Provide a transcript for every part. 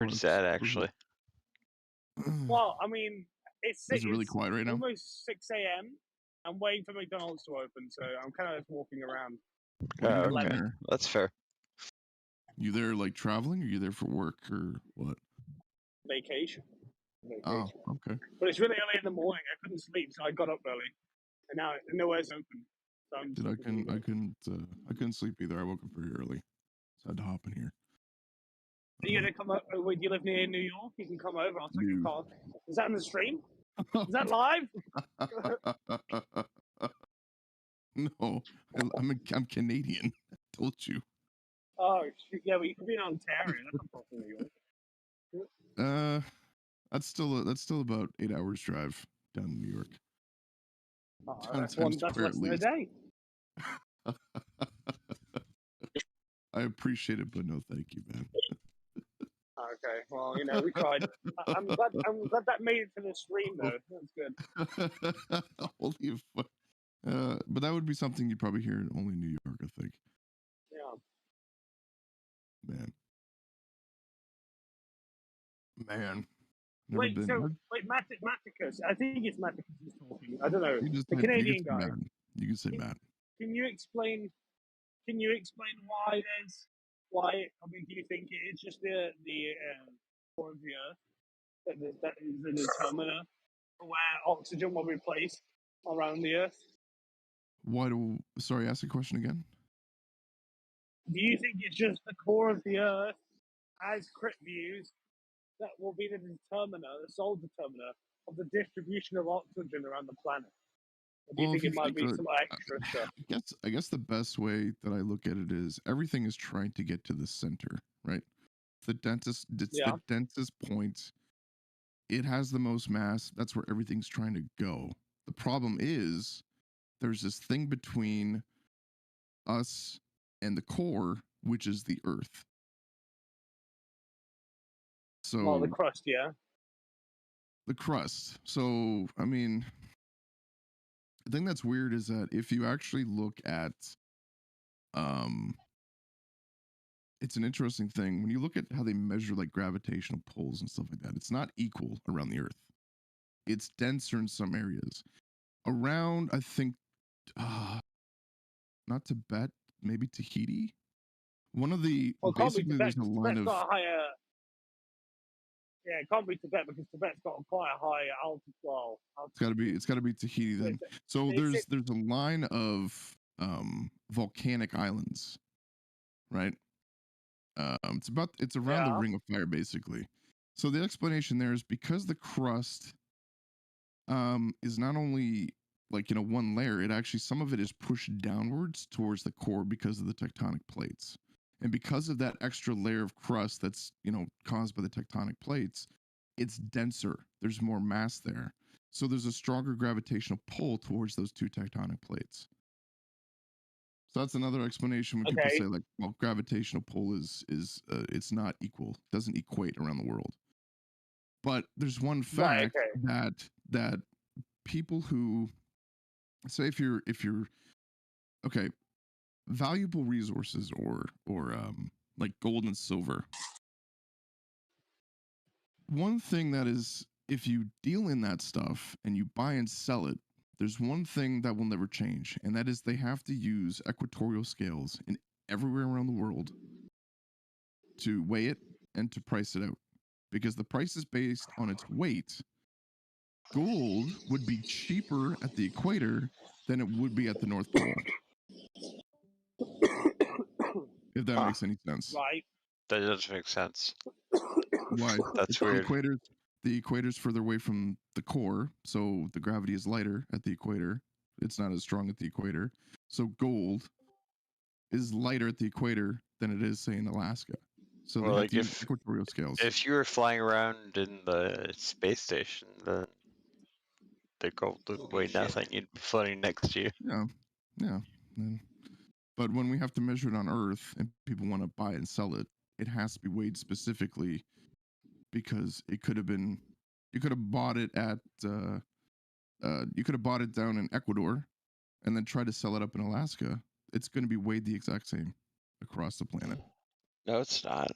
pretty What's sad, actually. Well, I mean, it's Is it really quiet right now? almost 6 a.m. I'm waiting for McDonald's to open, so I'm kind of just walking around. What are you Oh, doing okay. there? That's fair. You there like traveling, or you there for work, or what? Vacation. Oh, okay. But it's really early in the morning. I couldn't sleep, so I got up early, and now nowhere's open. So I'm Dude, I couldn't sleep either. I woke up very early, so I had to hop in here. Are you gonna come up? Do you live near New York? You can come over. I'll take your car. Is that on the stream? Is that live? No, I'm Canadian. I told you. Oh, yeah, we could be in Ontario. That's not far from New York. That's still about 8 hours drive down to New York. Oh, 10 that's times less square at than a least. day. I appreciate it, but no, thank you, man. Okay, well, we tried. I'm glad that made it to the stream though. That's good. Holy fuck. But that would be something you'd probably hear in only New York, I think. Yeah. Man. Never been. Matticus. I think it's Matticus who's talking. I don't know. You The Canadian guy. Matt. You can say Matt. Can you explain why there's why? I mean, do you think it's just the core of the Earth that is the determiner for where oxygen will be placed around the Earth? Sorry, ask the question again. Do you think it's just the core of the Earth, as Crit views, that will be the determiner, the sole determiner of the distribution of oxygen around the planet? Or do you think it might be some extra stuff? I guess the best way that I look at it is everything is trying to get to the center, right? The densest point. It has the most mass. That's where everything's trying to go. The problem is there's this thing between us and the core, which is the Earth. So the crust, yeah. The crust. So, I mean, the thing that's weird is that if you actually look at, it's an interesting thing. When you look at how they measure like gravitational pulls and stuff like that, it's not equal around the Earth. It's denser in some areas. Around, I think, not Tibet, maybe Tahiti. One of the basically there's a line of. Yeah, it can't be Tibet because Tibet's got quite a high altitude. It's gotta be Tahiti then. So there's a line of volcanic islands, right? It's around the Ring of Fire basically. So the explanation there is because the crust is not only like one layer, it actually some of it is pushed downwards towards the core because of the tectonic plates. And because of that extra layer of crust that's caused by the tectonic plates, it's denser. There's more mass there. So there's a stronger gravitational pull towards those two tectonic plates. So that's another explanation when people say like, well, gravitational pull is it's not equal, doesn't equate around the world. But there's one fact that people who say if you're okay, valuable resources or like gold and silver. One thing that is, if you deal in that stuff and you buy and sell it, there's one thing that will never change, and that is they have to use equatorial scales in everywhere around the world to weigh it and to price it out, because the price is based on its weight. Gold would be cheaper at the equator than it would be at the North Pole. If that makes any sense. Right. That does make sense. Why? That's weird. The equator's further away from the core, so the gravity is lighter at the equator. It's not as strong at the equator. So gold is lighter at the equator than it is, say, in Alaska. So they have to use equatorial scales. If you were flying around in the space station, then the gold would weigh nothing. You'd be floating next to you. Yeah. But when we have to measure it on Earth and people want to buy and sell it, it has to be weighed specifically, because it could have been, you could have bought it at, you could have bought it down in Ecuador and then tried to sell it up in Alaska. It's going to be weighed the exact same across the planet. No, it's not.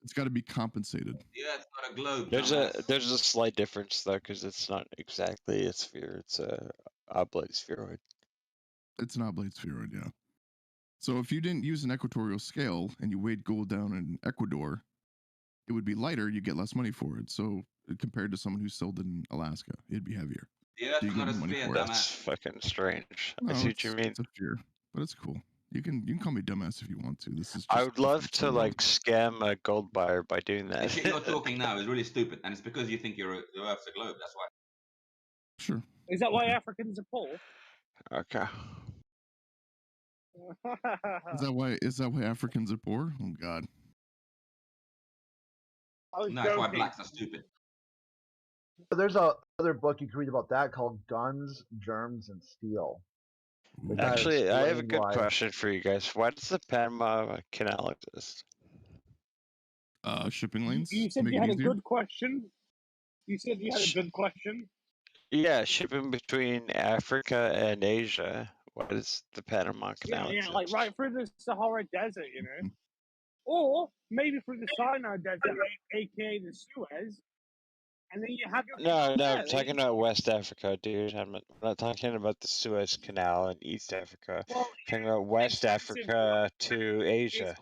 It's got to be compensated. Yeah, it's not a globe. There's dumbass. there's a slight difference though, because it's not exactly a sphere. It's a oblate spheroid. It's an oblate spheroid, yeah. So if you didn't use an equatorial scale and you weighed gold down in Ecuador, it would be lighter. You get less money for it. So compared to someone who sold it in Alaska, it'd be heavier. The So Earth you is get not a more money sphere, for it. That's dumbass. fucking strange. I No, see what you mean. it's a fear, but it's cool. You can call me dumbass if you want to. This is. I just would love different to world. like scam a gold buyer by doing The that. shit you're talking now is really stupid, and it's because you think the Earth's a globe. That's why. Sure. Is that why Okay. Africans are poor? Okay. Is that why Africans are poor? Oh God. I was No, that's why joking. blacks are stupid. There's a other book you can read about that called Guns, Germs, and Steel. Ooh. Actually, I have a explain good why. question for you guys. Why does the Panama Canal exist? Shipping lanes. You to said make you it had a easier? good question. You said you had a good question. Yeah, shipping between Africa and Asia. Why does the Panama Canal Yeah, exist? like right through the Sahara Desert, you know, or maybe through the Sinai Desert, aka the Suez, and then you have your No, yeah, I'm talking about West Africa, dude. I'm not talking about the Suez Canal in East Africa. Well, I'm talking about West expensive, Africa to Asia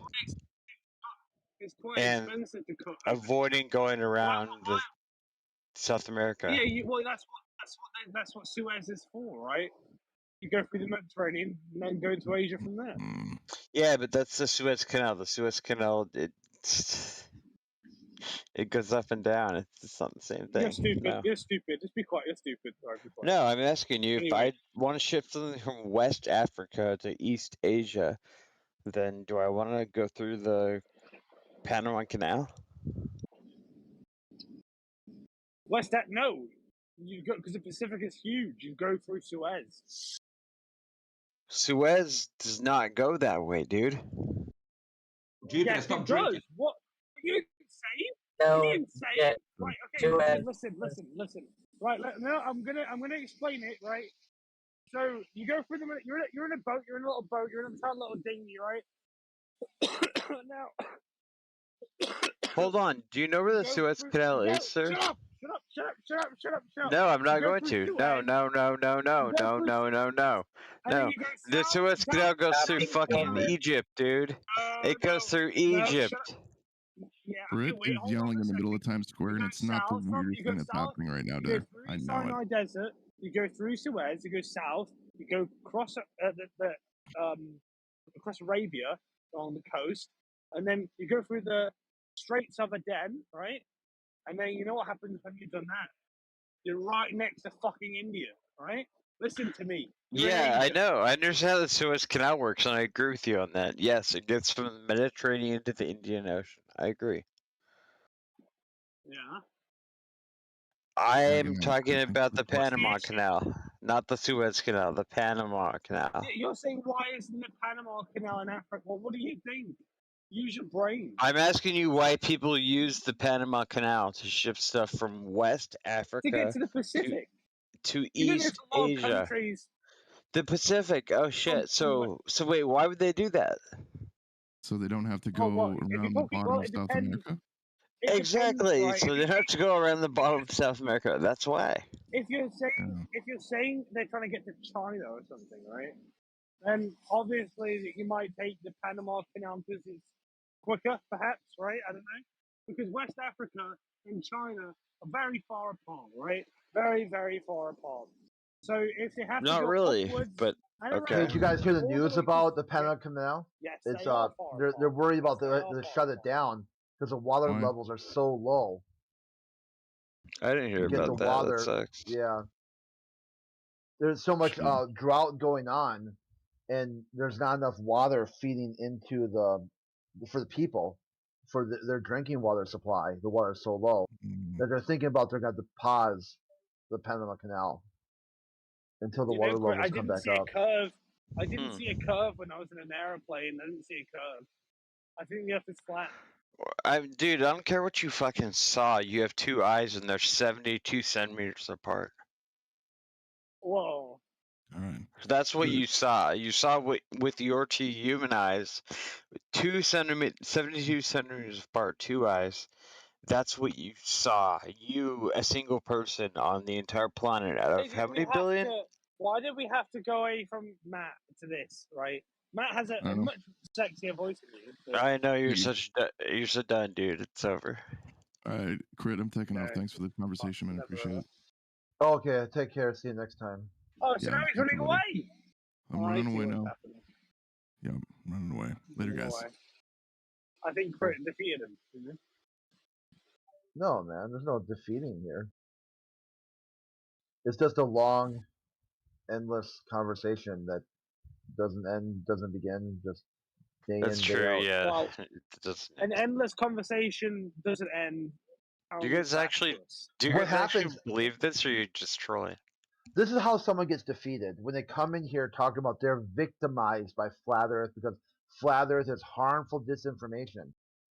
it's quite and expensive to cut. avoiding going around the South America. Yeah, well, that's what Suez is for, right? You go through the Mediterranean and then go to Asia from there. Mm. Yeah, but that's the Suez Canal. The Suez Canal, it goes up and down. It's not the same thing. You're stupid. No. You're stupid. Just be quiet. You're stupid. All right, be quiet. No, I'm asking you, if Anyway. I want to ship something from West Africa to East Asia, then do I want to go through the Panama Canal? No. You go because the Pacific is huge. You go through Suez. Suez does not go that way, dude. Jupiter, Yes, stop it drinking. does. What? Are you insane? No, Are you insane? yeah, Right. Okay. Listen. Right. No, I'm gonna explain it. Right. So you go through the. You're in a boat. You're in a little boat. You're in a tiny little dinghy, right? Now. Hold on. Do you know where the Suez Canal is, sir? Shut up. No, I'm not You go going through to. Suez, No. you go through No. and then No. you go The south, Suez Canal goes Stop through being fucking stupid. Egypt, dude. It goes through no, Egypt. Yeah, Brit okay, wait, is hold on yelling a in the middle of second. Times Square, You and go it's not the south from, weirdest you go thing that's south, happening right now, you go Dave. through I the know it. Sinai Desert, you go through Suez, you go south, you go across across Arabia along the coast, and then you go through the Straits of Aden, right? And then you know what happens when you've done that? You're right next to fucking India, right? Listen to me. You're in Yeah, I Asia. know. I understand how the Suez Canal works, and I agree with you on that. Yes, it gets from the Mediterranean to the Indian Ocean. I agree. Yeah. I'm Again, talking I about the think that's Panama issue? Canal, not the Suez Canal, the Panama Canal. You're saying why isn't the Panama Canal in Africa? Well, what do you think? Use your brain. I'm asking you why people use the Panama Canal to ship stuff from West To get Africa to the Pacific. to You know, there's East a lot of Asia. countries. The Pacific. Oh shit. So wait, why would they do that? so they don't have to Oh, go well, if around you're the talking, bottom well, of it South depends. America. It Exactly. depends, right? So they don't have to go around the bottom of South America. That's why. If you're saying they're trying to get to China or something, right? Then obviously you might take the Panama Canal because it's quicker, perhaps, right? I don't know. Because West Africa and China are very far apart, right? Very, very far apart. So if they have to Not go really, upwards but and okay. around, Did you guys hear the all news way about to- the Panama Canal? Yes, It's they are far they're apart. worried about Yes, they to are shut far it down because the water Why? levels are so low. I didn't hear To get the about that. That water, sucks. yeah. There's so much Shit. drought going on, and there's not enough water feeding into for the people for their drinking water supply. The water is so low Mm. that they're thinking about they're going to pause the Panama Canal until the You water know, levels I come didn't back see up. a curve. I didn't Hmm. see a curve when I was in an airplane. I didn't see a curve. I think the Earth is flat. Dude, I don't care what you fucking saw. You have two eyes and they're 72 centimeters apart. Whoa. All right. That's what Good. you saw. You saw with your two human eyes, 72 centimeters apart, two eyes. That's what you saw. You, a single person on the entire planet out Why of did how we many have billion? to? Why did we have to go away from Matt to this? Right, Matt has I a don't know. much sexier voice than you. So, I know you're You- you're so done, dude. It's over. All right, Crit, I'm taking off. no, Thanks for the conversation, man. never. Appreciate it. Okay, take care. See you next time. Oh, so Yeah, now he's see you, running buddy. away. I'm Oh, I running see away what's now. happening. Yeah, I'm running away. Later, Running guys. away. I think Crit defeated him. You know? No, man, there's no defeating here. It's just a long, endless conversation that doesn't end, doesn't begin, just day That's in, day true. out. Yeah. Well, It doesn't. an endless conversation doesn't end. Do you guys back actually? to us. Do you What guys actually happens? believe this, or are you just trolling? This is how someone gets defeated when they come in here talking about they're victimized by flat Earth because flat Earth is harmful disinformation.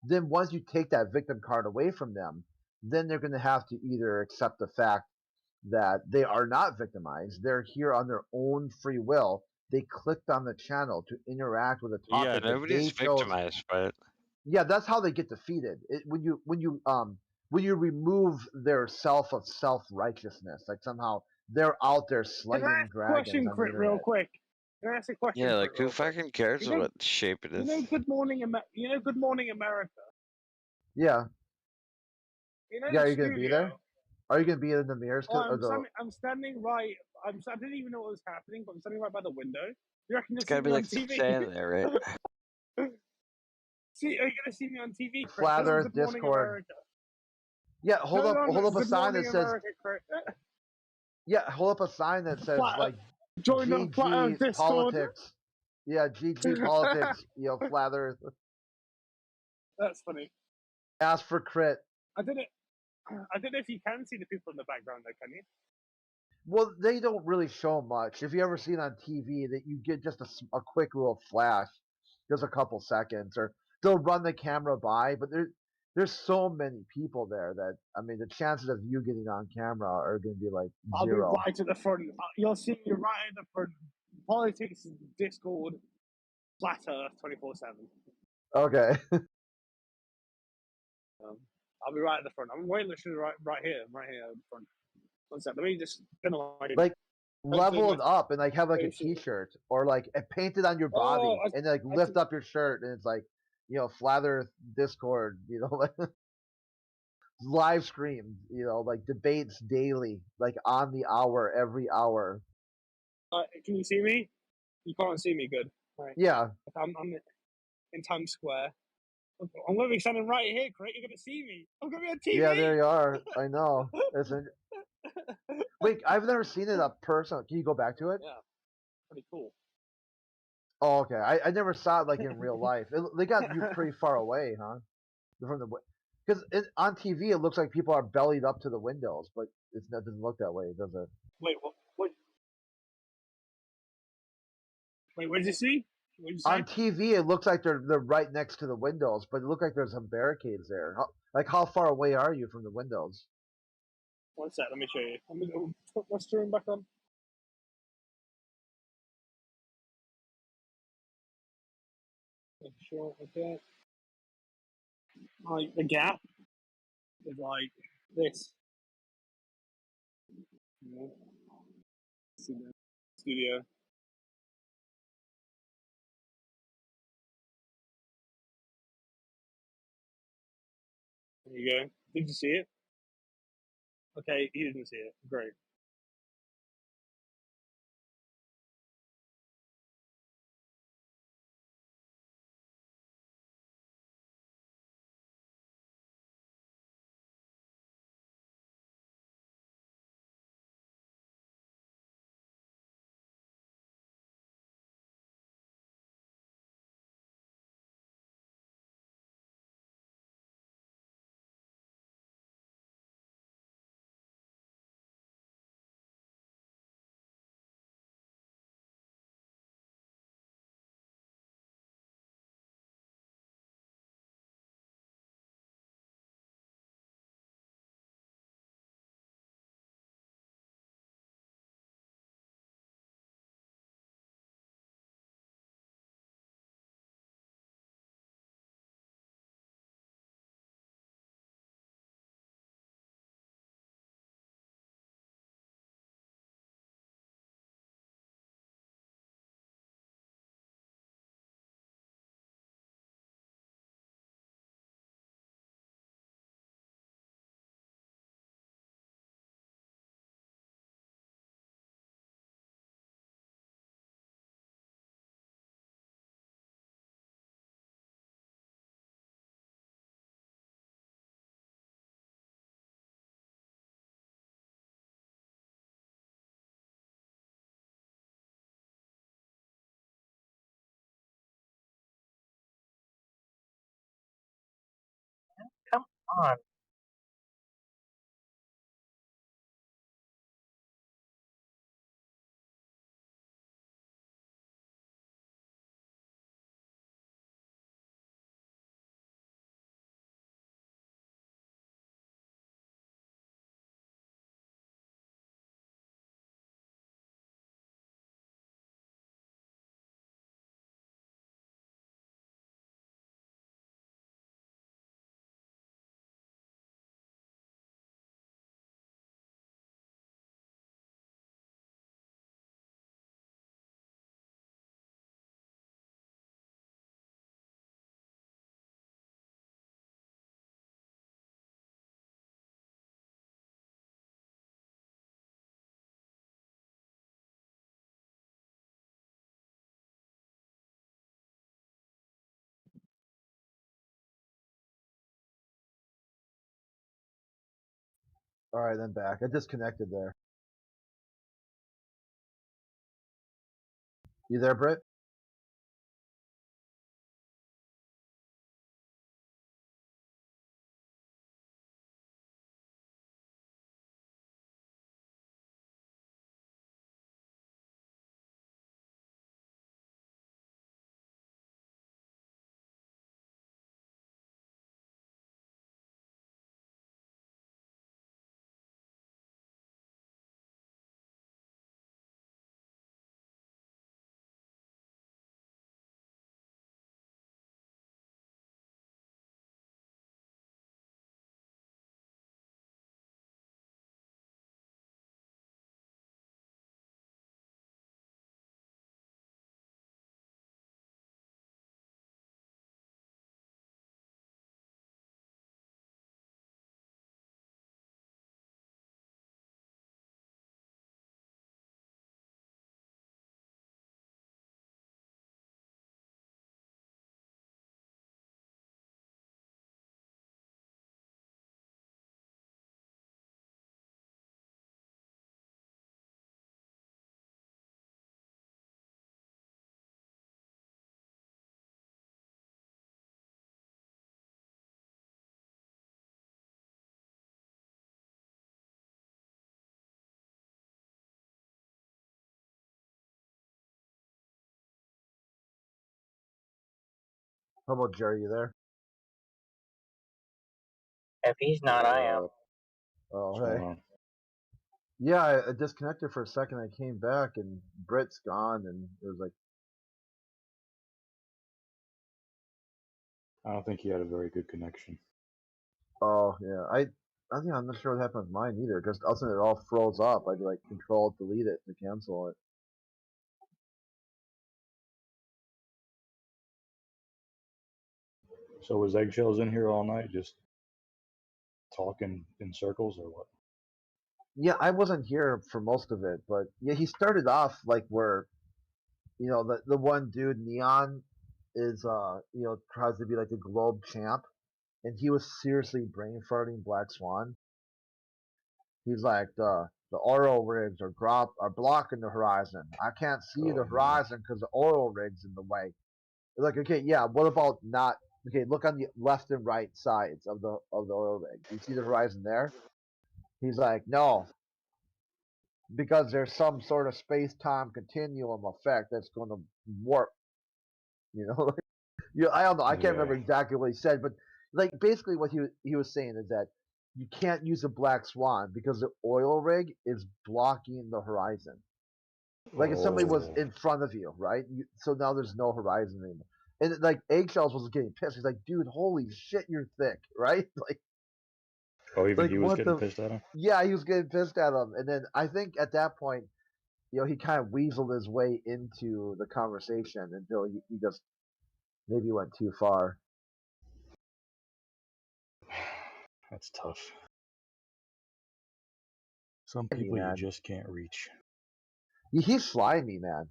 Then once you take that victim card away from them, then they're going to have to either accept the fact that they are not victimized. They're here on their own free will. They clicked on the channel to interact with a Yeah, topic that nobody's they chose. victimized by it. Yeah, that's how they get defeated. When you remove their self righteousness, like somehow they're out there Can I slaying ask a dragons question, on the Crit, real internet. quick? Can I ask a question, Yeah, Crit, like who real quick? fucking cares You know, what shape it you is? know, Good Morning, you know, Good Morning America. Yeah, You know yeah. the Are you gonna be studio. there? Are you gonna be in the mirrors? Oh, Or the I'm standing right. I didn't even know what was happening, but I'm standing right by the window. You reckon you'll It's see gotta be me on like TV? saying there, right? See, are you gonna see me on TV, Crit? Flat Go on Earth Good Morning Discord? America. Yeah, Go on hold up a Good sign Morning that says. America, Crit. Yeah, hold up a sign that says Flat, like join the Flat Earth GG Discord. politics. Yeah, GG politics. Flat Earth. That's funny. Ask for crit. I didn't. I don't know if you can see the people in the background, though, can you? Well, they don't really show much. If you ever seen on TV, that you get just a quick little flash, just a couple seconds, or they'll run the camera by. But there's so many people there that I mean, the chances of you getting on camera are going to be like I'll be zero. right at the front. You'll see me right at the front. Politics, Discord, Flat Earth, 24/7. Okay. I'll be right at the front. I'm waiting literally right here, right here at the front. One sec. Let me just turn on my. Like level my it up and like have like a facial. T-shirt or like paint it on your Oh, body and like lift up your shirt and it's like Flat Earth Discord, like live stream, like debates daily, like on the hour, every hour. can you see me? You can't see me good. Right. Yeah. I'm in Times Square. I'm going to be standing right here, Craig. You're going to see me. I'm going to be on TV. Yeah, there you are. I know. Wait, I've never seen it up person. Can you go back to it? Yeah, pretty cool. Oh, okay. I never saw it like in real life. They got you pretty far away, huh? From the because on TV it looks like people are bellied up to the windows, but it doesn't look that way, does it? Wait, what? Wait, what did you see? What did you say? On TV, it looks like they're right next to the windows, but it looks like there's some barricades there. How far away are you from the windows? One sec, let me show you. I'm going to put my stream back on. Sure, okay. Like the gap is like this. See the studio. There you go. Did you see it? Okay, he didn't see it. Great. on. All right, then back. I disconnected there. You there, Britt? How about Jerry? You there? If he's not, I am. Oh, What's hey. going on? Yeah, I disconnected for a second. I came back and Britt's gone, and it was like, I don't think he had a very good connection. oh yeah. I think I'm not sure what happened with mine either, because all of a sudden it all froze up. I'd like control delete it to cancel it. So was Eggshells in here all night just talking in circles or what? Yeah, I wasn't here for most of it, but yeah, he started off like where the one dude Neon is tries to be like the globe champ, and he was seriously brain farting Black Swan. He's like the oil rigs are blocking the horizon. I can't see Oh, the no. horizon because the oil rigs in the way. It's like, okay, yeah, what about not? Okay, look on the left and right sides of the oil rig. You see the horizon there? He's like, no, because there's some sort of space time continuum effect that's going to warp. You know, I don't know. I can't remember Yeah. exactly what he said, but like basically what he was saying is that you can't use a black swan because the oil rig is blocking the horizon. Like if somebody was Oh. in front of you, right? So now there's no horizon anymore. And like Eggshells was getting pissed. He's like, dude, holy shit, you're thick, right? Oh, even Like he was what getting the? pissed at him? Yeah, he was getting pissed at him. And then I think at that point, he kind of weaseled his way into the conversation until he just maybe went too far. That's tough. Some I mean, people you man, just can't reach. he's slimy, man.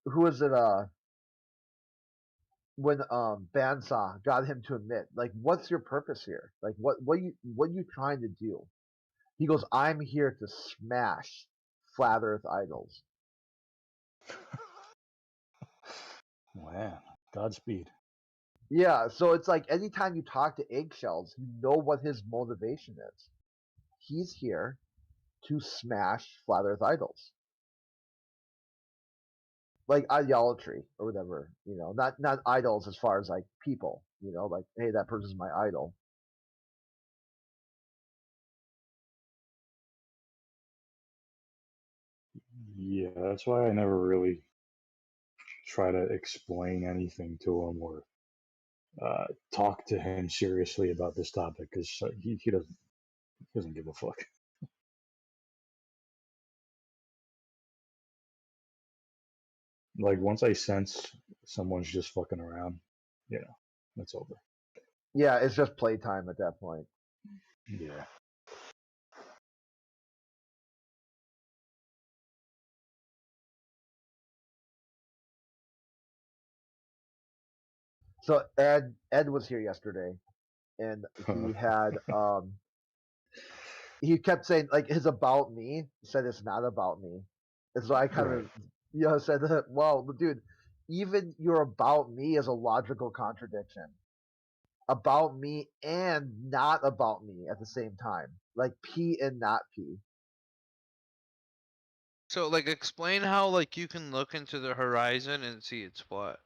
Who is it? When Bandsaw got him to admit, like, what's your purpose here? Like, what are you trying to do? He goes, I'm here to smash flat Earth idols. Man, Godspeed. Yeah, so it's like anytime you talk to Eggshells, you know what his motivation is. He's here to smash Flat Earth idols. Like idolatry or whatever, not idols as far as like people, like, hey, that person's my idol. Yeah, that's why I never really try to explain anything to him or talk to him seriously about this topic because he doesn't give a fuck. Like once I sense someone's just fucking around, that's over. Yeah, it's just playtime at that point. Yeah. So Ed was here yesterday, and he had he kept saying like his about me said it's not about me, and so I kind of said that, well, dude, even your about me is a logical contradiction. About me and not about me at the same time, like P and not P. So, like, explain how, like, you can look into the horizon and see it's flat.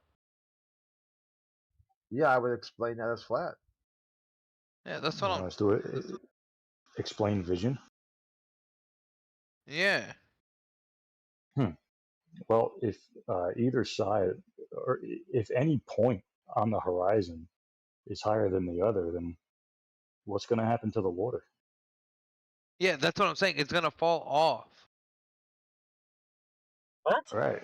Yeah, I would explain that as flat. Yeah, that's what I'm... Let's do it. Explain vision. Yeah. Well, if either side, or if any point on the horizon is higher than the other, then what's going to happen to the water? Yeah, that's what I'm saying. It's gonna fall off. What? Right.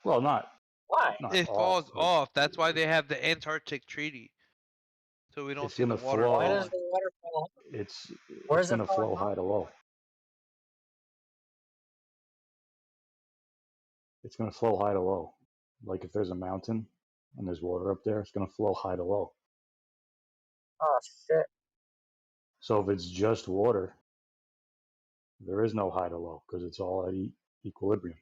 Well, not Why? It off, falls but off. That's why they have the Antarctic Treaty. So we don't it's see going the to water Why flow. does falling. the water fall? It's Where it's is it going to falling flow off? high to low. It's going to flow high to low. Like if there's a mountain and there's water up there, it's going to flow high to low. Oh shit! So if it's just water, there is no high to low because it's all at equilibrium.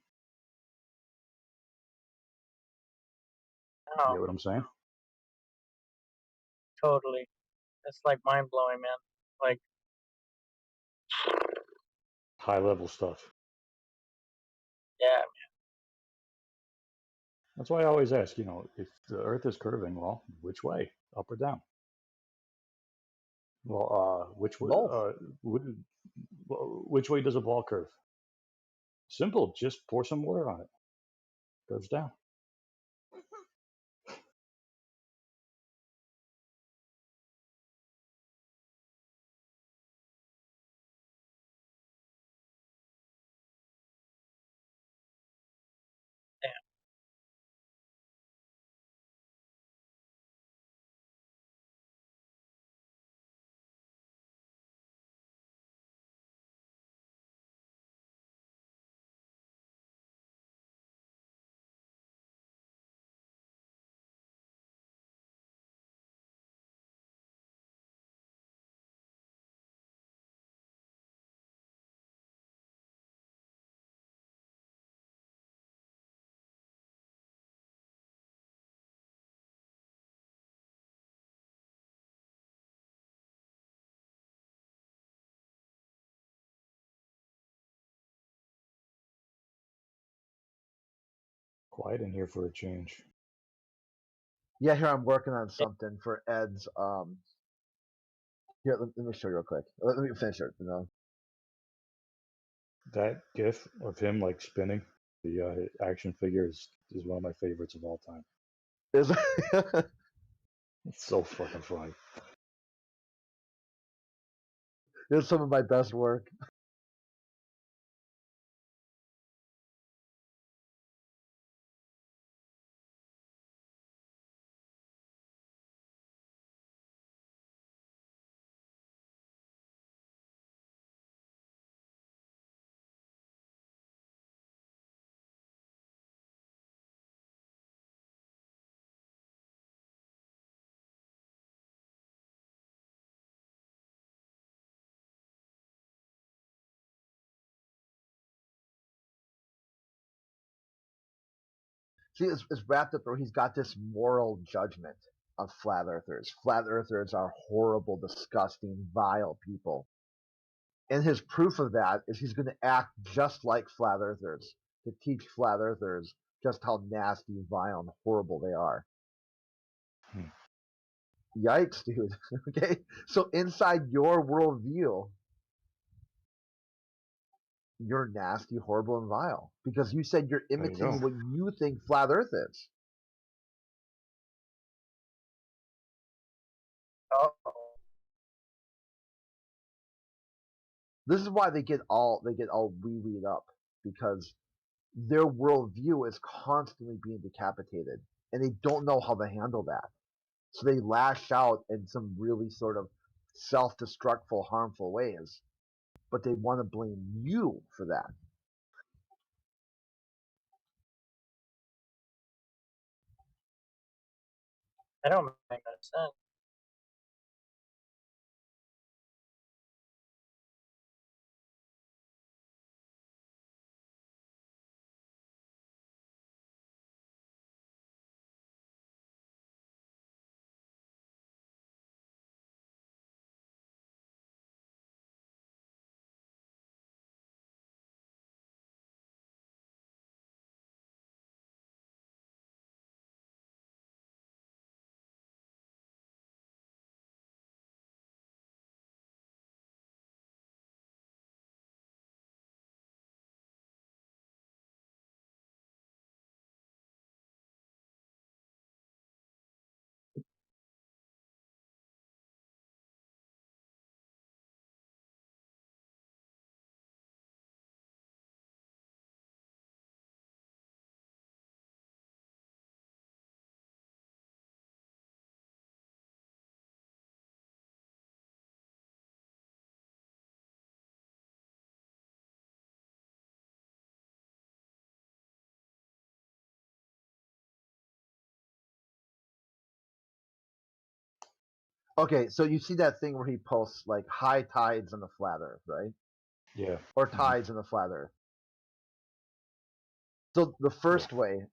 Oh, You get what I'm saying? totally. It's like mind blowing, man. Like, High level stuff. yeah, That's why I always ask, if the Earth is curving, well, which way, up or down? Well, Both. which way does a ball curve? Simple. Just pour some water on it. Curves down. damn. Quiet in here for a change. Yeah, here I'm working on something for Ed's. Here, let me show you real quick. Let me finish it. That GIF of him like spinning the action figure is one of my favorites of all time. Is It's so fucking funny. it's some of my best work. See, it's wrapped up where he's got this moral judgment. on flat earthers. Flat earthers are horrible, disgusting, vile people. And his proof of that is he's going to act just like flat earthers to teach flat earthers just how nasty, vile, and horrible they are. Yikes, dude. Okay? So inside your worldview, you're nasty, horrible, and vile. Because you said you're There you imitating go. what you think flat earth is. Oh, This is why they get all wee-weed up, because their worldview is constantly being decapitated, and they don't know how to handle that. So they lash out in some really sort of self-destructful, harmful ways, but they want to blame you for that. that don't make no sense. Okay, so you see that thing where he posts like high tides on the flat Earth, right? Yeah. Or tides on the flat Earth. So the first way,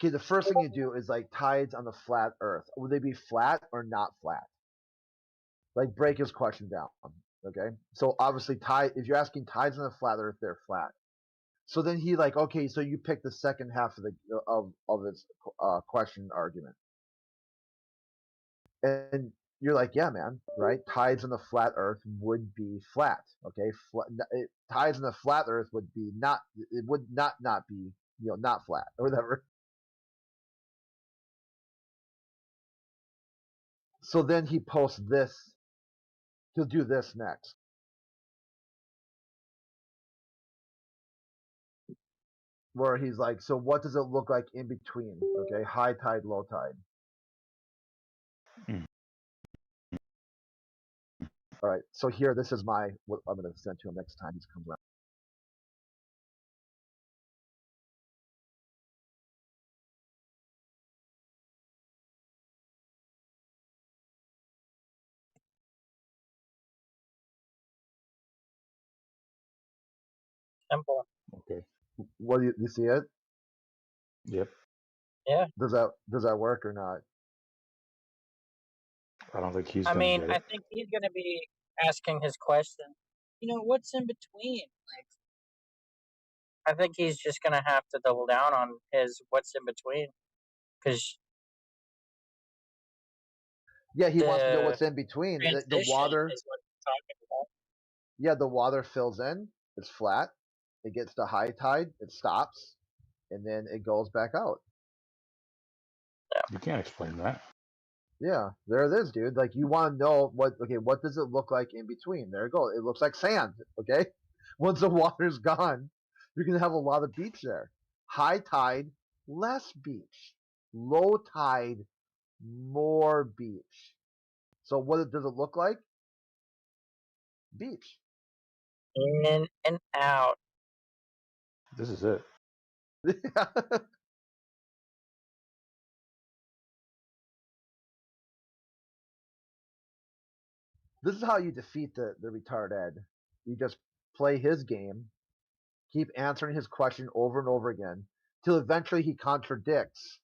okay, the first thing you do is like tides on the flat Earth. Would they be flat or not flat? Like break his question down. Okay, so obviously tide. If you're asking tides on the flat Earth, they're flat. So then he like, okay, so you pick the second half of the of his question argument, and you're like, yeah, man, right? Tides on the flat Earth would be flat. Okay, tides on the flat Earth would be not. It would not be not flat or whatever. So then he posts this. He'll do this next. Where he's like, so what does it look like in between? Okay, high tide, low tide. Mm. All right, so here, this is what I'm going to send to him next time he comes around. Simple. Okay. What do you see it? Yep. Yeah. Does that work or not? I don't think he's I gonna mean, get I it. think he's gonna be asking his question. What's in between? Like, I think he's just gonna have to double down on his what's in between, because Yeah, he wants to know the what's in between. The transition water, is what I'm talking about. yeah, the water fills in. It's flat. It gets to high tide. It stops, and then it goes back out. You can't explain that. Yeah, there it is, dude. Like you want to know what does it look like in between? There you go. It looks like sand. Okay, once the water's gone, you're gonna have a lot of beach there. High tide, less beach. Low tide, more beach. So what does it look like? Beach. In and out. This is it. This is how you defeat the retard Ed. You just play his game, keep answering his question over and over again, till eventually he contradicts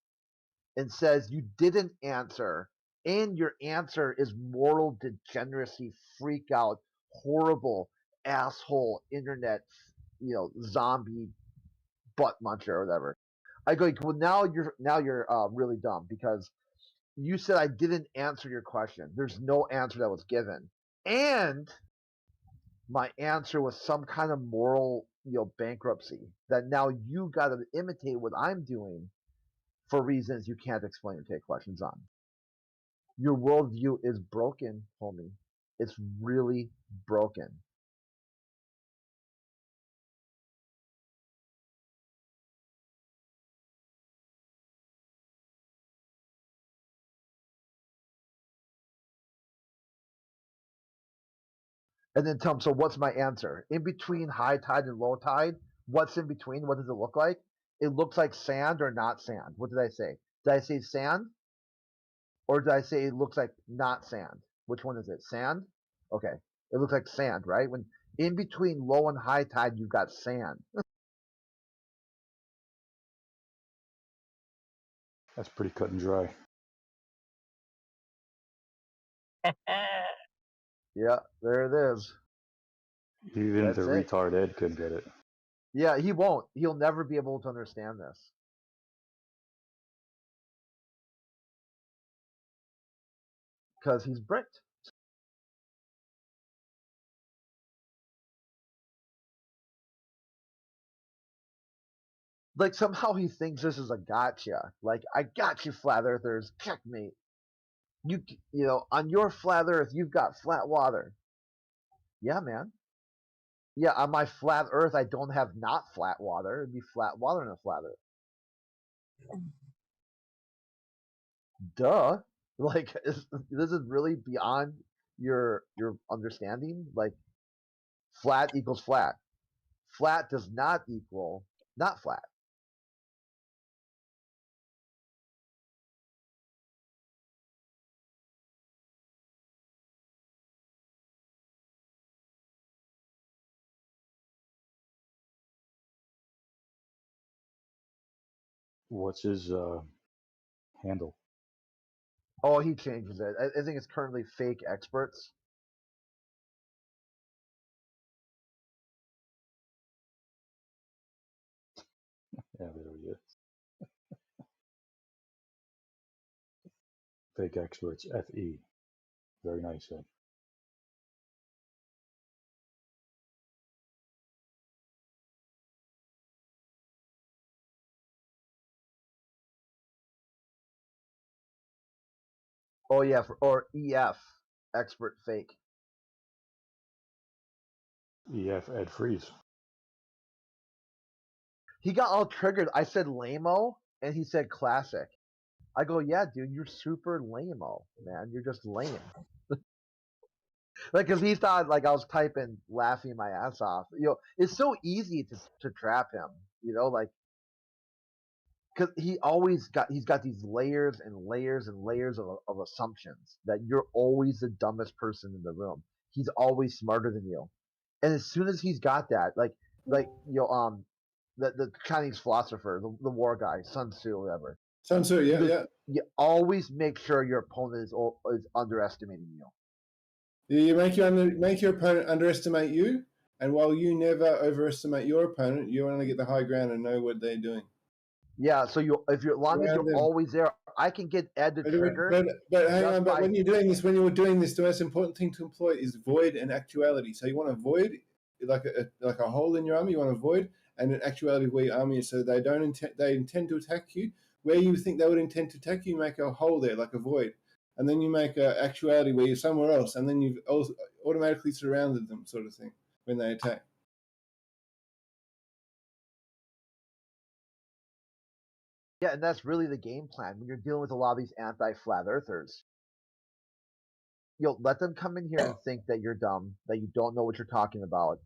and says you didn't answer, and your answer is moral degeneracy, freak out, horrible asshole internet, zombie butt muncher or whatever. I go, well, now you're really dumb because you said I didn't answer your question. There's no answer that was given, and my answer was some kind of moral, bankruptcy that now you got to imitate what I'm doing for reasons you can't explain or take questions on. Your worldview is broken, homie. It's really broken. And then tell them, so what's my answer? In between high tide and low tide, what's in between? What does it look like? It looks like sand or not sand. What did I say? Did I say sand? Or did I say it looks like not sand? Which one is it? Sand? Okay. It looks like sand, right? When in between low and high tide, you've got sand. That's pretty cut and dry. Yeah, there it is. Even That's the it. retard Ed could get it. Yeah, he won't. He'll never be able to understand this. Because he's bricked. Like somehow he thinks this is a gotcha. Like, I got you, flat earthers. Checkmate. On your flat earth, you've got flat water. Yeah, man. Yeah, on my flat earth, I don't have not flat water. It'd be flat water in a flat earth. Duh. Like, this is really beyond your understanding. Like, flat equals flat. Flat does not equal not flat. What's his handle? Oh, he changes it. I think it's currently fake experts. Yeah, there he is. Fake experts, FE. Very nice, Ed. Oh yeah, or EF, expert fake. EF Ed Freeze. He got all triggered. I said lameo, and he said classic. I go, yeah, dude, you're super lameo, man. You're just lame. Like, cause he thought like I was typing, laughing my ass off. It's so easy to trap him. Like, cause he's got these layers and layers and layers of assumptions that you're always the dumbest person in the room. He's always smarter than you, and as soon as he's got that, the Chinese philosopher, the war guy, Sun Tzu, whatever. Sun Tzu, yeah. You always make sure your opponent is underestimating you. You make your opponent underestimate you, and while you never overestimate your opponent, you want to get the high ground and know what they're doing. Yeah, so as long as you're always there, I can get Ed to trigger. But hang on, but when you're doing this, the most important thing to employ is void and actuality. So you want to void like a hole in your armor. You want to void and an actuality where your army is, so they intend to attack you. Where you think they would intend to attack you, make a hole there, like a void. And then you make an actuality where you're somewhere else, and then you've also automatically surrounded them, sort of thing, when they attack. Yeah, and that's really the game plan when you're dealing with a lot of these anti-flat earthers. Let them come in here and think that you're dumb, that you don't know what you're talking about,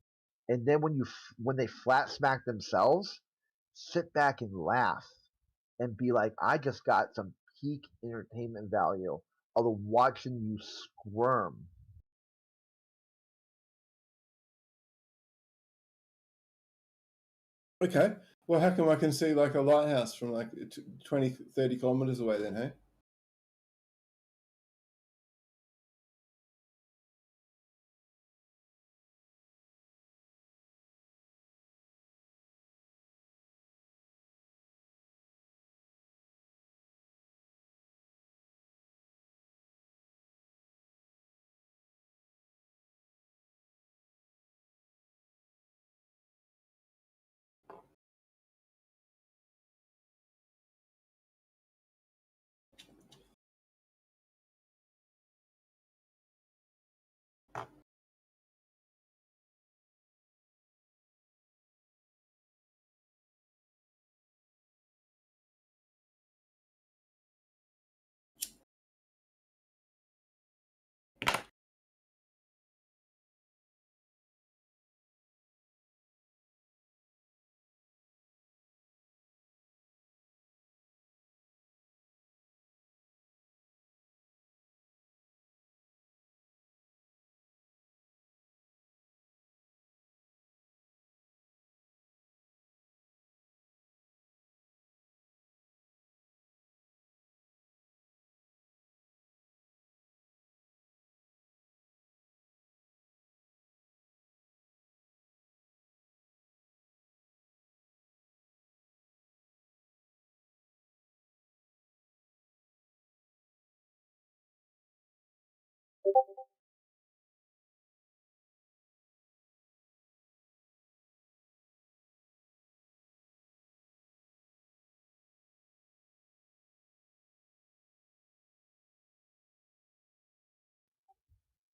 and then when they flat smack themselves, sit back and laugh and be like, I just got some peak entertainment value out of watching you squirm. Okay. Well, how come I can see like a lighthouse from like 20, 30 kilometers away then, hey?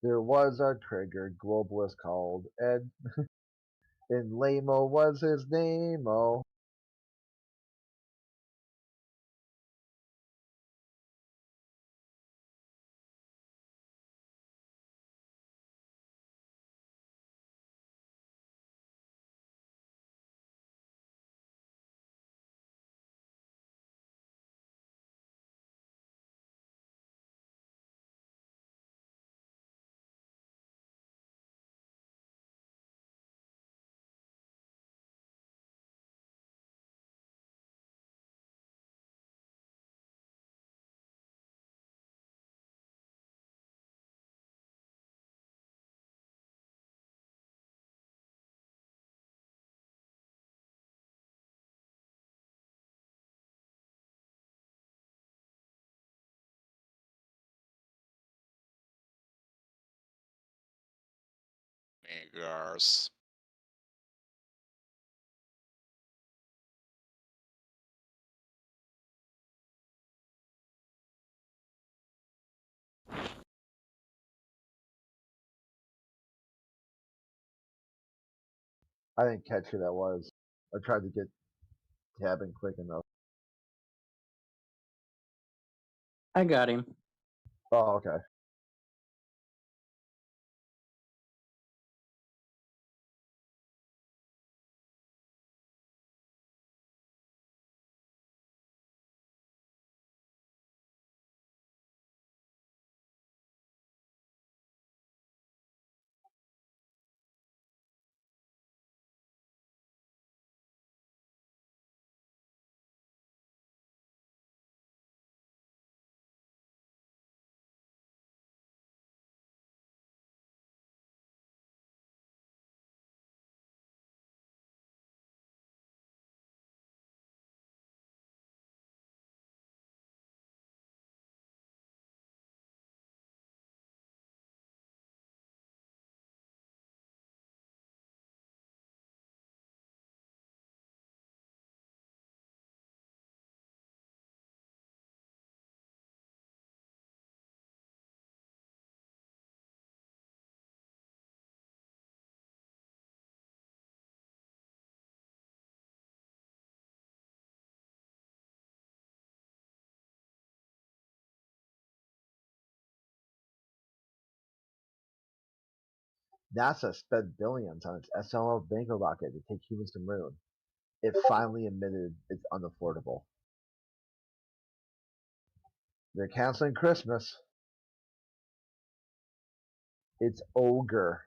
There was a triggered globalist called Ed, and Lamo was his name-o. Niggers. I didn't catch who that was. I tried to get tabbing quick enough. I got him. Oh, okay. NASA spent billions on its SLO Bingo rocket to take humans to the moon. It finally admitted it's unaffordable. They're canceling Christmas. It's ogre.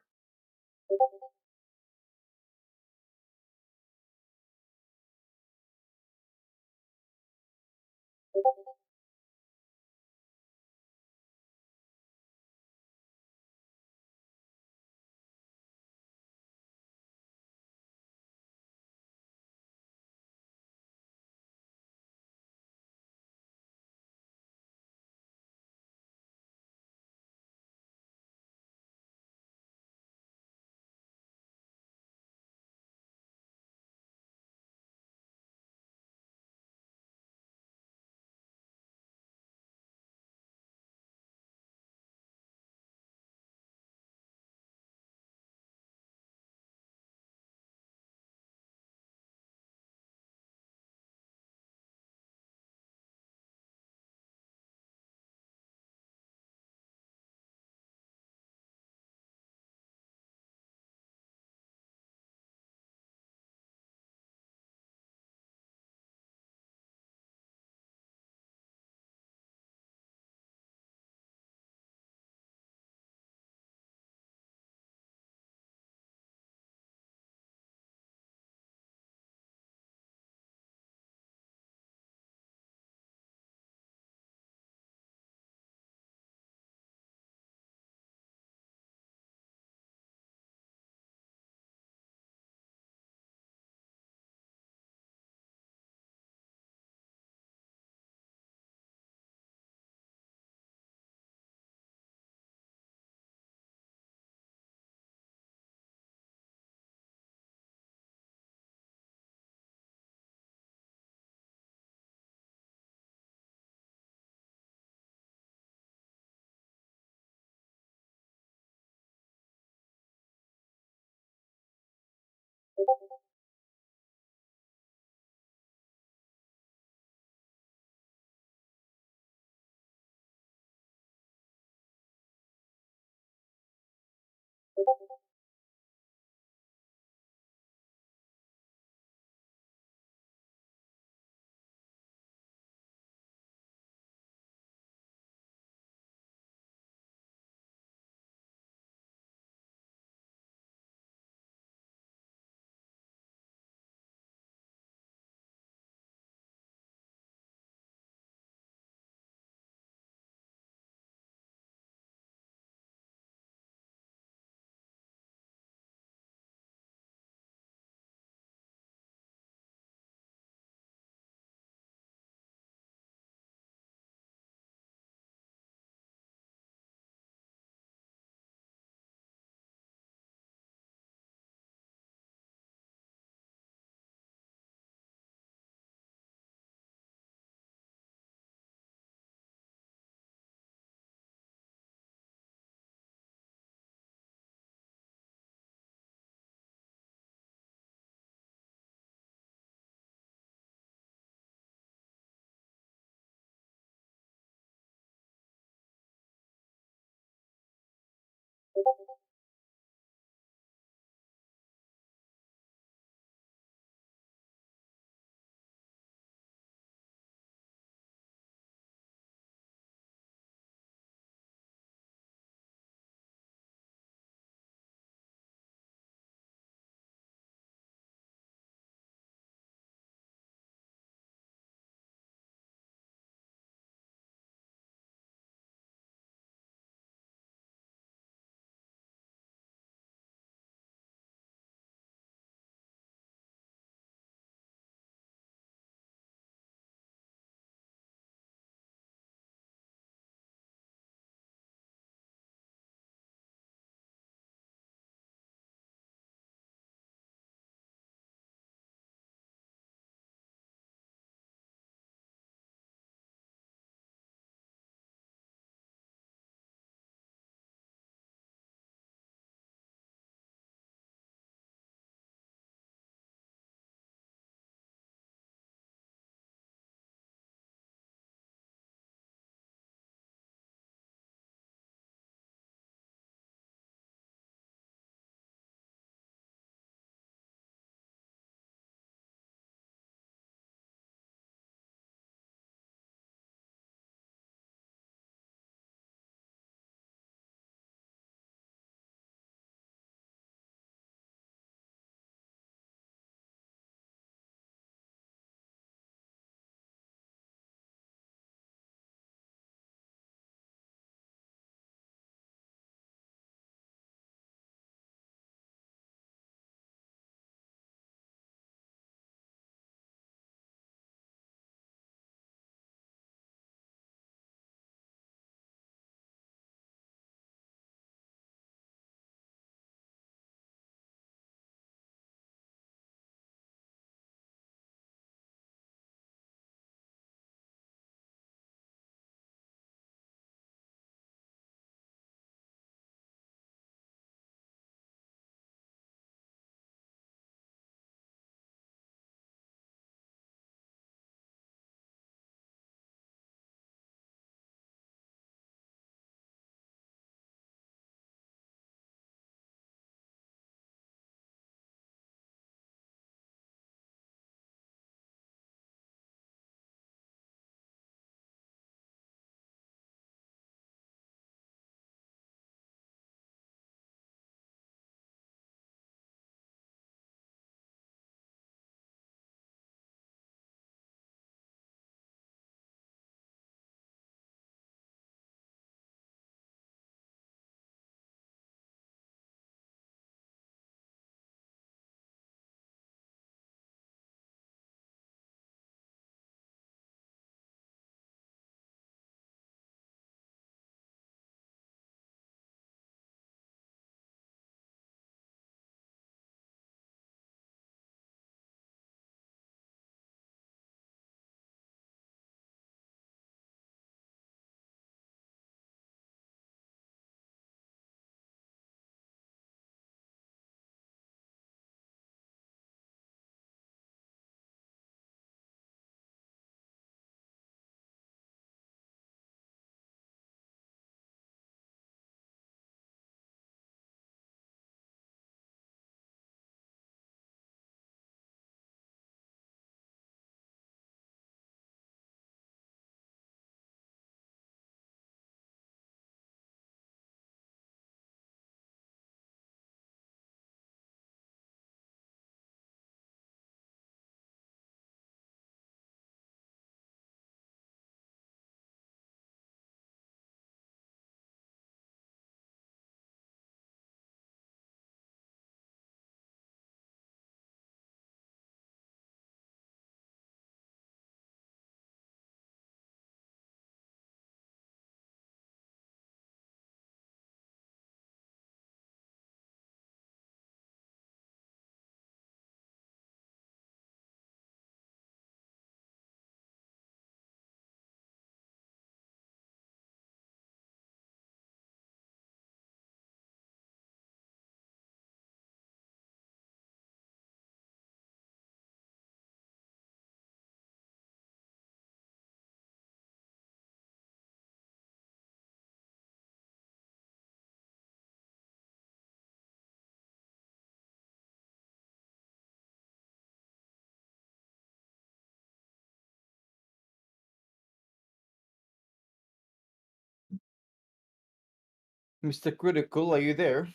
Mr. Critical, are you there?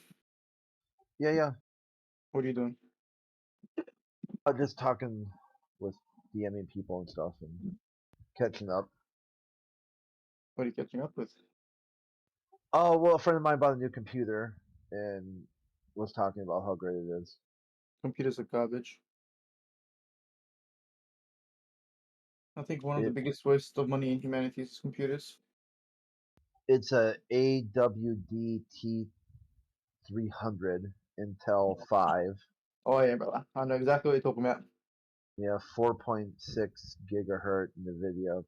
Yeah. What are you doing? Just talking with DMing people and stuff and catching up. What are you catching up with? Oh, well, a friend of mine bought a new computer and was talking about how great it is. Computers are garbage. I think one of the biggest wastes of money in humanity is computers. It's a AWD T300 Intel 5. Oh yeah, brother. I know exactly what you're talking about. Yeah, 4.6 gigahertz NVIDIA,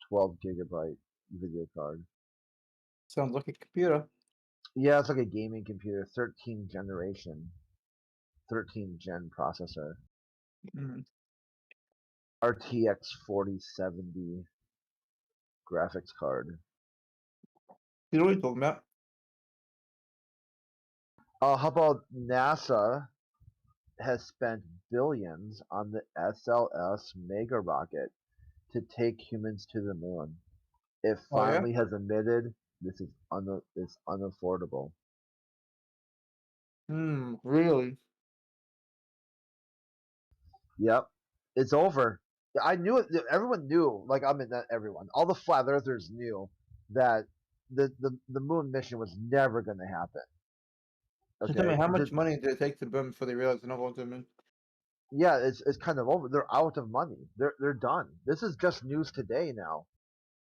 12 gigabyte video card. Sounds like a computer. Yeah, it's like a gaming computer, 13 generation, 13 gen processor. Mm. RTX 4070 graphics card. You know what you're talking about? How about NASA has spent billions on the SLS mega rocket to take humans to the moon. It finally has admitted this is it's unaffordable. Really? Yep, it's over. I knew it. Everyone knew. Like I mean, not everyone. All the flat earthers knew that the moon mission was never going to happen. So tell me, how much money did it take to burn before they realized they're not going to the moon? Yeah, it's kind of over. They're out of money. They're done. This is just news today now.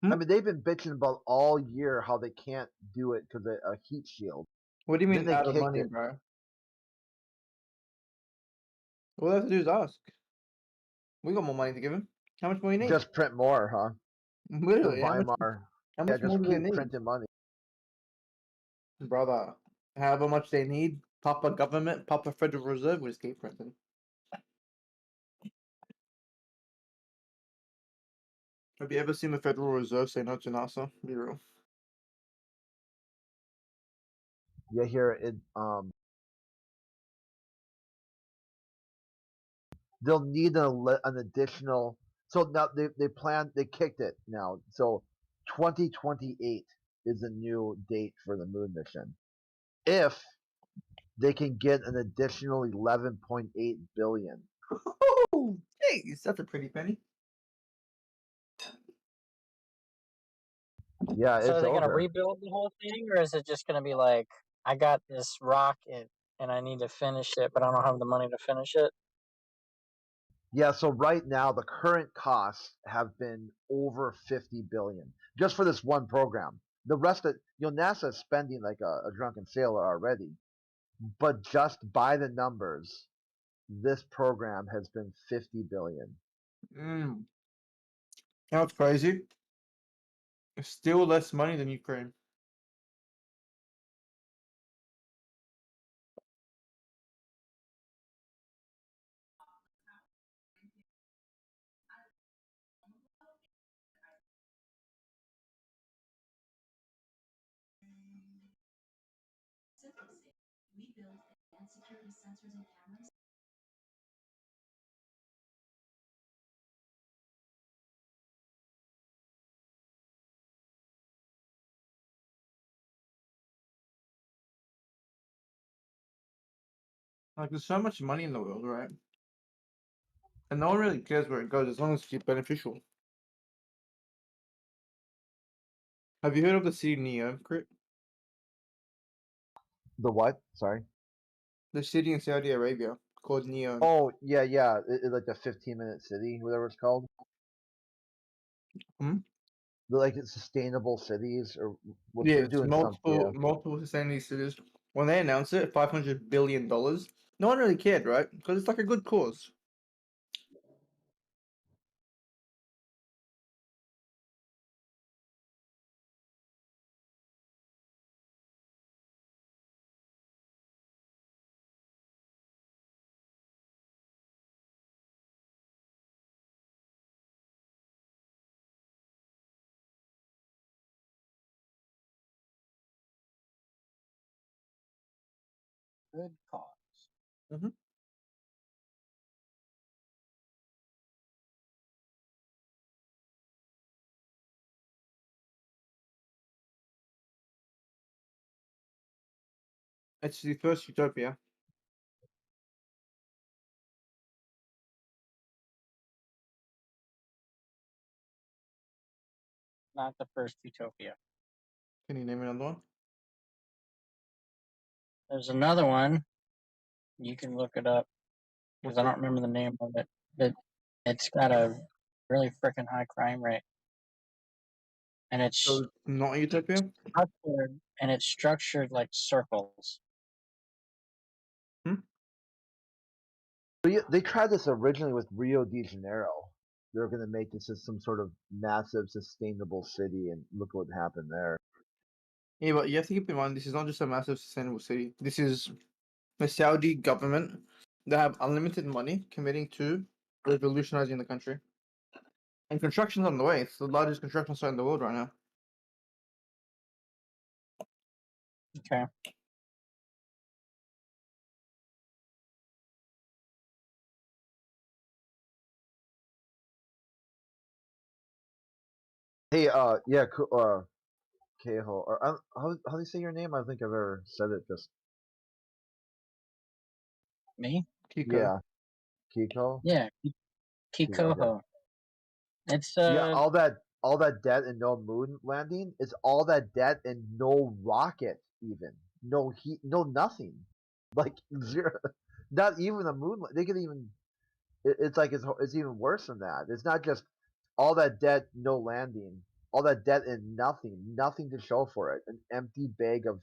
I mean, they've been bitching about all year how they can't do it because of a heat shield. What do you mean Then out they of kicked money, it. bro? All they have to do is ask. We got more money to give him. How much more you need? Just print more, huh? Literally, The how much Weimar. more Just do they keep need? printing money. Brother, however much they need, Papa government, Papa Federal Reserve will just keep printing. Have you ever seen the Federal Reserve say no to NASA? Be real. Yeah, here they'll need an additional. So now they kicked it now. So 2028 is the new date for the moon mission. If they can get an additional 11.8 billion. Oh, jeez, that's a pretty penny. Yeah, So it's are they going to over. rebuild the whole thing, or is it just going to be like, I got this rocket and I need to finish it, but I don't have the money to finish it? Yeah, so right now the current costs have been over 50 billion just for this one program. The rest of NASA is spending like a drunken sailor already, but just by the numbers, this program has been 50 billion. That's crazy. It's still less money than Ukraine. Like, there's so much money in the world, right? And no one really cares where it goes as long as it's beneficial. Have you heard of the city Neo, Crit? The what? Sorry. The city in Saudi Arabia called Neo. Oh yeah. Like the 15-minute city, whatever it's called. Like it's sustainable cities or what Yeah, they're it's doing multiple sustainable cities. When they announced it, $500 billion, no one really cared, right? Because it's like a good cause. Good cause. It's the first utopia. Not the first utopia. Can you name another one? There's another one. You can look it up because What's I it? don't remember the name of it. But it's got a really freaking high crime rate, and So not utopia. it's structured like circles. They tried this originally with Rio de Janeiro. They were going to make this as some sort of massive, sustainable city, and look what happened there. Yeah, but you have to keep in mind this is not just a massive sustainable city. This is the Saudi government that have unlimited money committing to revolutionizing the country. And construction's on the way. It's the largest construction site in the world right now. Okay. Hey, yeah, Keho, or how do you say your name? I don't think I've ever said it. Just Me? Kiko. yeah, Kiko. Yeah, Kiko, Kikoho. It's yeah, all that debt and no moon landing. It's all that debt and no rocket, even no heat, no nothing. Like zero, not even a moon. They could even. It's like it's even worse than that. It's not just all that debt, no landing, all that debt and nothing to show for it. An empty bag of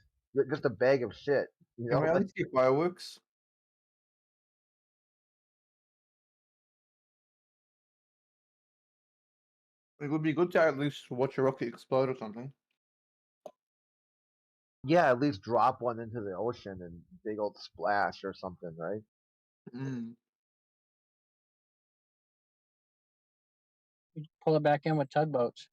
just a bag of shit. You Can know, we at like least get fireworks? It would be good to at least watch a rocket explode or something. yeah, at least drop one into the ocean and big old splash or something, right? Mm. pull it back in with tugboats.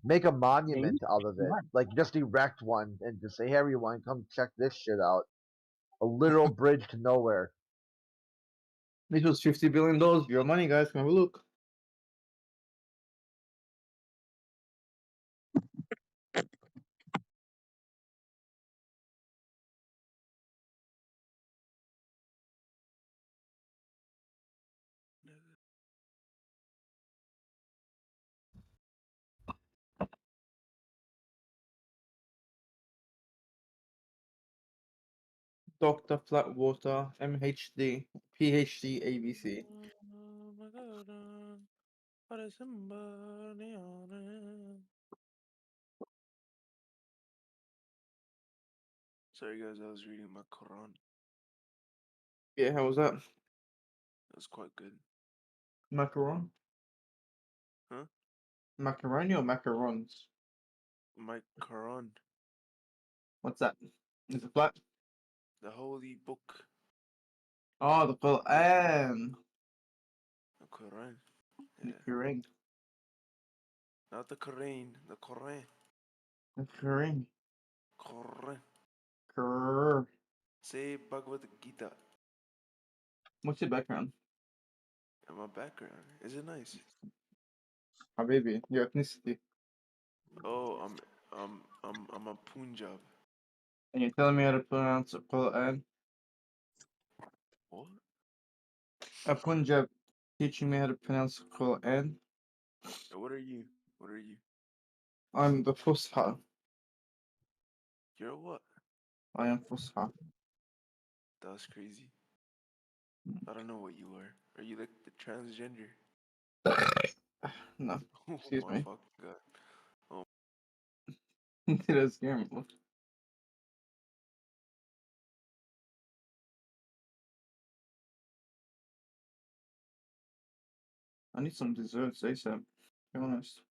Make a Yeah, you monument out of it, smart. like just erect one and just say, "Hey, everyone, come check this shit out." A literal bridge to nowhere. This was $50 billion. Your money, guys. Come have a look. Dr. Flatwater, MHD, PhD, ABC. Sorry guys, I was reading my Quran. Yeah, how was that? That's quite good. Macaron? Huh? Macaroni or macarons? My Quran. What's that? Is it flat? The holy book. Oh, the Quran. The Quran. The Yeah. Quran. Not the Quran. The Quran. The Quran. Quran. Quran. Say Bhagavad Gita. What's your background? And my background. Is it nice? Habibi, your ethnicity. Oh, I'm a Punjab. And you're telling me how to pronounce the Quran? What? A Punjab teaching me how to pronounce the Quran? What are you? What are you? I'm the Fusha. You're what? I am Fusha. That's crazy. I don't know what you are. Are you like the transgender? No, Oh excuse my me. fucking god. Oh. Did I scare me? I need some desserts ASAP. Be honest.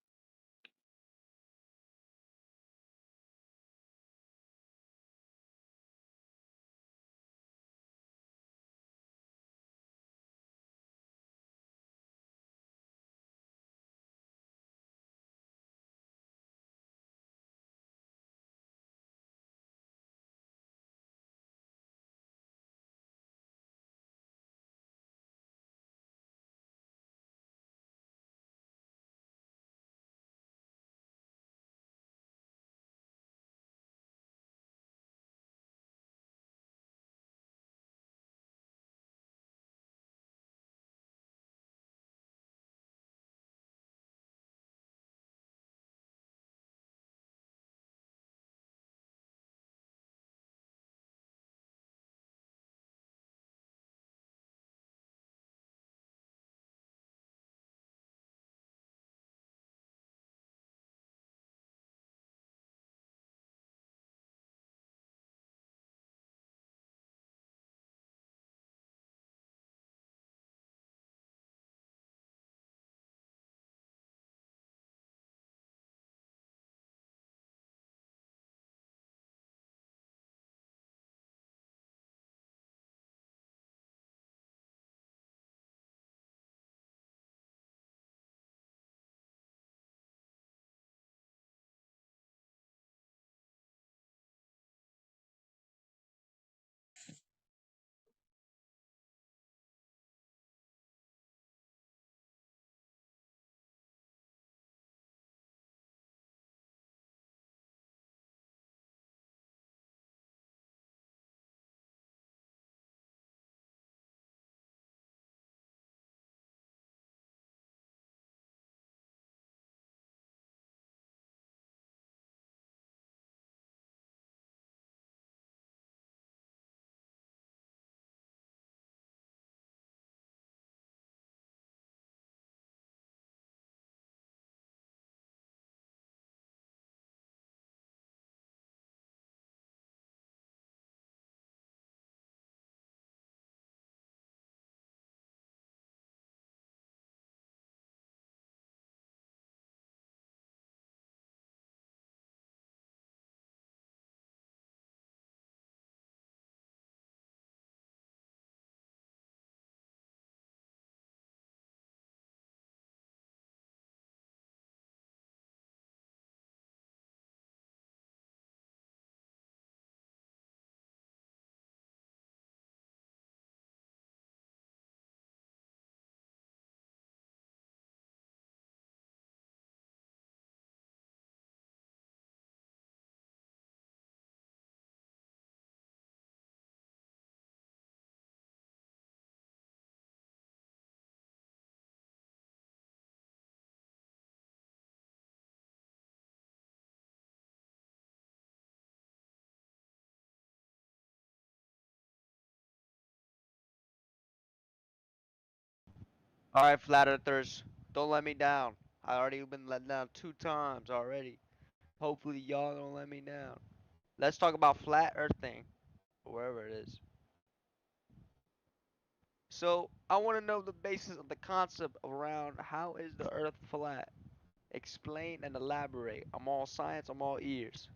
All right, flat earthers, don't let me down. I already been let down 2 times already. Hopefully y'all don't let me down. Let's talk about flat earthing, wherever it is. So I want to know the basis of the concept around how is the earth flat? Explain and elaborate. I'm all science, I'm all ears.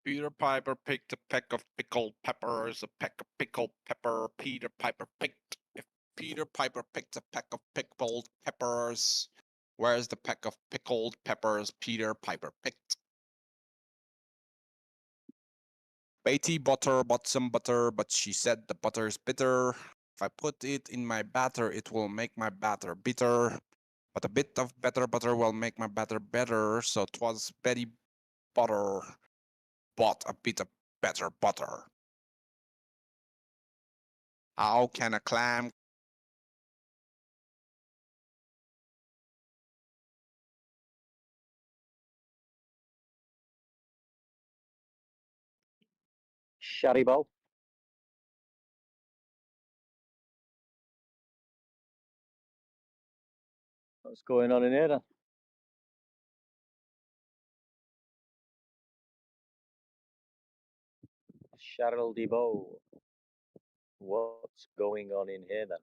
Peter Piper picked a peck of pickled peppers, a peck of pickled pepper. Peter Piper picked. If Peter Piper picked a peck of pickled peppers, where's the peck of pickled peppers Peter Piper picked? Betty Butter bought some butter, but she said the butter's bitter. If I put it in my batter, it will make my batter bitter. But a bit of better butter will make my batter better. So 'twas Betty Butter bought a bit of better butter. How can a clam Sharibo. What's going on in here then? Cheryl Debo. What's going on in here then?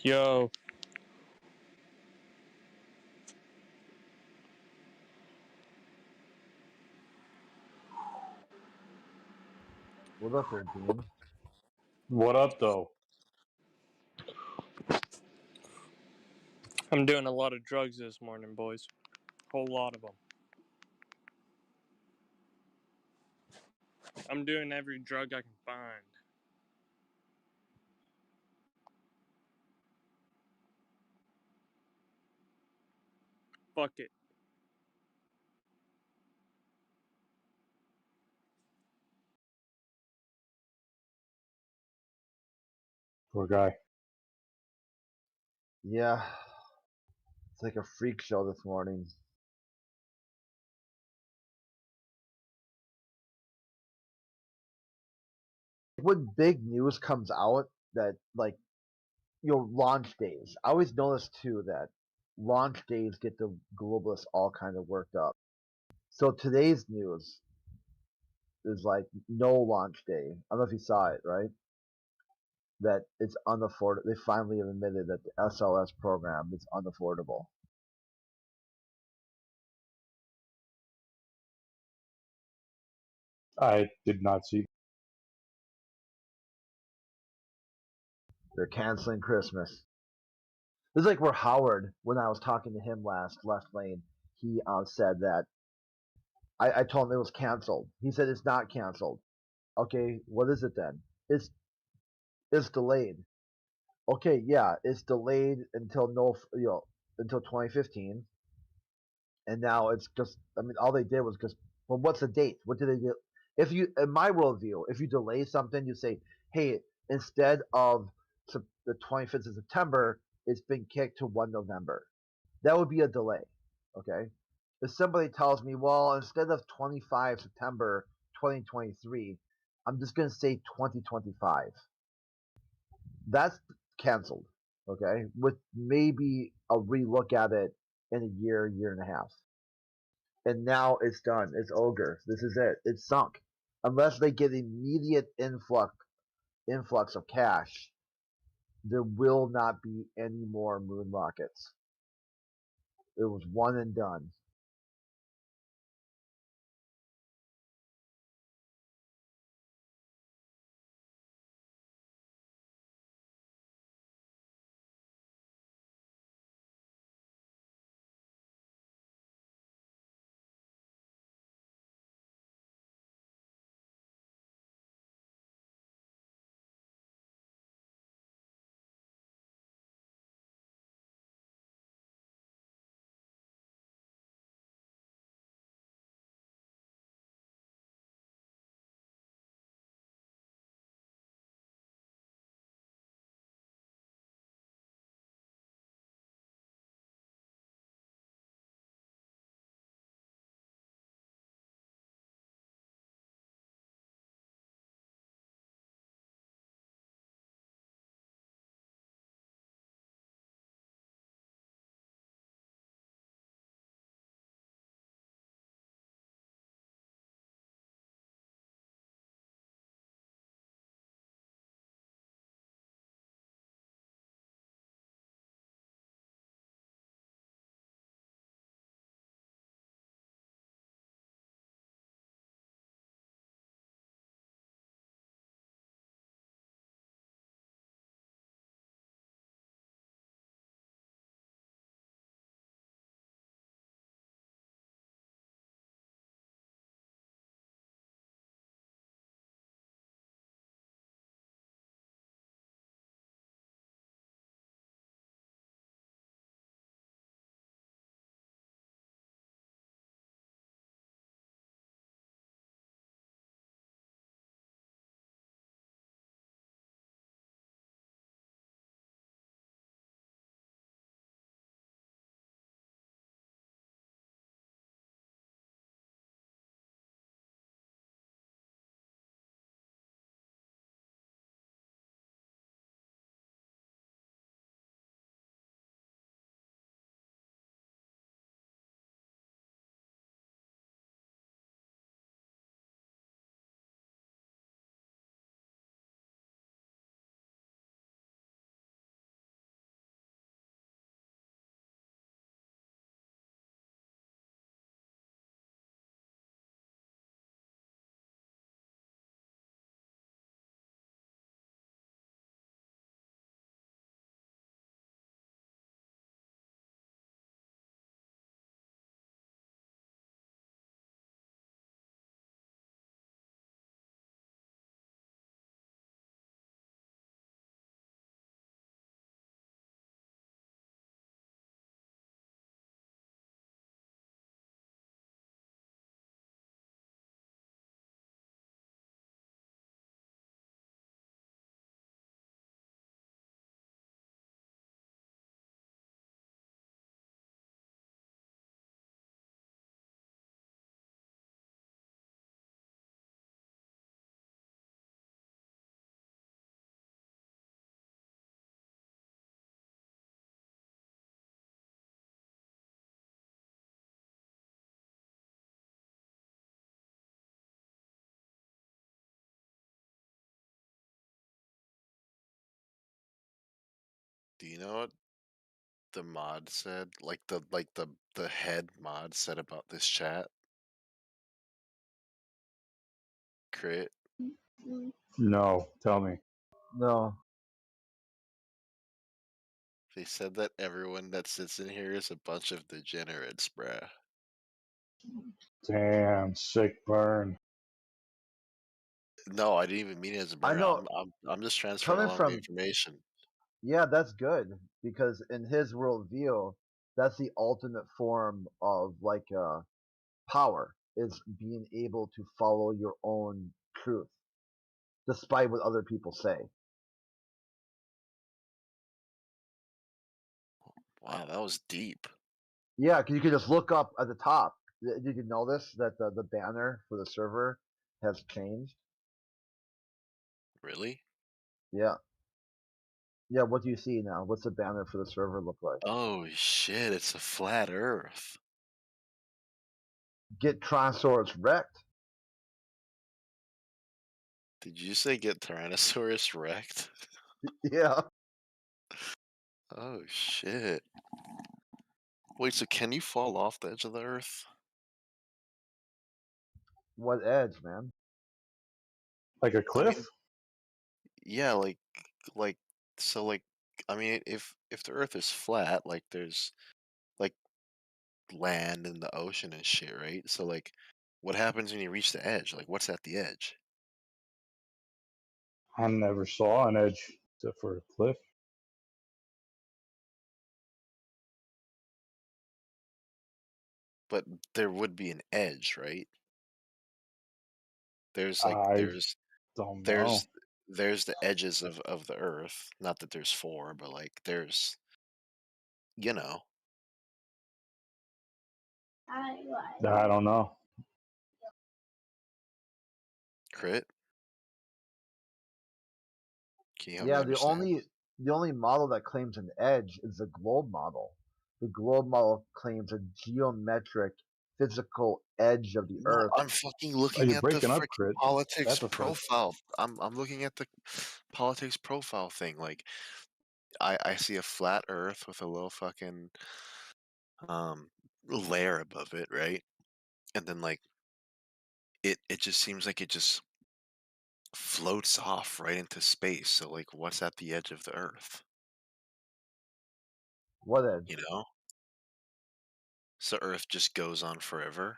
Yo. What up, 13? What up, though? I'm doing a lot of drugs this morning, boys. Whole lot of them. I'm doing every drug I can find. Fuck it. Poor guy. Yeah. It's like a freak show this morning. When big news comes out that, like, launch days. I always notice too that launch days get the globalists all kind of worked up. So today's news is like no launch day. I don't know if you saw it, right? That it's unaffordable. They finally have admitted that the SLS program is unaffordable. I did not see. They're canceling Christmas. This is like where Howard, when I was talking to him last lane, he said that I told him it was canceled. He said it's not canceled. Okay, what is it then? It's delayed. Okay, yeah, it's delayed until until 2015, and now it's just. I mean, all they did was just. Well, what's the date? What did they do? If you, in my worldview, if you delay something, you say, hey, instead of the 25th of September, it's been kicked to 1 November. That would be a delay. Okay, if somebody tells me, well, instead of 25 September 2023, I'm just gonna say 2025. That's canceled. Okay, with maybe a relook at it in a year, year and a half. And now it's done. It's ogre. This is it. It's sunk. Unless they get immediate influx of cash, there will not be any more moon rockets. It was one and done. Do you know what the mod said? Like the head mod said about this chat? Crit. No, tell me. No. They said that everyone that sits in here is a bunch of degenerates, bruh. Damn, sick burn. No, I didn't even mean it as a I burn. know. I'm just transferring Coming along the from, information. yeah, that's good because in his worldview, that's the ultimate form of like power is being able to follow your own truth, despite what other people say. Wow, that was deep. Yeah, because you can just look up at the top. Did you notice that the banner for the server has changed? Really? Yeah. Yeah, what do you see now? What's the banner for the server look like? Oh shit, it's a flat earth. Get Tyrannosaurus wrecked. Did you say get Tyrannosaurus wrecked? Yeah. Oh shit. Wait, so can you fall off the edge of the earth? What edge, man? Like a I cliff? mean, yeah, like so like I mean if the earth is flat, like there's like land and the ocean and shit, right? So like what happens when you reach the edge? Like what's at the edge? I never saw an edge except for a cliff. But there would be an edge, right? There's like I don't know. there's the edges of the earth. Not that there's four, but like there's you know. I don't know. Crit. Can you help me Yeah, understand? the only model that claims an edge is the globe model. The globe model claims a geometric physical edge of the No, earth. I'm fucking Oh, looking you're at the breaking up, freaking Crit. politics That's a first. profile. I'm looking at the politics profile thing. Like I see a flat earth with a little fucking layer above it, right? And then like it just seems like it just floats off right into space. So like what's at the edge of the earth? What edge? You know? So earth just goes on forever?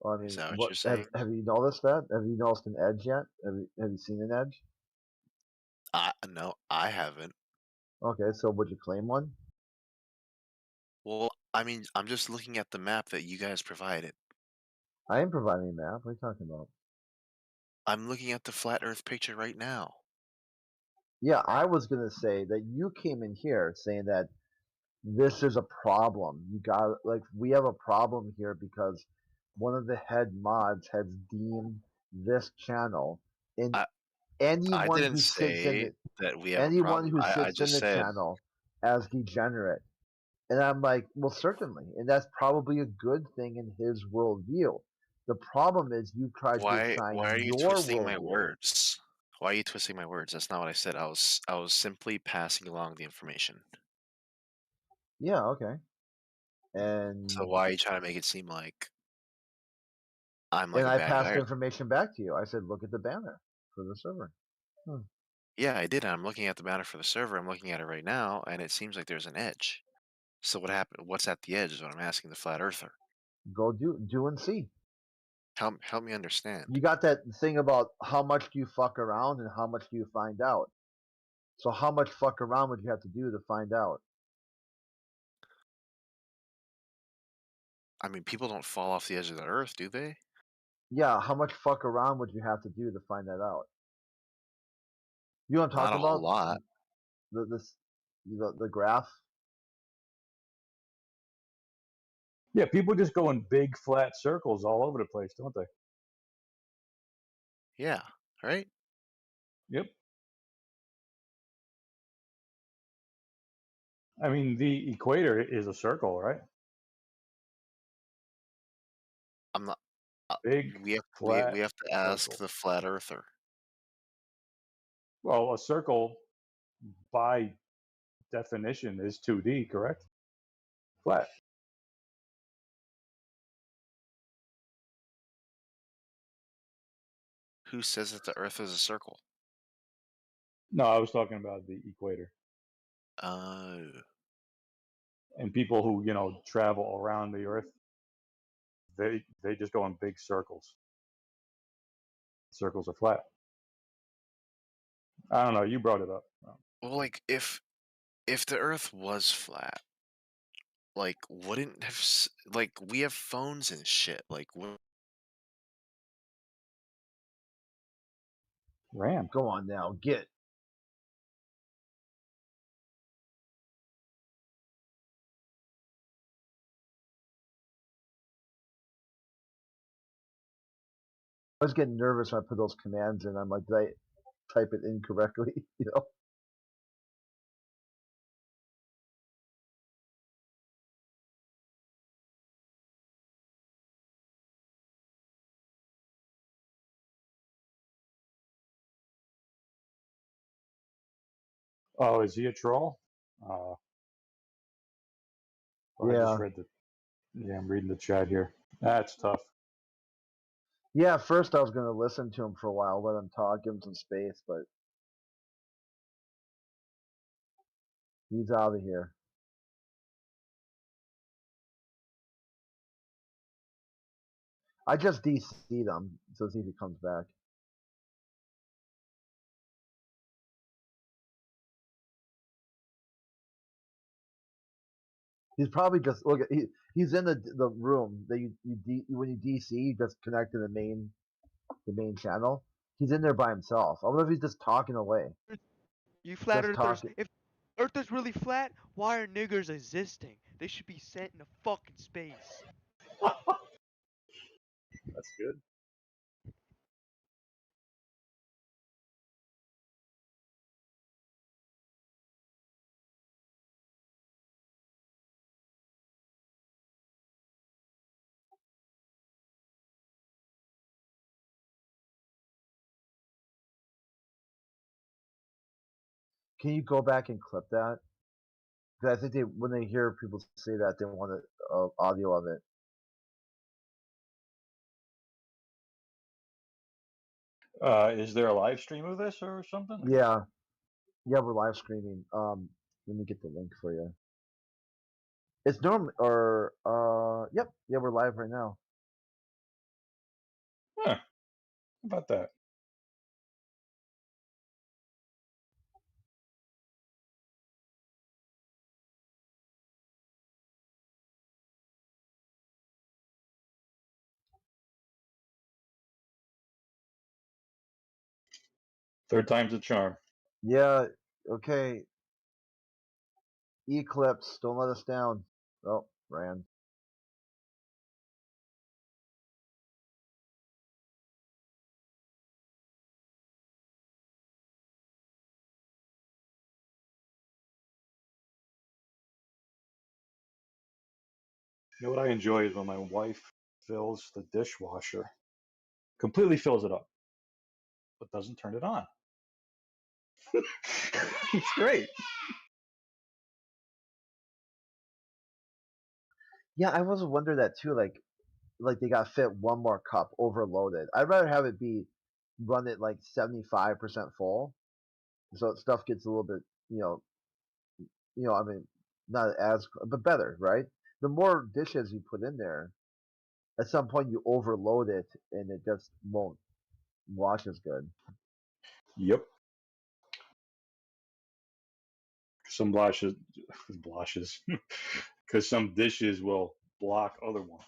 Well, I Is mean, that what what you're saying? have you noticed that? Have you noticed an edge yet? Have you seen an edge? No, I haven't. Okay, so would you claim one? Well, I mean, I'm just looking at the map that you guys provided. I am providing a map. What are you talking about? I'm looking at the flat earth picture right now. Yeah, I was gonna say that you came in here saying that this is a problem. You got like we have a problem here because one of the head mods has deemed this channel and I anyone didn't who sits in say it, that we have a anyone problem. who I sits in just the said channel as degenerate. And I'm like, well, certainly, and that's probably a good thing in his worldview. The problem is you tried to assign why are you your twisting my worldview. words? Why are you twisting my words? That's not what I said. I was simply passing along the information. Yeah, okay. So And why are you trying to make it seem like I'm like a I bad passed guy? the information back to you. I said, look at the banner for the server. Yeah, I did. I'm looking at the banner for the server. I'm looking at it right now, and it seems like there's an edge. So what happened? What's at the edge is what I'm asking the flat earther. Go do and see. Help me understand. You got that thing about how much do you fuck around and how much do you find out. So how much fuck around would you have to do to find out? I mean, people don't fall off the edge of the earth, do they? Yeah, how much fuck around would you have to do to find that out? You know what I'm Not a talking whole about? lot. The graph. Yeah, people just go in big flat circles all over the place, don't they? Yeah, right? Yep. I mean, the equator is a circle, right? I'm not. Big We flat have to ask circle. the flat earther. Well, a circle by definition is 2D, correct? Flat. Who says that the Earth is a circle? No, I was talking about the equator. And people who, travel around the Earth, they just go in big circles. Circles are flat. I don't know. You brought it up. Well, like if the Earth was flat, like wouldn't have like we have phones and shit. Like Ram. Go on now, get. I was getting nervous when I put those commands in. I'm like, did I type it incorrectly? Oh, is he a troll? I just Yeah. read the. Yeah, I'm reading the chat here. That's tough. Yeah, at first I was going to listen to him for a while, let him talk, give him some space, but he's out of here. I just DC'd him, so see if he comes back. He's probably just look. He's in the room that when you DC, you just connect to the main channel. He's in there by himself. I wonder if he's just talking away. You flat Just earthers, talking. if Earth is really flat, why are niggers existing? They should be sent into fucking space. That's good. Can you go back and clip that? Because I think when they hear people say that, they want audio of it. Is there a live stream of this or something? Yeah, we're live streaming. Let me get the link for you. It's normal or yep, yeah, we're live right now. Huh. How about that? Third time's a charm. Yeah, okay. Eclipse, don't let us down. Oh, ran. You know what I enjoy is when my wife fills the dishwasher, completely fills it up, but doesn't turn it on. It's great. Yeah, I was wondering that too. Like they got fit one more cup overloaded. I'd rather have it be run it like 75% full, so stuff gets a little bit, I mean, not as but better, right? The more dishes you put in there, at some point you overload it and it just won't wash as good. Yep. Some blushes, because some dishes will block other ones.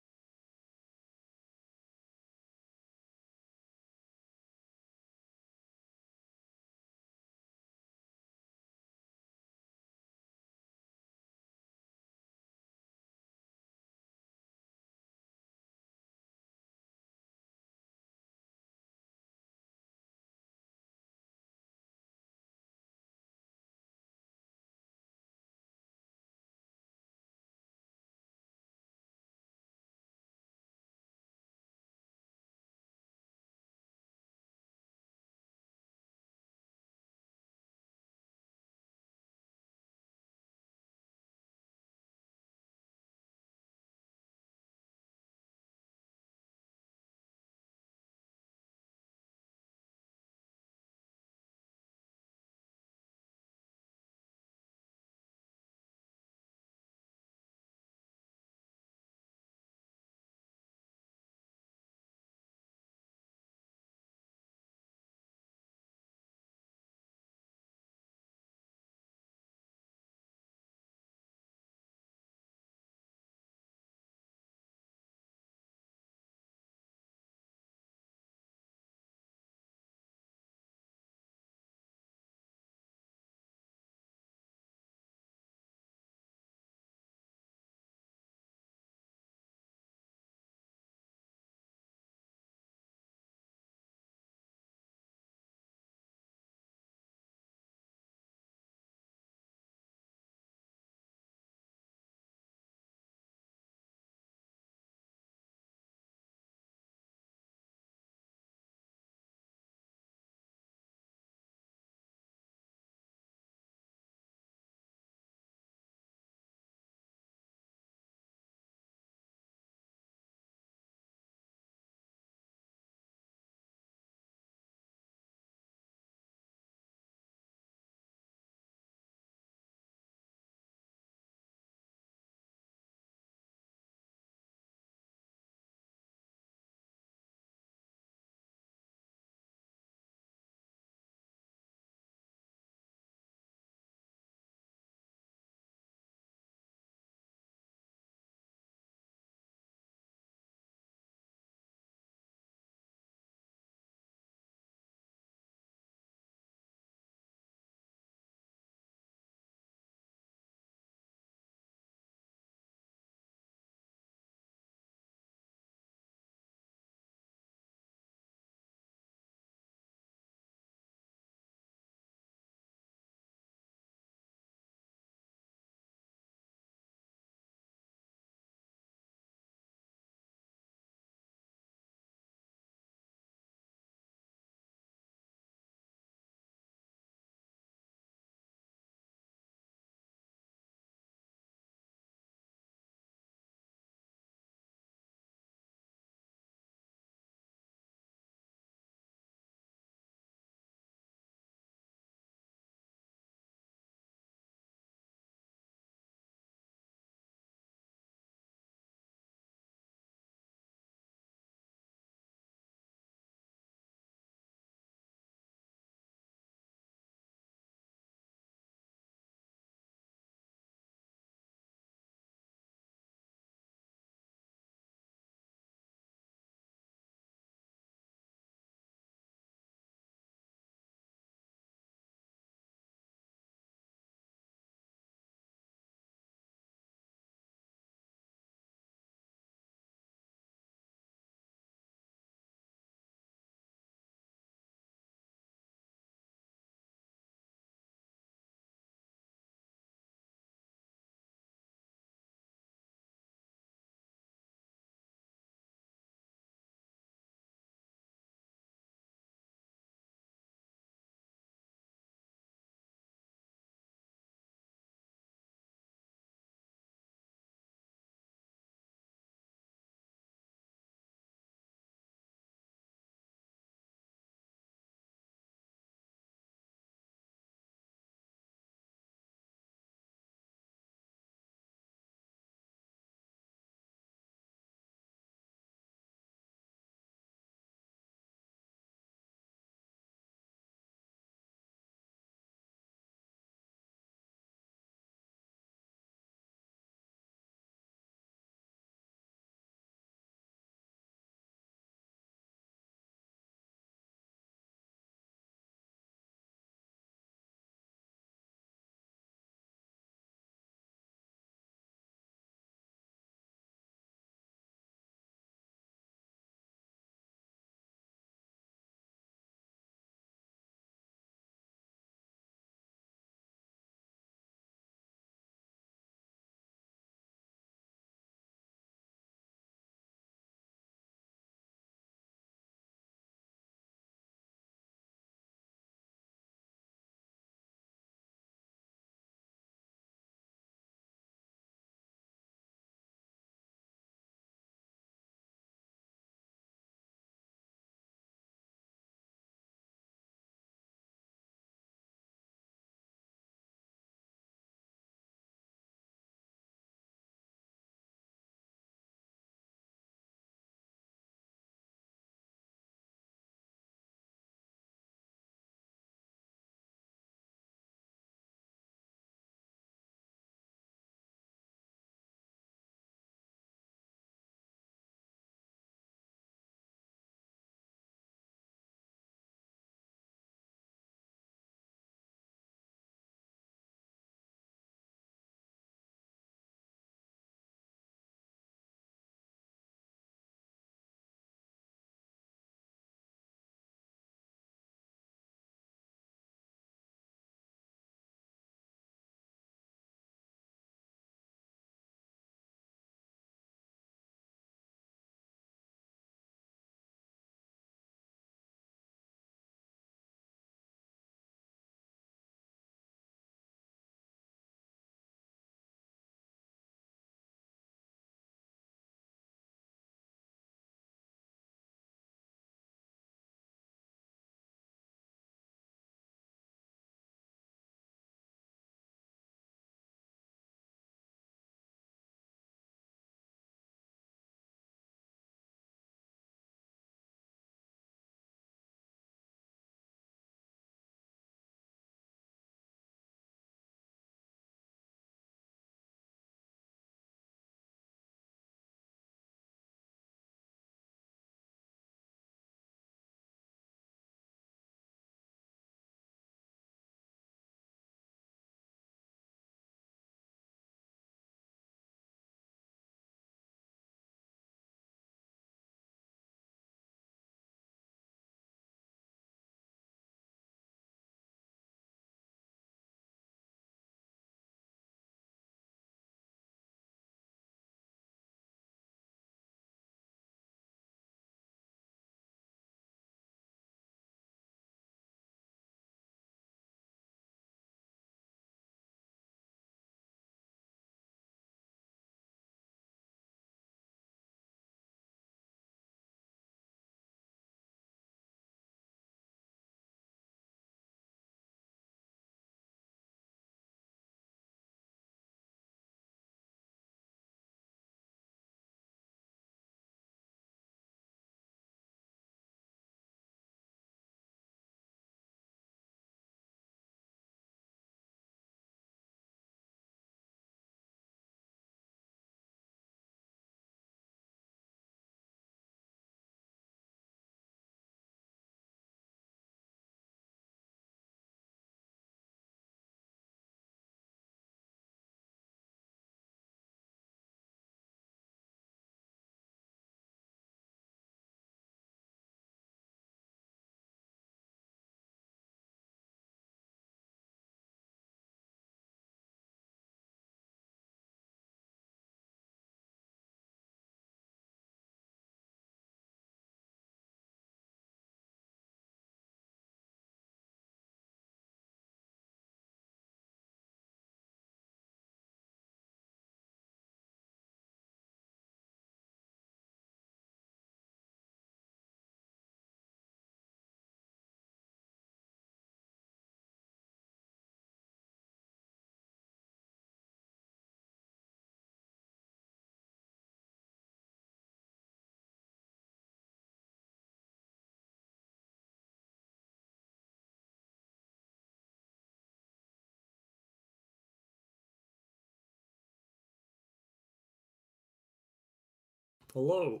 Hello.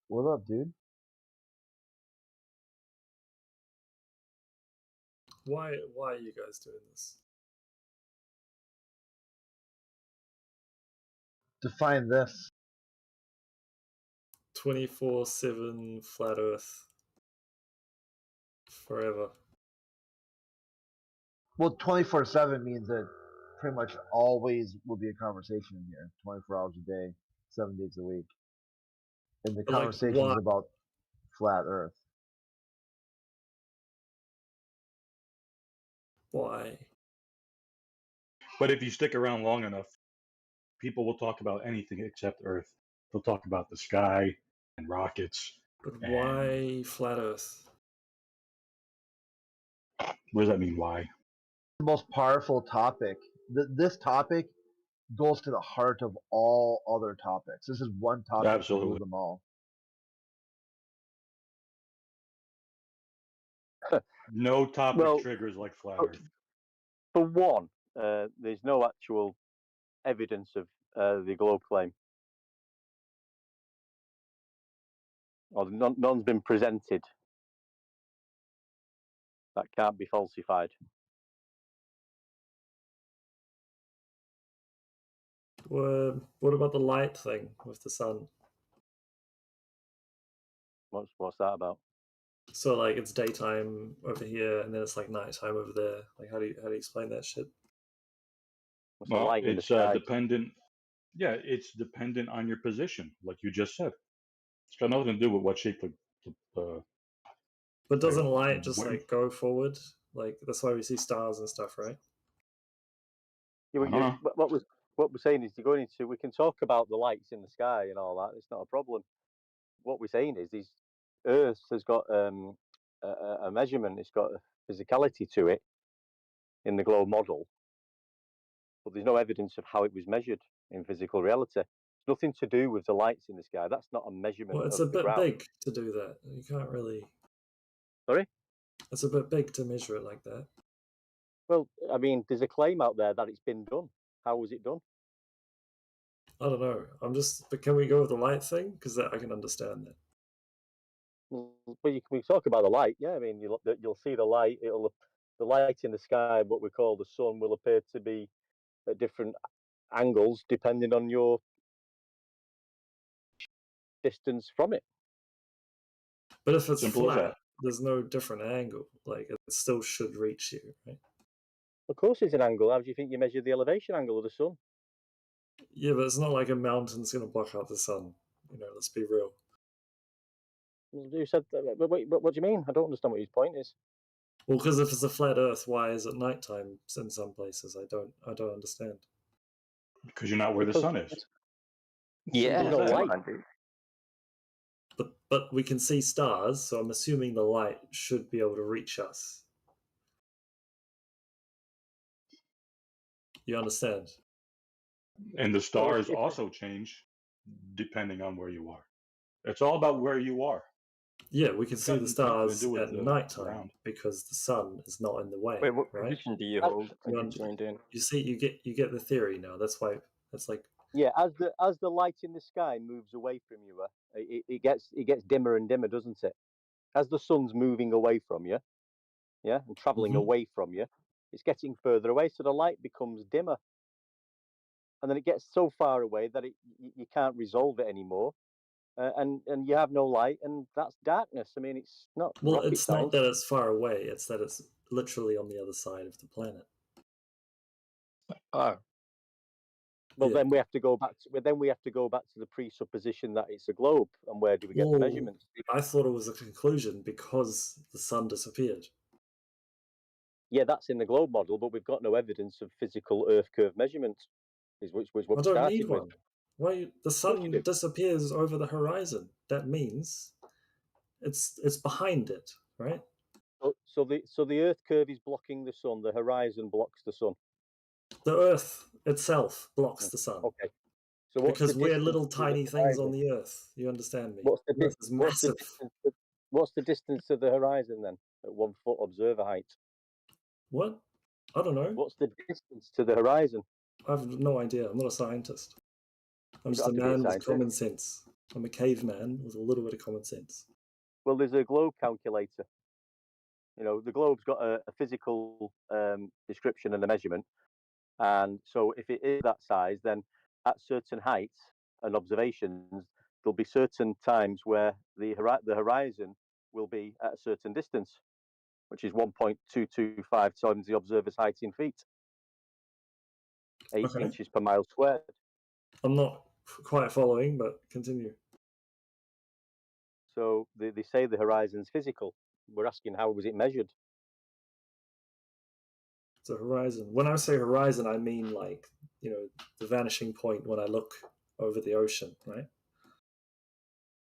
What up, dude? Why are you guys doing this? Define this. 24/7 flat Earth. Forever. Well, 24/7 means that pretty much always will be a conversation in here, 24 hours a day, 7 days a week, and the But, like, conversation why? is about flat Earth. Why? But if you stick around long enough, people will talk about anything except Earth. They'll talk about the sky and rockets. But and why flat Earth? what does that mean? Why? The most powerful topic. This topic goes to the heart of all other topics. This is one topic to rule Absolutely. them all. No topic Well, triggers like flat Earth. For one, there's no actual evidence of the globe claim, or none's been presented that can't be falsified. What about the light thing with the sun? What's that about? So like it's daytime over here, and then it's like nighttime over there. Like how do you explain that shit? What's the Well, light in the it's sky? dependent. Yeah, it's dependent on your position, like you just said. It's got nothing to do with what shape the But doesn't light just when- like go forward? Like that's why we see stars and stuff, right? Yeah, what we're saying is you're going into. We can talk about the lights in the sky and all that. It's not a problem. What we're saying is these Earth has got a measurement. It's got a physicality to it in the globe model, but there's no evidence of how it was measured in physical reality. It's nothing to do with the lights in the sky. That's not a measurement Well, it's of a the bit ground. big to do that. You can't really. Sorry? It's a bit big to measure it like that. Well, I mean, there's a claim out there that it's been done. How was it done? I don't know. But can we go with the light thing? Because I can understand that. But we talk about the light. Yeah, I mean, you'll see the light. The light in the sky, what we call the sun, will appear to be at different angles depending on your distance from it. But if it's Simple as flat, that. there's no different angle. Like it still should reach you, right? Of course, it's an angle. How do you think you measure the elevation angle of the sun? Yeah, but it's not like a mountain's going to block out the sun. Let's be real. You said, but wait, but what do you mean? I don't understand what his point is. Well, because if it's a flat Earth, why is it nighttime in some places? I don't understand. Because you're not where the sun is. Yeah, Simple as that. light. But we can see stars, so I'm assuming the light should be able to reach us. You understand? And the stars also change depending on where you are. It's all about where you are. Yeah, we can It's see got the nothing to stars do with at the nighttime ground. because the sun is not in the way. Wait, what right? position do you hold when you You joined in? You see, you get the theory now. That's why that's like Yeah, as the light in the sky moves away from you, it gets dimmer and dimmer, doesn't it? As the sun's moving away from you, yeah, and traveling Mhm. away from you, it's getting further away, so the light becomes dimmer, and then it gets so far away that you can't resolve it anymore, and you have no light, and that's darkness. I mean, it's not well, rocket it's science. not that it's far away; it's that it's literally on the other side of the planet. Oh. Well, Yeah. then we have to go back. We have to go back to the presupposition that it's a globe, and where do we get the Well, measurements? I thought it was a conclusion because the sun disappeared. Yeah, that's in the globe model, but we've got no evidence of physical Earth curve measurements. Which was what I we don't started need with. one. Why the sun disappears over the horizon? That means it's behind it, right? So the Earth curve is blocking the sun. The horizon blocks the sun. The Earth itself blocks the sun. Okay. So what's because the we're distance little to the tiny things on horizon? the Earth. You understand me? What's the Earth is massive. what's the distance to the horizon then at 1 foot observer height? What? I don't know. What's the distance to the horizon? I have no idea. I'm not a scientist. I'm You just a don't have to be a man with scientist. common sense. I'm a caveman with a little bit of common sense. Well, there's a globe calculator. You know, the globe's got a physical description and a measurement. And so if it is that size, then at certain heights and observations, there'll be certain times where the horizon will be at a certain distance, which is 1.225 times the observer's height in feet. 8 inches per mile squared. I'm not quite following, but continue. So they say the horizon's physical. We're asking how was it measured? The horizon. When I say horizon, I mean like, you know, the vanishing point when I look over the ocean, right?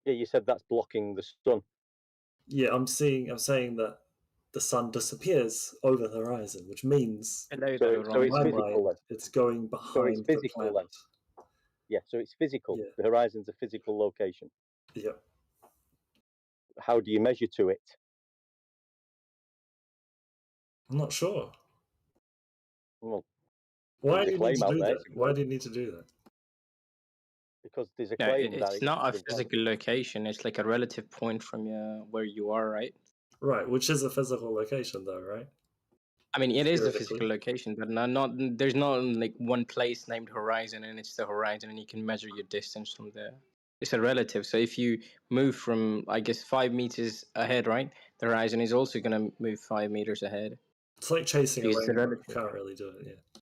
Yeah, you said that's blocking the sun. Yeah, I'm saying that the sun disappears over the horizon, which means so it's physical then. it's going behind the physical planet. then. Yeah, so it's physical. Yeah. The horizon's a physical location. Yeah. How do you measure to it? I'm not sure. Well, Why there's do a you need claim to out do there. that? Why do you need to do that? Because there's a No, claim that it's not a they've got- physical location. It's like a relative point from where you are, right? Right, which is a physical location, though, right? I mean, it is a Theoretically. physical location, but not there's not like one place named horizon, and it's the horizon, and you can measure your distance from there. It's a relative. So if you move from, I guess, 5 meters ahead, right, the horizon is also going to move 5 meters ahead. It's like chasing a Because it's a rainbow. relative. You can't really do it, yeah.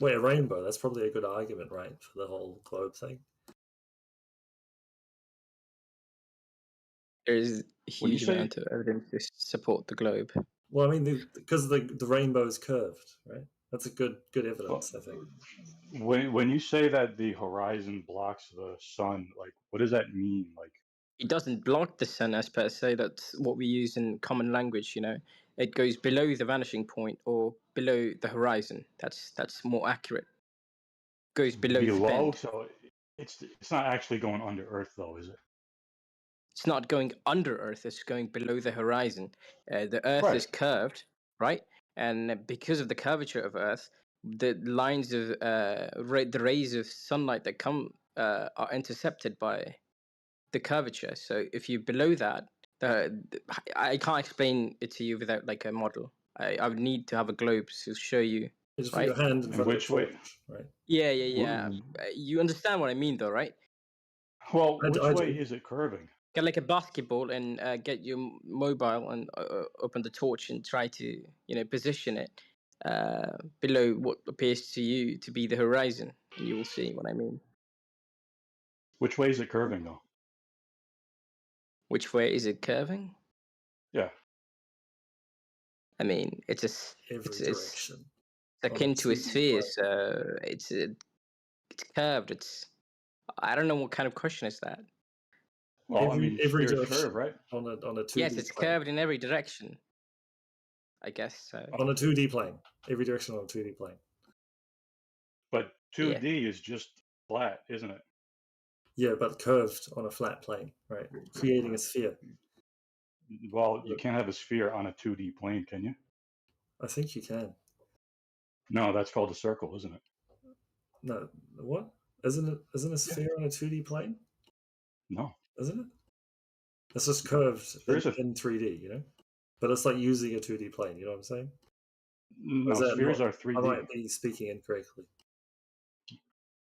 Wait, a rainbow? That's probably a good argument, right, for the whole globe thing. There's a When you huge say- amount of evidence to support the globe. Well, I mean, because the rainbow is curved, right? That's a good evidence, I think. When you say that the horizon blocks the sun, like what does that mean? Like It doesn't block the sun as per se. That's what we use in common language. You know, it goes below the vanishing point or below the horizon. That's more accurate. Goes below the below, bend. so it's not actually going under Earth though, is it? It's not going under Earth. It's going below the horizon. The Earth is curved, right? And because of the curvature of Earth, the lines of the rays of sunlight that come are intercepted by the curvature. So if you're below that, I can't explain it to you without like a model. I would need to have a globe to show you. You just put right? your hand in front of a torch, right? Yeah. You understand what I mean, though, right? Well, I which do. way is it curving? Get like a basketball and get your mobile and open the torch and try to position it below what appears to you to be the horizon, and you will see what I mean. Which way is it curving though? Which way is it curving? Yeah. I mean, it's every direction. It's akin to a sphere, so it's curved. I don't know what kind of question is that. Well, I mean, every spheres direction curve, right? on a 2D Yes, it's plane. curved in every direction. I guess so. On a 2D plane, every direction on a 2D plane. But 2D is just flat, isn't it? Yeah, but curved on a flat plane, right? Creating a sphere. Well, you can't have a sphere on a 2D plane, can you? I think you can. No, that's called a circle, isn't it? No, what? Isn't a sphere on a 2D plane? No. Isn't it? It's just curved in 3D, you know? But it's like using a 2D plane, you know what I'm saying? No, spheres are 3D. I might be speaking incorrectly.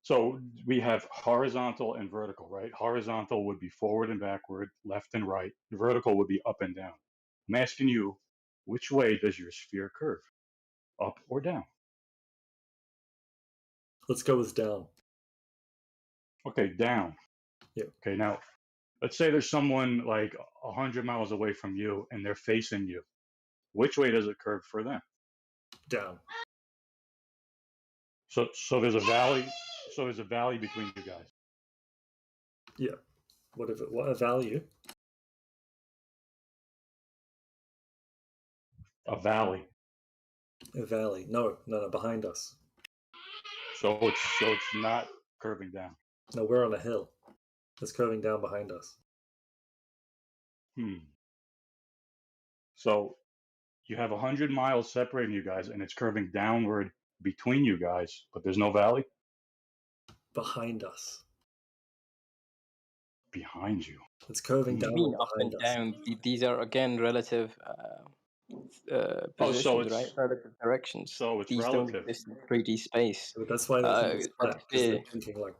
So we have horizontal and vertical, right? Horizontal would be forward and backward, left and right. Vertical would be up and down. I'm asking you, which way does your sphere curve? Up or down? Let's go with down. Okay, down. Yeah. Okay, now let's say there's someone like 100 miles away from you and they're facing you. Which way does it curve for them? Down. So there's a valley. So there's a valley between you guys. Yeah. What a value? A valley. A valley. No, behind us. So it's not curving down. No, we're on a hill. It's curving down behind us. So you have 100 miles separating you guys, and it's curving downward between you guys, but there's no valley Behind us. behind you. It's curving What do you mean downward up and behind us. down? These are again relative Oh, so positions, right? Relative directions. So it's These don't relative. exist in 3D space. But that's why they think it's flat, A because they're sphere. thinking like,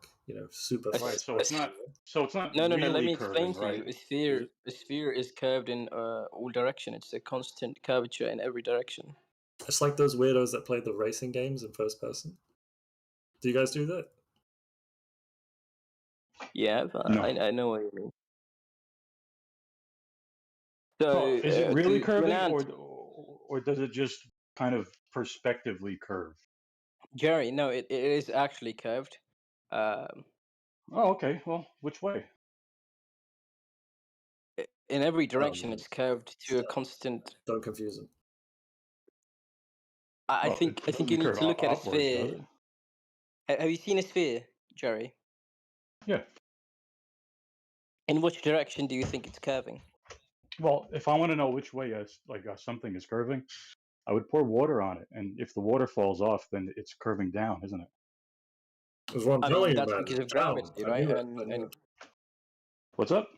super A, flat. Right. So a it's not. So it's not No, really let me curving, explain to right? you. A sphere is curved in all direction. It's a constant curvature in every direction. It's like those weirdos that play the racing games in first person. Do you guys do that? Yeah, No. I know what you mean. So Well, is it really curving, an or does it just kind of perspectively curve? Jerry, no, it is actually curved. Oh, okay. Well, which way? In every direction, it's curved to a constant. Don't confuse them. I Well, think it doesn't you need curve to look at a upwards, does sphere. it? Have you seen a sphere, Jerry? Yeah. In which direction do you think it's curving? Well, if I want to know which way something is curving, I would pour water on it, and if the water falls off, then it's curving down, isn't it? That's what I'm I telling mean, you, that's man. because of Down. gravity, I right? knew it. I knew And it. What's up?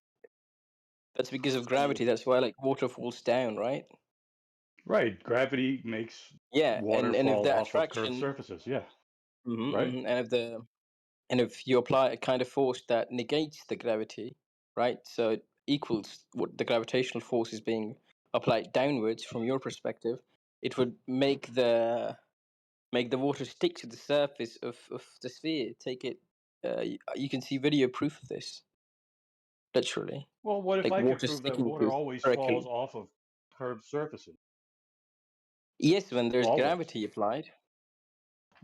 that's because of gravity. That's why like water falls down, right? Right. Gravity makes Yeah, water and if fall the off of curved attraction, surfaces. Yeah. Right. and if you apply a kind of force that negates the gravity, right? So it equals what the gravitational force is being applied downwards from your perspective, it would make the water stick to the surface of the sphere. Take it. You can see video proof of this. Literally, Well, what if like I could water prove that sticking water to always falls spherical. off of curved surfaces? Yes, when there's Always. gravity applied.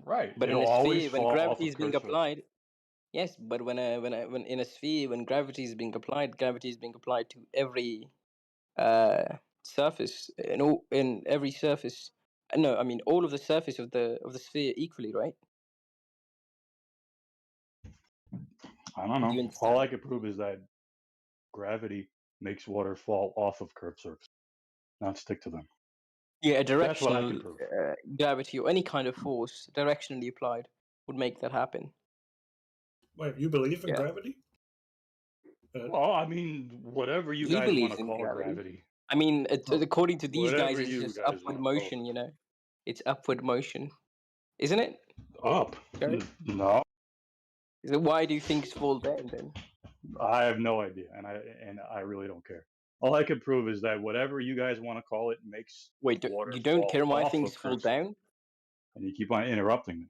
Right. But It'll in a always sphere, when fall off gravity of is being curved surfaces. applied, yes. But when in a sphere, when gravity is being applied to every surface, in every surface. No, I mean all of the surface of the sphere equally, right? I don't Do know. you All understand? I could prove is that gravity makes water fall off of curved surfaces, not stick to them. Yeah, a That's what I directional can prove. gravity or any kind of force directionally applied would make that happen. Wait, you believe in Yeah. gravity? Well, I mean, whatever you He guys want believes to in call gravity. gravity. I mean, Oh, according to these guys, whatever it's you just guys upward want to call motion. You know, it's upward motion, isn't it? Up? Jerry? No, So why do you think it's fall down then? I have no idea, and I really don't care. All I can prove is that whatever you guys want to call it makes Wait, water you don't fall care why off things of fall curved surfaces. down? And you keep on interrupting me.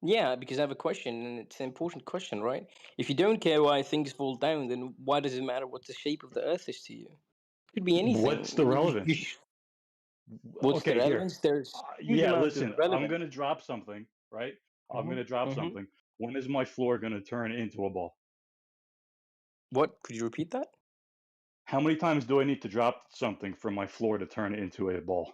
Yeah, because I have a question, and it's an important question, right? If you don't care why things fall down, then why does it matter what the shape of the Earth is to you? It could be anything. What's the relevance? What's the Okay, here. relevance? There's huge Yeah, amount listen, of I'm relevance. gonna drop something, right? I'm Mhm, gonna drop mhm. something. When is my floor gonna turn into a ball? What? Could you repeat that? How many times do I need to drop something for my floor to turn into a ball?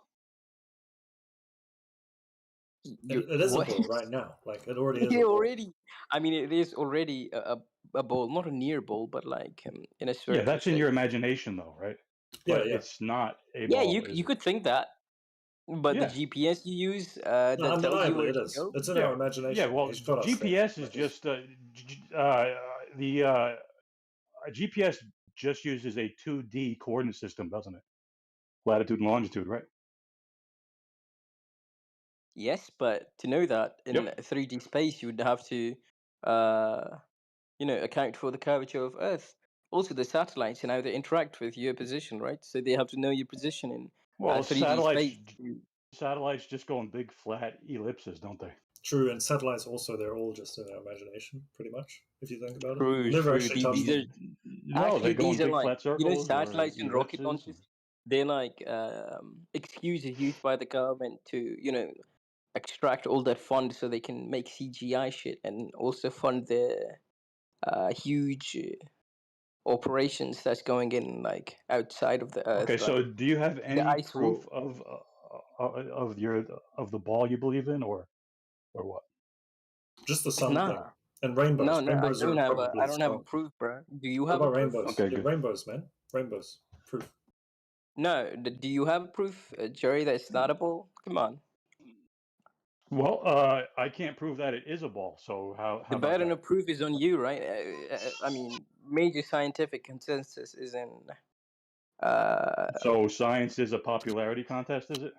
It is a What? ball right now. Like, it already is a Yeah, ball. already. I mean, it is already a ball, not a near ball, but like in a Yeah, spherical that's in shape. your imagination, though, right? Yeah, But yeah. it's not a Yeah, ball, is you it? could think that, but the Yeah. GPS you use No, that tells you undeniably where it to is. go. It's in Yeah. our imagination. Yeah. Well, He's got us there. GPS is just GPS just uses a 2D coordinate system, doesn't it? Latitude and longitude, right? Yes, but to know that in Yep. 3D space, you would have to, account for the curvature of Earth. Also, the satellites and how they interact with your position, right? So they have to know your position in Well, 3D space. satellites just go in big flat ellipses, don't they? True, and satellites also, they're all just in our imagination, pretty much, if you think about it. True, Never true. actually touched These are them. No, actually they go in these are big like flat circles or satellites and rocket ellipses. launches. They're like excuses used by the government to extract all their funds so they can make CGI shit and also fund their huge operations that's going in like outside of the Earth, Okay, so right? do you have The any ice proof wall. of the ball you believe in, or what? Just the sun thing. Nah. And rainbows. No, Rainbows are probably I don't have a strong. proof, bro. Do you What have a about proof? rainbows? Okay, Yeah, good. rainbows, man. Rainbows. Proof. No, do you have proof, Jerry, that it's not a ball? Come on. Well, I can't prove that it is a ball. So how The about burden that? of proof is on you, right? I mean, major scientific consensus is in. So science is a popularity contest, is it?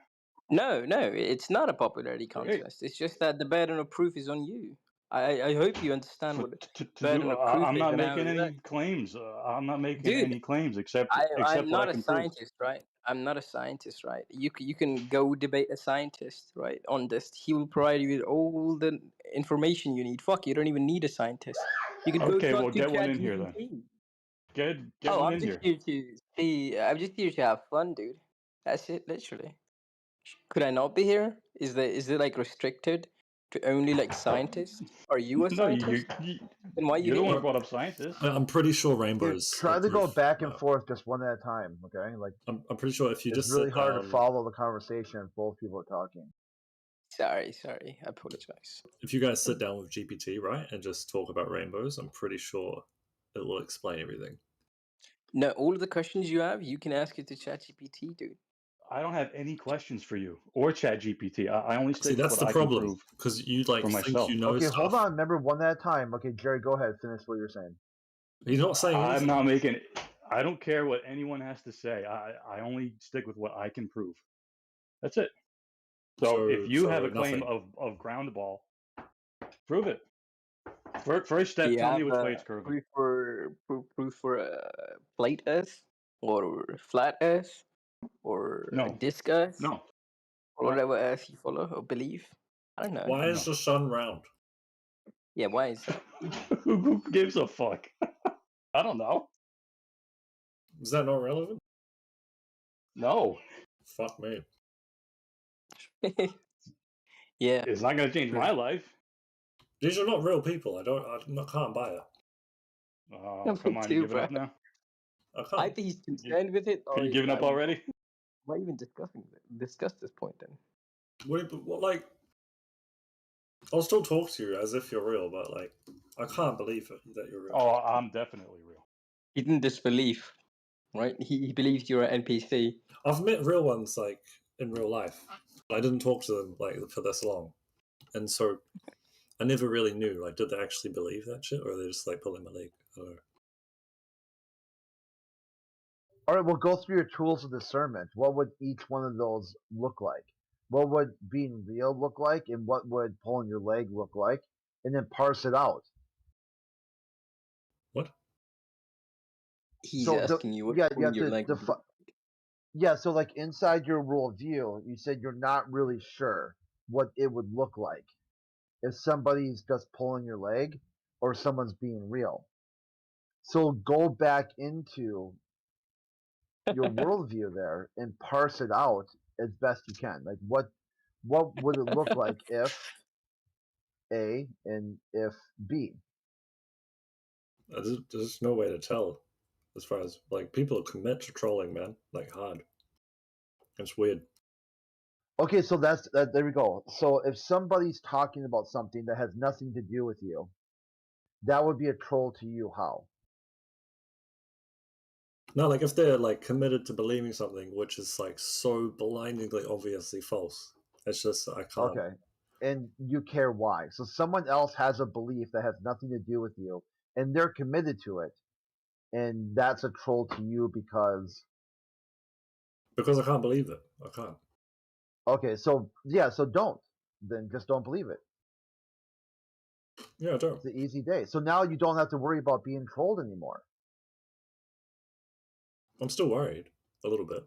No, it's not a popularity Great. contest. It's just that the burden of proof is on you. I hope you understand what To burden do, of proof I'm is not and how making it any works. claims. I'm not making Dude, any claims except I'm what I not a can prove. scientist, right? I'm not a scientist, right? You can go debate a scientist, right? On this, he will provide you with all the information you need. Fuck, you don't even need a scientist. You can go Okay, talk well, to get one in here then. ChatGPT. Get Oh, one I'm in just here. here to see. I'm just here to have fun, dude. That's it, literally. Could I not be here? Is it like restricted to only like scientists? Are you a No, scientist? Then why are you you're the one who here? brought up scientists. I'm pretty sure Dude, rainbows. try are to go proof. back and forth just one at a time, okay? Like I'm pretty sure if you it's just really sit hard to down, follow the conversation if both people are talking. Sorry, I apologize. if you guys sit down with GPT, right, and just talk about rainbows, I'm pretty sure it will explain everything. No, all of the questions you have, you can ask it to ChatGPT, dude. I don't have any questions for you or ChatGPT. I only stick See, with that's what the I can problem, prove because you like for think myself. you know Okay, stuff. hold on. Remember, one at a time. Okay, Jerry, go ahead. Finish what you're saying. He's not saying I'm anything. not making. I don't care what anyone has to say. I only stick with what I can prove. That's it. So if you have a claim nothing. of ground ball, prove it. First Do step, you tell me have which way it's curving. proof for plate Earth or flat Earth or a No, disc Earth no, or no. whatever Earth you follow or believe? I don't know. Why is the sun round? Yeah, why is that? Who gives a fuck? I don't know. Is that not relevant? No. Fuck me. Yeah. It's not going to change my life. These are not real people. I can't buy it. Oh, come on. You too, giving bro. up now? I I can't. think he's concerned with it. Are you giving up already? Why even discuss this point then? What, like, I'll still talk to you as if you're real, but like, I can't believe it that you're real. Oh, I'm definitely real. He didn't disbelieve, right? He believes you're an NPC. I've met real ones like in real life. I didn't talk to them like for this long, and so I never really knew. Like, did they actually believe that shit, or are they just like pulling my leg? I don't know. All right, we'll go through your tools of discernment. What would each one of those look like? What would being real look like, and what would pulling your leg look like? And then parse it out. What? He's So asking you what you pulling have your to leg. yeah. So like inside your worldview, you said you're not really sure what it would look like if somebody's just pulling your leg or someone's being real. So go back into your worldview there and parse it out as best you can. Like what would it look like if A and if B? There's no way to tell, as far as like people commit to trolling, man, like hard. It's weird. Okay, so that's that. There we go. So if somebody's talking about something that has nothing to do with you, that would be a troll to you. How? No, like if they're like committed to believing something which is like so blindingly obviously false, it's just I can't. Okay, and you care why? So someone else has a belief that has nothing to do with you, and they're committed to it, and that's a troll to you because Because I can't believe it. I can't. okay, so yeah, so don't then just don't believe it. Yeah, I don't. It's an easy day. So now you don't have to worry about being trolled anymore. I'm still worried a little bit.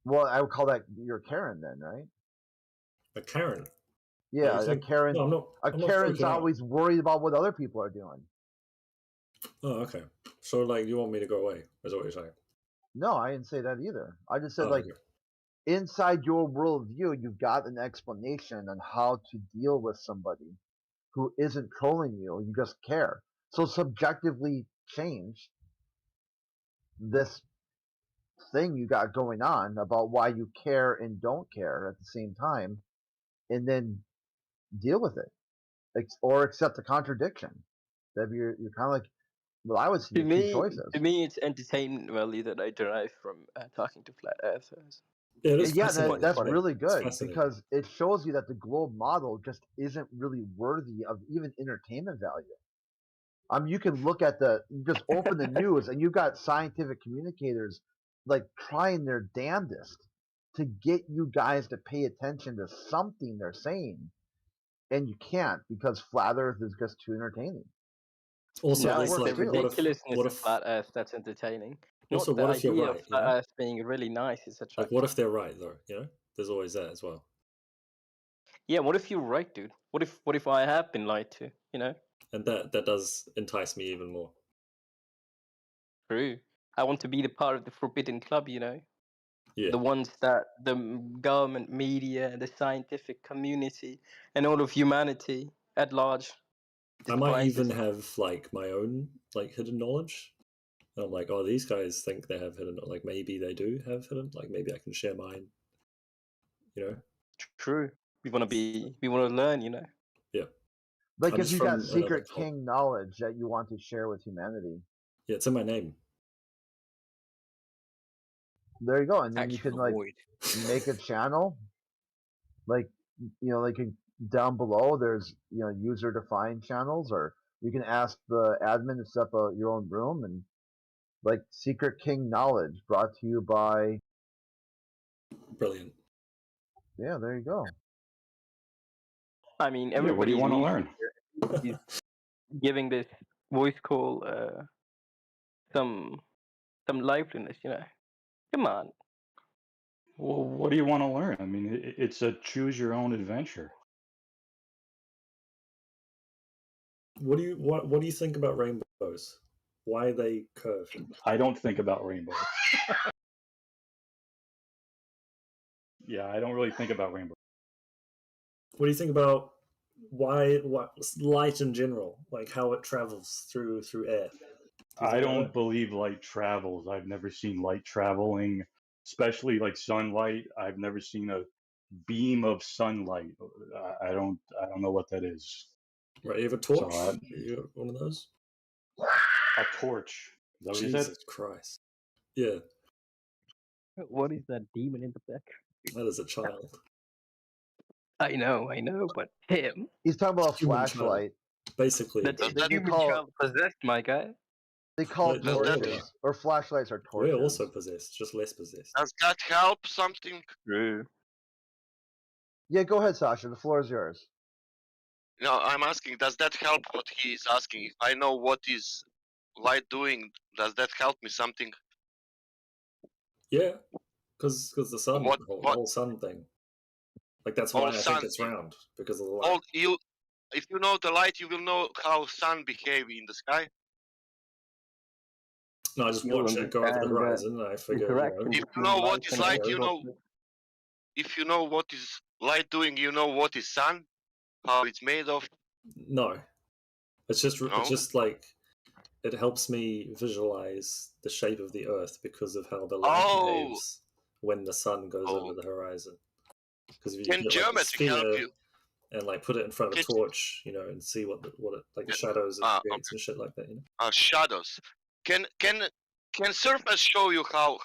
Well, I would call that your Karen then, right? A Karen. Yeah, you a think- Karen. No, I'm not. A I'm not Karen's freaking out. always worried about what other people are doing. Oh, okay. So like, you want me to go away? Is what you're saying? No, I didn't say that either. I just said Oh, like okay. inside your worldview, you've got an explanation on how to deal with somebody who isn't trolling you. You just care. So subjectively change this thing you got going on about why you care and don't care at the same time, and then deal with it or accept the contradiction. That you're kind of like Well, I would To see two me, choices. it's entertainment value that I derive from talking to flat earthers. Yeah, it is And yeah, fascinating. that's funny. really It's good fascinating. because it shows you that the globe model just isn't really worthy of even entertainment value. You can look at you just open the news and you've got scientific communicators like trying their damnedest to get you guys to pay attention to something they're saying, and you can't because flat Earth is just too entertaining. Also, That No, it's it's the works like, too. ridiculously what of if, flat Earth that's entertaining. also, Not the what if you're idea of right? You flat know, Earth being really nice is like, attractive. what if they're right though? You know, there's always that as well. Yeah, what if you're right, dude? What if I have been lied to? You know, And that does entice me even more. true. I want to be the part of the forbidden club. You know, Yeah. the ones that the government, media, the scientific community, and all of humanity at large I might even despises. have like my own like hidden knowledge. And I'm like, oh, these guys think they have hidden. Like maybe they do have hidden. Like maybe I can share mine. You know. True. We want to learn. You know. Yeah. Like I'm if just you got from another secret king knowledge that you want to share with humanity, Yeah, it's in my name. there you go. And then you Actual can like void. make a channel, like like down below. There's user defined channels, or you can ask the admin to set up your own room and like secret king knowledge brought to you by. Brilliant. Yeah, there you go. I mean, Yeah, what do you everybody's want to research learn? is giving this voice call some liveliness. You know. Come on. Well, what do you want to learn? I mean, it's a choose your own adventure. What do you think about rainbows? Why are they curved? I don't think about rainbows. Yeah, I don't really think about rainbows. What do you think about why light in general, like how it travels through air? I don't believe light travels. I've never seen light traveling, especially like sunlight. I've never seen a beam of sunlight. I don't know what that is. Right, you have a torch? So You got one of those? a torch. Is that what you Jesus said? Christ. Yeah. What is that demon in the back? That is a child. I know, but him. He's talking about a Human child. flashlight. Basically. That's They human call child possessed, my guy. they call No, we're all torches, or flashlights are We're torches. also possessed, just less possessed. Does that help something? True. Yeah, go ahead, Sasha. The floor is yours. No, I'm asking, does that help what he is asking? If I know what is light doing, does that help me something? Yeah, because the sun, What- the what- whole sun thing. Like that's why Whole I think sun it's thing. round, because of the light. If you know the light, you will know how sun behave in the sky. No, I just You'll watch it go over the understand the horizon, and I figure, interaction If you between know what light is and light, air. if you know what is light doing, you know what is sun, how it's made of. No, it's just No? it's just like it helps me visualize the shape of the Earth because of how the light behaves when the sun goes over the horizon. Because if you Can get like a geometry help sphere you? and like put it in front of a torch, and see what it like the shadows it creates and shit like that, Shadows. Can surface show you how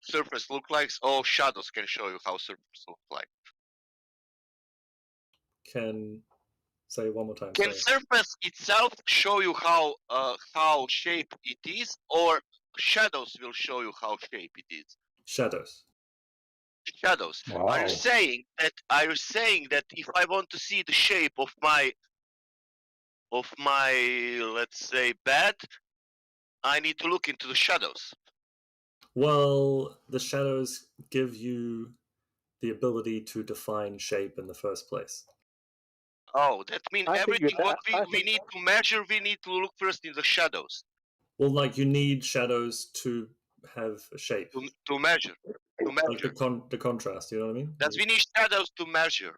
surface look like, or shadows can show you how surface look like? Can say one more time. Can sorry. surface itself show you how shape it is, or shadows will show you how shape it is? Shadows. Shadows. Wow. Are you saying that if I want to see the shape of my let's say bed, I need to look into the shadows? Well, the shadows give you the ability to define shape in the first place. Oh, that means I think everything what I we need to measure, we need to look first in the shadows. Well, like you need shadows to have a shape. To measure. Like the contrast, you know what I mean? That we need shadows to measure.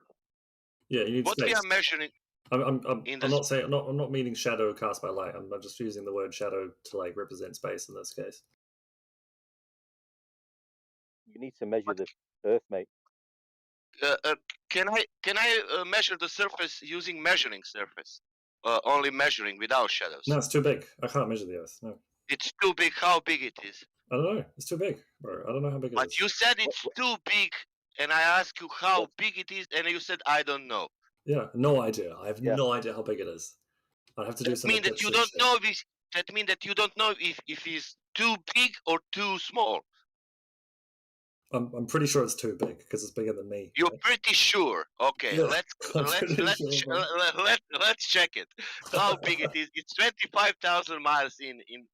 Yeah, you need what space. we are measuring. I'm not saying I'm not meaning shadow cast by light. I'm just using the word shadow to like represent space in this case. You need to measure the Earth, mate. Can I measure the surface using measuring surface? only measuring without shadows? No, it's too big. I can't measure the Earth. No, It's too big. How big it is? I don't know. It's too big, bro. I don't know how big it But is. you said it's too big, and I asked you how big it is, and you said I don't know. Yeah, no idea. I have no idea how big it is. I have to do That some means that you Egyptian don't shit. know if that means that you don't know if it's too big or too small. I'm pretty sure it's too big because it's bigger than me. You're pretty sure. Okay, Yeah, let's I'm let's pretty let's sure, ch- bro. let's check it. How big it is? It's 25,000 miles in in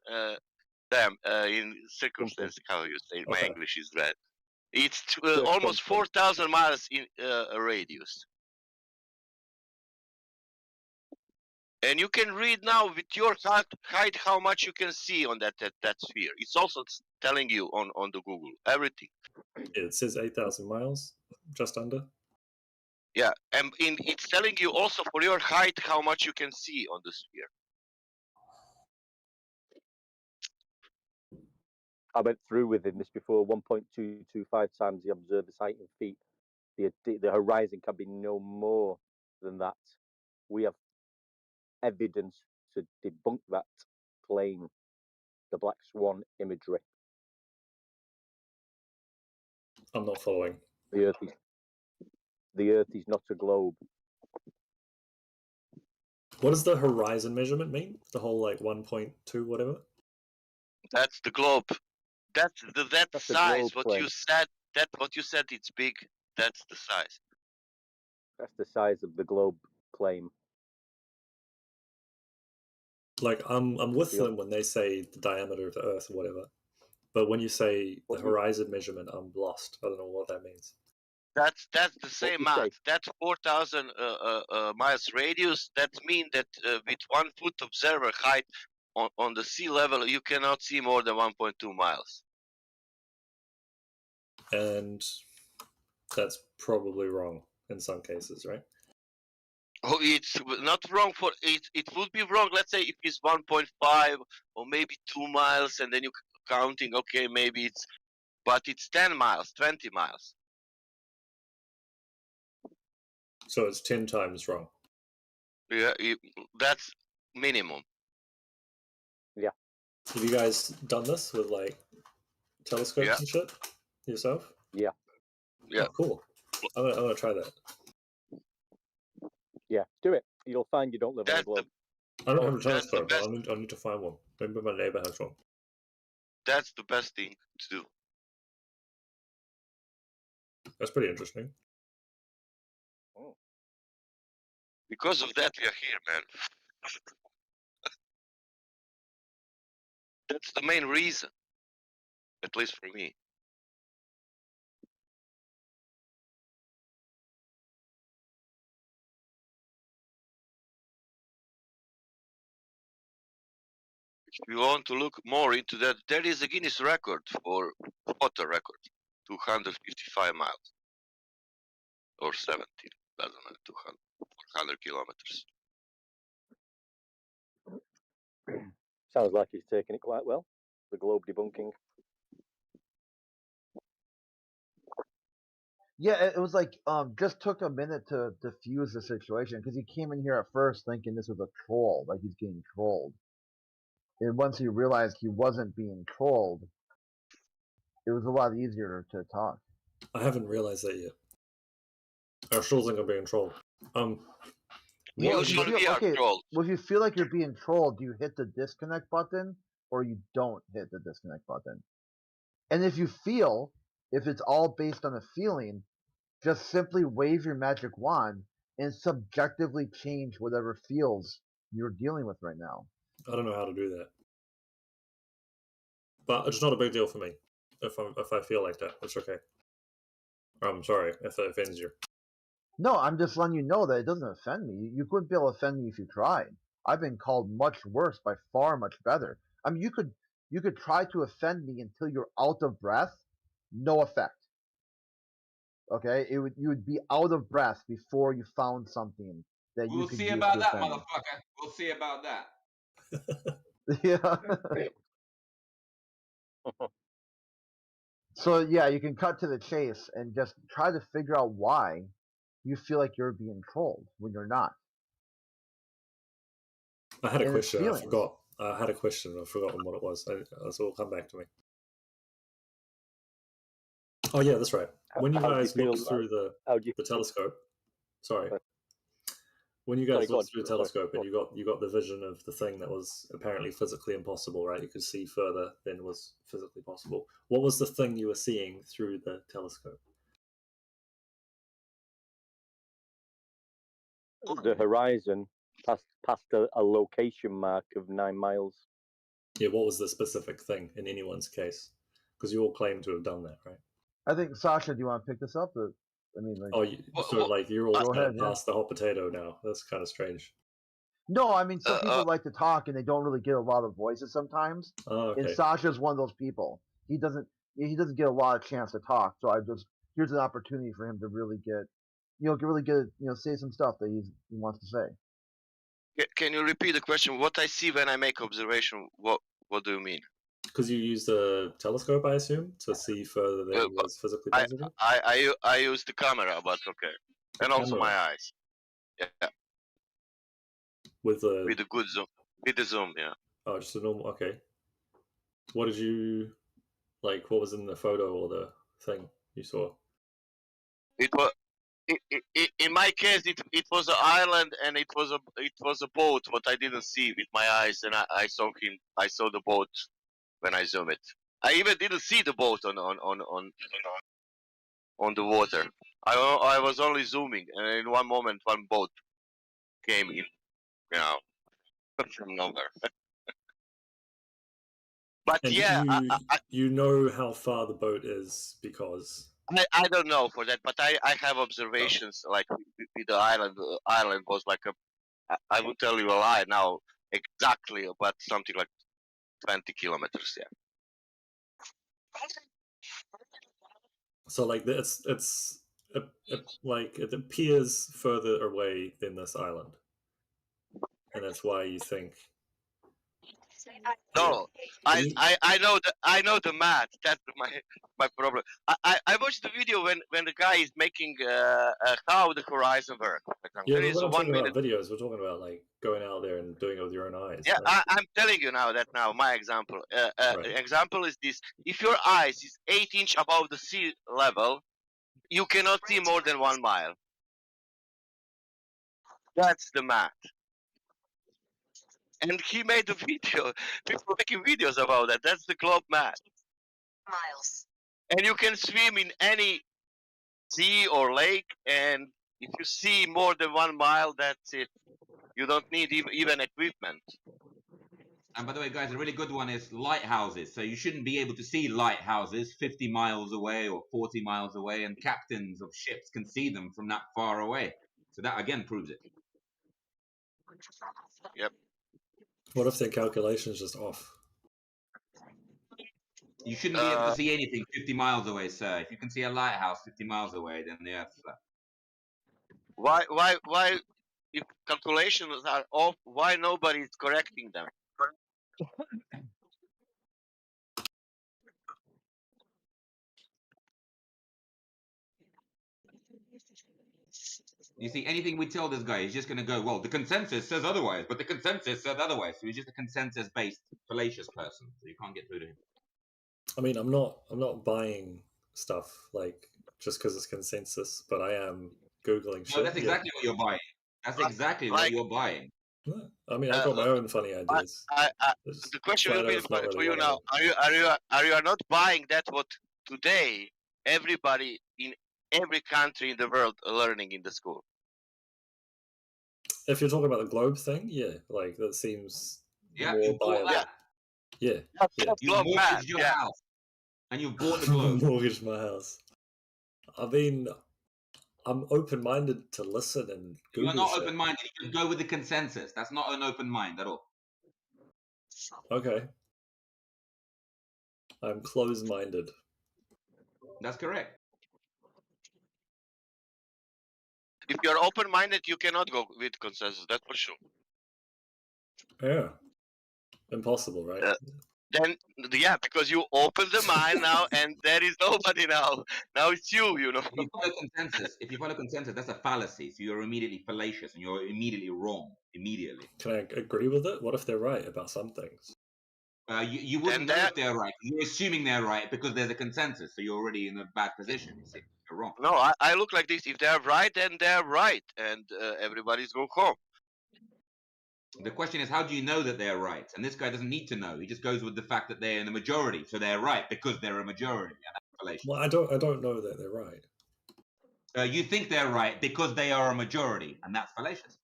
circumstance. How you say? My Okay. English is bad. It's almost 4,000 miles in a radius. And you can read now with your height how much you can see on that sphere. It's also telling you on the Google everything. It says 8,000 miles, just under. Yeah, and it's telling you also for your height how much you can see on the sphere. I went through with him this before. 1.225 times the observer's height in feet. The horizon can be no more than that. We have evidence to debunk that claim. The black swan imagery. I'm not following. The Earth is not a globe. What does the horizon measurement mean? The whole like 1.2 whatever. That's the globe. That's the size. globe What claim. you said. What you said. It's big. That's the size. That's the size of the globe claim. Like I'm with them when they say the diameter of the Earth or whatever, but when you say the horizon measurement, I'm lost. I don't know what that means. That's the same math. That's 4,000 miles radius. That means that with 1 foot observer height on the sea level, you cannot see more than 1.2 miles. And that's probably wrong in some cases, right? Oh, it's not wrong for it. It would be wrong. Let's say if it's 1.5 or maybe 2 miles, and then you counting. Okay, maybe it's, but it's 10 miles, 20 miles. So it's 10 times wrong. Yeah, that's minimum. Yeah. Have you guys done this with like telescopes and shit yourself? Yeah. Yeah. Oh, cool. I'm gonna try that. Yeah, do it. You'll find you don't live on a globe. I don't have a telescope, but I need to find one. Maybe my neighbor has one. That's the best thing to do. That's pretty interesting. Oh. Because of that, we are here, man. That's the main reason, at least for me. If you want to look more into that, there is a Guinness record for water record, 255 miles or 17, doesn't matter, 400 kilometers. Sounds like he's taking it quite well. The globe debunking. Yeah, it was like just took a minute to diffuse the situation because he came in here at first thinking this was a troll, like he's getting trolled. And once he realized he wasn't being trolled, it was a lot easier to talk. I haven't realized that yet. I still think I'm being trolled. Well, if you feel like you're being trolled, do you hit the disconnect button or you don't hit the disconnect button? And if you feel, if it's all based on a feeling, just simply wave your magic wand and subjectively change whatever feels you're dealing with right now. I don't know how to do that, but it's not a big deal for me. If I feel like that, it's okay. I'm sorry if that offends you. No, I'm just letting you know that it doesn't offend me. You couldn't be able to offend me if you tried. I've been called much worse by far much better. I mean, you could try to offend me until you're out of breath, no effect. Okay, you would be out of breath before you found something that you We'll could see use about to that, offend me. motherfucker. We'll see about that. Yeah. So yeah, you can cut to the chase and just try to figure out why you feel like you're being trolled when you're not. I had a and its question. I feelings. forgot. I had a question. I've forgotten what it was. So it'll come back to me. Oh yeah, that's right. When you How do you guys feel? looked through the telescope, sorry. When you Sorry, guys go on. looked through the Sorry. telescope and you got the vision of the thing that was apparently physically impossible, right? You could see further than was physically possible. What was the thing you were seeing through the telescope? The horizon past a location mark of 9 miles. Yeah, what was the specific thing in anyone's case? Because you all claim to have done that, right? I think Sasha, do you want to pick this up? I mean, like, like you're all go trying ahead, to pass the hot potato now. That's kind of strange. No, I mean, some people like to talk and they don't really get a lot of voices sometimes. Oh, okay. And Sasha's one of those people. He doesn't get a lot of chance to talk. So here's an opportunity for him to really say some stuff that he wants to say. Can you repeat the question? What I see when I make observation? What do you mean? Because you use the telescope, I assume, to see further than was physically possible. I use the camera, but okay, and also my eyes. Yeah. With a good zoom. With the zoom, yeah. Oh, just a normal. Okay. What did you like? What was in the photo or the thing you saw? It was. In my case, it was an island and it was a boat. What I didn't see with my eyes, and I saw him. I saw the boat when I zoom it. I even didn't see the boat on the water. I was only zooming, and in one moment, one boat came in, from nowhere. But and yeah, you know how far the boat is because I don't know for that, but I have observations like with the island. The island was like I will tell you a lie now exactly, but something like 20 kilometers. Yeah. So like it's like it appears further away than this island, and that's why you think. No, I know the math. That's my problem. I watched the video when the guy is making how the horizon works. Yeah, There but is we're not 1 talking minute. about videos. We're talking about like going out there and doing it with your own eyes. Yeah, right? I'm telling you now that my example. Right. Example is this: if your eyes is 8 inch above the sea level, you cannot see more than 1 mile. That's the math. And he made a video. People making videos about that. That's the globe math. Miles. And you can swim in any sea or lake, and if you see more than 1 mile, that's it. You don't need even equipment. And by the way, guys, a really good one is lighthouses. So you shouldn't be able to see lighthouses 50 miles away or 40 miles away, and captains of ships can see them from that far away. So that again proves it. Yep. What if their calculations just off? You shouldn't be able to see anything 50 miles away, sir. If you can see a lighthouse 50 miles away, then the Earth's flat. Why? If calculations are off, why nobody is correcting them? You see, anything we tell this guy, he's just going to go, well, the consensus says otherwise, but the consensus said otherwise. So he's just a consensus-based, fallacious person. So you can't get through to him. I mean, I'm not buying stuff like just because it's consensus, but I am googling shit. No, that's exactly what you're buying. That's exactly what you're buying. I mean, I've got my own funny ideas. The question will be for you now: Are you not buying that? What today everybody in every country in the world are learning in the school? If you're talking about the globe thing, yeah, like that seems Yeah, more you bought viable. that. Yeah, yeah. You mortgaged your house, and you bought the globe. Mortgaged my house. I mean, I'm open-minded to listen and Google. You are not shit. open-minded. You can go with the consensus. That's not an open mind at all. Okay. I'm closed-minded. That's correct. If you're open-minded, you cannot go with consensus. That's for sure. Yeah. Impossible, right? Then yeah, because you opened the mine now, and there is nobody now. Now it's you. You know. If you follow consensus, that's a fallacy. So you're immediately fallacious and you're immediately wrong. Immediately. Can I agree with it? What if they're right about some things? You wouldn't know if they're right. You're assuming they're right because there's a consensus. So you're already in a bad position. You see, you're wrong. No, I look like this. If they are right, then they are right, and everybody's go home. The question is, how do you know that they're right? And this guy doesn't need to know. He just goes with the fact that they're in the majority, so they're right because they're a majority. And that's fallacious. Well, I don't know that they're right. You think they're right because they are a majority, and that's fallacious.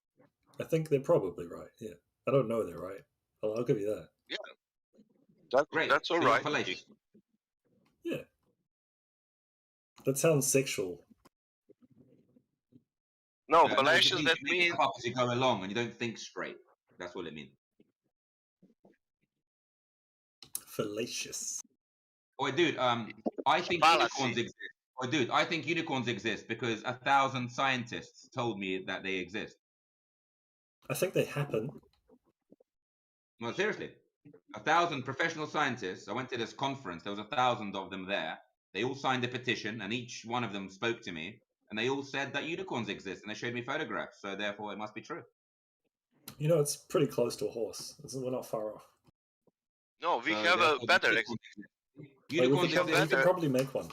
I think they're probably right. Yeah, I don't know they're right. I'll give you that. Yeah, great. That's all so right. You're fallacious. Yeah, that sounds sexual. No, No, fallacious. you That make means stuff up as you go along, and you don't think straight. That's what it means. Fallacious. Oh, dude. I think fallacy. unicorns exist. Oh, dude. I think unicorns exist because 1,000 scientists told me that they exist. I think they happen. No, seriously. 1,000 professional scientists. I went to this conference. There was 1,000 of them there. They all signed a petition, and each one of them spoke to me, and they all said that unicorns exist, and they showed me photographs. So therefore, it must be true. You know, it's pretty close to a horse. We're not far off. No, we So have a therefore, better. unicorns we exist. can probably make one.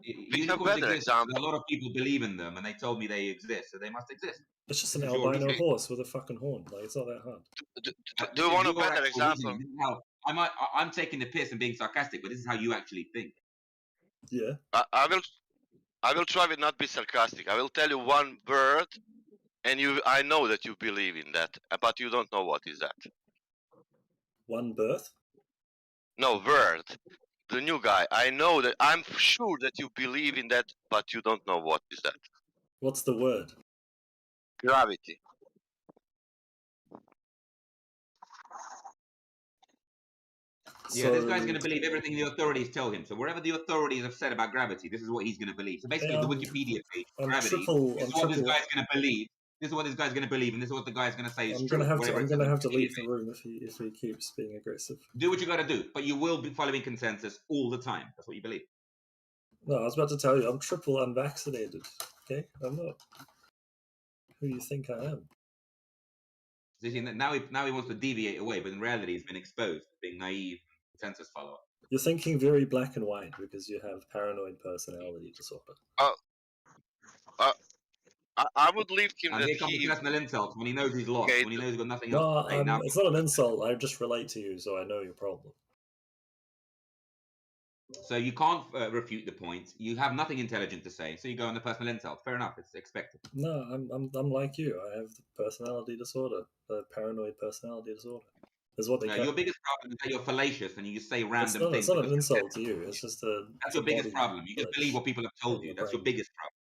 Unicorns exist. A lot of people believe in them, and they told me they exist, so they must exist. It's just an This is your albino reason. horse with a fucking horn. Like, it's not that hard. Do you want a Your better actual example? reasoning. This is how I'm taking the piss and being sarcastic, but this is how you actually think. Yeah. I will try to not be sarcastic. I will tell you one word, and I know that you believe in that, but you don't know what is that. One birth? No, word. The new guy. I know that. I'm sure that you believe in that, but you don't know what is that. What's the word? Gravity. Yeah, this guy's going to believe everything the authorities tell him. So wherever the authorities have said about gravity, this is what he's going to believe. So basically, the Wikipedia page, gravity, this is what this guy's going to believe. This is what this guy's going to believe, and this is what the guy's going to say is I'm true. gonna have to leave the room if he keeps being aggressive. Do what you got to do, but you will be following consensus all the time. That's what you believe. No, I was about to tell you, I'm triple unvaccinated. Okay, I'm not who you think I am. Now he wants to deviate away, but in reality, he's been exposed as being naive, consensus follower. You're thinking very black and white because you have paranoid personality disorder. I would leave him And that here comes the personal insult when he knows he's lost, when he knows he's got nothing else to say. Now It's not an insult. I just relate to you, so I know your problem. So you can't refute the point. You have nothing intelligent to say, so you go on the personal insult. Fair enough, it's expected. No, I'm like you. I have the personality disorder, the paranoid personality disorder. Is what they call your biggest problem is that you're fallacious and you just say random things. It's not an insult to you. It's just that's your biggest problem. You just believe what people have told you. That's your biggest problem.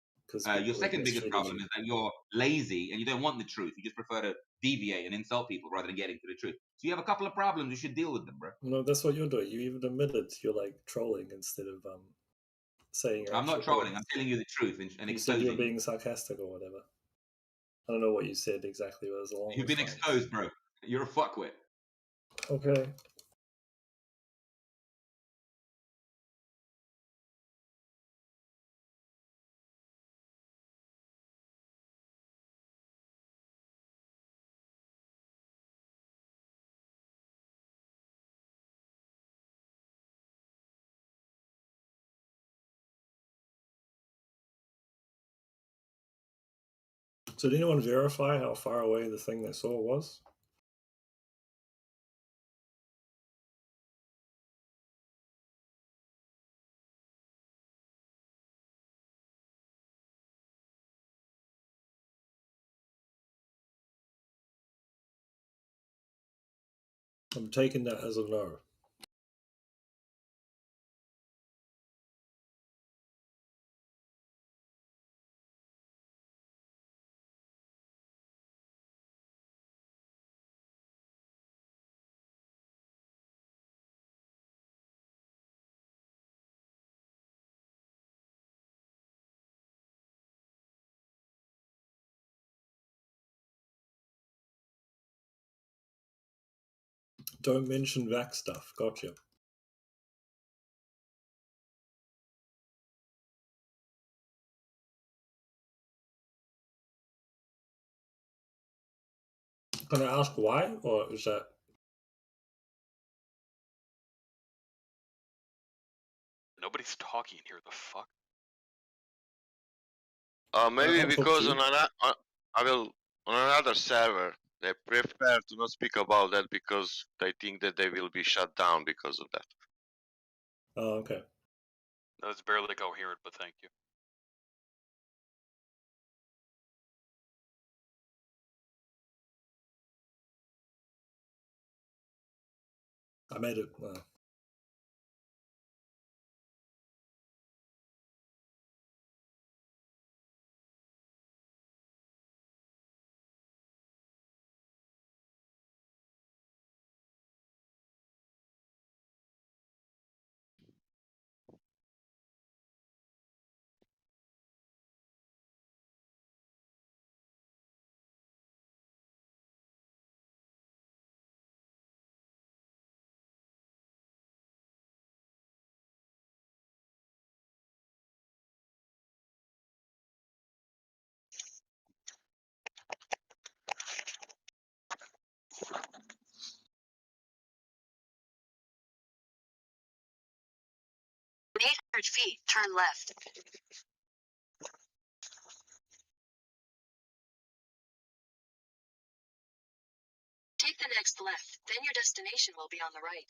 Your second biggest problem is that you're lazy and you don't want the truth. You just prefer to deviate and insult people rather than getting to the truth. So you have a couple of problems. You should deal with them, bro. No, that's what you're doing. You even admitted you're like trolling instead of saying. I'm not trolling. I'm telling you the truth and you exposing. said you're being sarcastic or whatever. I don't know what you said exactly, but it was along. You've been exposed, bro. You're a fuckwit. Okay. So did anyone verify how far away the thing they saw was? I'm taking that as a no. Don't mention vac stuff. Gotcha. Can I ask why, or is that? Nobody's talking here. The fuck? Maybe I'll talk because to you. I will on another server they prefer to not speak about that because they think that they will be shut down because of that. Oh, okay. That was barely coherent, but thank you. I made it. In 800 feet, turn left. Take the next left, then your destination will be on the right.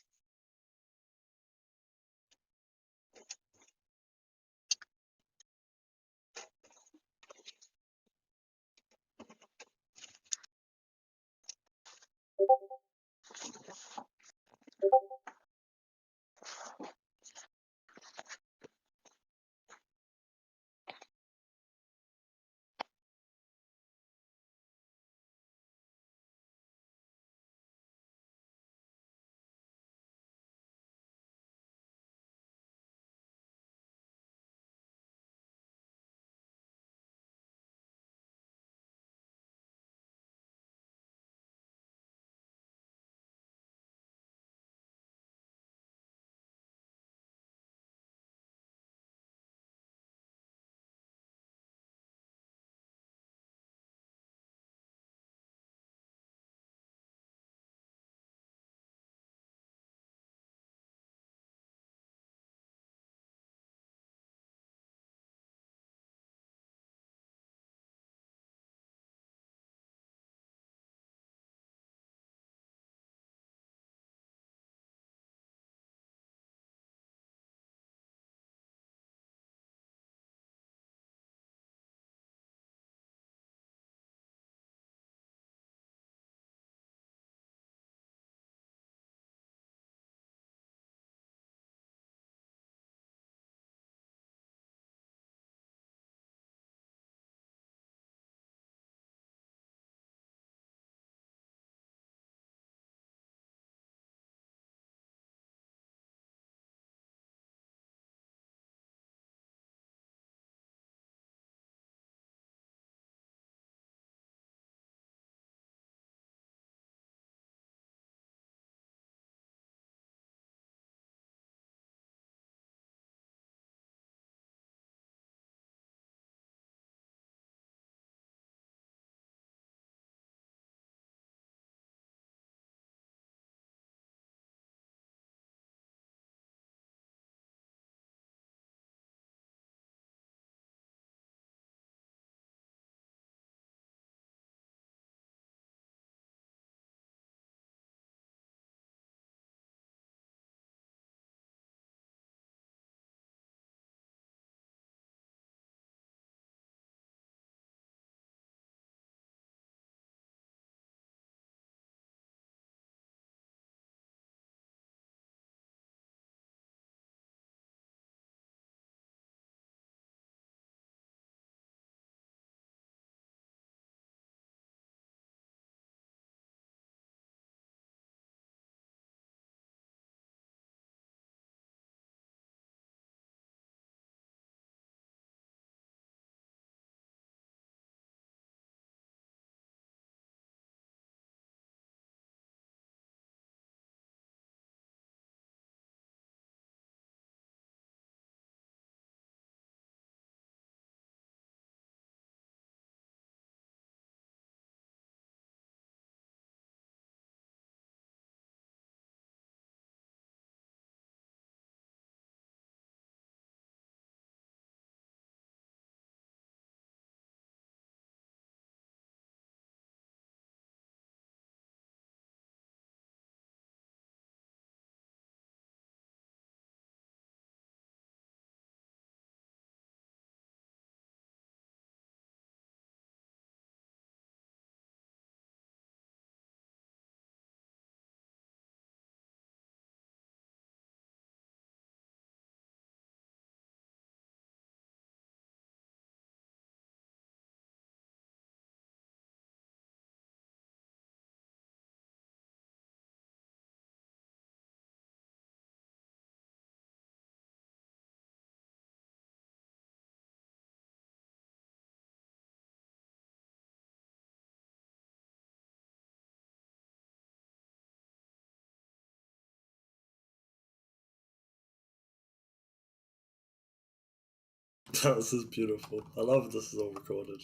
This is beautiful. I love this is all recorded.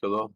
Shalom.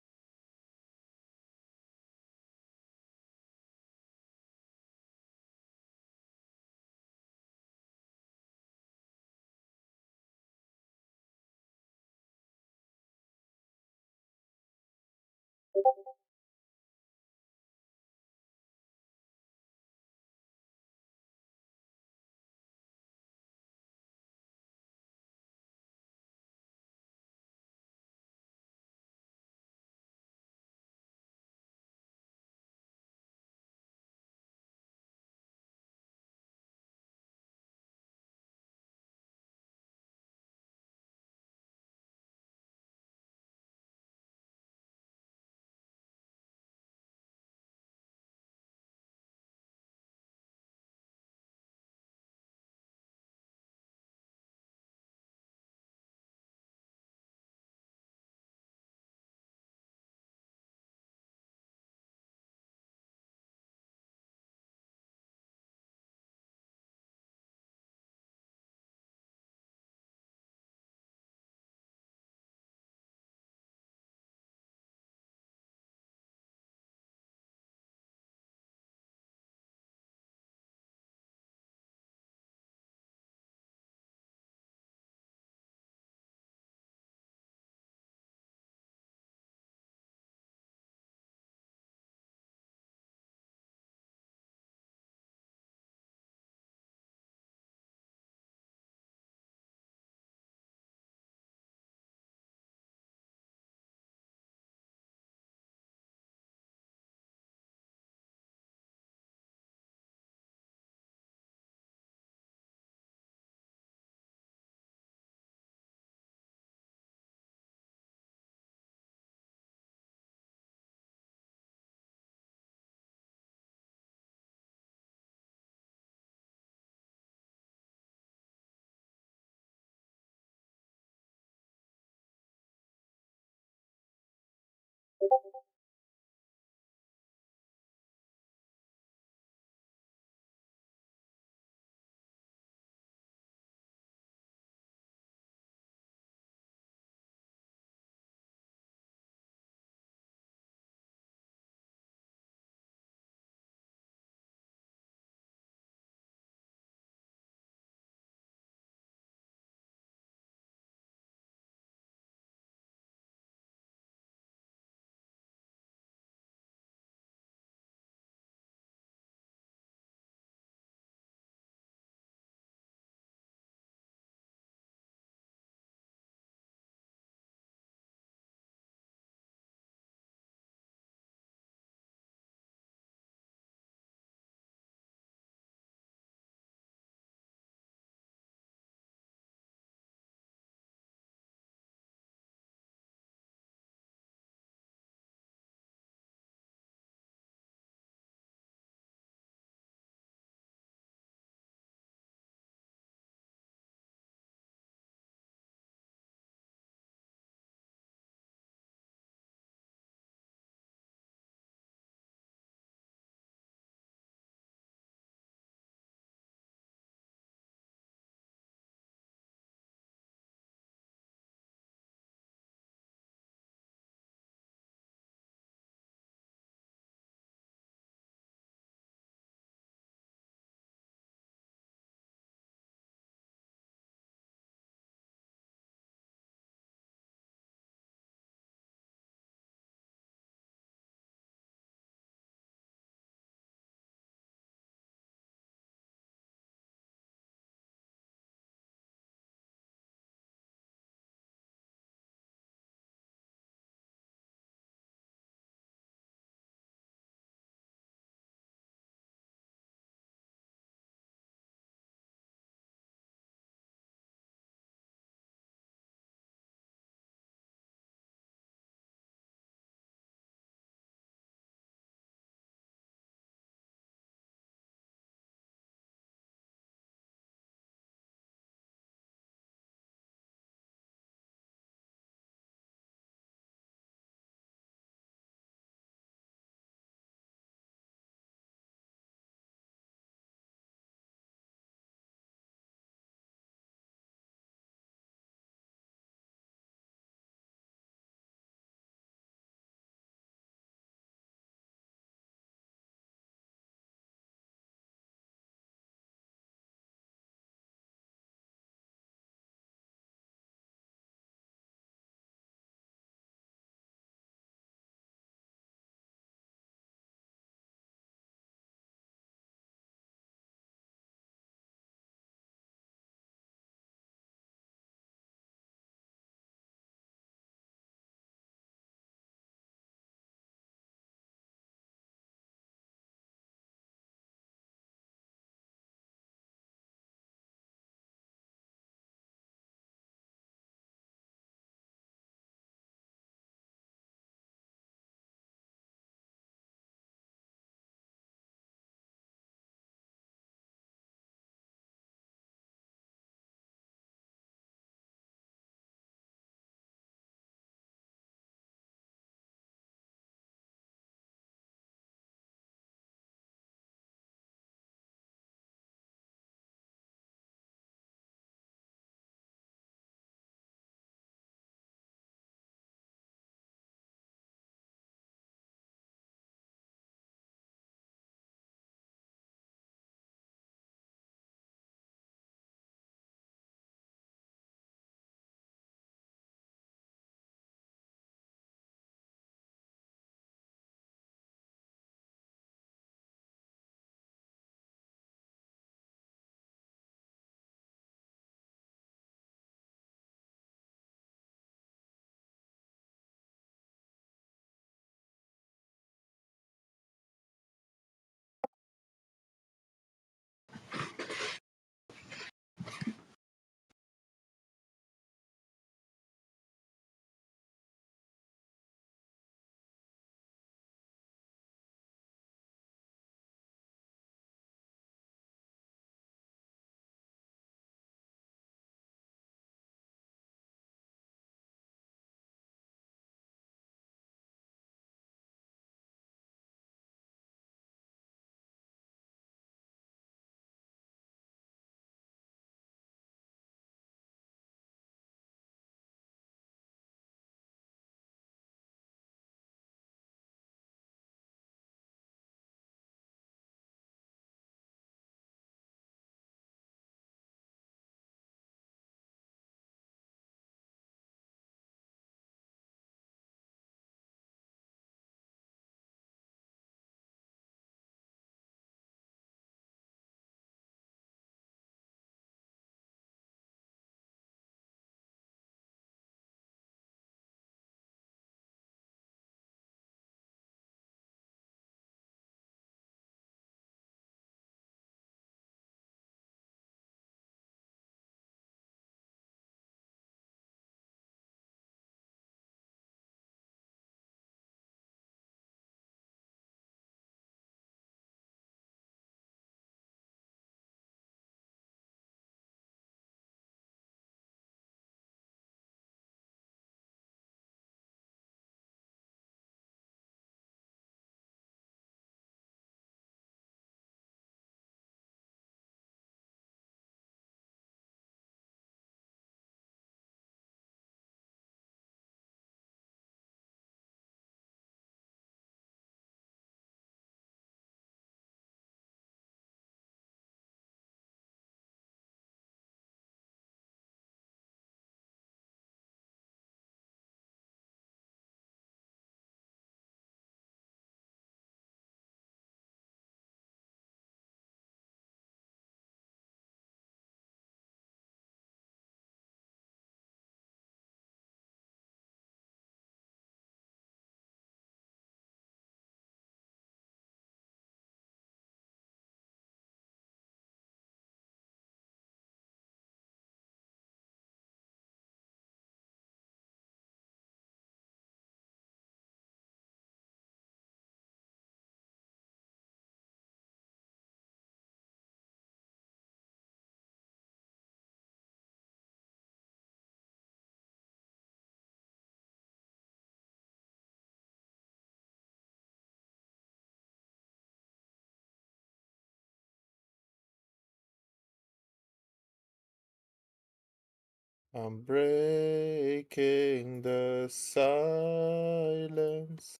I'm breaking the silence.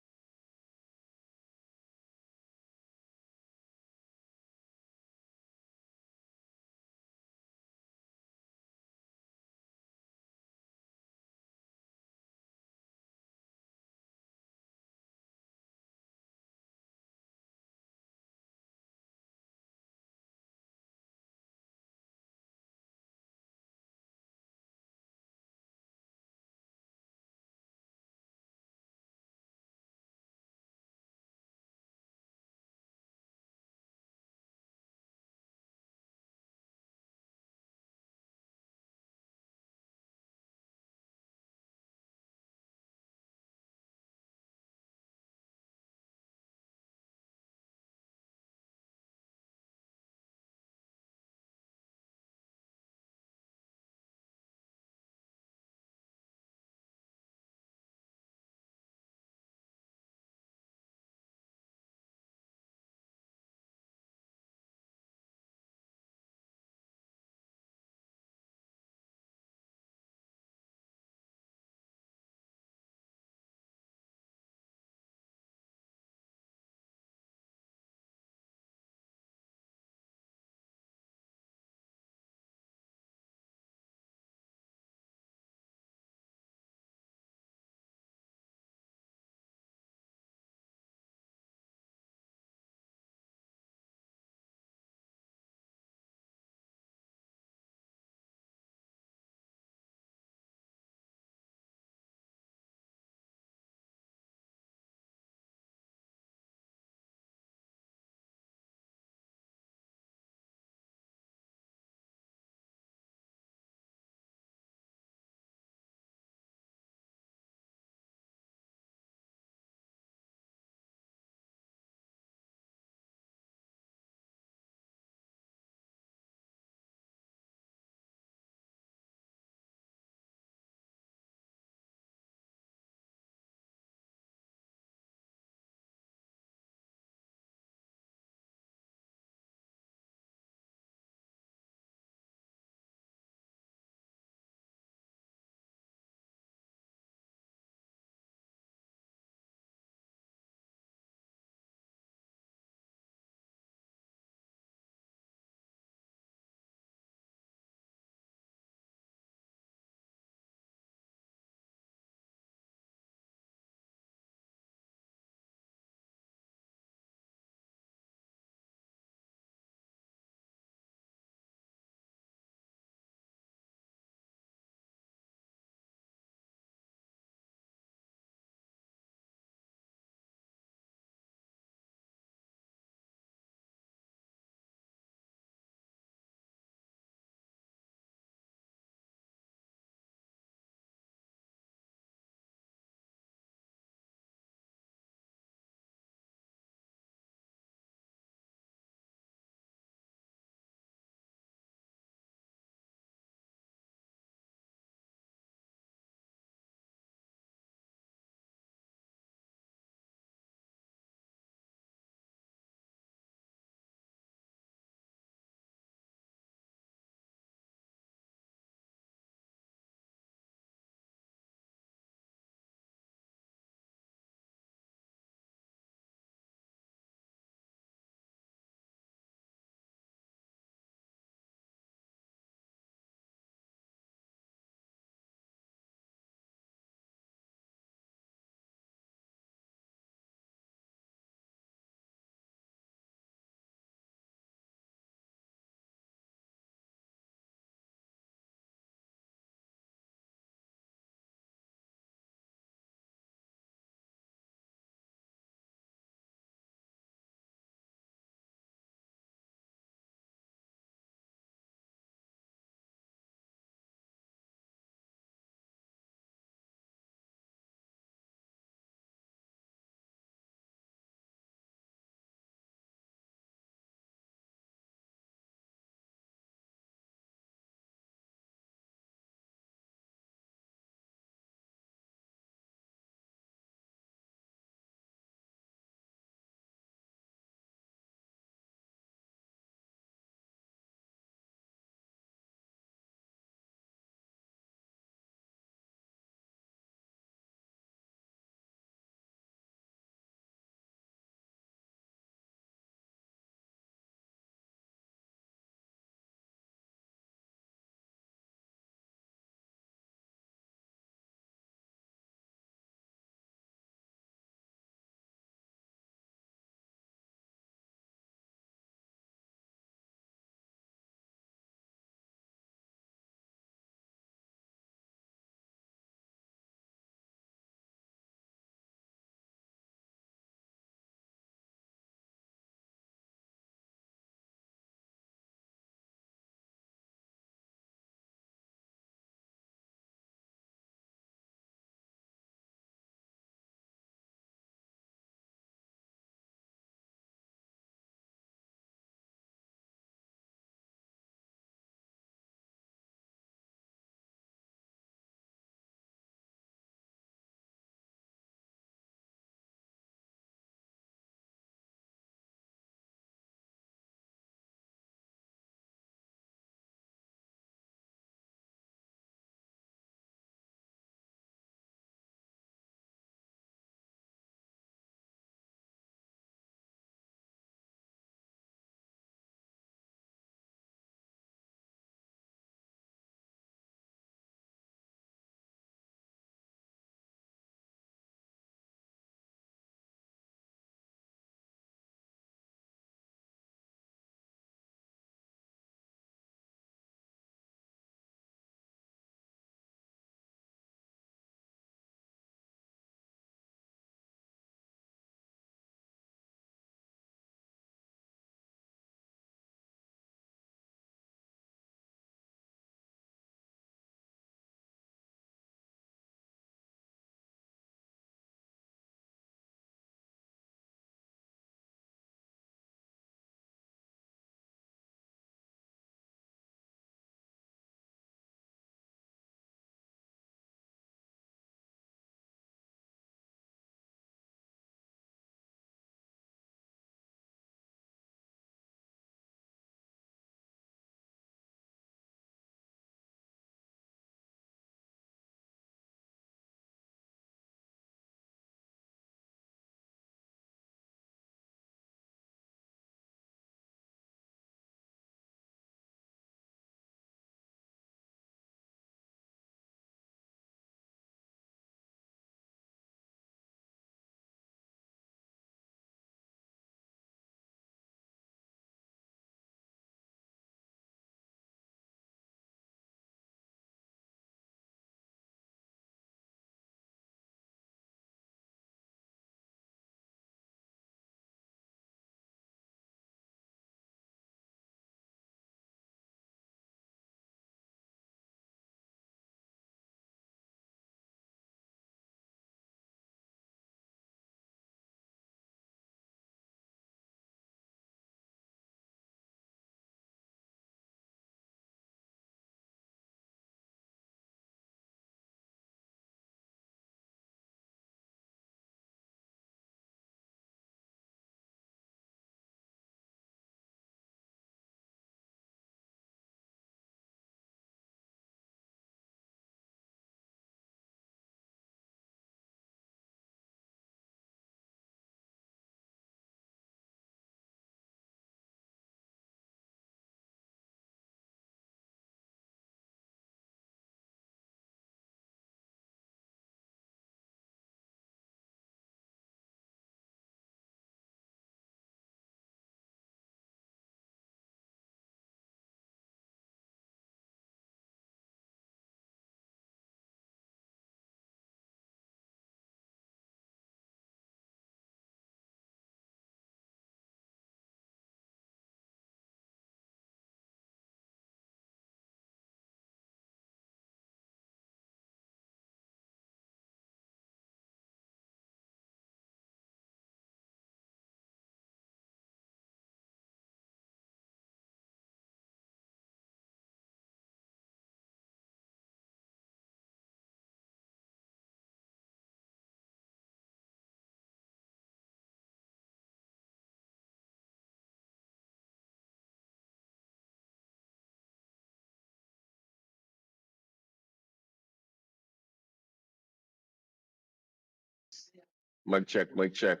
Mic check, mic check.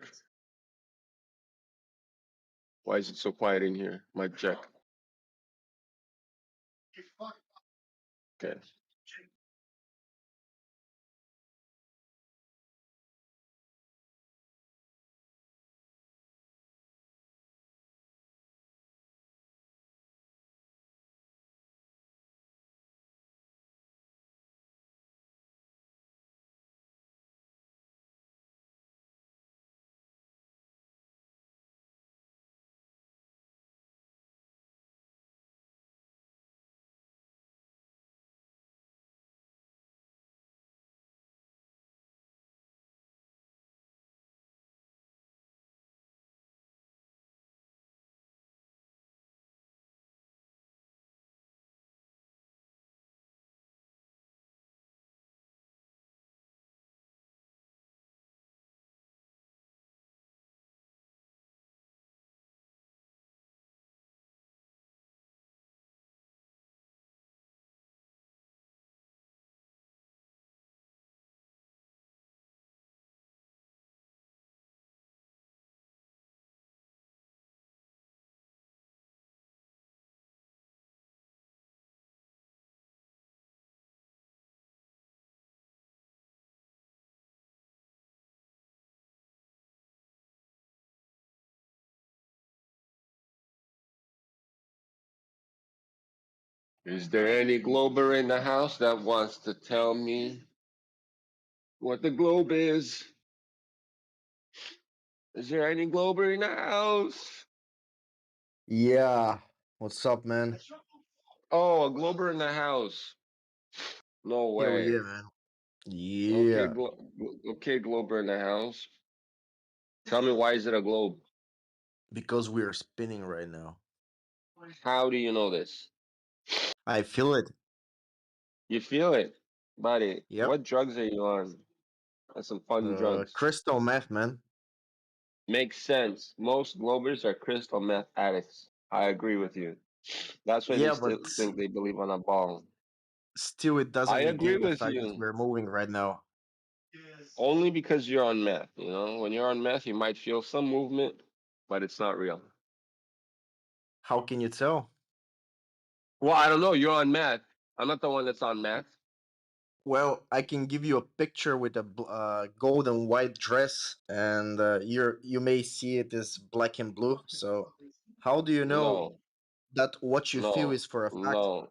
Why is it so quiet in here? Mic check. Okay. Is there any Glober in the house that wants to tell me what the globe is? Is there any Glober in the house? Yeah. What's up, man? Oh, a Glober in the house. No Hell way. yeah, man. Okay, Yeah. okay, Glober in the house. Tell me, why is it a globe? Because we are spinning right now. How do you know this? I feel it. You feel it, buddy. Yep. What drugs are you on? That's some fun drugs. Crystal meth, man. Makes sense. Most Globers are crystal meth addicts. I agree with you. That's why they Yeah, still but think they believe on a ball. still, it I doesn't agree negate the with fact that you. we're moving right now. Only because you're on meth. You know, when you're on meth, you might feel some movement, but it's not real. How can you tell? Well, I don't know. You're on meth. I'm not the one that's on meth. Well, I can give you a picture with a gold and white dress, and you may see it is black and blue. So, how do you know No, that what you feel no, is for a fact? no,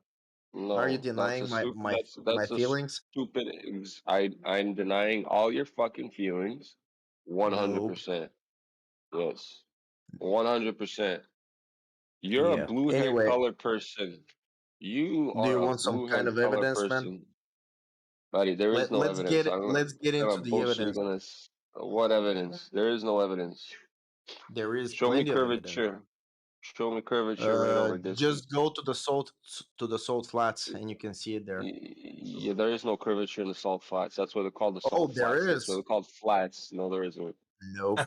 Are you no. That's a denying stupid. my That's a feelings? stupid. I'm denying all your fucking feelings. Nope. 100%. Yes. 100%. You're a Yeah. blue hair Anyway, colored person. You do are you a want some blue kind hair of colored evidence, man? person. Buddy, there is no Let's evidence. get it. Let's get I'm gonna into the bullshit. evidence. What evidence? There is no evidence. There is Show me plenty of evidence. curvature. Show me curvature right over Just distance. go to the salt flats, and you can see it there. Yeah, there is no curvature in the salt flats. That's what they're called, the Oh, salt flats. there That's what is. they're called, flats. No, there isn't. Nope.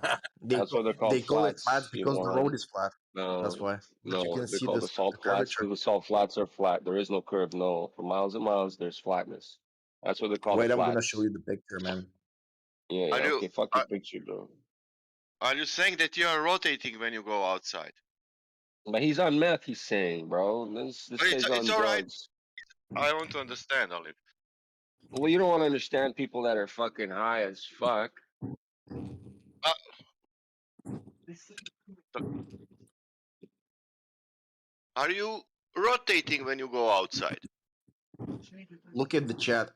That's what they're They called, call it flats flats. You because the road moron. is flat. No, That's why. But you no, can they're see called the the salt flats curvature. because the salt flats are flat. There is no curve. No, for miles and miles, there's flatness. That's what they call the Wait, I'm gonna show flats. you the picture, man. Yeah, yeah. Are you Okay, fuck your picture, bro. are you saying that you are rotating when you go outside? But he's on meth. He's saying, bro. This It's guy's it's on all right. drugs. I want to understand only. Well, you don't want to understand people that are fucking high as fuck. Uh, are you rotating when you go outside? Look at the chat.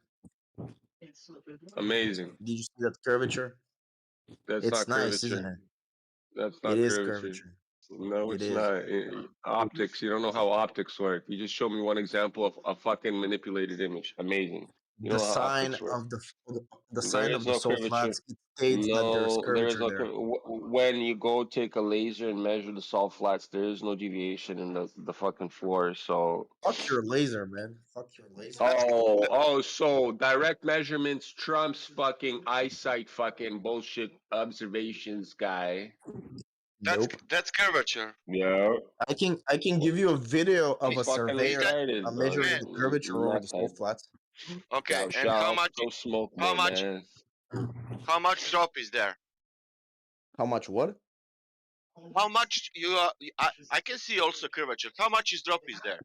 Amazing. Did you see that curvature? That's It's not nice, isn't curvature. it? That's It not is curvature. curvature. No, It it's is. not. Optics. You don't know how optics work. You just show me one example of a fucking manipulated image. Amazing. You The don't know how sign optics work. of the There sign is of the no salt curvature. flats, it states that there's No, there is curvature no there. when you go take a laser and measure the salt flats, there is no deviation in the fucking floor. So, Fuck your laser, man. Fuck your laser. so direct measurements trumps fucking eyesight, fucking bullshit observations, guy. Nope. That's curvature. Yeah. I can give you a video of He's a fucking surveyor retarded, bro. measuring Man, the curvature over the Meth head. salt flats. okay. Thou And how shalt much go smoke how more much meth. how much drop is there? How much what? How much you are? I can see also curvature. How much is drop is there?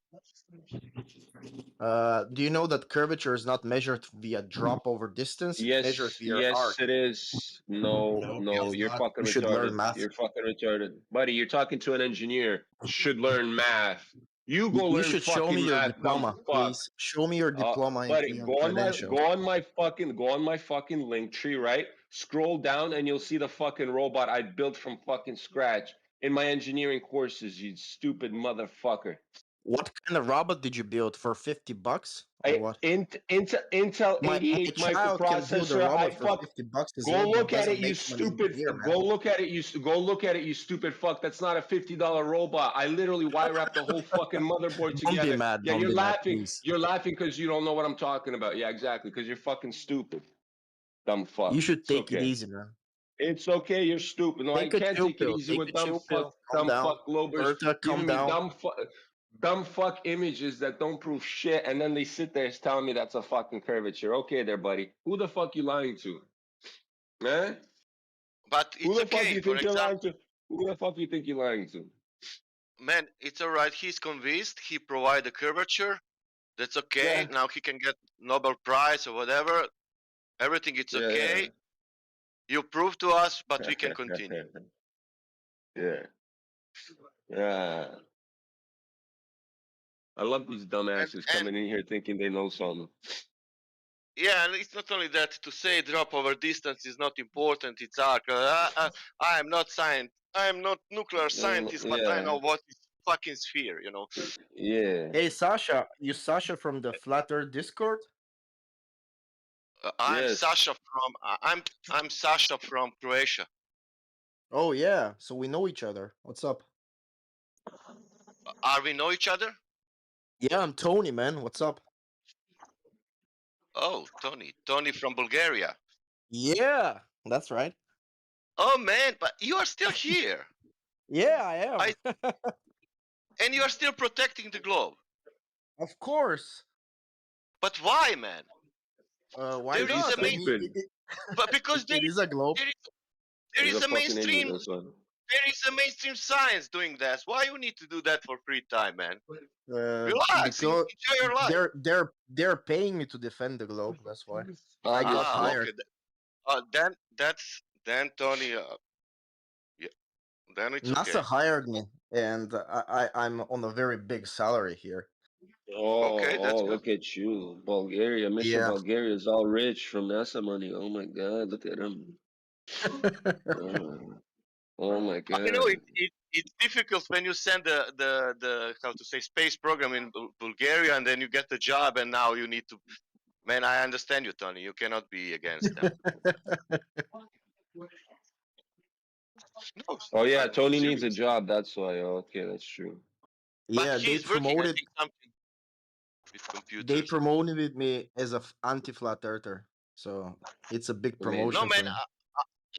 Do you know that curvature is not measured via drop over distance? It's measured Yes, via yes, arc. it is. No, No, it no, is you're not. fucking You should learn retarded. math. You're fucking retarded. Buddy, you're talking to an engineer. Should learn math. You go You learn should show me fucking your math, dumb diploma, fuck. please. Show me your diploma and Buddy, credentials. go on my fucking link tree, right? Scroll down and you'll see the fucking robot I built from fucking scratch in my engineering courses, you stupid motherfucker. What kind of robot did you build for $50 or what? Intel My 88 child can build a microprocessor. robot for $50 as Go long as it look at it, doesn't you make him an stupid. engineer, man. Go look at it, you stupid fuck. That's not a $50 robot. I literally wire wrapped the whole fucking motherboard Don't be together. mad. Yeah, Don't you're be mad, laughing. please. You're laughing because you don't know what I'm talking about. Yeah, exactly. Because you're fucking stupid, dumb fuck. You should It's take it okay. easy, man. It's okay. You're stupid. No, I Take a can't chill take it pill. easy Take with a chill pill. Calm dumb down. fuck globers Bertha, giving calm me down. dumb fuck images that don't prove shit, and then they sit there telling me that's a fucking curvature. Okay, there, buddy. Who the fuck you lying to, man? But Who it's the fuck okay. you For think you're lying example, to? Who the fuck you think you're lying to? man, it's all right. He's convinced. He provide the curvature. That's okay. Yeah. Now he can get Nobel Prize or whatever. Everything it's Yeah, okay. yeah. You prove to us, but we can continue. Yeah. Yeah. I love these dumbasses coming in here thinking they know something. Yeah, and it's not only that. To say drop over distance is not important. It's arc. I am not science. I am not nuclear scientist, but I Yeah. know what is fucking sphere. You know. Yeah. Hey, Sasha. You Sasha from the Flat Earth Discord? I'm Yes. Sasha from. I'm Sasha from Croatia. Oh, yeah. So we know each other. What's up? Are we know each other? Yeah, I'm Tony, man. What's up? Oh, Tony. Tony from Bulgaria. Yeah, that's right. Oh man, but you are still here. Yeah, I am. And you are still protecting the globe. Of course. But why, man? Why There is not? a main, but because it is a globe. there He's is a a fucking idiot, mainstream. that's why. There is a mainstream science doing that. Why you need to do that for free time, man? Relax, Because enjoy your life. they're paying me to defend the globe. That's why I got hired. Okay. Then Tony. Yeah, then it's NASA okay. hired me, and I'm on a very big salary here. Okay, that's good. Look at you, Bulgaria. Mr. Yeah. Bulgaria is all rich from NASA money. Oh my God, look at him. Oh my God. I know it's difficult when you send the how to say space program in Bulgaria and then you get the job and now you need to. Man, I understand you, Tony. You cannot be against them. No, Oh yeah, Tony serious. needs a job. That's why. Okay, that's true. But Yeah, he's working, I think, something with computers. They promoted me as a anti-flat earther, so it's a big promotion. No, man, for me.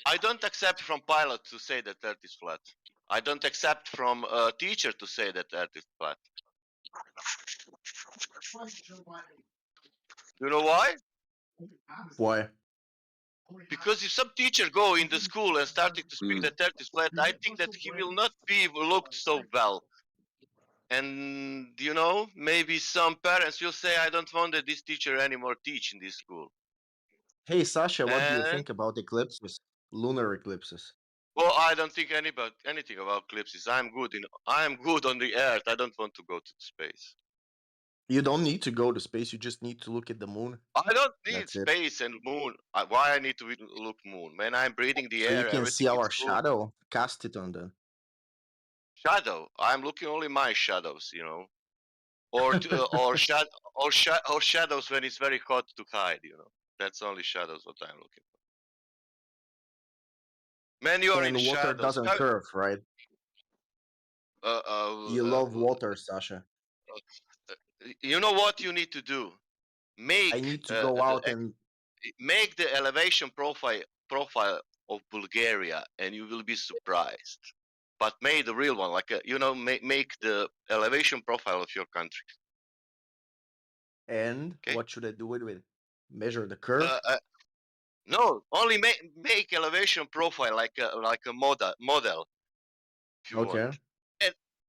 I don't accept from pilot to say that Earth is flat. I don't accept from a teacher to say that Earth is flat. You know why? Why? Because if some teacher go in the school and starting to speak that Earth is flat, I think that he will not be looked so well. And you know, maybe some parents will say, "I don't want that this teacher anymore teach in this school." Hey Sasha, what do you think about eclipses, lunar eclipses? Well, I don't think anything about eclipses. I am good on the Earth. I don't want to go to space. You don't need to go to space. You just need to look at the moon. I don't need That's it. space and moon. Why I need to look moon? Man, I'm breathing the So air. you can see Everything our is cool. shadow. Cast it on them. Shadow. I'm looking only my shadows, you know, or shadows when it's very hot to hide, you know. That's only shadows what I'm looking for. Man, you are And in water shadows. doesn't curve, right? You love water, Sasha. You know what you need to do? I need to go out and make the elevation profile of Bulgaria, and you will be surprised. But make the real one, like make the elevation profile of your country. And what should I do with it? Measure the curve? No, only make elevation profile like a model if you want, Okay.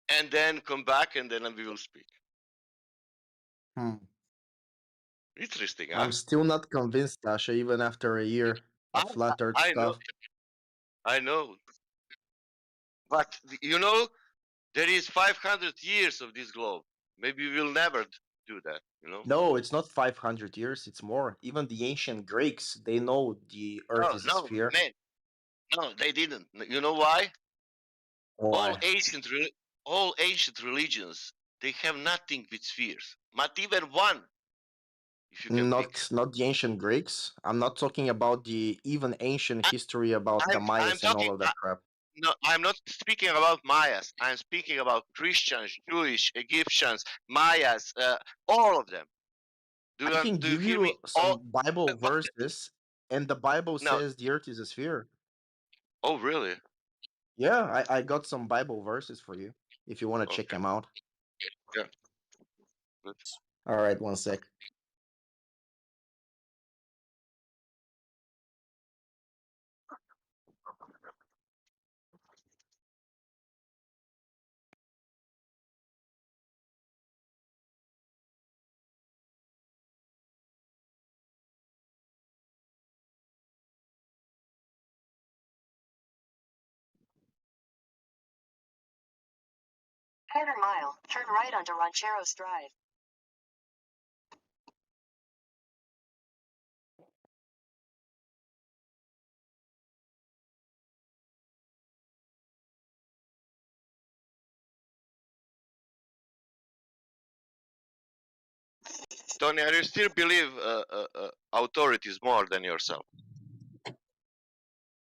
and then come back and then we will speak. Hmm. Interesting, huh? I'm still not convinced, Tasha, even after a year of flat Earth I know, stuff. I know, but you know, there is 500 years of this globe. Maybe we'll never do that. You know? No, it's not 500 years. It's more. Even the ancient Greeks, they know the Earth No, is a no, sphere. man, no, they didn't. You know why? All Why? ancient, all ancient religions, they have nothing with spheres, not even one. If you can pick. Not the ancient Greeks. I'm not talking about the even ancient history about the I'm Mayas and all talking. of that crap. No, I'm not speaking about Mayas. I'm speaking about Christians, Jewish, Egyptians, Mayas, all of them. I can Do you give hear me? you some Bible But verses, and the Bible no. says the Earth is a sphere. Oh, really? Yeah, I got some Bible verses for you if you want to check Okay. them out. Yeah. Good. All right, one sec. Quarter mile, turn right onto Rancheros Drive. Tony, are you still believe authorities more than yourself?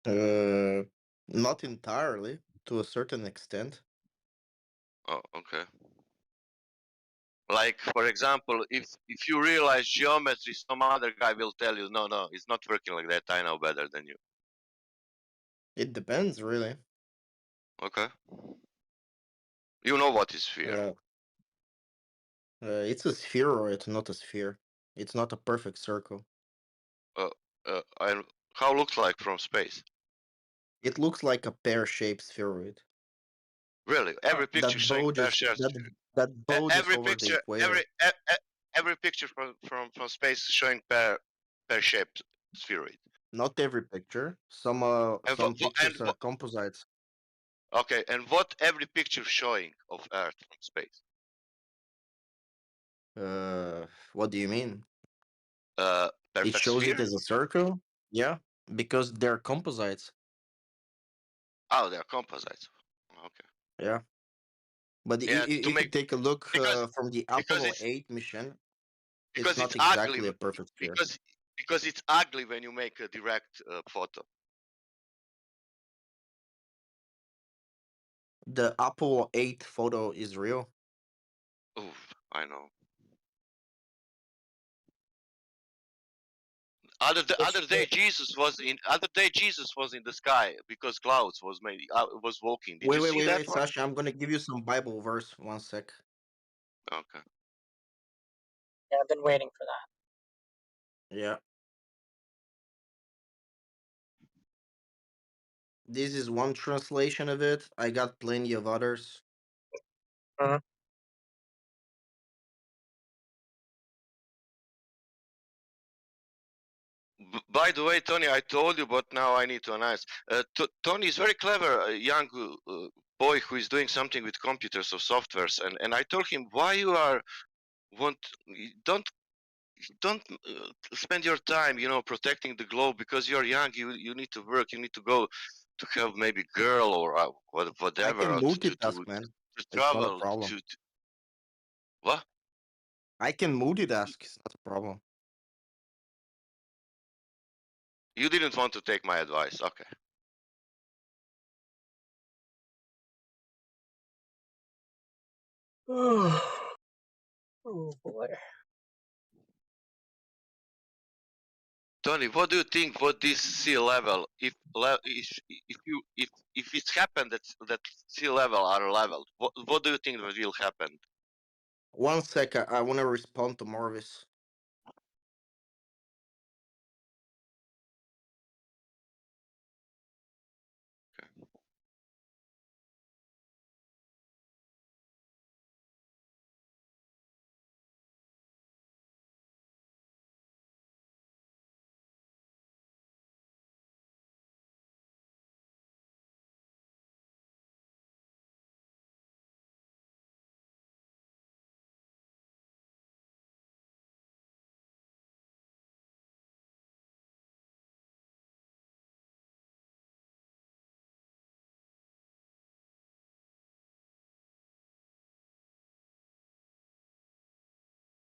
Not entirely, to a certain extent. Oh, okay. Like, for example, if you realize geometry, some other guy will tell you, no, no, it's not working like that. I know better than you. It depends, really. Okay. You know what is sphere. It's a spheroid, not a sphere. It's not a perfect circle. And how looks like from space? It looks like a pear-shaped spheroid. Really, every picture That showing pear bulges shaped. that bulges Every over the picture, equator. every picture from space showing pear shaped spheroid. Not every picture. Some And some pictures are composites. okay, and what every picture showing of Earth from space? What do you mean? It Perfect shows it sphere. as a circle? Yeah, because they're composites. Oh, they're composites. Okay. Yeah. But Yeah, to if you make take a look from the because Apollo it's 8 mission, it's because not it's ugly exactly a perfect sphere. because it's ugly when you make a direct photo. The Apollo 8 photo is real. Oh, I know. Other day Jesus was in the sky because clouds was made was walking. Did you see that Wait, one? Sasha. I'm gonna give you some Bible verse. One sec. Okay. Yeah, I've been waiting for that. Yeah. This is one translation of it. I got plenty of others. By the way, Tony, I told you, but now I need to announce. Tony is very clever, a young boy who is doing something with computers or softwares, and I told him why you are want don't spend your time, you know, protecting the globe because you're young. You need to work. You need to go to have maybe girl or I whatever can or multitask, man. to It's not a travel problem. what? I can multitask. It's not a problem. You didn't want to take my advice, okay? Oh boy. Tony, what do you think? What this sea level, if it's happened that sea level are leveled, what do you think that will happen? One sec. I want to respond to Morvis.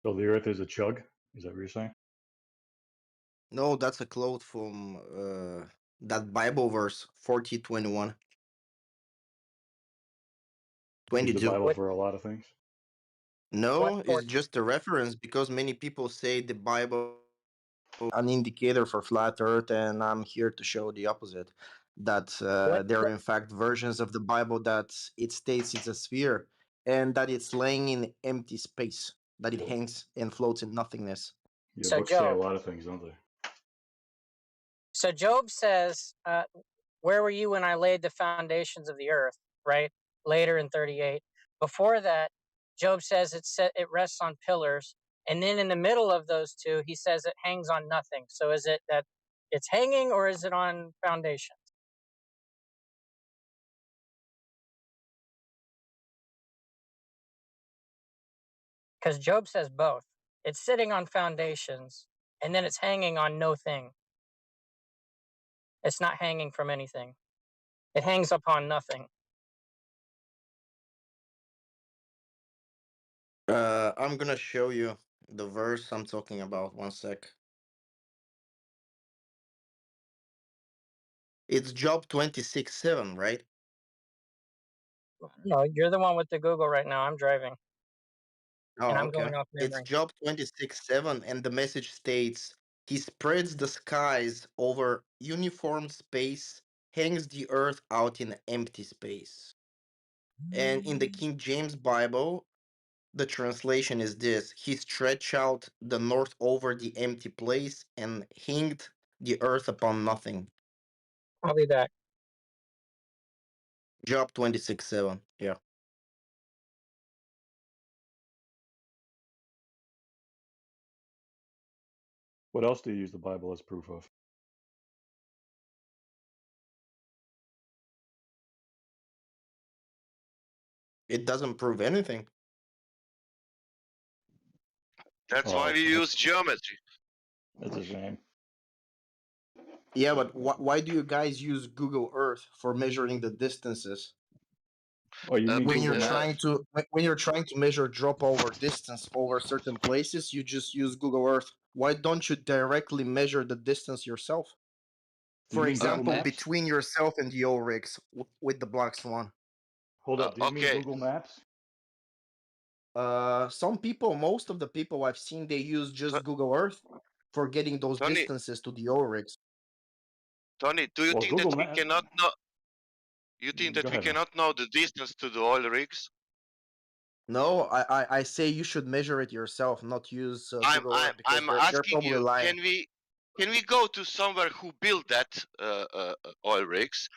So the Earth is a chug. Is that what you're saying? No, that's a quote from that Bible verse 40:21, Use the 22. Bible for a lot of things. What No, it's 14? just a reference because many people say the Bible an indicator for flat Earth, and I'm here to show the opposite. That What there are in fact versions of the Bible that it states it's a sphere and that it's laying in empty space, that it hangs and floats in nothingness. Yeah, so books say a Job. lot of things, don't they? So Job says, "Where were you when I laid the foundations of the earth?" Right later in 38. Before that, Job says it rests on pillars, and then in the middle of those two, he says it hangs on nothing. So is it that it's hanging, or is it on foundations? Because Job says both. It's sitting on foundations, and then it's hanging on no thing. It's not hanging from anything. It hangs upon nothing. I'm gonna show you the verse I'm talking about. One sec. It's Job 26:7, right? No, you're the one with the Google right now. I'm driving, and Oh, I'm okay. going off It's memory. Job 26:7, and the message states, "He spreads the skies over uniform space, hangs the earth out in empty space." And in the King James Bible, the translation is this: He stretched out the north over the empty place and hinged the earth upon nothing. I'll be back. Job 26:7. Yeah. What else do you use the Bible as proof of? It doesn't prove anything. That's why Oh, we use geometry. that's a shame. Yeah, but why do you guys use Google Earth for measuring the distances? Oh, you mean When Google you're Maps? trying to when you're trying to measure drop over distance over certain places, you just use Google Earth. Why don't you directly measure the distance yourself? Do you For mean Google example, Maps? between yourself and the O-rigs with the Black Swan. Hold up. Do you mean Okay, Google Maps? Some people, most of the people I've seen, they use just T- Google Earth for getting those Tony, distances to the O-rigs. Tony, do you Well, think Google that we Maps. cannot know? You think Go that we ahead, man. cannot know the distance to the oil rigs? No, I say you should measure it yourself, not use Google Earth because I'm they're asking probably you, lying. can we go to somewhere who built that oil rigs?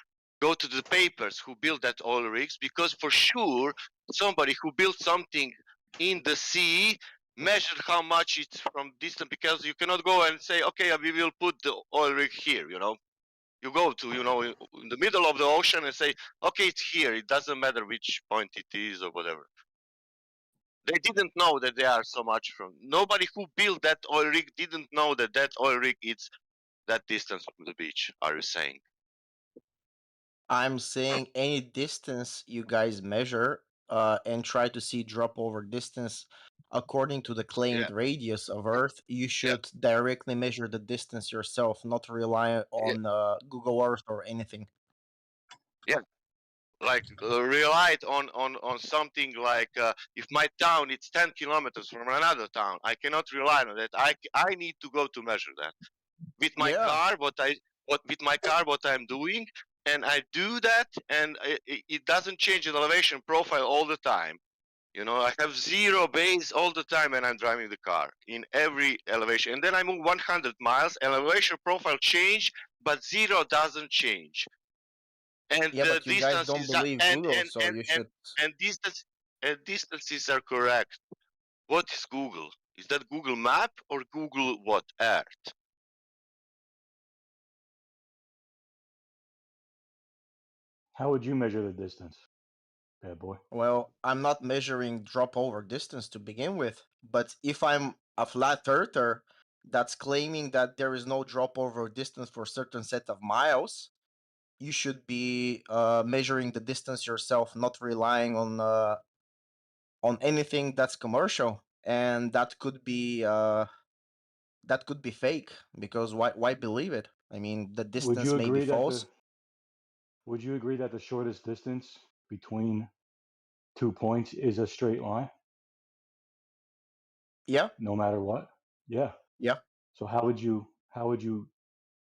Go to the papers who built that oil rigs, because for sure somebody who built something in the sea measured how much it's from distance, because you cannot go and say, okay, we will put the oil rig here. You go to in the middle of the ocean and say, okay, it's here. It doesn't matter which point it is or whatever. They didn't know that they are so much from. Nobody who built that oil rig didn't know that that oil rig is that distance from the beach. Are you saying? I'm saying any distance you guys measure and try to see drop over distance according to the Yeah, claimed radius of Earth, you yeah, should directly measure the distance yourself, not rely yeah, on Google Earth or anything. yeah. Like relied on something like if my town is 10 kilometers from another town, I cannot rely on that. I need to go to measure that with my Yeah, car. What with my car what I'm doing, and I do that, and it doesn't change the elevation profile all the time. I have zero base all the time when I'm driving the car in every elevation. And then I move 100 miles, elevation profile change, but zero doesn't change. And yeah, the but you guys distance don't is believe Google, so you and should. and distance and distances are correct. What is Google? Is that Google Map or Google what? Earth? How would you measure the distance, bad boy? Well, I'm not measuring drop over distance to begin with, but if I'm a flat earther that's claiming that there is no drop over distance for a certain set of miles, you should be measuring the distance yourself, not relying on anything that's commercial. and that could be fake, because why believe it? I mean, the Would distance you may be agree that false. the Would you agree that the shortest distance between 2 points is a straight line, Yeah, no matter what? Yeah. yeah. So how would you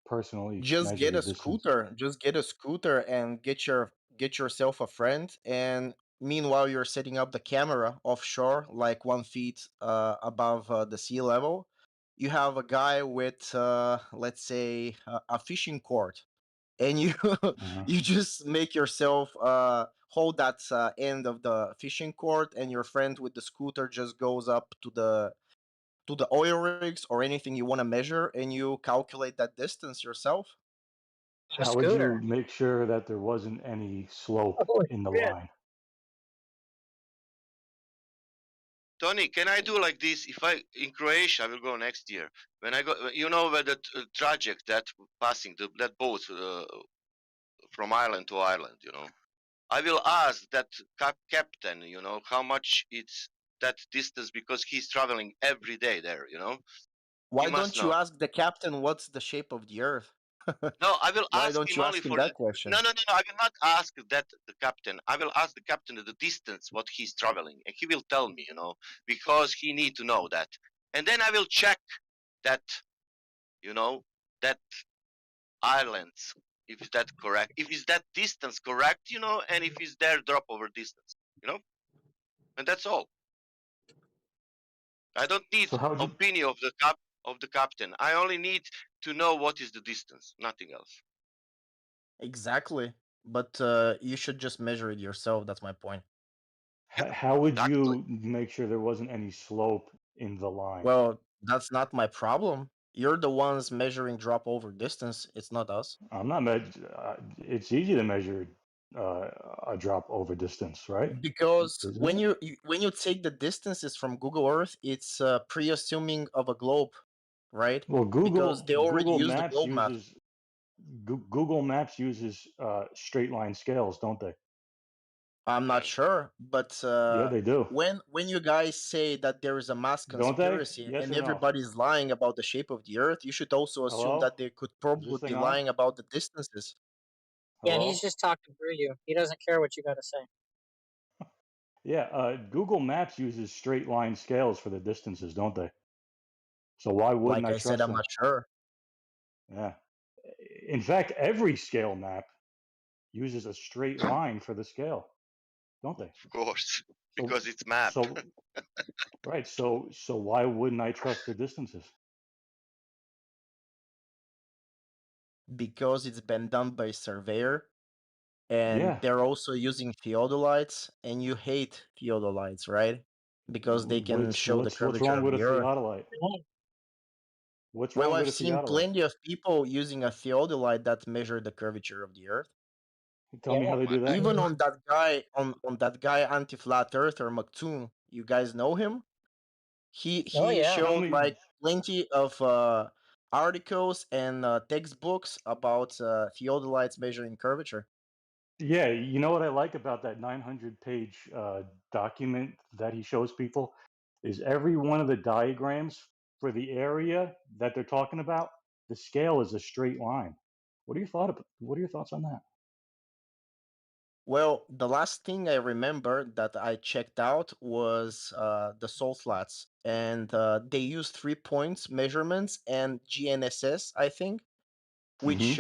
personally Just measure get the a distance? scooter. Just get a scooter and get yourself a friend. And meanwhile, you're setting up the camera offshore, like 1 feet above the sea level. You have a guy with, let's say, a fishing cord, and you Uh-huh. you just make yourself hold that end of the fishing cord, and your friend with the scooter just goes up to the oil rigs or anything you want to measure, and you calculate that distance yourself. A How would you scooter. make sure that there wasn't any slope Holy in the shit. line? Tony, can I do like this? If I in Croatia, I will go next year. When I go, you know, where the traject that passing that boat from island to island, you know. I will ask that captain, you know, how much it's that distance because he's traveling every day there, you know. He Why must don't you know. ask the captain what's the shape of the earth? No, I will Why ask don't him you only ask him for the. that question? No, no, no, no. I will not ask that the captain. I will ask the captain the distance what he's traveling, and he will tell me, you know, because he need to know that, and then I will check that, you know, that islands if is that correct, if is that distance correct, you know, and if is there drop over distance, you know, and that's all. I don't need So how would you opinion of the captain. I only need to know what is the distance, nothing else. Exactly. But you should just measure it yourself. That's my point. how would Exactly. you make sure there wasn't any slope in the line? Well, that's not my problem. You're the ones measuring drop over distance. It's not us. I'm not it's easy to measure uh, a drop over distance, right? Because Isn't when it? when you take the distances from Google Earth, it's pre-assuming of a globe, right? Well, Because Google they already Google use the Maps globe map. uses Google Maps uses straight line scales, don't they? I'm not Yeah. sure, but Yeah, they do. when you guys say that there is a mass Don't they? conspiracy Yes and or no? everybody's lying about the shape of the Earth, you should also assume Hello? that they could Is probably this be thing on? lying about the distances. Yeah, he's Hello? just talking through you. He doesn't care what you got to say. Yeah, Google Maps uses straight line scales for the distances, don't they? So why wouldn't Like I I said, trust I'm them? not sure. Yeah. In fact, every scale map uses a straight line for the scale, don't they? Of course, So because it's map. so right, so why wouldn't I trust the distances? Because it's been done by a surveyor, and Yeah. they're also using theodolites, and you hate theodolites, right? Because they can show the What's curvature wrong of with a the Earth. theodolite? What's Well, wrong I've with a seen theodolite? plenty of people using a theodolite that measure the curvature of the Earth. Tell Yeah. me how they do that. Even on that guy anti-flat earther Maktoum, you guys know him? Oh He yeah. Tell showed me, like plenty of articles and textbooks about theodolites measuring curvature. yeah, you know what I like about that 900-page document that he shows people is every one of the diagrams for the area that they're talking about, the scale is a straight line. What are your thoughts on that? Well, the last thing I remember that I checked out was the salt flats, and they use 3 points measurements and GNSS, I think, Hmm. which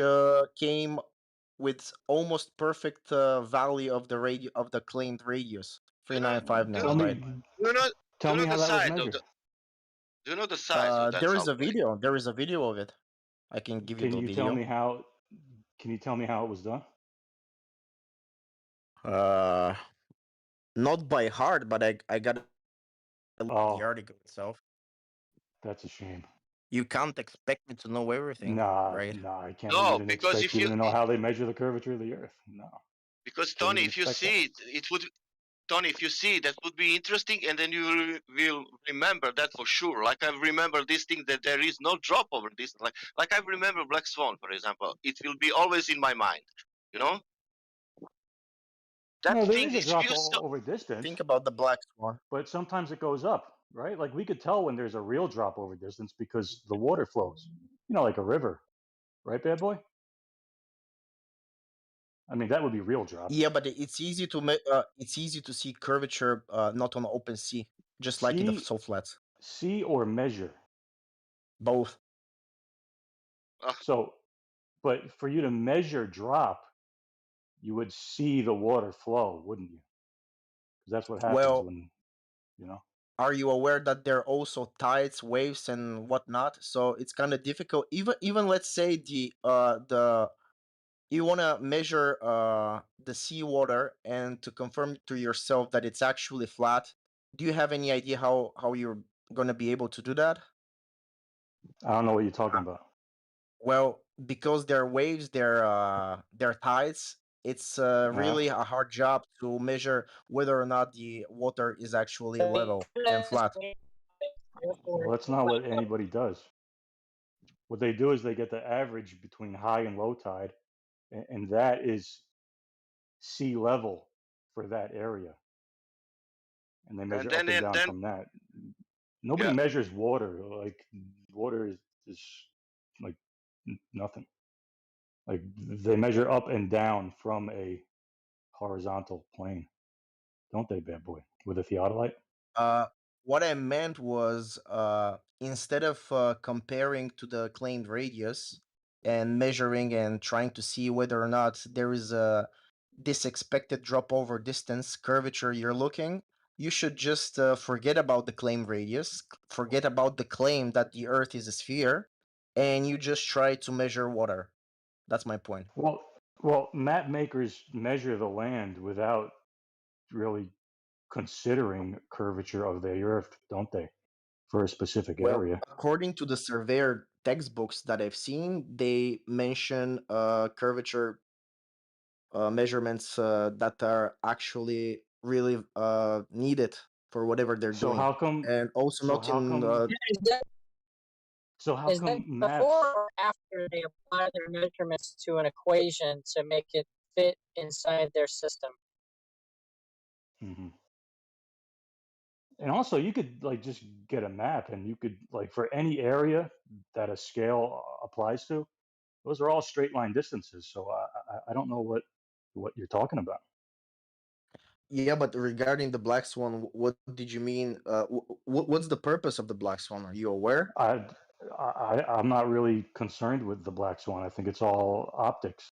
came with almost perfect value of the claimed radius You know, do, 3959, Tell right? me, do you know do tell you me know how the that was size of measured. the do you know the size of that There is salt a plate? video. There is a video of it. I can give you Can the you tell video. me how? Can you tell me how it was done? Uh, Not by heart, but I gotta look at the Oh, article itself. that's a shame. You can't expect me to know everything, Nah, right? nah, I can't No, even because expect if you you to know how they measure the curvature of the Earth. No, because can't Tony, even if you expect that. see it, it would Tony, if you see that would be interesting, and then you will remember that for sure. Like I remember this thing that there is no drop over this. Like I remember Black Swan, for example. It will be always in my mind. You know that No, there thing is a is drop feels so. over distance, Think about the black swan. but sometimes it goes up. right? Like we could tell when there's a real drop over distance because the water flows, like a river, right, bad boy? I mean, that would be real drop. Yeah, but it's easy to it's easy to see curvature not on open sea, just like in the See, salt flats. see or measure. Both. So, but for you to measure drop, you would see the water flow, wouldn't you? Because that's what happens Well, when, you know. are you aware that there are also tides, waves, and whatnot? So it's kind of difficult. Even let's say the you want to measure the seawater and to confirm to yourself that it's actually flat. Do you have any idea how you're gonna be able to do that? I don't know what you're talking about. Well, because there are waves, there are tides. It's Uh, really a hard job to measure whether or not the water is actually level and flat. well, that's not what anybody does. What they do is they get the average between high and low tide, and that is sea level for that area, and they And measure up then and and down then from that. Nobody yeah, measures water. Like water is like nothing. Like they measure up and down from a horizontal plane, don't they, bad boy? With a theodolite? Uh, what I meant was instead of comparing to the claimed radius and measuring and trying to see whether or not there is a this expected drop over distance curvature you're looking, you should just forget about the claim radius, forget about the claim that the Earth is a sphere, and you just try to measure water. That's my point. Well, map makers measure the land without really considering curvature of the earth, don't they? For a specific Well, area. according to the surveyor textbooks that I've seen, they mention curvature measurements that are actually really needed for whatever they're So doing, how come and also so not how in come so how Is that come before maps or after they apply their measurements to an equation to make it fit inside their system? Mhm. And also you could like just get a map and you could like for any area that a scale applies to, those are all straight line distances. So I don't know what you're talking about. Yeah, but regarding the black swan, what did you mean? What's the purpose of the black swan? Are you aware? I'm not really concerned with the black swan. I think it's all optics.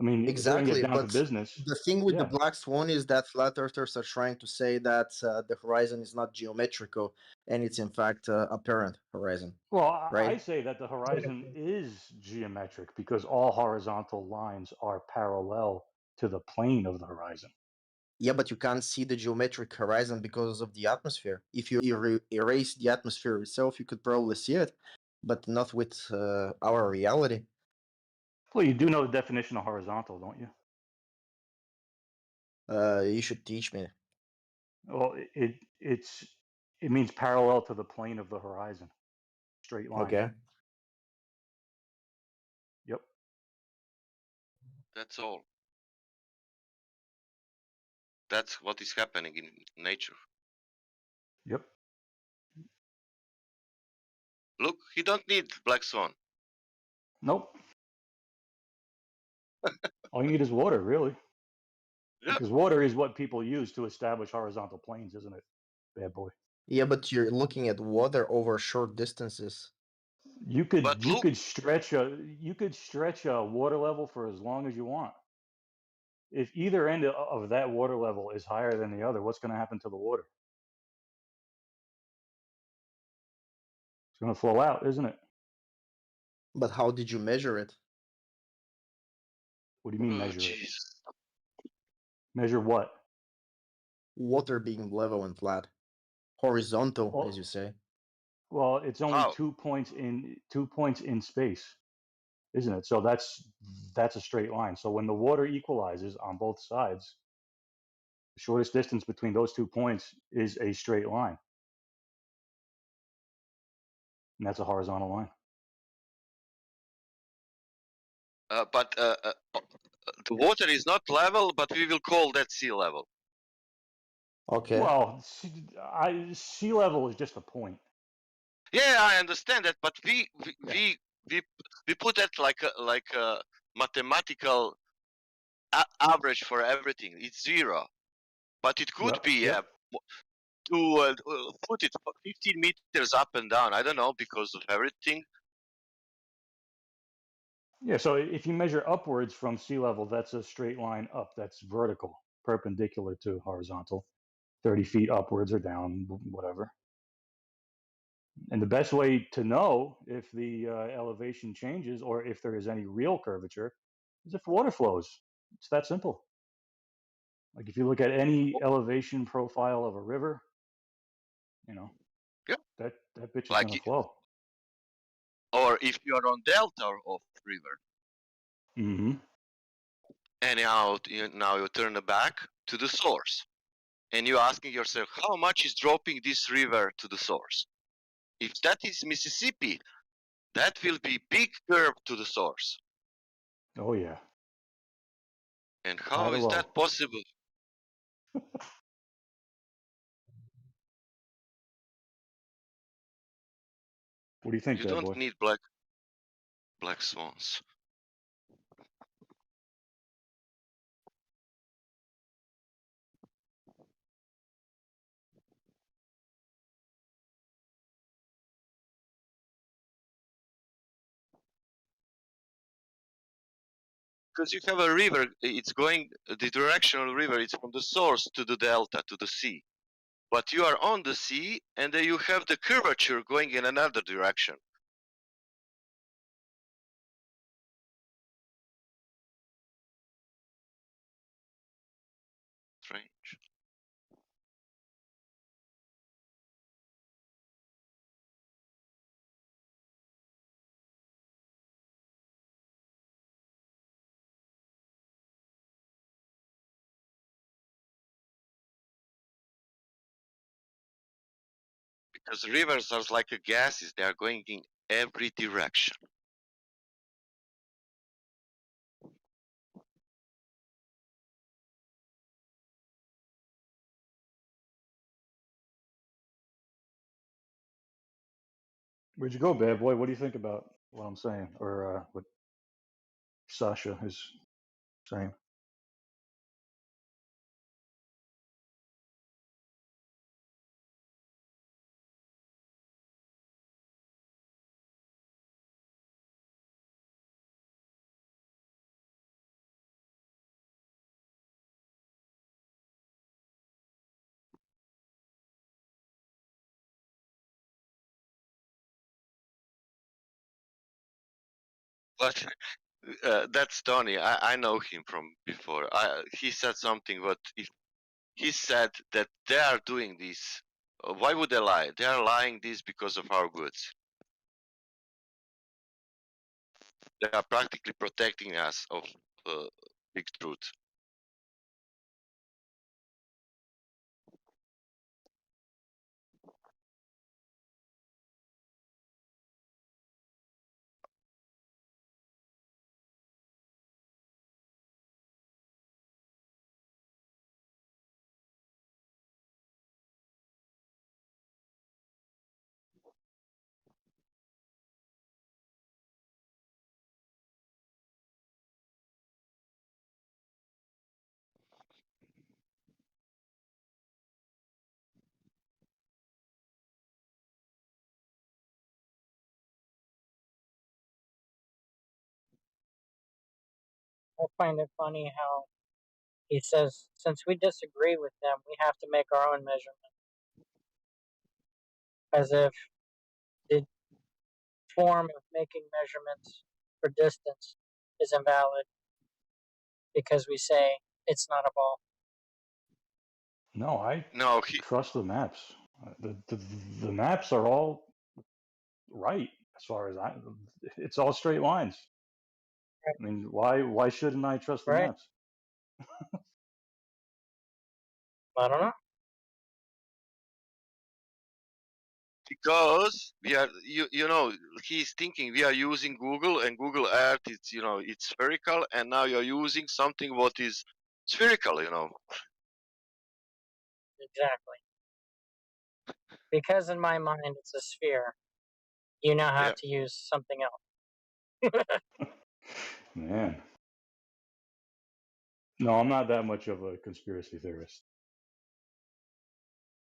I mean, if we're gonna get Exactly, down to but business, the thing with the yeah. black swan is that flat earthers are trying to say that the horizon is not geometrical and it's in fact apparent horizon, Well, I right? say that the horizon is geometric because all horizontal lines are parallel to the plane of the horizon. Yeah, but you can't see the geometric horizon because of the atmosphere. If you erase the atmosphere itself, you could probably see it, but not with our reality. Well, you do know the definition of horizontal, don't you? You should teach me. Well, it means parallel to the plane of the horizon, straight line. Okay. Yep. that's all. That's what is happening in nature. Yep. Look, he don't need black swan. Nope. All you need is water, really, Yeah, because water is what people use to establish horizontal planes, isn't it, bad boy? Yeah, but you're looking at water over short distances. You could but you look, could stretch a water level for as long as you want. If either end of that water level is higher than the other, what's going to happen to the water? It's going to flow out, isn't it? But how did you measure it? What do you mean oh measure it? jeez. Measure what? Water being level and flat. Horizontal, as Well, you say. well, it's only How? 2 points in space, isn't it? So that's a straight line. So when the water equalizes on both sides, the shortest distance between those 2 points is a straight line, and that's a horizontal line. But the water is not level, but we will call that sea level. Okay. Well, sea level is just a point. Yeah, I understand that, but we Yeah. we put that like a mathematical average for everything. It's 0, but it could be Yep. to put it 15 meters up and down. I don't know because of everything. Yeah. So if you measure upwards from sea level, that's a straight line up. That's vertical, perpendicular to horizontal. 30 feet upwards or down, whatever. And the best way to know if the elevation changes or if there is any real curvature is if water flows. It's that simple. Like if you look at any elevation profile of a river, you know, Yeah, that bitch is like gonna flow. or if you are on delta of river, Mm-hmm. and now you turn back to the source, and you're asking yourself how much is dropping this river to the source. If that is Mississippi, that will be big curve to the source. Oh yeah. And High how to is low. that possible? What do you think, You bad don't boy? need black swans. Because you have a river, it's going the directional river. It's from the source to the delta to the sea. But you are on the sea, and then you have the curvature going in another direction. Strange. Because rivers are like a gases; they are going in every direction. Where'd you go, bad boy? What do you think about what I'm saying, or what Sasha is saying? But that's Tony. I know him from before. He said something, but if he said that they are doing this, why would they lie? They are lying this because of our goods. They are practically protecting us of big truth. I find it funny how he says, since we disagree with them, we have to make our own measurement. As if the form of making measurements for distance is invalid because we say it's not a ball. No, I No, trust the maps. The maps are all right as far as I. It's all straight lines. Right. I mean, why shouldn't I trust the Right. maps? I don't know. because we are he's thinking we are using Google, and Google Earth, it's it's spherical, and now you're using something what is spherical. Exactly. Because in my mind it's a sphere, you now have Yeah. to use something else. Man. No, I'm not that much of a conspiracy theorist.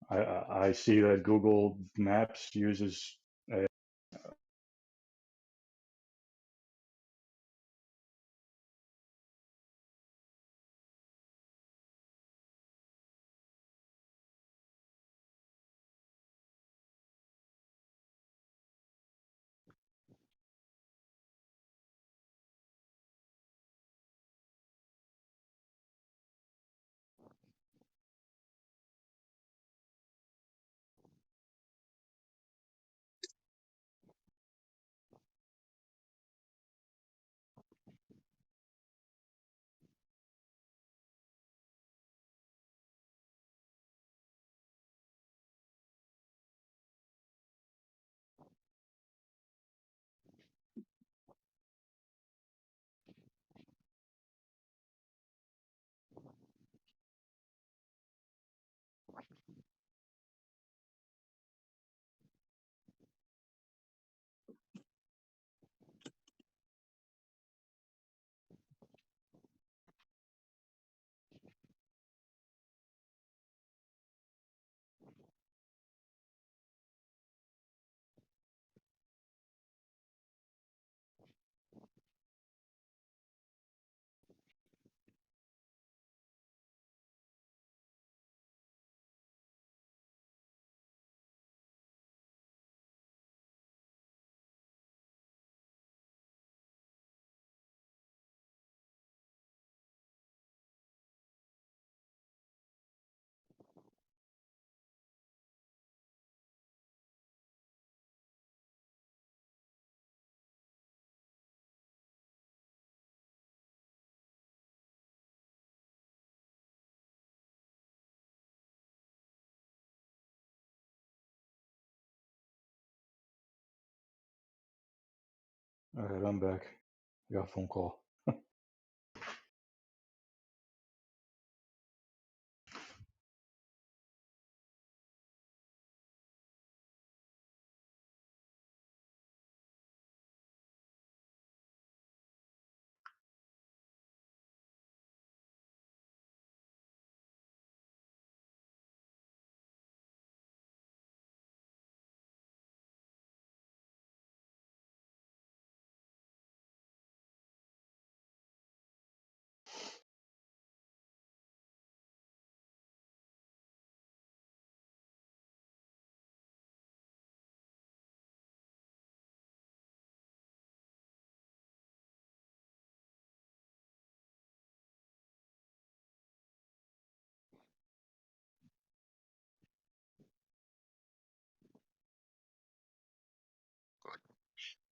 I see that Google Maps uses a All right, I'm back. I got a phone call.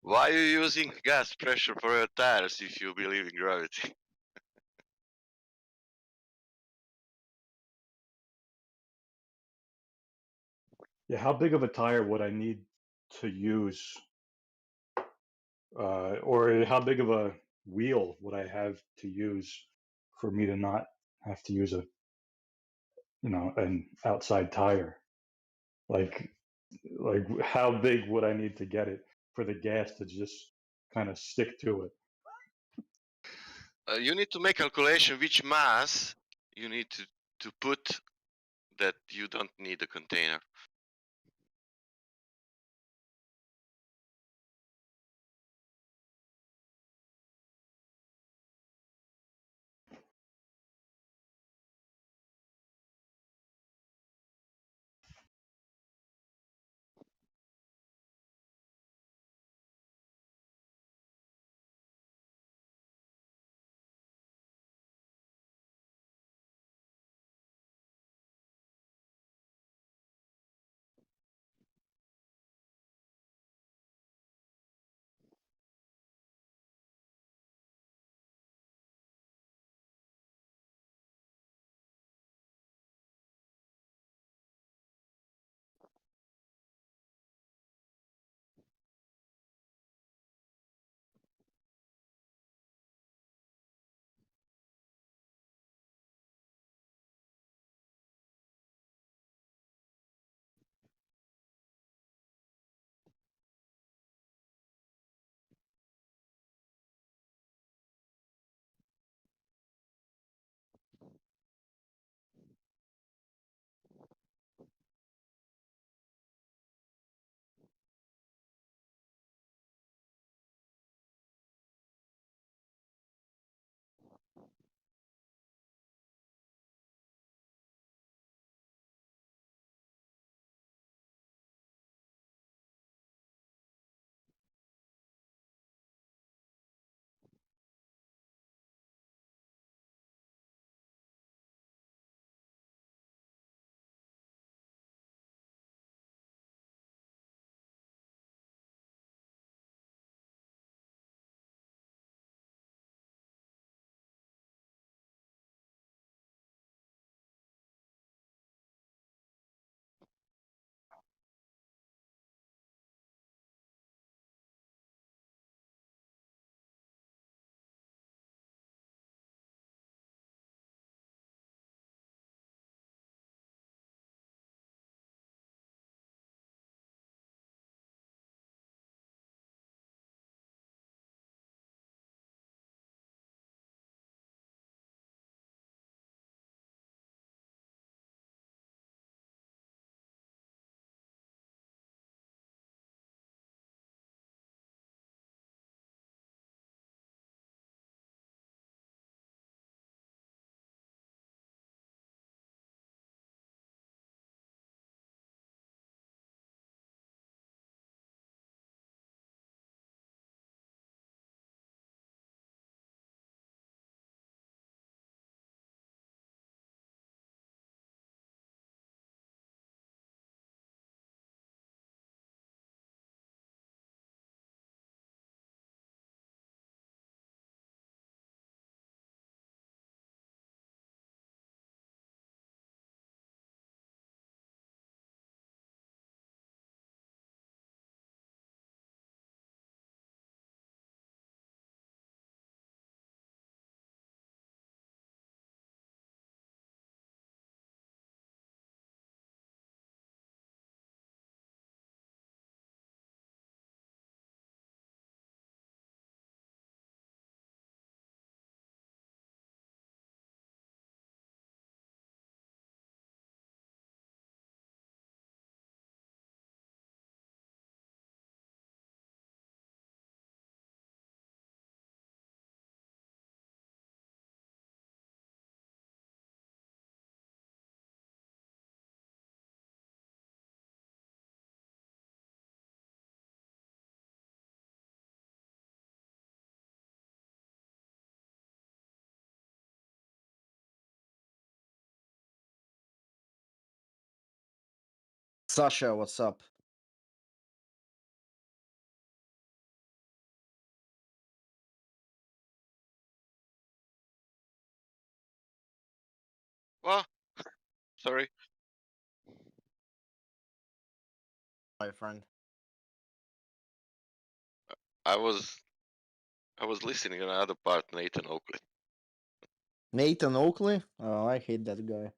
Why are you using gas pressure for your tires if you believe in gravity? Yeah, how big of a tire would I need to use, or how big of a wheel would I have to use for me to not have to use an outside tire? Like, like how big would I need to get it for the gas to just kind of stick to it? You need to make calculation which mass you need to put that you don't need a container. Sasha, what's up? Well, sorry, My friend. I was I was listening to another part, Nathan Oakley. Nathan Oakley? Oh, I hate that guy.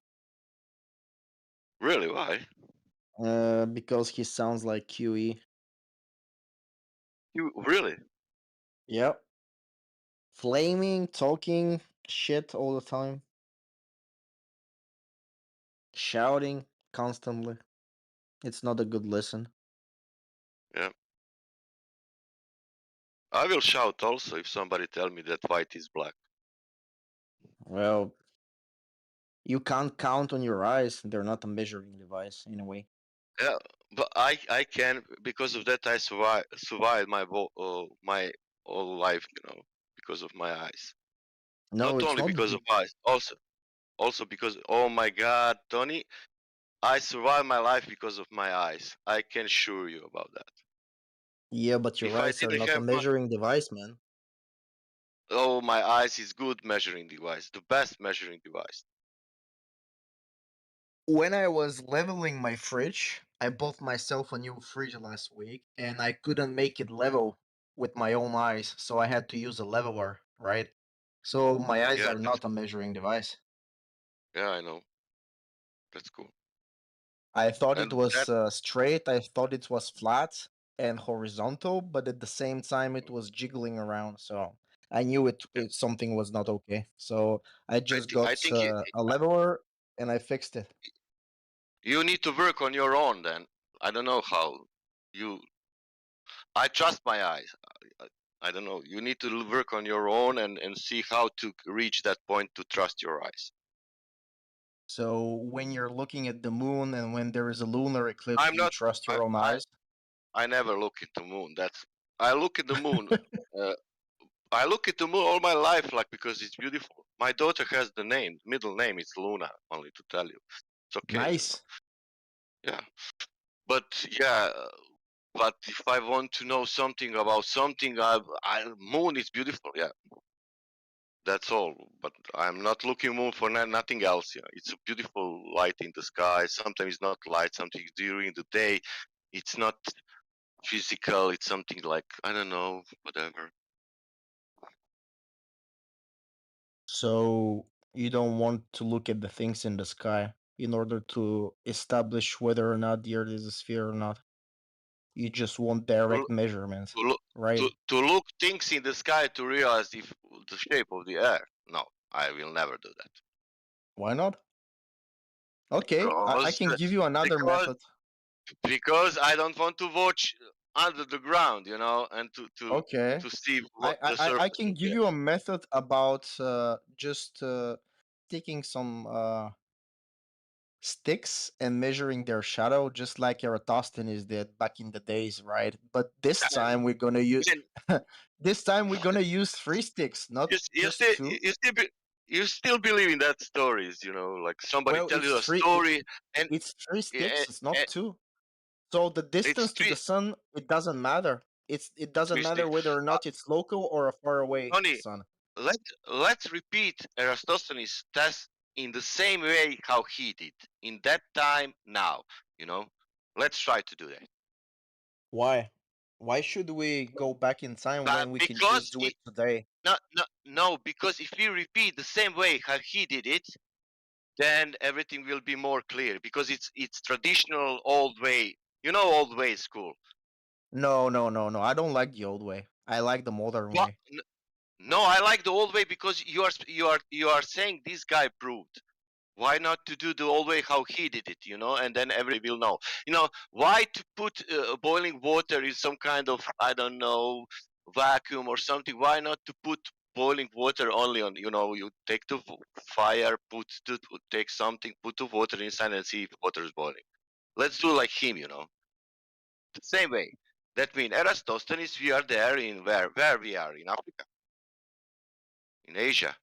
Really? Why? Because he sounds like QE. You really? Yep. Flaming, talking shit all the time, shouting constantly. It's not a good listen. Yeah. I will shout also if somebody tell me that white is black. Well, you can't count on your eyes. They're not a measuring device in a way. Yeah, but I can because of that I survived my whole life, because of my eyes. No, Not it's only not. because of eyes, also because, oh my God, Tony, I survived my life because of my eyes. I can assure you about that. Yeah, but your If I eyes are didn't not a have measuring device, man. my eyes is good measuring device, the best measuring device. When I was leveling my fridge, I bought myself a new fridge last week and I couldn't make it level with my own eyes, so I had to use a leveler, right? So my eyes Yeah, are not a measuring device. yeah, I know. That's cool. I thought it And that was straight, I thought it was flat and horizontal, but at the same time it was jiggling around, so I knew something was not okay. So I just I got think a leveler and I fixed it. you need to work on your own. Then I don't know how you. I trust my eyes. I don't know. You need to work on your own and see how to reach that point to trust your eyes. So when you're looking at the moon and when there is a lunar eclipse, I'm do you not. trust I your own I, eyes? I never look at the moon. I look at the moon. Uh, I look at the moon all my life, like because it's beautiful. My daughter has the name, middle name. It's Luna. Only to tell you, it's okay. Nice. Yeah, but yeah. But if I want to know something about something, moon is beautiful. Yeah, that's all. But I'm not looking moon for nothing else. Yeah, it's a beautiful light in the sky. Sometimes it's not light. Sometimes during the day, it's not physical. It's something like I don't know, whatever. So you don't want to look at the things in the sky in order to establish whether or not the Earth is a sphere or not. You just want To, direct measurements, to look right? to look things in the sky to realize if the shape of the earth. No, I will never do that. Why not? Okay, I Because can give you another because method. because I don't want to watch under the ground, and Okay, to see I what I, the I surface can of the give earth. you a method about just taking some sticks and measuring their shadow, just like Eratosthenes did back in the days, right? But this And time we're gonna use then this time we're gonna use three sticks, not you just still two. you still believe in that stories, like somebody Well, tell you a story and it's three eh, sticks, it's not eh, two. So the it's distance to the sun, it doesn't matter. It doesn't three matter sticks. whether or not it's local or a far away Tony, sun. let let's repeat Eratosthenes' test in the same way how he did in that time now. You know, let's try to do that. Why? Why should we go back in time But when we can just because do it today? no, because if we repeat the same way how he did it, then everything will be more clear because it's traditional old way. Old way school. No, no, no, no. I don't like the old way. I like the modern But way. no, I like the old way because you are saying this guy proved. Why not to do the old way how he did it, and then everybody will know. Why to put boiling water in some kind of, I don't know, vacuum or something? Why not to put boiling water only on, you take the fire, take something, put the water inside and see if water is boiling. Let's do like him. The same way. That means Eratosthenes, we are there in where we are in Africa, in Asia.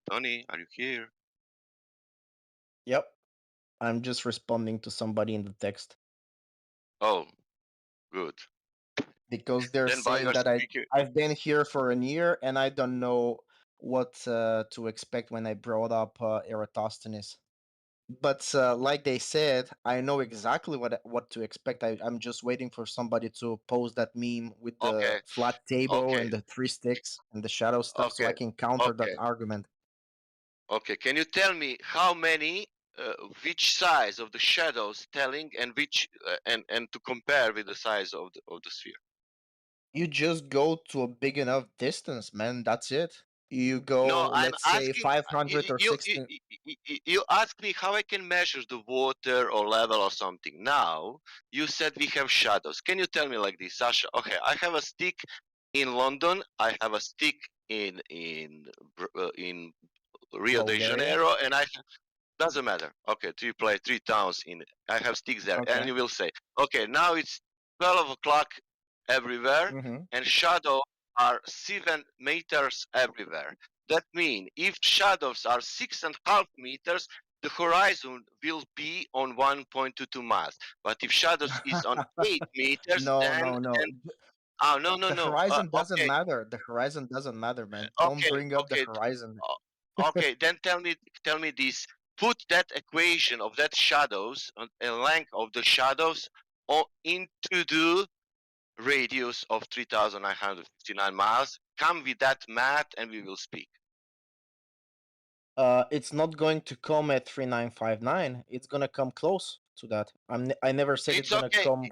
Tony, are you here? Yep. I'm just responding to somebody in the text Oh, good. because they're Then why saying you're that speaking? I've been here for a year and I don't know what to expect when I brought up Eratosthenes. But like they said, I know exactly what to expect. I'm just waiting for somebody to post that meme with the Okay, flat table okay, and the three sticks and the shadow stuff, so I okay, can counter that okay, argument. okay. Can you tell me how many, which size of the shadows telling, and which, and to compare with the size of the sphere? You just go to a big enough distance, man. That's it. You No, go, I'm let's say asking, 500 or you, 16. you ask me how I can measure the water or level or something. Now, you said we have shadows. Can you tell me like this, Sasha? Okay, I have a stick in London. I have a stick in Rio de Bulgaria. Janeiro, and I doesn't matter. Okay, three play three towns in. I have sticks there, and Okay. you will say, okay, now it's 12 o'clock everywhere, Mm-hmm. and shadow are 7 meters everywhere. That means if shadows are 6.5 meters, the horizon will be on 1.22 miles. But if shadows is on 8 meters, No, then no, no. oh no no The no. horizon doesn't Okay, matter. The horizon doesn't matter, man. Don't okay, bring up the okay. horizon. Okay, then tell me this. Put that equation of that shadows and length of the shadows into the radius of 3,959 miles. Come with that math, and we will speak. It's not going to come at 3959. It's gonna come close to that. I never said it's It's gonna okay. come.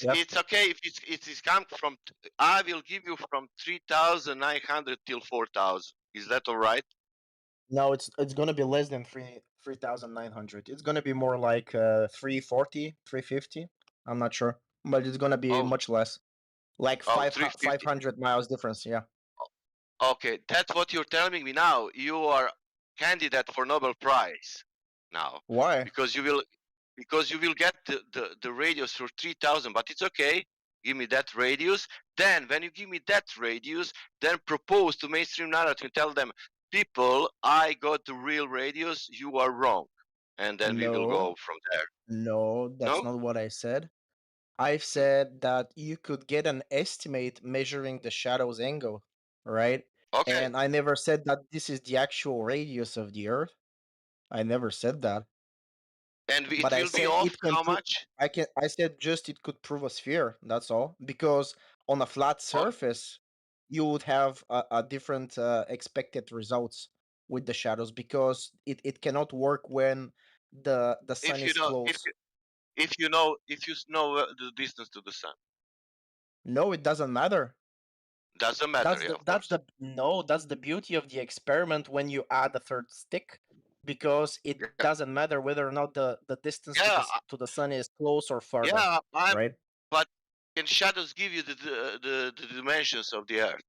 Yep. It's okay if it is come from. I will give you from 3,900 till 4,000. Is that all right? No, it's gonna be less than 3,900. It's gonna be more like 340, 350. I'm not sure, but it's gonna be Oh, much less, like oh, 350. 500 miles difference. Yeah. Okay, that's what you're telling me now. You are candidate for Nobel Prize now Why? because you will get the radius for 3,000. But it's okay. Give me that radius. Then when you give me that radius, then propose to mainstream narrative and tell them, people, I got the real radius. You are wrong, and then we will No, go from there. no, that's No? not what I said. I've Hmm. said that you could get an estimate measuring the shadow's angle, right? Okay. And I never said that this is the actual radius of the Earth. I never said that. And But it I will be said off it can how prove. much? I said just it could prove a sphere. That's all. Because on a flat Oh, surface, you would have a different expected results with the shadows because it cannot work when the sun if you is know, close. if you know the distance to the sun, No, it doesn't matter. doesn't matter. Yeah, of That's course. the no, that's the beauty of the experiment when you add a third stick, because it Yeah, doesn't matter whether or not the distance to yeah, to the sun is close or further, yeah. right? But can shadows give you the dimensions of the Earth?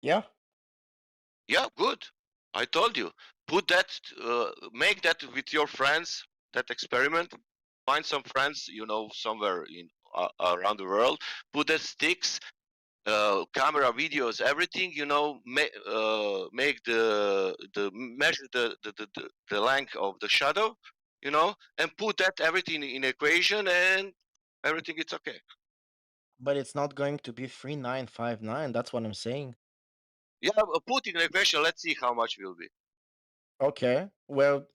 Yeah, Yeah, good. I told you. Put that, make that with your friends. That experiment. Find some friends, somewhere in around the world. Put that sticks, camera, videos, everything. Make the measure the length of the shadow. And put that everything in equation, and everything it's okay. but it's not going to be 3959. That's what I'm saying. Yeah, put in equation. Let's see how much will be. Okay, well,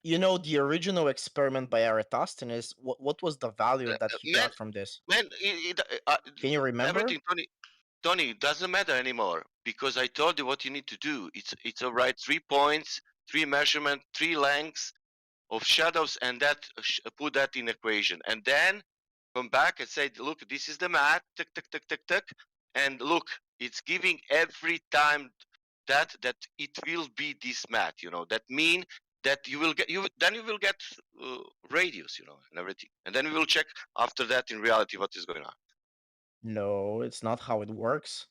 the original experiment by Eratosthenes, what was the value that he Man, got from this? man, Can you remember? everything, Tony, it doesn't matter anymore because I told you what you need to do. It's all right. 3 points, three measurement, three lengths of shadows, and that put that in equation, and then come back and say, look, this is the math, tick, tick, tick, tick, tick, and look, it's giving every time that it will be this math. That mean that you will get then you will get radius, and everything, and then we will check after that in reality what is going on. No, it's not how it works.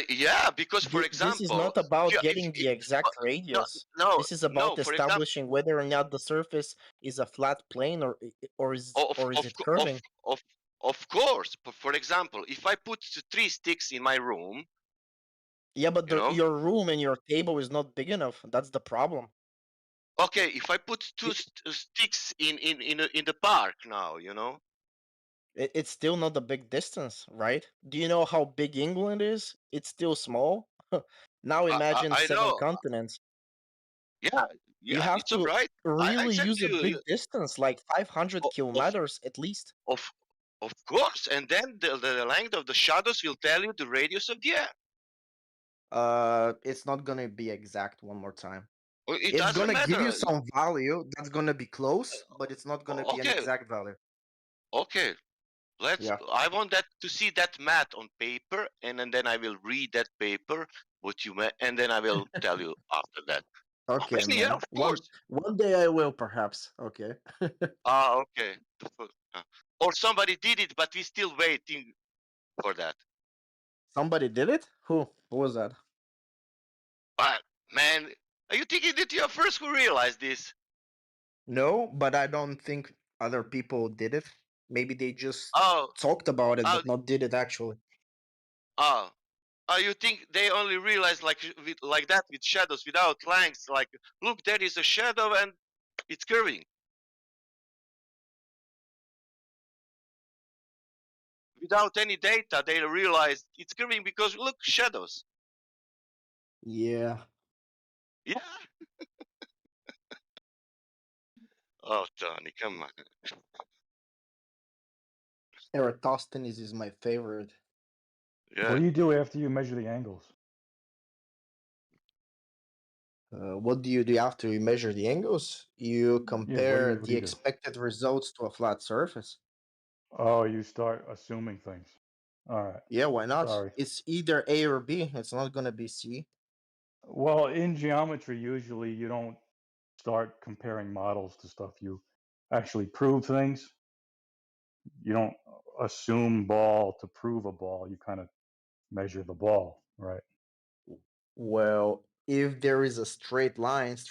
Yeah, because for This is example, not about if getting the exact no radius. no This is no about for example, establishing whether or not the surface is a flat plane of or is of it co- of curving. of of course, for example, if I put three sticks in my room, Yeah, but you know your room and your table is not big enough. That's the problem. Okay, if I put two sticks in the park now, you know. It's still not a big distance, right? Do you know how big England is? It's still small. Now imagine I 7 know. continents. Yeah, You yeah, have it's all to right. I really said use to a you, big distance, like 500 of kilometers at least. of of course, and then the length of the shadows will tell you the radius of the air. It's not gonna be exact one more time. It It's doesn't gonna give you matter. some value that's gonna be close, but it's not gonna be an Okay, exact value. okay. Let's. Yeah. I want that to see that math on paper, and then I will read that paper what you meant, and then I will tell you after that. Okay, Yeah, man. of One course. one day I will perhaps. Okay. Ah, okay. Or somebody did it, but we're still waiting for that. Somebody did it? Who? Who was that? But man, are you thinking that you're first who realized this? No, but I don't think other people did it. Maybe they just Oh, talked about it, oh, but not did it actually. oh. Oh, you think they only realize like that with shadows without lengths? Like, look, there is a shadow and it's curving. Without any data, they realize it's curving because look, shadows. Yeah. Yeah. Oh, Tony, come on. Eratosthenes is my favorite. Yeah. What do you do after you measure the angles? What do you do after you measure the angles? You Yeah, compare what do the you do? expected results to a flat surface. Oh, you start assuming things. All right. Yeah, why not? Sorry. It's either A or B. It's not gonna be C. Well, in geometry, usually you don't start comparing models to stuff. You actually prove things. You don't assume ball to prove a ball. You kind of measure the ball, right? Well, if there is a straight lines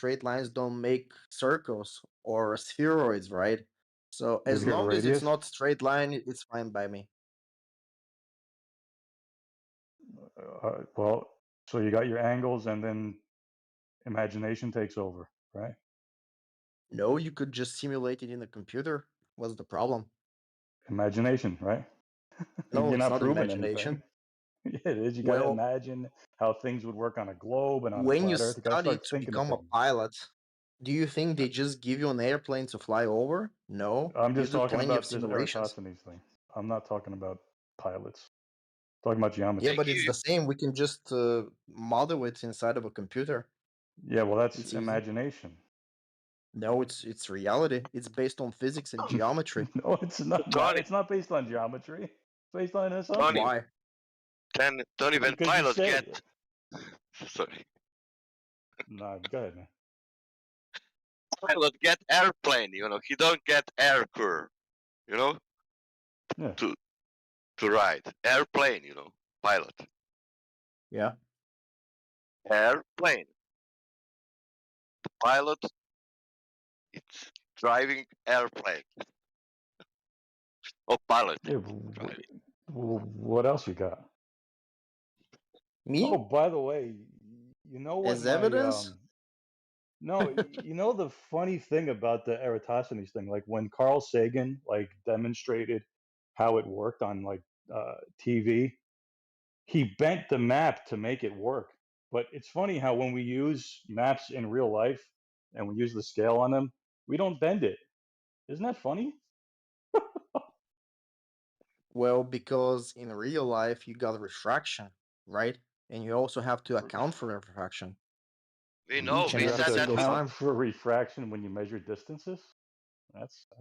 don't make circles or spheroids, right? So Does as it give a long as it's radius? not straight line, it's fine by me. Well, so you got your angles, and then imagination takes over, right? No, you could just simulate it in the computer. What's the problem? Imagination, right? No, You're it's not not proving anything. imagination. Yeah, it is. You got to Well, imagine how things would work on a globe and on a when you flat Earth. You got to study start to thinking of become a things. pilot, do you think they just give you an airplane to fly over? No, I'm you just do talking plenty of about this simulations. Eratosthenes thing. I'm not talking about pilots. I'm talking about Yeah, geometry. but it's the same. We can just model it inside of a computer. Yeah, well, that's It's easy. imagination. No, it's reality. It's based on physics and geometry. No, it's not. Tony, It's not based on geometry. It's based on an assumption. Tony, Why? Tony, when Because you pilots said get, it. sorry, Nah, go ahead, man. pilot get airplane, you know, he don't get air curve, you know, Yeah. to ride. Airplane, you know, pilot. Yeah. Airplane. The pilot, it's driving airplane. Oh, pilot. Yeah. Driving. What else you got? Me? Oh, by the way, you know what As my evidence? no, you know the funny thing about the Eratosthenes thing, like when Carl Sagan like demonstrated how it worked on like TV, he bent the map to make it work. But it's funny how when we use maps in real life and we use the scale on them, we don't bend it. Isn't that funny? Well, because in real life you got refraction, right? And you also have to account for refraction We You know. each and We you have every said to that single with account time. for refraction when you measure distances.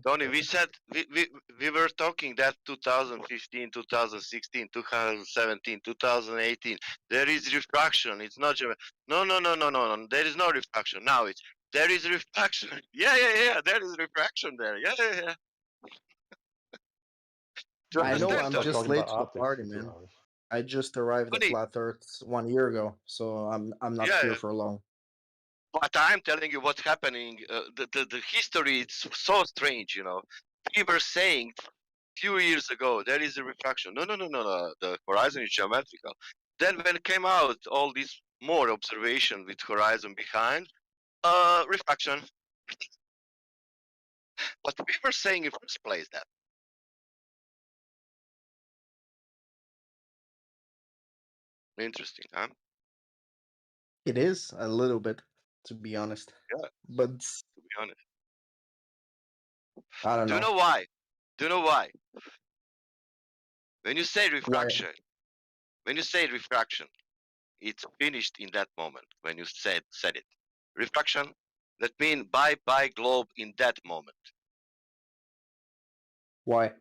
Tony. That's We said we were talking that 2015, 2016, 2017, 2018. There is refraction. It's not just no. There is no refraction. Now it's there is refraction. Yeah. There is refraction there. Yeah. Do you I know understand, I'm start Tony? just talking late about to the optics party, for 2 man. hours. I just arrived at Tony. Flat Earth 1 year ago, so I'm not here Yeah. for long. But I'm telling you what's happening. The history is so strange. You know, we were saying few years ago there is a refraction. No. The horizon is geometrical. Then when came out all this more observation with horizon behind, Refraction. What we were saying in first place that. Interesting, huh? It is a little bit, to be honest. Yeah, But to be honest. I don't Do you know know why? Do you know why? When you say why. refraction, it's finished in that moment when you said it. Refraction, that means bye bye globe in that moment. Why?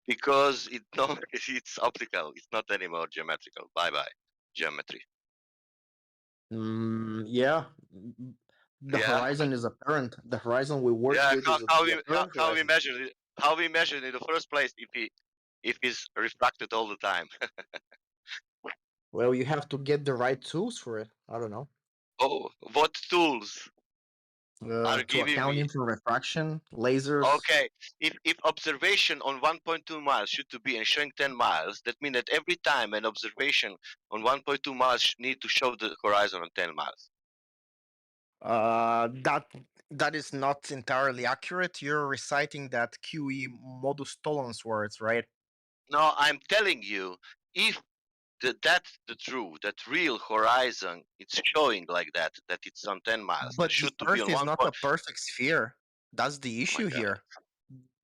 Because no, it's optical. It's not anymore geometrical. Bye bye geometry. Yeah. The Yeah, horizon is apparent. The horizon we work yeah. with How, is how the we how, apparent how we horizon. measure it? How we measure it in the first place if it's refracted all the time? Well, you have to get the right tools for it. I don't know. Oh, what tools are To giving me? accounting for refraction, lasers. Okay, if observation on 1.2 miles should to be and showing 10 miles, that means that every time an observation on 1.2 miles need to show the horizon on 10 miles. That that is not entirely accurate. You're reciting that QE modus tollens words, right? No, I'm telling you, if that's the truth, that real horizon, it's showing like that, that it's on 10 miles, that But the should to be Earth on is 1 not point. a perfect sphere. That's the Oh my issue God. here.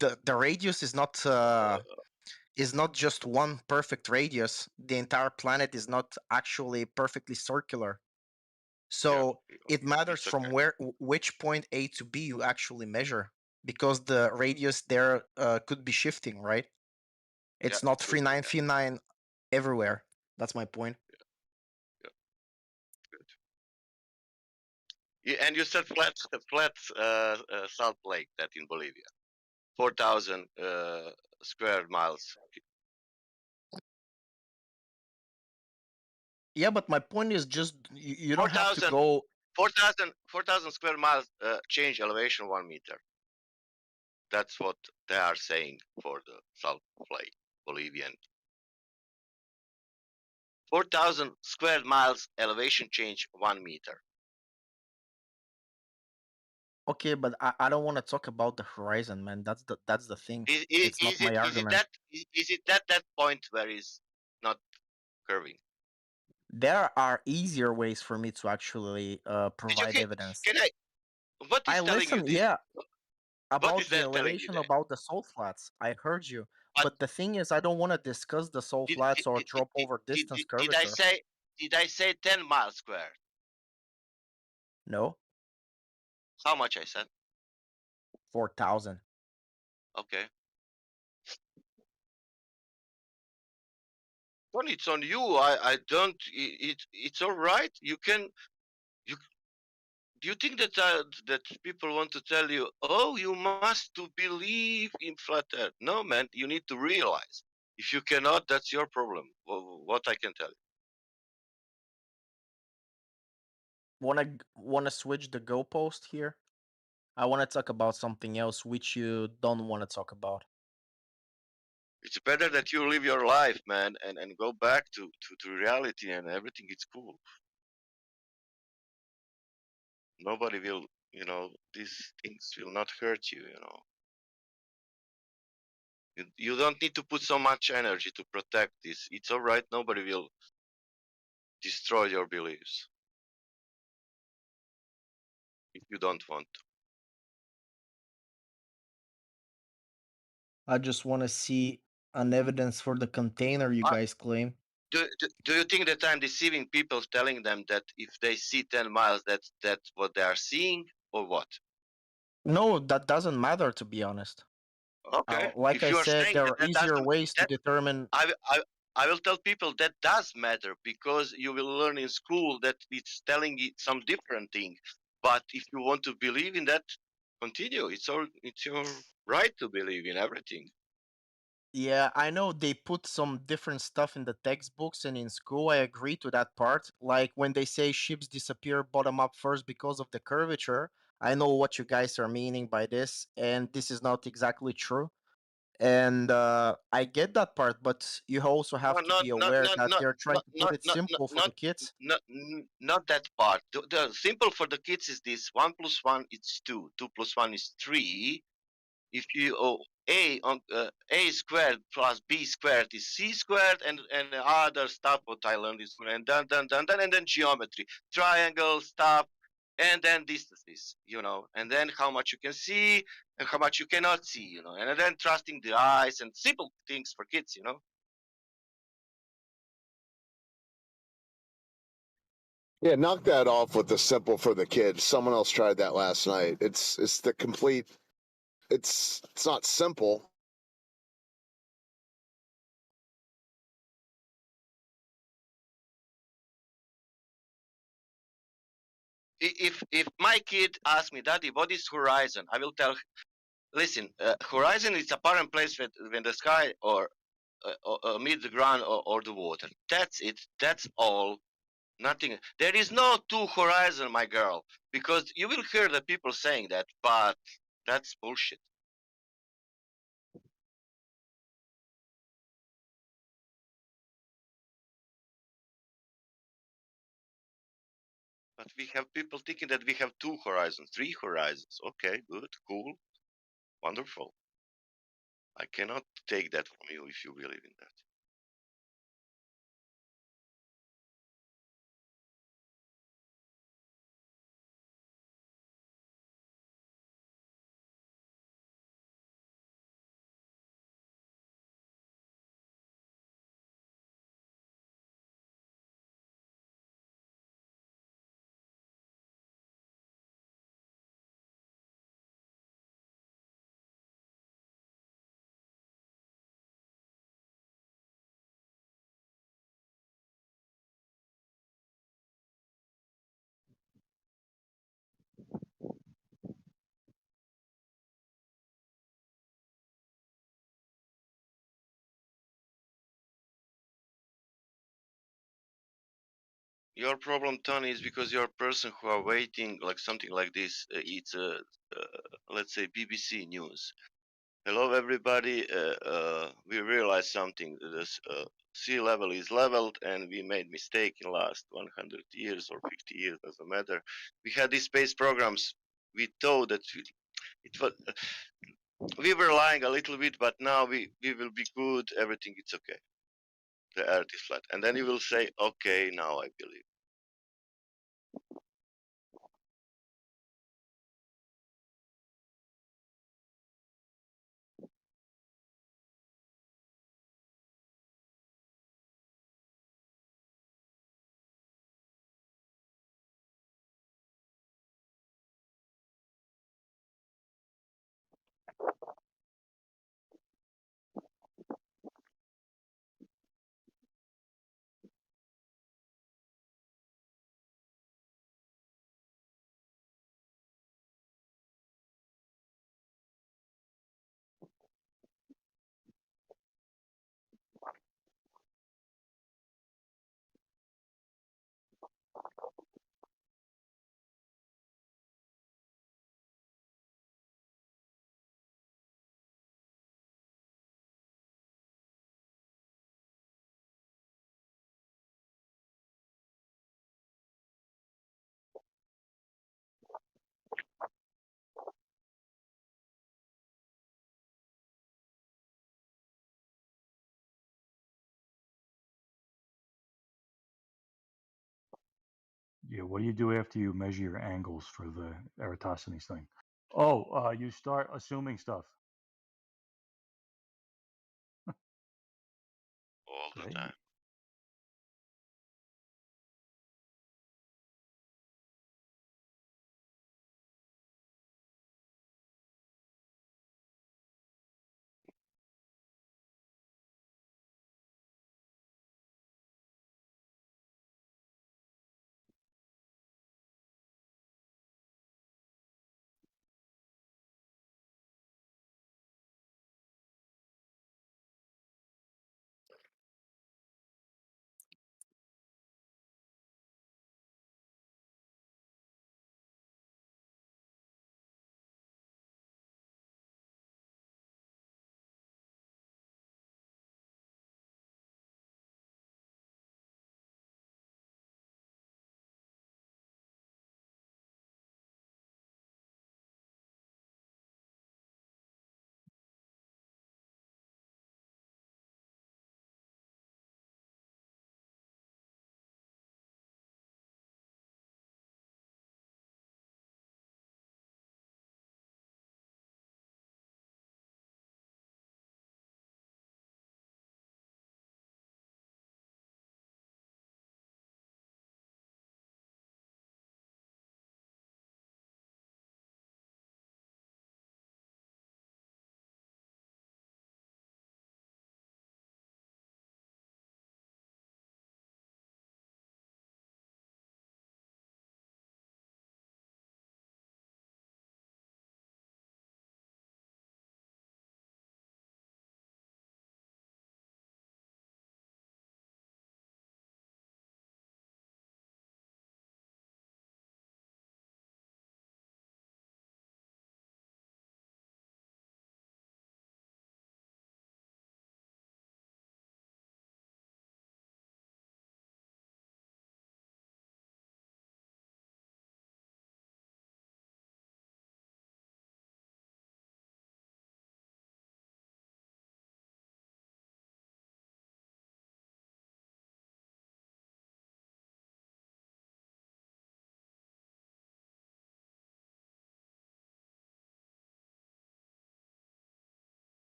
The radius is not just one perfect radius. The entire planet is not actually perfectly circular. Yeah, So it matters it's from okay. which point A to B you actually measure, because the radius there could be shifting, right? Yeah, It's not good, good, 3939 everywhere. That's my point. yeah, good. And you said flat Salt Lake, that in Bolivia, 4,000 square miles. Yeah, but my point is just you don't have to 4,000 go. 4,000 square miles change elevation 1 meter. That's what they are saying for the Salt Lake, Bolivian. 4,000 square miles elevation change 1 meter. Okay, but I don't want to talk about the horizon, man. That's the thing. It's not Is my it is it argument. that is it that point where it's not curving? There are easier ways for me to actually Did you provide evidence. can I? What I is telling you listen, this? yeah, What about is the that telling you elevation, there? about the salt flats. I heard you. But But the thing is, I don't want to discuss the salt did flats or drop over did, distance did I curvature. say 10 miles square? No, How much I said? 4,000. Okay. Well, it's on you. I don't. It's all right. You can. You do you think that that people want to tell you, oh, you must to believe in flat Earth? No, man. You need to realize. If you cannot, that's your problem. What I can tell you. Wanna switch the goalpost here? I want to talk about something else which you don't want to talk about. It's better that you live your life, man, and go back to reality and everything is cool. Nobody will, these things will not hurt you. You don't need to put so much energy to protect this. It's all right. Nobody will destroy your beliefs if you don't want to. I just want to see an evidence for the container you Uh, guys claim. do you think that I'm deceiving people telling them that if they see 10 miles, that's what they are seeing, or what? No, that doesn't matter, to be honest. Okay. Like If I you are said, saying there that are that easier doesn't, ways to that determine. I will tell people that does matter because you will learn in school that it's telling you some different thing. But if you want to believe in that, continue. It's your right to believe in everything. Yeah, I know they put some different stuff in the textbooks and in school. I agree to that part. Like when they say ships disappear bottom up first because of the curvature, I know what you guys are meaning by this, and this is not exactly true. And I get that part, but you also have to be aware that they're trying to put it simple for the kids. Not that part. The simple for the kids is this: 1 + 1 is 2. 2 + 1 is 3. If you a squared plus b squared is c squared, and other stuff what I learned is, and then geometry, triangle stuff, and then distances, and then how much you can see and how much you cannot see, and then trusting the eyes and simple things for kids. Yeah, knock that off with the simple for the kids. Someone else tried that last night. It's the complete. It's not simple. If my kid asks me, Daddy, what is horizon? I will tell, listen, horizon is apparent place when the sky or meet the ground or the water. That's it. That's all. Nothing. There is no two horizon, my girl, because you will hear the people saying that, but that's bullshit. But we have people thinking that we have two horizons, three horizons. Okay, good, cool, wonderful. I cannot take that from you if you believe in that. Your problem, Tony, is because you're a person who are waiting like something like this. It's let's say BBC News. Hello, everybody. We realized something. This sea level is leveled, and we made mistake in last 100 years or 50 years. Doesn't matter. We had these space programs. We thought that it was. We were lying a little bit, but now we will be good. Everything is okay. The Earth is flat, and then you will say, "Okay, now I believe." Yeah, what do you do after you measure your angles for the Eratosthenes thing? Oh, you start assuming stuff. All the Great. time.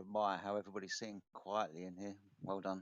admire how everybody's sitting quietly in here. Well done.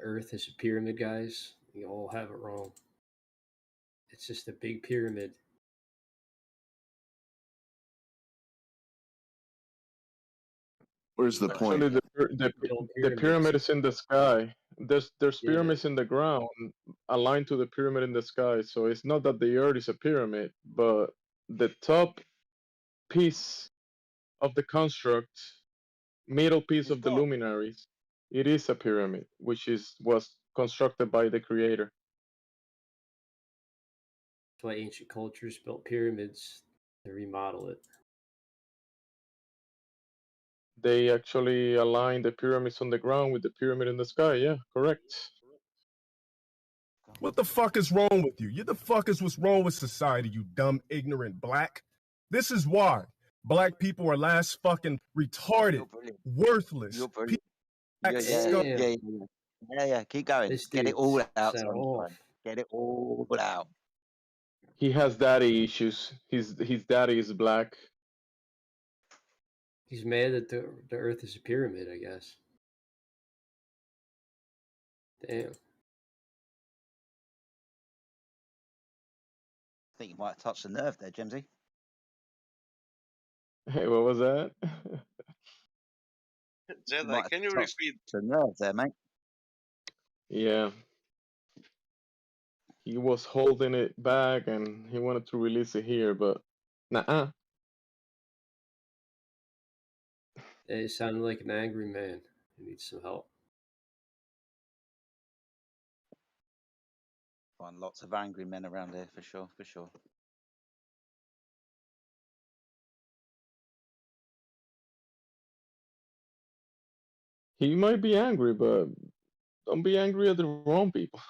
Earth is a pyramid, guys. You all have it wrong. It's just a big pyramid. Where's the point? Actually, the pyramid is in the sky. There's Yeah. pyramids in the ground aligned to the pyramid in the sky. So it's not that the Earth is a pyramid, but the top piece of the construct, middle piece of the luminaries, it is a pyramid, which was constructed by the creator. That's why ancient cultures built pyramids to remodel it. They actually aligned the pyramids on the ground with the pyramid in the sky. Yeah, correct. What the fuck is wrong with you? You the fuck is what's wrong with society, you dumb, ignorant black. This is why black people are last fucking retarded, worthless. You're brilliant. Yeah. Keep going. This Get it all dude's out, set Sunshine. off. Get it all out. He has daddy issues. His daddy is black. He's mad that the Earth is a pyramid, I guess. Damn. I think you might have touched the nerve there, Jimsy. Hey, what was that? Jedi, can you repeat? The nerve there, mate. Yeah. He was holding it back and he wanted to release it here, but nah. It sounded like an angry man who needs some help. Find lots of angry men around here for sure, for sure. He might be angry, but don't be angry at the wrong people.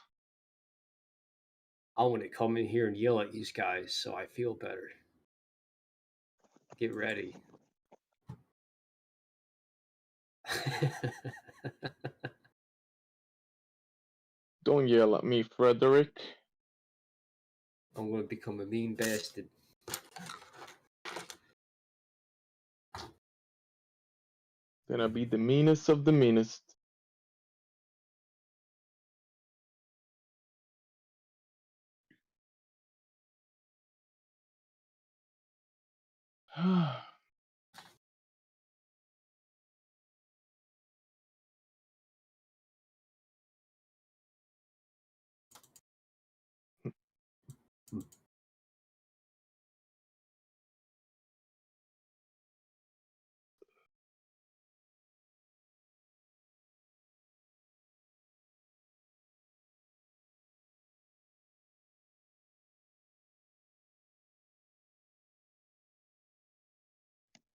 I want to come in here and yell at these guys so I feel better. Get ready. Don't yell at me, Frederick. I'm going to become a mean bastard. Gonna be the meanest of the meanest.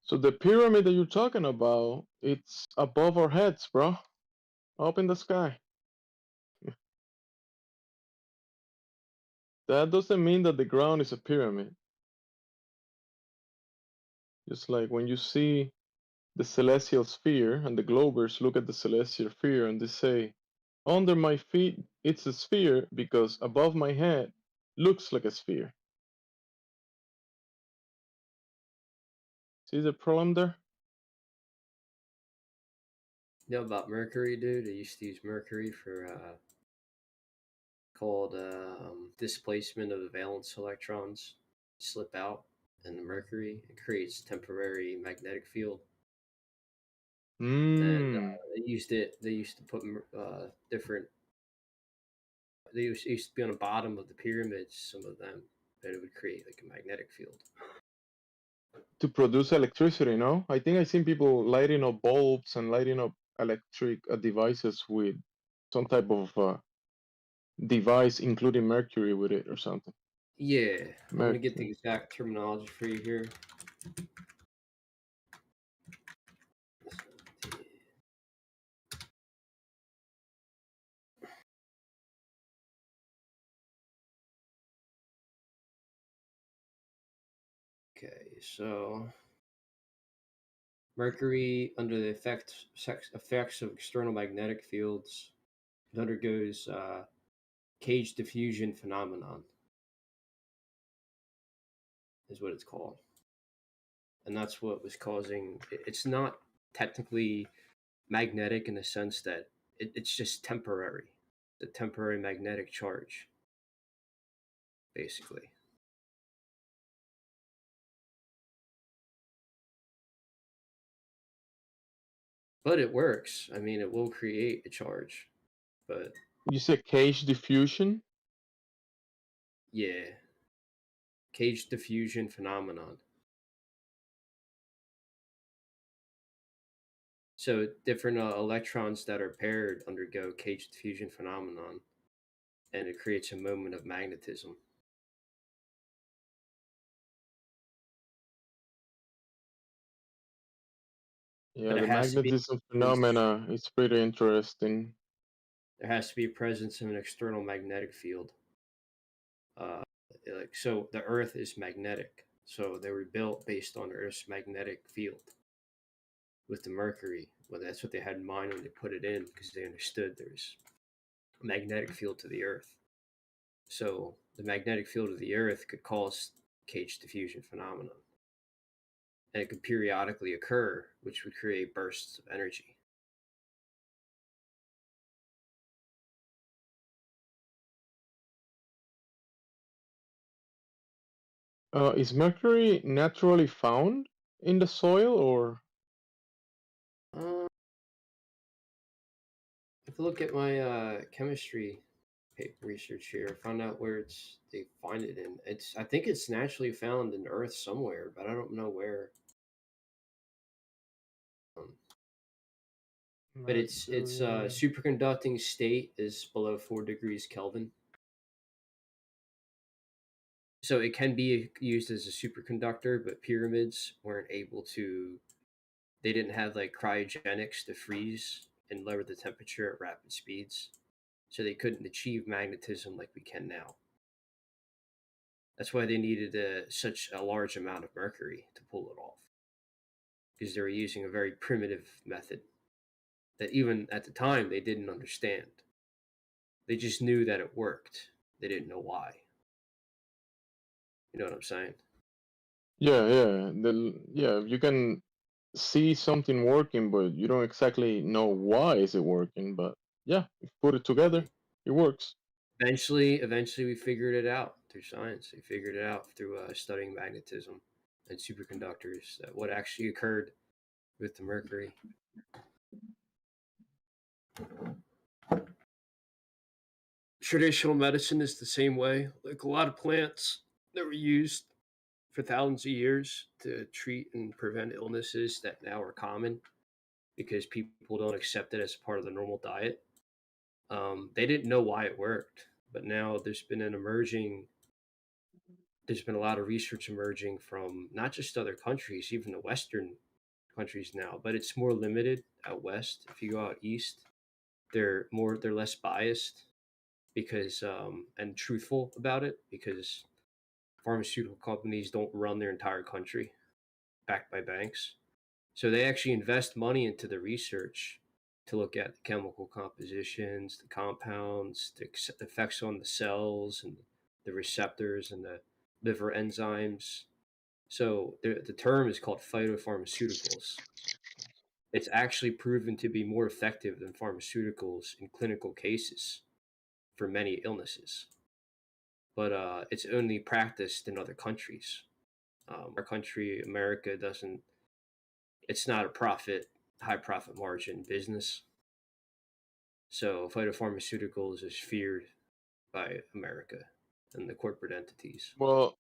So the pyramid that you're talking about, it's above our heads, bro. Up in the sky. That doesn't mean that the ground is a pyramid. Just like when you see the celestial sphere and the globers look at the celestial sphere and they say, under my feet it's a sphere because above my head looks like a sphere. See the problem there? You know about mercury, dude? I used to use mercury for called displacement of the valence electrons slip out, and the mercury it creates temporary magnetic field. And Mm. they used it. They used to put different. They used to be on the bottom of the pyramids. Some of them, and it would create like a magnetic field. To produce electricity, no? I think I've seen people lighting up bulbs and lighting up electric devices with some type of device, including mercury with it or something. Yeah, I'm gonna get the Mercury. exact terminology for you here. Okay, so mercury, under the effects of external magnetic fields, it undergoes cage diffusion phenomenon, is what it's called, and that's what was causing. It's not technically magnetic in the sense that it's just temporary, the temporary magnetic charge, basically. But it works. I mean, it will create a charge, but You said cage diffusion? yeah, cage diffusion phenomenon. So different electrons that are paired undergo cage diffusion phenomenon, and it creates a moment of magnetism. Yeah, But it the has to be magnetism phenomena is pretty interesting. there has to be a presence of an external magnetic field. Like so, the Earth is magnetic, so they were built based on Earth's magnetic field with the mercury. Well, that's what they had in mind when they put it in, because they understood there's a magnetic field to the Earth. So the magnetic field of the Earth could cause cage diffusion phenomenon, and it could periodically occur, which would create bursts of energy. Is mercury naturally found in the soil or? If I look at my chemistry paper research here, I found out where they find it in. I think it's naturally found in Earth somewhere, but I don't know where. But its Mercury. superconducting state is below 4 degrees Kelvin. So it can be used as a superconductor, but pyramids weren't able to. They didn't have like cryogenics to freeze and lower the temperature at rapid speeds, so they couldn't achieve magnetism like we can now. That's why they needed such a large amount of mercury to pull it off, because they were using a very primitive method that even at the time they didn't understand. They just knew that it worked. They didn't know why. You know what I'm saying? Yeah. You can see something working, but you don't exactly know why is it working. But yeah, if you put it together, it works. Eventually, we figured it out through science. We figured it out through studying magnetism and superconductors. That what actually occurred with the mercury. Traditional medicine is the same way. Like a lot of plants that were used for thousands of years to treat and prevent illnesses that now are common because people don't accept it as part of the normal diet. They didn't know why it worked, but now there's been a lot of research emerging from not just other countries, even the Western countries now, but it's more limited out west. If you go out east, they're less biased because and truthful about it, because pharmaceutical companies don't run their entire country backed by banks. So they actually invest money into the research to look at the chemical compositions, the compounds, the effects on the cells and the receptors and the liver enzymes. So the term is called phytopharmaceuticals. It's actually proven to be more effective than pharmaceuticals in clinical cases for many illnesses. But it's only practiced in other countries. Our country, America, doesn't. It's not a high profit margin business. So phytopharmaceuticals is feared by America and the corporate entities. Well,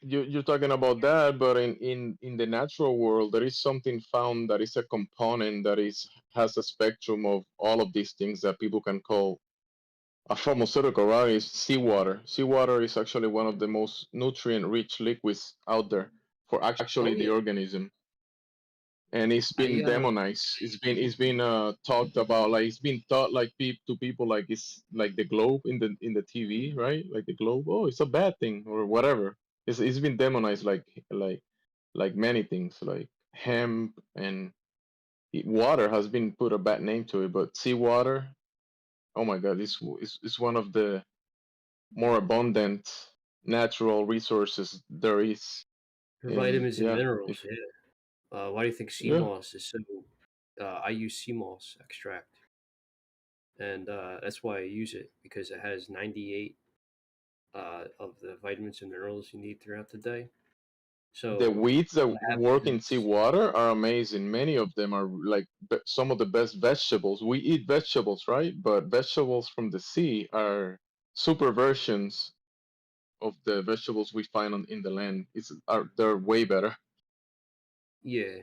you're talking about that, but in the natural world, there is something found that is a component that has a spectrum of all of these things that people can call a pharmaceutical, right? Is seawater. Seawater is actually one of the most nutrient-rich liquids out there for actually Oh the yeah, organism, and it's I been demonized. It's been talked about, like it's been taught like to people like it's like the globe in the TV, right? Like the globe. Oh, it's a bad thing or whatever. It's been demonized like many things like hemp and water has been put a bad name to it, but seawater. Oh my God, it's one of the more abundant natural resources there is. for And vitamins and yeah, minerals. if Yeah. Why do you think sea yeah, moss is so? I use sea moss extract, and that's why I use it because it has 98 of the vitamins and minerals you need throughout the day. the So weeds that what work in happens is, seawater are amazing. Many of them are like some of the best vegetables. We eat vegetables, right? But vegetables from the sea are super versions of the vegetables we find in the land. They're way better. yeah,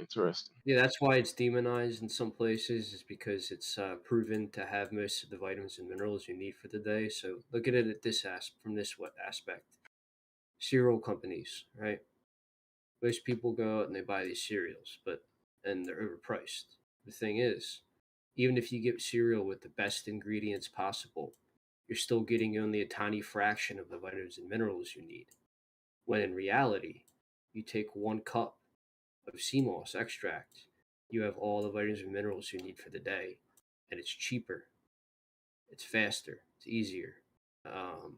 Interesting. yeah, that's why it's demonized in some places, is because it's proven to have most of the vitamins and minerals you need for the day. So look at it at from this what aspect. Cereal companies, right? Most people go out and they buy these cereals, and they're overpriced. The thing is, even if you get cereal with the best ingredients possible, you're still getting only a tiny fraction of the vitamins and minerals you need. When in reality, you take 1 cup of sea moss extract, you have all the vitamins and minerals you need for the day, and it's cheaper, it's faster, it's easier. Um,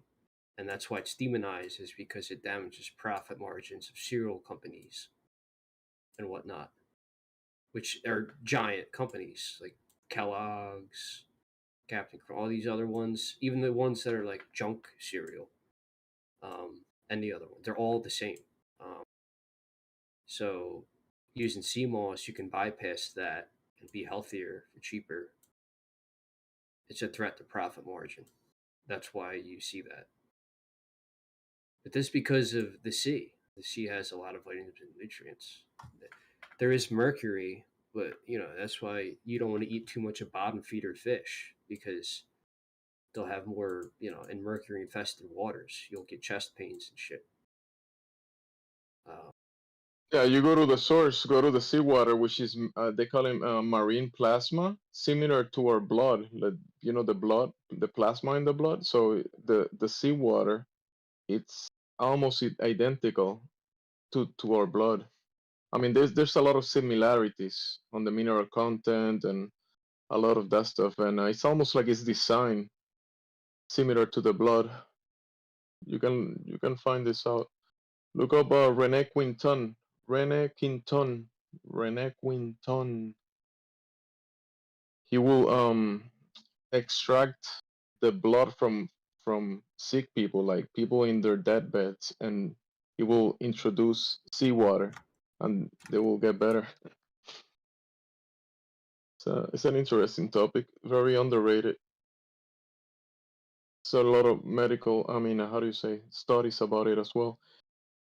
and that's why it's demonized, is because it damages profit margins of cereal companies and whatnot, which are giant companies like Kellogg's, Captain Crunch, all these other ones, even the ones that are like junk cereal, and the other ones, they're all the same. Um, so using CMOS, you can bypass that and be healthier for cheaper. It's a threat to profit margin. That's why you see that. But this because of the sea. The sea has a lot of vitamins and nutrients. There is mercury, but that's why you don't want to eat too much of bottom feeder fish, because they'll have more, in mercury infested waters. You'll get chest pains and shit. Uh, Yeah, you go to the source, go to the seawater, which is they call it marine plasma, similar to our blood. Like, the blood, the plasma in the blood. So the seawater, it's almost identical to our blood. I mean, there's a lot of similarities on the mineral content and a lot of that stuff, and it's almost like it's designed similar to the blood. You can find this out. Look up Rene Quinton. Rene Quinton. Rene Quinton. He will extract the blood from sick people, like people in their deathbeds, and he will introduce seawater, and they will get better. So it's an interesting topic, very underrated. So a lot of medical, I mean, how do you say, studies about it as well.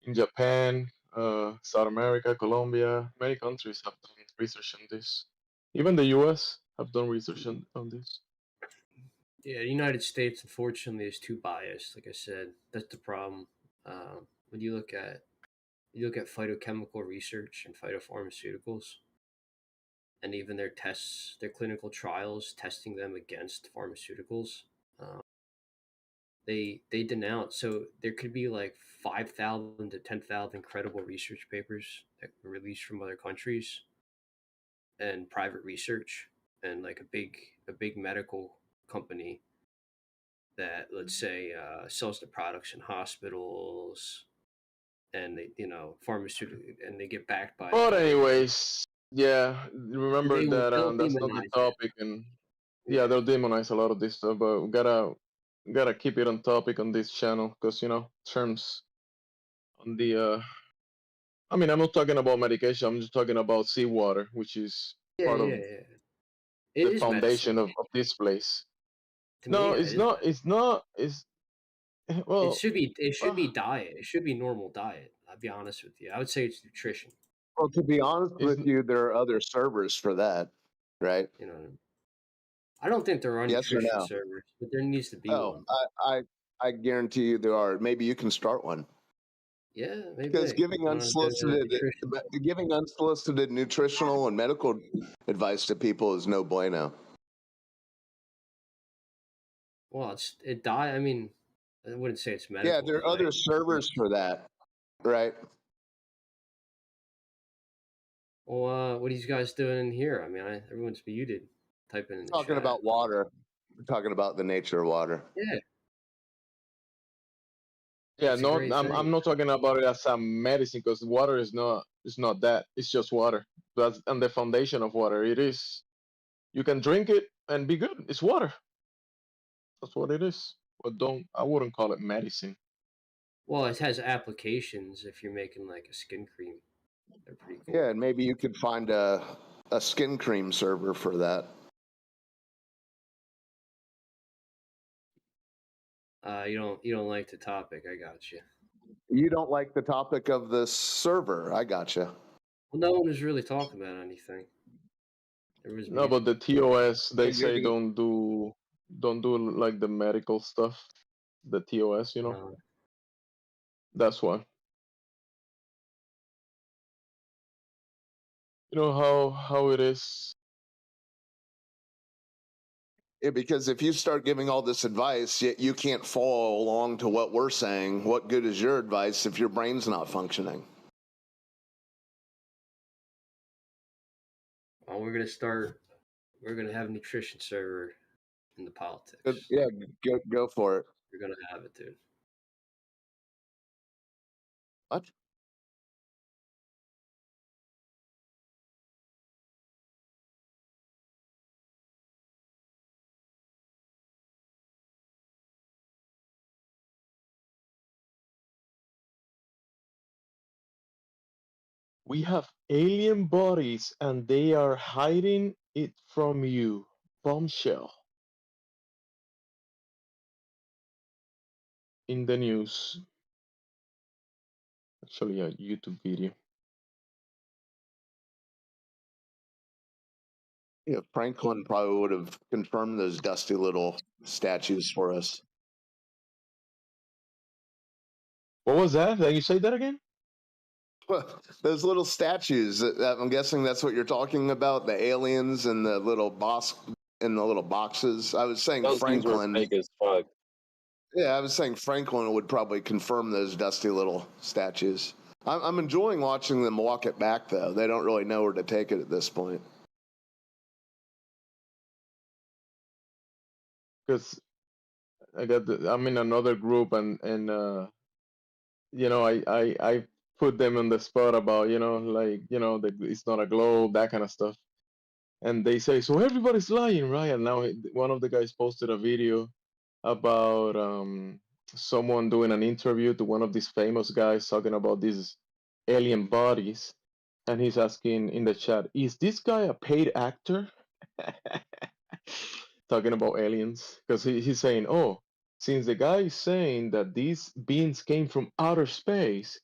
In Japan, South America, Colombia, many countries have done research on this. Even the US have done research on this. yeah, the United States, unfortunately, is too biased. Like I said, that's the problem. When you look at phytochemical research and phytopharmaceuticals, and even their tests, their clinical trials, testing them against pharmaceuticals. Um, they denounce. So there could be like 5,000 to 10,000 credible research papers that were released from other countries and private research, and like a big medical company that, let's say, sells the products in hospitals and they, pharmaceutical, and they get backed by But government. anyways, yeah, And remember they'll that that's not the demonize it. topic, and yeah, Yeah. they'll demonize a lot of this stuff, but we gotta keep it on topic on this channel because terms on the I mean, I'm not talking about medication. I'm just talking about seawater, which is Yeah, part yeah, of yeah. It the is medicine. foundation of this place. To me, No, yeah, it's it is not. medicine. It's not. It's It well. should be. It should Uh, be diet. It should be normal diet. I'll be honest with you. I would say it's nutrition. Well, to be honest it's with you, there are other servers for that, right? You know, I don't think there are Yes or nutrition no? servers, but there needs to be Oh, one. I guarantee you there are. Maybe you can start one. Yeah, Because maybe. Nutrition. giving unsolicited nutritional and medical advice to people is no bueno. Well, it die. I mean, I wouldn't say it's Yeah, medical there are other advice. servers for that, right? Well, what are you guys doing in here? I mean, everyone's muted. Typing in the Talking chat. about water. We're talking about the nature of water. Yeah, yeah. it's a No, great I'm thing. not talking about it as a medicine because water is not. It's not that. It's just water. That's and the foundation of water. It is. You can drink it and be good. It's water. That's what it is. But don't. I wouldn't call it medicine. Well, it has applications if you're making like a skin cream. They're pretty cool. Yeah, and maybe you could find a skin cream server for that. You don't like the topic. I got you. You don't like the topic of the server. I gotcha. Well, no one was really talking about anything. There was No, but the music. TOS they And you're say the don't do like the medical stuff. The TOS, That's why. You know how it is. Yeah, because if you start giving all this advice, yet you can't follow along to what we're saying, what good is your advice if your brain's not functioning? Well, we're gonna have a nutrition server in the politics. Yeah, go for it. We're gonna have it, dude. What? We have alien bodies and they are hiding it from you. Bombshell. In the news. Actually, a YouTube video. Yeah, Franklin probably would have confirmed those dusty little statues for us. What was that? Can you say that again? Those little statues. I'm guessing that's what you're talking about. The aliens and the little boxes. I was saying Those things were Franklin. fake as fuck. Yeah, I was saying Franklin would probably confirm those dusty little statues. I'm enjoying watching them walk it back, though. They don't really know where to take it at this point. Because I'm in another group and I put them on the spot about it's not a globe, that kind of stuff. And they say, so everybody's lying, right? And now one of the guys posted a video about someone doing an interview to one of these famous guys talking about these alien bodies. And he's asking in the chat, is this guy a paid actor? Talking about aliens. Because he's saying, oh, since the guy is saying that these beings came from outer space,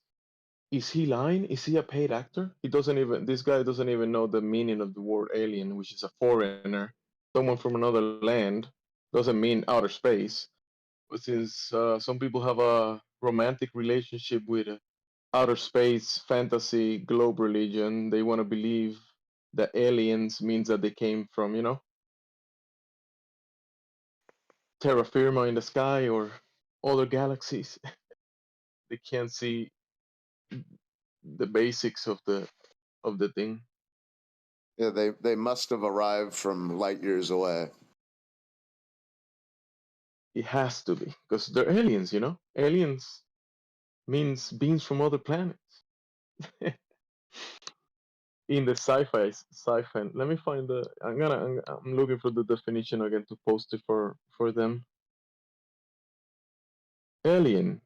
is he lying? Is he a paid actor? This guy doesn't even know the meaning of the word alien, which is a foreigner, someone from another land, doesn't mean outer space. But since some people have a romantic relationship with outer space, fantasy, globe religion, they want to believe that aliens means that they came from, terra firma in the sky or other galaxies. They can't see the basics of the thing. Yeah, they must have arrived from light years away. It has to be because they're aliens, you know. Aliens means beings from other planets. In the sci-fi. Let me find the. I'm looking for the definition again to post it for them. Alien,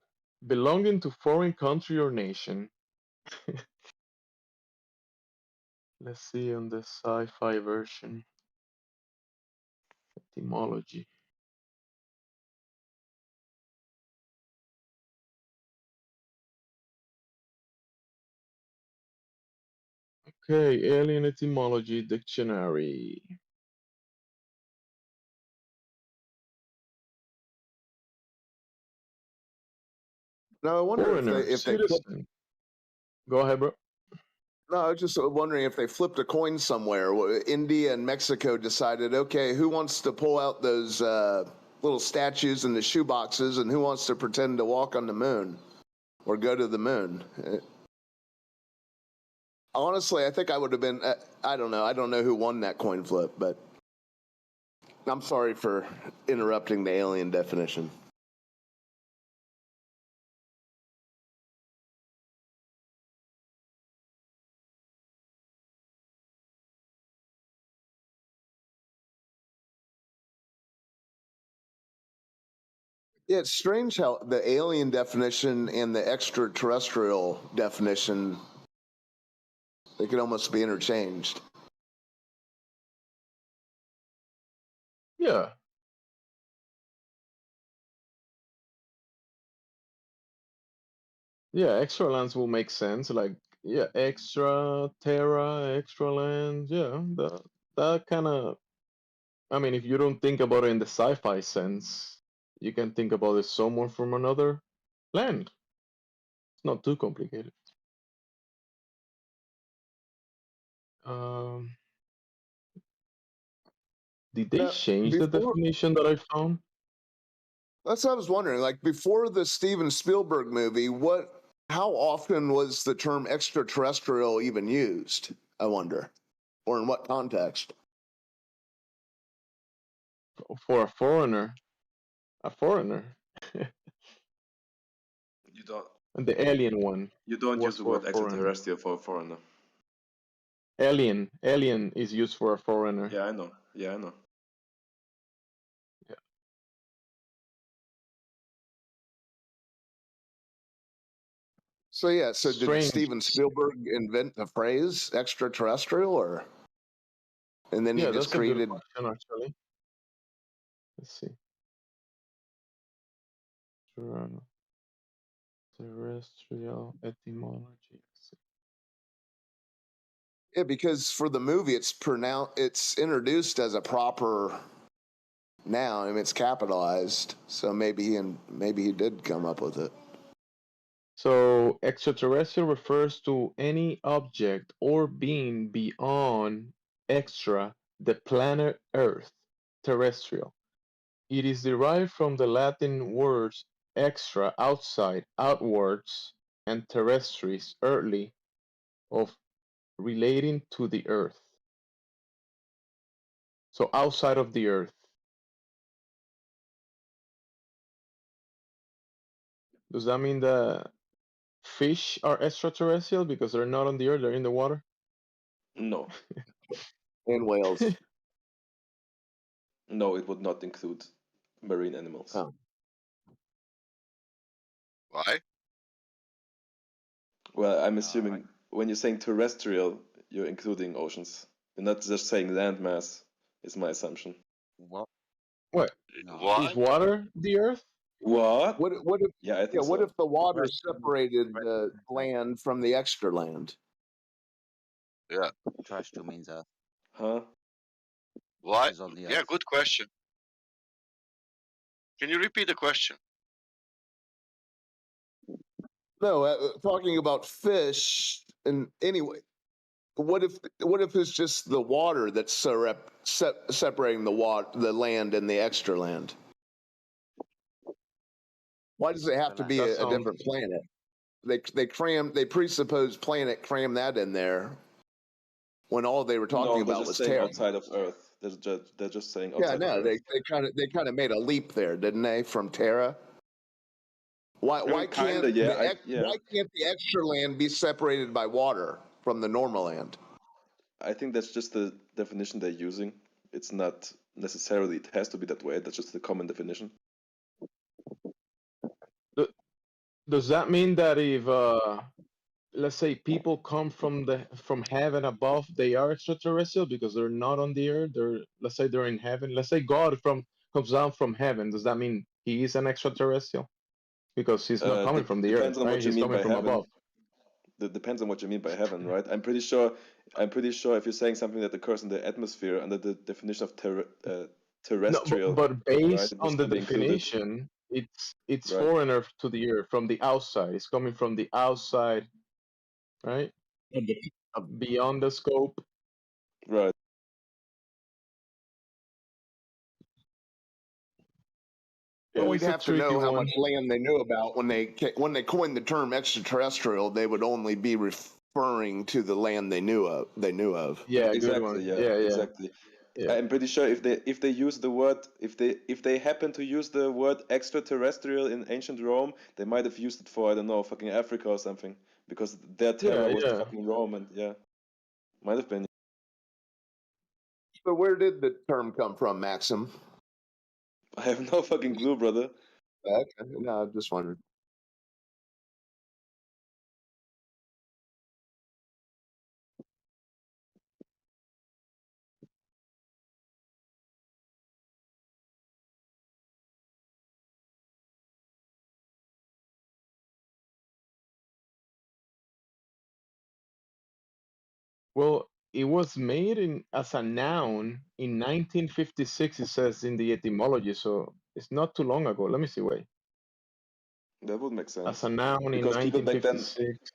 belonging to foreign country or nation. Let's see on the sci-fi version. Etymology. Okay, alien etymology dictionary. Now I wonder Foreigner, if they flip. citizen. Go ahead, bro. No, I was just wondering if they flipped a coin somewhere. India and Mexico decided, okay, who wants to pull out those little statues in the shoe boxes, and who wants to pretend to walk on the moon or go to the moon? Honestly, I think I would have been. I don't know. I don't know who won that coin flip, but I'm sorry for interrupting the alien definition. Yeah, it's strange how the alien definition and the extraterrestrial definition, they could almost be interchanged. Yeah. Yeah, extra lands will make sense. Like, yeah, extra terra, extra land. Yeah, that kind of. I mean, if you don't think about it in the sci-fi sense, you can think about it someone from another land. It's not too complicated. Did they Now, change the definition that I found? That's what I was wondering. Like before the Steven Spielberg movie, how often was the term extraterrestrial even used? I wonder, or in what context? For a foreigner. You don't. And the alien one. You don't was use the for a word foreigner. extraterrestrial for a foreigner. Alien is used for a foreigner. Yeah, I know. Yeah, I know. Yeah. So yeah, so Strange. did Steven Spielberg invent the phrase extraterrestrial, or and then he Yeah, just that's a good created? question, actually. Let's see. Terrestrial etymology. Yeah, because for the movie, it's introduced as a proper noun. I mean, it's capitalized, so maybe he did come up with it. So extraterrestrial refers to any object or being beyond extra the planet Earth, terrestrial. It is derived from the Latin words extra, outside, outwards, and terrestris, earthly, of relating to the Earth. So outside of the Earth. Does that mean that fish are extraterrestrial because they're not on the Earth, they're in the water? No. And whales. No, it would not include marine animals. Oh. Why? Well, I'm assuming when you're saying terrestrial, you're including oceans. You're not just saying landmass, is my assumption. What? What? Why? Is water the Earth? What? What if? Yeah, I think What so. if the water separated the land from the extra land? Yeah. Terrestrial means Earth. Huh? Why? Is on the Yeah, Earth. good question. Can you repeat the question? No, talking about fish. And anyway, what if it's just the water that's separating the land and the extra land? Why does it have to be a different planet? They presuppose planet, cram that in there when all they were talking No, they're about just was saying Terra. outside of Earth. They're just saying Yeah, outside of no, Earth. they kind of made a leap there, didn't they, from Terra? Why can't Kinda, yeah. why can't the extra land be separated by water from the normal land? I think that's just the definition they're using. It's not necessarily it has to be that way. That's just the common definition. Does that mean that if let's say people come from heaven above, they are extraterrestrial because they're not on the earth? Let's say they're in heaven. Let's say God comes down from heaven. Does that mean he is an extraterrestrial? Because he's not coming from the earth, Depends on right? what you He's mean coming by from heaven. above. That depends on what you mean by heaven, right? I'm pretty sure if you're saying something that occurs in the atmosphere under the definition of terrestrial, No, but based right, on the still be included. definition, it's Right. foreigner to the earth from the outside. It's coming from the outside, right? Beyond the scope. Right. But Yeah, we'd it's a have to know tricky how one. much land they knew about when they coined the term extraterrestrial. They would only be referring to the land they knew of. Yeah, good Exactly. one. Yeah. Yeah. Exactly. Yeah. I'm pretty sure if they use the word if they happen to use the word extraterrestrial in ancient Rome, they might have used it for, I don't know, fucking Africa or something, because their Terra was fucking Rome, and yeah, might have been. But where did the term come from, Maxim? I have no fucking clue, brother. Okay. No, I'm just wondering. Well, it was made as a noun in 1956, it says in the etymology, so it's not too long ago. Let me see, wait. That would make sense. As a noun in Because people back then, 1956.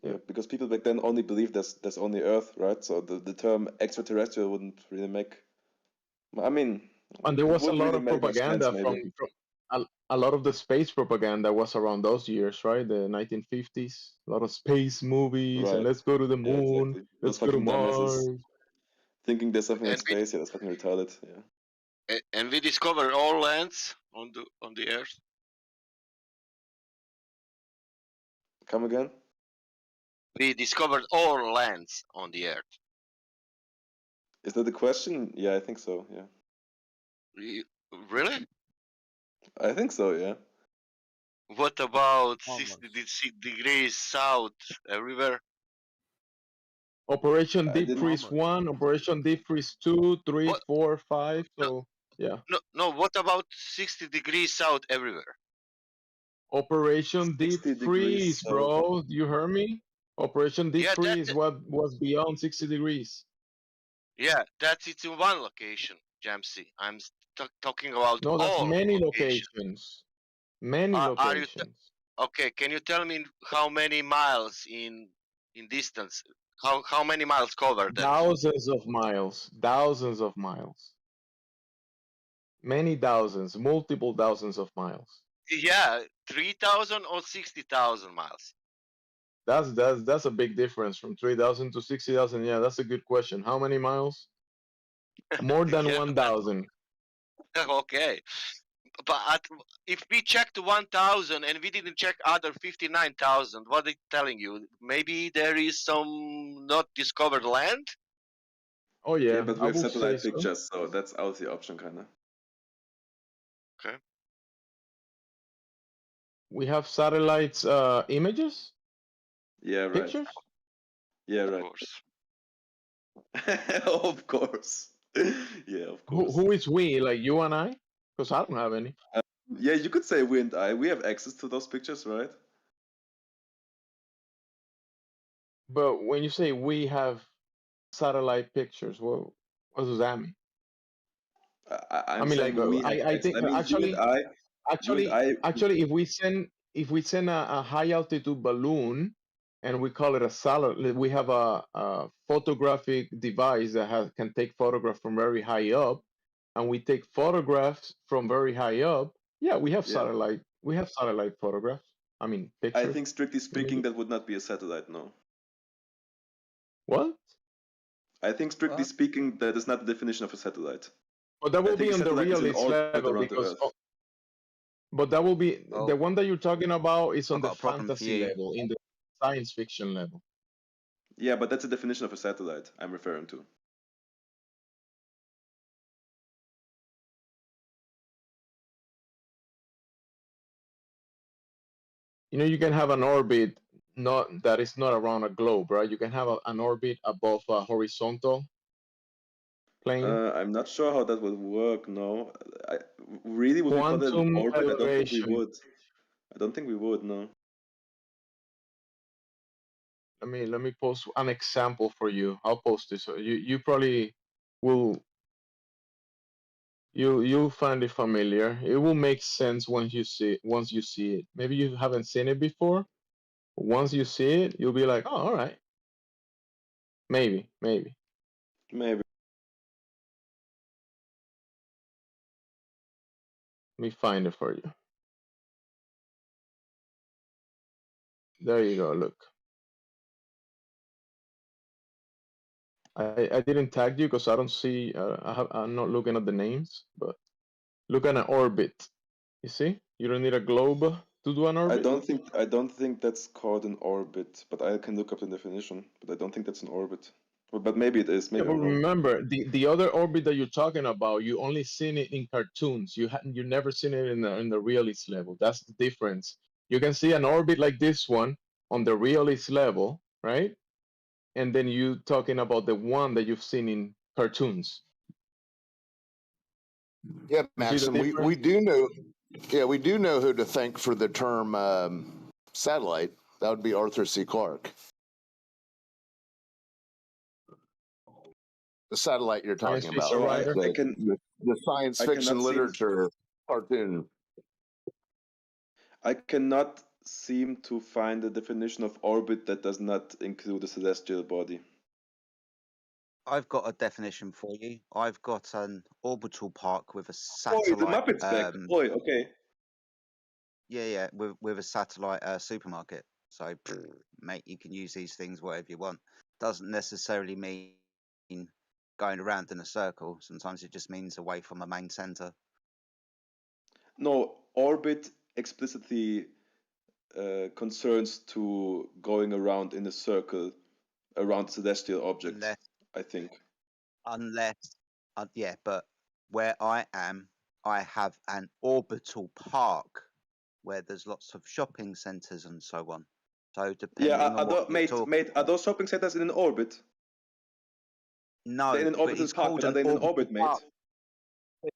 yeah, because people back then only believed there's only Earth, right? So the term extraterrestrial wouldn't really make. I mean, And there it was a wouldn't lot really of make much sense, propaganda maybe. from a lot of the space propaganda was around those years, right? The 1950s. A lot of space movies and Right. let's go to the Yeah, moon, exactly. let's Those go to fucking dumbasses Mars. thinking there's something in And we space. Yeah, that's fucking retarded. Yeah. and we discovered all lands on the earth. Come again? We discovered all lands on the earth. Is that the question? Yeah, I think so. Yeah. Really? I think so. Yeah. What about Almost. 60 degrees south everywhere? Operation I Deep didn't. Freeze 1, Operation Deep Freeze 2, 3, What? 4, 5. So, yeah. No. What about 60 degrees south everywhere? Operation Deep 60 degrees Freeze, south. bro. You heard me? Operation Deep Yeah, Freeze, what was beyond 60 degrees? Yeah, that's it's in one location, Jamsey. I'm talking about No, that's all many locations. locations. Many Are you locations. okay? Can you tell me how many miles in distance? How many miles covered that? Thousands of miles. Thousands of miles. Many thousands. Multiple thousands of miles. Yeah, 3,000 or 60,000 miles. That's a big difference from 3,000 to 60,000. Yeah, that's a good question. How many miles? More than Yeah, 1,000. okay. But if we checked 1,000 and we didn't check other 59,000, what are they telling you? Maybe there is some not discovered land? Oh Yeah, yeah, but I we have would say satellite so. pictures, so that's out the option, kind of. Okay. We have satellites images? Yeah, right. Pictures? Yeah, Of right. course. Of course. Yeah, of course. Who is we? Like you and I? Because I don't have any. Yeah, you could say we and I. We have access to those pictures, right? But when you say we have satellite pictures, what does that mean? I'm mean, like saying we have I access. think I mean, you and I. You and I. actually, if we send a high altitude balloon and we call it a satellite, we have a photographic device that can take photographs from very high up, and we take photographs from very high up. Yeah, we have Yeah. satellite. We have satellite photographs. I mean, I pictures. think, strictly speaking, images. that would not be a satellite, no. What? I think strictly speaking, that is not the definition of a satellite. But that will be on the satellite is an realist orbit level around the because. Earth. But that will be the one that you're talking about is on I've the got a problem for fantasy you. level, in the science fiction level. Yeah, but that's a definition of a satellite I'm referring to. You know, you can have an orbit that is not around a globe, right? You can have an orbit above a horizontal plane. I'm not sure how that would work. No, really, would we call that an Quantum orbit? I don't think we elevation. would. I don't think we would. No. Let me post an example for you. I'll post this. You probably will. You'll find it familiar. It will make sense once you see it. Maybe you haven't seen it before. Once you see it, you'll be like, oh, all right. Maybe. Maybe. Let me find it for you. There you go. Look. I didn't tag you because I don't see. I'm not looking at the names, but look at an orbit. You see? You don't need a globe to do an orbit. I don't think that's called an orbit, but I can look up the definition. But I don't think that's an orbit. But maybe it is. Maybe Yeah, but I'm wrong. remember, the other orbit that you're talking about, you only seen it in cartoons. You never seen it in the realist level. That's the difference. You can see an orbit like this one on the realist level, right? And then you talking about the one that you've seen in cartoons. Yeah, Maxim, we do know. Yeah, we do know who to thank for the term satellite. That would be Arthur C. Clarke. The satellite you're talking about, right? The science fiction literature cartoon. I cannot seem to find a definition of orbit that does not include a celestial body. I've got a definition for you. I've got an orbital park with a Oh, satellite. the Muppets back. Boy, okay. Yeah, with a satellite supermarket. So, mate, you can use these things whatever you want. Doesn't necessarily mean going around in a circle. Sometimes it just means away from a main center. No, orbit explicitly concerns to going around in a circle around celestial objects. I think. Yeah, but where I am, I have an orbital park where there's lots of shopping centers and so on. So depending on what you're talking are those shopping centers in an orbit? No, they're in an but orbital it's park, called but are they in an orbit, mate? park.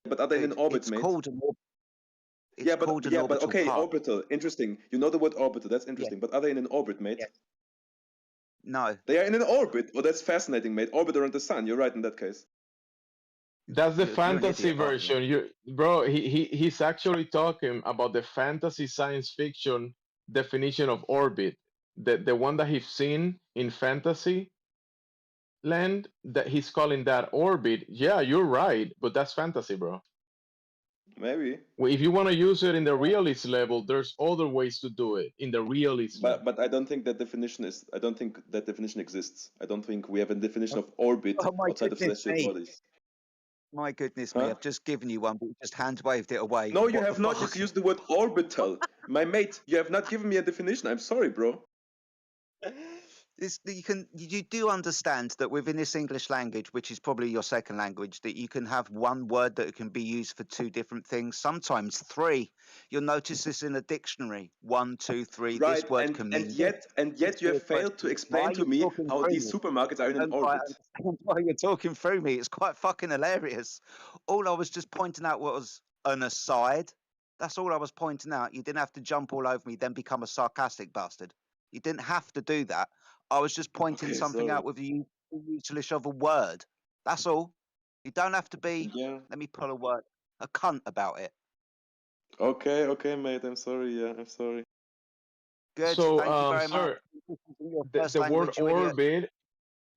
But are they in an orbit, it's mate? Called an orbit. It's called an orbital okay, park. orbital. Interesting. You know the word orbital. That's interesting. But are they in an orbit, mate? No. They are in an orbit. Well, that's fascinating, mate. Orbit around the sun. You're right in that case. That's the fantasy version. Bro, he's actually talking about the fantasy science fiction definition of orbit. The one that he's seen in fantasy land, that he's calling that orbit. Yeah, you're right, but that's fantasy, bro. Maybe. Well, if you want to use it in the realist level, there's other ways to do it in the realist level. But I don't think that definition is. I don't think that definition exists. I don't think we have a definition of orbit outside of celestial bodies. My goodness me, I've just given you one, but you just hand waved it away. No, you have not just used the word orbital. My mate, you have not given me a definition. I'm sorry, bro. You do understand that within this English language, which is probably your second language, that you can have one word that can be used for two different things, sometimes three. You'll notice this in a dictionary. 1, 2, 3. Right, this word can mean. And yet you have failed to explain to me how these supermarkets are in an orbit. Why you're talking through me? It's quite fucking hilarious. All I was just pointing out was an aside. That's all I was pointing out. You didn't have to jump all over me, then become a sarcastic bastard. You didn't have to do that. I was just pointing something out with the usage of a word. That's all. You don't have to be, let me pull a word, a cunt about it. Okay, mate. I'm sorry. Yeah, I'm sorry. Good. So, thank you very sir, much. the word orbit,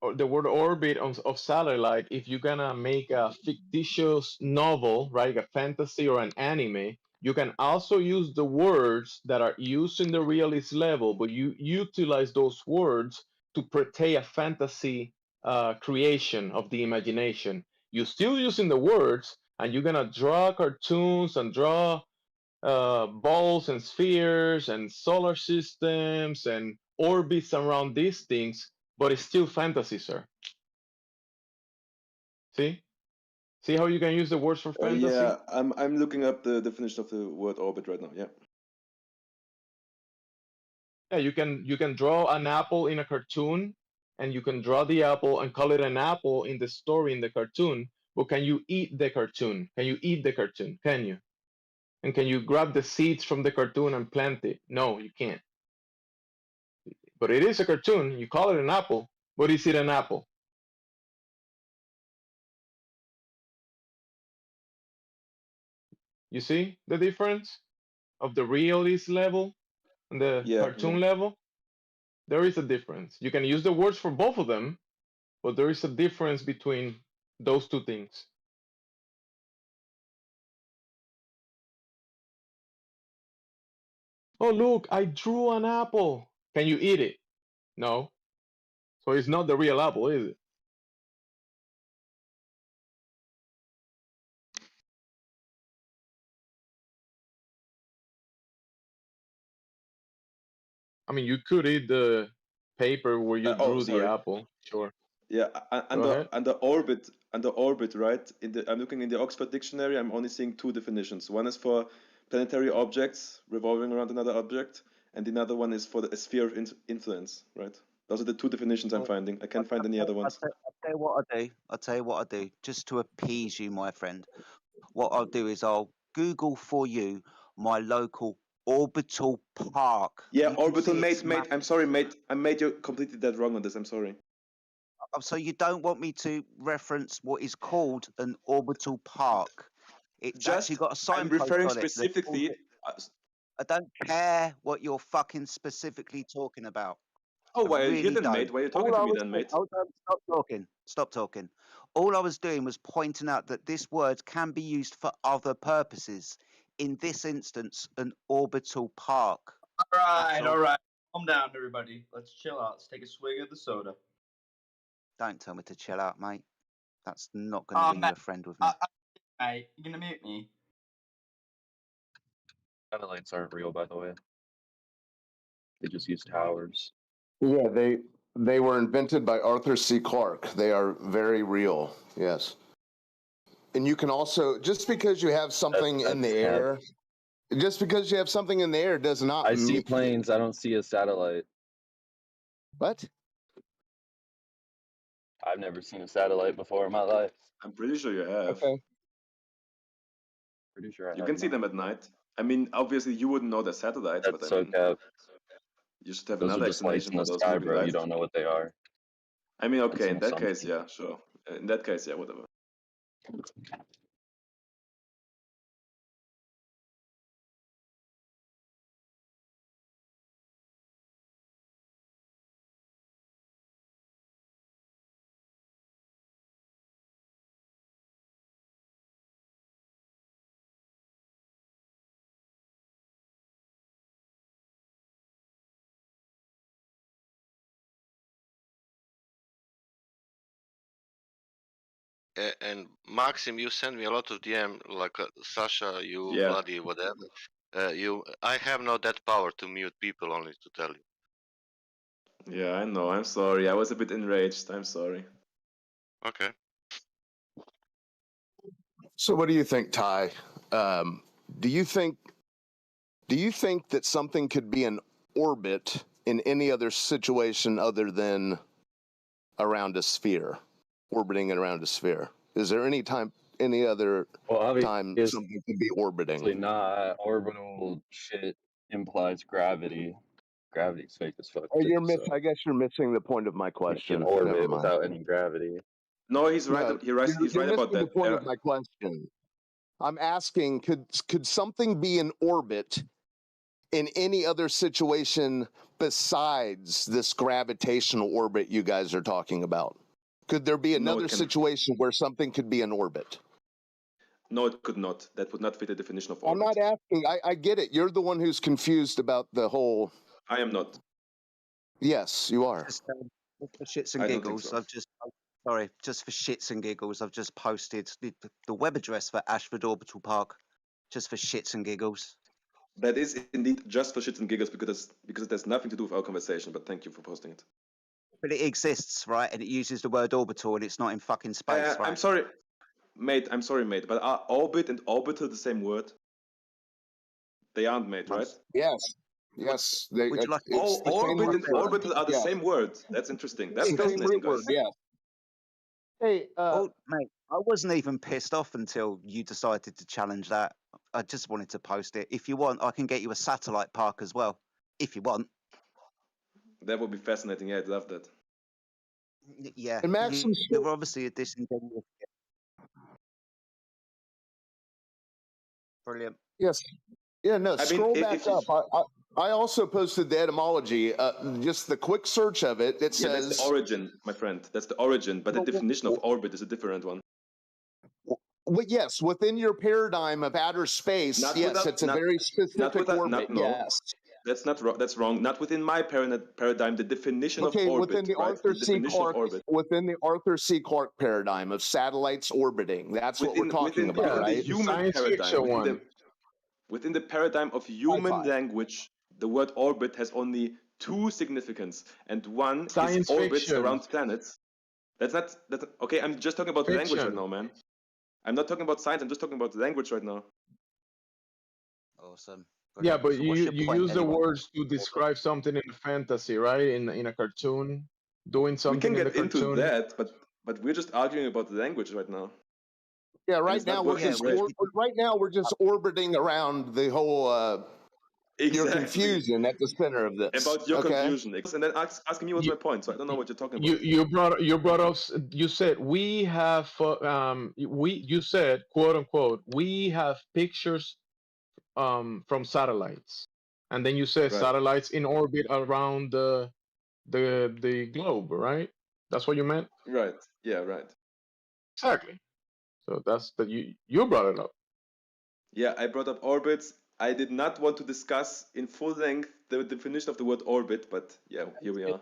or the word orbit of satellite, if you're gonna make a fictitious novel, right, a fantasy or an anime, you can also use the words that are used in the realist level, but you utilize those words to portray a fantasy creation of the imagination. You're still using the words, and you're gonna draw cartoons and draw balls and spheres and solar systems and orbits around these things, but it's still fantasy, sir. See? See how you can use the words for fantasy? Yeah, I'm looking up the definition of the word orbit right now. Yeah. Yeah, you can draw an apple in a cartoon, and you can draw the apple and call it an apple in the story in the cartoon. But can you eat the cartoon? Can you eat the cartoon? Can you? And can you grab the seeds from the cartoon and plant it? No, you can't. But it is a cartoon. You call it an apple. But is it an apple? You see the difference of the realist level and the cartoon level? There is a difference. You can use the words for both of them, but there is a difference between those two things. Oh, look, I drew an apple. Can you eat it? No. So it's not the real apple, is it? I mean, you could eat the paper where you drew the apple. Sure. Yeah, under orbit, right? I'm looking in the Oxford Dictionary. I'm only seeing two definitions. One is for planetary objects revolving around another object, and the other one is for a sphere of influence, right? Those are the two definitions I'm finding. I can't find any other ones. I'll tell you what I do, just to appease you, my friend. What I'll do is I'll Google for you my local orbital park. Yeah, You can orbital, see it's mate. I'm sorry, mate. I made you completely dead wrong on this. I'm sorry. So you don't want me to reference what is called an orbital park? It's actually got a signpost I'm referring on it. specifically. I don't care what you're fucking specifically talking about. Oh, why I are you really here then, don't. mate? Why are you talking to me then, mate? Stop talking. Stop talking. All I was doing was pointing out that this word can be used for other purposes. In this instance, an orbital park. All right. Calm down, everybody. Let's chill out. Let's take a swig of the soda. Don't tell me to chill out, mate. That's not going to win you a friend with me. Mate, you gonna mute me? Satellites aren't real, by the way. They just use towers. Yeah, they were invented by Arthur C. Clarke. They are very real. Yes. And you can also, just because you have something in the air, just because you have something in the air does not I see planes. I don't see a satellite. What? I've never seen a satellite before in my life. I'm pretty sure you have. Okay. Pretty sure I You have can see not. them at night. I mean, obviously you wouldn't know they're satellites, That's but so cap. you should have Those another are just lights explanation in for the those sky, moving bro. lights. You don't know what they are. I mean, okay, It's in an that case, assumption. yeah, sure. In that case, yeah, whatever. And Maxim, you send me a lot of DM, like Sasha, you, Yeah. Vladi, whatever. I have not that power to mute people, only to tell you. Yeah, I know. I'm sorry. I was a bit enraged. I'm sorry. Okay. So what do you think, Ty? Do you think that something could be in orbit in any other situation other than around a sphere, orbiting around a sphere? Is there any other time something could be orbiting? Nah, orbital shit implies gravity. Gravity's fake as fuck Oh, too. So I guess you're missing the point of my you question. can orbit Never mind. without any gravity. No, he's right. No, He's you're right about missing the that. point of my question. I'm asking, could something be in orbit in any other situation besides this gravitational orbit you guys are talking about? Could there be another situation where something could be in orbit? No, it could not. That would not fit the definition of I'm orbit. not asking. I get it. You're the one who's confused about the whole. I am not. Yes, you are. Just for shits and I don't think giggles, so. sorry, just for shits and giggles, I've just posted the web address for Ashford Orbital Park, just for shits and giggles. That is indeed just for shits and giggles because it has nothing to do with our conversation. But thank you for posting it. But it exists, right? And it uses the word orbital, and it's not in fucking space, right? I'm sorry, mate. I'm sorry, mate. But are orbit and orbital the same word? They aren't, mate, right? Yes. Yes. They, Would you like? Oh, orbit and orbital are the yes. same word. That's interesting. That's Same fascinating, root word, guys. yes. Hey, Oh, mate, I wasn't even pissed off until you decided to challenge that. I just wanted to post it. If you want, I can get you a satellite park as well. If you want. That would be fascinating. Yeah, I'd love that. Yeah. And Maxim, You're obviously a disingenuous. Brilliant. yes. Yeah, no, I mean, scroll if back you- up. I also posted the etymology. Just the quick search of it. It Yeah, that's says. the origin, my friend. That's the origin. But the definition of orbit is a different one. Well, yes, within your paradigm of outer space, Not yes, without- it's a not- very Not specific with that. orbit. No, Yes. that's not wrong. That's wrong. Not within my paradigm. The definition of Okay, orbit, within the right? Arthur The C. definition Clarke, of orbit. within the Arthur C. Clarke paradigm of satellites orbiting, that's what we're talking about, within right? the human science paradigm, fiction within the paradigm of human Sci-fi. language, the word orbit has only two significance, and one Science is orbits fiction. around planets. That's okay. I'm just talking about language right Fiction. now, man. I'm not talking about science. I'm just talking about language right now. Awesome. Yeah, Brilliant. but So what's you your you point use the anyway? words to describe something in fantasy, right? In a cartoon, doing We something can in the get into cartoon. that, but we're just arguing about language right now. Yeah, And right it's not now we're working just great. we're just orbiting around the whole your Exactly. confusion at the center of this. About your Okay. confusion, and then asking me what's my point. So I don't know what you're talking about. You brought up you said we have you said quote unquote we have pictures from satellites, and then you said Right. satellites in orbit around the globe, right? That's what you meant. Right. Yeah. Right. Exactly. So that's you brought it up. Yeah, I brought up orbits. I did not want to discuss in full length the definition of the word orbit, but yeah, here we are.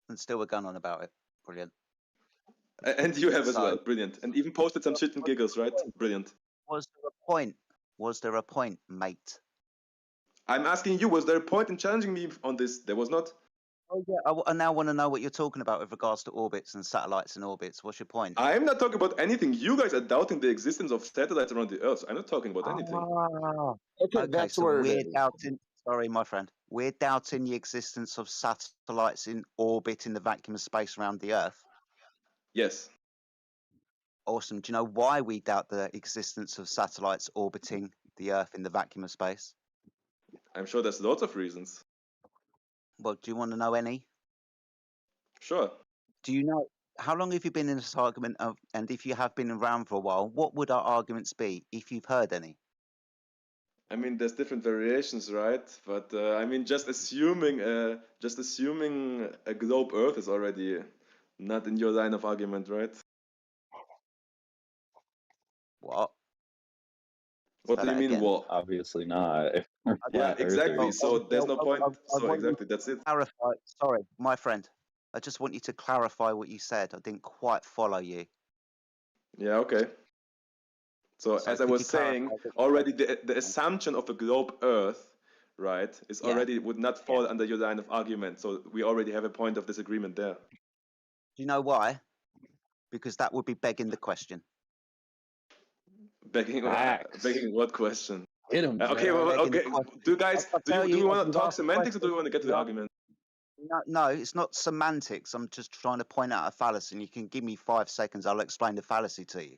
And still we're going on about it. Brilliant. And you have as So- well. Brilliant. And even posted some shit and giggles, right? Brilliant. Was there a point? Was there a point, mate? I'm asking you, was there a point in challenging me on this? There was not. Oh yeah, I now want to know what you're talking about with regards to orbits and satellites and orbits. What's your point? I'm not talking about anything. You guys are doubting the existence of satellites around the Earth. I'm not talking about anything. Okay, so we're doubting. Sorry, my friend. We're doubting the existence of satellites in orbit in the vacuum of space around the Earth. Yes. Awesome. Do you know why we doubt the existence of satellites orbiting the Earth in the vacuum of space? I'm sure there's lots of reasons. Well, do you want to know any? Sure. Do you know how long have you been in this argument? And if you have been around for a while, what would our arguments be if you've heard any? I mean, there's different variations, right? But I mean, just assuming a globe Earth is already not in your line of argument, right? What? What Say do you that mean, again. what? Obviously not. If we're Yeah, flat exactly. earthers. So there's no point. I So want you exactly, that's it. to clarify. Sorry, my friend. I just want you to clarify what you said. I didn't quite follow you. Yeah, okay. So So as I could was you clarify saying, what you already the assumption of a globe Earth, right, is Yeah. already would not fall under your line of argument. So we already have a point of disagreement there. Do you know why? Because that would be begging the question. Begging what question? Hit him. Okay, well, Begging the okay. question. Do you guys I'll tell do we you, want to you've talk asked the semantics or do we question, want to get to you've the asked- argument? No, it's not semantics. I'm just trying to point out a fallacy, and you can give me 5 seconds. I'll explain the fallacy to you.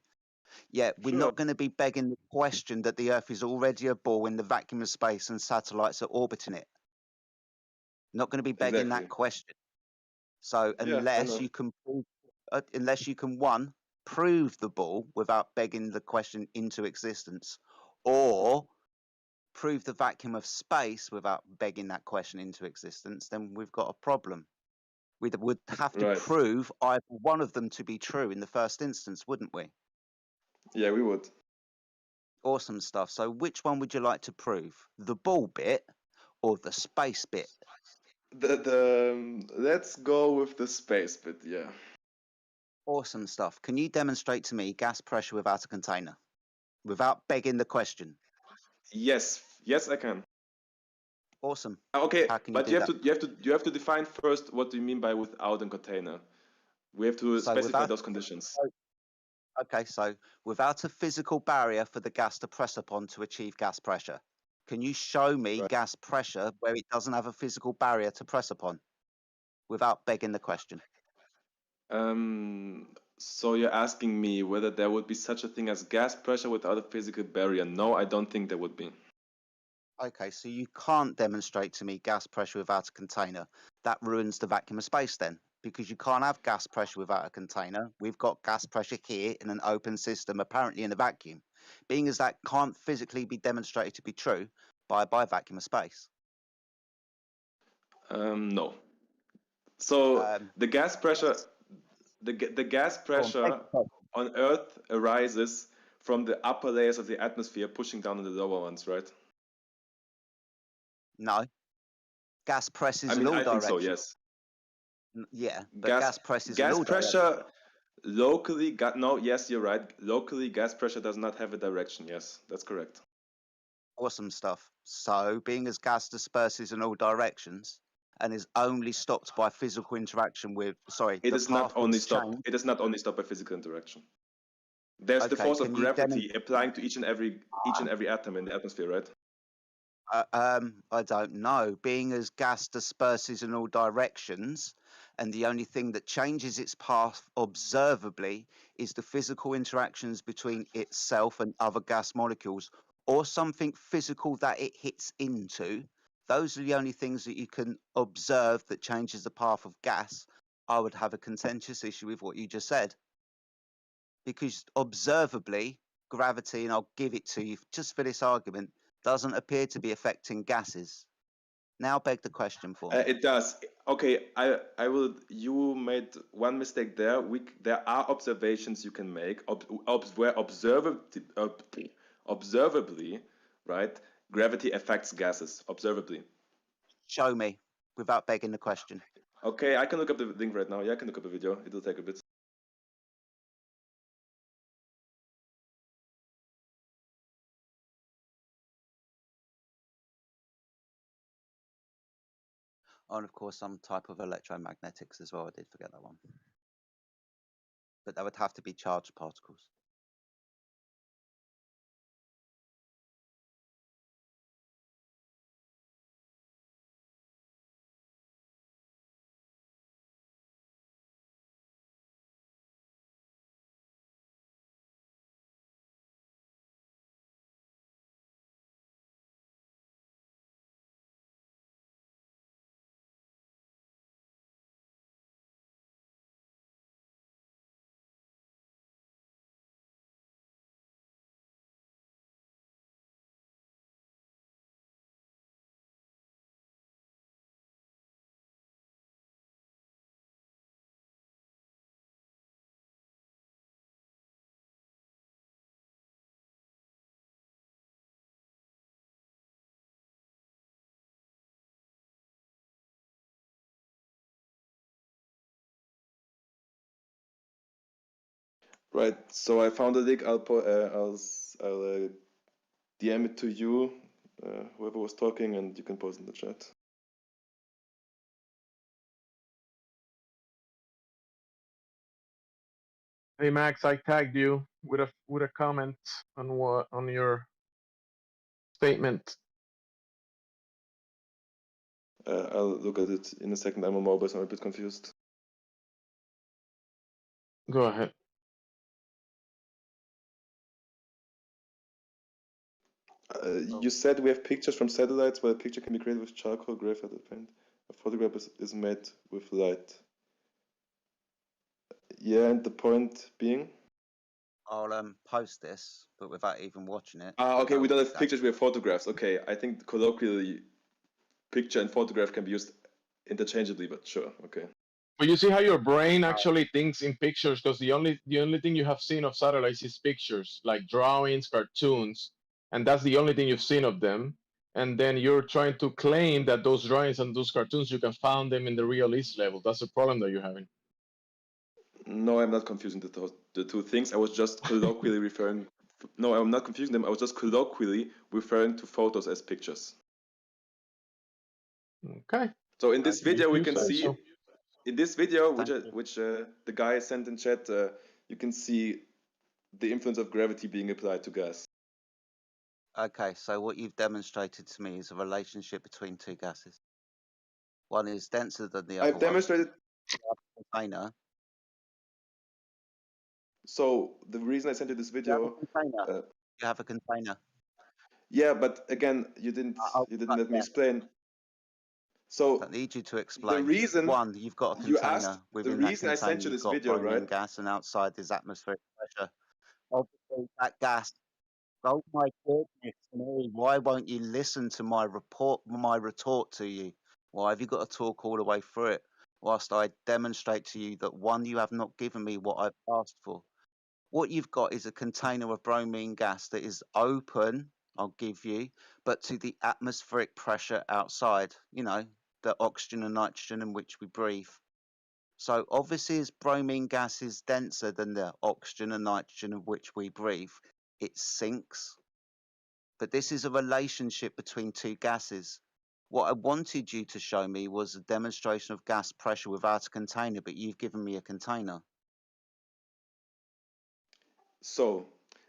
Yeah, we're Sure. not going to be begging the question that the Earth is already a ball in the vacuum of space and satellites are orbiting it. Not going to be begging Exactly. that question. So Yeah, I unless know. you can prove, one, prove the ball without begging the question into existence, or prove the vacuum of space without begging that question into existence, then we've got a problem. We would have to Right. prove either one of them to be true in the first instance, wouldn't we? Yeah, we would. Awesome stuff. So which one would you like to prove? The ball bit or the space bit? Let's go with the space bit. Yeah. Awesome stuff. Can you demonstrate to me gas pressure without a container? Without begging the question. Yes, yes, I can. Awesome. Okay, How can you but do you that? have to define first what do you mean by without a container. We have to So specify without those conditions. Okay, so without a physical barrier for the gas to press upon to achieve gas pressure, can you show me Right. gas pressure where it doesn't have a physical barrier to press upon? Without begging the question. So you're asking me whether there would be such a thing as gas pressure without a physical barrier? No, I don't think there would be. Okay, so you can't demonstrate to me gas pressure without a container. That ruins the vacuum of space then, because you can't have gas pressure without a container. We've got gas pressure here in an open system, apparently in a vacuum, being as that can't physically be demonstrated to be true by vacuum of space. No. So the gas pressure, the gas pressure on Earth arises from the upper layers of the atmosphere pushing down on the lower ones, right? No. Gas presses I mean, in all I think directions. so, yes. Yeah, but gas presses in gas all directions. pressure locally, no, yes, you're right. Locally, gas pressure does not have a direction. Yes, that's correct. Awesome stuff. So, being as gas disperses in all directions and is only stopped by physical interaction with, It is not only stopped. It is not only stopped by physical interaction. There's the force of gravity applying to each and every atom in the atmosphere, right? I don't know. Being as gas disperses in all directions, and the only thing that changes its path observably is the physical interactions between itself and other gas molecules, or something physical that it hits into. Those are the only things that you can observe that changes the path of gas. I would have a contentious issue with what you just said. Because observably, gravity, and I'll give it to you just for this argument, doesn't appear to be affecting gases. Now beg the question for me. It does. Okay, I will. You made one mistake there. There are observations you can make where observably, right? Gravity affects gases observably. Show me, without begging the question. Okay, I can look up the link right now. Yeah, I can look up a video. It'll take a bit. And of course, some type of electromagnetics as well. I did forget that one. But that would have to be charged particles. Right. So I found a link. I'll DM it to you, whoever was talking, and you can post in the chat. Hey Max, I tagged you with a comment on your statement. I'll look at it in a second. I'm on mobile, so I'm a bit confused. Go ahead. You said we have pictures from satellites where a picture can be created with charcoal, graphite, or paint. A photograph is made with light. Yeah, and the point being? I'll post this, but without even watching it. Okay, we don't have pictures, we have photographs. Okay, I think colloquially, picture and photograph can be used interchangeably, but sure, okay. But you see how your brain actually thinks in pictures, because the only thing you have seen of satellites is pictures, like drawings, cartoons, and that's the only thing you've seen of them. And then you're trying to claim that those drawings and those cartoons you can find them in the real East level. That's the problem that you're having. No, I'm not confusing the two things. I was just colloquially referring. No, I'm not confusing them. I was just colloquially referring to photos as pictures. Okay. So in this video, we can see. So. In this video, which the guy sent in chat, you can see the influence of gravity being applied to gas. Okay, so what you've demonstrated to me is a relationship between two gases. One is denser than the other I've demonstrated. Container. So the reason I sent you this video. You have a container. Yeah, but again, you didn't let me explain. So I need you to explain. The reason one, you've got a container. Within that container, I sent you you've this got video, bromine right? gas, and outside there's atmospheric pressure. Obviously, that gas. Oh my goodness me! Why won't you listen to my retort to you? Why have you got to talk all the way through it? Whilst I demonstrate to you that one, you have not given me what I've asked for. What you've got is a container of bromine gas that is open, I'll give you, but to the atmospheric pressure outside, you know, the oxygen and nitrogen in which we breathe. So obviously as bromine gas is denser than the oxygen and nitrogen in which we breathe, it sinks. But this is a relationship between two gases. What I wanted you to show me was a demonstration of gas pressure without a container, but you've given me a container. So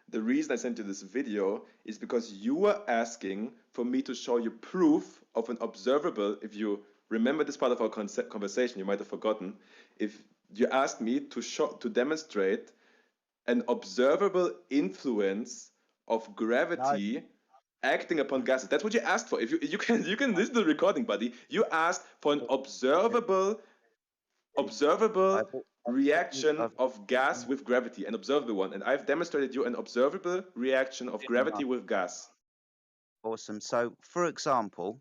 the reason I sent you this video is because you were asking for me to show you proof of an observable. If you remember this part of our conversation, you might have forgotten. If you asked me to demonstrate an observable influence of gravity acting upon gases. That's what you asked for. If you can listen to the recording, buddy. You asked for an observable reaction of gas with gravity, an observable one, and I've demonstrated you an observable reaction of gravity with gas. Awesome. So, for example,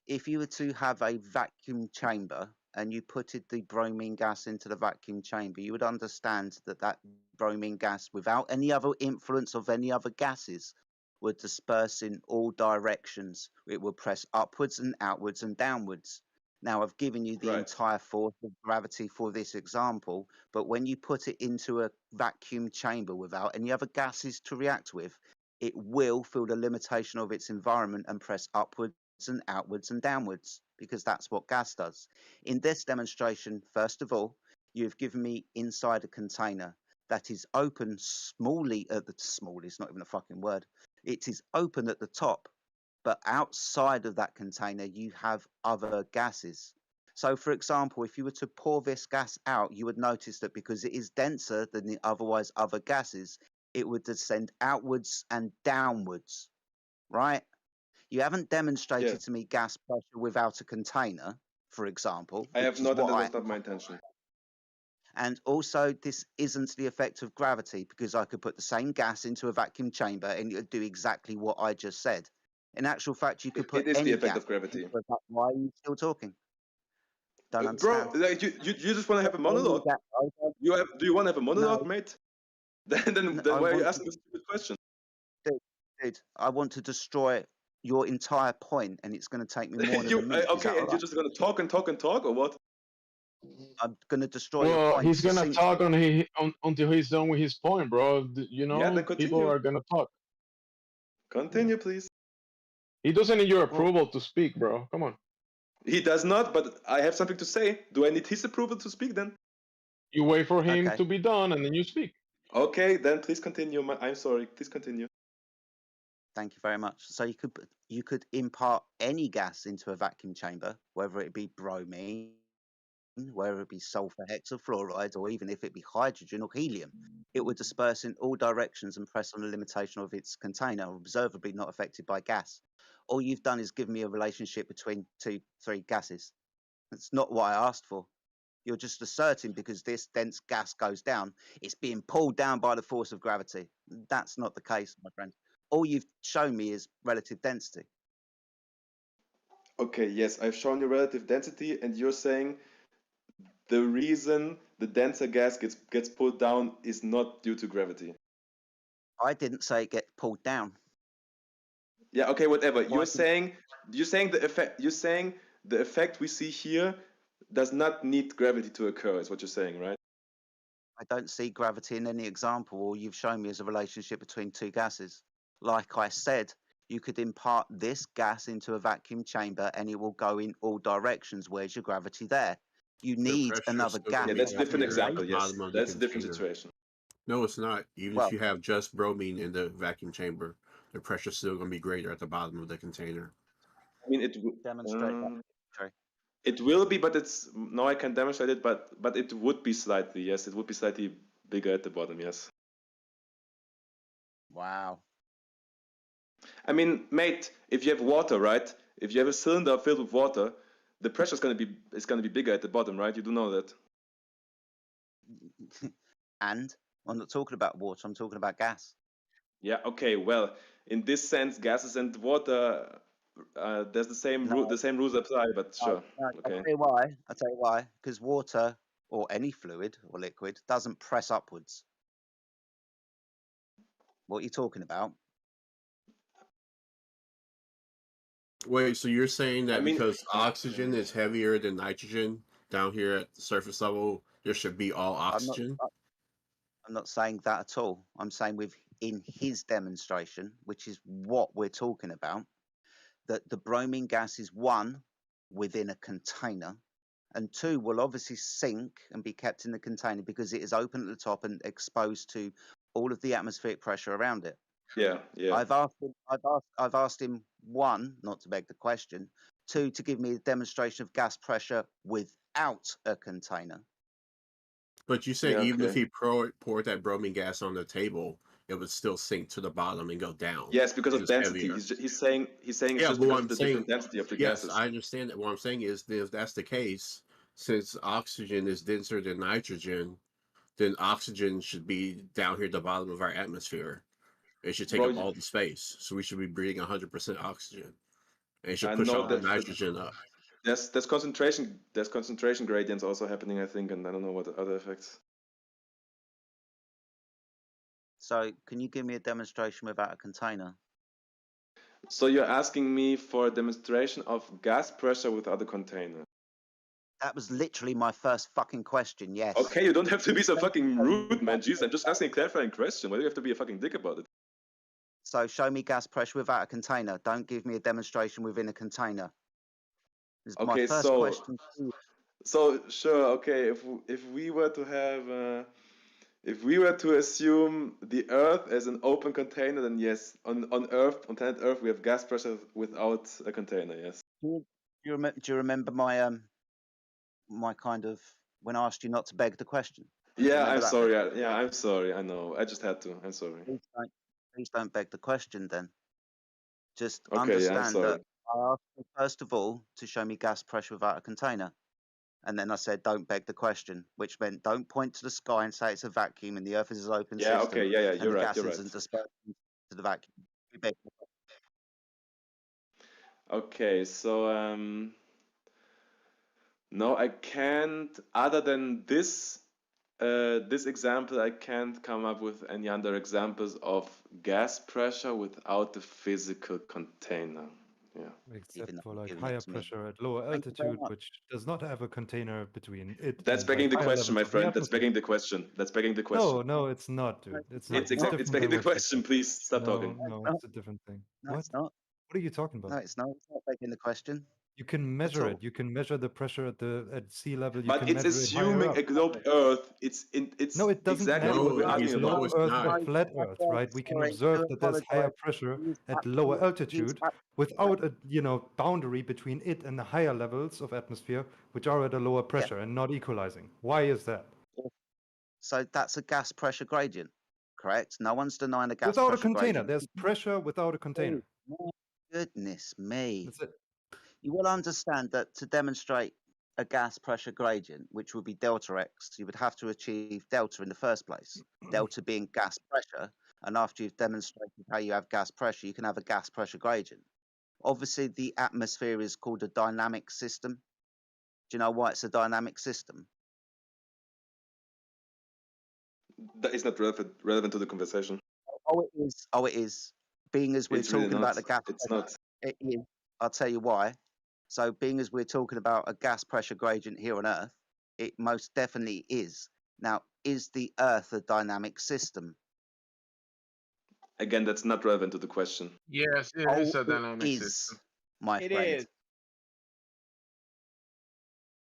if you were to have a vacuum chamber and you putted the bromine gas into the vacuum chamber, you would understand that that bromine gas, without any other influence of any other gases, would disperse in all directions. It would press upwards and outwards and downwards. Now, I've given you the entire force of gravity for this example, but when you put it into a vacuum chamber without any other gases to react with, it will feel the limitation of its environment and press upwards and outwards and downwards, because that's what gas does. In this demonstration, first of all, you've given me inside a container that is open smallly at the small is not even a fucking word. It is open at the top, but outside of that container, you have other gases. So, for example, if you were to pour this gas out, you would notice that because it is denser than the otherwise other gases, it would descend outwards and downwards, right? You haven't demonstrated to me gas pressure without a container, for example. I have not, and that was not my intention. And also, this isn't the effect of gravity, because I could put the same gas into a vacuum chamber and it would do exactly what I just said. In actual fact, you could put it is any the effect gas of gravity. into a why are you still talking? Don't Bro, understand. like you just want to have a monologue. Do you want to have a monologue, mate? Then why are you asking a stupid question? Dude, I want to destroy your entire point, and it's going to take me more than a minute. Okay, and you're just going to talk and talk and talk, or what? I'm going to destroy your Well, point. he's gonna talk until he's done with his point, bro. You know, then continue. people are gonna talk. Continue, please. He doesn't need your approval to speak, bro. Come on. He does not, but I have something to say. Do I need his approval to speak then? You wait for him to be done, and then you speak. Okay, then please continue. I'm sorry. Please continue. Thank you very much. So you could impart any gas into a vacuum chamber, whether it be bromine, whether it be sulfur hexafluoride, or even if it be hydrogen or helium. It would disperse in all directions and press on the limitation of its container, observably not affected by gas. All you've done is give me a relationship between three gases. That's not what I asked for. You're just asserting because this dense gas goes down, it's being pulled down by the force of gravity. That's not the case, my friend. All you've shown me is relative density. Okay, yes, I've shown you relative density, and you're saying the reason the denser gas gets pulled down is not due to gravity. I didn't say it gets pulled down. Yeah, okay, whatever. You're saying the effect we see here does not need gravity to occur, is what you're saying, right? I don't see gravity in any example all you've shown me as a relationship between two gases. Like I said, you could impart this gas into a vacuum chamber and it will go in all directions. Where's your gravity there? You need another gas. Yeah, that's a different away example. from Yes, bottom of the that's a different container. situation. No, it's not. Even Well- if you have just bromine in the vacuum chamber, the pressure's still going to be greater at the bottom of the container. I mean, it Demonstrate that. Sorry. It will be, but it's no, I can demonstrate it, but it would be slightly, yes, it would be slightly bigger at the bottom, yes. Wow. I mean, mate, if you have water, right? If you have a cylinder filled with water, the pressure is gonna be bigger at the bottom, right? You do know that. And I'm not talking about water. I'm talking about gas. Yeah. Okay. Well, in this sense, gases and water, there's the same rules apply. But sure. No, Okay. I'll tell you why. I'll tell you why. Because water or any fluid or liquid doesn't press upwards. What are you talking about? Wait, so you're saying that I mean- because oxygen is heavier than nitrogen down here at the surface level, there should be all oxygen? I'm not saying that at all. I'm saying in his demonstration, which is what we're talking about, that the bromine gas is one within a container, and two will obviously sink and be kept in the container because it is open at the top and exposed to all of the atmospheric pressure around it. Yeah. Yeah. I've asked him, one, not to beg the question, two, to give me a demonstration of gas pressure without a container. But you say Yeah, even if okay. he poured that bromine gas on the table, it would still sink to the bottom and go down. Yes, because of It's density. heavier. He's saying it's Yeah, just but because what of I'm the saying, different density of the yes, gases. I understand that. What I'm saying is that if that's the case, since oxygen is denser than nitrogen, then oxygen should be down here at the bottom of our atmosphere. It should take Bro, up all the space. So we should be breathing 100% oxygen. And it should I push know all the that nitrogen up. there's concentration gradients also happening, I think, and I don't know what the other effects. So can you give me a demonstration without a container? So you're asking me for a demonstration of gas pressure without a container. That was literally my first fucking question, yes. Okay, you don't have to be so fucking rude, man. Jeez, I'm just asking a clarifying question. Why do you have to be a fucking dick about it? So show me gas pressure without a container. Don't give me a demonstration within a container. This is my Okay, first question. so sure, okay. If we were to have, if we were to assume the Earth as an open container, then yes, on Earth, on planet Earth, we have gas pressure without a container. Yes. Do you remember my my kind of when I asked you not to beg the question? Yeah, Remember I'm that sorry. bit? Yeah, I'm sorry. I know. I just had to. I'm sorry. Please don't beg the question then. Just Okay, yeah, I'm understand sorry. that I asked you first of all to show me gas pressure without a container. And then I said, don't beg the question, which meant don't point to the sky and say it's a vacuum and the Earth is an open Yeah, system. okay, yeah, and you're the right, gas you're isn't right. dispersed to the vacuum. We beg the question. Okay, so no, I can't. Other than this, this example, I can't come up with any other examples of gas pressure without the physical container. Yeah. Except Even though for you've like given it higher to me. pressure at lower Thank you very altitude, much. which does not have a container between it That's and begging like the higher question, levels my of the friend. That's atmosphere. begging the question. That's begging the No, question. no, it's not, dude. It's not. It's It's it's different begging than the what you question. said. Please stop No, talking. no, it's a different thing. No, What? it's not. What are you talking No, about? it's not. It's not begging the question. You can At measure it. all. You can measure the pressure at sea level. You But can it's measure it higher assuming up. a globe Earth. It's No, it doesn't exactly matter what whether we're it's arguing globe about. Earth or Sorry, flat Earth, right? We can sorry, I observe do that there's higher apologize. pressure He's at lower absolutely- altitude without a boundary between it and the higher levels of atmosphere, which are at a lower pressure and not equalizing. Why is that? So that's a gas pressure gradient, correct? No one's denying a gas Without a pressure container, gradient. there's pressure without a container. Oh, my goodness me. That's it. You will understand that to demonstrate a gas pressure gradient, which would be delta X, you would have to achieve delta in the first place. Delta being gas pressure, and after you've demonstrated how you have gas pressure, you can have a gas pressure gradient. Obviously, the atmosphere is called a dynamic system. Do you know why it's a dynamic system? That is not relevant to the conversation. Oh, it is. Oh, it is. Being as we're It's really talking about not. the gas It's pressure, not. it is. I'll tell you why. So, being as we're talking about a gas pressure gradient here on Earth, it most definitely is. Now, is the Earth a dynamic system? Again, that's not relevant to the question. Yes, it is a dynamic system. My It friend. is.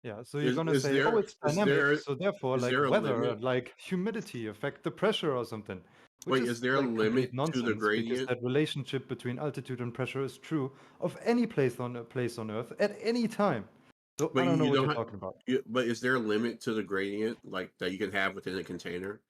Yeah, so you're gonna say, oh, it's dynamic, so therefore, like weather, like humidity affect the pressure or something. Which Wait, is there a like limit complete to nonsense the because gradient? that relationship between altitude and pressure is true of any place on Earth at any time. So But I don't know you what don't you're have, talking about. but is there a limit to the gradient like that you can have within a container?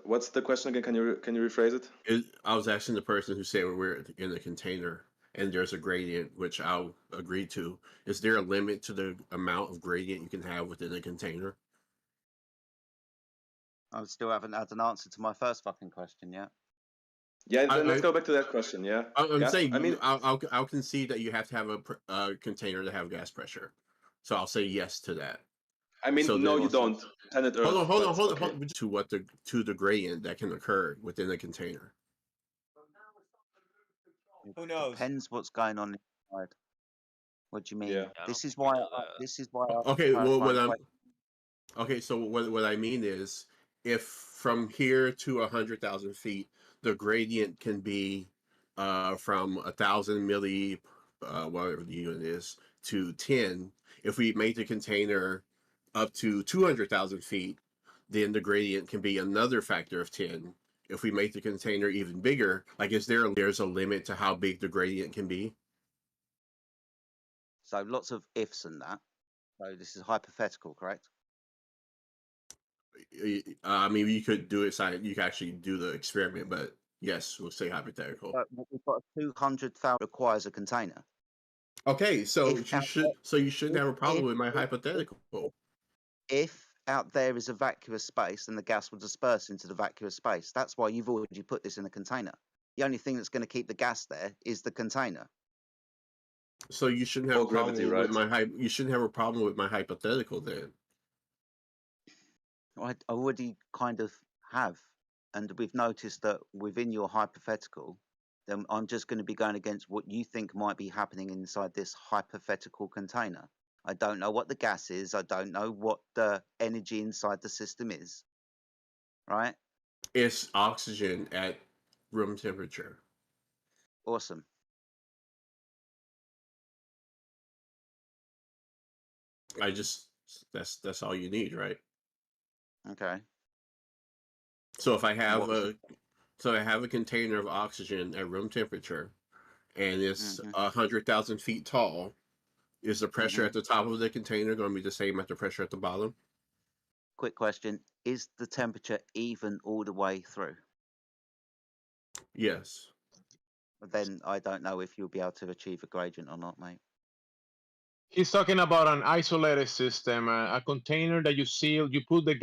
What's the question again? Can you rephrase it? I was asking the person who said we're in a container and there's a gradient, which I'll agree to. Is there a limit to the amount of gradient you can have within a container? I still haven't had an answer to my first fucking question yet. Yeah, then let's go back to that question. Yeah, I'm saying, I mean, I'll concede that you have to have a container to have gas pressure, so I'll say yes to that. I mean, So no, then, you don't. Planet Earth. Hold on. To the gradient that can occur within a container. Who knows? Depends what's going on inside. What do you mean? Yeah. This is why. This is why. Okay, well, so what I mean is, if from here to 100,000 feet, the gradient can be from 1,000 milli, whatever the unit is, to 10. If we make the container up to 200,000 feet, then the gradient can be another factor of 10. If we make the container even bigger, like there's a limit to how big the gradient can be? So lots of ifs and that. So this is hypothetical, correct? I mean, you could do it. You could actually do the experiment, but yes, we'll say hypothetical. But we've got 200,000 requires a container. Okay, so you shouldn't have a problem with my hypothetical. If out there is a vacuous space, then the gas will disperse into the vacuous space. That's why you've already put this in a container. The only thing that's going to keep the gas there is the container. So you shouldn't have a problem with you shouldn't have a problem with my hypothetical then. I already kind of have, and we've noticed that within your hypothetical, then I'm just going to be going against what you think might be happening inside this hypothetical container. I don't know what the gas is. I don't know what the energy inside the system is. Right? It's oxygen at room temperature. Awesome. That's all you need, right? Okay. So if I have a container of oxygen at room temperature, and it's 100,000 feet tall, is the pressure at the top of the container going to be the same as the pressure at the bottom? Quick question: is the temperature even all the way through? Yes. Then I don't know if you'll be able to achieve a gradient or not, mate. He's talking about an isolated system, a container that you seal. You put the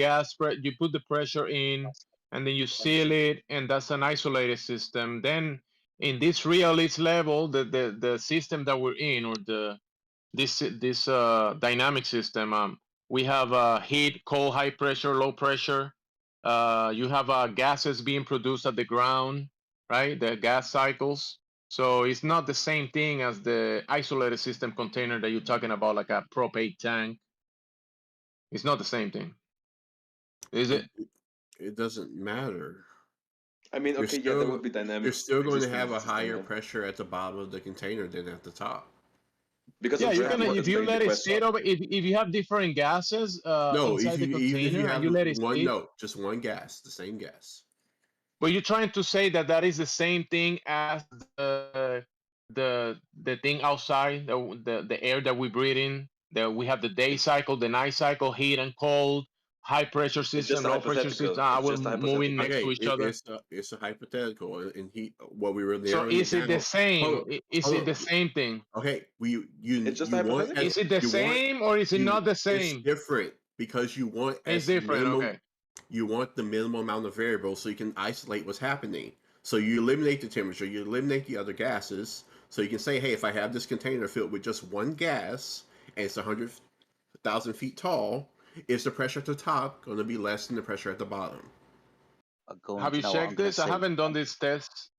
you put the pressure in, and then you seal it, and that's an isolated system. Then in this realist level, the system that we're in, or this dynamic system, we have heat, cold, high pressure, low pressure. You have gases being produced at the ground, right? The gas cycles. So it's not the same thing as the isolated system container that you're talking about, like a propane tank. It's not the same thing. Is it? It doesn't matter. I mean, okay, yeah, that would be dynamic. You're still going to existing have a system, higher yeah. pressure at the bottom of the container than at the top. Because yeah, you can. If you let it sit over, if you have different gases inside the container and you let it sit, just one gas, the same gas. but you're trying to say that is the same thing as the thing outside, the air that we breathe in. That we have the day cycle, the night cycle, heat and cold, high pressure system, low pressure system. We're moving next to each other. It's a hypothetical, and what we were So narrowing is it the same? Is it the same thing? Okay, Is it the same or is it not the same? It's different because you want It's different. Okay. You want the minimum amount of variables so you can isolate what's happening. So you eliminate the temperature, you eliminate the other gases. So you can say, hey, if I have this container filled with just one gas and it's 100,000 feet tall, is the pressure at the top going to be less than the pressure at the bottom? Have you checked this? I haven't done this test.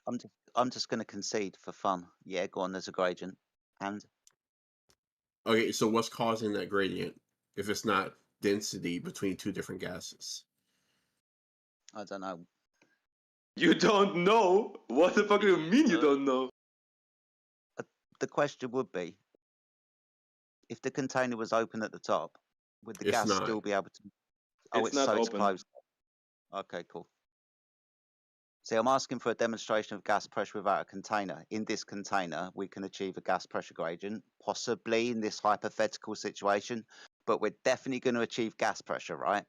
I'm just going to concede for fun. Yeah, go on. There's a gradient, and okay. So what's causing that gradient? If it's not density between two different gases? I don't know. You don't know? What the fuck do you mean you don't know? The question would be, if the container was open at the top, would the It's gas not. still be able to? Oh, It's not so it's open. closed. Okay, cool. See, I'm asking for a demonstration of gas pressure without a container. In this container, we can achieve a gas pressure gradient, possibly in this hypothetical situation, but we're definitely going to achieve gas pressure, right?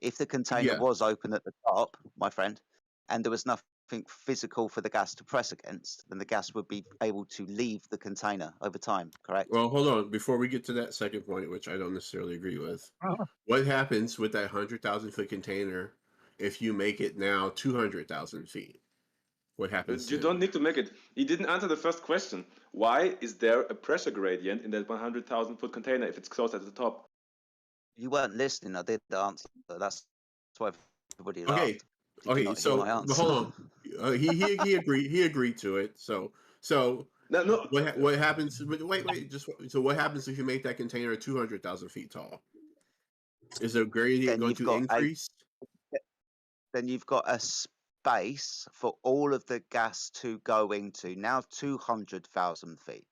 If the container Yeah. was open at the top, my friend, and there was nothing physical for the gas to press against, then the gas would be able to leave the container over time, correct? Well, hold on. Before we get to that second point, which I don't necessarily agree with, what happens with that 100,000-foot container if you make it now 200,000 feet? What happens? You don't need to make it. You didn't answer the first question. Why is there a pressure gradient in that 100,000-foot container if it's closed at the top? You weren't listening. I did the answer. That's why everybody Okay. laughed. Did you Okay. not hear So my answer? hold on. He agreed. He agreed to it. So no. What happens? Wait. So what happens if you make that container 200,000 feet tall? Is the gradient Then going you've to got increase? then you've got a space for all of the gas to go into. Now 200,000 feet.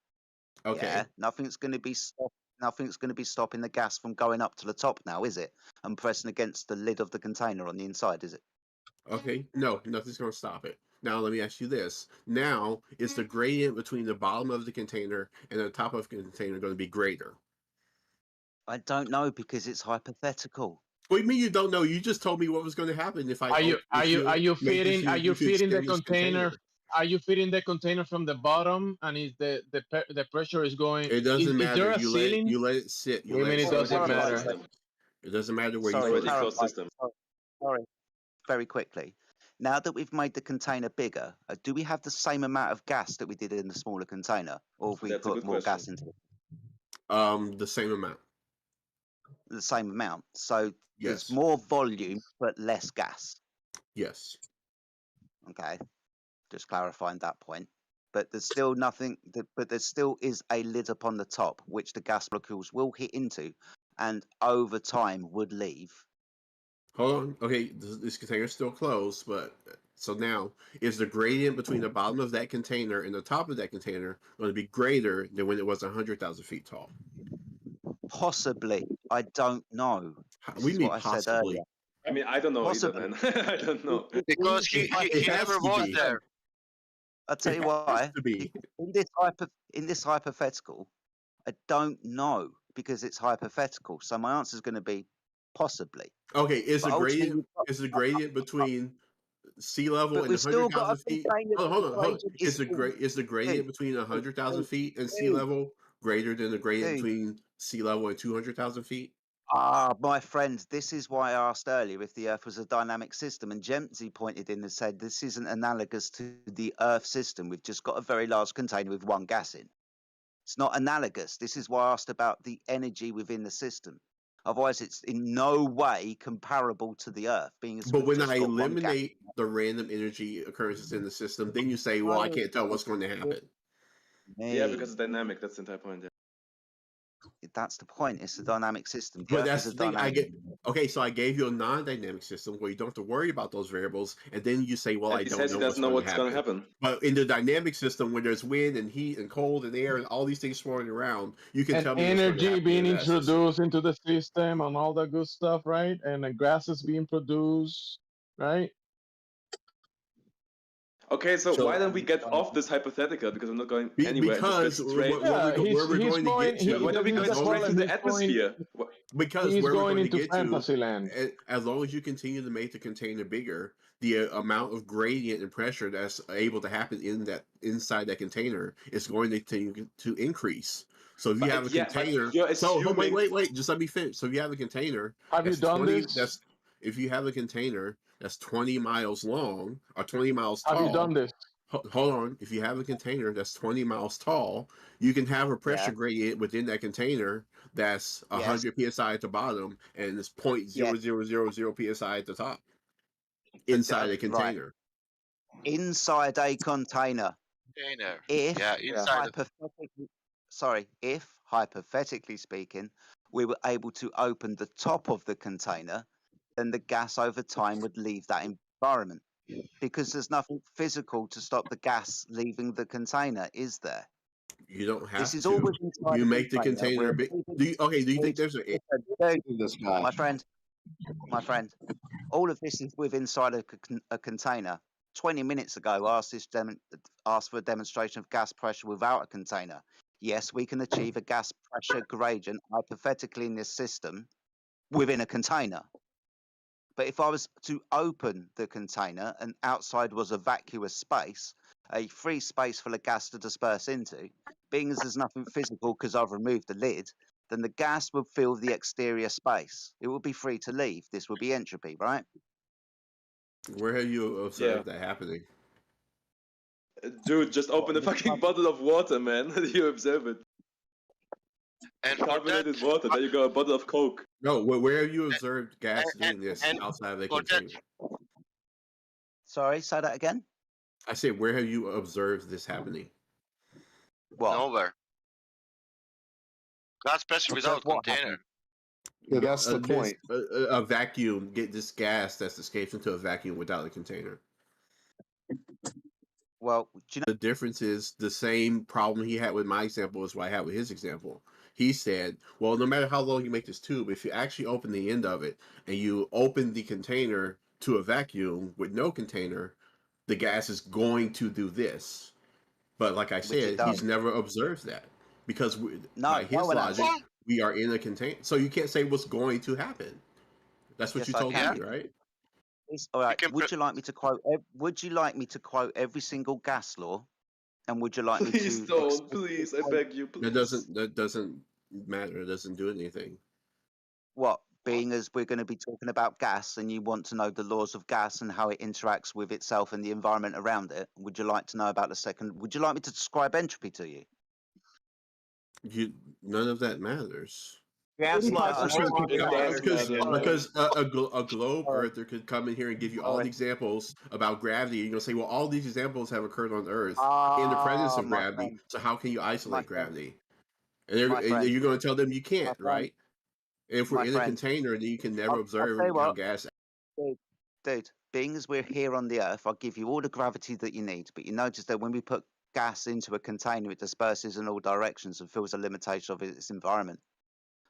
Okay. Yeah, nothing's going to be stopping the gas from going up to the top now, is it? And pressing against the lid of the container on the inside, is it? Okay. No, nothing's going to stop it. Now let me ask you this. Now, is the gradient between the bottom of the container and the top of the container going to be greater? I don't know because it's hypothetical. What do you mean you don't know? You just told me what was going to happen if I Are you feeding the extend this container? Are you feeding the container from the bottom, and is the pressure is going? It doesn't matter. There a You ceiling? let it sit. What do you mean it doesn't matter? It doesn't matter where Sorry, you put clarify. it. Sorry, very quickly. Now that we've made the container bigger, do we have the same amount of gas that we did in the smaller container, or have we That's a put good more question. gas into it? The same amount. The same amount. So Yes. there's more volume but less gas. Yes. Okay, just clarifying that point. But there's still nothing. But there still is a lid upon the top, which the gas molecules will hit into, and over time would leave. Hold on. Okay, this container is still closed, but so now is the gradient between the bottom of that container and the top of that container going to be greater than when it was 100,000 feet tall? Possibly. I don't know. We Is mean what I said possibly. earlier. I mean, I don't know Possibly. either, man. I don't know. Because he never was there. I'll tell you why. In this hypothetical, I don't know because it's hypothetical. So my answer is going to be possibly. Okay, is But the ultimately gradient between sea level but and we've still got 100,000 a feet? container Hold on. gradient Is the gradient between 100,000 feet and sea level greater than the gradient between sea level and 200,000 feet? My friend, this is why I asked earlier if the Earth was a dynamic system, and Jemsy pointed in and said this isn't analogous to the Earth system. We've just got a very large container with one gas in. It's not analogous. This is why I asked about the energy within the system. Otherwise, it's in no way comparable to the Earth, being as But we've when just I got one gas. eliminate the random energy occurrences in the system, then you say, well, I can't tell what's going to happen. Yeah, because it's dynamic. That's the entire point. Yeah. That's the point. It's a dynamic system. The But Earth that's is the a thing. dynamic. Okay, so I gave you a non-dynamic system where you don't have to worry about those variables, and then you say, well, And I he don't says know he doesn't know what's going to happen. But in the dynamic system, where there's wind and heat and cold and air and all these things swirling around, you can And tell me what's going to energy happen being in that system. introduced into the system and all that good stuff, right? And the grasses being produced, right? Okay, so why don't we get off this hypothetical because we're not going anywhere? Because and just get straight. where we're going to get to, why don't we go straight to the atmosphere? Because he's where we're going going to into get fantasy to, land. as long as you continue to make the container bigger, the amount of gradient and pressure that's able to happen inside that container is going to continue to increase. So if you have a container, wait, just let me finish. So if you have a container, have you done this? If you have a container that's 20 miles long or 20 miles tall. Have you done this? Hold on. If you have a container that's 20 miles tall, you can have a pressure gradient within that container that's 100 psi at the bottom and it's 0.0000 psi at the top inside a container. Inside a container. If hypothetically, if hypothetically speaking, we were able to open the top of the container, then the gas over time would leave that environment, because there's nothing physical to stop the gas leaving the container, is there? You don't This have is all to. within inside You a make the container. container big. Do you think there's a in the sky? My friend, all of this is within inside a container. 20 minutes ago, asked for a demonstration of gas pressure without a container. Yes, we can achieve a gas pressure gradient hypothetically in this system within a container. But if I was to open the container and outside was a vacuous space, a free space full of gas to disperse into, being as there's nothing physical because I've removed the lid, then the gas would fill the exterior space. It would be free to leave. This would be entropy, right? Where have you observed that happening? Dude, just open a fucking bottle of water, man. You observe it. And carbonated water. There you go, a bottle of Coke. No, where have you observed gas doing this outside of the container? Sorry, say that again. I said, where have you observed this happening? What? Nowhere. Gas pressure without container. Yeah, that's the point. A vacuum, get this gas that escapes into a vacuum without a container. Well, do you know the difference is the same problem he had with my example is what I had with his example. He said, well, no matter how long you make this tube, if you actually open the end of it and you open the container to a vacuum with no container, the gas is going to do this. But like I said, he's never observed that because by his logic, we are in a container. So you can't say what's going to happen. That's what you told me, right? All right. Would you like me to quote? Would you like me to quote every single gas law? And would you like me to? Please don't, please. I beg you, please. That doesn't matter. It doesn't do anything. What? Being as we're going to be talking about gas, and you want to know the laws of gas and how it interacts with itself and the environment around it, would you like to know about the second? Would you like me to describe entropy to you? None of that matters. Gas laws because a globe earther could come in here and give you all the examples about gravity. You're gonna say, well, all these examples have occurred on Earth in the presence of gravity. Friend. So how can you isolate gravity? And you're going to tell them you can't, right? If we're in a container, then you can never observe how gas. Dude, being as we're here on the Earth, I'll give you all the gravity that you need. But you notice that when we put gas into a container, it disperses in all directions and feels a limitation of its environment.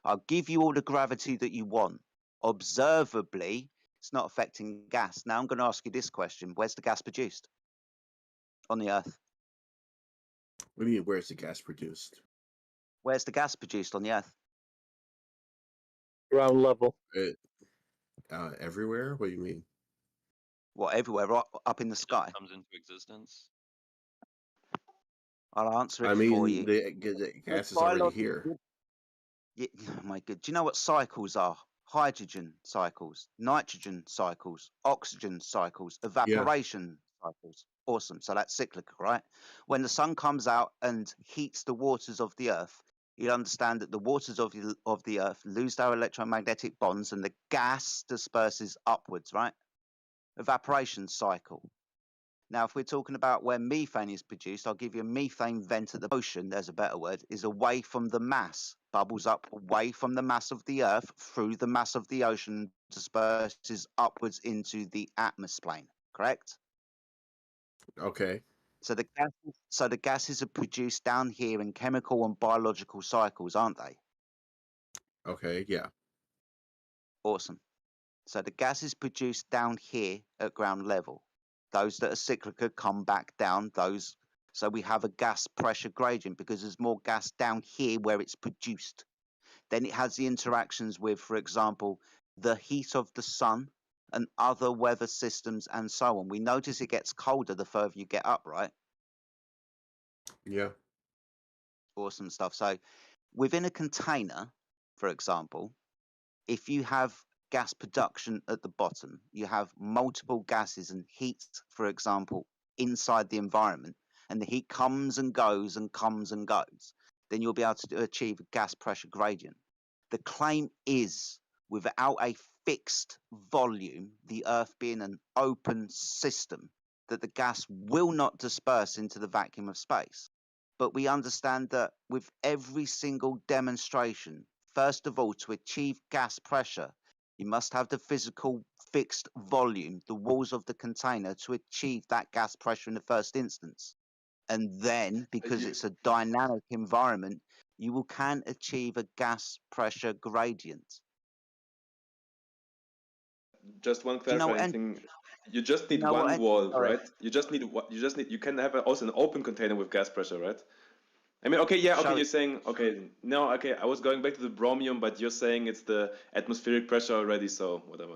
I'll give you all the gravity that you want. Observably, it's not affecting gas. Now I'm going to ask you this question. Where's the gas produced? On the Earth. What do you mean, where's the gas produced? Where's the gas produced on the Earth? Ground level. Everywhere? What do you mean? What, everywhere? Up in the sky? Comes into existence. I'll answer it for you. The gas is already here. Yeah, oh my God. Do you know what cycles are? Hydrogen cycles, nitrogen cycles, oxygen cycles, evaporation cycles. Awesome. So that's cyclical, right? When the sun comes out and heats the waters of the Earth, you understand that the waters of the Earth lose their electromagnetic bonds and the gas disperses upwards, right? Evaporation cycle. Now, if we're talking about where methane is produced, I'll give you a methane vent at the ocean, there's a better word, is away from the mass, bubbles up away from the mass of the Earth, through the mass of the ocean, disperses upwards into the atmosphere, correct? Okay. So the gases are produced down here in chemical and biological cycles, aren't they? Okay, yeah. Awesome. So the gas is produced down here at ground level. Those that are cyclical come back down. So we have a gas pressure gradient because there's more gas down here where it's produced. Then it has the interactions with, for example, the heat of the sun and other weather systems and so on. We notice it gets colder the further you get up, right? Yeah. Awesome stuff. So within a container, for example, if you have gas production at the bottom, you have multiple gases and heat, for example, inside the environment, and the heat comes and goes and comes and goes, then you'll be able to achieve a gas pressure gradient. The claim is without a fixed volume, the Earth being an open system, that the gas will not disperse into the vacuum of space. but we understand that with every single demonstration, first of all, to achieve gas pressure, you must have the physical fixed volume, the walls of the container, to achieve that gas pressure in the first instance. And then, because it's a dynamic environment, you can achieve a gas pressure gradient. Just one you know clarifying and thing. You just need you know what, one and- wall, sorry. right? You just need what you just need. You can have also an open container with gas pressure, right? I mean, okay, yeah, okay. So- You're saying okay. No, okay. I was going back to the bromium, but you're saying it's the atmospheric pressure already. So whatever.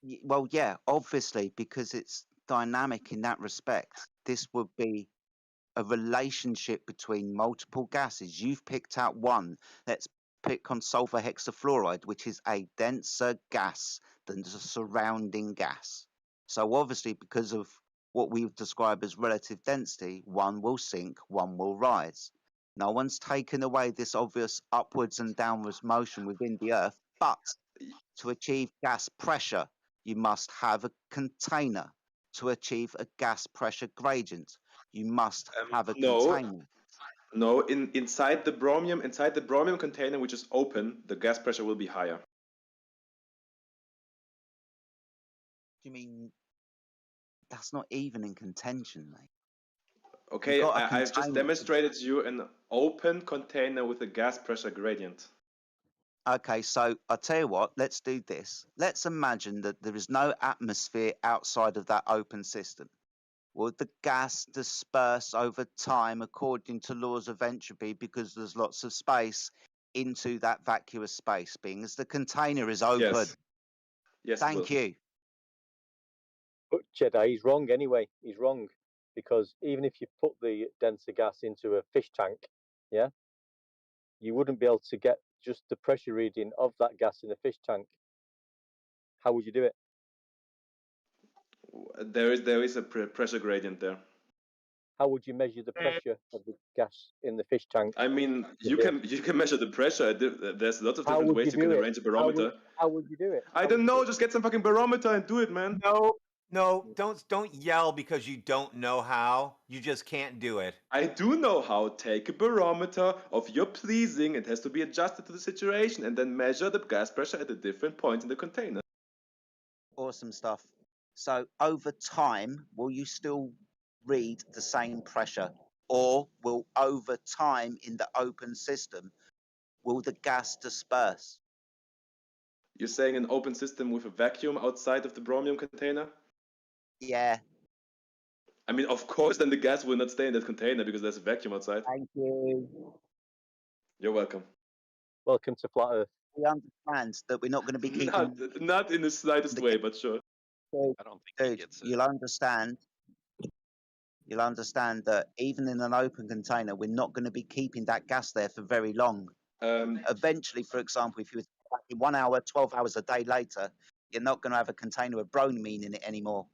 Yeah. Well, yeah, obviously, because it's dynamic in that respect. This would be a relationship between multiple gases. You've picked out one. Let's pick on sulfur hexafluoride, which is a denser gas than the surrounding gas. So obviously, because of what we would describe as relative density, one will sink, one will rise. No one's taken away this obvious upwards and downwards motion within the Earth, but to achieve gas pressure, you must have a container. To achieve a gas pressure gradient, you must have a container. No, inside the bromium container, which is open, the gas pressure will be higher. You mean that's not even in contention, mate? Okay, I've just demonstrated you an open container with a gas pressure gradient. Okay, so I'll tell you what, let's do this. Let's imagine that there is no atmosphere outside of that open system. Will the gas disperse over time according to laws of entropy because there's lots of space into that vacuous space, being as the container is open? Yes. Yes. Thank you. But Jedi, he's wrong anyway. He's wrong because even if you put the denser gas into a fish tank, yeah, you wouldn't be able to get just the pressure reading of that gas in the fish tank. How would you do it? There is a pressure gradient there. How would you measure the pressure of the gas in the fish tank? I mean, you can measure the pressure. There's lots of How different would ways you you can do it? arrange a barometer. How would you do it? I don't know. Just get some fucking barometer and do it, man. No, don't yell because you don't know how. You just can't do it. I do know how. Take a barometer of your pleasing. It has to be adjusted to the situation, and then measure the gas pressure at a different point in the container. Awesome stuff. So over time, will you still read the same pressure, or will over time in the open system, will the gas disperse? You're saying an open system with a vacuum outside of the bromium container? Yeah. I mean, of course, then the gas will not stay in that container because there's a vacuum outside. Thank you. You're welcome. Welcome to Flat Earth. We understand that we're not going to be keeping. Not in the slightest way, but sure. I don't think he gets it. You'll understand. You'll understand that even in an open container, we're not going to be keeping that gas there for very long. Eventually, for example, if you were in 1 hour, 12 hours a day later, you're not going to have a container with bromine in it anymore.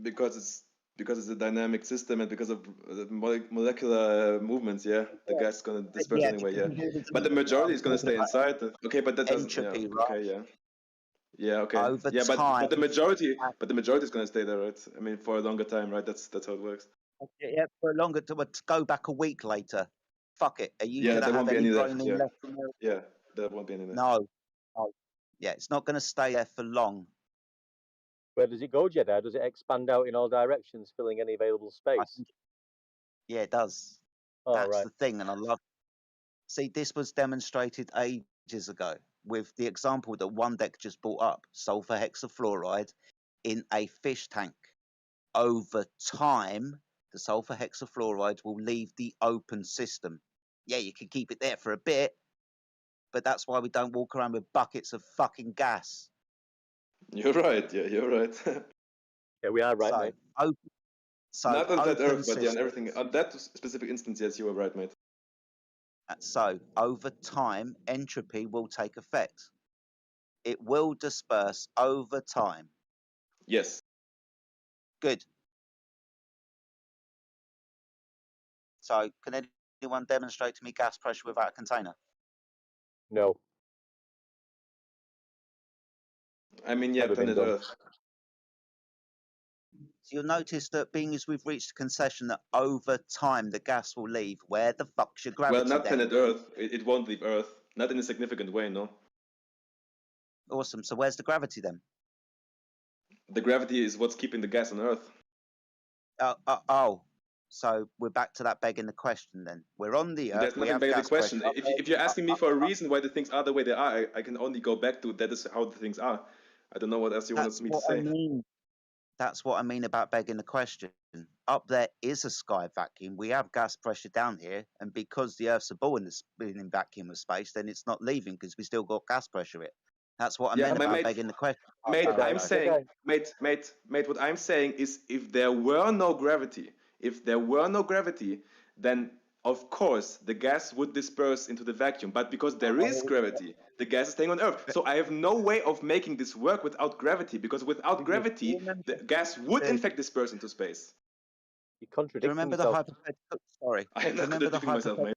Because it's a dynamic system and because of the molecular movements, yeah, the gas is going to disperse anyway, yeah. But the majority is going to stay inside. Okay, but that doesn't. Entropy, Yeah, right? okay, yeah. Yeah, okay. Over yeah, time. but the majority is going to stay there, right? I mean, for a longer time, right? That's how it works. Yeah, for longer to go back a week later. Fuck it. Are you Yeah, going to there have won't be any any left. bromine Yeah, left in there? yeah, there won't be any left. No. Yeah, it's not going to stay there for long. Where does it go, Jedi? Does it expand out in all directions, filling any available space? Yeah, it does. Oh, That's right. the thing, and I love. See, this was demonstrated ages ago with the example that one deck just brought up: sulfur hexafluoride in a fish tank. Over time, the sulfur hexafluoride will leave the open system. Yeah, you can keep it there for a bit, but that's why we don't walk around with buckets of fucking gas. You're right. Yeah, you're right. Yeah, we are right, mate. Not on that Earth, but yeah, on system. everything. On that specific instance, yes, you were right, mate. So over time, entropy will take effect. It will disperse over time. Yes. Good. So can anyone demonstrate to me gas pressure without a container? No. I mean, yeah, Never been planet done. Earth. you'll notice that being as we've reached a concession that over time the gas will leave, where the fuck's your gravity Well, not then? planet Earth. It won't leave Earth. Not in a significant way, no. Awesome. So where's the gravity then? The gravity is what's keeping the gas on Earth. Oh. So we're back to that begging the question then. We're on the Earth. There's We nothing have begging the gas question. pressure. If you're asking me for a reason why the things are the way they are, I can only go back to that is how the things are. I don't know what else you wanted That's me to what say. I mean. That's what I mean about begging the question. Up there is a sky vacuum. We have gas pressure down here, and because the Earth's a ball in vacuum of space, then it's not leaving because we still got gas pressure it. That's what I meant about begging the question. Mate, I'm saying, mate, what I'm saying is if there were no gravity, then of course the gas would disperse into the vacuum. But because there is gravity, the gas is staying on Earth. So I have no way of making this work without gravity, because without gravity, the gas would in fact disperse into space. You Do you contradict remember the yourself. hypothetical? Sorry. I am Do you not remember the contradicting myself,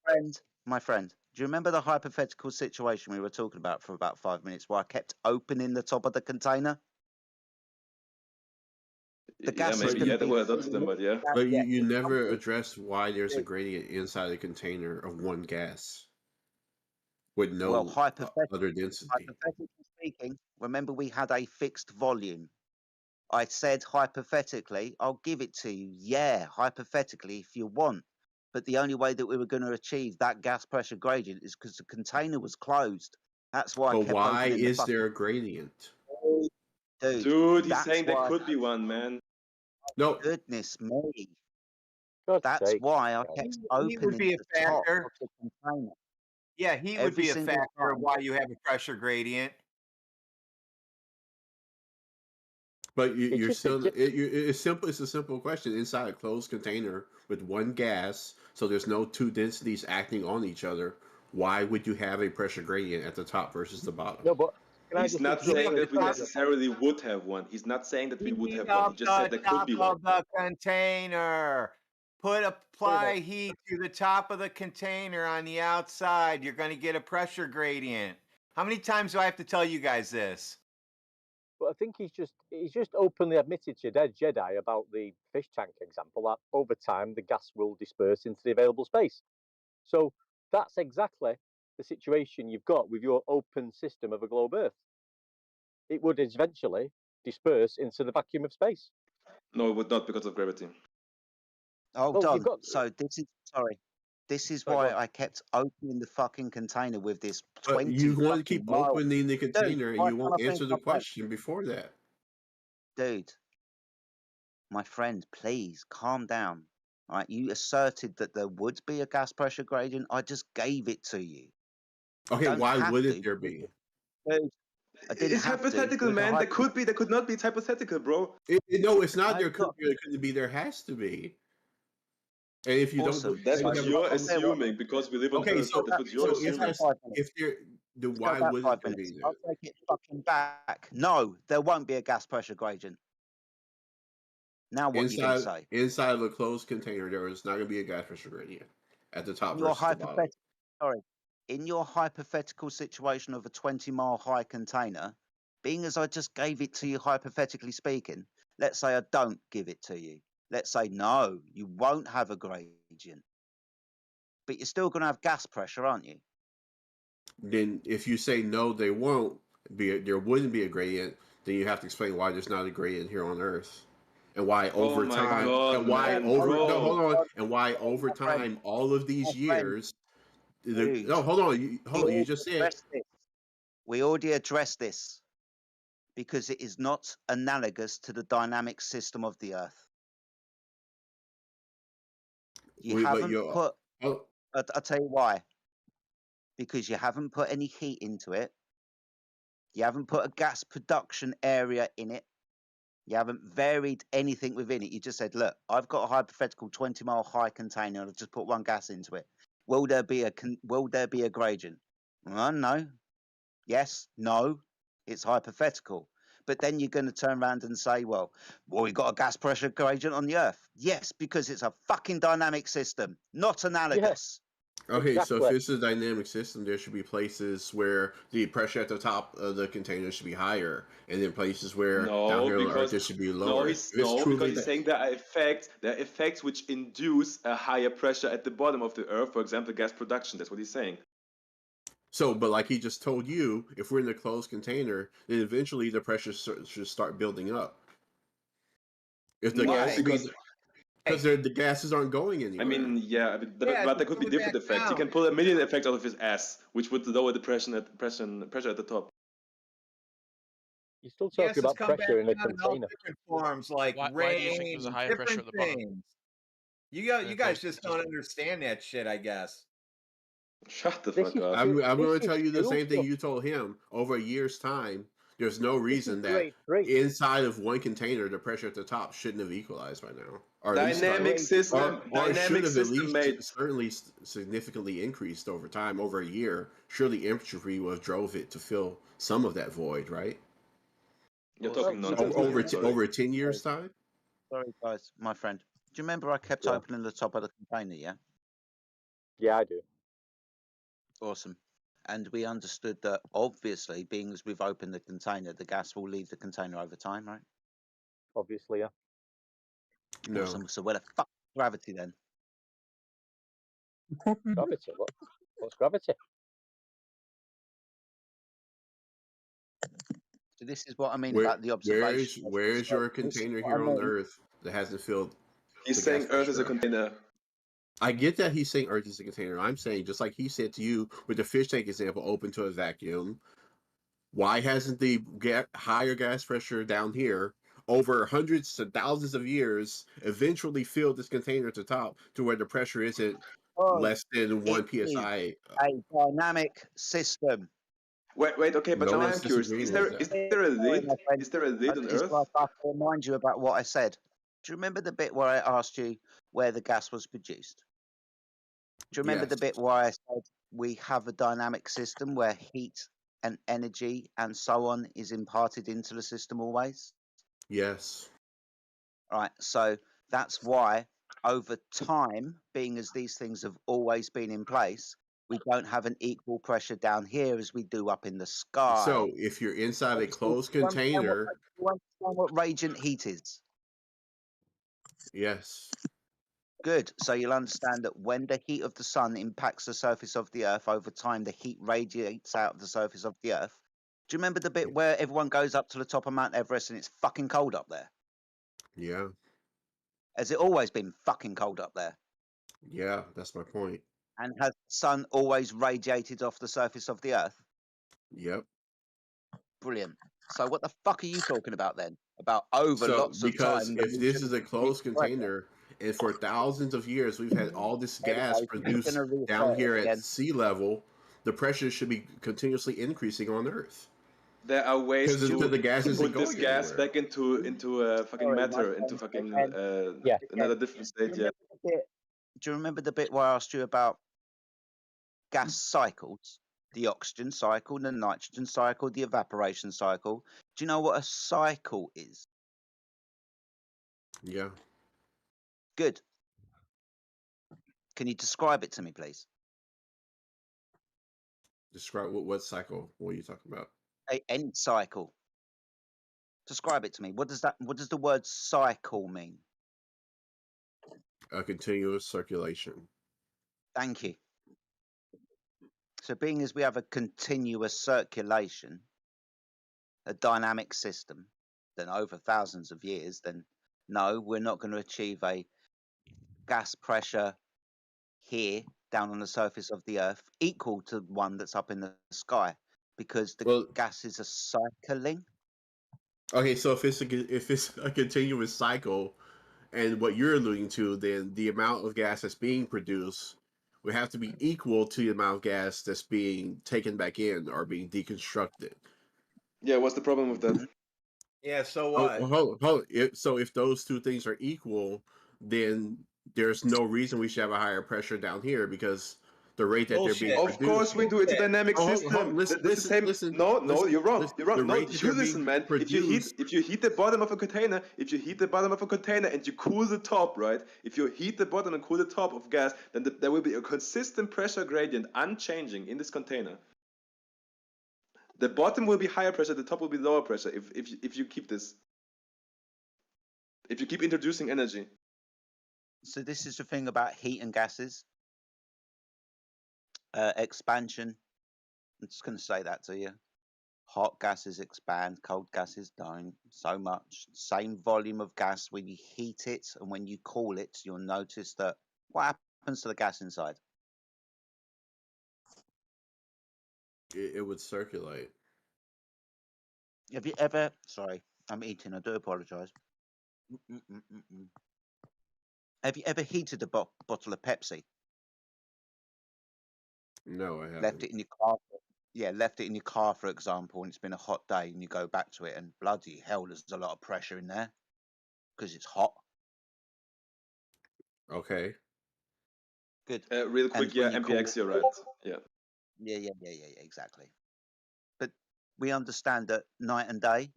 mate. My friend, do you remember the hypothetical situation we were talking about for about 5 minutes where I kept opening the top of the container? The gas is going to there be. were lots of them, but yeah. But you never addressed why there's a gradient inside a container of one gas with no Well, other density. hypothetically speaking, remember we had a fixed volume. I said hypothetically, I'll give it to you. Yeah, hypothetically, if you want. But the only way that we were going to achieve that gas pressure gradient is because the container was closed. That's why I But kept why opening is the there a gradient? Dude, he's saying there could be one, man. No. Goodness me. God's That's sake. why I kept He opening would be a the top factor. of the container. Yeah, he would Every be a single factor of time. why you have a pressure gradient. But you're still it's simple. It's a simple question. Inside a closed container with one gas, so there's no two densities acting on each other. Why would you have a pressure gradient at the top versus the bottom? No, but can I He's just not interrupt saying you? that we necessarily would have one. He's not saying that we would have one. He just said there could be one. Of the container. Apply heat to the top of the container on the outside. You're going to get a pressure gradient. How many times do I have to tell you guys this? But I think he's just openly admitted to Dead Jedi about the fish tank example that over time the gas will disperse into the available space. So that's exactly the situation you've got with your open system of a globe Earth. It would eventually disperse into the vacuum of space. No, it would not because of gravity. Hold on. So this is why I kept opening the fucking container with this 20 But you want to fucking keep mile. opening the container, and why you can't won't I answer finish the my point? question before that. Dude, my friend, please calm down. All right, you asserted that there would be a gas pressure gradient. I just gave it to you. Okay, Don't why have wouldn't to. there be? Dude, I didn't It's have hypothetical, to. man. There could be, there could not be. It's hypothetical, bro. No, it's not. I've There could be. There couldn't be. There has to be. And if you don't, That's what then you're assuming because we live on okay, Earth. so That's what you're assuming. if there, then Let's go why back wouldn't 5 there be minutes. there? I'll take it fucking back. No, there won't be a gas pressure gradient. Now what are you going to say? Inside of a closed container, there is not going to be a gas pressure gradient at the top In your versus the bottom. in your hypothetical situation of a 20-mile high container, being as I just gave it to you hypothetically speaking, let's say I don't give it to you. Let's say no, you won't have a gradient. But you're still going to have gas pressure, aren't you? Then if you say no, they won't be. There wouldn't be a gradient. Then you have to explain why there's not a gradient here on Earth, and why over my time, God, and why man, over bro. no, hold on, and why over time, all of these years. No, hold on, You just said. We already addressed this because it is not analogous to the dynamic system of the Earth. You haven't put. I'll tell you why. Because you haven't put any heat into it. You haven't put a gas production area in it. You haven't varied anything within it. You just said, look, I've got a hypothetical 20-mile high container and I've just put one gas into it. Will there be a gradient? No. Yes, no. It's hypothetical. But then you're going to turn around and say, well, we got a gas pressure gradient on the Earth. Yes, because it's a fucking dynamic system, not analogous. Okay, so if Exactly. it's a dynamic system, there should be places where the pressure at the top of the container should be higher, and then places where down No, here on the Earth because it should be lower. If it's because truly he's that, saying there are effects which induce a higher pressure at the bottom of the Earth. For example, gas production. That's what he's saying. so, but like he just told you, if we're in a closed container, then eventually the pressure should start building up. If the No, gas speed, because because the gases aren't going anywhere. I mean, yeah, but, Yeah, but there just could be pull it different back effects. He down. can pull a million effects out of his ass, which would lower the pressure at the top. You're still talking Gases about come back pressure in a down in all container. different forms, like Why do you think there's a rain, higher pressure different at the bottom? things. You In a guys closed just don't system? understand that shit, I guess. Shut the This fuck is up. I'm this going to is tell you the school same thing stuff. you told him. Over a year's time, there's no This is reason that grade 3. inside of one container the pressure at the top shouldn't have equalized by now, or at least Dynamic Grade 3. system, or it should dynamic have at system, least mate. certainly significantly increased over time. Over a year, surely entropy was drove it to fill some of that void, right? You're Also, talking you nonsense, remember, man. Sorry. Over 10 years time. sorry guys, my friend. Do you remember I kept Yeah. opening the top of the container? Yeah. Yeah, I do. Awesome. And we understood that obviously, being as we've opened the container, the gas will leave the container over time, right? Obviously, yeah. No. Awesome. So where the fuck is gravity then? Gravity. What's gravity? So this is what I mean Where about the observation. where's your This is container what here I on mean. Earth that hasn't filled He's the saying gas Earth is a pressure up? container. I get that he's saying Earth is a container. I'm saying, just like he said to you with the fish tank example, open to a vacuum. Why hasn't the higher gas pressure down here over hundreds to thousands of years eventually filled this container to top to where the pressure isn't less than 1 It is psi? a dynamic system. Wait, okay, but No now one's I'm curious. disagreeing Is with there that. a Sorry, lid? my friend. Is there a lid on It's Earth? like I have to remind you about what I said. Do you remember the bit where I asked you where the gas was produced? Do you remember the Yes. bit where I said we have a dynamic system where heat and energy and so on is imparted into the system always? Yes. Right. So that's why over time, being as these things have always been in place, we don't have an equal pressure down here as we do up in the sky. So if you're inside a closed You understand container, what radiant heat is? yes. Good. So you'll understand that when the heat of the sun impacts the surface of the earth over time, the heat radiates out of the surface of the earth. Do you remember the bit where everyone goes up to the top of Mount Everest and it's fucking cold up there? Yeah. Has it always been fucking cold up there? Yeah, that's my point. And has the sun always radiated off the surface of the earth? Yep. Brilliant. So what the fuck are you talking about then? About over lots of Because time? if this is a closed container, and for thousands of years we've had all this gas produced down here at sea level, the pressure should be continuously increasing on Earth. There are ways because the gas to isn't put this going gas anywhere. back into fucking matter, into fucking another different state. Yeah. Do you remember the bit where I asked you about gas cycles? The oxygen cycle, the nitrogen cycle, the evaporation cycle. Do you know what a cycle is? Yeah. Good. Can you describe it to me, please? Describe what cycle? What are you talking about? Any cycle. Describe it to me. What does the word cycle mean? A continuous circulation. Thank you. So being as we have a continuous circulation, a dynamic system, then over thousands of years, then no, we're not going to achieve a gas pressure here down on the surface of the earth equal to one that's up in the sky, because the gases are cycling. Okay, so if it's a continuous cycle, and what you're alluding to, then the amount of gas that's being produced would have to be equal to the amount of gas that's being taken back in or being deconstructed. Yeah, what's the problem with that? Yeah, so what? Hold on. So if those two things are equal, then there's no reason we should have a higher pressure down here, because the rate that they're being Of produced. course we do. It's a dynamic Oh, system. listen, That's the same. listen, No, listen, you're wrong. listen. You're wrong. The No, rate that you they're being listen, man. produced. If you heat the bottom of a container, if you heat the bottom of a container and you cool the top, right? If you heat the bottom and cool the top of gas, then there will be a consistent pressure gradient, unchanging in this container. The bottom will be higher pressure. The top will be lower pressure. If you keep this. If you keep introducing energy. So this is the thing about heat and gases. Expansion. I'm just going to say that to you. Hot gases expand, cold gases don't so much. Same volume of gas when you heat it and when you cool it, you'll notice that what happens to the gas inside? It would circulate. Have you ever? Sorry, I'm eating. I do apologise. Have you ever heated a bottle of Pepsi? No, I haven't. Left it in your car. Yeah, left it in your car, for example, and it's been a hot day, and you go back to it, and bloody hell, there's a lot of pressure in there because it's hot. Okay. Good. Real quick, yeah, MPX, you're right. Yeah. Yeah, exactly. But we understand that night and day,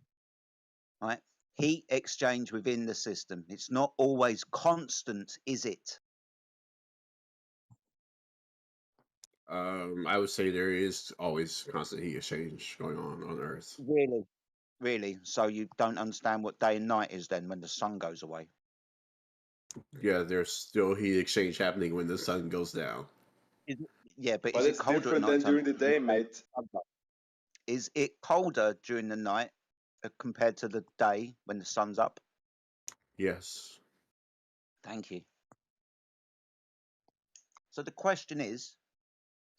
right? Heat exchange within the system. It's not always constant, is it? I would say there is always constant heat exchange going on Earth. Really? Really? So you don't understand what day and night is then when the sun goes away? Yeah, there's still heat exchange happening when the sun goes down. Yeah, but But is it it's colder at different night than time? during the day, mate. Is it colder during the night compared to the day when the sun's up? Yes. Thank you. So the question is,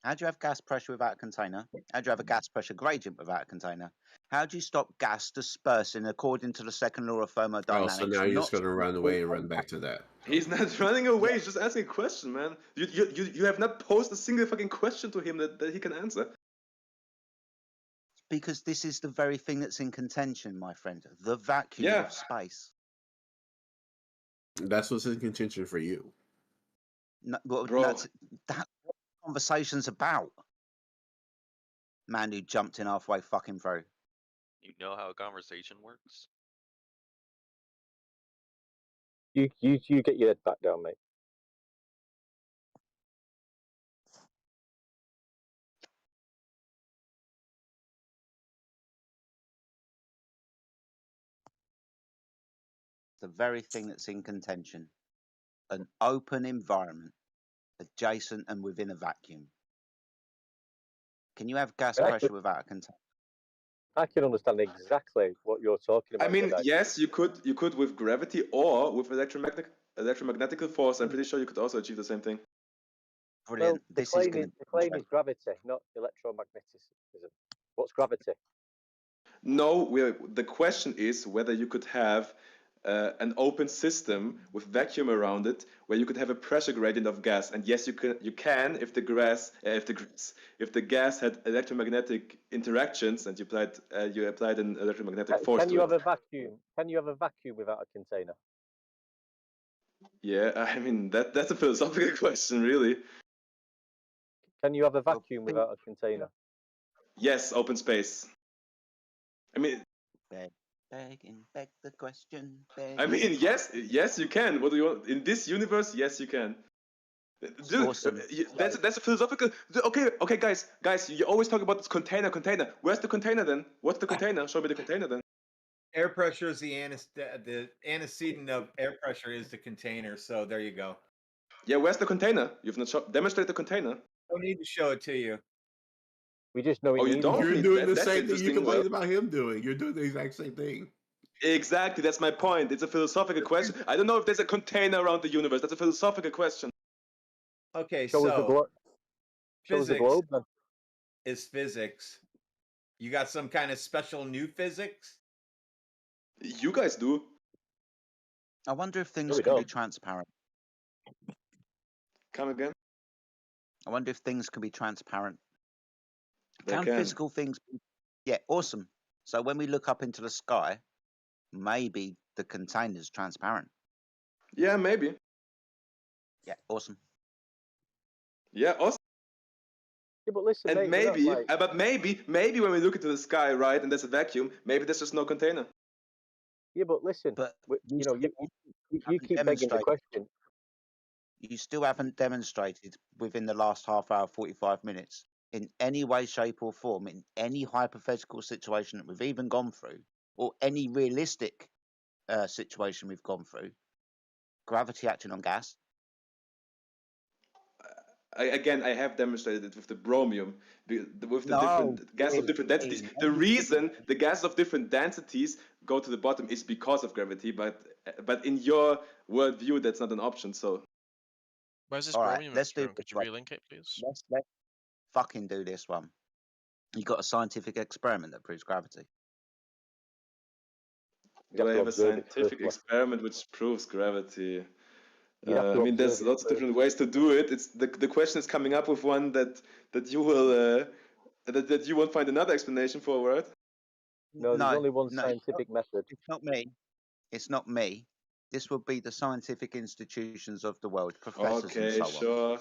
how do you have gas pressure without a container? How do you have a gas pressure gradient without a container? How do you stop gas dispersing according to the second law of thermodynamics? Oh, so now you're just going to run away and run back to that. He's not running away. He's just asking a question, man. You have not posed a single fucking question to him that he can answer. Because this is the very thing that's in contention, my friend. The vacuum of space. That's what's in contention for you. No, well, Bro. that's what conversation's about. Man who jumped in halfway fucking through. You know how a conversation works? You get your head back down, mate. The very thing that's in contention. An open environment, adjacent and within a vacuum. Can you have gas pressure without a container? I can understand exactly what you're talking about. I mean, today. yes, you could with gravity or with electromagnetic force. I'm pretty sure you could also achieve the same thing. Brilliant. Well, the claim is gravity, not electromagnetism. What's gravity? No, the question is whether you could have an open system with vacuum around it, where you could have a pressure gradient of gas. And yes, you can if the gas had electromagnetic interactions and you applied an electromagnetic force. Can you have a vacuum? Can you have a vacuum without a container? Yeah, I mean that's a philosophical question, really. Can you have a vacuum without a container? Yes, open space. I mean, beg the question. I mean, yes, you can. What do you want in this universe? Yes, you can. Dude, awesome. That's a philosophical. Okay, guys, you always talk about this container. Where's the container then? What's the container? Show me the container then. Air pressure is the antecedent of air pressure is the container. So there you go. Yeah, where's the container? You've not demonstrated the container. Don't need to show it to you. We just know. You don't. You're doing the same thing you interesting. complained about him doing. You're doing the exact same thing. Exactly, that's my point. It's a philosophical question. I don't know if there's a container around the universe. That's a philosophical question. Okay, Show us the globe, then. Is physics. You got some kind of special new physics? You guys do. I wonder if things can be transparent. Come again? I wonder if things can be transparent. Can physical things be... Yeah, awesome. So when we look up into the sky, maybe the container's transparent. Yeah, maybe. Yeah, awesome. Yeah, awesome. Yeah, but listen, And mate, we're not maybe, like... but maybe when we look into the sky, right, and there's a vacuum, maybe there's just no container. Yeah, but listen, But you know, you haven't keep begging the demonstrated. question. You still haven't demonstrated within the last half hour, 45 minutes, in any way, shape, or form, in any hypothetical situation that we've even gone through, or any realistic situation we've gone through, gravity acting on gas. I have demonstrated it with the bromium, with the No, different gas of different densities. The reason the gas of different densities go to the bottom is because of gravity, but in your worldview, that's not an option. So, Where's this All right, bromium let's do from? this Could you one. relink it, please? Let's fucking do this one. You got a scientific experiment that proves gravity. do I have a observe it scientific firstly. experiment which proves gravity? You'd have I to mean, there's observe it lots of first. different ways to do it. It's the question is coming up with one that you will that you won't find another explanation for, right? No, there's only one no, scientific method. It's not me. It's not me. This will be the scientific institutions of the world, professors and Okay, so sure. on.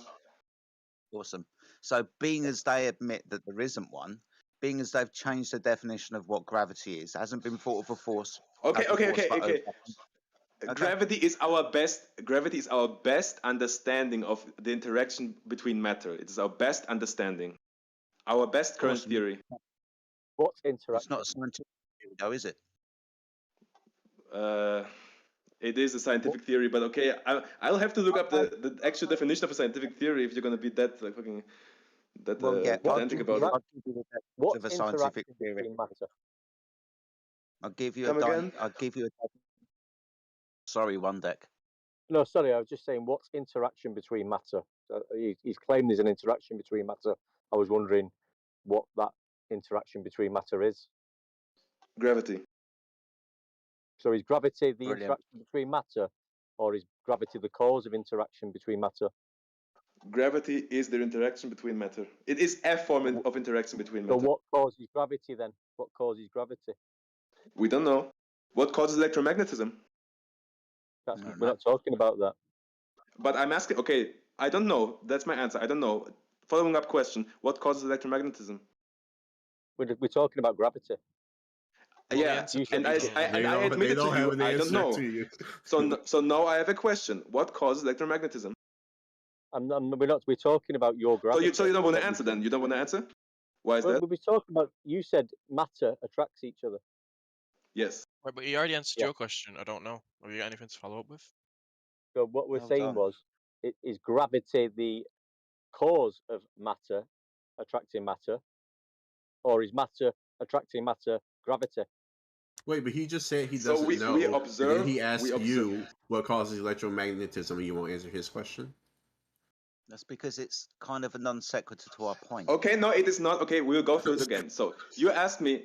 Awesome. So, being as they admit that there isn't one, being as they've changed the definition of what gravity is, hasn't been thought of a force. Okay. Okay. Gravity is our best understanding of the interaction between matter. It is our best understanding, our best current Awesome. theory. What's interaction? It's not a scientific theory, though, is it? It is a scientific theory, but okay, I'll have to look up the actual definition of a scientific theory if you're gonna be that fucking pedantic about it. I'll give you the What's of a scientific interaction theory. between matter? I'll give you Come again? I'll give you a. Sorry, one deck. No, sorry, I was just saying, what's interaction between matter? He's claimed there's an interaction between matter. I was wondering what that interaction between matter is. Gravity. So is gravity the Brilliant. interaction between matter, or is gravity the cause of interaction between matter? Gravity is the interaction between matter. It is a form of interaction between matter. So what causes gravity then? What causes gravity? We don't know. What causes electromagnetism? We're not talking about that. But I'm asking, okay, I don't know. That's my answer. I don't know. Following up question, what causes electromagnetism? We're talking about gravity. Yeah, and I admitted to you, I don't know. So now I have a question. What causes electromagnetism? We're talking about your gravity. So you don't want to answer then? You don't want to answer? Why is that? We're talking about, you said matter attracts each other. Yes. Right, but you already answered your question. I don't know. Have you got anything to follow up with? So what we're saying was, is gravity the cause of matter attracting matter, or is matter attracting matter gravity? Wait, but he just said he So doesn't we know. observe- and then he asked we observe- you what causes electromagnetism, and you won't answer his question. That's because it's kind of a non sequitur to our point. Okay, no, it is not. Okay, we'll go through it again. So you asked me.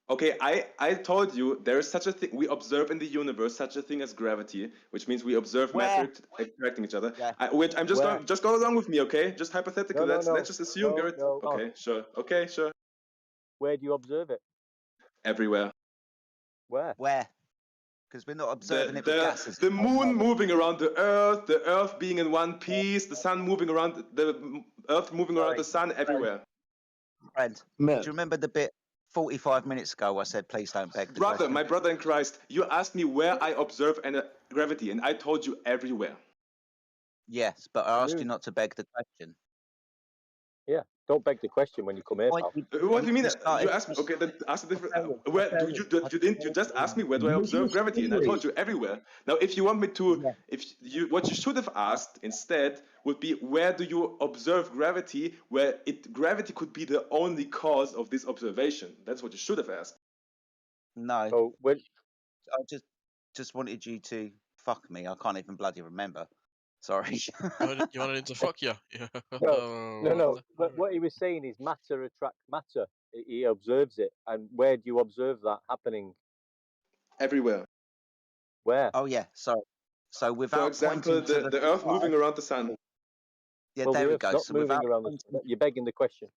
Okay, I told you there is such a thing. We observe in the universe such a thing as gravity, which means we observe matter attracting each other. Just go along with me, okay? Just hypothetically, let's just assume. Okay, sure. Okay, sure. Where do you observe it? Everywhere. Where? Because we're not observing it with gases. The moon moving around the Earth being in one piece, the sun moving around the Earth moving around the sun, everywhere. Friend, do you remember the bit 45 minutes ago I said, please don't beg the question? My brother in Christ, you asked me where I observe gravity, and I told you everywhere. Yes, but I asked you not to beg the question. Yeah, don't beg the question when you come here, pal. What do you mean? You asked me. Okay, then ask a different. Where do you didn't you just ask me where do I observe gravity, and I told you everywhere. Now, if you want me to, what you should have asked instead would be where do you observe gravity, where gravity could be the only cause of this observation. That's what you should have asked. No. So when I just wanted you to fuck me. I can't even bloody remember. Sorry. You wanted him to fuck you? Yeah. No. What he was saying is matter attracts matter. He observes it. And where do you observe that happening? Everywhere. Where? Oh, yeah. So without For example, the Earth moving around the sun. Yeah, well, there we Earth's go. not So moving without around the sun. You're begging the question.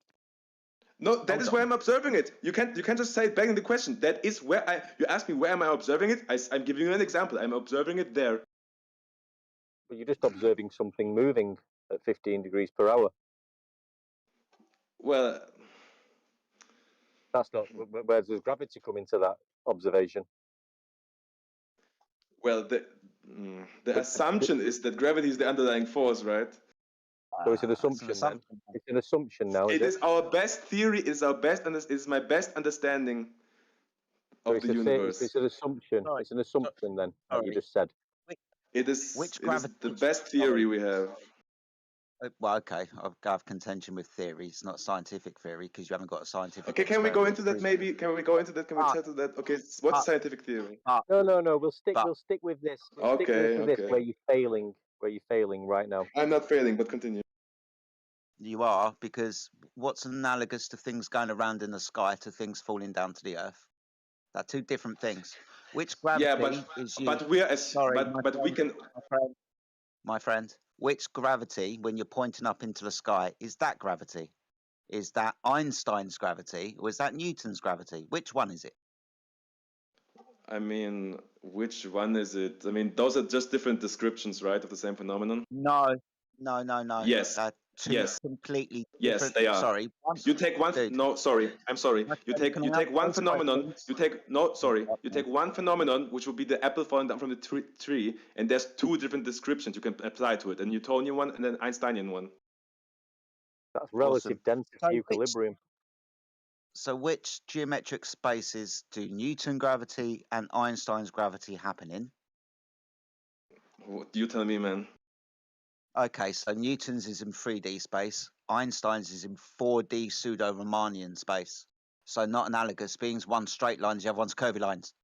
No, that is where I'm observing it. You can't just say begging the question. That is where you ask me where am I observing it? I'm giving you an example. I'm observing it there. But you're just observing something moving at 15 degrees per hour. Well, That's not. Where does gravity come into that observation? well, the assumption is that gravity is the underlying force, right? So it's an assumption then. It's an assumption now, It is our best theory. It is our best, and it's my best understanding So of the universe. it's an assumption. It's an assumption then, like you just said. It is. Which It is the best theory we have. Well, okay, I've got contention with theory. It's not scientific theory because you haven't got a scientific. Okay, can we go experiment into that? to Maybe can we go into that? Can we settle that? Okay, what's scientific theory? No. We'll stick with this. We'll stick Okay, with this okay. where you're failing right now. I'm not failing, but continue. You are, because what's analogous to things going around in the sky to things falling down to the earth? They're two different things. Which gravity is used? But we are but we can. My friend, which gravity, when you're pointing up into the sky, is that gravity? Is that Einstein's gravity or is that Newton's gravity? Which one is it? I mean, which one is it? I mean, those are just different descriptions, right, of the same phenomenon? No. Yes. Yes. Completely yes, different. they are. Sorry. You take one. No, sorry. I'm sorry. You take one phenomenon. You take You take one phenomenon, which will be the apple falling down from the tree, and there's two different descriptions you can apply to it: a Newtonian one and an Einsteinian one. That's relative density equilibrium. So which geometric spaces do Newton gravity and Einstein's gravity happen in? You tell me, man. Okay, so Newton's is in 3D space, Einstein's is in 4D pseudo-Riemannian space. So not analogous, being one straight lines, the other one's curvy lines.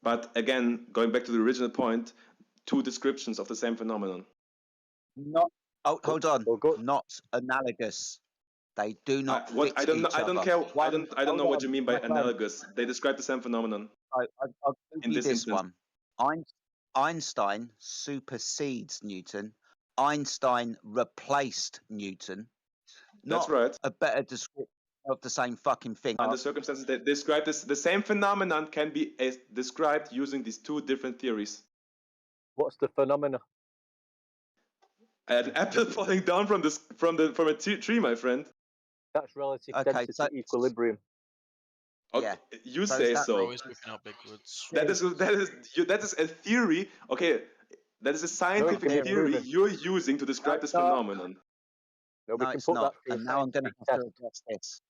But again, going back to the original point, two descriptions of the same phenomenon. Not. Oh, hold on. Not analogous. They do not fit I don't know. each I don't other. care. I don't know what you mean by analogous. They describe the same phenomenon. I'll give you this one. Einstein supersedes Newton. Einstein replaced Newton. That's right. A better description of the same fucking thing. Under circumstances that describe this, the same phenomenon can be described using these two different theories. What's the phenomena? An apple falling down from a tree, my friend. That's relative density equilibrium. Okay, yeah. You say so. Always picking up big words. That is a theory. Okay, that is a scientific theory you're using to describe this phenomenon. No, it's not. And now I'm going to have to address this.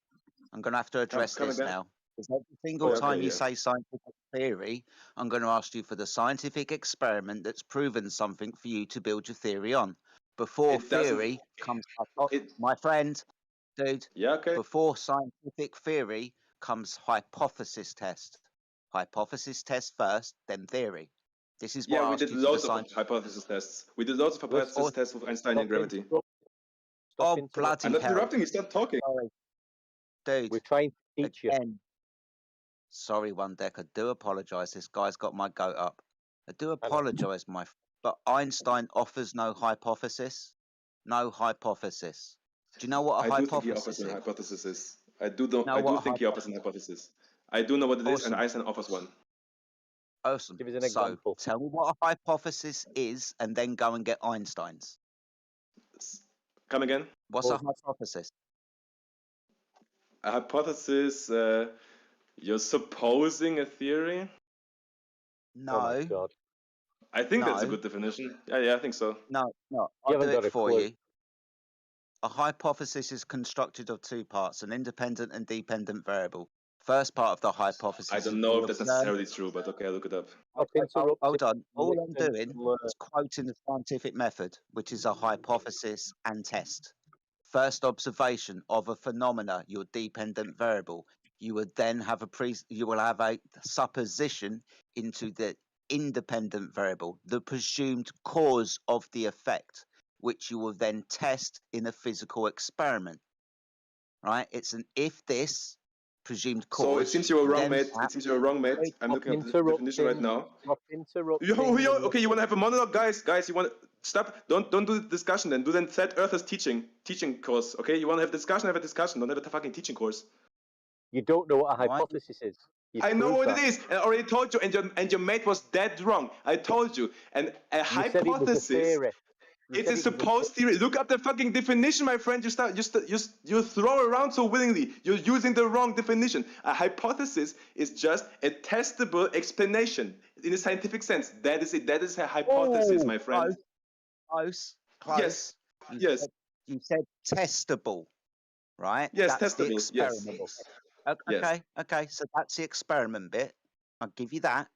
I'm going to have to address this now. Because every single time you say scientific theory, I'm going to ask you for the scientific experiment that's proven something for you to build your theory on. Before theory comes, my friend, dude. Yeah, okay. Before scientific theory comes hypothesis test. Hypothesis test first, then theory. This is why we did loads of hypothesis tests. We did loads of hypothesis tests with Einsteinian gravity. Oh, bloody I'm not hell. interrupting you. Stop talking. Sorry. Dude. We're trying to teach you. Sorry, One Deck. I do apologise. This guy's got my goat up. I do apologise, my friend. But Einstein offers no hypothesis. No hypothesis. Do you know what a hypothesis is? Hypothesis is. I do think he offers an hypothesis. I do know what it is, and Einstein offers one. Awesome. Give us an example. Tell me what a hypothesis is, and then go and get Einstein's. Come again? What's a hypothesis? A hypothesis, you're supposing a theory? No. Oh my God. I think that's a good definition. Yeah, I think so. No. I'll do it for you. A hypothesis is constructed of two parts, an independent and dependent variable. First part of the hypothesis. I don't know if that's necessarily true, but okay, I'll look it up. Hold on. All I'm doing is quoting the scientific method, which is a hypothesis and test. First observation of a phenomena, your dependent variable. You would then have a supposition into the independent variable, the presumed cause of the effect, which you will then test in a physical experiment. Right? It's an if this presumed cause. So it seems you were wrong, mate. I'm looking at the definition right now. Okay, you want to have a monologue, guys? Guys, you want to stop? Don't do the discussion then. Do then Flat Earthers teaching course. Okay, you want to have a discussion? Have a discussion. Don't have a fucking teaching course. You don't know what a hypothesis is. I know what it is, and I already told you. And your mate was dead wrong. I told you. And a hypothesis. It's a supposed theory. Look up the fucking definition, my friend. You throw around so willingly. You're using the wrong definition. A hypothesis is just a testable explanation in a scientific sense. That is it. That is a hypothesis, my friend. Close. Yes. Yes. You said testable, right? Yes, That's the testable. Yes. experiment. Yes. Okay. So that's the experiment bit. I'll give you that.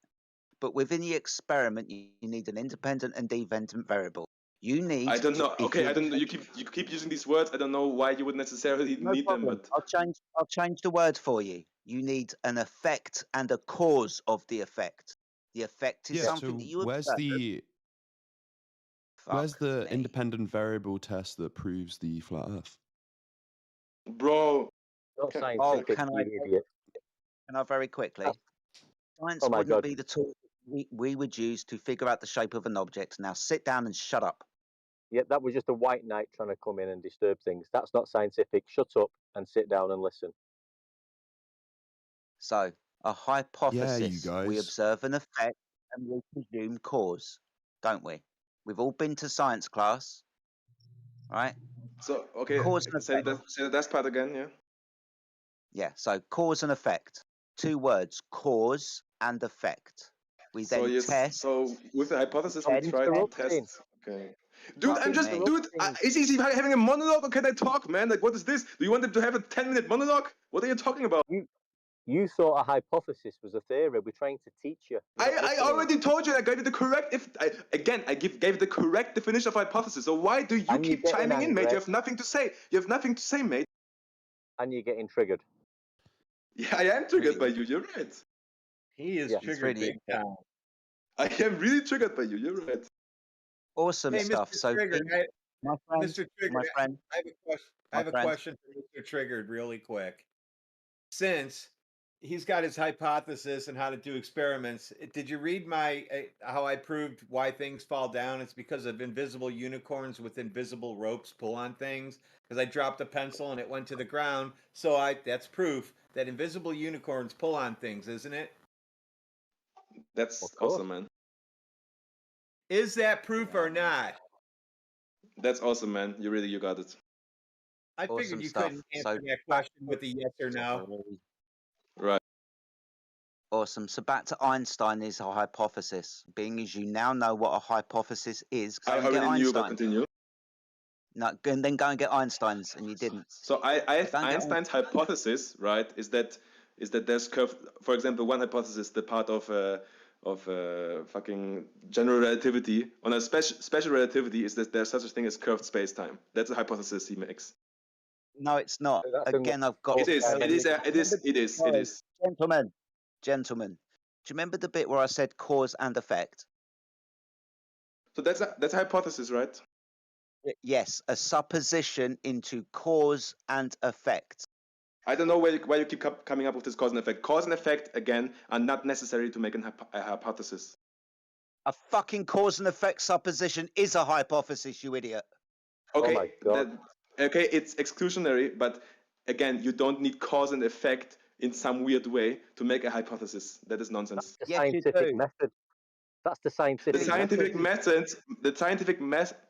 But within the experiment, you need an independent and dependent variable. You need. I don't know. Okay, I don't know. You keep using these words. I don't know why you would necessarily need them, but I'll change the word for you. You need an effect and a cause of the effect. The effect is something that you where's observe. where's the independent variable test that proves the flat Earth? Bro. Not scientific, can you idiot. Can I very quickly? Science Oh my wouldn't God. be the tool we would use to figure out the shape of an object. Now sit down and shut up. Yeah, that was just a white knight trying to come in and disturb things. That's not scientific. Shut up and sit down and listen. So, a hypothesis. Yeah, you guys. We observe an effect and we presume cause, don't we? We've all been to science class, right? So okay, Cause and say effect. the last part again, yeah. Yeah, so cause and effect. 2 words, cause and effect. We then test. So with the hypothesis, we try to test. Okay. Dude, is he having a monologue or can I talk, man? Like, what is this? Do you want him to have a 10-minute monologue? What are you talking about? You thought a hypothesis was a theory. We're trying to teach you. I already told you. I gave you the correct. I gave the correct definition of hypothesis. So why do you keep chiming in, mate? You have nothing to say. You have nothing to say, mate. And you're getting triggered. Yeah, I am triggered by you. You're right. He is triggered big time. I am really triggered by you. You're right. Awesome Hey, stuff. Mr. So, Triggered, my friend, Mr. Triggered, my friend, I have a question. I have a question for Mr. Triggered, really quick. Since he's got his hypothesis and how to do experiments, did you read my how I proved why things fall down? It's because of invisible unicorns with invisible ropes pull on things. Because I dropped a pencil and it went to the ground. So that's proof that invisible unicorns pull on things, isn't it? That's awesome, man. Is that proof or not? That's awesome, man. You got it. I figured you couldn't answer that question with a yes or no. Right. Awesome. So back to Einstein is a hypothesis. Being as you now know what a hypothesis is, go and get already knew, but Einstein. continue. No, and then go and get Einstein's, and you didn't. So Einstein's hypothesis, right, is that there's curved. For example, one hypothesis, the part of fucking general relativity on a special relativity is that there's such a thing as curved space-time. That's a hypothesis he makes. No, it's not. Again, I've got. It is. Gentlemen. Do you remember the bit where I said cause and effect? So that's a hypothesis, right? Yes, a supposition into cause and effect. I don't know why you keep coming up with this cause and effect. Cause and effect, again, are not necessary to make a hypothesis. A fucking cause and effect supposition is a hypothesis, you idiot. Okay, oh my God. Okay, it's exclusionary, but again, you don't need cause and effect in some weird way to make a hypothesis. That is nonsense. That's the scientific method. That's the scientific method. The scientific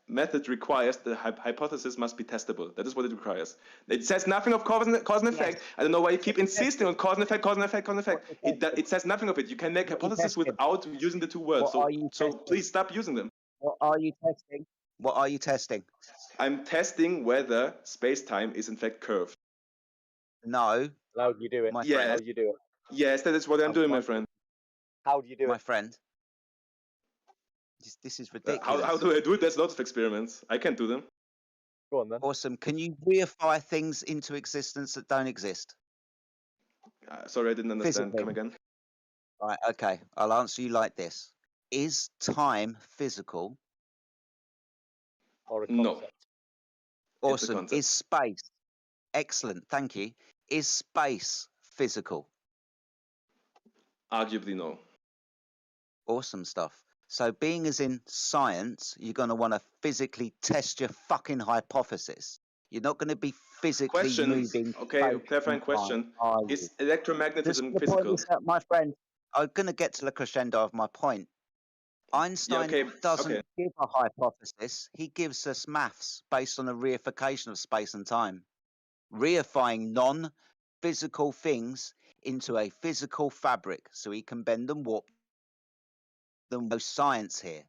method requires the hypothesis must be testable. That is what it requires. It says nothing of cause and effect. Yes. I don't know why you keep insisting on cause and effect, cause and effect, cause and effect. It says nothing of it. You can make hypothesis without using the 2 words. So please stop using them. What are you testing? What are you testing? I'm testing whether space-time is in fact curved. No. How do you do it? Yes. How do you do it? Yes, that is what I'm doing, my friend. How do you do it? My friend. This is ridiculous. How do I do it? There's lots of experiments. I can't do them. Go on then. Awesome. Can you reify things into existence that don't exist? Sorry, I didn't understand. Physically. Come again. Right, okay. I'll answer you like this. Is time physical? Or a concept? No. Awesome. Is space? Excellent. Thank you. Is space physical? Arguably, no. Awesome stuff. So being as in science, you're going to want to physically test your fucking hypothesis. You're not going to be physically moving. Okay, clarifying question. Is electromagnetism physical? My friend, I'm going to get to the crescendo of my point. Einstein doesn't give a hypothesis. He gives us maths based on a reification of space and time, reifying non-physical things into a physical fabric, so he can bend and warp them. No science here.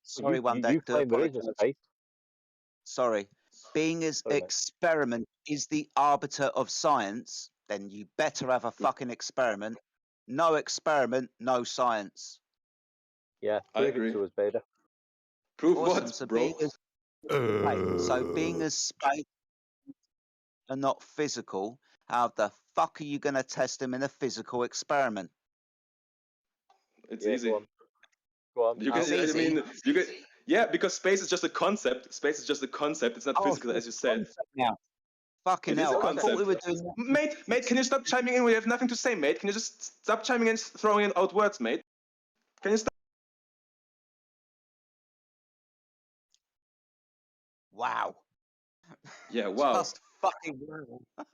Sorry, one day. You claim there is a space. Sorry. Being as experiment is the arbiter of science, then you better have a fucking experiment. No experiment, no science. Yeah, prove it to us, baby. Prove Awesome. what, So bro? being as space and not physical, how the fuck are you going to test them in a physical experiment? It's easy. Go on. You can, I mean, you can. Yeah, because space is just a concept. Space is just a concept. It's not physical, as you said. Now, fucking it hell! is a I concept. thought we were doing that. Mate, can you stop chiming in? We have nothing to say, mate. Can you just stop chiming in, throwing in out words, mate? Can you stop? Wow. Yeah, wow. Just fucking wow.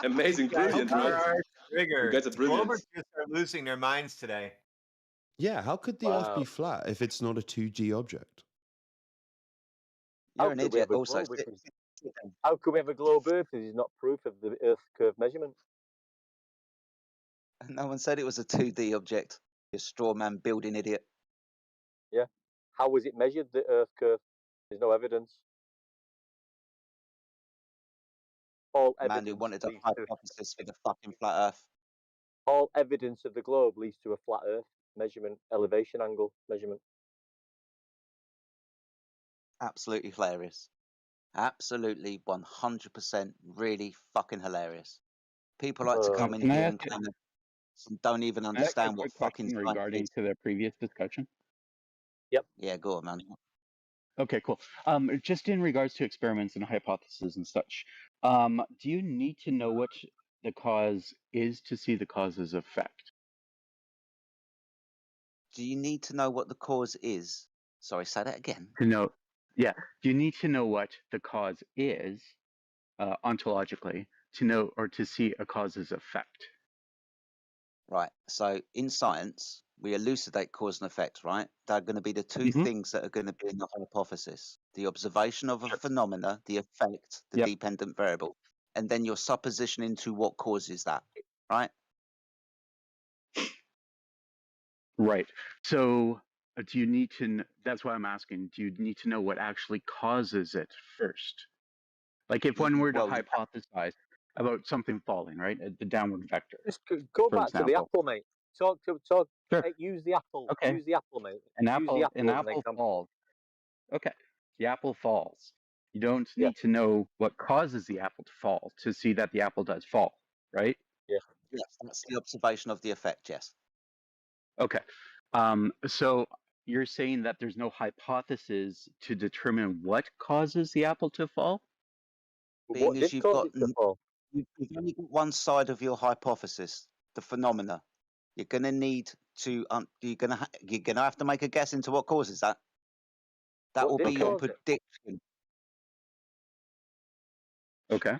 Amazing, brilliant, man. Trigger. You guys are brilliant. Globers just are losing their minds today. Yeah, how could the Earth be flat if it's not a 2D object? You're an idiot. Also, how could we have a globe Earth if it's not proof of the Earth curve measurement? No one said it was a 2D object. You straw man building idiot. Yeah. How was it measured, the Earth curve? There's no evidence. All Man who wanted a hypothesis for the fucking flat Earth. All evidence of the globe leads to a flat Earth measurement, elevation angle measurement. Absolutely hilarious. Absolutely 100% really fucking hilarious. People like to come in here and kind of don't even understand what fucking science regarding is. to the previous discussion. Yep. Yeah, go on, man. Okay, cool. Just in regards to experiments and hypotheses and such, do you need to know what the cause is to see the cause's effect? Do you need to know what the cause is? Sorry, say that again. To know, yeah. Do you need to know what the cause is, ontologically, to know or to see a cause's effect? Right. So in science, we elucidate cause and effect, right? They're going to be the two things that are going to be in the hypothesis: the observation of a phenomena, the effect, the dependent variable, and then your supposition into what causes that, right? Right. So do you need to, that's why I'm asking, do you need to know what actually causes it first? Like if one were to hypothesize about something falling, right? The downward vector. Just go back to the apple, mate. Talk. Sure. Use the apple. Okay. Use the apple, mate. An Use apple, the apple an as an apple example. falls. Okay. The apple falls. You don't need to know what causes the apple to fall to see that the apple does fall, right? Yeah. Yes, that's the observation of the effect, yes. Okay. So you're saying that there's no hypothesis to determine what causes the apple to fall? Being as you've only got one side of your hypothesis, the phenomena, you're going to need to you're going to have to make a guess into what causes that. That will be your prediction. Okay.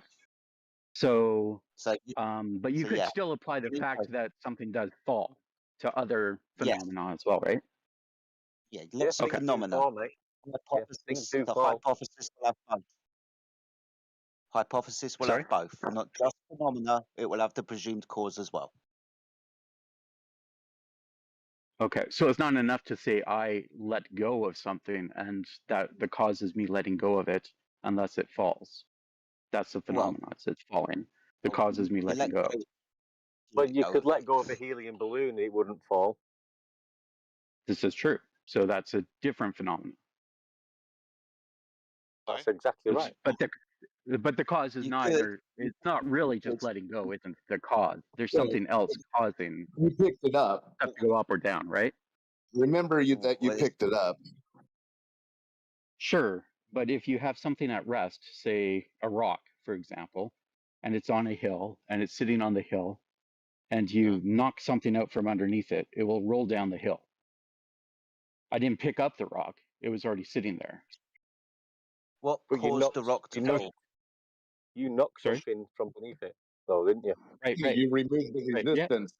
So but you could still apply the fact that something does fall to other phenomena as well, right? Yeah, lots of phenomena. The hypothesis will have both. Hypothesis will have both, not just phenomena. It will have the presumed cause as well. Okay, so it's not enough to say I let go of something and that the cause is me letting go of it unless it falls. That's the phenomenon. It's falling. The cause is me letting go. But you could let go of a helium balloon; it wouldn't fall. This is true. So that's a different phenomenon. That's exactly right. But the cause is not, or it's not really just letting go. Isn't the cause? There's something else causing. You picked it up. Stuff to go up or down, right? Remember that you picked it up. Sure, but if you have something at rest, say a rock, for example, and it's on a hill and it's sitting on the hill, and you knock something out from underneath it, it will roll down the hill. I didn't pick up the rock; it was already sitting there. What caused the rock to fall? You knocked something from beneath it, though, didn't you? Right. You removed the resistance.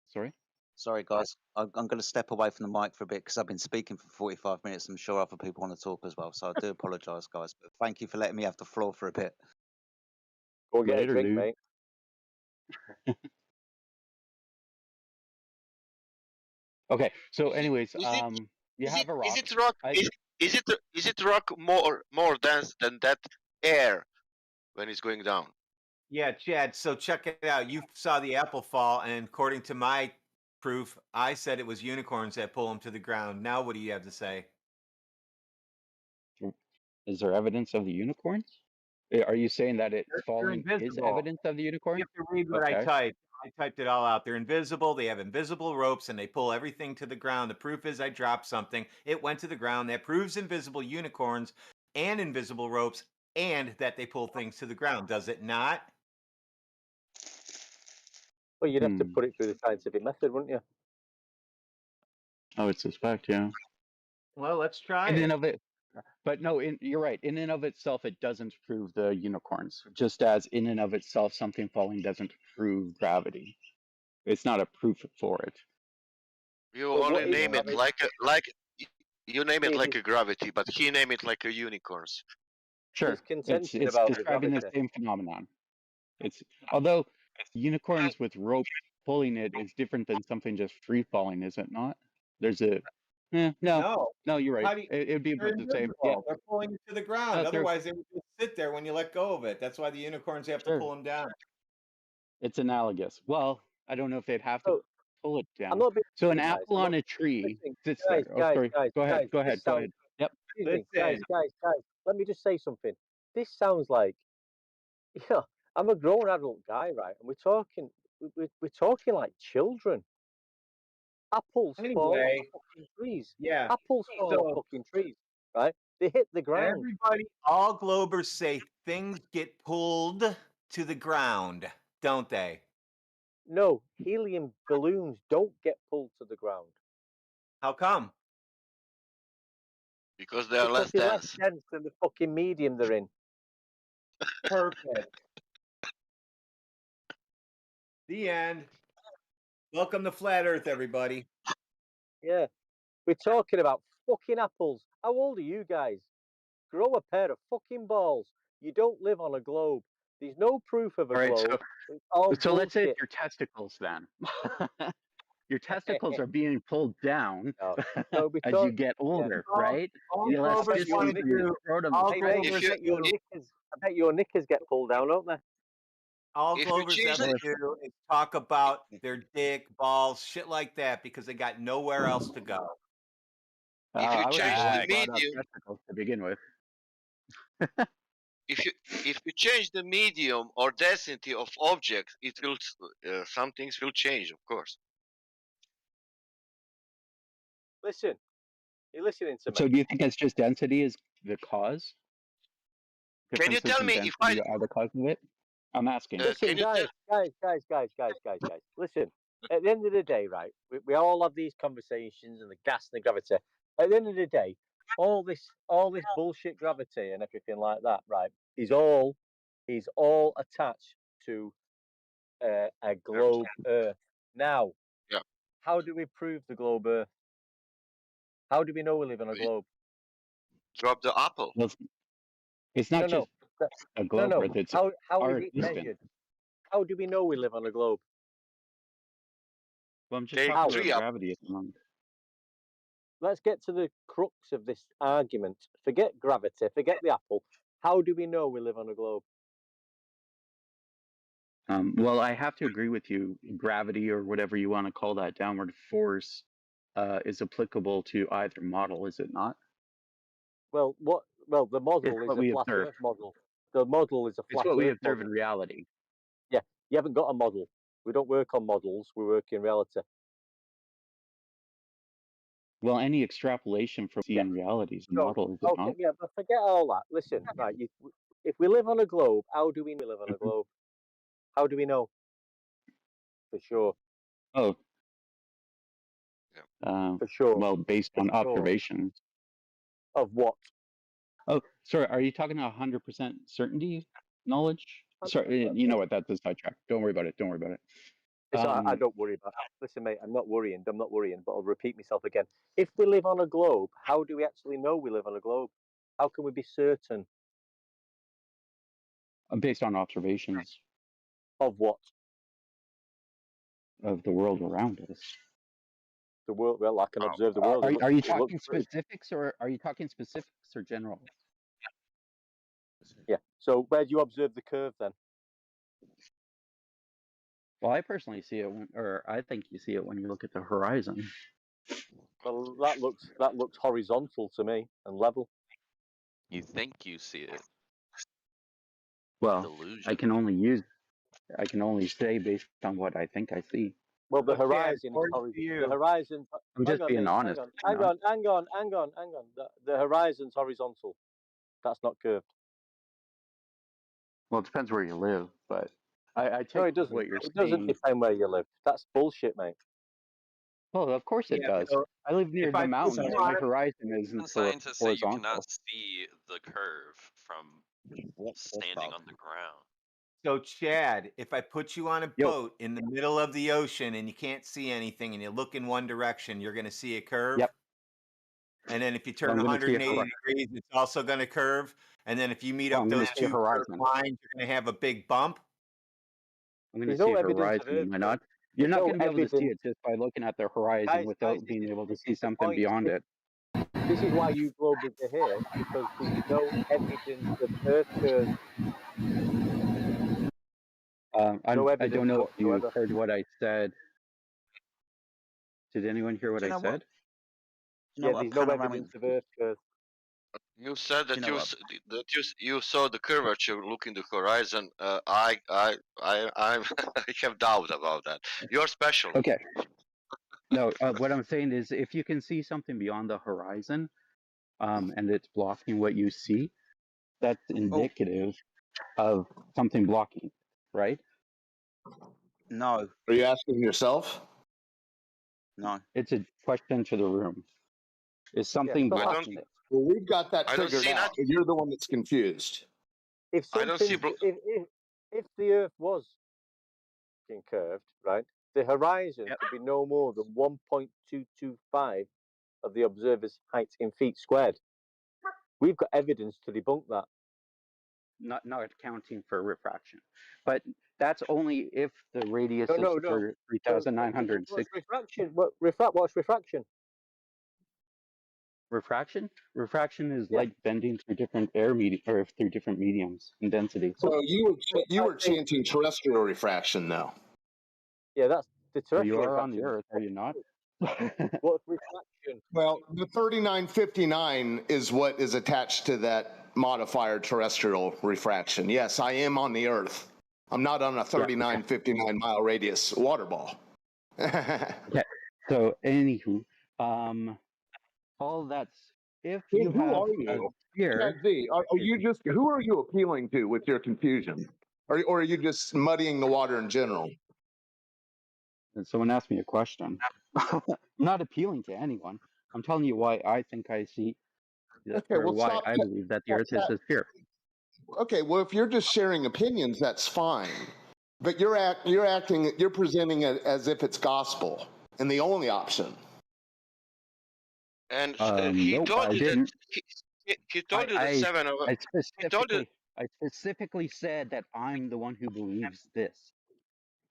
Sorry? Sorry, guys. I'm going to step away from the mic for a bit because I've been speaking for 45 minutes. I'm sure other people want to talk as well. So I do apologise, guys. But thank you for letting me have the floor for a bit. Go get Later, a drink, dude. mate. Okay, so anyways, Is it you is have it a rock. is it rock is it rock more dense than that air when it's going down? Yeah, Chad. So check it out. You saw the apple fall, and according to my proof, I said it was unicorns that pull them to the ground. Now, what do you have to say? Is there evidence of the unicorns? Are you saying that it's They're falling is invisible. evidence of the unicorn? You have to read what I Okay. typed. I typed it all out. They're invisible. They have invisible ropes, and they pull everything to the ground. The proof is I dropped something. It went to the ground. That proves invisible unicorns and invisible ropes, and that they pull things to the ground. Does it not? Well, you'd have to put it through the scientific method, wouldn't you? I would suspect, yeah. Well, let's try In it. and of it, but no, you're right. In and of itself, it doesn't prove the unicorns. Just as in and of itself, something falling doesn't prove gravity. It's not a proof for it. You But only what is name it gravity? like you name it It like is, a gravity, but he name it like a unicorns. Sure, there's contention it's about the describing the gravity. same phenomenon. It's although unicorns with rope pulling it is different than something just free falling, is it not? There's a no, you're right. How do you, It would be they're about the same. Yeah, invisible. They're pulling you to the ground. they're Otherwise, they would just sit there when you let go of it. That's why the unicorns have to sure. pull them down. It's analogous. Well, I don't know if they'd have to So pull it I'm down. not being So an funny, guys. apple I'm not on a tree listen, sits guys, there. Oh, guys, sorry. guys, Go ahead. guys. Go This ahead. Go sounds. ahead. Yep. Excuse me, Listen. guys. Let me just say something. This sounds like, you know, I'm a grown adult guy, right? And we're talking like children. Apples fall off Anyway, fucking trees. yeah. Apples fall off So fucking trees, right? They hit the ground. everybody, all Globers say things get pulled to the ground, don't they? No, helium balloons don't get pulled to the ground How come? Because they are because less they're less dense. dense than the fucking medium they're in. Perfect. The end. Welcome to Flat Earth, everybody. Yeah, we're talking about fucking apples. How old are you guys? Grow a pair of fucking balls. You don't live on a globe. There's no proof of a All right. globe. It's all So let's say bullshit. it's your testicles then. Your testicles are being pulled down No, we as you talk. get Yeah. older, right? All Yeah, I bet Globers your want to knickers. do. scrotum All Hey mate, If Globers you I bet your knickers get pulled down, don't they? all if you Globers change ever the do is talk about their dick, balls, shit like that, because they got nowhere else to go. if you I was change the one the that brought up medium testicles to begin with. if you change the medium or density of objects, it will some things will change, of course. Listen, you're listening to me. So do you think it's just density is the cause? Can you Differences tell in me if I density are the cause of it? I'm asking. Listen, can you guys. Listen, at the end of the day, right? We all have these conversations and the gas and the gravity. At the end of the day, all this bullshit gravity and everything like that, right? Is all attached to a globe Earth. Now, yeah how do we prove the globe Earth? How do we know we live on a globe? drop the apple? Well, it's not No, just a globe no. Earth, it's How our is it existence. measured? How do we know we live on a globe? Well, I'm just Take talking three about up. gravity at the moment. Let's get to the crux of this argument. Forget gravity, forget the apple. How do we know we live on a globe? Well, I have to agree with you. Gravity, or whatever you want to call that downward force, is applicable to either model, is it not? Well, the model It's is what a we flat observe. Earth model. The model is a It's flat what we Earth observe model. in reality. Yeah, you haven't got a model. We don't work on models. We work in reality. Well, any extrapolation from seeing reality is a So, model, is it okay, not? yeah, but forget all that. Listen, right? If we live on a globe, how do we know we live on a globe? How do we know for sure? Oh, For sure. well, based on For sure. observations. Of what? Oh, sorry, are you talking 100% certainty knowledge? Sorry, you know what, that's a sidetrack. Don't worry about it. Don't worry about it. So I don't worry about that. Listen, mate, I'm not worrying, but I'll repeat myself again. If we live on a globe, how do we actually know we live on a globe? How can we be certain? Based on observations. Of what? Of the world around us. The world, well, I can observe the world. Are you talking specifics or general? Yeah. So where do you observe the curve then? Well, I personally see it, I think you see it when you look at the horizon. Well, that looks horizontal to me and level. You think you see it. Well, Delusion. I can only say based on what I think I see. Well, the So, Chad, horizon is according to you- the horizon. I'm just being honest. Hang on. The horizon's horizontal. That's not curved. Well, it depends where you live, but I take No, it doesn't. what you're It saying. doesn't depend where you live. That's bullshit, mate. Well, of course it does. so I live near if the I put mountains. you My on- horizon isn't Scientists say you horizontal. cannot see the curve from standing on the ground. So, Chad, if I put you on a boat in the middle of the ocean and you can't see anything and you look in one direction, you're going to see a curve? Yep. And then if you turn I'm gonna see a 180 degrees, it's also going to curve. And then if you meet Well, up I'm gonna those see a two curved horizon. lines, you're going to have a big bump. I'm going to There's see no a evidence of horizon. Am I Earth, not? though. You're There's not no going to be able to see evidence. it just by looking at the horizon without being able to see something point. beyond it. This is why you globers are here, because there's no evidence of Earth curves. I evidence don't know if you whatsoever. heard what I said. Did anyone hear what Do you I know what? said? You know Yeah, what, there's no evidence of Earth curves. You said that You know you what? s- that you saw the curvature looking the horizon. I have doubt about that. You're special. Okay. No, what I'm saying is if you can see something beyond the horizon, and it's blocking what you see, that's indicative of something blocking, right? No. Are you asking yourself? No. It's a question to the room. Is something blocking it? Well, we've got that I don't figured see out. You're the one that's confused. If I don't see. something, if the Earth was curved, right, the horizon could be no more than 1.225 of the observer's height in feet squared. We've got evidence to debunk that. Not accounting for refraction, but that's only if the radius is 3,960. Refraction. What's refraction? Refraction is light bending through different through different mediums and density. So you were chanting terrestrial refraction, though. Yeah, that's the Well, you terrestrial are on the refraction. Earth, are you not? What's refraction? Well, the 3959 is what is attached to that modifier terrestrial refraction. Yes, I am on the Earth. I'm not on a 3959 mile radius water ball. Okay. So anywho, all that's if you Who have are you? a sphere. Chad Z, are you just who are you appealing to with your confusion, or are you just muddying the water in general? And someone asked me a question. I'm not appealing to anyone. I'm telling you why I think I see, Okay, or well, why stop. I believe that the Earth is a sphere. Okay, well, if you're just sharing opinions, that's fine. But you're presenting it as if it's gospel and the only option. And he Nope, told I you didn't. that he told you that 7 of I specifically said that I'm the one who believes this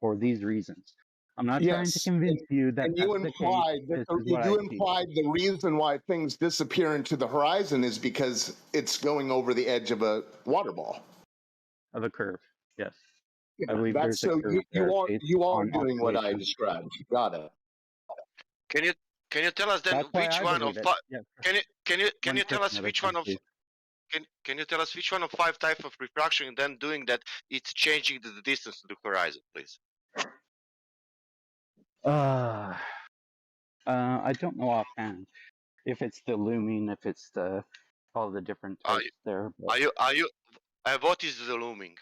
for these reasons. I'm not trying to convince you that and you that's the case. implied that This is what I see. implied the reason why things disappear into the horizon is because it's going over the edge of a water ball. Of a curve, yes. Yeah, I believe that's there's a so curve you are on doing what I observation. described. Got it. Can you tell us then That's why which I one of believe it. five? Yeah. Can you tell us which one of can you tell us which one of 5 types of refraction and then doing that it's changing the distance to the horizon, please? I don't know offhand if it's the looming, if it's the all the different types there. But, Are you what is the looming?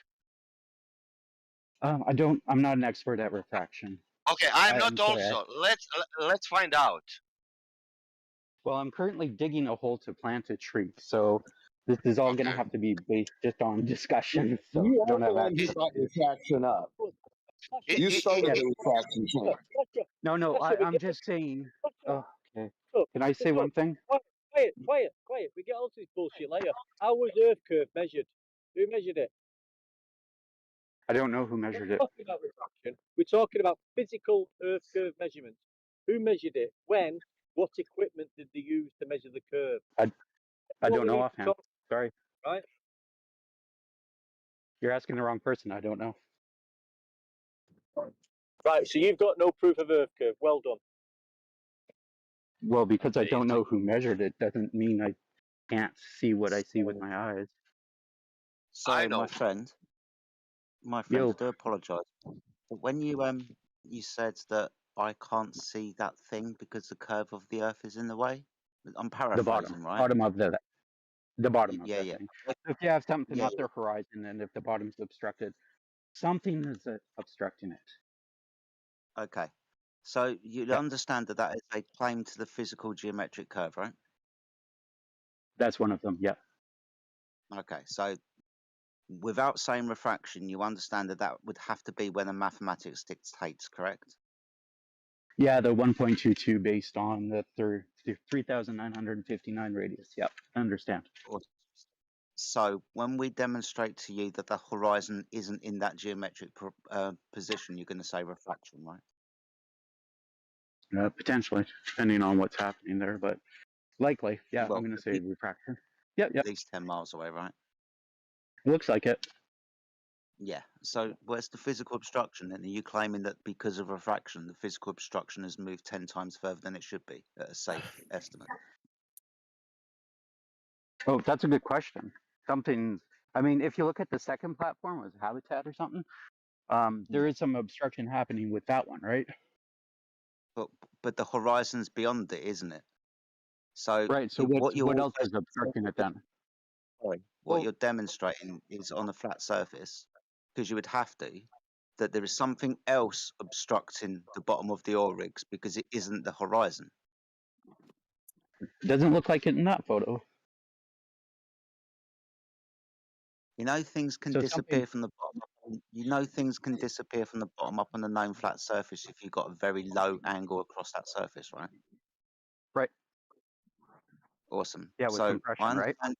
I'm not an expert at refraction. Okay, I'm not sorry, also. Let's find out. Well, I'm currently digging a hole to plant a tree, so this is all going to have to be based just on discussion. So You I don't are the have one who access brought to it. refraction up. You started the refraction chart. No, I'm just saying. Oh, okay. Can I say one thing? Quiet. We get onto this bullshit later. How was Earth curve measured? Who measured it? I don't know who measured it. We're talking about refraction. We're talking about physical Earth curve measurements. Who measured it? When? What equipment did they use to measure the curve? I don't know offhand. Talk, Sorry. right? You're asking the wrong person. I don't know. Right, so you've got no proof of Earth curve. Well done. Well, because I don't know who measured it doesn't mean I can't see what I see with my eyes. Sorry, my friend. My friend, Yo. I do apologise. But when you said that I can't see that thing because the curve of the Earth is in the way, I'm The paraphrasing, right? bottom of the bottom of Yeah, the yeah. thing. If you have something Yeah, at the horizon and if the bottom's obstructed, something is obstructing it. Okay. So you understand that that is a claim to the physical geometric curve, right? That's one of them. Yeah. Okay. So without saying refraction, you understand that that would have to be when the mathematics dictates, correct? Yeah, the 1.22 based on the 3,959 radius. Yeah, I understand. So when we demonstrate to you that the horizon isn't in that geometric position, you're going to say refraction, right? Potentially, depending on what's happening there, but likely, yeah, Well, I'm going to say refraction. Yep. At least 10 miles away, right? Looks like it. Yeah. So where's the physical obstruction? And are you claiming that because of refraction, the physical obstruction has moved 10 times further than it should be at a safe estimate? Oh, that's a good question. I mean, if you look at the second platform, was Habitat or something, there is some obstruction happening with that one, right? But the horizon's beyond it, isn't it? So right. So what else is obstructing it then? Sorry. What you're demonstrating is on a flat surface, because you would have to, that there is something else obstructing the bottom of the oil rigs because it isn't the horizon. It doesn't look like it in that photo. You know, things can disappear from the bottom up. You know, things can disappear from the bottom up on a known flat surface if you've got a very low angle across that surface, right? Right. Awesome. Yeah, with So compression, I right? understand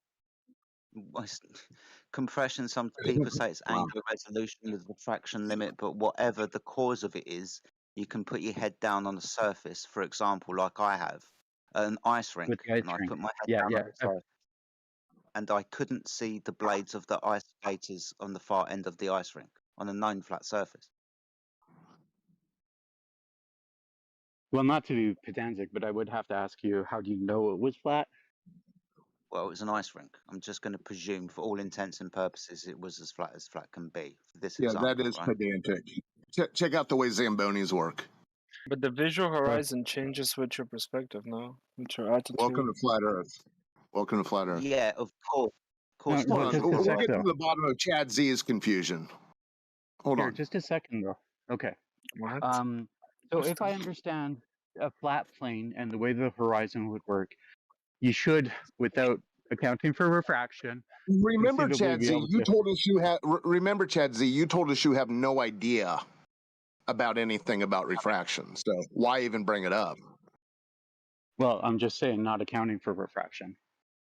compression, some people say it's angular resolution with refraction limit, but whatever the cause of it is, you can put your head down on the surface, for example, like I have, at an ice rink, With the ice and I rink. put my head Yeah, down yeah. on the surface, and I couldn't see the blades of the ice skaters on the far end of the ice rink on a known flat surface. Well, not to be pedantic, but I would have to ask you, how do you know it was flat? Well, it was an ice rink. I'm just going to presume, for all intents and purposes, it was as flat can be for this Yeah, example. that is right? pedantic. Check out the way Zambonis work. But the visual horizon changes with your perspective now, with your attitude. Welcome to Flat Earth. Welcome to Flat Earth. Yeah, of course. Hold on. We'll get to the bottom of Chad Z's confusion. Hold on. Just a second, though. Okay. What? So if I understand a flat plane and the way the horizon would work, you should, without accounting for refraction, Remember, Chad Z, you to... told us you have. Remember, Chad Z, you told us you have no idea about anything about refraction. So why even bring it up? Well, I'm just saying, not accounting for refraction.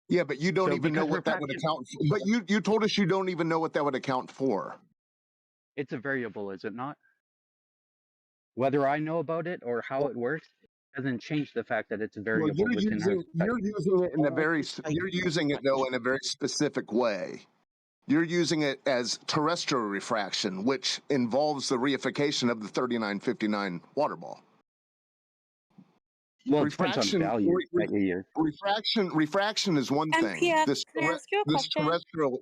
Yeah, but you don't even know what that would account for. But you told us you don't even know what that would account for. It's a variable, is it not? Whether I know about it or how it works doesn't change the fact that it's a variable. Well, you're using it in a very. You're using it though in a very specific way. You're using it as terrestrial refraction, which involves the reification of the 3959 water ball. Well, it depends on value that you use. Refraction is one thing. MPF, can I ask you a question?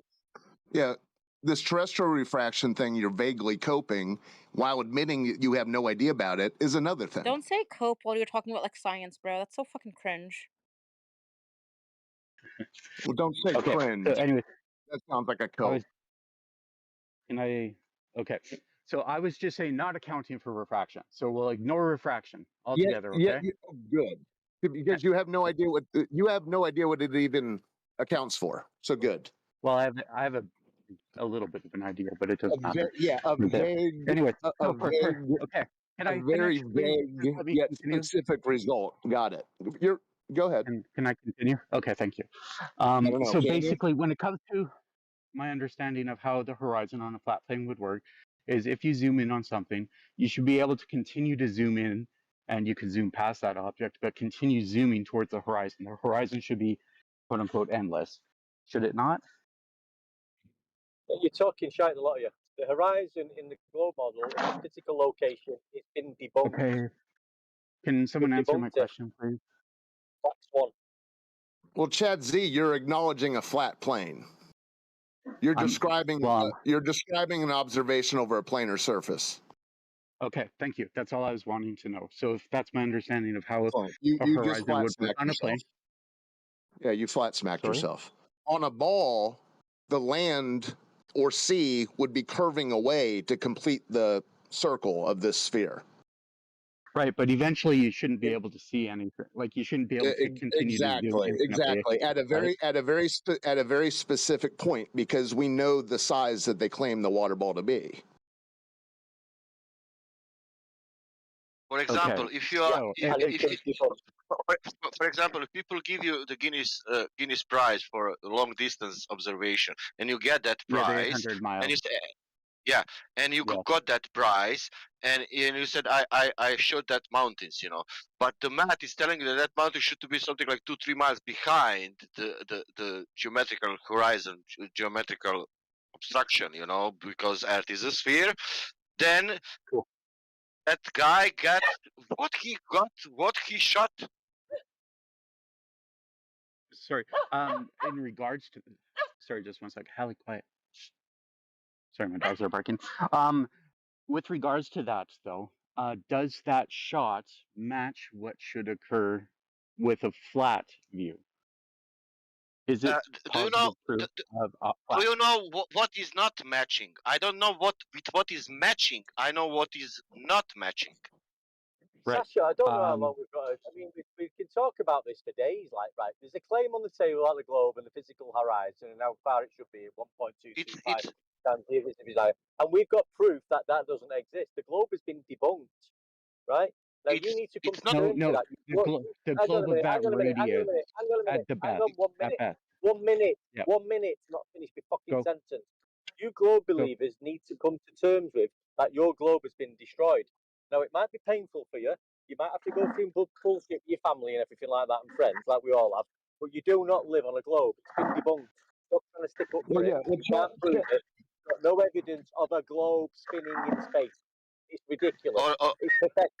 This terrestrial refraction thing you're vaguely coping while admitting you have no idea about it is another thing. Don't say cope while you're talking about like science, bro. That's so fucking cringe. Well, don't say cringe. So anyway, that sounds like a cope. Okay. So I was just saying not accounting for refraction. So we'll ignore refraction altogether, Yeah, okay? good. Because you have no idea what it even accounts for. So good. Well, I have a a little bit of an idea, but it doesn't matter. A We're there. vague, Anyway, a so vague, okay. Can a I very finish, please? Just vague let me yet continue. specific result. Got it. Go ahead. Can I continue? Okay, thank you. I don't know. So Can you? basically, when it comes to my understanding of how the horizon on a flat plane would work, is if you zoom in on something, you should be able to continue to zoom in, and you can zoom past that object, but continue zooming towards the horizon. The horizon should be, quote unquote, endless. Should it not? You're talking shite, a lot of you. The horizon in the globe model is a physical location. It's been debunked. Okay. Can someone answer my question, please? That's one. Well, Chad Z, you're acknowledging a flat plane. You're describing an observation over a planar surface. Okay, thank you. That's all I was wanting to know. So if that's my understanding of how You a just horizon flat would work smacked on a yourself. plane. Yeah, you flat smacked Sorry? yourself. On a ball, the land or sea would be curving away to complete the circle of this sphere. Right, but eventually you shouldn't be able to see anything. Like you shouldn't be able to continue to zoom infinitely. Exactly. At a very specific point, because we know the size that they claim the water ball to be. For example, Okay. if you are, So, for example, if people give you the Guinness prize for a long distance observation, and you get that yeah, the prize, 800 miles. and you say, yeah, and you got that prize, and you said, I showed that mountains, you know, but the math is telling you that that mountain should be something like 2-3 miles behind the geometrical horizon, geometrical obstruction, you know, because Earth is a sphere. Then that guy got what he shot. Sorry. In regards to, sorry, just one sec. Hallie, quiet. Sorry, my dogs are barking. With regards to that, though, does that shot match what should occur with a flat view? Is it Do you know? proof of Do you know what is not matching? I don't know what is matching. I know what is not matching. Right. Sasha, I don't know how long we've got. I mean, we can talk about this for days. Like, right, there's a claim on the table about the globe and the physical horizon and how far it should be at 1.225 times the visibility line. And we've got proof that that doesn't exist. The globe has been debunked, right? Now you need to come to terms with that. The Hang on globe a of minute. that Hang on a minute. Hang on a radius minute. Hang on a minute. at the Hang best. on 1 At minute. best. 1 minute. Yep. 1 minute. Not finish my fucking Go. sentence. You globe believers need to come to terms with that your globe has been destroyed. Now it might be painful for you. You might have to go through bullshit with your family and everything like that and friends, like we all have. But you do not live on a globe. It's been debunked. Stop trying to stick up for it. You can't prove it. You've got no evidence of a globe spinning in space. It's ridiculous. It's pathetic.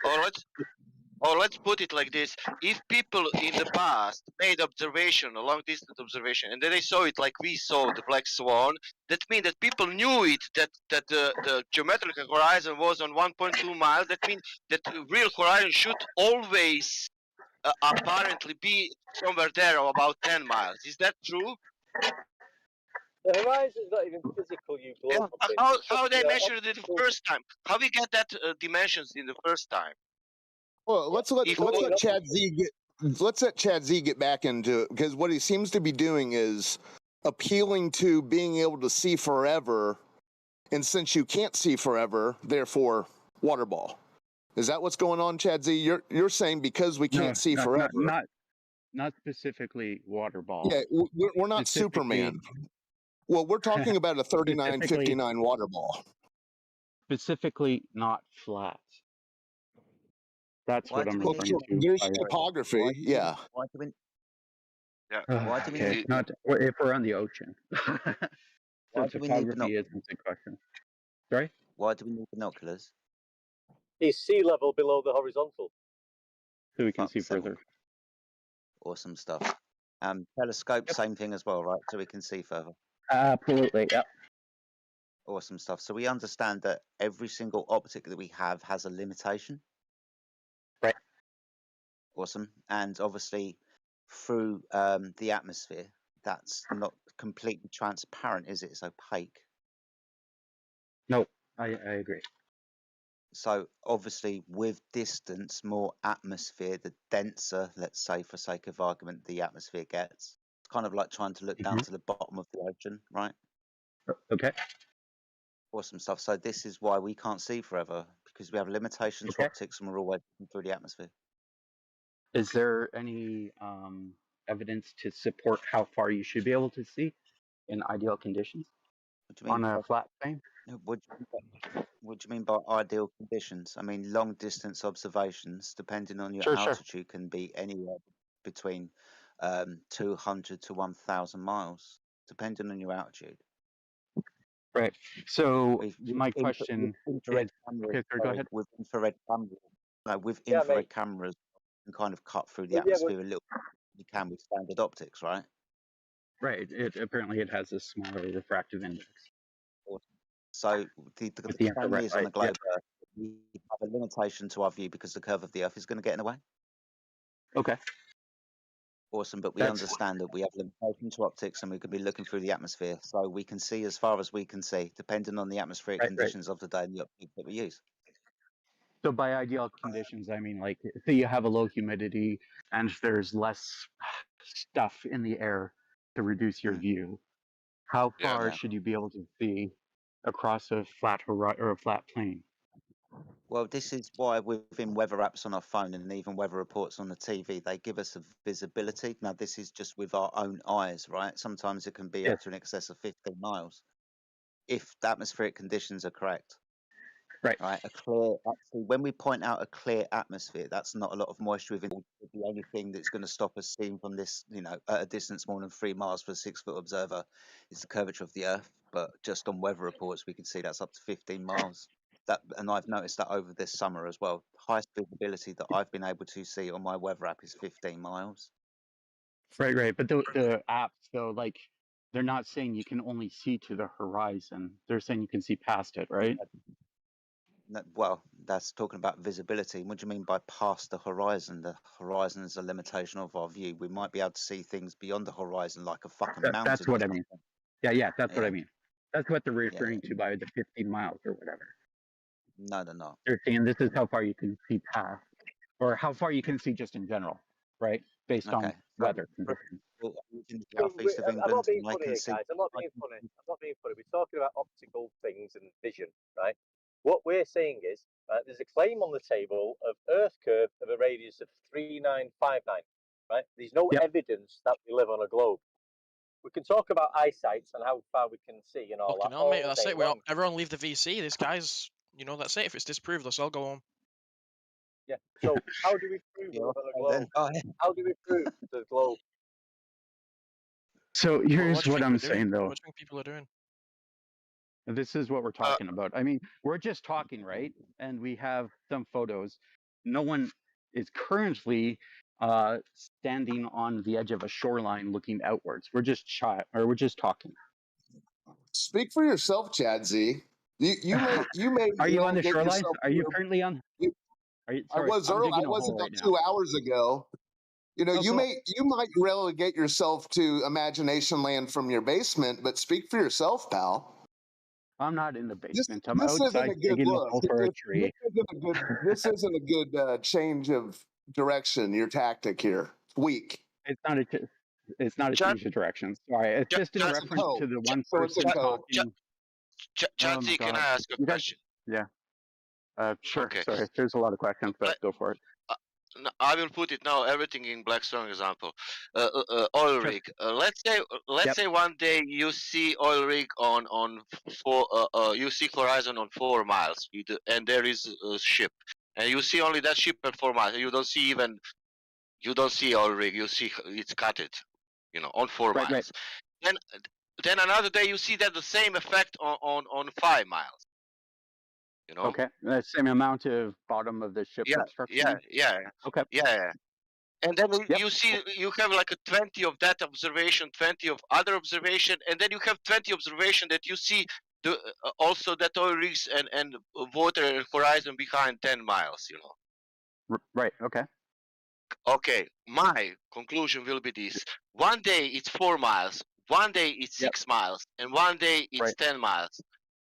Or let's put it like this: if people in the past made observation, a long distance observation, and then they saw it like we saw the black swan, that means that people knew it, that the geometrical horizon was on 1.2 miles. That means that the real horizon should always apparently be somewhere there, or about 10 miles. Is that true? The horizon's not even physical, you globe. How they measured it the first time? How we get that dimensions in the first time? Well, let's let Chad Z get back into it, because what he seems to be doing is appealing to being able to see forever, and since you can't see forever, therefore water ball. Is that what's going on, Chad Z? You're saying because we can't see forever. Not specifically water ball. Yeah, we're not Superman. Well, we're talking about a 3959 water ball. Specifically not flat. That's what I'm referring to. There's topography, yeah. Why do we? Yeah. Why do we Okay, need? not if we're on the ocean. Why So do we need topography isn't the question. Sorry? Why do we need binoculars? Is sea level below the horizontal? So we can see further. Awesome stuff. Telescope, same thing as well, right? So we can see further. Absolutely, yep. Awesome stuff. So we understand that every single optic that we have has a limitation. Right. Awesome. And obviously through the atmosphere, that's not completely transparent, is it? It's opaque. No, I agree. So obviously with distance, more atmosphere, the denser, let's say for sake of argument, the atmosphere gets. It's kind of like trying to look down to the bottom of the ocean, right? Okay. Awesome stuff. So this is why we can't see forever, because we have limitation to Okay. optics and we're always through the atmosphere. Is there any evidence to support how far you should be able to see in ideal conditions What do you mean? on a flat plane? What do you mean by ideal conditions? I mean, long distance observations, depending on your Sure. altitude, can be anywhere between 200 to 1,000 miles, depending on your altitude. Right. So With my question infrared is, cameras, okay, sorry, go ahead. with infrared cameras, with Yeah, infrared mate. cameras, you can kind of cut through the Well, yeah, atmosphere a little. You can with standard optics, right? Right. It apparently it has a smaller refractive index So the with the problem infrared is on light. the globe Earth, we have a limitation to our view because the curve of the Earth is going to get in the way. Okay. Awesome, but we That's understand that we have limitation to optics and we could be looking through the atmosphere, so we can see as far as we can see, depending on the atmospheric right. conditions of the day and the optics that we use. So by ideal conditions, I mean like say you have a low humidity and there's less stuff in the air to reduce your view. How far Yeah. should you be able to see across a flat or a flat plane? Well, this is why within weather apps on our phone and even weather reports on the TV, they give us a visibility. Now, this is just with our own eyes, right? Sometimes it can be Yes. up to in excess of 15 miles if the atmospheric conditions are correct. Right. Right. Actually, when we point out a clear atmosphere, that's not a lot of moisture within. The only thing that's going to stop us seeing from this, at a distance more than 3 miles for a 6-foot observer is the curvature of the Earth. But just on weather reports, we can see that's up to 15 miles. And I've noticed that over this summer as well. Highest visibility that I've been able to see on my weather app is 15 miles. Right. But the apps though, like they're not saying you can only see to the horizon. They're saying you can see past it, right? Well, that's talking about visibility. What do you mean by past the horizon? The horizon is a limitation of our view. We might be able to see things beyond the horizon, like a fucking mountain. That's what I mean. Yeah, that's what I Yeah. mean. That's what they're referring to by the 15 miles or whatever. No, they're not. They're saying this is how far you can see past, or how far you can see just in general, right? Based on Okay. weather conditions. In the So southeast of I'm not England, being I funny can here, see. guys. I'm not being funny. I'm not being funny. We're talking about optical things and vision, right? What we're saying is there's a claim on the table of Earth curve of a radius of 3959, right? There's no evidence that we live on a globe. We can talk about eyesight and how far we can see and all Fucking that. hell, mate, all that's day it. long. Everyone leave the VC. This guy's, that's it. If it's disproved, let's all go home. Yeah. So how do we prove we live on a globe? How do we prove the globe? So here's what I'm saying though. What do you think people are doing? This is what we're talking about. I mean, we're just talking, right? And we have some photos. No one is currently standing on the edge of a shoreline looking outwards. We're just we're just talking. Speak for yourself, Chad Z. You may Are you on the relegate shoreline? yourself Are you to- currently on? Are you, I sorry, was I'm early. I digging a was hole about right now. 2 hours ago. You Oh, cool. might relegate yourself to imagination land from your basement, but speak for yourself, pal. I'm not in the basement. I'm This isn't outside a good digging a look. hole for a tree. This isn't a good change of direction. Your tactic here, it's weak. It's not a change of direction. Sorry, it's just in reference to the one person talking. Chad Z, can I ask a question? Yeah. Sure. Okay. Sorry. There's a lot of questions, but go for it. I will put it now. Everything in black strong example. Oil rig. Let's say one day you see oil rig on 4. You see horizon on 4 miles, and there is a ship, and you see only that ship at 4 miles. You don't see oil rig. You see it's cutted, on 4 miles. Right. Then another day you see that the same effect on 5 miles. Okay. The same amount of bottom of the ship obstruction. Yeah. Okay. Yeah. And then you see you have like a 20 of that observation, 20 of other observation, and then you have 20 observation that you see also that oil rigs and water and horizon behind 10 miles. Right. Okay. Okay. My conclusion will be this: one day it's 4 miles, one day it's 6 miles, and one day it's 10 miles.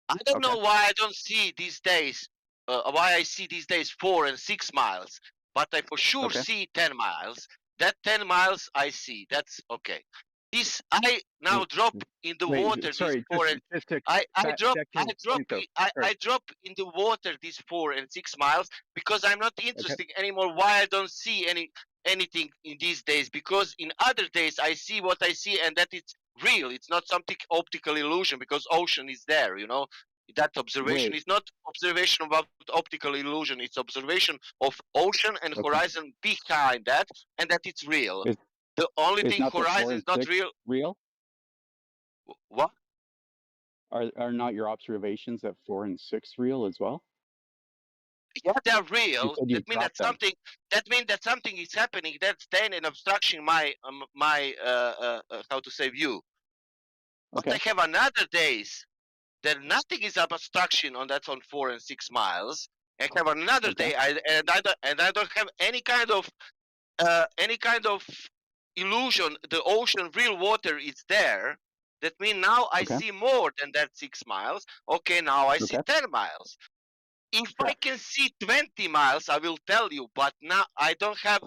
I don't know why I don't see these days. Why I see these days 4 and 6 miles, but I for sure see 10 miles. That 10 miles I see. That's okay. this I now drop in the water this sorry, 4 and just to I back drop to the point though. Sorry. I drop in the water these 4 and 6 miles because I'm not Okay. interested anymore why I don't see anything in these days, because in other days I see what I see and that it's real. It's not something optical illusion because ocean is there, you know. That observation Wait. is not observation about optical illusion. It's observation of ocean and Okay. horizon behind that, and that it's real. Is, The only is thing not the 4 horizon and is not 6 real. real? What? Are not your observations at 4 and 6 real as well? Yeah, they're You real. said you That means that dropped them. something. That means that something is happening. That's then an obstruction my how to say view. But Okay. I have another days that nothing is obstruction on that on 4 and 6 miles. I have another Okay. day, and I don't have any kind of illusion. The ocean, real water is there. That means now I Okay. see more than that 6 miles. Okay, now I see Okay. 10 miles. If Yeah. I can see 20 miles, I will tell you, but now I don't have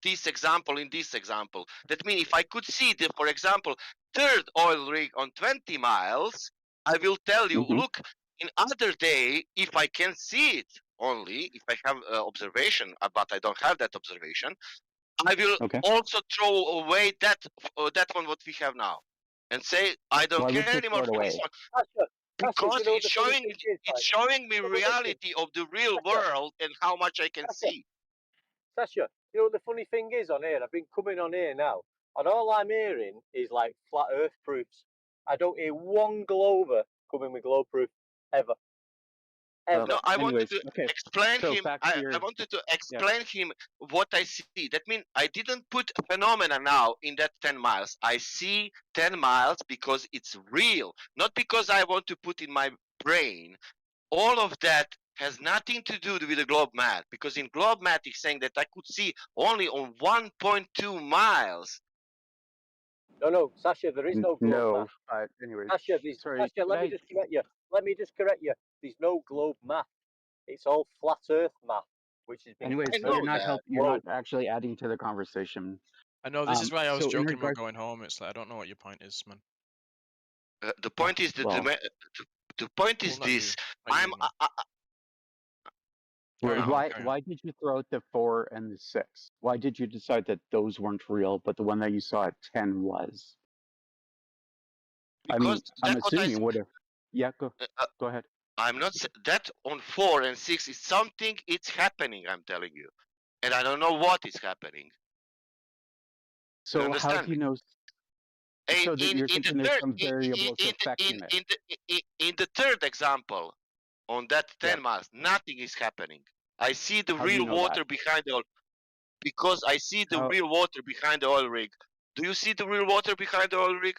this example in this example. That means if I could see the, for example, third oil rig on 20 miles, I will tell you, Mm-hmm. look, in other day, if I can see it only, if I have observation, but I don't have that observation, I will Okay. also throw away that one what we have now, and say I don't Why would care you anymore throw it for this away? one Sasha, because you know what the funny thing is, it's right? showing me No, but listen, reality of the real Sasha, world and how much I can Sasha, see. Sasha, you know what the funny thing is on here? I've been coming on here now, and all I'm hearing is like flat Earth proofs. I don't hear one Glover coming with globe proof ever. Ever. No, I wanted Anyways, to okay. explain So him. back to I your wanted to yeah. explain him what I see. That means I didn't put a phenomena now in that 10 miles. I see 10 miles because it's real, not because I want to put in my brain. All of that has nothing to do with the globe math, because in globe math it's saying that I could see only on 1.2 miles. No, Sasha, there is no globe No, math. but anyways, Sasha, sorry. Sasha, let me just correct you. Let me just correct you. There's no globe math. It's all flat Earth math, which has been Anyways, I know you're not that. you're not actually adding to the conversation. I know this is why I was So in joking about regards, going home. It's like I don't know what your point is, man. The point is that well, the point Well, is not you. this. Not I'm you, man. No, Carry on, why carry on. why did you throw out the 4 and the 6? Why did you decide that those weren't real, but the one that you saw at 10 was? I mean, because I'm that's what I assuming would have. Yeah, go ahead. I'm not that on 4 and 6 is something. It's happening. I'm telling you, and I don't know what is happening. You So how understand do me? you know? So that you're In the thinking there's third some variables affecting it. in the third example on that 10 Yeah. miles, nothing is happening. I see the How do you real know that? water behind the oil, because I see the How? real water behind the oil rig. Do you see the real water behind the oil rig?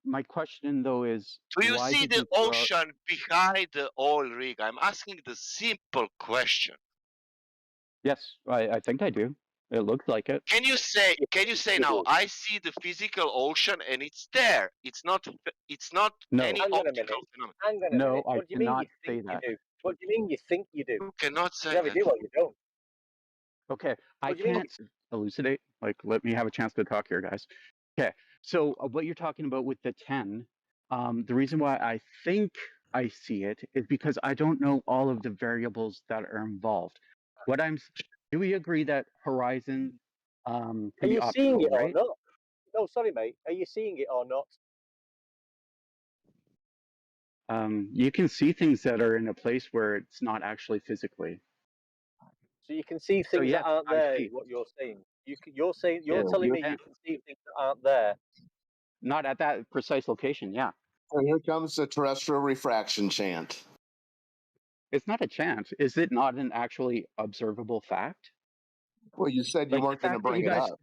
My question though is, Do you why see did the you throw out? ocean behind the oil rig? I'm asking the simple question. Yes, I think I do. It looks like it. Can you say now I see the physical ocean and it's there? It's not No, any Hang on a minute. optical phenomenon. Hang on a no, minute. I What do you mean cannot you say think you that. do? What do you mean you think you do? You cannot You say either that. do or you don't. Okay, I What do you mean? can't elucidate. Like, let me have a chance to talk here, guys. Okay, so what you're talking about with the 10, the reason why I think I see it is because I don't know all of the variables that are involved. What do we agree that horizon can Are be you seeing optical, it or right? not? No, sorry, mate. Are you seeing it or not? You can see things that are in a place where it's not actually physically. So you can see So things that yes, aren't I there. see. Is what you're saying? You're saying you're Yes, telling you me can. you can see things that aren't there. Not at that precise location. Yeah, So here comes the terrestrial refraction chant. it's not a chance. Is it not an actually observable fact? Well, you said you Like the weren't going to fact that you bring it guys, up.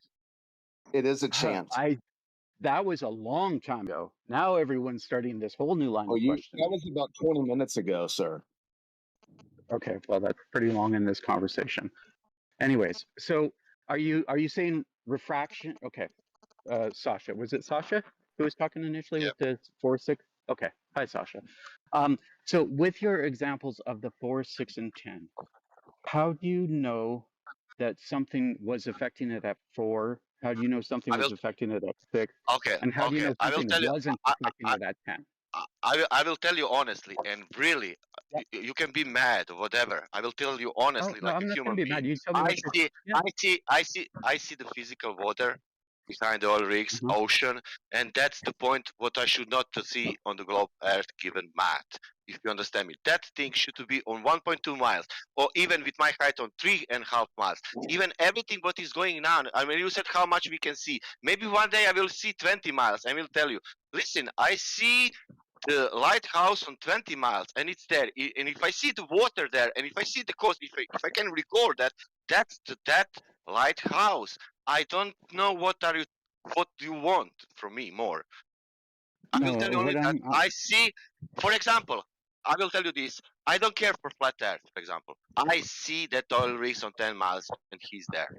It is a chant. that was a long time ago. Now everyone's starting this whole new line Oh, of that questioning. was about 20 minutes ago, sir. Okay, well that's pretty long in this conversation. Anyways, so are you saying refraction? Okay, Sasha, was it Sasha who was talking initially with the 4, 6? Okay, hi Sasha. So with your examples of the 4, 6, and 10, how do you know that something was affecting it at 4 How do you know something I was will. affecting it at 6? Okay. And how do you Okay. know I will something tell you. wasn't affecting it at 10? I will tell you honestly and really. You can be mad or whatever. I will tell you honestly, No, like I'm a not going human to be being. mad. You tell me what you're... I see the physical water behind the oil rigs, ocean, and that's the point. What I should not to see on the globe Earth given map. If you understand me, that thing should be on 1.2 miles, or even with my height on 3.5 miles. Even everything what is going on. I mean, you said how much we can see. Maybe one day I will see 20 miles. I will tell you. Listen, I see the lighthouse on 20 miles and it's there, and if I see the water there, and if I see the coast, if I can record that, that's that lighthouse. I don't know what you want from me more. I will tell you only that I see. For example, I will tell you this: I don't care for flat earth. For example, I see that oil rigs on 10 miles and he's there,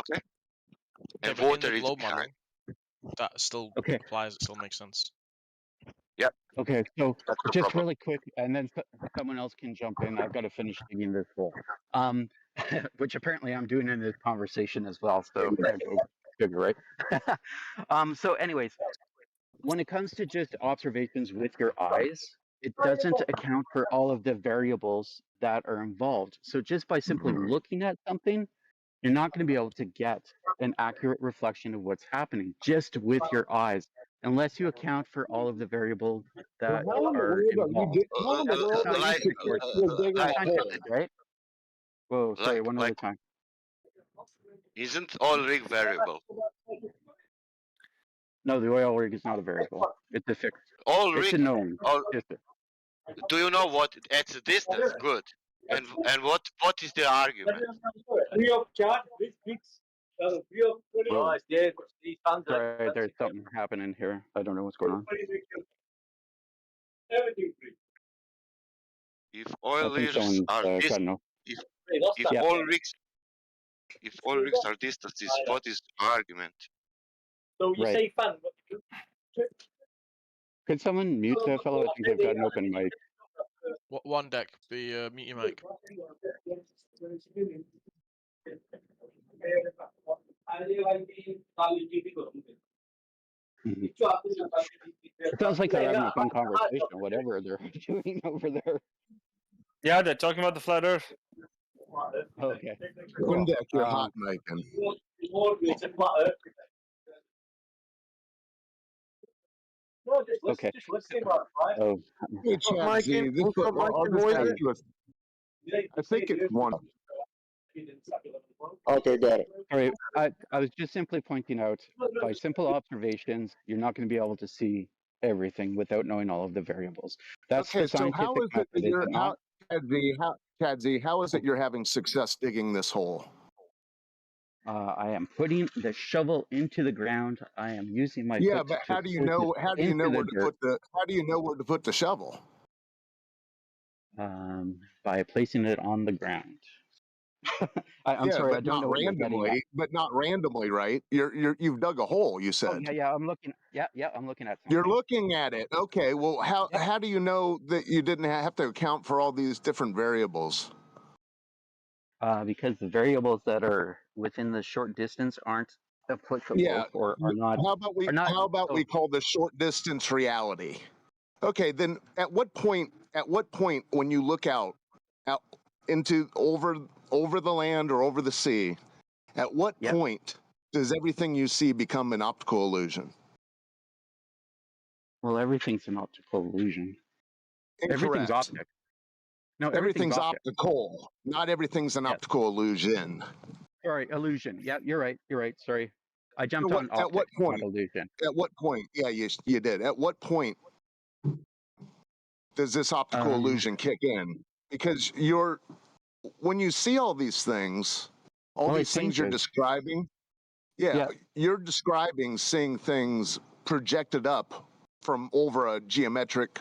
okay, and but in water the is globe behind. model, that still applies. It still makes sense. Yep. Okay, so That's the just problem. really quick, and then someone else can jump in. I've got to finish digging this hole, which apparently I'm doing in this conversation as well. So yeah, go figure, right? So, anyways, when it comes to just observations with your eyes, it doesn't account for all of the variables that are involved. So just by simply looking at something, you're not going to be able to get an accurate reflection of what's happening just with your eyes, unless you account for all of the variables that are involved. Right? Whoa, sorry, one at a time. Isn't oil rig variable? No, the oil rig is not a variable. It's a fixed. Oil It's rig. a known. Do you know what? At the distance, good. And what is the argument? Whoa. Sorry, there's something happening here. I don't know what's going on. If oil I think rigs someone's are cutting off. if oil rigs are distances, what is the argument? So you say fan. Could someone mute that fellow? I think they've got an open mic. One deck, the mute your mic. It sounds like they're having a fun conversation or whatever they're doing over there. Yeah, they're talking about the flat Earth. Okay. Windeck, you're hot micing. Okay. Oh. Hey, Chad Z, I think it's one. Okay, got it. All right. I was just simply pointing out, by simple observations, you're not going to be able to see everything without knowing all of the variables. That's Okay, the so scientific how is it method, that is you're it not? Chad Z, how is it you're having success digging this hole? I am putting the shovel into the ground. I am using my Yeah, foot but to how do you push know it how do you into know the where to dirt. put the shovel? By placing it on the ground. I'm Yeah, sorry, I but don't not know what you're getting at. randomly, right? You've dug a hole, you Oh said. yeah, I'm looking. Yeah, I'm looking at something. You're looking at it. Okay, well how do you know that you didn't have to account for all these different variables? Because the variables that are within the short distance aren't applicable Yeah. or are not. How about we call the short distance reality? Okay, then at what point when you look out into over the land or over the sea, at what point does everything you see become an optical illusion? Well, everything's an optical illusion. Everything's Incorrect. optic. No, Everything's optic. optical. Not everything's an optical illusion. Sorry, illusion. Yeah, you're right. Sorry. I jumped on optic, at what point? not illusion. At what point? Yeah, you did. At what point does this optical illusion kick in? Because when you see all these things, these things you're describing, you're describing seeing things projected up from over a geometric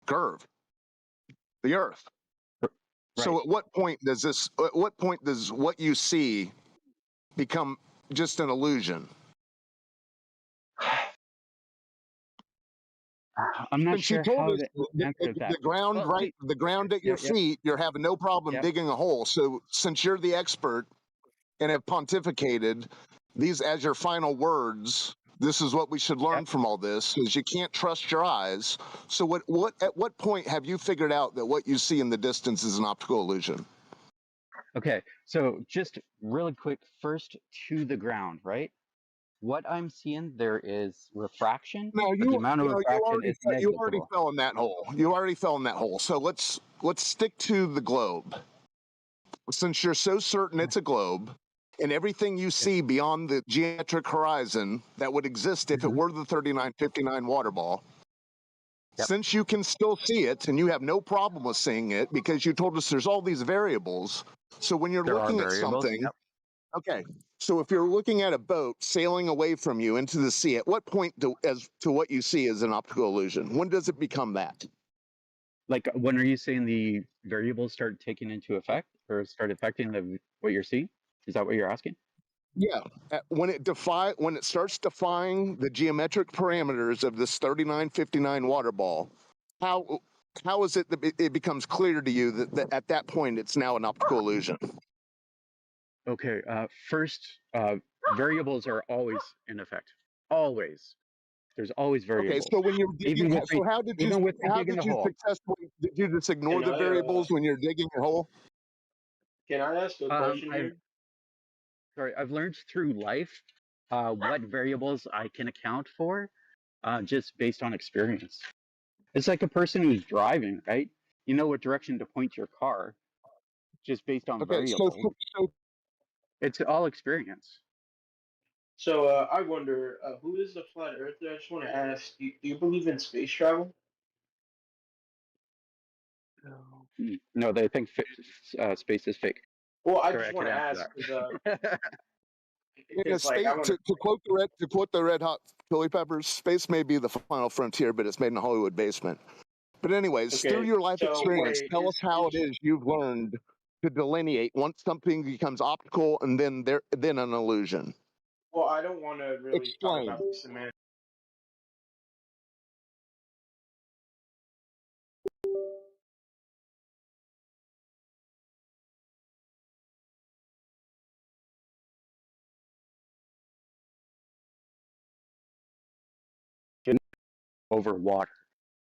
curve, the Earth. Right. So at what point does what you see become just an illusion? I'm not sure how to answer that. The ground, the ground at your feet, you're having no problem digging a hole. So since you're the expert and have pontificated these as your final words. This is what we should learn from all this: is you can't trust your eyes. So at what point have you figured out that what you see in the distance is an optical illusion? Okay, so just really quick, first to the ground, right? What I'm seeing, there is refraction, No, but the amount of refraction is you already negligible. fell in that hole. You already fell in that hole. So let's stick to the globe. Since you're so certain it's a globe, and everything you see beyond the geometric horizon that would exist if it were the 3959 water ball, since you can still see it and you have no problem with seeing it because you told us there's all these variables. So when you're looking at something, okay, so if you're looking at a boat sailing away from you into the sea, at what point as to what you see is an optical illusion? When does it become that? Like, when are you saying the variables start taking into effect or start affecting what you're seeing? Is that what you're asking? Yeah, when it starts defying the geometric parameters of this 3959 water ball, how is it that it becomes clear to you that at that point it's now an optical illusion? Okay, first, variables are always in effect. Always. There's always Okay, variables. so when you're digging, Even with so how did you successfully, did you just ignore the variables when you're digging your hole? Can I ask a question here? I've learned through life what variables I can account for just based on experience. It's like a person who's driving, right? You know what direction to point your car just based on variables. It's all experience. So I wonder, who is the flat earther? I just want to ask, do you believe in space travel? No, they think space is fake. Well, I Sorry, just I want can to answer ask that. Yeah, like I want to quote the Red Hot Chili Peppers, space may be the final frontier, but it's made in a Hollywood basement. But anyways, through your life experience, tell us how it is you've learned to delineate once something becomes optical and then an illusion. Well, I don't want to really talk about the semantics. Over water.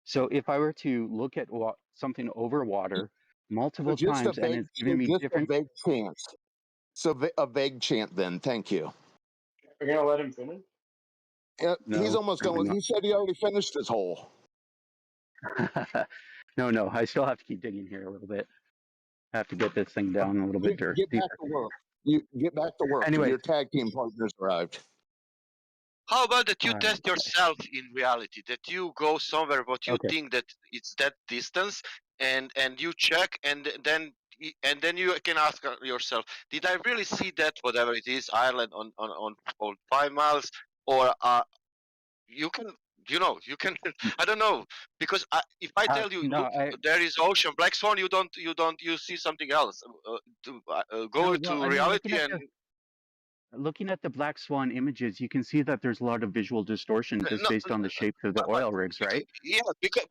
So if I were to look at something over water multiple times and it's giving me different. A vague chance. So a vague chant then. Thank you. Are you gonna let him finish? He's almost done. No. He said he already finished his hole. No, I still have to keep digging here a little bit. I have to get this thing down a little bit deeper. Get back to work. You get back to work. Anyway, your tag team partners arrived. How about that you test yourself in reality? That you go somewhere what you think that it's that distance, and you check, and then you can ask yourself, did I really see that, whatever it is, Ireland on 5 miles, or you can, you can, I don't know, because if I tell you, look, there is ocean, Black Swan, you see something else. Go to reality looking at the Black Swan images, you can see that there's a lot of visual distortion just based on the shape of the oil rigs, right? Yeah,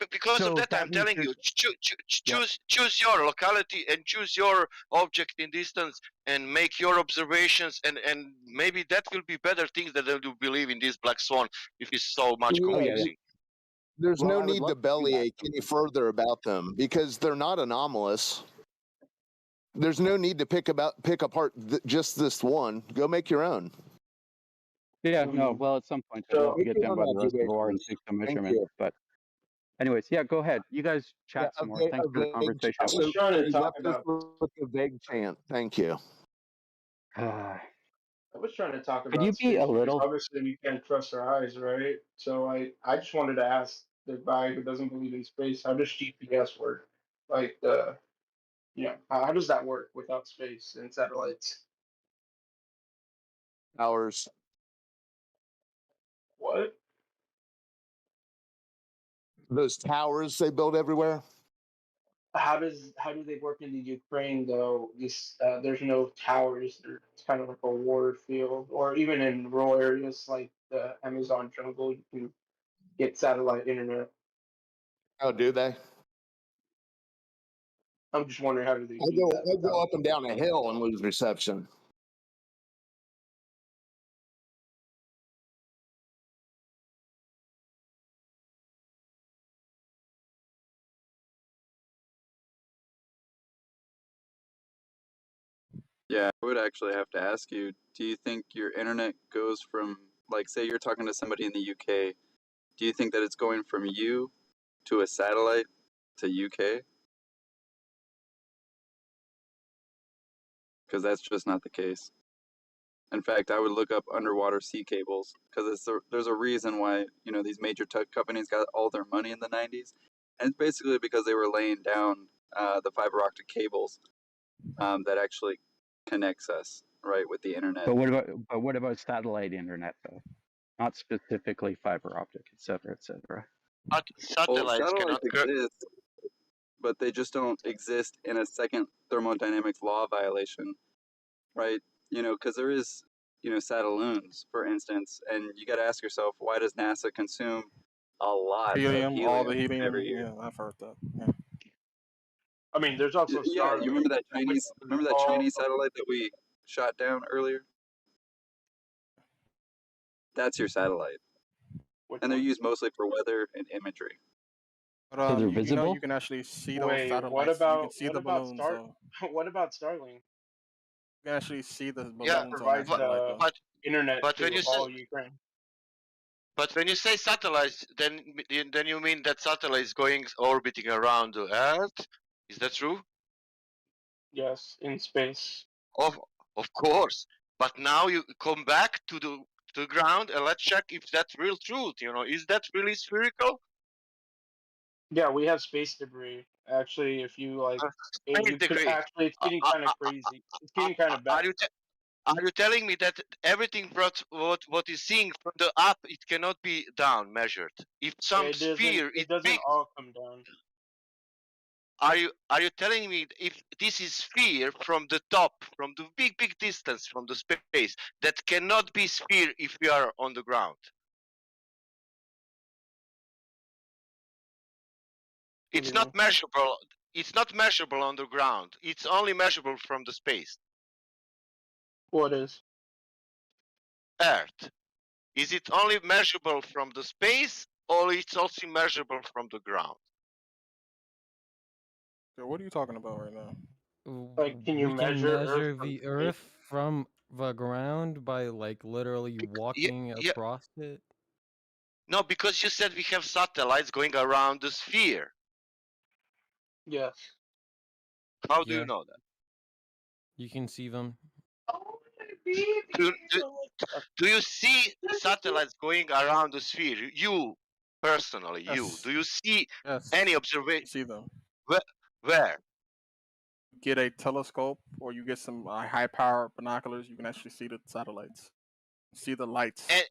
because of that I'm telling you, choose your locality and choose your object in distance and make your observations, and maybe that will be better things than you believe in this Black Swan if it's so much confusing. There's no need to bellyache any further about them because they're not anomalous. There's no need to pick apart just this one. Go make your own. Yeah, no, well, at some point I'll have to get down by the reservoir and take some measurements. But anyways, yeah, go ahead. You guys chat some more. Thanks for the conversation. I was trying to talk about with a vague chant. Thank you. I was trying to talk Could about you be space a because little? obviously we can't trust our eyes, right? So I just wanted to ask the guy who doesn't believe in space, how does GPS work? Like how does that work without space and satellites? Hours. What? Those towers they build everywhere. How do they work in the Ukraine though? There's no towers. It's kind of like a war field, or even in rural areas like the Amazon jungle, you can get satellite internet. Oh, do they? I'm just wondering, how do they do that? I go up and down a hill and lose reception. Yeah, I would actually have to ask you, do you think your internet goes from, like, say you're talking to somebody in the UK, do you think that it's going from you to a satellite to UK? Because that's just not the case. In fact, I would look up underwater sea cables because there's a reason why, you know, these major tech companies got all their money in the 90s, and it's basically because they were laying down the fiber optic cables that actually connects us right with the internet. But what about satellite internet though? Not specifically fiber optic, et cetera, et cetera. But Well, satellites satellites cannot. exist, but they just don't exist in a second thermodynamics law violation, right? You know, because there is, you know, satelloons, for instance, and you got to ask yourself, why does NASA consume a lot of Helium, all the helium helium. every year? Yeah, I've heard that. Yeah. I mean, there's also Yeah, you remember Starlink. that Chinese satellite that we shot down earlier? That's your satellite, and they're used mostly for weather and imagery. But So they're you know visible? you can actually see those Wait, satellites. You can see the balloons. So what about Starlink? you can actually see the Yeah, balloons on that Provides satellite though. internet but when to you say all Ukraine. satellites, then you mean that satellite is going orbiting around the Earth? Is that true? Yes, in space. Of course. But now you come back to the ground and let's check if that's real truth. You know, is that really spherical? Yeah, we have space debris. Actually, if you like, Space you could degree. actually. It's getting kind of crazy. It's getting kind of bad. Are you telling me that everything what is seeing from the up it cannot be down measured? If some sphere is It doesn't big, all come down. are you telling me if this is sphere from the top, from the big distance from the space, that cannot be sphere if we are on the ground? It's not measurable. It's not measurable on the ground. It's only measurable from the space. What is? Earth. Is it only measurable from the space, or it's also measurable from the ground? So what are you talking about right now? Like, can you We can measure Earth measure from the space? Earth from the ground by like literally walking yeah. across it. No, because you said we have satellites going around the sphere. Yes. How do Yeah. you know that? You can see them. Do you see satellites going around the sphere? You, personally, Yes. do you see Yes. any observation? See them. Where? Get a telescope or you get some high power binoculars. You can actually see the satellites. See the lights. And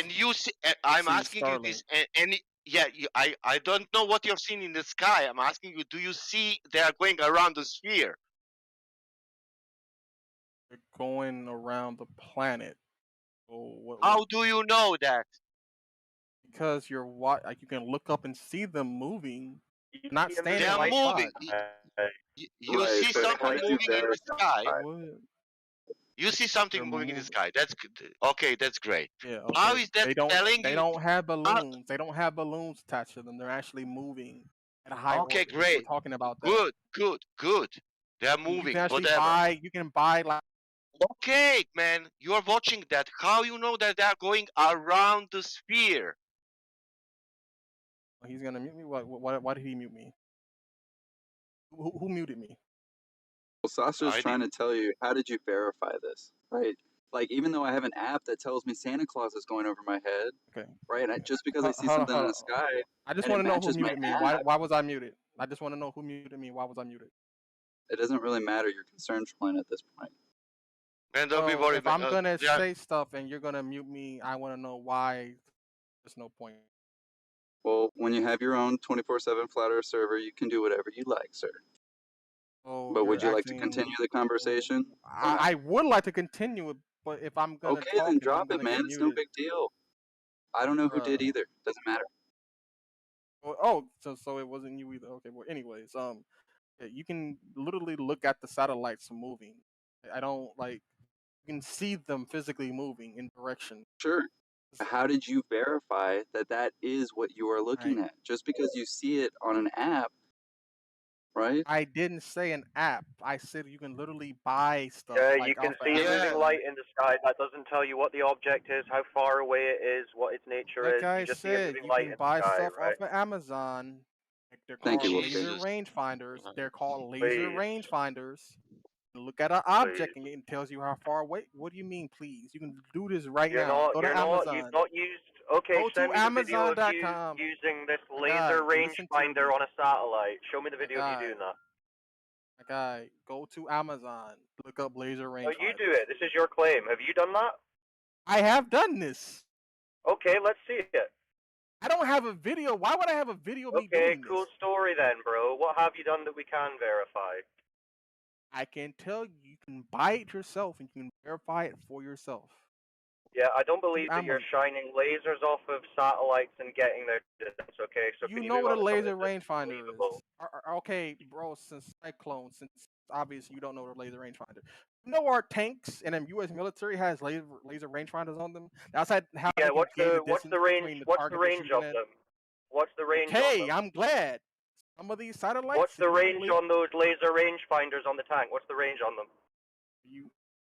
you see, I'm See asking you this, and yeah, I don't know what you're seeing in the sky. I'm asking you, do you see they are going around the sphere? They're going around the planet. So How do you know that? Because like you can look up and see them moving, not standing They are on the moving. spot. You see something moving in the sky. What? You see something moving in the sky. That's good. Okay, that's great. Yeah. Okay. How is that telling They you? don't have balloons. They don't have balloons attached to them. They're actually moving at a high Okay, orbit. great. We're talking about that. Good. They are moving. You can actually Whatever. You can buy like. Okay, man, you are watching that. How you know that they are going around the sphere? He's gonna mute me. Why did he mute me? Who muted me? Well, Sasha's trying to tell you, how did you verify this, right? Like, even though I have an app that tells me Santa Claus is going over my head, okay, right? Just because I see Hold on, something in the sky, I just and want it to know who matches my muted me. app, Why was I muted? I just want to know who muted me. Why was I muted? it doesn't really matter. You're concern trolling at this point. Man, don't be Well, worried. if I'm gonna say stuff and you're gonna mute me, I want to know why. There's no point. Well, when you have your own 24/7 Flat Earth server, you can do whatever you like, sir. Oh, But would you're you like to acting. continue the conversation? I would like to continue it, but if I'm gonna Okay, talk, then I'm drop it, gonna man. get It's no muted. big deal. I don't know who did either. Doesn't matter. Oh, so it wasn't you either. Okay, well, anyways, yeah, you can literally look at the satellites moving. I don't like. You can see them physically moving in direction. Sure. How did you verify that that is what you are looking at? Just because you see it on an app right? I didn't say an app. I said you can literally buy stuff. Yeah, like you can off of see a moving Amazon. light in the sky. That doesn't tell you what the object is, how far away it is, what its nature Like is. I You just see a said, moving you light can in the buy sky, stuff right? off of Amazon. Like they're Thank you, called Whoops. laser rangefinders. They're called laser Please. rangefinders. You look at an object and it tells you how far away. What do you mean, please? You can do this right You're now. not. Go to You're not. You've Amazon. not used. Okay, Go send to me the video of you Amazon.com. using this My laser guy, listen to rangefinder me. on a satellite. Show me the My video of you guy. doing that. My guy, go to Amazon. Look up laser No, you rangefinders. do it. This is your claim. Have you done that? I have done this. Okay, let's see it. I don't have a video. Why would I have a video of me Okay, doing cool this? story then, bro. What have you done that we can verify? I can tell you, you can buy it yourself and you can verify it for yourself. Yeah, I don't believe that you're Amazon. shining lasers off of satellites and getting their distance. Okay, so You can you know move what a on to something laser that's rangefinder is. believable? Okay, bro, since obviously you don't know what a laser rangefinder. You know our tanks and U.S. military has laser rangefinders on them. That's how Yeah, they can what's gauge the distance range? between the What's the target they're range shooting of at. them? What's the range on Okay, them? I'm glad. Some of these satellites. What's the if you range believe- on those laser rangefinders on the tank? What's the range on them?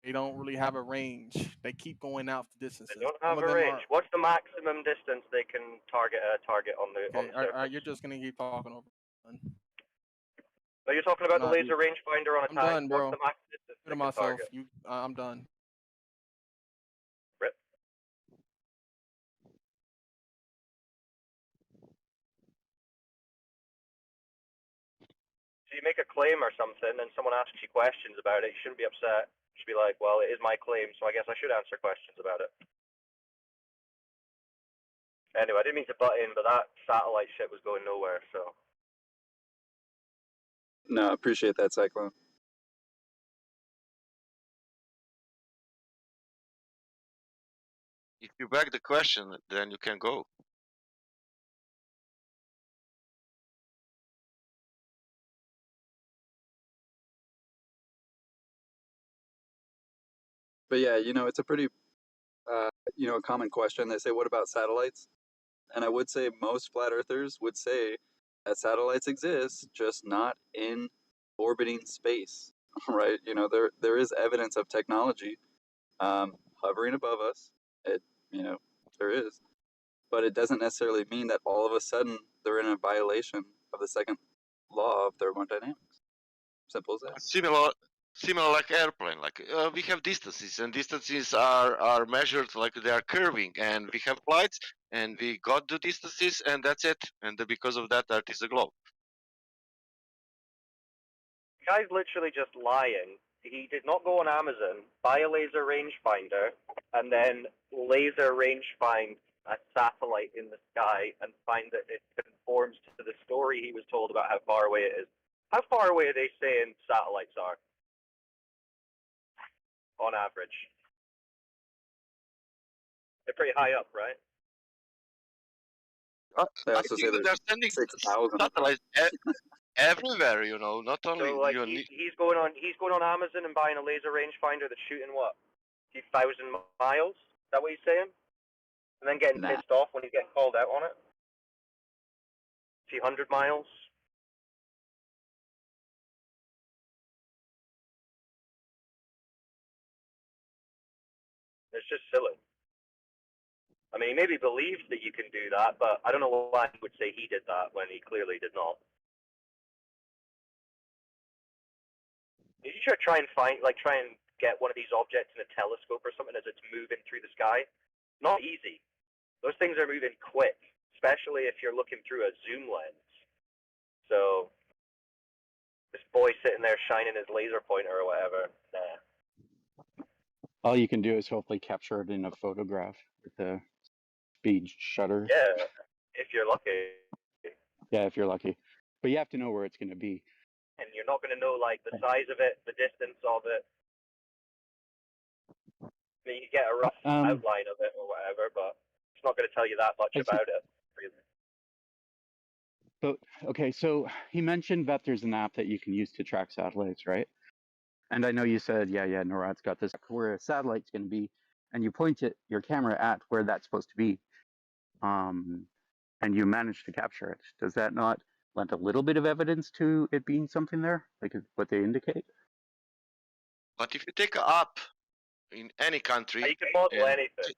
They don't really have a range. They keep going out the distances. They don't Some have of a them range. What's the maximum distance they can target a target on the Okay, surface? you're just gonna keep talking over. No, you're talking about the Not- laser rangefinder on a I'm tank. done, bro. What's the max distance To they can myself. target? I'm done. Rip. So you make a claim or something, and someone asks you questions about it. You shouldn't be upset. You should be like, well, it is my claim, so I guess I should answer questions about it. Anyway, I didn't mean to butt in, but that satellite shit was going nowhere, so. No, I appreciate that, Cyclone. If you beg the question, then you can go. But yeah, it's a pretty, a common question. They say, what about satellites? And I would say most flat earthers would say that satellites exist, just not in orbiting space, right? There is evidence of technology hovering above us. There is. But it doesn't necessarily mean that all of a sudden they're in a violation of the second law of thermodynamics. Simple as that. Similar like airplane. Like we have distances, and distances are measured like they are curving, and we have flights, and we got the distances, and that's it. And because of that, that is a globe. The guy's literally just lying. He did not go on Amazon, buy a laser rangefinder, and then laser rangefind a satellite in the sky and find that it conforms to the story he was told about how far away it is. How far away are they saying satellites are? On average. They're pretty high up, right? They I also think say that they're sending 6,000. satellites everywhere. Not only So like you he's going on Amazon and buying a laser rangefinder that's shooting what? A few thousand miles? Is that what he's saying? And then getting pissed off when he's getting called out on it? A few 100 miles? It's just silly. I mean, he maybe believes that you can do that, but I don't know why he would say he did that when he clearly did not. You should try and get one of these objects in a telescope or something as it's moving through the sky. Not easy. Those things are moving quick, especially if you're looking through a zoom lens. So, this boy sitting there shining his laser pointer or whatever, nah. All you can do is hopefully capture it in a photograph with a speed shutter. Yeah, if you're lucky. Yeah, if you're lucky. But you have to know where it's going to be. And you're not going to know like the size of it, the distance of it. I mean, you get a rough outline of it or whatever, but it's not going to tell you that much about it, really. But okay, so he mentioned that there's an app that you can use to track satellites, right? And I know you said, yeah, NORAD's got this where a satellite's going to be, and you point your camera at where that's supposed to be, and you manage to capture it. Does that not lent a little bit of evidence to it being something there, like what they indicate. But if you take a up in any country, You can model and anything.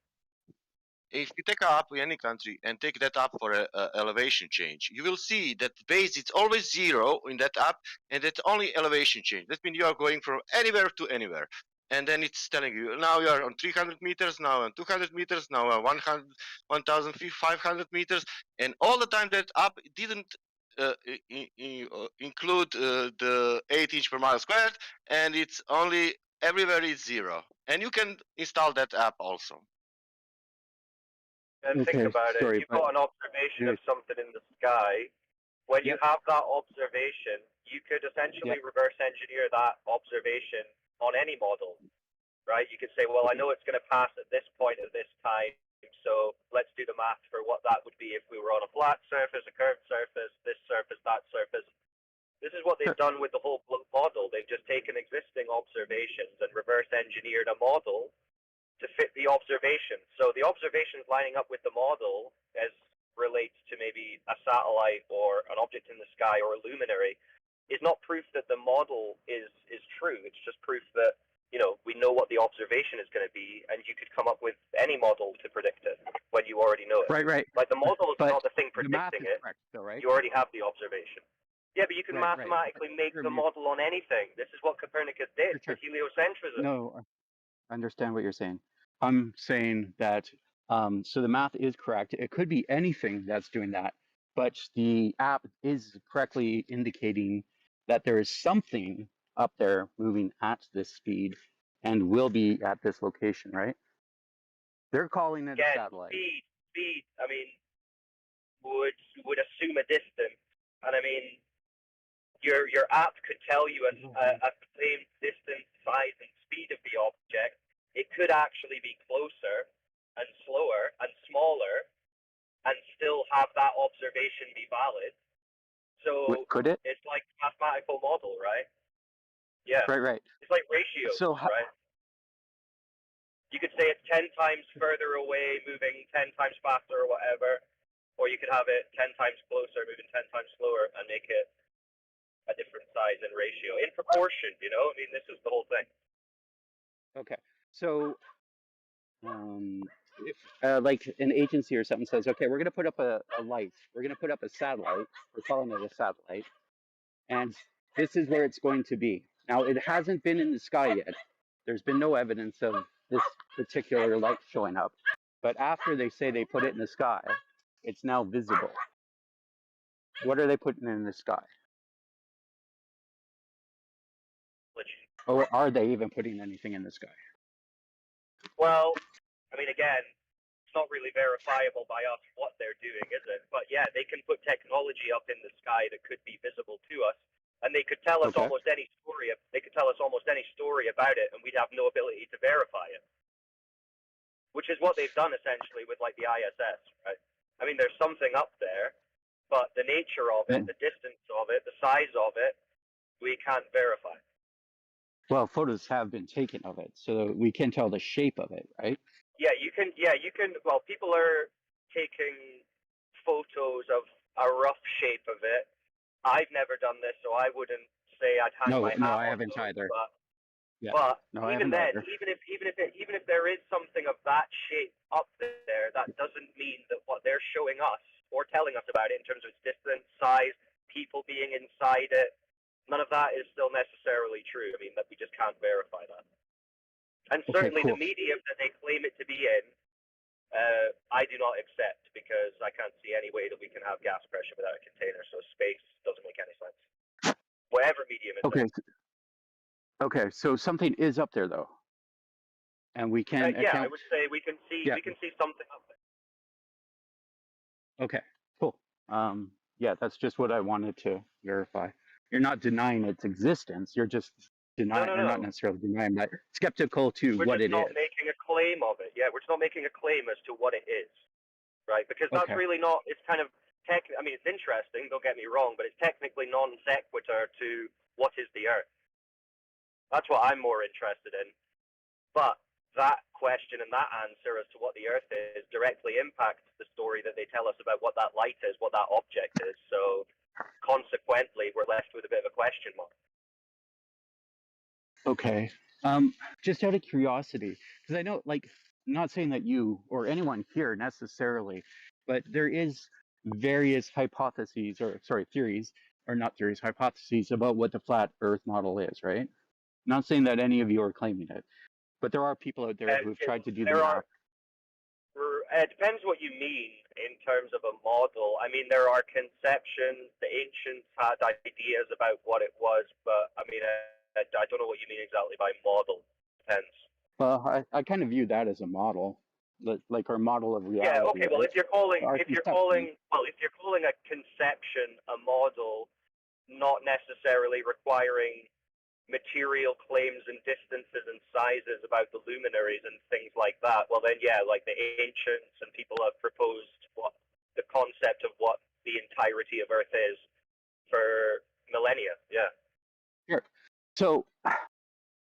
if you take a up in any country and take that up for a elevation change, you will see that base it's always 0 in that up, and that's only elevation change. That means you are going from anywhere to anywhere. And then it's telling you now you are on 300 meters, now on 200 meters, now on 100, 1,500 meters, and all the time that up didn't include the 8 inch per mile squared, and it's only everywhere is 0. And you can install that app also. And think about it. You've got an observation of something in the sky. When you have that observation, you could essentially reverse engineer that observation on any model, right? You could say, well, I know it's going to pass at this point at this time, so let's do the math for what that would be if we were on a flat surface, a curved surface, this surface, that surface. This is what they've done with the whole model. They've just taken existing observations and reverse engineered a model to fit the observation. So the observations lining up with the model as relates to maybe a satellite or an object in the sky or a luminary is not proof that the model is true. It's just proof that, you know, we know what the observation is going to be, and you could come up with any model to predict it when you already know it. Right. Like the model is But not the thing the math predicting is it. correct, though, right? You already have the observation. Yeah, but you can Right. mathematically make the model on anything. This is what Copernicus did for heliocentrism. No, I understand what you're saying. I'm saying that so the math is correct. It could be anything that's doing that, but the app is correctly indicating that there is something up there moving at this speed and will be at this location, right? They're calling it a satellite. Speed. I mean, would assume a distance, and I mean, your app could tell you a claimed distance, size, and speed of the object. It could actually be closer and slower and smaller, and still have that observation be valid. So Could it? it's like a mathematical model, right? Yeah. Right. It's like ratios, So right? You could say it's 10 times further away, moving 10 times faster or whatever, or you could have it 10 times closer, moving 10 times slower, and make it a different size and ratio in proportion. You know, I mean, this is the whole thing. Okay. So if like an agency or something says, okay, we're going to put up a light, we're going to put up a satellite, we're calling it a satellite, and this is where it's going to be. Now, it hasn't been in the sky yet. There's been no evidence of this particular light showing up. But after they say they put it in the sky, it's now visible. What are they putting in the sky? Or are they even putting anything in the sky? Well, I mean, again, it's not really verifiable by us what they're doing, is it? But yeah, they can put technology up in the sky that could be visible to us, and they could tell us almost any story. They could tell us almost any story about it, and we'd have no ability to verify it. Which is what they've done essentially with like the ISS, right? I mean, there's something up there, but the nature of it, the distance of it, the size of it, we can't verify. Well, photos have been taken of it, so we can tell the shape of it, right? Yeah, you can. Well, people are taking photos of a rough shape of it. I've never done this, so I wouldn't say I'd hang my hat No, on I haven't those, either. But No, I even haven't then, either. even if there is something of that shape up there, that doesn't mean that what they're showing us or telling us about it in terms of its distance, size, people being inside it, none of that is still necessarily true. I mean, that we just can't verify that. And certainly the medium that they claim it to be in, I do not accept, because I can't see any way that we can have gas pressure without a container. So space doesn't make any sense. Whatever medium it's in. Okay, so something is up there though, and we can yeah, account. I would say we can see something up there. Okay, cool. Yeah, that's just what I wanted to verify. You're not denying its existence. You're just denying, or not necessarily denying, but skeptical to We're what just it not is. making a claim of it. Yeah, we're just not making a claim as to what it is, right? Because that's really not. It's kind of I mean, it's interesting. Don't get me wrong, but it's technically non sequitur to what is the Earth. That's what I'm more interested in. But that question and that answer as to what the Earth is directly impacts the story that they tell us about what that light is, what that object is. So consequently, we're left with a bit of a question mark. Okay. Just out of curiosity, because I know, like, I'm not saying that you or anyone here necessarily, but there is various hypotheses, or sorry, theories, or not theories, hypotheses about what the flat Earth model is, right? Not saying that any of you are claiming it, but there are people out there who have tried to do the math. It depends what you mean in terms of a model. I mean, there are conceptions. The ancients had ideas about what it was, but I mean, I don't know what you mean exactly by model. Depends. Well, I kind of view that as a model, like our model of reality. Yeah. Okay. Well, right? if you're calling Our a conception a model, not necessarily requiring material claims and distances and sizes about the luminaries and things like that, well then yeah, like the ancients and people have proposed what the concept of what the entirety of Earth is for millennia. Yeah. Sure. So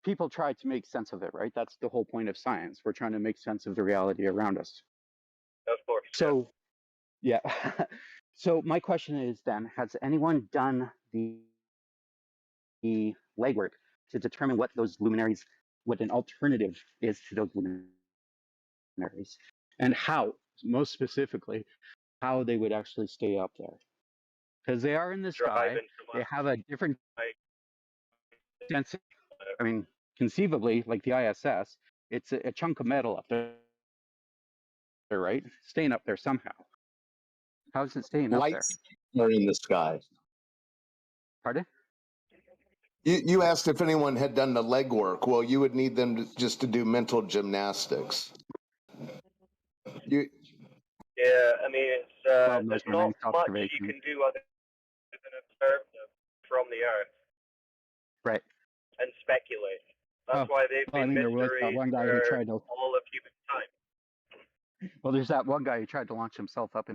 people try to make sense of it, right? That's the whole point of science. We're trying to make sense of the reality around us. Of course. So yeah. So my question is then, has anyone done the legwork to determine what those luminaries, what an alternative is to those luminaries, and how, most specifically, how they would actually stay up there? Because they are in the sky, they have a different density. I mean, conceivably, like the ISS, it's a chunk of metal up there, right? Staying up there somehow. How is it staying up there? Lights are in the sky. Pardon? You asked if anyone had done the legwork. Well, you would need them just to do mental gymnastics. Yeah, I mean, it's there's not much you can do other than observe them from the Earth. Right. And speculate. That's why they've been there was mysteries that one guy who for tried to. all of human time. Well, there's that one guy who tried to launch himself up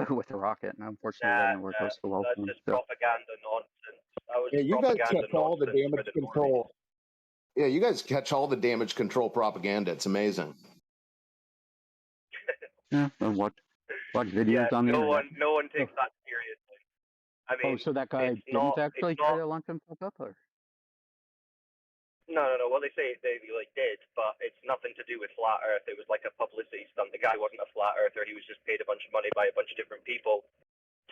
with a rocket, and unfortunately, that didn't work out so well. That's just propaganda nonsense. That was Yeah, you guys propaganda catch all the nonsense for damage the control. Yeah, you guys catch all the damage control propaganda. It's amazing. Yeah, and what videos on the internet? No one takes that seriously. I mean, so that guy didn't actually try to launch himself up, or? No. Well, they say they like did, but it's nothing to do with flat Earth. It was like a publicity stunt. The guy wasn't a flat earther. He was just paid a bunch of money by a bunch of different people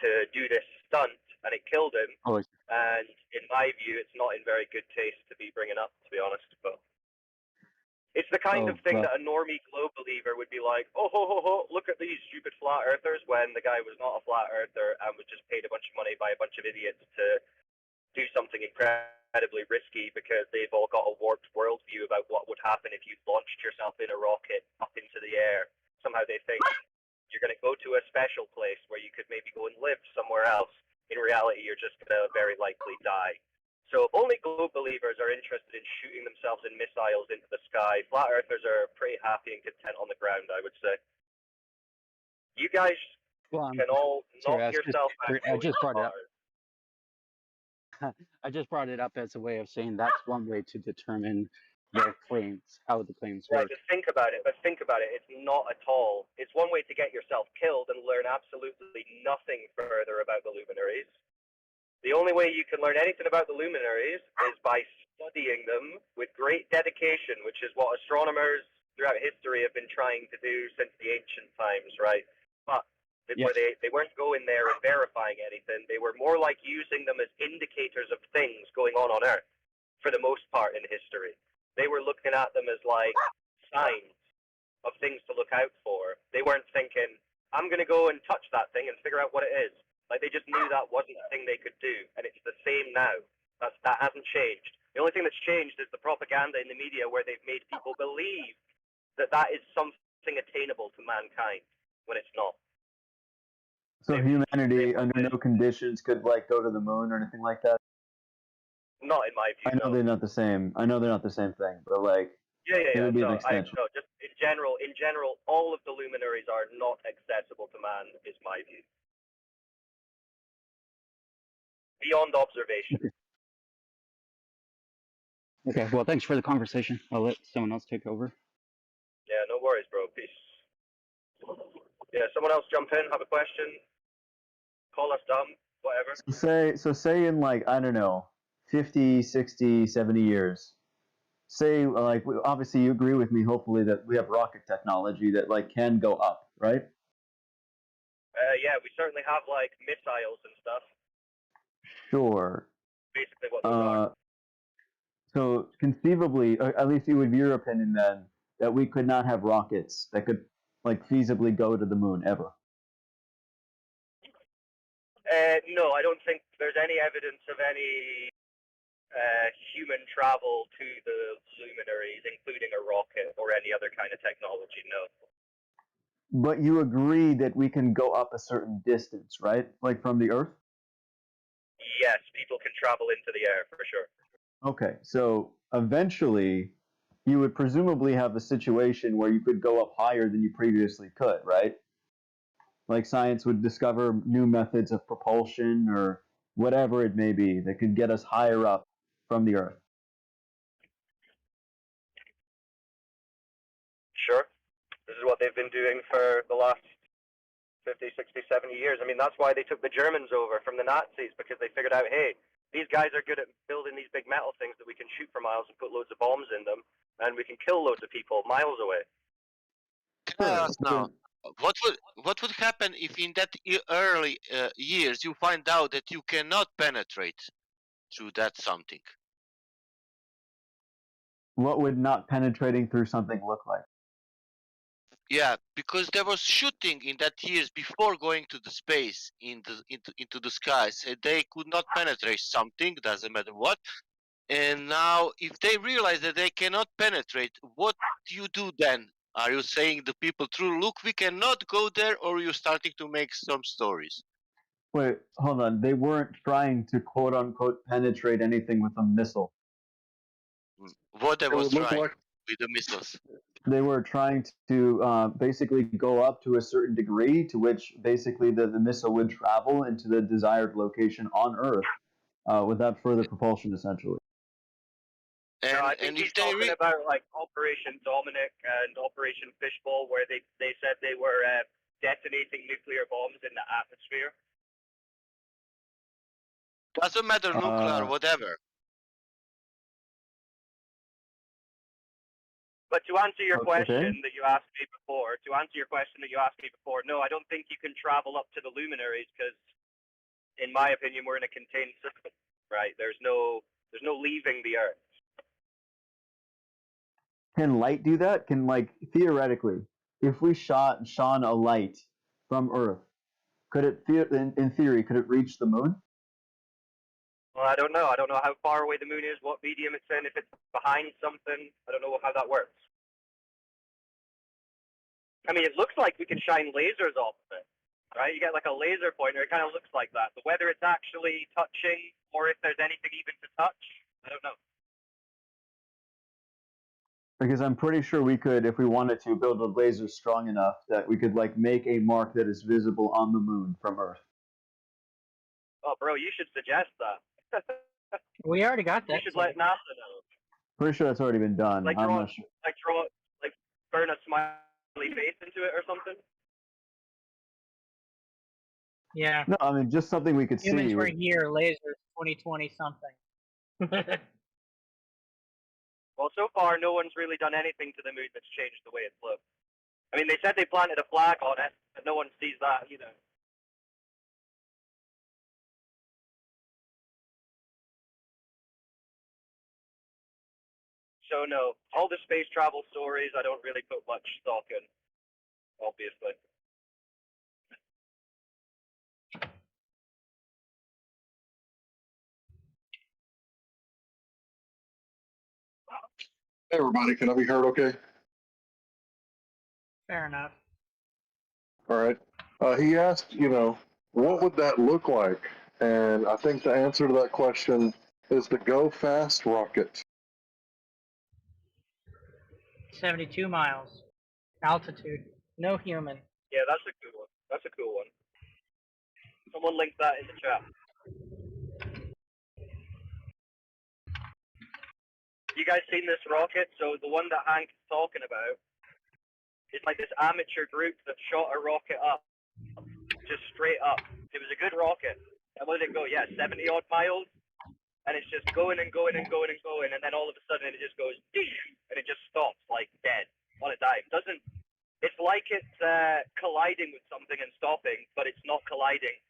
to do this stunt, and it killed him. And in my view, it's not in very good taste to be bringing up, to be honest. But it's the kind of thing that a normie globe believer would be like, oh, look at these stupid flat earthers, when the guy was not a flat earther and was just paid a bunch of money by a bunch of idiots to do something incredibly risky because they've all got a warped worldview about what would happen if you launched yourself in a rocket up into the air. Somehow they think you're going to go to a special place where you could maybe go and live somewhere else. In reality, you're just going to very likely die. So only globe believers are interested in shooting themselves in missiles into the sky. Flat earthers are pretty happy and content on the ground, I would say. You guys can all knock yourself out. I just brought it up. I just brought it up as a way of saying that's one way to determine their claims, how the claims work. Right, but think about it. It's not at all. It's one way to get yourself killed and learn absolutely nothing further about the luminaries. The only way you can learn anything about the luminaries is by studying them with great dedication, which is what astronomers throughout history have been trying to do since the ancient times, right? But where they weren't going there and verifying anything. They were more like using them as indicators of things going on Earth, for the most part in history. They were looking at them as like signs of things to look out for. They weren't thinking, I'm going to go and touch that thing and figure out what it is. Like, they just knew that wasn't a thing they could do, and it's the same now. That hasn't changed. The only thing that's changed is the propaganda in the media, where they've made people believe that that is something attainable to mankind when it's not. So humanity, under no conditions, could like go to the moon or anything like that. Not in my view. I know they're not the same. I know they're not the same thing, but like, it would be an extension. Just in general, all of the luminaries are not accessible to man, is my view. Beyond observation. Okay. Well, thanks for the conversation. I'll let someone else take over. Yeah, no worries, bro. Peace. Yeah, someone else jump in, have a question. call us dumb, whatever. Say in like, I don't know, 50, 60, 70 years. Say like, obviously you agree with me, hopefully, that we have rocket technology that like can go up, right? Yeah, we certainly have like missiles and stuff. Sure. Basically what those are. So conceivably, at least it would be your opinion then, that we could not have rockets that could like feasibly go to the moon ever. No, I don't think there's any evidence of any human travel to the luminaries, including a rocket or any other kind of technology, no. But you agree that we can go up a certain distance, right? Like from the Earth? Yes, people can travel into the air, for sure. Okay, so eventually you would presumably have a situation where you could go up higher than you previously could, right? Like science would discover new methods of propulsion or whatever it may be that could get us higher up from the Earth. Sure. This is what they've been doing for the last 50, 60, 70 years. I mean, that's why they took the Germans over from the Nazis, because they figured out, hey, these guys are good at building these big metal things that we can shoot for miles and put loads of bombs in them, and we can kill loads of people miles away. Can I ask now, what would happen if in that early years you find out that you cannot penetrate through that something? What would not penetrating through something look like? Yeah, because there was shooting in that years before going to the space into the skies, and they could not penetrate something, doesn't matter what. And now, if they realize that they cannot penetrate, what do you do then? Are you saying the people through, look, we cannot go there, or are you starting to make some stories? Wait, hold on. They weren't trying to quote unquote penetrate anything with a missile. What they was trying with the missiles? They were trying to basically go up to a certain degree to which basically the missile would travel into the desired location on Earth without further propulsion, essentially. And, no, I think he's talking about like Operation Dominic and Operation Fishbowl, where they said they were detonating nuclear bombs in the atmosphere. Doesn't matter, nuclear, whatever. But to answer your question that you asked me before, no, I don't think you can travel up to the luminaries because, in my opinion, we're in a contained system, right? There's no leaving the Earth. Can light do that? Can, like, theoretically, if we shone a light from Earth, could it, in theory, could it reach the moon? Well, I don't know. I don't know how far away the moon is, what medium it's in, if it's behind something. I don't know how that works. I mean, it looks like we can shine lasers off of it, right? You get like a laser pointer. It kind of looks like that. But whether it's actually touching or if there's anything even to touch, I don't know. Because I'm pretty sure we could, if we wanted to, build a laser strong enough that we could, like, make a mark that is visible on the moon from Earth. Oh, bro, you should suggest that. We already got that. You should let NASA know. Pretty sure that's already been done. Like I'm not sure. like burn a smiley face into it or something. Yeah. No, I mean just something we could Humans see. were here, lasers, 2020 something. Well, so far, no one's really done anything to the moon that's changed the way it looks. I mean, they said they planted a flag on it, but no one sees that either. So no, all the space travel stories I don't really put much stock in, obviously. Hey everybody, can I be heard okay? Fair enough. All right. He asked, what would that look like? And I think the answer to that question is the Go Fast rocket. 72 miles. Altitude. No human. Yeah, that's a good one. That's a cool one. Someone link that in the chat. You guys seen this rocket? So the one that Hank's talking about, it's like this amateur group that shot a rocket up, just straight up, It was a good rocket. And what did it go? Yeah, 70 odd miles. And it's just going and going and going and going, and then all of a sudden it just goes, and it just stops like dead on a dime. It's like it's colliding with something and stopping, but it's not colliding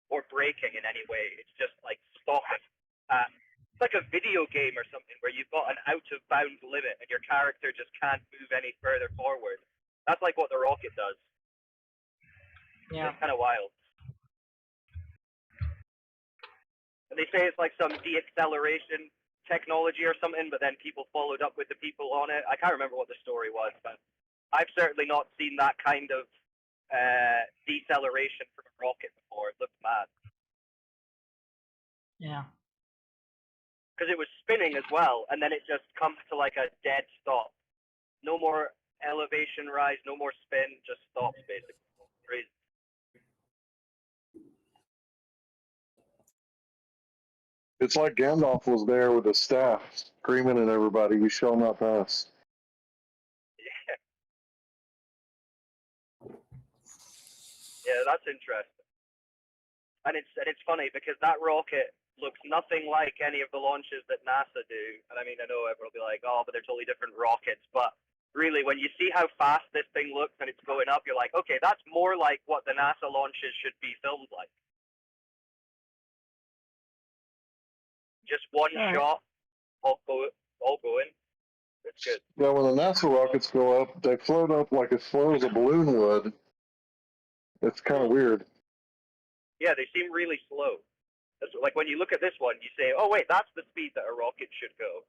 or breaking in any way. It's just like stopping. It's like a video game or something where you've got an out of bounds limit and your character just can't move any further forward. That's like what the rocket does. Yeah. It's kind of wild. And they say it's like some deacceleration technology or something, but then people followed up with the people on it. I can't remember what the story was, but I've certainly not seen that kind of deceleration from a rocket before. It looked mad. Yeah. Because it was spinning as well, and then it just comes to like a dead stop. No more elevation rise, no more spin, just stops basically. Crazy. It's like Gandalf was there with his staff, screaming at everybody, "We shall not pass." Yeah, that's interesting. And it's funny because that rocket looks nothing like any of the launches that NASA do. And I mean, I know everyone will be like, oh, but they're totally different rockets. But really, when you see how fast this thing looks and it's going up, you're like, okay, that's more like what the NASA launches should be filmed like. Just one shot, all going. It's good. Yeah, when the NASA rockets go up, they float up like as slow as a balloon would. It's kind of weird. Yeah, they seem really slow. That's, like when you look at this one, you say, oh wait, that's the speed that a rocket should go.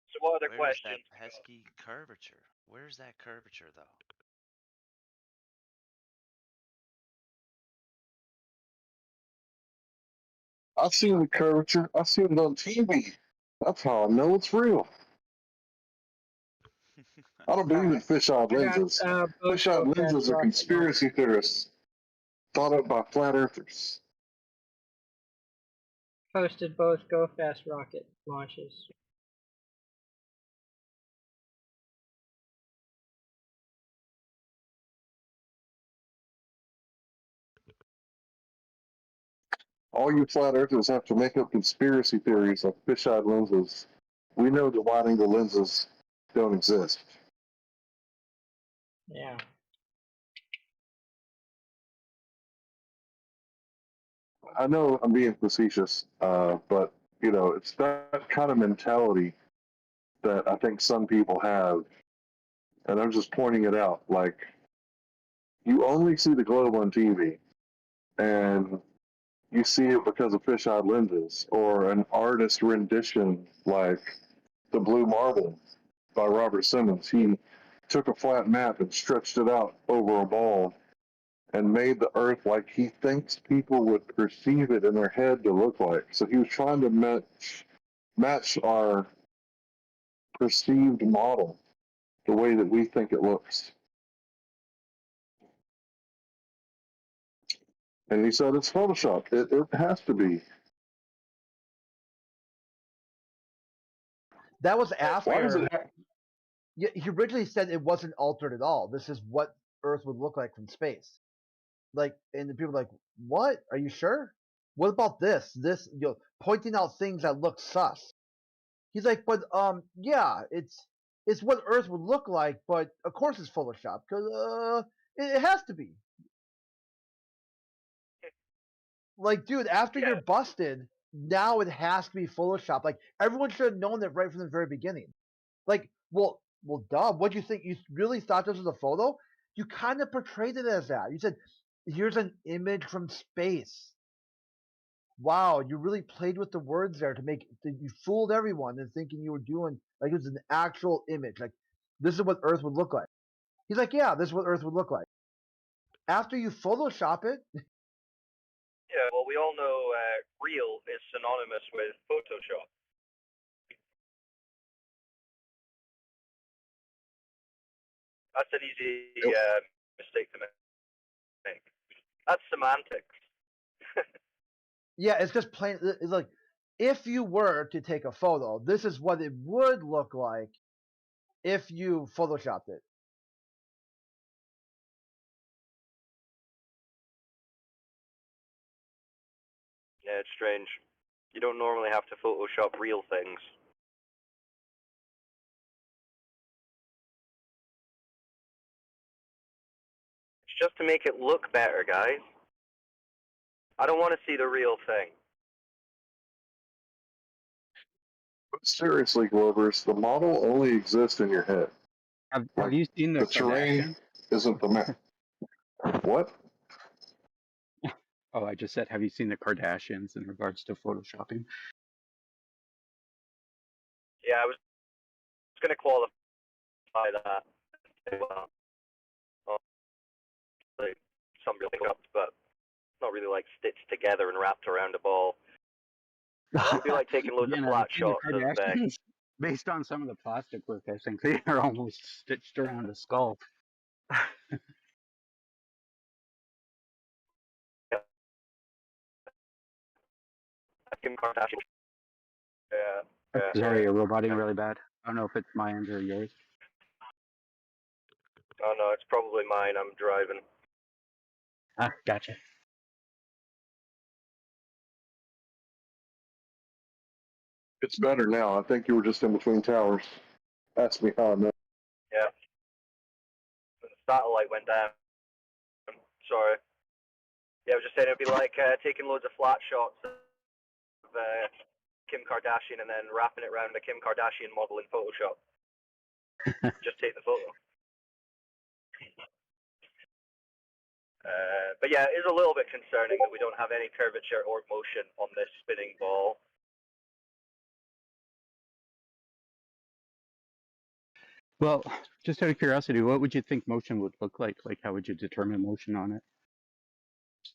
So what other Where is questions? that pesky curvature? Where's that curvature though? I've seen the curvature. I've seen it on TV. That's how I know it's real. I don't believe in fisheye lenses. Fisheye lenses are conspiracy theorists thought up by flat earthers. Posted both Go Fast rocket launches. All you flat earthers have to make up conspiracy theories like fisheye lenses. We know the wide angle lenses don't exist. Yeah. I know I'm being facetious, but you know, it's that kind of mentality that I think some people have, and I'm just pointing it out. Like, you only see the globe on TV, and you see it because of fisheye lenses or an artist rendition like The Blue Marble by Robert Simmons. He took a flat map and stretched it out over a ball and made the earth like he thinks people would perceive it in their head to look like. So he was trying to match our perceived model the way that we think it looks. And he said it's Photoshop. It has to be. That was after. Why does it Yeah, he originally said it wasn't altered at all. This is what Earth would look like from space. Like, and the people were like, "What? Are you sure? What about this? This, pointing out things that look sus." He's like, "But yeah, it's what Earth would look like, but of course it's Photoshop because it has to be." Like, dude, after you're busted, now it has to be Photoshop. Like, everyone should have known that right from the very beginning. Like, well, duh. What do you think? You really thought this was a photo? You kind of portrayed it as that. You said, "Here's an image from space." Wow, you really played with the words there you fooled everyone in thinking you were doing like it was an actual image. Like, this is what Earth would look like. He's like, "Yeah, this is what Earth would look like." After you Photoshop it, Yeah, well, we all know real is synonymous with Photoshop. That's an easy mistake to make. That's semantics. Yeah, it's just plain. It's like if you were to take a photo, this is what it would look like if you photoshopped it. Yeah, it's strange. You don't normally have to Photoshop real things. It's just to make it look better, guys. I don't want to see the real thing. But seriously, Glovers, the model only exists in your head. Have you seen The terrain isn't the map. What? Oh, I just said, have you seen the Kardashians in regards to photoshopping? Yeah, I was going to qualify that. Well, like some real things, but not really like stitched together and wrapped around a ball. It'd be like taking loads of flat shots of Kardashians, based on some of the plastic work, I think they are almost stitched around a skull. Kim Kardashian. Yeah. Sorry, you're roboting really bad. I don't know if it's my end or yours. Oh no, it's probably mine. I'm driving. Ah, gotcha. It's better now. I think you were just in between towers. Ask me how I know. Yeah. The satellite went down. Sorry. Yeah, I was just saying it'd be like taking loads of flat shots of Kim Kardashian and then wrapping it around a Kim Kardashian model in Photoshop. Just take the photo. But yeah, it is a little bit concerning that we don't have any curvature or motion on this spinning ball. Well, just out of curiosity, what would you think motion would look like? Like, how would you determine motion on it?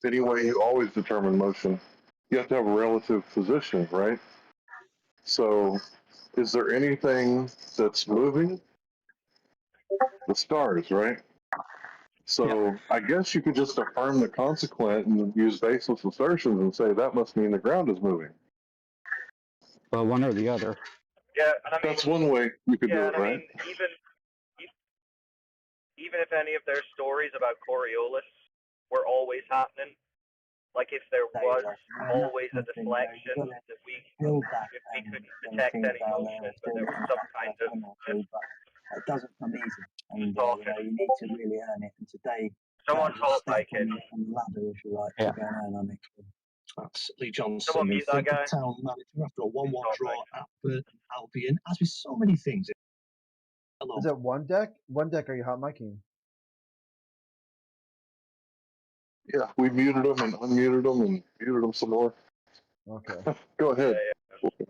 Anyway, you always determine motion. You have to have a relative position, right? So, is there anything that's moving? The stars, right? So, I guess you could just affirm the consequent and use baseless assertions and say that must mean the ground is moving. Well, one or the other. Yeah, and I mean, that's one way you could do it, right? I mean, even if any of their stories about Coriolis were always happening, like if there was always a deflection that we couldn't detect any motion, but there was some kind of it doesn't come easy, and you know, you need to really earn it. And today, someone's hot biking on the ladder, if you like, to go and earn our next one. That's Lee Johnson, someone mute that guy. Town manager after a 1-1 draw at Burton Albion. As with so many things, is it one deck? One deck? Are you hot micing? Yeah, we muted them and unmuted them and muted them some more. Okay. Go ahead. Yeah. Okay.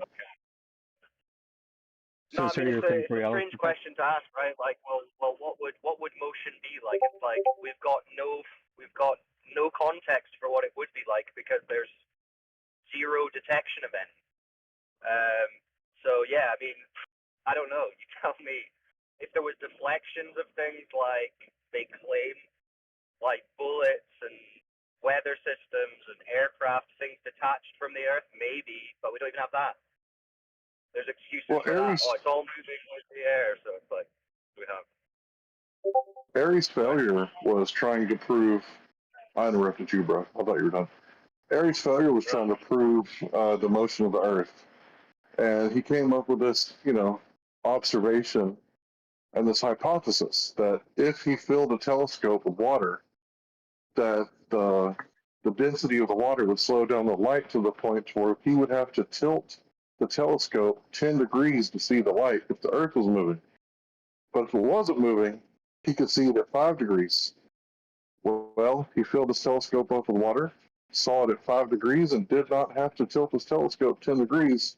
No, I mean, it's a strange question to ask, right? Like, well, what would motion be like? It's like we've got no context for what it would be like because there's zero detection event. So yeah, I mean, I don't know. You tell me. If there was deflections of things like they claim, like bullets and weather systems and aircraft, things detached from the Earth, maybe, but we don't even have that. There's excuses for that. Oh, it's all moving with the air, so it's like we have. Ares' failure was trying to prove. I interrupted you, bro. I thought you were done. Ares' failure was trying to prove the motion of the Earth, and he came up with this, observation and this hypothesis that if he filled a telescope with water, that the density of the water would slow down the light to the point where he would have to tilt the telescope 10 degrees to see the light if the Earth was moving. But if it wasn't moving, he could see it at 5 degrees. Well, he filled his telescope up with water, saw it at 5 degrees, and did not have to tilt his telescope 10 degrees,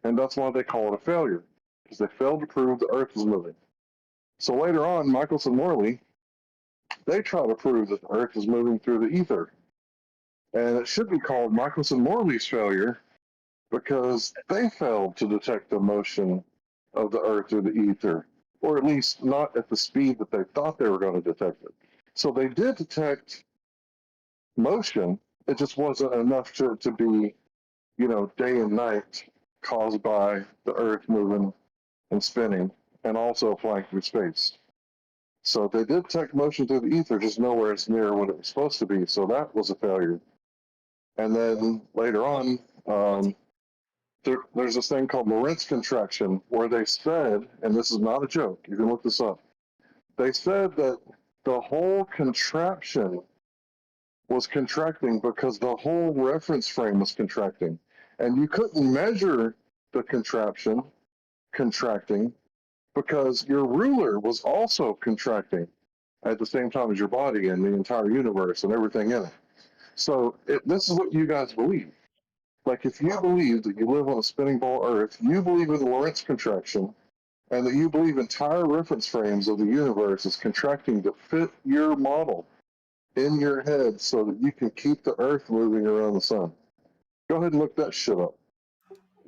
and that's why they call it a failure, because they failed to prove the Earth was moving. So later on, Michelson and Morley, they try to prove that the Earth is moving through the ether. And it should be called Michelson-Morley's failure because they failed to detect the motion of the Earth through the ether. or at least not at the speed that they thought they were going to detect it. So they did detect motion. It just wasn't enough to be, day and night caused by the Earth moving and spinning and also flying through space. So they did detect motion through the ether, just nowhere as near what it was supposed to be. So that was a failure. And then later on, there's this thing called Lorentz contraction, where they said, and this is not a joke, you can look this up, they said that the whole contraption was contracting because the whole reference frame was contracting. And you couldn't measure the contraption contracting because your ruler was also contracting at the same time as your body and the entire universe and everything in it. So this is what you guys believe. Like, if you believe that you live on a spinning ball Earth, you believe in the Lorentz contraction, and that you believe entire reference frames of the universe is contracting to fit your model in your head so that you can keep the Earth moving around the sun. Go ahead and look that shit up.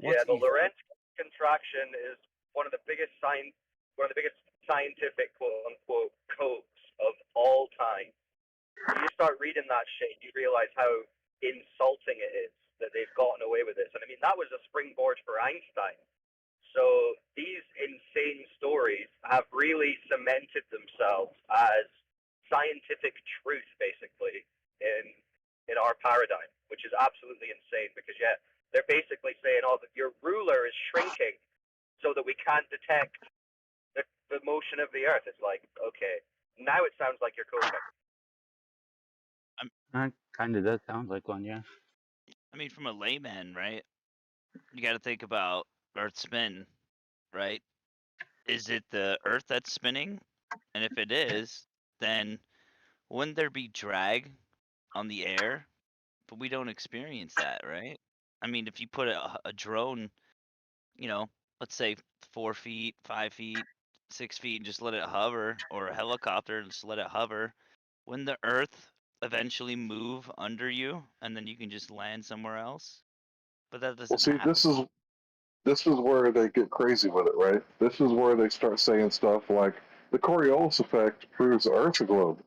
Yeah, the Lorentz contraction is one of the biggest scientific quote unquote codes of all time. When you start reading that shit, you realize how insulting it is that they've gotten away with this. And I mean, that was a springboard for Einstein. So these insane stories have really cemented themselves as scientific truth, basically, in our paradigm, which is absolutely insane. Because they're basically saying, "Oh, that your ruler is shrinking, so that we can't detect the motion of the Earth." It's like, okay, now it sounds like you're coding. That kind of does sound like one, yeah. I mean, from a layman, right? You got to think about Earth spin, right? Is it the Earth that's spinning? And if it is, then wouldn't there be drag on the air? But we don't experience that, right? I mean, if you put a drone, let's say 4 feet, 5 feet, 6 feet, and just let it hover, or a helicopter and just let it hover, wouldn't the Earth eventually move under you, and then you can just land somewhere else? But that doesn't happen. This is where they get crazy with it, right? This is where they start saying stuff like the Coriolis effect proves the Earth's a globe.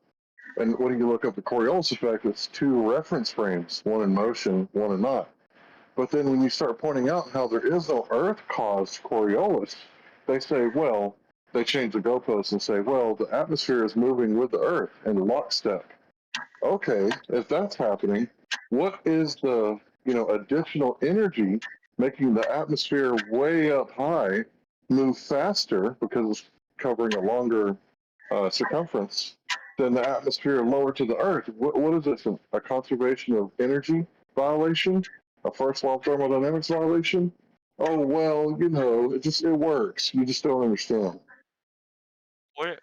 And when you look up the Coriolis effect, it's two reference frames, one in motion, one in not. But then when you start pointing out how there is no Earth-caused Coriolis, they say, well, they change the goalposts and say, well, the atmosphere is moving with the Earth in lockstep. Okay, if that's happening, what is the additional energy making the atmosphere way up high move faster because it's covering a longer circumference than the atmosphere lower to the Earth? What is this? A conservation of energy violation? A first law of thermodynamics violation? Oh well, it works. You just don't understand.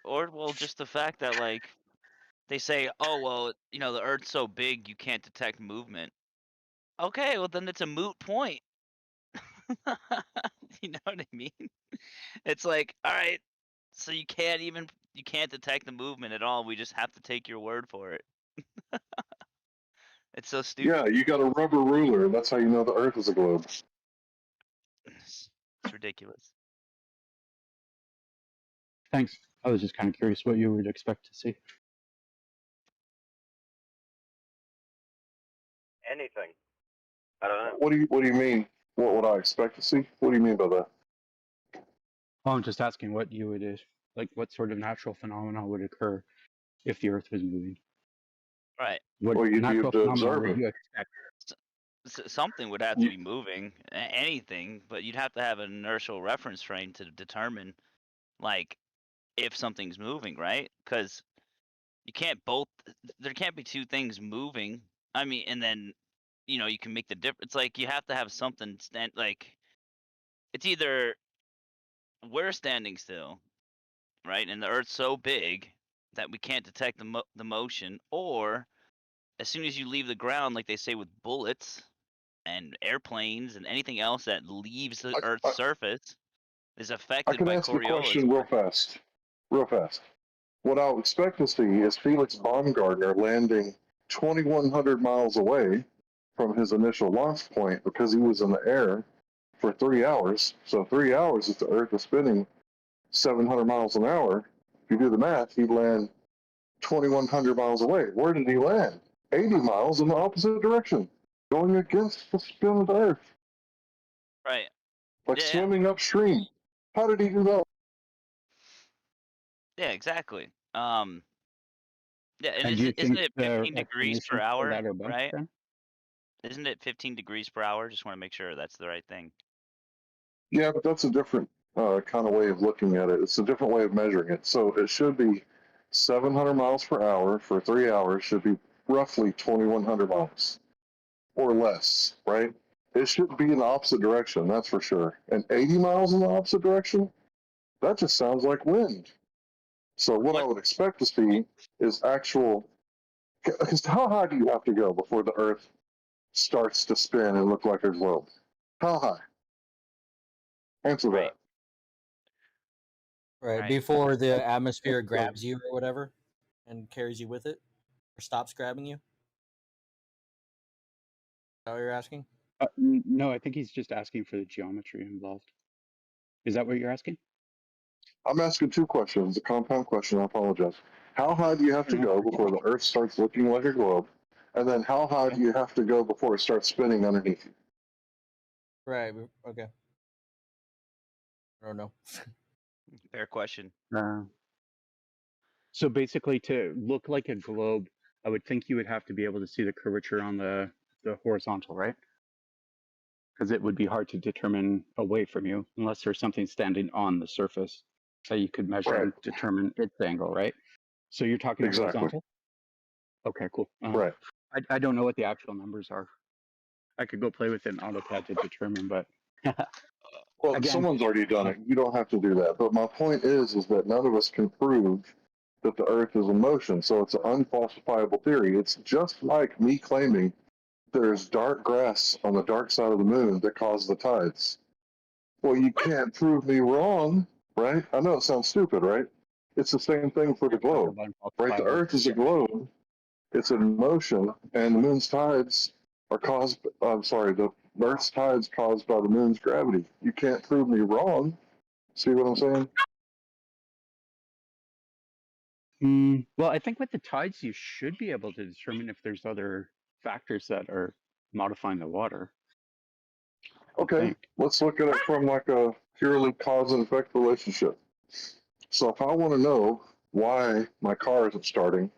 Or well, just the fact that they say, oh well, the Earth's so big you can't detect movement. Okay, well then it's a moot point. You know what I mean? It's like, all right, so you can't detect the movement at all. We just have to take your word for it. It's so stupid. Yeah, you got a rubber ruler. That's how you know the Earth is a globe. It's ridiculous. Thanks. I was just kind of curious what you would expect to see. Anything. I don't know. What do you mean? What would I expect to see? What do you mean by that? Oh, I'm just asking what you would what sort of natural phenomena would occur if the Earth was moving. Right. What Well, you'd be natural able to phenomena observe would it. you expect? Something would have to be moving, anything, but you'd have to have an inertial reference frame to determine, if something's moving, right? Because there can't be two things moving. I mean, and then, you can make the difference. Like, you have to have something it's either we're standing still, right? And the Earth's so big that we can't detect the motion, or as soon as you leave the ground, like they say with bullets and airplanes and anything else that leaves the Earth's surface is I affected can by answer the Coriolis. question real fast. What I'll expect to see is Felix Baumgartner landing 2,100 miles away from his initial launch point because he was in the air for 3 hours. So 3 hours if the Earth is spinning 700 miles an hour, if you do the math, he'd land 2,100 miles away. Where did he land? 80 miles in the opposite direction, going against the spin of the Earth, Right. like Yeah. swimming upstream. How did he do that? Yeah, exactly. Yeah, and And do you isn't think it the 15 degrees per explanations for hour, that are bunched right? then? Isn't it 15 degrees per hour? Just want to make sure that's the right thing. Yeah, but that's a different kind of way of looking at it. It's a different way of measuring it. So it should be 700 miles per hour for 3 hours, should be roughly 2,100 miles or less, right? It should be in the opposite direction, that's for sure. And 80 miles in the opposite direction, that just sounds like wind. So what I would expect to see is actual, because how high do you have to go before the Earth starts to spin and look like a globe? How high? Answer that. Right, before the atmosphere grabs you or whatever and carries you with it or stops grabbing you. Is that what you're asking? No, I think he's just asking for the geometry involved. Is that what you're asking? I'm asking two questions, a compound question, I apologize. How high do you have to go before the Earth starts looking like a globe? And then how high do you have to go before it starts spinning underneath you? Right. Okay. I don't know. Fair question. So basically, to look like a globe, I would think you would have to be able to see the curvature on the horizontal, right? Because it would be hard to determine away from you unless there's something standing on the surface that you could measure and determine its angle, right? So you're talking horizontal? Okay, cool. Right. I don't know what the actual numbers are. I could go play with an AutoCAD to determine, but Well, again, someone's already done it. You don't have to do that. But my point is that none of us can prove that the Earth is in motion. So it's an unfalsifiable theory. It's just like me claiming there's dark grass on the dark side of the moon that caused the tides. Well, you can't prove me wrong, right? I know it sounds stupid, right? It's the same thing for the globe, right? The Earth is a globe. It's in motion, and the moon's tides are caused. I'm sorry, the Earth's tides caused by the moon's gravity. You can't prove me wrong. See what I'm saying? well, I think with the tides, you should be able to determine if there's other factors that are modifying the water. Okay, let's look at it from like a purely cause and effect relationship. So if I want to know why my car isn't starting,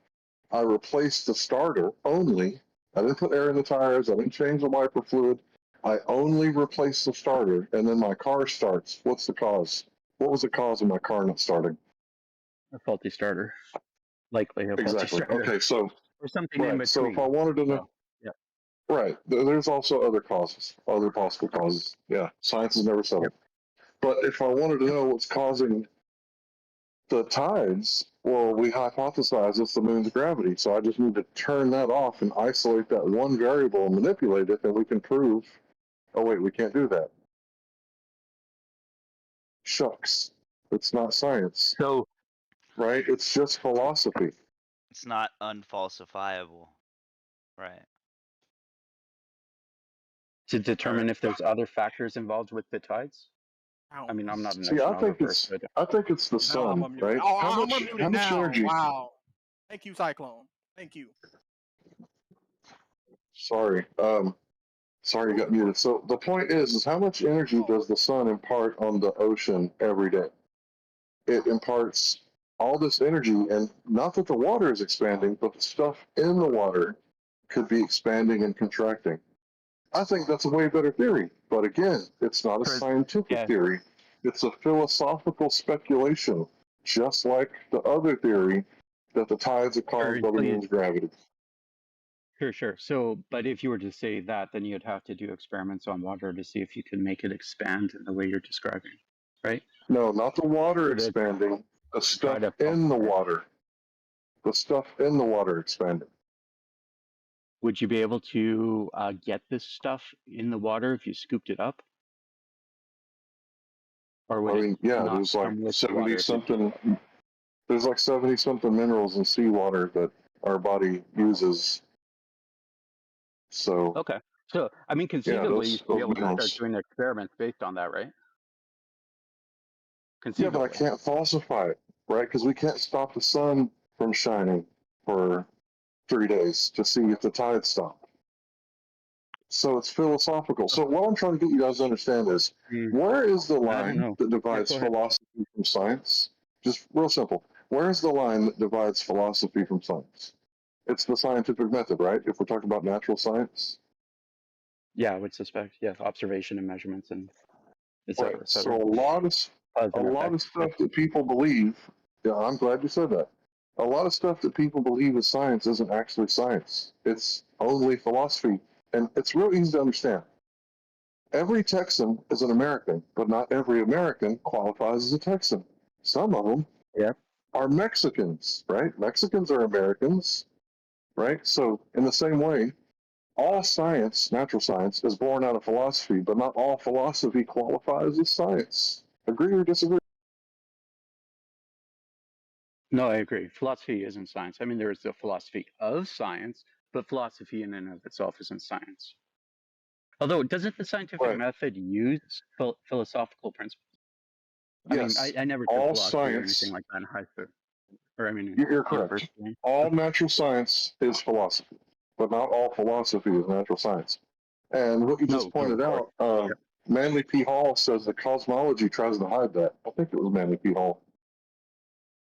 I replaced the starter only. I didn't put air in the tires. I didn't change the wiper fluid. I only replaced the starter, and then my car starts. What's the cause? What was the cause of my car not starting? A faulty starter. Likely a faulty starter. Okay, so or something in right. So between. if I wanted to know, So, yeah. right, there's also other causes, other possible causes. Yeah, science is never settled. But if I wanted to know what's causing the tides, well, we hypothesize it's the moon's gravity. So I just need to turn that off and isolate that one variable and manipulate it, and we can prove, oh, wait, we can't do that. Shucks. It's not science. So, right? It's just philosophy. It's not unfalsifiable. Right. To determine if there's other factors involved with the tides? I mean, I'm not an See, I think it's the sun, right? Oh, How I'm much unmuted now. energy? Wow. Thank you, Cyclone. Thank you. Sorry, sorry you got muted. So the point is how much energy does the sun impart on the ocean every day? It imparts all this energy, and not that the water is expanding, but the stuff in the water could be expanding and contracting. I think that's a way better theory, but again, it's not a scientific theory. It's a philosophical speculation, just like the other theory that the tides are caused by the moon's gravity. Sure. So, but if you were to say that, then you'd have to do experiments on water to see if you can make it expand in the way you're describing, right? No, not the water expanding, the stuff in the water. The stuff in the water expanding. Would you be able to get this stuff in the water if you scooped it up? Or would I mean, yeah, there's like 70 something. There's like 70 something minerals in seawater that our body uses. So okay, so I mean, conceivably, you should be able to start minerals. doing experiments based on that, right? Yeah, but I conceivably. can't falsify it, right? Because we can't stop the sun from shining for 3 days to see if the tides stop. So it's philosophical. So what I'm trying to get you guys to understand is, where is the I don't line know. that Yeah, divides go ahead. philosophy from science? Just real simple. Where is the line that divides philosophy from science? It's the scientific method, right? If we're talking about natural science. Yeah, I would suspect. Yeah, observation and measurements and et Right. cetera, et So cetera. a lot of Cause and effect. stuff that people believe. Yeah, I'm glad you said that. A lot of stuff that people believe is science isn't actually science. It's only philosophy, and it's real easy to understand. Every Texan is an American, but not every American qualifies as a Texan. Some of them are Mexicans, right? Mexicans are Americans, right? So in the same way, all science, natural science, is born out of philosophy, but not all philosophy qualifies as science. Agree or disagree? No, I agree. Philosophy isn't science. I mean, there is the philosophy of science, but philosophy in and of itself isn't science. Although, doesn't the scientific method use philosophical principles? I mean, Yes. I never took All philosophy or anything science, like that in high school, or I mean, in you're correct. university. All natural science is philosophy, but not all philosophy is natural science. And what you just pointed out, Manly P. Hall says that cosmology tries to hide that. I think it was Manly P. Hall.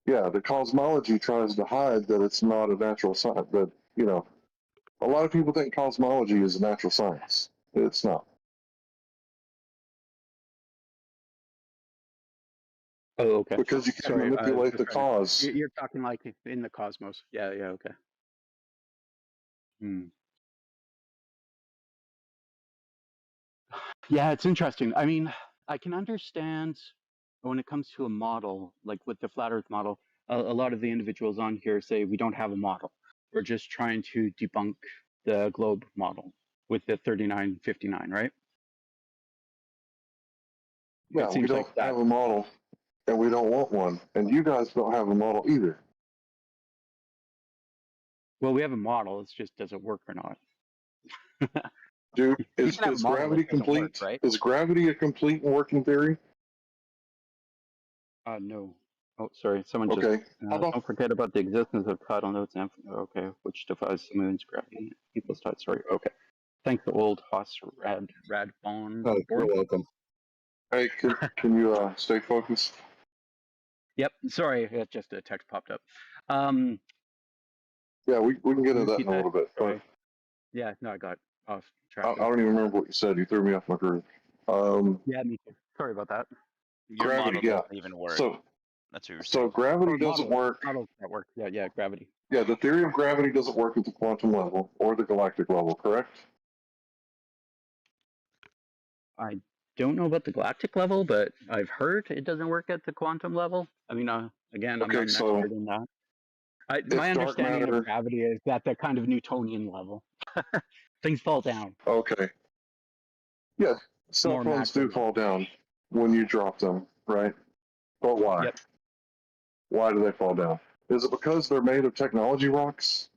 Yeah, the cosmology tries to hide that it's not a natural science. That, you know, a lot of people think cosmology is a natural science. It's not. Oh, okay. Because you can't Sorry, manipulate the just trying to- cause. You're talking like in the cosmos. Yeah, yeah, okay. Yeah, it's interesting. I mean, I can understand when it comes to a model, like with the flat Earth model, a lot of the individuals on here say we don't have a model. We're just trying to debunk the globe model with the 3959, right? Yeah, It we seems don't like that. have a model, and we don't want one. And you guys don't have a model either. Well, we have a model. It's just does it work or not? Dude, You is can have a model gravity that doesn't work, complete? right? Is gravity a complete and working theory? No. Oh, sorry. Someone Okay. just. How about Don't forget about the existence of tidal nodes. And okay, which defies the moon's gravity equals tide. Sorry. Okay. Thank the old Haas Radbon. Oh, you're welcome. Hey, can you stay focused? Yep. Sorry, just a text popped up. Yeah, we can get into that Repeat in a little bit. Sorry. Yeah. No, I got off track. I don't even remember what you said. You threw me off my groove. Yeah, me too. Sorry about that. Your Gravity, model yeah. doesn't even work. So, That's what you're so saying. gravity doesn't work. Models that work. Yeah, gravity. Yeah, the theory of gravity doesn't work at the quantum level or the galactic level, correct? I don't know about the galactic level, but I've heard it doesn't work at the quantum level. I mean, again, I'm not an expert in that. My understanding of gravity is at the kind of Newtonian level. Things fall down. Okay. Yeah, cell More phones do macro. fall down when you drop them, right? But why? Yep. Why do they fall down? Is it because they're made of technology rocks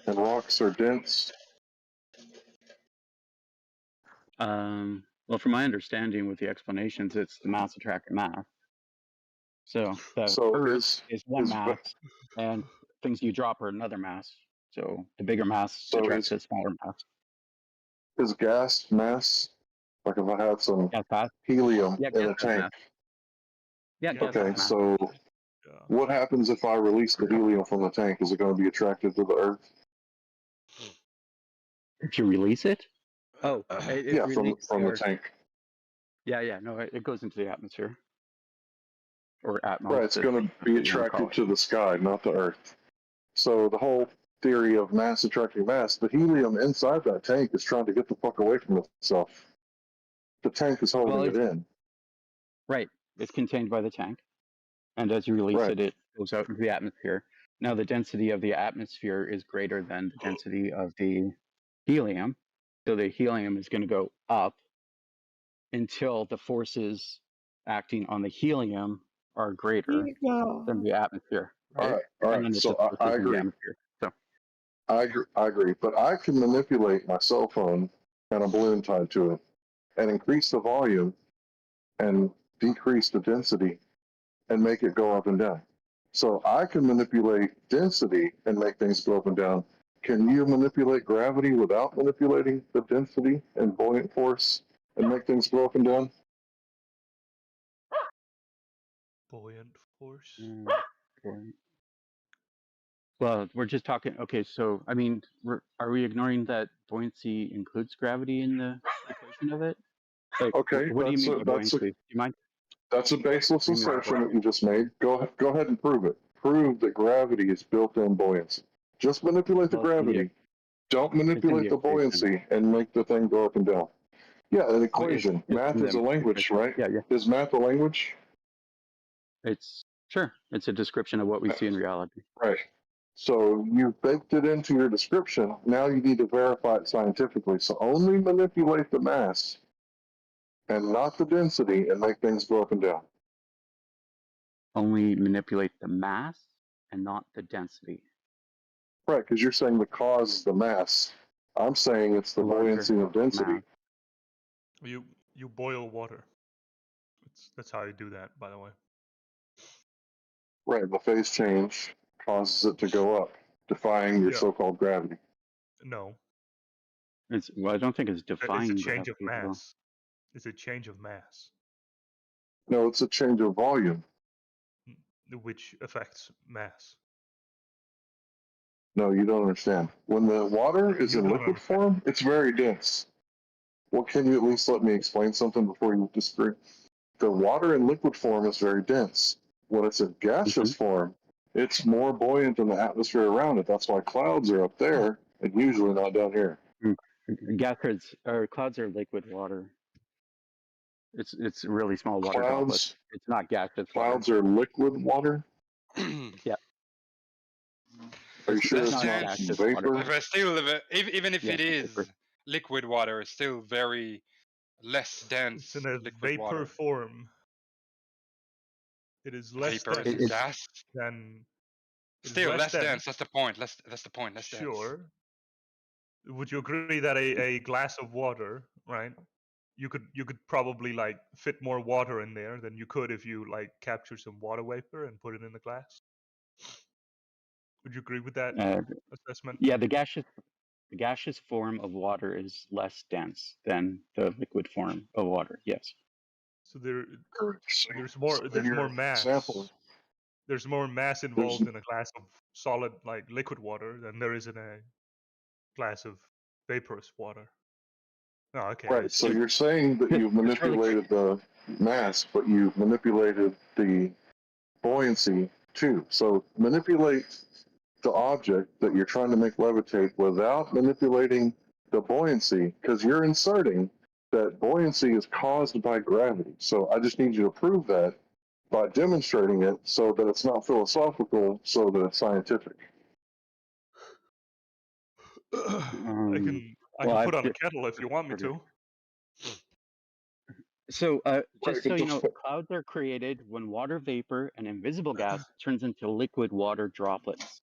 and rocks are dense? Well, from my understanding with the explanations, it's the mass attracting mass. So the Earth is one mass, and things you drop are another mass. So the bigger mass attracts a smaller mass. Is gas mass? Like if I had some helium in a tank. Mass. Yeah, gas Okay, mass. so what happens if I release the helium from the tank? Is it going to be attracted to the Earth? If you release it? Oh, yeah, from the tank. Yeah, no, it goes into the atmosphere. Or atmos. Right, it's going to be attracted to the sky, not the Earth. So the whole theory of mass attracting mass, the helium inside that tank is trying to get the fuck away from itself. The tank is holding it in. Right, it's contained by the tank. And as you release it, it goes out into the atmosphere. Now the density of the atmosphere is greater than the density of the helium. So the helium is going to go up until the forces acting on the helium are greater than the atmosphere. Right? All And right. then it So just I goes into the agree. atmosphere. So I agree. But I can manipulate my cell phone and a balloon tied to it and increase the volume and decrease the density and make it go up and down. So I can manipulate density and make things go up and down. Can you manipulate gravity without manipulating the density and buoyant force and make things go up and down? Buoyant force. Okay. Well, we're just talking. Okay, so I mean, are we ignoring that buoyancy includes gravity in the equation of it? Like, Okay, what do you mean by buoyancy? Do you mind? That's a baseless What do you mean by assertion that buoyancy? you just made. Go ahead and prove it. Prove that gravity is built-in buoyancy. Just manipulate the Well, it's in the gravity. Don't it's in the manipulate the equation. buoyancy and make the thing go up and down. Yeah, an Well, equation. it's Math in is a the language, equation. right? Yeah, yeah. Is math a language? It's sure. It's a description of what we see in reality. Right. So you baked it into your description. Now you need to verify it scientifically. So only manipulate the mass and not the density and make things go up and down. Only manipulate the mass and not the density. Right, because you're saying the cause is the mass. I'm saying it's the buoyancy of density. mass. You boil water. That's how you do that, by the way. Right, the phase change causes it to go up, defying your Yeah. so-called gravity. No, Well, I don't think it's it's a defying change of gravity, though. mass. It's a change of mass, No, it's a change of volume. which affects mass. No, you don't understand. When the water is You in don't liquid understand. form, it's very dense. Well, can you at least let me explain something before you disagree? The water in liquid form is very dense. When it's in gaseous form, it's more buoyant than the atmosphere around it. That's why clouds are up there and usually not down here. Gases or clouds are liquid water. It's really small water droplets. It's not gaseous water. Clouds are liquid water? Yeah. Are you sure It's it's not not gaseous vapor? water. But still, even if Yeah, it it's is vapor. liquid water, it's still very less dense It's in a liquid vapor water. form. It is less Vapor dense is gas. than. it is Still less dense. That's the point. That's the point. Less dense. Sure. Would you agree that a glass of water, right? You could probably like fit more water in there than you could if you like capture some water vapor and put it in the glass. Would you agree with that assessment? Yeah, the gaseous form of water is less dense than the liquid form of water. Yes. So there's So more in there's your more mass. example, There's more mass involved in a glass of solid like liquid water than there is in a glass of vaporous water. Oh, okay. I right. So see. you're saying that you've manipulated the mass, but you've manipulated the buoyancy too. So manipulate the object that you're trying to make levitate without manipulating the buoyancy, because you're inserting that buoyancy is caused by gravity. So I just need you to prove that by demonstrating it so that it's not philosophical, so that it's scientific. I can put on a kettle if you want me to. So, just so you know, clouds are created when water vapor and invisible gas turns into liquid water droplets.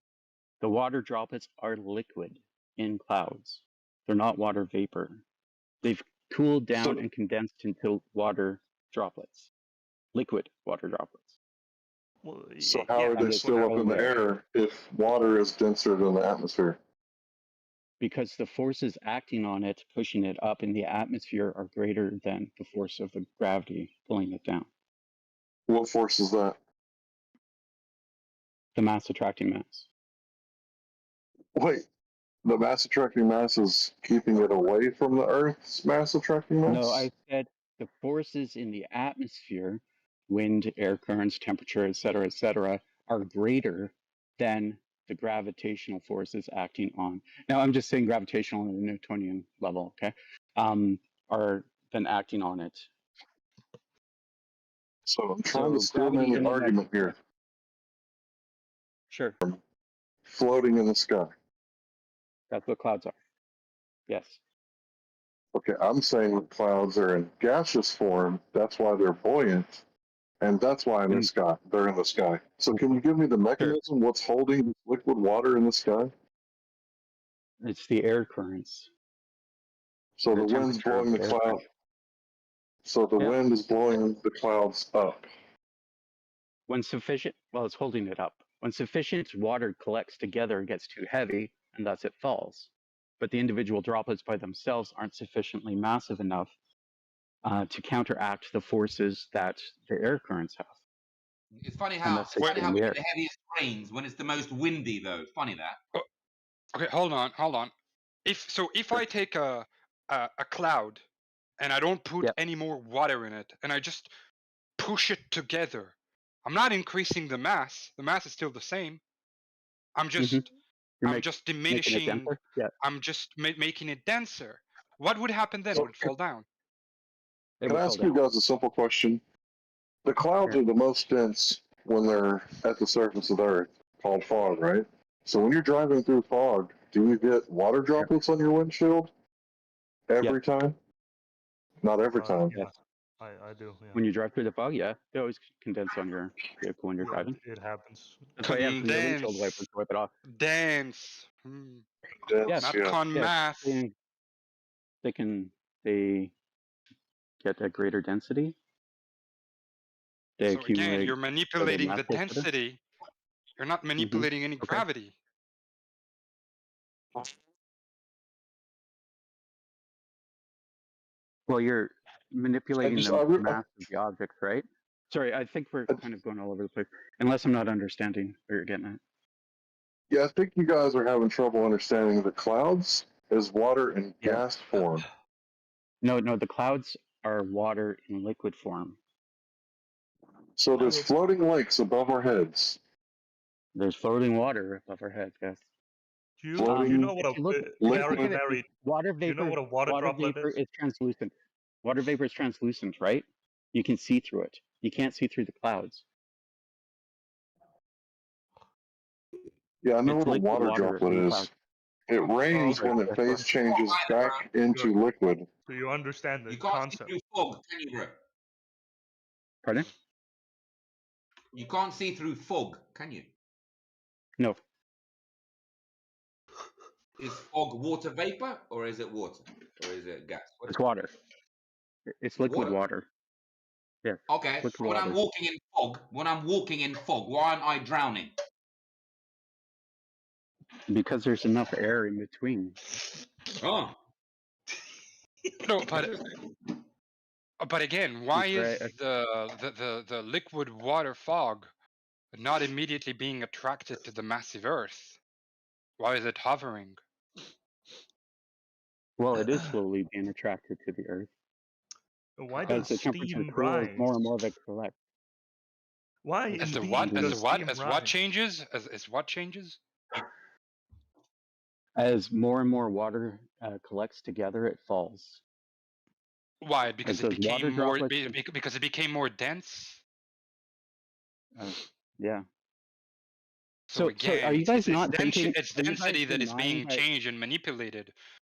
The water droplets are liquid in clouds. They're not water vapor. They've cooled down and condensed into water droplets, liquid water droplets. Well, So how are they And still up in the air if water is denser than the atmosphere? Because the forces acting on it, pushing it up in the atmosphere, are greater than the force of the gravity pulling it down. What force is that? The mass attracting mass. Wait, the mass attracting mass is keeping it away from the Earth's mass attracting mass? No, I said the forces in the atmosphere, wind, air currents, temperature, etc., are greater than the gravitational forces acting on. Now, I'm just saying gravitational on the Newtonian level, okay? Are then acting on it. So I'm trying to steal gravity an in and of- argument here. Sure. Floating in the sky. That's what clouds are. Yes. Okay, I'm saying that clouds are in gaseous form. That's why they're buoyant, and that's why they're in the sky. So can you give me the mechanism? What's holding liquid water in the sky? It's the air currents. So the wind's temperature of blowing the air cloud. So the wind is blowing the clouds up. When sufficient, well, it's holding it up. When sufficient water collects together, it gets too heavy, and thus it falls. But the individual droplets by themselves aren't sufficiently massive enough to counteract the forces that the air currents have. It's funny And how thus they stay in we the get air. the heaviest rains when it's the most windy, though. Funny that. Okay, hold on. If I take a cloud and I don't put any more water in it and I just push it together, I'm not increasing the mass. The mass is still the same. I'm just Making it diminishing. denser? Yeah. I'm just making it denser. What would happen then? Would it fall down? It Can would I fall ask you down. guys a simple question? The clouds are the most dense when they're at the surface of the Earth, called fog, right? So when you're driving through fog, do you get water droplets on your windshield every time? Not every time. Yes. I do. Yeah. When you drive through the fog, yeah, they always condense on your vehicle when you're driving. It happens. That's why you have your windshield wipers to wipe it off. Dense. Yeah, Not con mass. They get a greater density. They So again, accumulate. you're so their manipulating mass the gets better. density. You're not manipulating any Okay. gravity. Well, you're manipulating just- the I re- mass of the objects, right? Sorry, I think we're kind of going all over the place. Unless I'm not understanding what you're getting at. Yeah, I think you guys are having trouble understanding the clouds is water in gas form. No, the clouds are water in liquid form. So there's floating lakes above our heads. There's floating water above our heads, guys. Do you know what if you look, Barry, water do you know vapor, what a water droplet vapor is? is translucent. Water vapor is translucent, right? You can see through it. You can't see through the clouds. Yeah, I know It's what a liquid water water droplet in is. clouds. It rains when it phase changes back into liquid. Do you understand the You can't concept? see through fog, can you, bro? Pardon? You can't see through fog, can you? No. Is fog water vapor, or is it water, or is it gas? What It's is it? water. It's liquid water. Yeah. Okay. Liquid When I'm water. walking in fog, why aren't I drowning? Because there's enough air in between. Oh. No, but again, why is Right. the liquid water fog not immediately being attracted to the massive Earth? Why is it hovering? Well, it is slowly being attracted to the Earth. Why As does the temperature steam cools, rise? more and more of it collects. Why As the indeed what? As does the what? steam As rise? what changes? As what changes? As more and more water collects together, it falls. Why? Because As it those water became more. droplets. Because it became more dense. Yeah. So So again, are you guys not thinking? it's Are you guys density that is denying being that? changed and manipulated,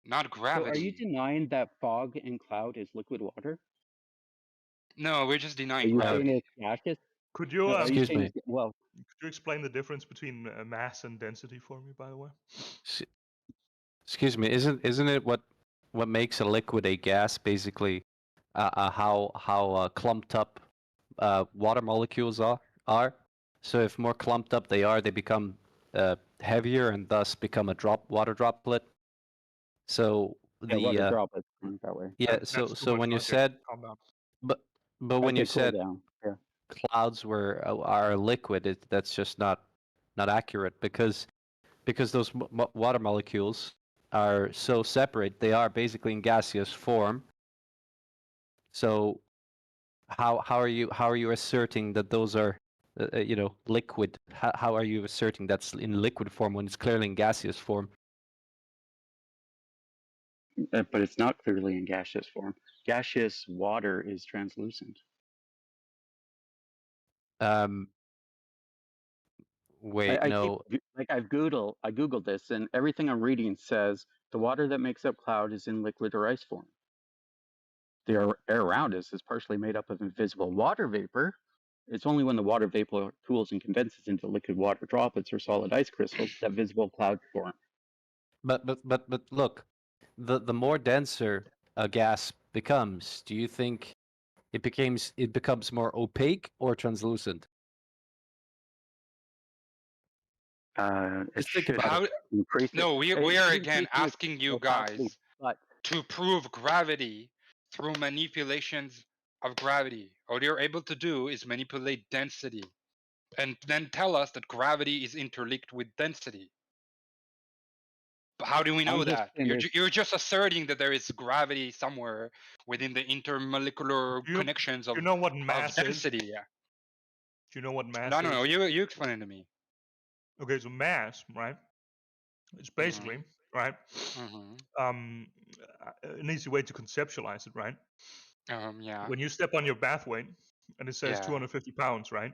not So are you gravity. denying that fog and cloud is liquid water? No, we're just Are denying you saying gravity. it's gaseous? Could you No, are you saying could well? you explain the difference between mass and density for me, by the way? Excuse me, isn't it what makes a liquid a gas basically? How clumped up water molecules are. So if more clumped up they are, they become heavier and thus become a water droplet. So Yeah, water droplets that way. yeah. So when you said, but when you said clouds are liquid, that's just not accurate because those water molecules are so separate. They are basically in gaseous form. So how are you asserting that those are liquid? How are you asserting that's in liquid form when it's clearly in gaseous form? But it's not clearly in gaseous form. Gaseous water is translucent. Wait, no. I googled this, and everything I'm reading says the water that makes up cloud is in liquid or ice form. The air around us is partially made up of invisible water vapor. It's only when the water vapor cools and condenses into liquid water droplets or solid ice crystals that visible clouds form. But look, the more denser a gas becomes, do you think it becomes more opaque or translucent? It Just think should about it. increase it. No, we It are should again increase it asking you automatically, guys but to prove gravity through manipulations of gravity. All you're able to do is manipulate density, and then tell us that gravity is interlinked with density. But how do we know I'm just that? saying there's You're just asserting that there is gravity somewhere within the intermolecular Do you, connections do you know what of mass is? density. Yeah. Do you know what mass I don't know. is? You explain it to me. Okay, so mass, right? It's basically, right? An easy way to conceptualize it, right? Yeah. When you step on your bath weight and it says Yeah. 250 pounds, right?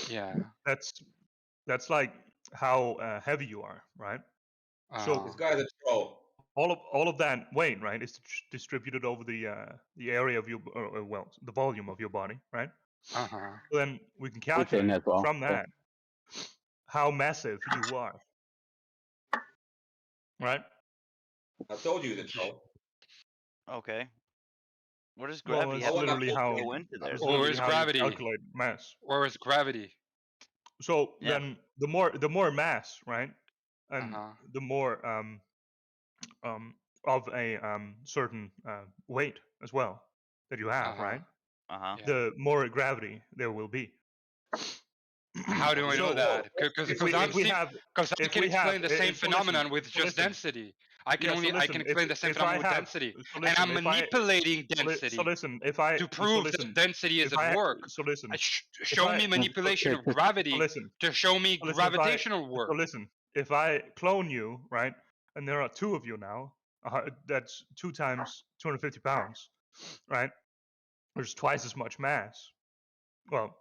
Yeah. That's like how heavy you are, right? So This guy's a troll. all of that weight, right, is distributed over the area of your well, the volume of your body, right? Uh-huh. So then we can within calculate as well. from Yeah. that how massive you are, right? I told you the troll. Okay. Where does Well, gravity it's have to literally how go into there? it's Or literally is how you gravity? calculate mass. Or is gravity? So Yeah. then the more mass, right, and the more of a certain weight as well that you have, right, Uh-huh. Yeah. the more gravity there will be. How do I know So that? Because if we I if can we have explain the same so phenomenon listen, with so just listen. density. I can Yeah, so only I listen, can explain the same if I phenomenon with have density, so and listen, I'm if I manipulating so density listen, if I to so prove listen, that density is if at I work. so listen, Show me manipulation of gravity listen, to show me so listen, if I gravitational so work. listen, if I clone you, right, and there are two of you now, that's 2 times 250 pounds, right? There's twice as much mass. Well,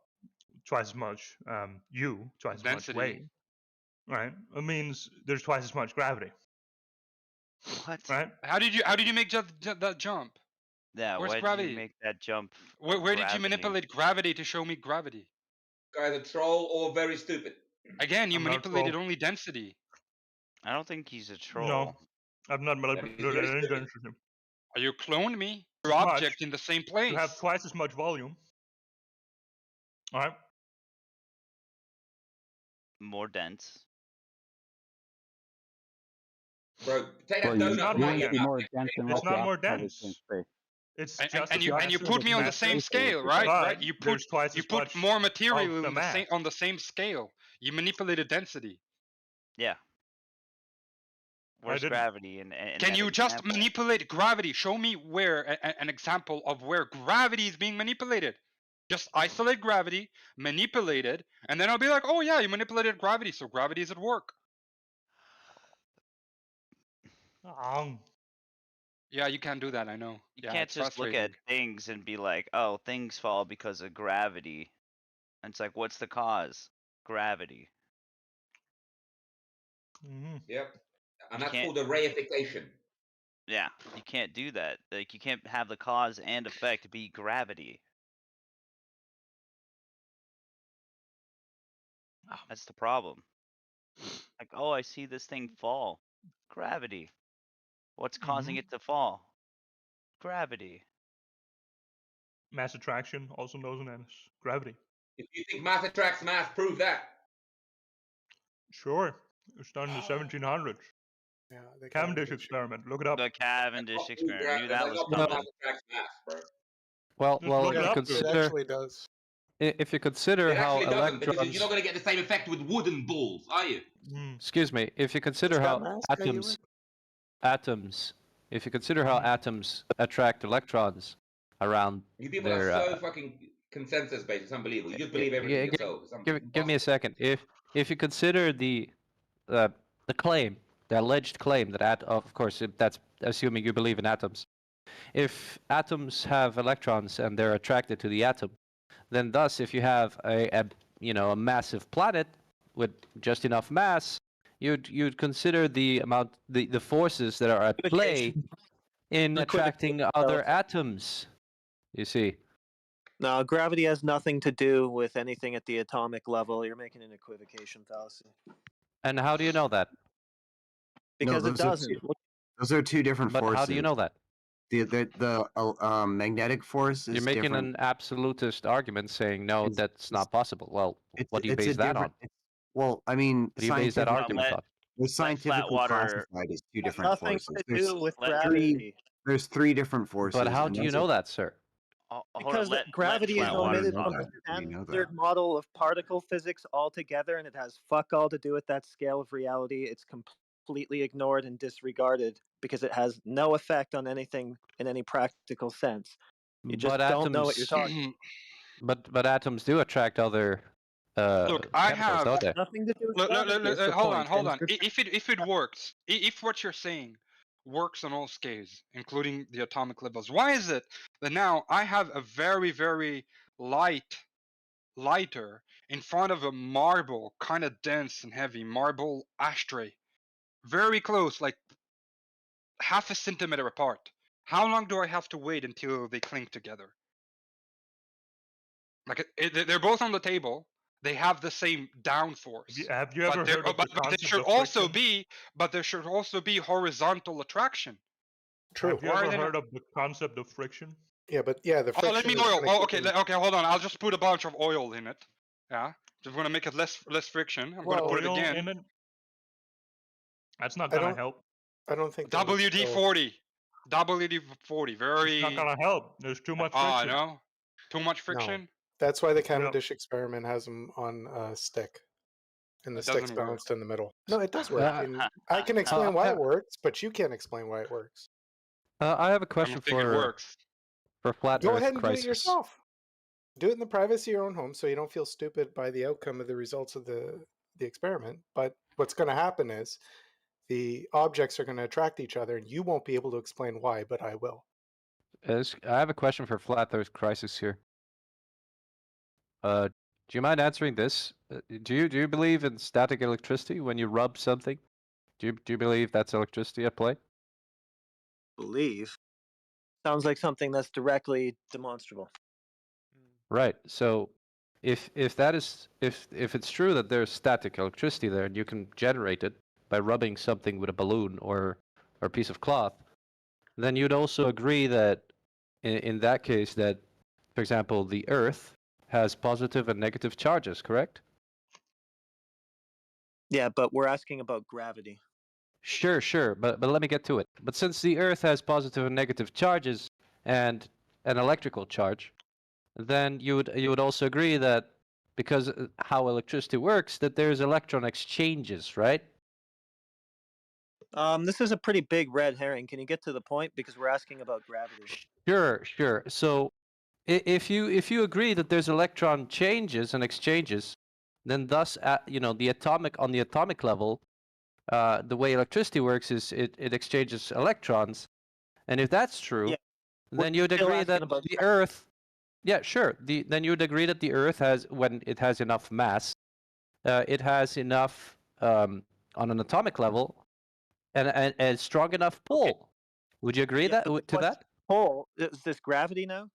twice as much twice as much Density. weight, right? It means there's twice as much gravity, What? right? How did you make that jump? Yeah, Where's why did gravity? you make that jump Where of did you gravity? manipulate gravity to show me gravity? Guy's a troll or very stupid. Again, you I'm not a manipulated troll. only density. I don't think he's a troll. No, I've not That is very manipulated any stupid. density. You cloned me. Your Much. object in the same place. You have twice as much volume. All right. More dense. Bro, take that Well, It's donut not from more out of your dense. mouth. more dense than It's what not the more astronaut is in dense. space. It's And, just and as you much and you as put me on the massive, same scale, right? but Right? You there's twice you as put much more material of the in the mass. same on the same scale. You manipulated density. Yeah. Where's didn't. gravity in Can that you just example? manipulate gravity? Show me where an example of where gravity is being manipulated. Just isolate gravity, manipulate it, and then I'll be like, oh yeah, you manipulated gravity, so gravity is at work. Yeah, you can't do that, I know. You Yeah, can't it's just look frustrating. at things and be like, oh, things fall because of gravity. And it's like, what's the cause? Gravity. Yep. And You that's can't. called a reification. Yeah, you can't do that. Like, you can't have the cause and effect be gravity. That's the problem. Like, oh, I see this thing fall. Gravity. What's causing it to fall? Gravity. Mass attraction, also known as gravity. If you think mass attracts mass, prove that. Sure. It's done in the 1700s. Yeah, the Cavendish experiment. Look it up. The Cavendish experiment. I knew that That's was not proof coming. mass attracts mass, bro. Well, Just look if it you up. consider, It actually does. if you consider It how actually doesn't, because electrons, you're not going to get the same effect with wooden balls, are you? excuse me, if you consider Does that how mask atoms, if you consider how atoms attract electrons around You people their, are so fucking consensus based. It's unbelievable. You just believe everything yourselves. It's give me a second. If you consider the claim, the alleged claim that of course that's assuming you believe in atoms. If atoms have electrons and they're attracted to the atom, then thus if you have a massive planet with just enough mass, you'd consider the forces that are at play in attracting other atoms. You see. No, gravity has nothing to do with anything at the atomic level. You're making an equivocation fallacy. And how do you know that? Because it doesn't. Those are two different But forces. how do you know that? The magnetic force is You're making different. an absolutist argument saying no, that's not possible. Well, what do you base that on? Well, I mean, What do you base that scientifically, argument on? they're scientifically water- classified as two Has different nothing forces. to There's do with let- gravity. There's three different forces. But how and do you those are- know that, sir? Hold on, Because let gravity is flat How do you water omitted know from talk. the that? How do you know standard that? model of particle physics altogether, and it has fuck all to do with that scale of reality. It's completely ignored and disregarded because it has no effect on anything in any practical sense. You just But don't know what you're atoms, talking. but atoms do attract other Look, I chemicals, have don't they? Nothing to do with Look, gravity. is the hold point. on. And If it works, if what you're saying works on all scales, including the atomic levels, why is it that now I have a very, very lighter in front of a marble, kind of dense and heavy marble ashtray, very close, like half a centimeter apart? How long do I have to wait until they cling together? Like they're both on the table. They have the same downforce. Have you ever heard of the But there concept should of also friction? be horizontal attraction. True. Have you Why are ever they not? heard of the concept of friction? Yeah, but yeah, the Oh, friction let me is oil. gonna Oh, keep okay, them- okay, hold on. I'll just put a bunch of oil in it. Yeah, just gonna make it less friction. I'm gonna put it Oil again. in it? That's not I gonna don't- help. I don't think that would still- WD-40. WD-40. Very. It's not gonna help. There's too much Oh, I friction. know. Too much No. friction. That's why the Cavendish experiment has them on a stick, and the It stick's doesn't work. balanced in the middle. No, it does work. And I can explain why it works, but you can't explain why it works. I have a question think it for works. Flat Go Earth ahead and Crisis. do it yourself. Do it in the privacy of your own home, so you don't feel stupid by the outcome of the results of the experiment. But what's going to happen is the objects are going to attract each other, and you won't be able to explain why, but I will. I have a question for Flat Earth Crisis here. Do you mind answering this? Do you believe in static electricity when you rub something? Do you believe that's electricity at play? Believe sounds like something that's directly demonstrable. Right. So, if it's true that there's static electricity there and you can generate it by rubbing something with a balloon or a piece of cloth, then you'd also agree that in that case that, for example, the Earth has positive and negative charges, correct? Yeah, but we're asking about gravity. Sure, but let me get to it. But since the Earth has positive and negative charges and an electrical charge, then you would also agree that because how electricity works, that there's electron exchanges, right? This is a pretty big red herring. Can you get to the point? Because we're asking about gravity. Sure. So if you agree that there's electron changes and exchanges, then thus the atomic level, the way electricity works is it exchanges electrons, and if that's true, then you'd still agree that asking about the Earth, yeah, sure, then you'd agree that the Earth has, when it has enough mass, it has enough on an atomic level, and strong enough pull. Would you agree to that? Pull is this gravity now?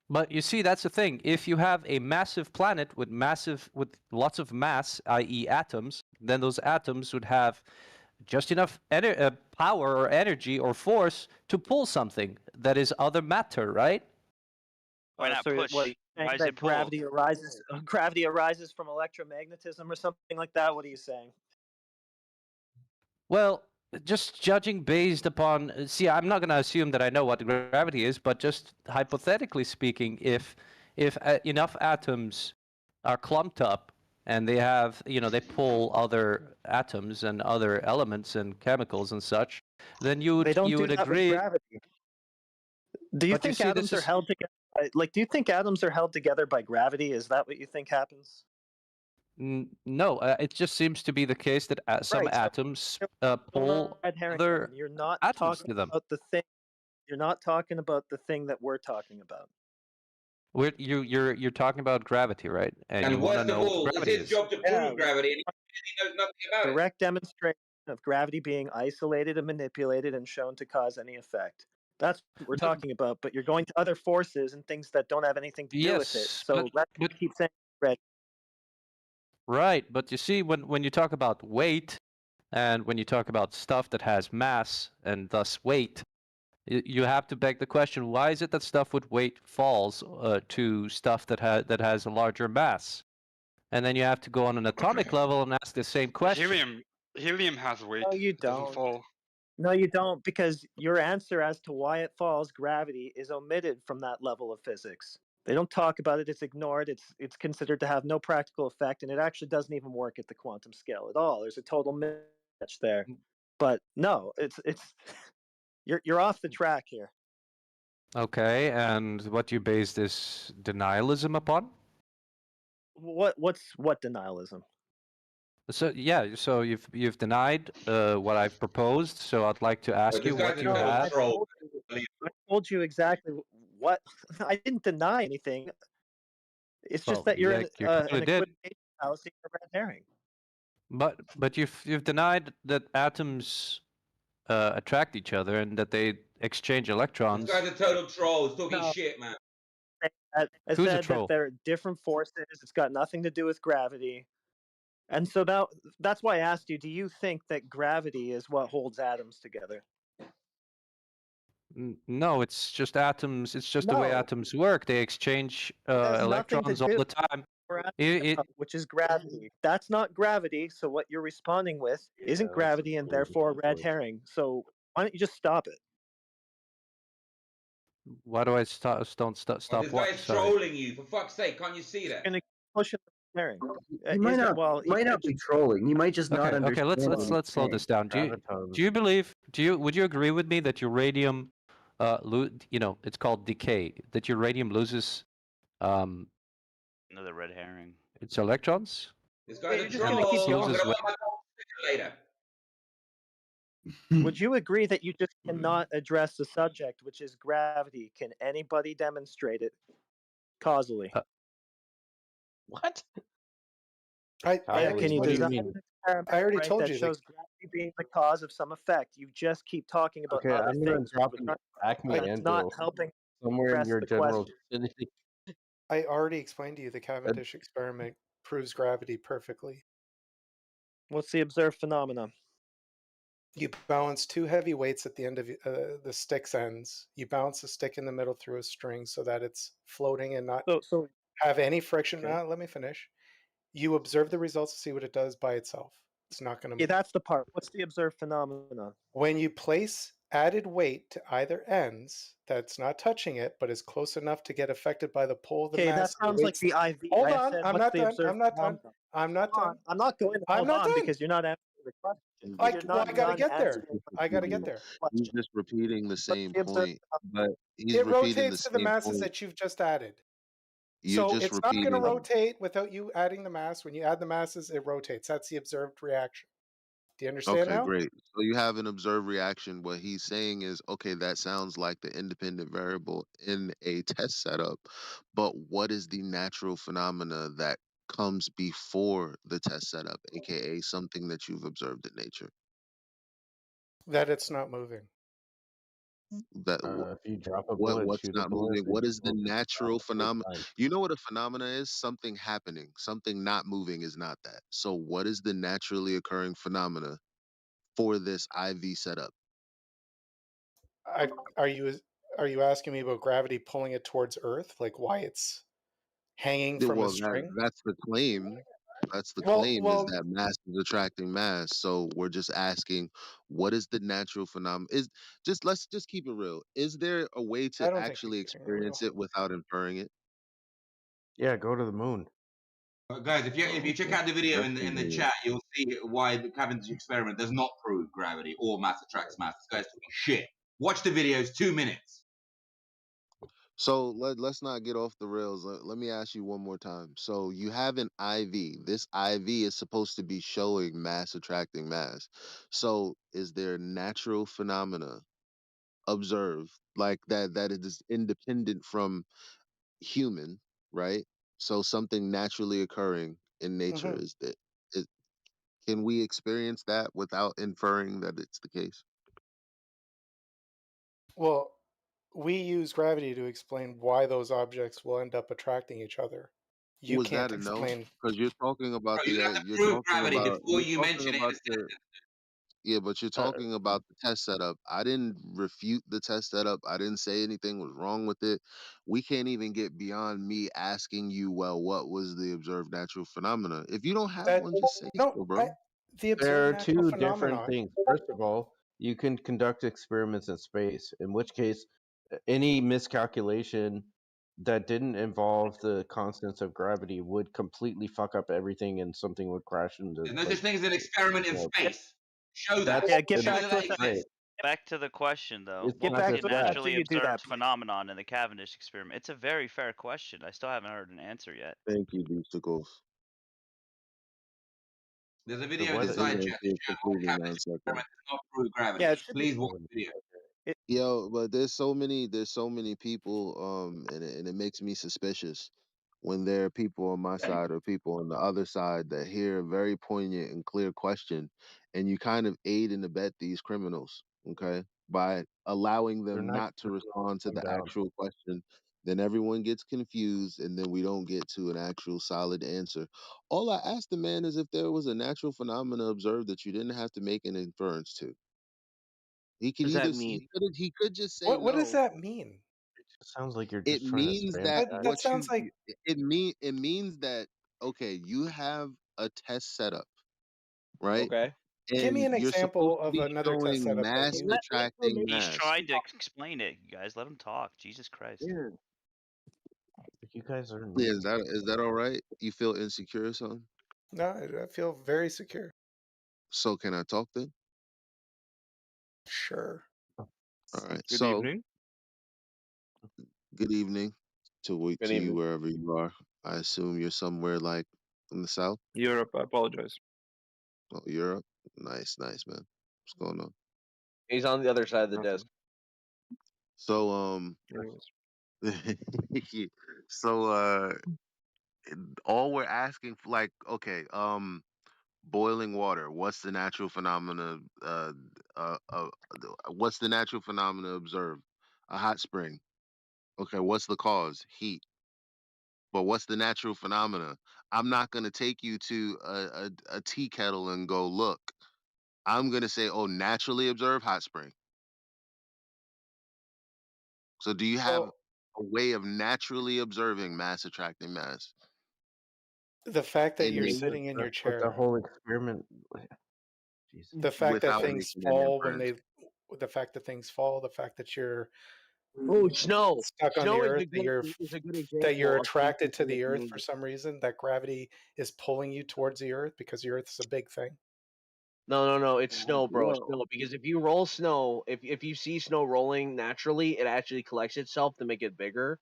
But you see, that's the thing. If you have a massive planet with lots of mass, i.e., atoms, then those atoms would have just enough power or energy or force to pull something that is other matter, right? Why not So push? what, you're saying Why is that it pull? gravity arises from electromagnetism or something like that? What are you saying? Well, just judging based upon, see, I'm not going to assume that I know what gravity is, but just hypothetically speaking, if enough atoms are clumped up and they have, they pull other atoms and other elements and chemicals and such, then you would agree. With gravity. Do you But you think see, atoms this are is- held together? Do you think atoms are held together by gravity? Is that what you think happens? No, it just seems to be the case that some Right, so atoms Still pull red herring, other Kevin. You're not atoms talking to them. about the thing. You're not talking about the thing that we're talking about. You're talking about gravity, right? And you want worst to of know all, what it's gravity his is. job to prove gravity, and he knows nothing about it. Direct demonstration of gravity being isolated and manipulated and shown to cause any effect. That's what we're talking about, but you're going to other forces and things that don't have anything to do with it. Yes, So let's keep saying red. Right, but you see, when you talk about weight, and when you talk about stuff that has mass and thus weight, you have to beg the question: why is it that stuff with weight falls to stuff that has a larger mass? and then you have to go on an atomic level and ask the same question. Helium has weight. No, you It doesn't don't. fall. No, you don't, because your answer as to why it falls, gravity, is omitted from that level of physics. They don't talk about it. It's ignored. It's considered to have no practical effect, and it actually doesn't even work at the quantum scale at all. There's a total mismatch there. But no, it's you're off the track here. Okay, and what do you base this denialism upon? What's denialism? So yeah, so you've denied what I've proposed. So I'd like to ask you what you I had. told you exactly what I didn't deny anything. It's just Well, that you're you clearly an did. equivocation fallacy for red herring. But you've denied that atoms attract each other and that they exchange electrons. This guy's a total troll. He's talking No. shit, man. I Who's a said troll? that they're different forces. It's got nothing to do with gravity. And so that's why I asked you, do you think that gravity is what holds atoms together? No, it's just atoms. It's just the way No. atoms work. They exchange It has nothing to electrons all do the time. with which is gravity. That's not gravity, so what you're responding with isn't gravity and therefore a red herring. So why don't you just stop it? Why do I stop? Don't stop. Oh, Stop this what? guy's Sorry. trolling you. For fuck's sake, can't you see that? Gonna push it the herring. He might not be trolling. He might just not Okay, understand. let's slow this down. Do you believe? Would you agree with me that uranium, it's called decay. That uranium loses, Another red herring. its electrons. This guy's You're a just gonna keep troll. I'm going. gonna work my later. Would you agree that you just cannot address the subject, which is gravity? Can anybody demonstrate it causally? What? Can you design an experiment I already right, told that you. shows gravity being the cause of some effect? You just keep talking about Okay, other I'm gonna things. drop which an aren't- Acme that's anvil not helping somewhere in address your the general question. vicinity. I already explained to you the Cavendish experiment proves gravity perfectly. What's the observed phenomenon? You balance two heavy weights at the end of the stick's ends. You balance the stick in the middle through a string so that it's floating and not So have any friction. Okay. Let me finish. You observe the results to see what it does by itself. It's not going to Yeah, move. that's the part. What's the observed phenomenon? When you place added weight to either ends, that's not touching it, but is close enough to get affected by the pull of the Okay, that mass. sounds like the IV. Hold I on, said, I'm what's not the done. observed I'm not done. phenomenon? I'm not done. I'm not going to I'm hold not on done. because you're not answering the question. I You're not gotta get there. answering I gotta get there. He's just repeating the same the observed point, but he's It repeating the rotates to the same masses point. that you've just added. You're So just it's not going to repeating. rotate without you adding the mass. When you add the masses, it rotates. That's the observed reaction. Do you understand Okay, now? great. So you have an observed reaction. What he's saying is, okay, that sounds like the independent variable in a test setup, but what is the natural phenomena that comes before the test setup, aka something that you've observed in nature? That it's not moving. That If you drop a bullet, what's shoot a not bullet. moving? What is the it natural takes phenomena? time. You know what a phenomena is? Something happening. Something not moving is not that. So what is the naturally occurring phenomena for this IV setup? Are you asking me about gravity pulling it towards Earth? Like why it's hanging Yeah, from a well, string? that's the claim. That's the Well, claim, is well, that mass is attracting mass. So we're just asking, what is the natural phenomenon? Let's just keep it real. Is there a way I to don't think actually you're keeping it real. experience it without inferring it? Yeah, go to the moon. Guys, if you check out the video in the chat, you'll see why the Cavendish experiment does not prove gravity or mass attracts mass. This guy's talking shit. Watch the videos, 2 minutes. So let's not get off the rails. Let me ask you one more time. So you have an IV. This IV is supposed to be showing mass attracting mass. So is there natural phenomena observed like that it is independent from human, right? So something naturally occurring in nature Mhm. is that it, can we experience that without inferring that it's the case? Well, we use gravity to explain why those objects will end up attracting each other. You Was can't that a no? explain. Because you're talking about Bro, you have to you're prove talking gravity about before you mention it in a the sentence. Yeah, but you're talking about the test setup. I didn't refute the test setup. I didn't say anything was wrong with it. We can't even get beyond me asking you, well, what was the observed natural phenomena? If you don't have one, just say so, bro. The There observed are natural two different phenomenon. things. First of all, you can conduct experiments in space, in which case, any miscalculation that didn't involve the constants of gravity would completely fuck up everything, and something would crash into. There's no such thing as an experiment in space. Show that. That's Get Show back that to that us. exists. Back to the question, though. It's What not was just the that. naturally After you do observed that, please. phenomenon in the Cavendish experiment? It's a very fair question. I still haven't heard an answer yet. Thank you, Boosticles. There's a video The in the side chat answer that is shows completely Cavendish non-sequitur. experiment does not prove gravity. Yeah, it should be Please watch the video. Yo, but there's so many people, and it makes me suspicious when there are people on my side or people on the other side that hear a very poignant and clear question, and you kind of aid and abet these criminals, okay, by allowing They're them not not to respond to calm the down. actual question. Then everyone gets confused, and then we don't get to an actual solid answer. All I asked the man is if there was a natural phenomena observed that you didn't have to make an inference to. He could What does that either mean? he could just say What does no. that mean? It just sounds like you're It just trying to means spam that chat. That what sounds like it means that okay, you have a test setup, right? Okay. Give me And an you're supposed example to of be another test showing setup that mass you. attracting He's mass. trying to explain it, you guys. Let him talk. Jesus Christ. Yeah. You guys are Yeah, annoying. is that all right? You feel insecure or something? No, I feel very secure. So can I talk then? Sure. All right. Good So evening. good evening Good to you evening. wherever you are. I assume you're somewhere like in the south. Europe, I apologize. Oh, Europe. Nice, nice, man. What's going on? He's on the other side of the Nothing. desk. So Anyways. so all we're asking for, like, okay, boiling water, what's the natural phenomena what's the natural phenomena observed? A hot spring. Okay, what's the cause? Heat. But what's the natural phenomena? I'm not going to take you to a tea kettle and go look. I'm going to say, oh, naturally observe hot spring. So do you have a way of naturally observing mass attracting mass? The fact that In you're nature, sitting in your But the chair. whole experiment. The fact that without things making any fall when inference. the fact that things fall, the fact that you're Oh, snow. stuck on the Snow is earth, a good that you're example of attracted to something the that earth moves. for some reason, that gravity is pulling you towards the earth because the earth is a big thing. No, it's snow, bro. No. Snow. Because if you roll snow, if you see snow rolling naturally, it actually collects itself to make it bigger.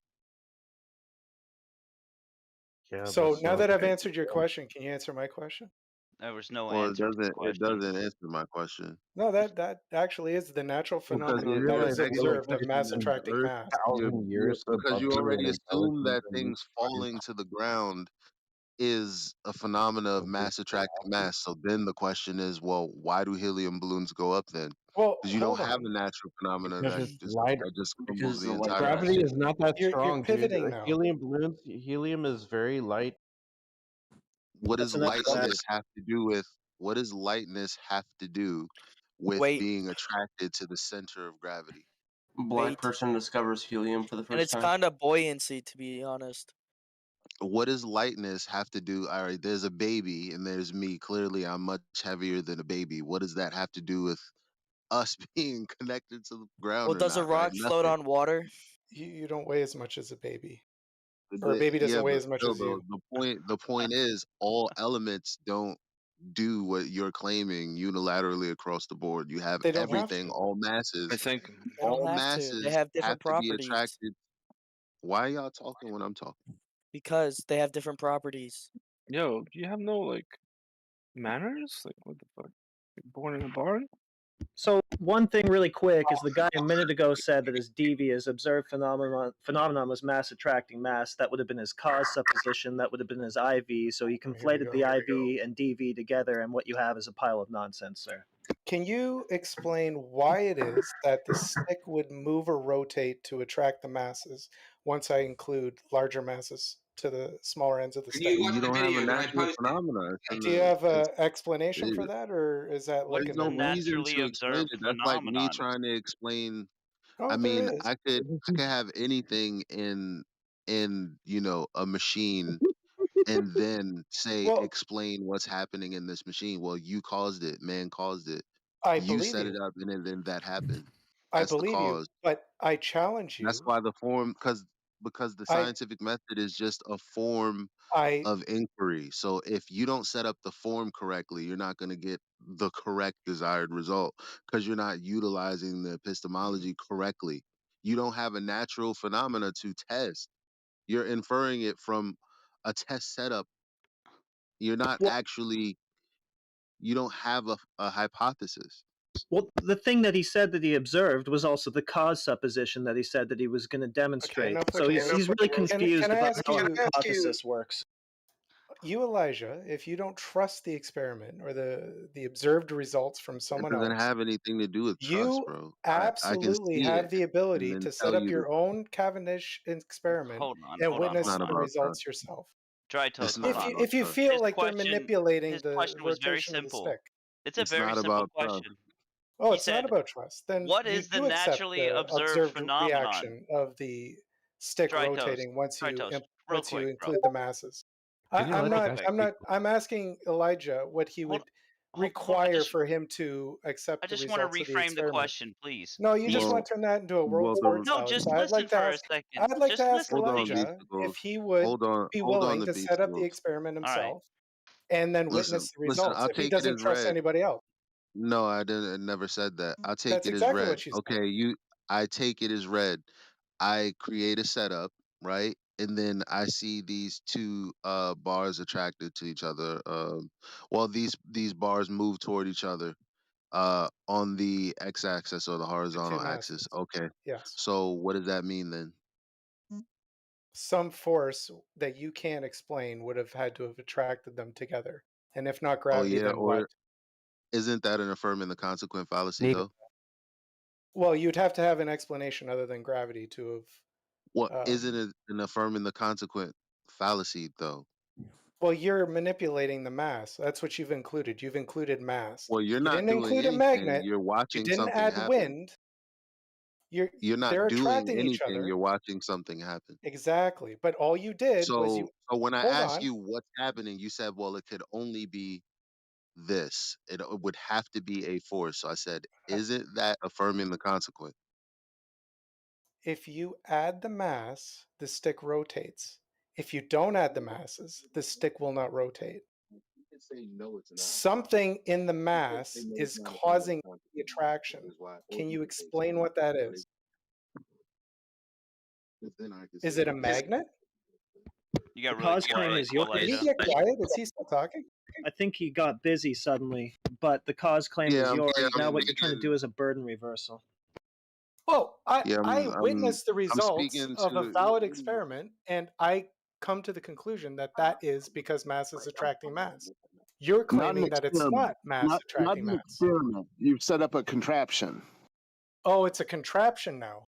Yeah, So but now snow that I've doesn't answered your melt. question, can you answer my question? There was no Well, answer to the it question. doesn't answer my question. No, that actually is the natural Because phenomenon you that realize is the negative observed of mass question, attracting Earth, mass. because you already assume that and things falling to the ground is a phenomena of mass attracting mass. So then the question is, well, why do helium balloons go up then? Well, Because you don't hold have on. a natural phenomena Because it's lighter. that just crumbles Because the the light entire Gravity thing. is not that You're strong, dude. pivoting now. Helium balloons. Helium is very light. What That's does another lightness fact. have to do with what does lightness have to do with Wait. being attracted to the center of gravity? black Wait. person discovers helium for the And first it's time. kind of buoyancy, to be honest. What does lightness have to do? All right, there's a baby and there's me. Clearly, I'm much heavier than a baby. What does that have to do with us being connected to the ground Well, or does a not? Right? rock float Nothing. on water? You don't weigh as much as a baby, or a baby Yeah, doesn't weigh but as much still, as you. the point is, all elements don't do what you're claiming unilaterally across the board. You have They don't have everything, to. all I masses, think They don't all have to. They masses have have different to be properties attracted. Why are y'all talking when I'm talking? because they have different properties. yo, do you have no like manners? Like what the fuck? You're born in a barn? So one thing really quick is the guy a minute ago said that his DV, his observed phenomenon was mass attracting mass. That would have been his cause supposition. That would have been his IV. So he conflated the IV and DV together, and what you have is a pile of nonsense, sir. Can you explain why it is that the stick would move or rotate to attract the masses once I include larger masses to the smaller ends of the Can stick. you watch You the don't have a video when I natural post it? phenomena. It's in Do you the, have it's, an explanation for it, that, or is that like there's a no no-brainer? reason naturally to explain observed it. That's like me phenomenon. trying to explain. Oh, I there mean, is. I could have anything in you know, a machine and then say Well, explain what's happening in this machine. Well, you caused it, man caused it. I You believe set you. it up and then that happened. I That's the believe you, cause. but I challenge That's you. why the form because the I scientific method is just a form I of inquiry. So if you don't set up the form correctly, you're not going to get the correct desired result because you're not utilizing the epistemology correctly. You don't have a natural phenomena to test. You're inferring it from a test setup. You're not Well, actually, you don't have a hypothesis. well, the thing that he said that he observed was also the cause supposition that he said that he was going to okay. demonstrate. Enough So with he's words. really confused Can I about ask how a you, hypothesis works. you Elijah, if you don't trust the experiment or the observed results from It someone doesn't else, have anything to do with trust, you bro. I can absolutely see it have the and ability then to set tell up you that your own Cavendish experiment Hold on, and hold on, it's hold witness not the on. about trust. results yourself. Dry It's toast, not hold If on. you about if you trust. feel like they're manipulating His the question was very rotation of the simple. stick, It's a It's very not simple about trust. question. oh, He it's not said, about trust. Then "What you is the do accept naturally the observed observed phenomenon?" reaction of the stick Dry toast, rotating once dry you toast, real once you quick, bro. include the masses. Can you let the guy speak? I'm asking Elijah what he Hold, would hold, I require just, for him to accept the want to results of the reframe the experiment. question, please. No, you He just said, want to turn that into a Well, word "No, salad. just So listen for a second. I'd like to Just ask listen, hold on, please." Beast Elijah Goals. if he would be Hold on willing the to Beast set up the Goals. experiment All right. himself and then witness the Listen, results I'll if he take it doesn't as trust read. anybody else. No, I didn't. I never said that. I'll take That's it as exactly read. what you said. Okay, I take it as read. I create a setup, right? And then I see these two bars attracted to each other. Well, these bars move toward each other on the x-axis or the The two horizontal masses. axis. Okay. Yes. So what does that mean then? Some force that you can't explain would have had to have attracted them together. And if not Oh gravity, yeah, then what? or isn't that an affirming the consequent fallacy Neither. though? Well, you'd have to have an explanation other than gravity to What have. isn't it an affirming the consequent fallacy though? Well, you're manipulating the mass. That's what you've included. You've included mass. Well, you're You not didn't doing include a anything. magnet. You're You watching didn't something add happen. wind. You're not They're doing attracting each anything. other. You're watching something happen. Exactly. But all you did was you So when I hold asked on. you what's happening, you said, well, it could only be this. It would have to be a force. So I said, isn't that affirming the consequent? If you add the mass, the stick rotates. If you don't add the masses, the stick will not rotate. Something in the mass is causing the attraction. Can you explain what that is? Is it a magnet? You got The really cause claim quiet, is yours. Did he Elijah. get quiet? Is he still talking? I think he got busy suddenly, but the cause claim is yours. Now what you're trying to do is a burden reversal. Well, Yeah, I witnessed the I'm results speaking of a to. valid experiment, and I come to the conclusion that that is because mass is attracting mass. You're Not an claiming that it's experiment. not mass Not attracting an mass. experiment. You've set up a contraption. Oh, it's a contraption now.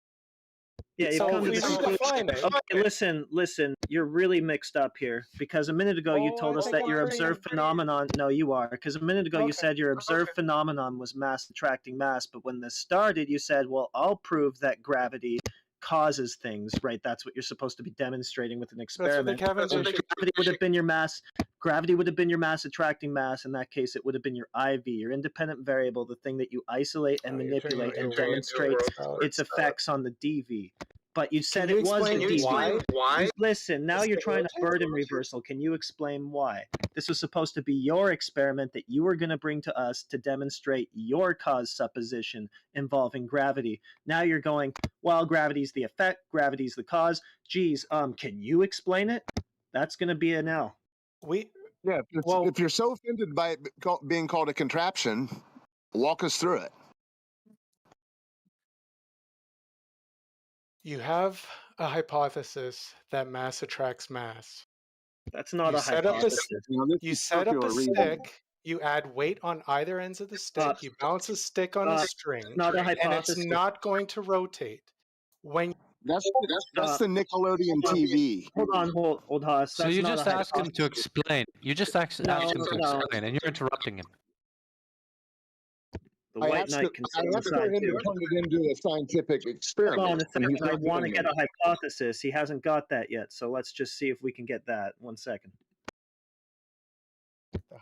Yeah, you've So come if to we the conclusion. redefine it. Okay, listen. You're really mixed up here because a minute ago you Oh, told I us think that I'm your pretty. observed phenomenon. No, you are, because a minute ago you Okay. said your observed phenomenon was mass attracting mass, but when this started, you said, "Well, I'll prove that gravity causes things." Right? That's what you're supposed to be demonstrating with an That's what the experiment. Cavendish. Gravity would have been your mass. Gravity would have been your mass attracting mass. In that case, it would have been your IV, your independent variable, the thing that you isolate and You're turning manipulate into and a word demonstrate salad. its effects on the DV. But you said you it was the explain DV. why? Listen, now the you're stick trying to rotates? burden reversal. Can you explain why? This was supposed to be your experiment that you were going to bring to us to demonstrate your cause supposition involving gravity. Now you're going, well, gravity's the effect, gravity's the cause. Geez, can you explain it? That's going to be a no. Yeah, if you're so offended by it being called a contraption, walk us through it. You have a hypothesis that mass attracts mass. That's not You a set up a hypothesis. you set up a stick. You add weight on either ends of the stick. You bounce a stick on a string, Not a and it's hypothesis. not going to rotate. When That's the Nickelodeon TV. Hold on. So you just ask him to explain. You just ask him to explain, and you're interrupting him. The White Knight can I asked for him to turn it into a scientific experiment. Hold on a second. I want to doing get a hypothesis. He hasn't got that yet, so let's just see if we can get that. 1 second.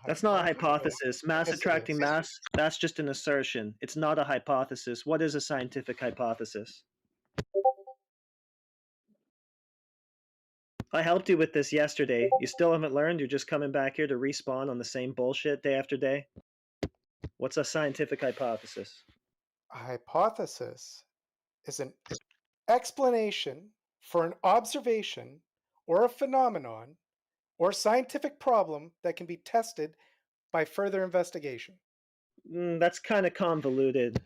That's not a hypothesis. Mass attracting mass, that's just an assertion. It's not a hypothesis. What is a scientific hypothesis? I helped you with this yesterday. You still haven't learned? You're just coming back here to respawn on the same bullshit day after day? What's a scientific hypothesis? A hypothesis is an explanation for an observation or a phenomenon or scientific problem that can be tested by further investigation. That's kind of convoluted.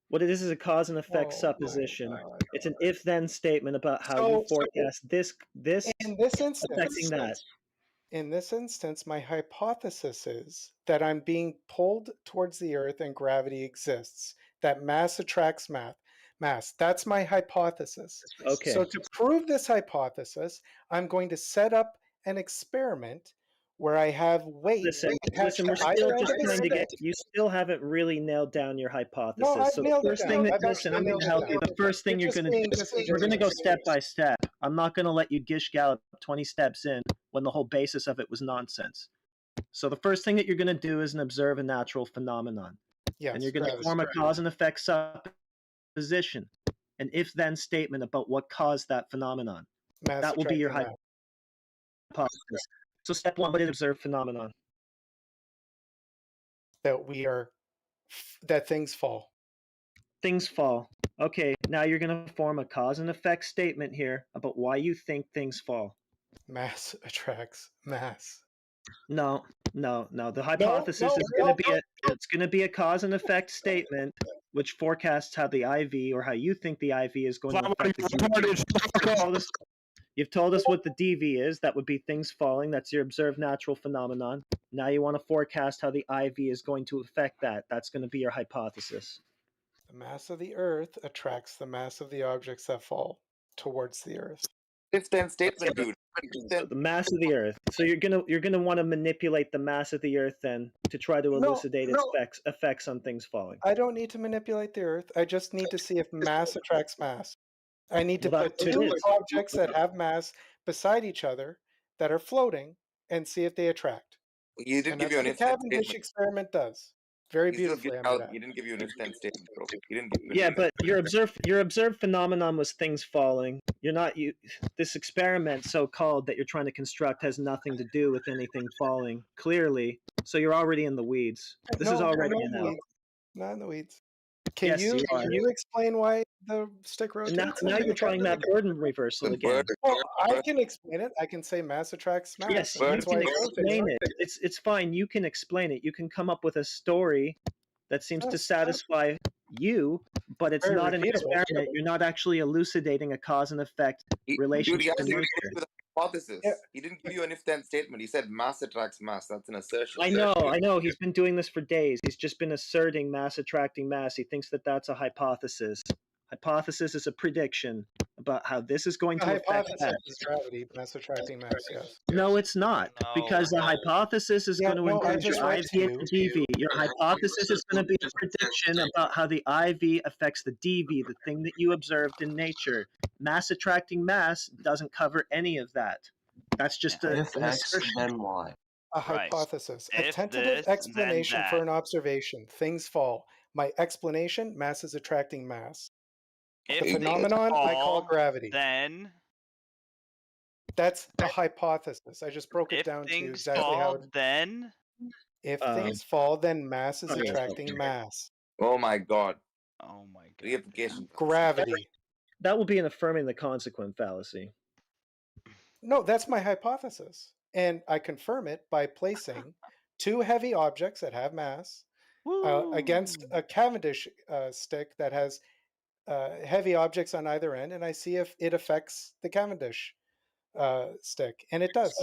What it is a cause and effect supposition. It's an if-then statement about how you forecast this in this affecting instance, that. In this instance, my hypothesis is that I'm being pulled towards the Earth and gravity exists. That mass attracts mass. That's my hypothesis. Okay. So to prove this hypothesis, I'm going to set up an experiment where I have weight. Listen, we're still just trying to get. You still haven't really nailed down your hypothesis. No, I've so nailed the it first down. thing that I've listen, actually I'm going nailed to it help you. down. The first thing You're you're going just to do, being we're going to go disingenuous. step by step. I'm not going to let you gish gallop 20 steps in when the whole basis of it was nonsense. So the first thing that you're going to do is observe a natural phenomenon. Yes, and you're going to gravity. form a cause and effect supposition, an if-then statement about what caused that phenomenon. Mass that will be your attracting hypothesis. So step one, what is observed phenomenon? That things fall. Things fall. Okay, now you're going to form a cause and effect statement here about why you think things fall. Mass attracts mass. No. The hypothesis is going to be a cause and effect statement which forecasts how the IV or how you think the IV is going to affect the You've told us what the DV is. That would be things falling. That's your observed natural phenomenon. Now you want to forecast how the IV is going to affect that. That's going to be your hypothesis. The mass of the Earth attracts the mass of the objects that fall towards the Earth. If-then statement, dude. So the mass of the Earth. So you're gonna want to manipulate the mass of the Earth then to try to elucidate its effects on things falling. I don't need to manipulate the Earth. I just need to see if mass attracts mass. I need to put two objects that have mass beside each other that are floating and see if they attract. You didn't give you an the if-then Cavendish statement. experiment does. Very He still beautifully, gives I might out- add. He didn't give you an if-then statement, bro. He didn't give you an Yeah, if-then but your observed phenomenon was things falling. This experiment, so called, that you're trying to construct has nothing to do with anything falling. Clearly, so you're already in the weeds. This is already not in the an out. weeds. Not in the weeds. Can Yes, you you are. can you explain why the stick rotates? Now you're trying that burden reversal again. Well, I can explain it. I can say mass attracts mass. Yes, and you that's why can it rotates. explain it. It's fine. You can explain it. You can come up with a story that seems to satisfy you, but it's Very not an repeatable. experiment. You're not actually elucidating a cause and effect Dude, relationship he in hasn't even nature. given you the hypothesis. He didn't give you an if-then statement. He said mass attracts mass. That's an assertion. I know. He's been doing this for days. He's just been asserting mass attracting mass. He thinks that that's a hypothesis. Hypothesis is a prediction about how this is going The to affect hypothesis that. is gravity, mass attracting mass. Yes. No, it's not, because the hypothesis is going to no, I include just your read IV to and the DV. Your hypothesis is going to be a prediction about how the IV affects the DV, the thing that you observed in nature. Mass attracting mass doesn't cover any of that. That's just an assertion. then Y. A hypothesis, a If tentative this, then explanation for that. an observation. Things fall. My explanation: mass is attracting mass. If The things phenomenon I call fall, gravity. Then That's a hypothesis. I just broke it if down to you things exactly how. fall, then If things fall, then mass is okay. attracting mass. Oh my god. Oh my god. Reification. Gravity. That will be an affirming the consequent fallacy. No, that's my hypothesis. And I confirm it by placing two heavy objects that have mass against a Cavendish stick that has heavy objects on either end, and I see if it affects the Cavendish stick. And it does.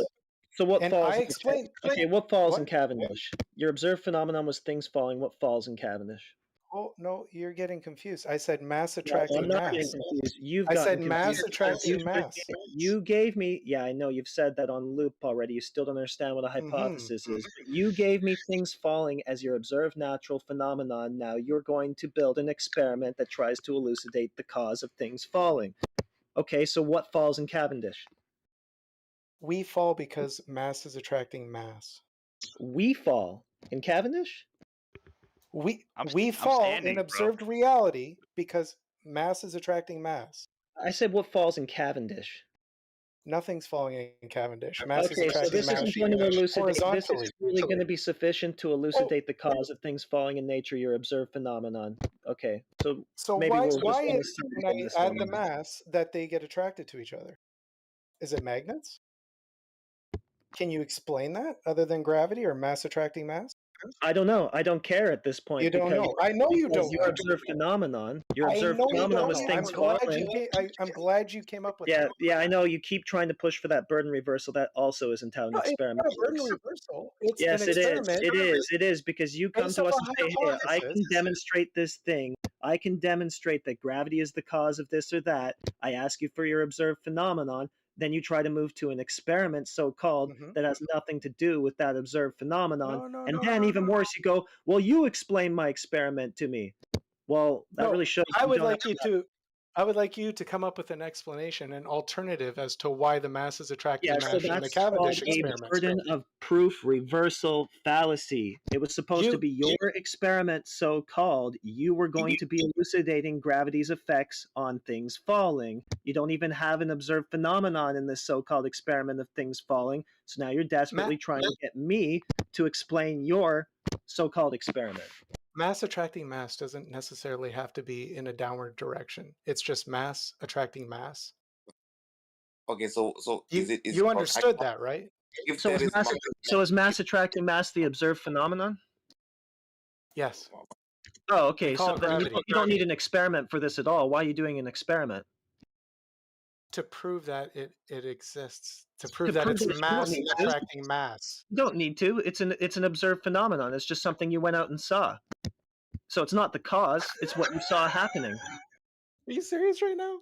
So what and falls? I explain. Okay, what falls in What? Cavendish? Your observed phenomenon was things falling. What falls in Cavendish? Oh no, you're getting confused. I said mass No, attracting I'm not getting mass. confused. You've I gotten said mass confused. attracting mass. You gave me, yeah, I know you've said that on loop already. You still don't understand what a hypothesis is. But you gave me things falling as your observed natural phenomenon. Now you're going to build an experiment that tries to elucidate the cause of things falling. Okay, so what falls in Cavendish? We fall because mass is attracting mass. We fall in Cavendish? We fall in observed reality because mass is attracting mass. I said what falls in Cavendish. Nothing's falling in Cavendish. Mass is Okay, so attracting this mass isn't going to elucidate. This horizontally. is really going to be sufficient to elucidate the cause of things falling in nature, your observed phenomenon. Okay, so maybe why we'll just is understand it when I this add one. the mass that they get attracted to each other? Is it magnets? Can you explain that other than gravity or mass attracting mass? I don't know. I don't care at this point. You don't because, know. I know you because don't your know. observed phenomenon. Your I observed know you phenomenon don't was know. things I'm glad you came up with Yeah, that. yeah, I know. You keep trying to push for that burden reversal. That also isn't how an No, it's experiment not a burden works. reversal. It's Yes, an it is. experiment. It is. It is because you come Based to off us a and say, "Hey, I can hypothesis. demonstrate this thing. I can demonstrate that gravity is the cause of this or that." I ask you for your observed phenomenon. Then you try to move to an experiment, so-called, that has nothing to do with that observed phenomenon. And then, even worse, you go, "Well, you explain my experiment to me." Well, that No, really shows I you would don't like have you to. I would like you to come up with an explanation, an alternative as to why the mass is attracting Yeah, so mass in the that's called Cavendish a experiment. burden of proof reversal fallacy. It was supposed to be your experiment, so called. You were going to be elucidating gravity's effects on things falling. You don't even have an observed phenomenon in this so called experiment of things falling. So now you're desperately trying to get me to explain your so called experiment. Mass attracting mass doesn't necessarily have to be in a downward direction. It's just mass attracting mass. Okay, so is it You understood that, right? If So there is is mass attracting mass the observed phenomenon? Yes. Oh, okay. call So it then gravity. you don't need an experiment for this at all. Why are you doing an experiment? To prove that it exists. To prove that it's mass attracting mass. You don't need to. It's an observed phenomenon. It's just something you went out and saw. So it's not the cause. It's what you saw happening. Are you serious right now?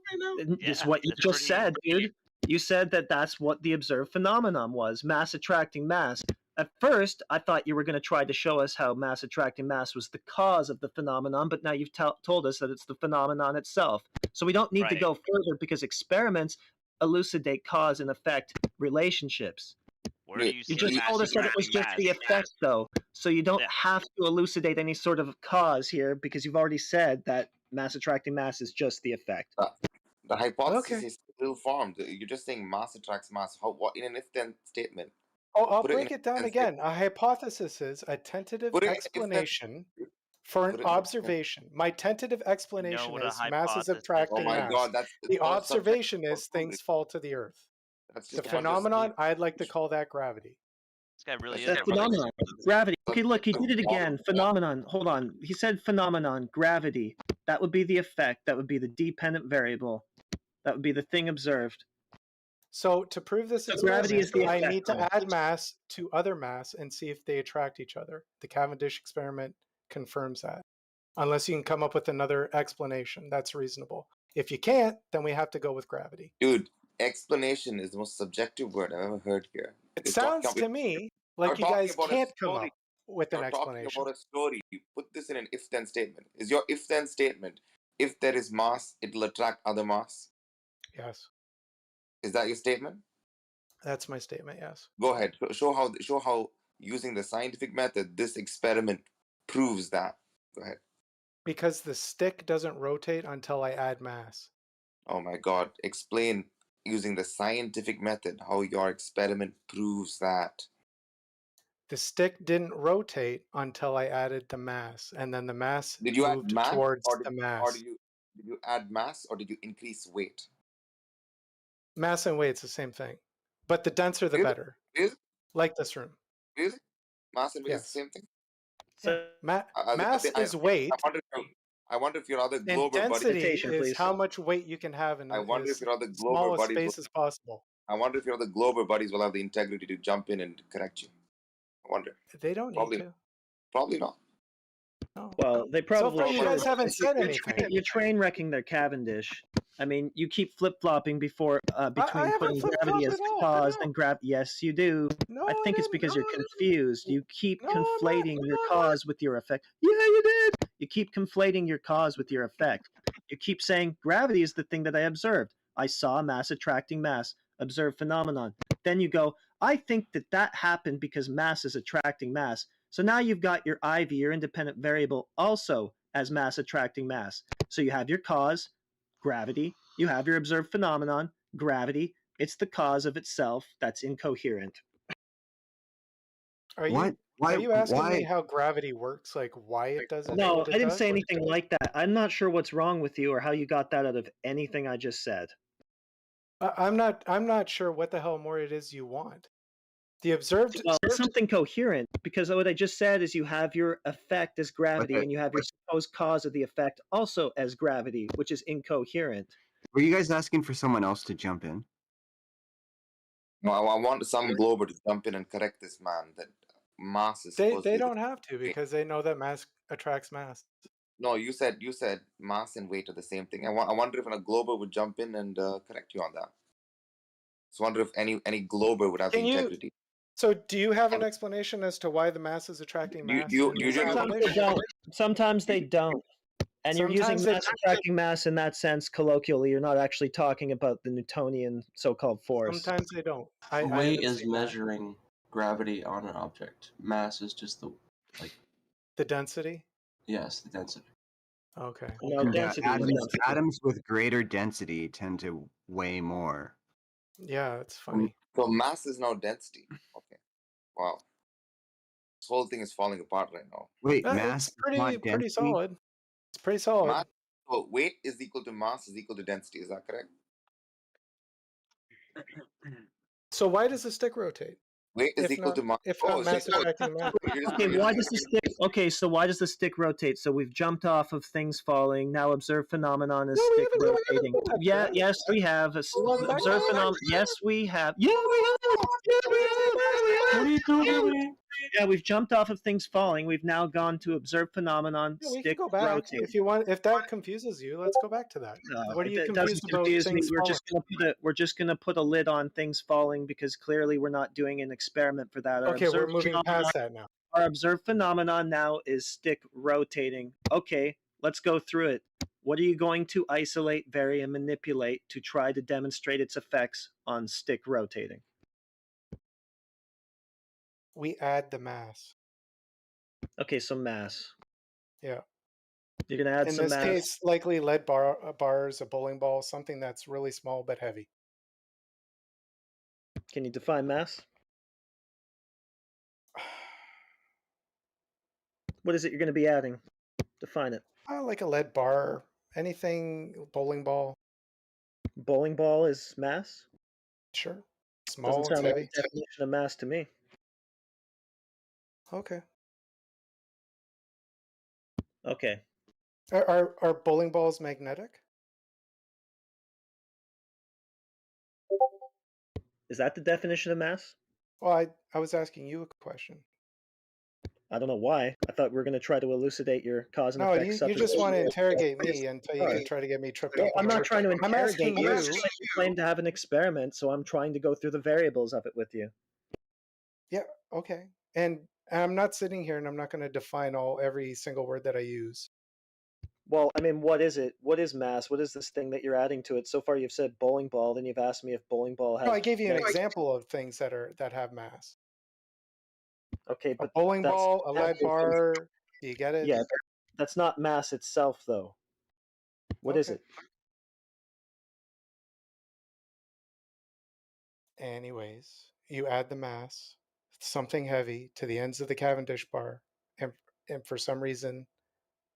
It's what you just said, dude. You said that that's what the observed phenomenon was, mass attracting mass. At first, I thought you were going to try to show us how mass attracting mass was the cause of the phenomenon, but now you've told us that it's the phenomenon itself. So we don't need to go further because experiments elucidate cause and effect relationships. Where do you see just mass told us that it was attracting just the mass? effect, though. So you don't have to elucidate any sort of cause here because you've already said that mass attracting mass is just the effect. The hypothesis is still formed. You're just saying mass attracts mass. How? What in an if-then statement? Oh, I'll Put it in break an it down if-then again. A hypothesis is a tentative Put it in an explanation for an Put it in an observation. My tentative explanation what a is mass is hypothesis attracting Oh my mass. God, that's The all subjective observation is things fall to the earth. That's The just phenomenon, I'd like to call that gravity. This guy really That's phenomenon. Gravity. Okay, look, he did it again. Phenomenon. Hold on. He said phenomenon, gravity. That would be the effect. That would be the dependent variable. That would be the thing observed. So to prove this So gravity is the I effect, need to though. add mass to other mass and see if they attract each other. The Cavendish experiment confirms that. Unless you can come up with another explanation that's reasonable. If you can't, then we have to go with gravity. Dude, explanation is the most subjective word I've ever heard here. It sounds to me like you guys can't come up with an explanation. Talking about a story. You put this in an if-then statement. Is your if-then statement, if there is mass, it'll attract other mass? Yes. Is that your statement? That's my statement, yes. Go ahead. Show how using the scientific method this experiment proves that. Go ahead. Because the stick doesn't rotate until I add mass. Oh my God. Explain using the scientific method how your experiment proves that. The stick didn't rotate until I added the mass, and then the mass Did you add moved mass towards or the did mass. you add mass or did you increase weight? Mass and weight's the same thing. But the denser the better. Really? Like this room. Really? Mass and weight is Yes. the same thing? So mass is weight. I wonder if your other And globe density bodies is how much weight you can have in I wonder as if your other globe small a buddies space as possible. I wonder if your other glober buddies will have the integrity to jump in and correct you. I wonder. They don't Probably, need to. Probably not. Well, they So probably far, you should. guys haven't said You're anything. You're train wrecking their Cavendish. I mean, you keep flip flopping before between haven't putting flip-flopped gravity as at all. cause and Yes, you do. No, I think it's didn't. because you're confused. You keep No, I'm not. conflating your cause with your effect. Yeah, you did. You keep conflating your cause with your effect. You keep saying gravity is the thing that I observed. I saw mass attracting mass, observed phenomenon. Then you go, I think that happened because mass is attracting mass. So now you've got your IV, your independent variable, also as mass attracting mass. So you have your cause, gravity. You have your observed phenomenon, gravity. It's the cause of itself that's incoherent. Are you asking me how gravity works? Like why it does it? No, what it I didn't does? say anything like that. I'm not sure what's wrong with you or how you got that out of anything I just said. I'm not sure what the hell more it is you want. The observed. Well, something coherent, because what I just said is you have your effect as gravity and you have your supposed cause of the effect also as gravity, which is incoherent. Were you guys asking for someone else to jump in? No, I want some glober to jump in and correct this man that mass is supposed to They be don't have to because they know that mass attracts mass. No, you said mass and weight are the same thing. I wonder if a glober would jump in and correct you on that. So I wonder if any glober would have the integrity. So do you have an explanation as to why the mass is attracting mass? Sometimes they don't. Sometimes they don't. And you're using mass attracting mass in that sense colloquially. You're not actually talking about the Newtonian so-called force. Sometimes they don't. Weight is measuring gravity on an object. Mass is just the density. Yes, the density. Okay. No, density. Atoms with greater density tend to weigh more. Yeah, it's funny. So mass is now density. Okay. Wow. This whole thing is falling apart right now. Wait, mass is pretty solid. It's pretty solid. Mass, so weight is equal to mass is equal to density. Is that correct? So why does the stick rotate? Weight is equal to mass. If not mass attracting mass. Okay, why does the stick? Okay, so why does the stick rotate? So we've jumped off of things falling. Now observed phenomenon is stick rotating. Yeah, yes, we have. Observed phenomenon. Yes, we have. Yeah, we have. What are you doing? Yeah, we've jumped off of things falling. We've now gone to observed phenomenon. Yeah, we stick can go back rotating. if you want. If that confuses you, let's go back to that. What are you confused about? Me. Things We're just gonna put a lid on things falling because clearly we're not doing an experiment for that. Okay, we're moving past that now. Our observed phenomenon now is stick rotating. Okay, let's go through it. What are you going to isolate, vary, and manipulate to try to demonstrate its effects on stick rotating? We add the mass. Okay, so mass. Yeah. You're gonna add some mass. In this case, likely lead bars, a bowling ball, something that's really small but heavy. Can you define mass? What is it you're going to be adding? Define it. Like a lead bar, anything, bowling ball. Bowling ball is mass? Sure. Small, doesn't sound heavy. like a definition of mass to me. Okay. Okay. Are bowling balls magnetic? Is that the definition of mass? Well, I was asking you a question. I don't know why. I thought we were going to try to elucidate your cause and No, effect. you just want to interrogate me until you try to get me tripped up. I'm not trying to I'm asking interrogate you. you. You claim to have an experiment, so I'm trying to go through the variables of it with you. Yeah, okay. And I'm not sitting here and I'm not going to define every single word that I use. Well, I mean, what is it? What is mass? What is this thing that you're adding to it? So far, you've said bowling ball. Then you've asked me if bowling ball has. No, I gave you an example of things that have mass. Okay, but a bowling ball, a lead bar. Do you get it? Yeah, that's not mass itself, though. What is it? Anyways, you add the mass, something heavy, to the ends of the Cavendish bar, and for some reason,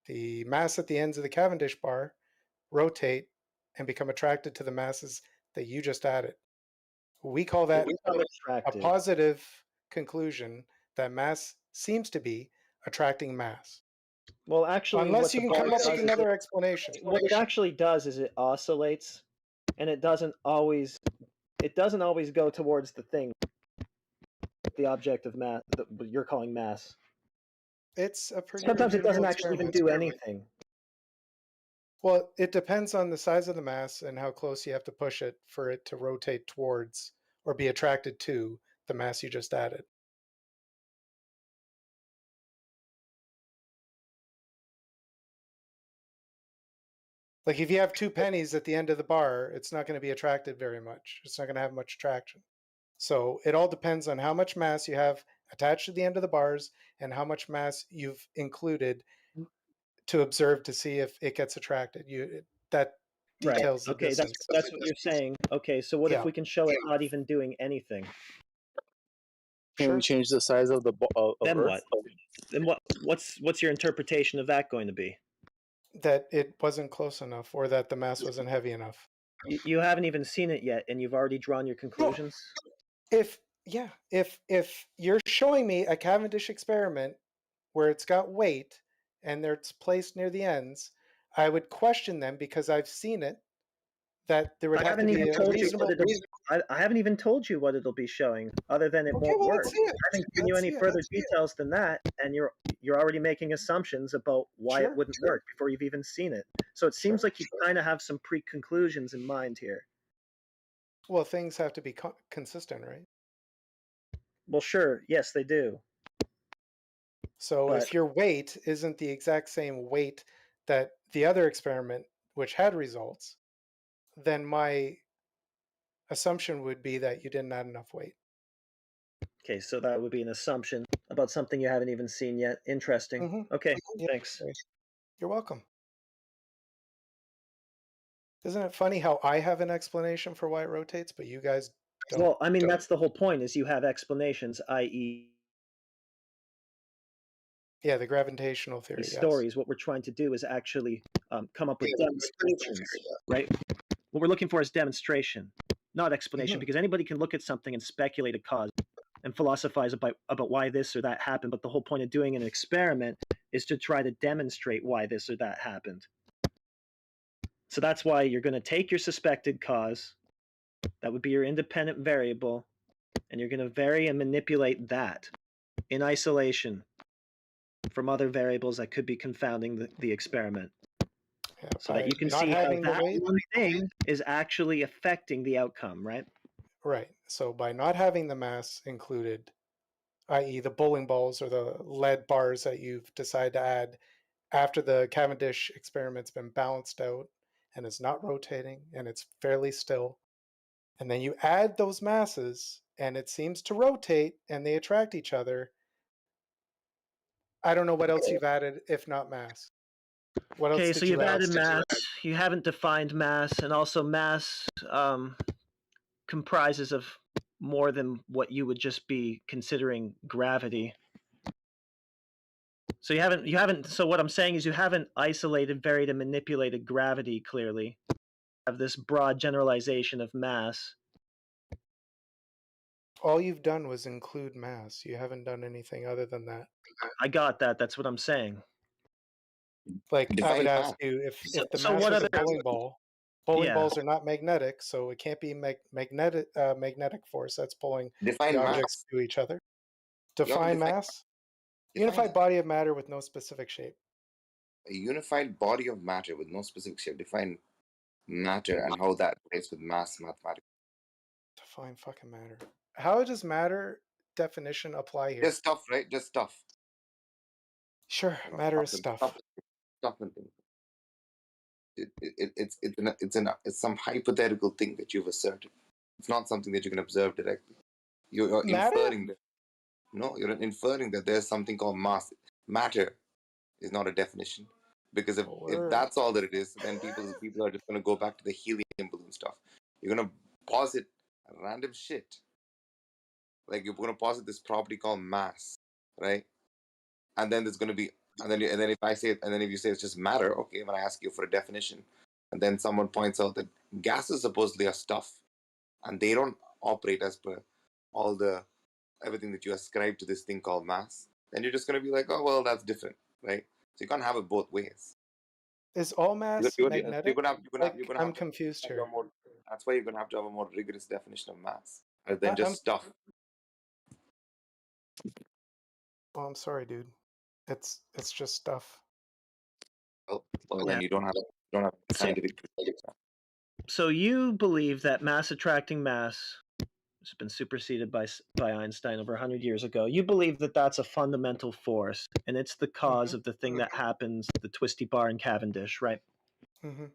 the mass at the ends of the Cavendish bar rotate and become attracted to the masses that you just added. We call that a positive conclusion that mass seems to be attracting mass. Well, actually, unless you can come up with another explanation. What it actually does is it oscillates, and it doesn't always go towards the thing, the object of mass that you're calling mass. It's a pretty Sometimes it doesn't repeatable actually even experiment. do anything. Well, it depends on the size of the mass and how close you have to push it for it to rotate towards or be attracted to the mass you just added. Like if you have 2 pennies at the end of the bar, it's not going to be attracted very much. It's not going to have much traction. So it all depends on how much mass you have attached to the end of the bars and how much mass you've included to observe to see if it gets attracted. That Right. details the Okay, distance. that's what you're saying. Okay, so what Yeah. if we can show it not even doing anything? Can we change the size of the of Then Earth? what? Then what's your interpretation of that going to be? That it wasn't close enough or that the mass wasn't heavy enough. You haven't even seen it yet, and you've already drawn your conclusions. If you're showing me a Cavendish experiment where it's got weight and it's placed near the ends, I would question them because I've seen it. That there would I have to haven't be even a told you reasonable. I haven't even told you what it'll be showing, other than it Okay, won't well, work. let's see it. I haven't given you Let's any see it. further details than that, and you're already making assumptions about why Sure, it wouldn't work before you've even seen it. So it seems like you kind of have some pre-conclusions in mind here. Well, things have to be consistent, right? Well, sure, yes, they do. So But if your weight isn't the exact same weight that the other experiment, which had results, then my assumption would be that you didn't add enough weight. okay, so that would be an assumption about something you haven't even seen yet. Interesting. Okay, Yeah, thanks. You're welcome. Isn't it funny how I have an explanation for why it rotates, but you guys don't? Well, I mean, that's the whole point, is you have explanations, i.e. Yeah, the gravitational theory. these stories. What we're trying to do is actually come up with demonstrations, right? What we're looking for is demonstration, not explanation, because anybody can look at something and speculate a cause and philosophize about why this or that happened, but the whole point of doing an experiment is to try to demonstrate why this or that happened. So that's why you're going to take your suspected cause, that would be your independent variable, and you're going to vary and manipulate that in isolation from other variables that could be confounding the experiment. Yeah, so that you can see how that one thing is actually affecting the outcome, right? Right. So by not having the mass included, i.e. the bowling balls or the lead bars that you've decided to add after the Cavendish experiment's been balanced out and it's not rotating and it's fairly still, and then you add those masses and it seems to rotate and they attract each other, I don't know what else you've added if not mass. What else Okay, did so you you've add? added mass. You haven't defined mass, and also mass comprises of more than what you would just be considering gravity. So you haven't. So what I'm saying is you haven't isolated, varied, and manipulated gravity clearly. You have this broad generalization of mass. All you've done was include mass. You haven't done anything other than that. I got that. That's what I'm saying. Like I would ask you if the mass was a bowling ball. Bowling balls are not magnetic, so it can't be magnetic force that's pulling Define the objects mass. to each other. You haven't Define defined mass. Unified body of matter with no specific shape. A unified body of matter with no specific shape. Define matter and how that relates with mass mathematics. Define fucking matter. How does matter definition apply here? Just stuff, right? Just stuff. Sure, matter is stuff. Stuff and things. It's some hypothetical thing that you've asserted. It's not something that you can observe directly. You're inferring that. No, you're inferring that there's something called mass. Matter is not a definition, because if that's all that it is, then people are just going to go back to the helium balloon stuff. You're going to posit random shit. Like you're going to posit this property called mass, right? And then there's going to be, and then if I say, and then if you say it's just matter, okay, when I ask you for a definition, and then someone points out that gases supposedly are stuff, and they don't operate as per all the everything that you ascribe to this thing called mass, then you're just going to be like, oh well, that's different, right? So you can't have it both ways. Is all mass magnetic? I'm to confused here. That's why you're going to have to have a more rigorous definition of mass, rather than just stuff. Oh, I'm sorry, dude. It's just stuff. Well, then you don't have scientific proof. So you believe that mass attracting mass has been superseded by Einstein over 100 years ago. You believe that that's a fundamental force, and it's the cause of the thing that happens, the twisty bar in Cavendish, right? Mm-hmm.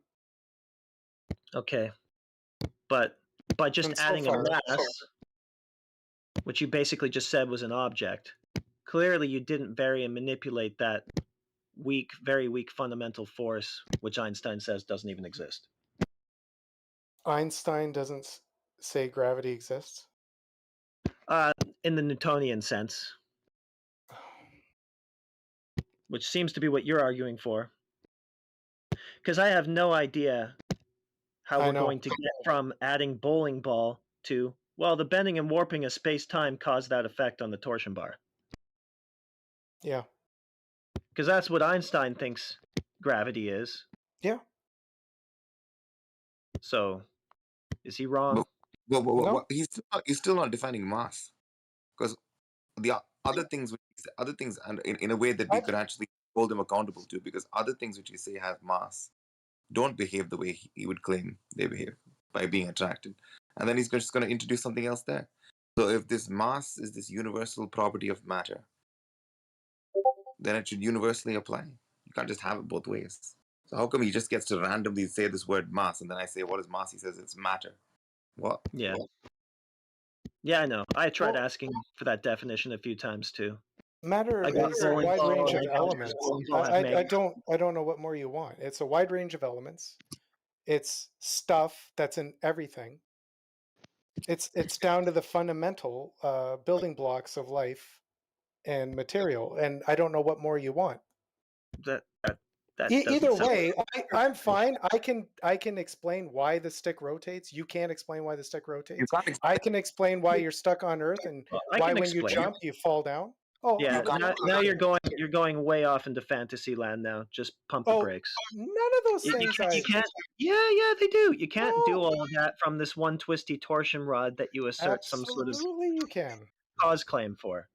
Okay. But by just And so adding far, a mass, which you basically just said was an object, clearly you didn't vary and manipulate that weak, very weak fundamental force, which Einstein says doesn't even exist. Einstein doesn't say gravity exists. In the Newtonian sense, which seems to be what you're arguing for. Because I have no idea how we're going to get from adding bowling ball to, well, the bending and warping of space-time caused that effect on the torsion bar. Yeah. Because that's what Einstein thinks gravity is. Yeah. So, is he wrong? But he's still not defining mass, because the other things, and in a way that we could actually hold him accountable to, because other things which you say have mass don't behave the way he would claim they behave by being attracted, and then he's just going to introduce something else there. So if this mass is this universal property of matter, then it should universally apply. You can't just have it both ways. So how come he just gets to randomly say this word mass, and then I say, what is mass? He says it's matter. What? Yeah. Yeah, I know. I tried asking for that definition a few times too. Matter is a wide range of elements. I don't know what more you want. It's a wide range of elements. It's stuff that's in everything. It's down to the fundamental building blocks of life and material, and I don't know what more you want. Either way, I'm fine. I can explain why the stick rotates. You can't explain why the stick rotates. I can explain why you're stuck on Earth and why when you jump you fall down. Oh, yeah. Now you're going way off into fantasy land. Now, just pump the brakes. None of those things. You can't. Yeah, they do. You can't do all of that from this one twisty torsion rod that you assert some sort of you can cause claim for.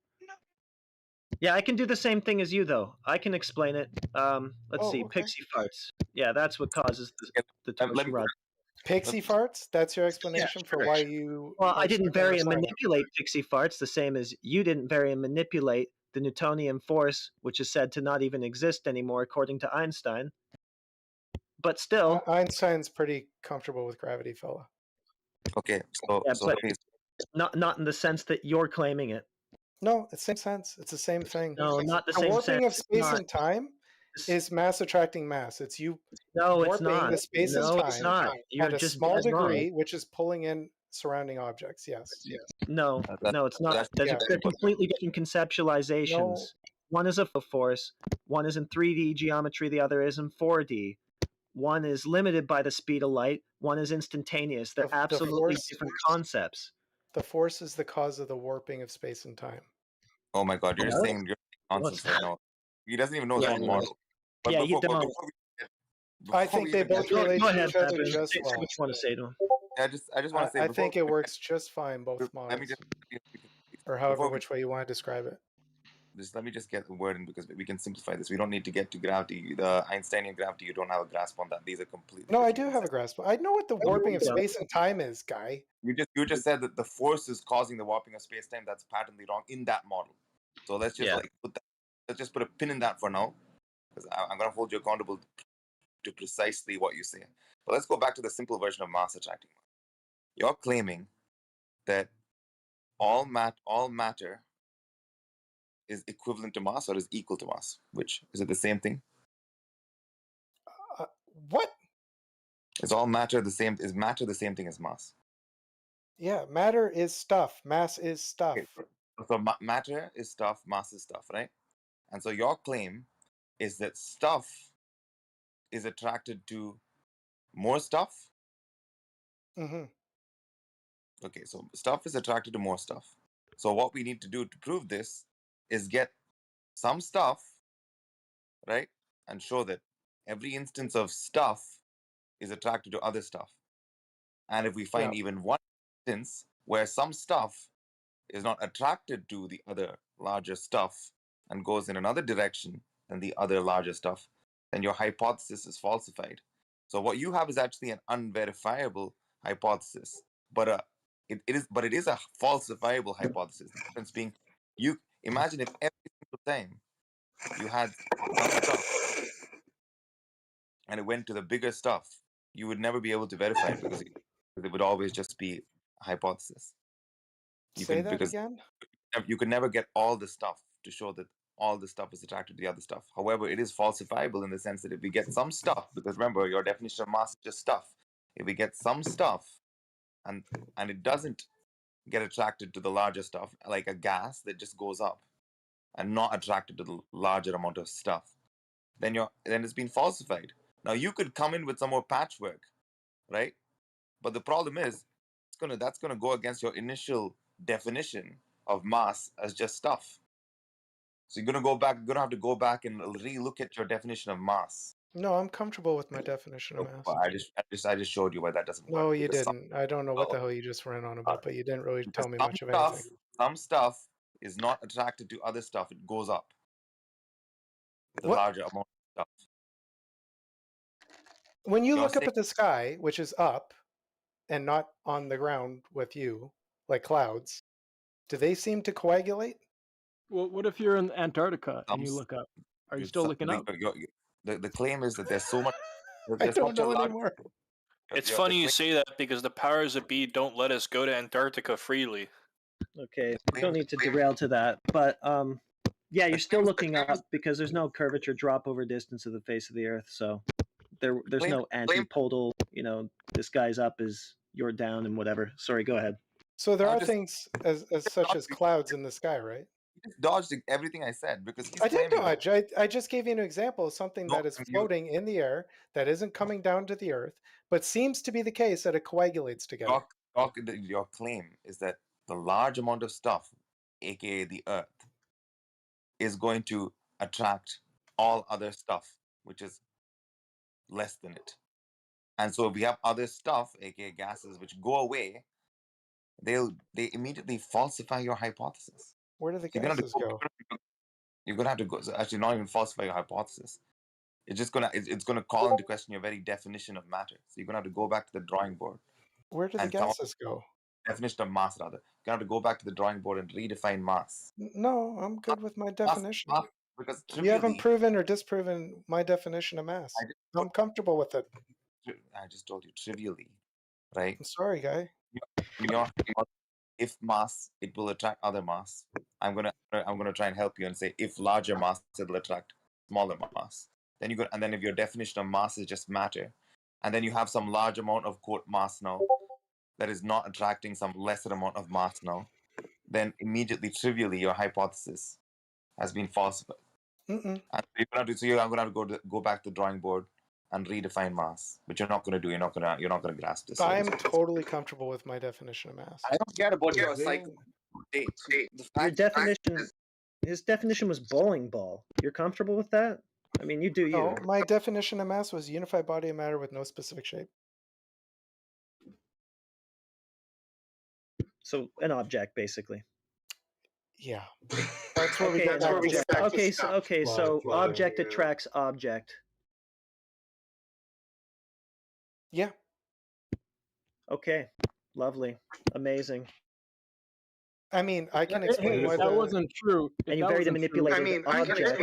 Yeah, I can do the same thing as you, though. I can explain it. Let's see, pixie farts. Yeah, that's what causes the torsion rod. Pixie farts? That's your explanation for why you... Well, I didn't vary and manipulate pixie farts, the same as you didn't vary and manipulate the Newtonian force, which is said to not even exist anymore, according to Einstein. But still... Einstein's pretty comfortable with gravity, fella. Okay, so not in the sense that you're claiming it. No, it's the same sense. It's the same thing. No, not the same sense. The warping of space and time is mass attracting mass. It's you warping the space and time it's not. You're at a just small degree, wrong. which is pulling in surrounding objects. Yes. No, it's not. They're completely different conceptualizations. One is a force. One is in 3D geometry. The other is in 4D. One is limited by the speed of light. One is instantaneous. They're absolutely different concepts. The force is the cause of the warping of space and time. Oh my God, you're saying nonsense right now. He doesn't even know that model. But yeah, you don't. I think they both relate to each other just well. What you want to say to him? I just want to say. I think it works just fine, both models. Let me just, or however which way you want to describe it. Let me just get the word in, because we can simplify this. We don't need to get to gravity. The Einsteinian gravity, you don't have a grasp on that. These are completely. No, I do have a grasp. I know what the warping of space and time is, guy. You just said that the force is causing the warping of space time. That's patently wrong in that model. So let's just let's just put a pin in that for now, because I'm gonna hold you accountable to precisely what you say. But let's go back to the simple version of mass attracting. You're claiming that all matter is equivalent to mass or is equal to mass. Which is it the same thing? What? Is all matter the same? Is matter the same thing as mass? Yeah, matter is stuff. Mass is stuff. Okay. So matter is stuff. Mass is stuff, right? And so your claim is that stuff is attracted to more stuff. Mm-hmm. Okay, so stuff is attracted to more stuff. So what we need to do to prove this is get some stuff, right? And show that every instance of stuff is attracted to other stuff. And if we find even one instance where some stuff is not attracted to the other larger stuff, and goes in another direction than the other larger stuff, then your hypothesis is falsified. So what you have is actually an unverifiable hypothesis, but it is a falsifiable hypothesis. The difference being, you imagine if every single time you had some stuff and it went to the bigger stuff, you would never be able to verify it because it would always just be a hypothesis. Say that again? You could never get all the stuff to show that all the stuff is attracted to the other stuff. However, it is falsifiable in the sense that if we get some stuff, because remember, your definition of mass is just stuff. If we get some stuff and it doesn't get attracted to the larger stuff, like a gas that just goes up and not attracted to the larger amount of stuff, then it's been falsified. Now you could come in with some more patchwork, right? But the problem is that's gonna go against your initial definition of mass as just stuff. So you're gonna have to go back and re-look at your definition of mass. No, I'm comfortable with my definition of mass. Well, I just showed you why that doesn't work. No, you didn't. I don't know what the hell you just ran on about, but you didn't really tell me much of anything. Some stuff is not attracted to other stuff. It goes up. The larger amount of stuff. When you look up at the sky, which is up and not on the ground with you, like clouds, do they seem to coagulate? Well, what if you're in Antarctica and you look up? Are you still looking up? The claim is that there's so much. I don't know anymore. It's funny you say that because the powers that be don't let us go to Antarctica freely. Okay, we don't need to derail to that, but yeah, you're still looking up because there's no curvature drop over distance of the face of the Earth, so there's no antipodal. You know, this guy's up is you're down and whatever. Sorry, go ahead. So there are things as such as clouds in the sky, right? You just dodged everything I said because I did dodge. I just gave you an example of something that is floating in the air that isn't coming down to the Earth, but seems to be the case that it coagulates together. Your claim is that the large amount of stuff, aka the Earth, is going to attract all other stuff, which is less than it. And so if we have other stuff, aka gases, which go away, they immediately falsify your hypothesis. Where do the gases go? You're gonna have to go. So actually, not even falsify your hypothesis. It's gonna call into question your very definition of matter. So you're gonna have to go back to the drawing board. Where do the gases go? Definition of mass, rather. You're gonna have to go back to the drawing board and redefine mass. No, I'm good with my definition. Because you haven't proven or disproven my definition of mass. I'm comfortable with it. I just told you trivially, right? I'm sorry, guy. If mass, it will attract other mass. I'm gonna try and help you and say if larger mass, it will attract smaller mass. Then then if your definition of mass is just matter, and then you have some large amount of quote mass now that is not attracting some lesser amount of mass now, then immediately, trivially, your hypothesis has been falsified. And I'm gonna have to go back to the drawing board and redefine mass, which you're not going to do. You're not going to grasp this. I'm totally comfortable with my definition of mass. I don't care about your cycle date. Your definition, his definition was bowling ball. You're comfortable with that? I mean, you do you. No, my definition of mass was unified body of matter with no specific shape. So an object, basically. Yeah, that's where we get back. Okay, so object attracts object. Yeah. Okay. Lovely. Amazing. I mean, I can explain why that wasn't true. And you varied a manipulated object.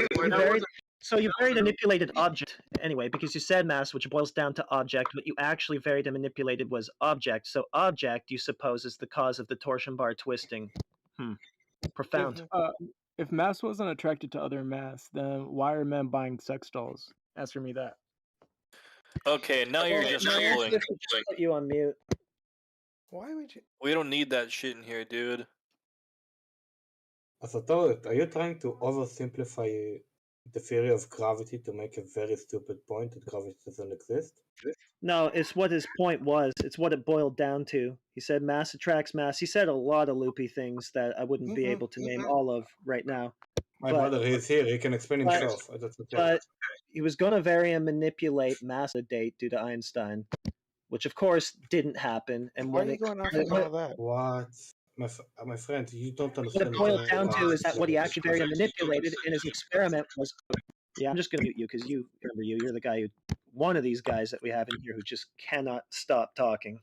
So you varied a manipulated object anyway, because you said mass, which boils down to object. What you actually varied and manipulated was object. So object, you suppose, is the cause of the torsion bar twisting. Profound. If mass wasn't attracted to other mass, then why are men buying sex dolls? Answer me that. Okay, now you're just fooling. Put you on mute. Why would you? We don't need that shit in here, dude. As a thought, are you trying to oversimplify the theory of gravity to make a very stupid point that gravity doesn't exist? No, it's what his point was. It's what it boiled down to. He said mass attracts mass. He said a lot of loopy things that I wouldn't be able to name all of right now. My brother, he's here. He can explain himself. But he was going to vary and manipulate mass date due to Einstein, which of course didn't happen. And why are you going off about that? What? my friend, you don't What understand it what boiled I'm down saying. to is that what he actually very manipulated in his experiment was. Yeah, I'm just going to mute you because you're the guy who, one of these guys that we have in here who just cannot stop talking.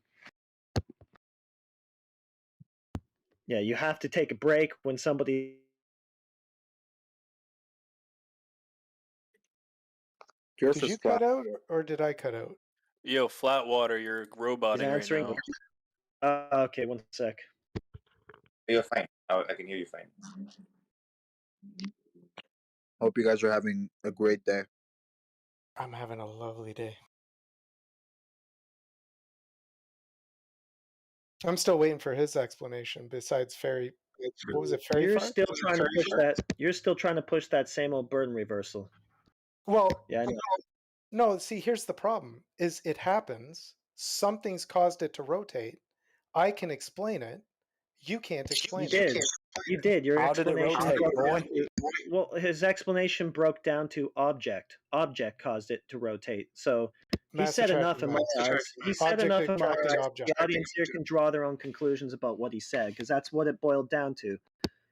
Yeah, you have to take a break when somebody. Did you cut out or did I cut out? Yo, Flatwater, you're roboting right answering. now. Okay, one sec. You're fine. I can hear you fine. Hope you guys are having a great day. I'm having a lovely day. I'm still waiting for his explanation. Besides fairy, what was it? Fairy You're farts? still trying to push that. You're still trying to push that same old burden reversal. Well, yeah, I know. No, see, here's the problem: is it happens. Something's caused it to rotate. I can explain it. You can't explain You did. it. You did. Your How did it explanation rotate, broke boy? down to, well, his explanation broke down to object. Object caused it to rotate. So he Mass said enough attracting in my mass. eyes. He said Object enough in my attracting eyes. object. The audience here can draw their own conclusions about what he said, because that's what it boiled down to.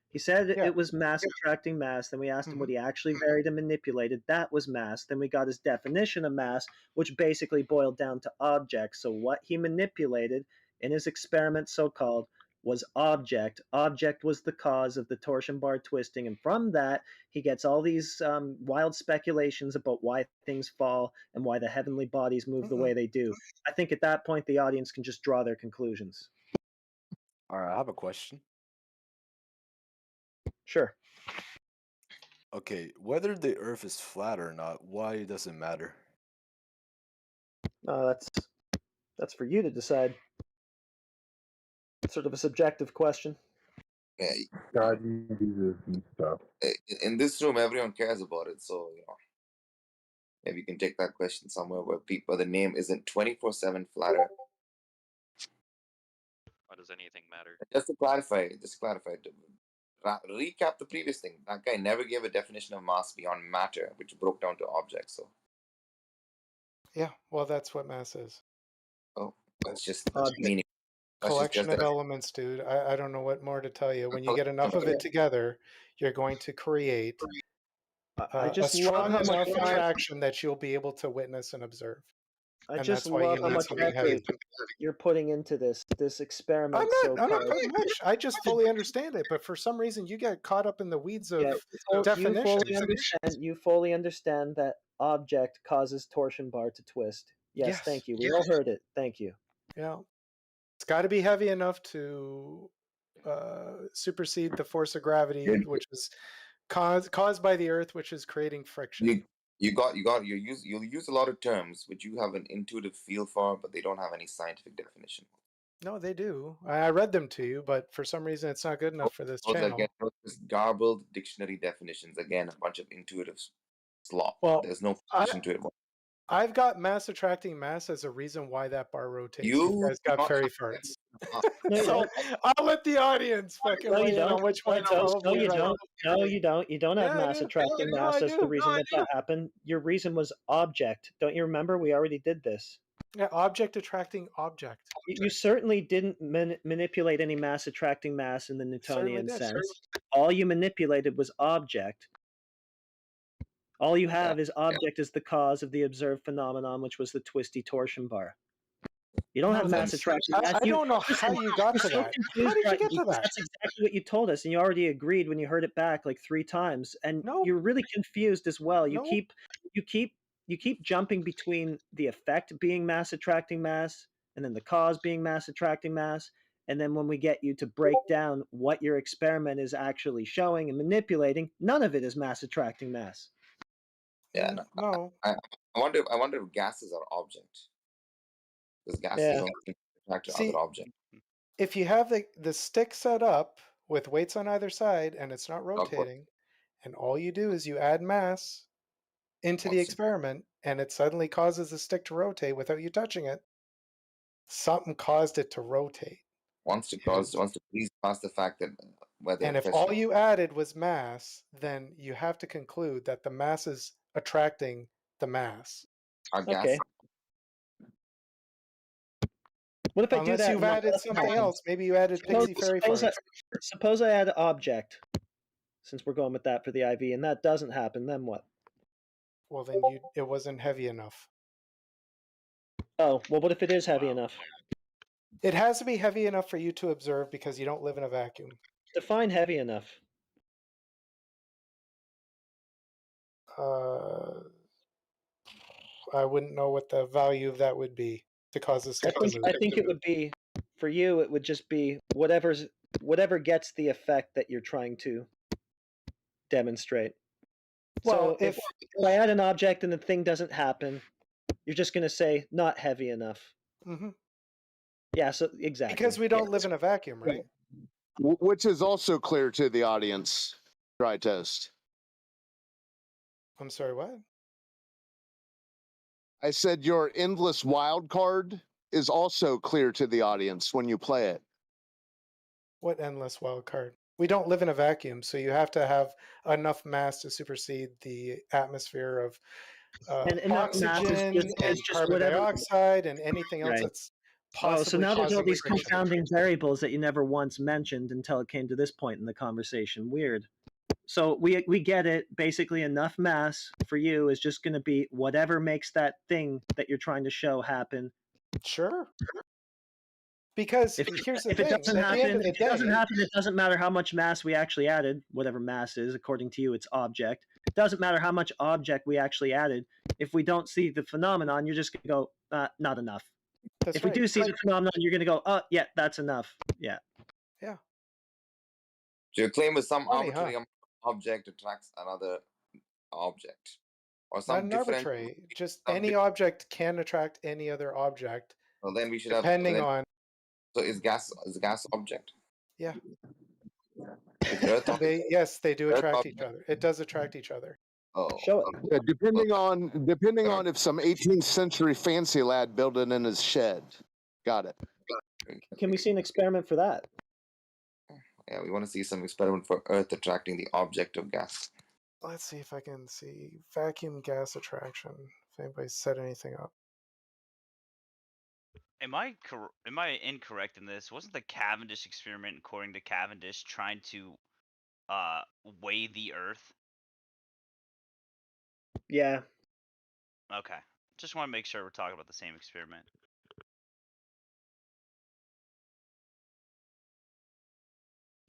He said it was mass attracting mass. Then we asked him what he actually varied and manipulated. That was mass. Then we got his definition of mass, which basically boiled down to object. So what he manipulated in his experiment, so-called, was object. Object was the cause of the torsion bar twisting. And from that, he gets all these wild speculations about why things fall and why the heavenly bodies move the way they do. I think at that point, the audience can just draw their conclusions. All right, I have a question. Sure. Okay, whether the Earth is flat or not, why does it matter? That's for you to decide. It's sort of a subjective question. Yeah. God uses and stuff. In this room, everyone cares about it, so maybe you can take that question somewhere where the name isn't 24/7 flat Earth. Why does anything matter? Just to clarify, recap the previous thing. That guy never gave a definition of mass beyond matter, which broke down to objects. So Yeah, well, that's what mass is. Oh, that's just Object. meaning. Collection of elements, dude. I don't know what more to tell you. When you get enough of it together, you're going to create I a just love strong how enough much attraction that you'll be able to witness and observe. I And just that's why love you how need much something heavy. effort you're putting into this experiment. I'm not putting much. I just fully understand it, but for some reason you get caught up in the weeds of definitions. You fully understand that object causes torsion bar to twist. Yes, thank you. We all heard it. Thank you. Yeah, it's got to be heavy enough to supersede the force of gravity, which is caused by the Earth, which is creating friction. You'll use a lot of terms which you have an intuitive feel for, but they don't have any scientific definition. No, they do. I read them to you, but for some reason it's not good enough for this channel. Again, just garbled dictionary definitions. Again, a bunch of intuitive slop. Well, there's no foundation to it. I've got mass attracting mass as a reason why that bar rotates. You guys got not fairy have farts. No, you So don't. I'll let the audience fucking No, weigh you in on don't. which one's No, probably you right. don't. No, you don't. You don't have Yeah, I mass do. attracting No, mass I as do. the reason No, I that happened. Your reason was object. Don't you remember? We already did this. Yeah, object attracting object. You certainly didn't manipulate any mass attracting mass in the Newtonian did. sense. All you manipulated was object. All you have is object as the cause of the observed phenomenon, which was the twisty torsion bar. You don't have mass attracting mass. I don't know how you got to that. How did you get to that? That's exactly what you told us, and you already agreed when you heard it back like 3 times. And you're really confused as well. You keep jumping between the effect being mass attracting mass, and then the cause being mass attracting mass. And then when we get you to break down what your experiment is actually showing and manipulating, none of it is mass attracting mass. Yeah, no. I wonder if gases are objects. Because gases don't attract to other objects. If you have the stick set up with weights on either side and it's not rotating, and all you do is you add mass into the experiment and it suddenly causes the stick to rotate without you touching it, something caused it to rotate. Wants to please past the fact that whether And if all you added was mass, then you have to conclude that the mass is attracting the mass. Okay. What if I do Unless that? you've and added nothing something happens? else. Maybe you added pixie fairy farts. Suppose I add object, since we're going with that for the IV, and that doesn't happen. Then what? Well, then it wasn't heavy enough. Oh, well, what if it is heavy enough? It has to be heavy enough for you to observe because you don't live in a vacuum. Define heavy enough. I wouldn't know what the value of that would be to cause a stick to move. I think it would be, for you, it would just be whatever gets the effect that you're trying to demonstrate. Well, so if I add an object and the thing doesn't happen, you're just going to say not heavy enough. Mm-hmm. Yeah, so exactly. Because we don't live in a vacuum, right? Which is also clear to the audience. Try test. I'm sorry, what? I said your endless wild card is also clear to the audience when you play it. What endless wild card? We don't live in a vacuum, so you have to have enough mass to supersede the atmosphere of oxygen and carbon dioxide and anything else that's possibly. So now there's all these causing confounding variables that you never once mentioned until it came to this point in the conversation. Weird. So we get it. Basically, enough mass for you is just going to be whatever makes that thing that you're trying to show happen. Sure. Because here's the thing: it doesn't happen, it doesn't matter how much mass we actually added. Whatever mass is, according to you, it's object. It doesn't matter how much object we actually added. If we don't see the phenomenon, you're just going to go, not enough. That's if we do see the phenomenon, you're going to go, oh, yeah, that's enough. Yeah. Yeah. So your claim is some Funny, arbitrary object attracts another object, or Not some an different. arbitrary. Just any object can attract any other object. Well, then we should depending have on. So is gas object? Yeah. Earth yes, they do attract each other. It does attract each other. Oh, show it. Yeah, depending on if some 18th century fancy lad built it in his shed. Got it. Can we see an experiment for that? Yeah, we want to see some experiment for Earth attracting the object of gas. Let's see if I can see vacuum gas attraction. If anybody set anything up. Am I incorrect in this? Wasn't the Cavendish experiment, according to Cavendish, trying to weigh the Earth? Yeah. Okay. Just want to make sure we're talking about the same experiment.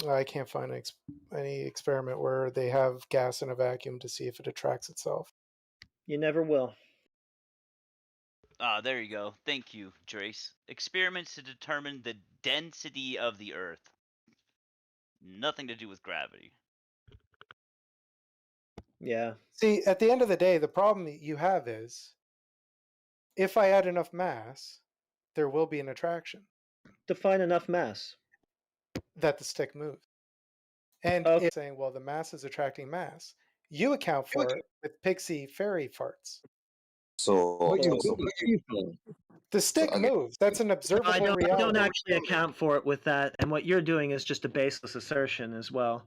I can't find any experiment where they have gas in a vacuum to see if it attracts itself. You never will. There you go. Thank you, Drace. Experiments to determine the density of the Earth. Nothing to do with gravity. Yeah. See, at the end of the day, the problem you have is if I add enough mass, there will be an attraction. Define enough mass. That the stick moves. And it's saying, well, the mass is attracting mass. You account for it with pixie fairy farts. So the stick moves. That's an observable reality. I don't actually account for it with that, and what you're doing is just a baseless assertion as well.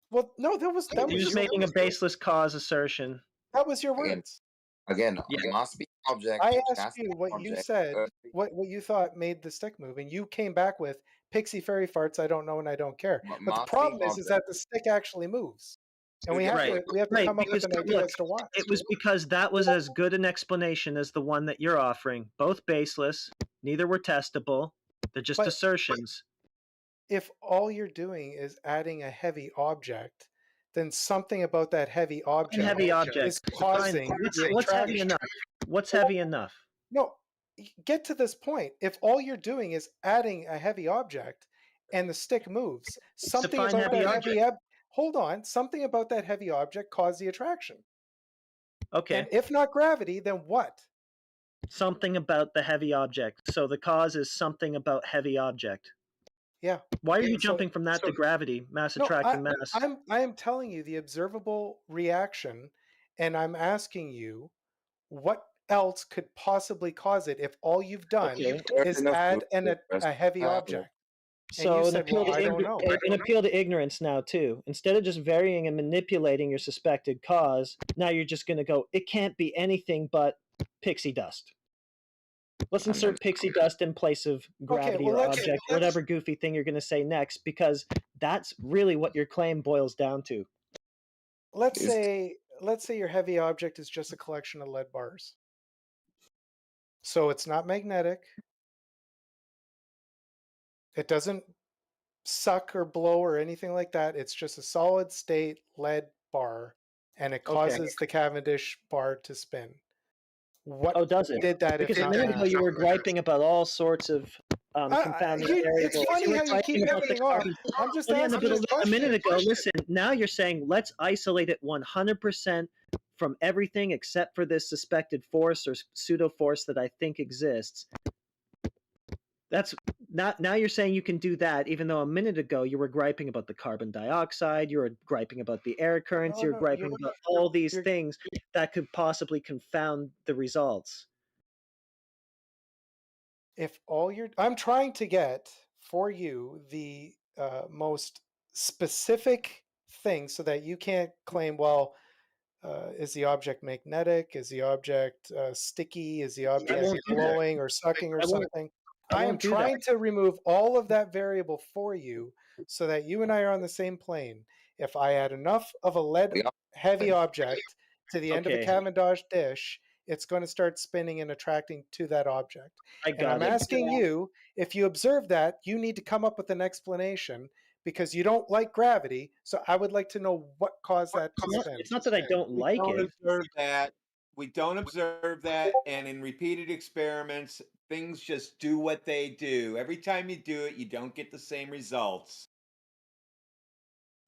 Well, no, that was you're just making a baseless cause assertion. That was your words. Again, mass being object. I asked you what you said, what you thought made the stick move, and you came back with pixie fairy farts. I don't know, and I don't care. But the problem is that the stick actually moves. And we have to come up with an idea as to why. It was because that was as good an explanation as the one that you're offering. Both baseless, neither were testable. They're just assertions. If all you're doing is adding a heavy object, then something about that heavy object, is causing what's heavy enough? What's heavy enough? No, get to this point. If all you're doing is adding a heavy object and the stick moves, something about that heavy hold on, something about that heavy object caused the attraction. Okay. And if not gravity, then what? Something about the heavy object. So the cause is something about heavy object. Yeah. Why are you jumping from that to gravity, mass attracting mass? I am telling you the observable reaction, and I'm asking you what else could possibly cause it if all you've done is add a heavy object. So an appeal to ignorance now too. Instead of just varying and manipulating your suspected cause, now you're just going to go, it can't be anything but pixie dust. Let's insert pixie dust in place of gravity or object, whatever goofy thing you're going to say next, because that's really what your claim boils down to. Let's say your heavy object is just a collection of lead bars. So it's not magnetic. It doesn't suck or blow or anything like that. It's just a solid state lead bar, and it causes the Cavendish bar to spin. What does it? did that? Because if a not minute ago you were griping about all sorts of confounding variables. It's funny were how you griping keep about the everything off. carbon- I'm just Well, yeah, no, asking but a question. a minute ago, listen, now you're saying let's isolate it 100% from everything except for this suspected force or pseudo force that I think exists. That's not, now you're saying you can do that, even though a minute ago you were griping about the carbon dioxide, you were griping about the air currents, you were griping about all these things that could possibly confound the results. If all you're, I'm trying to get for you the most specific thing so that you can't claim, well, is the object magnetic? Is the object sticky? Is the object blowing or sucking or something? I am trying to remove all of that variable for you so that you and I are on the same plane. If I add enough of a lead heavy object to the end of a Cavendish dish, it's going to start spinning and attracting to that object. And I'm asking you, if you observe that, you need to come up with an explanation because you don't like gravity. So I would like to know what caused that to spin. It's not that I don't like it. Observe that. We don't observe that, and in repeated experiments, things just do what they do. Every time you do it, you don't get the same results.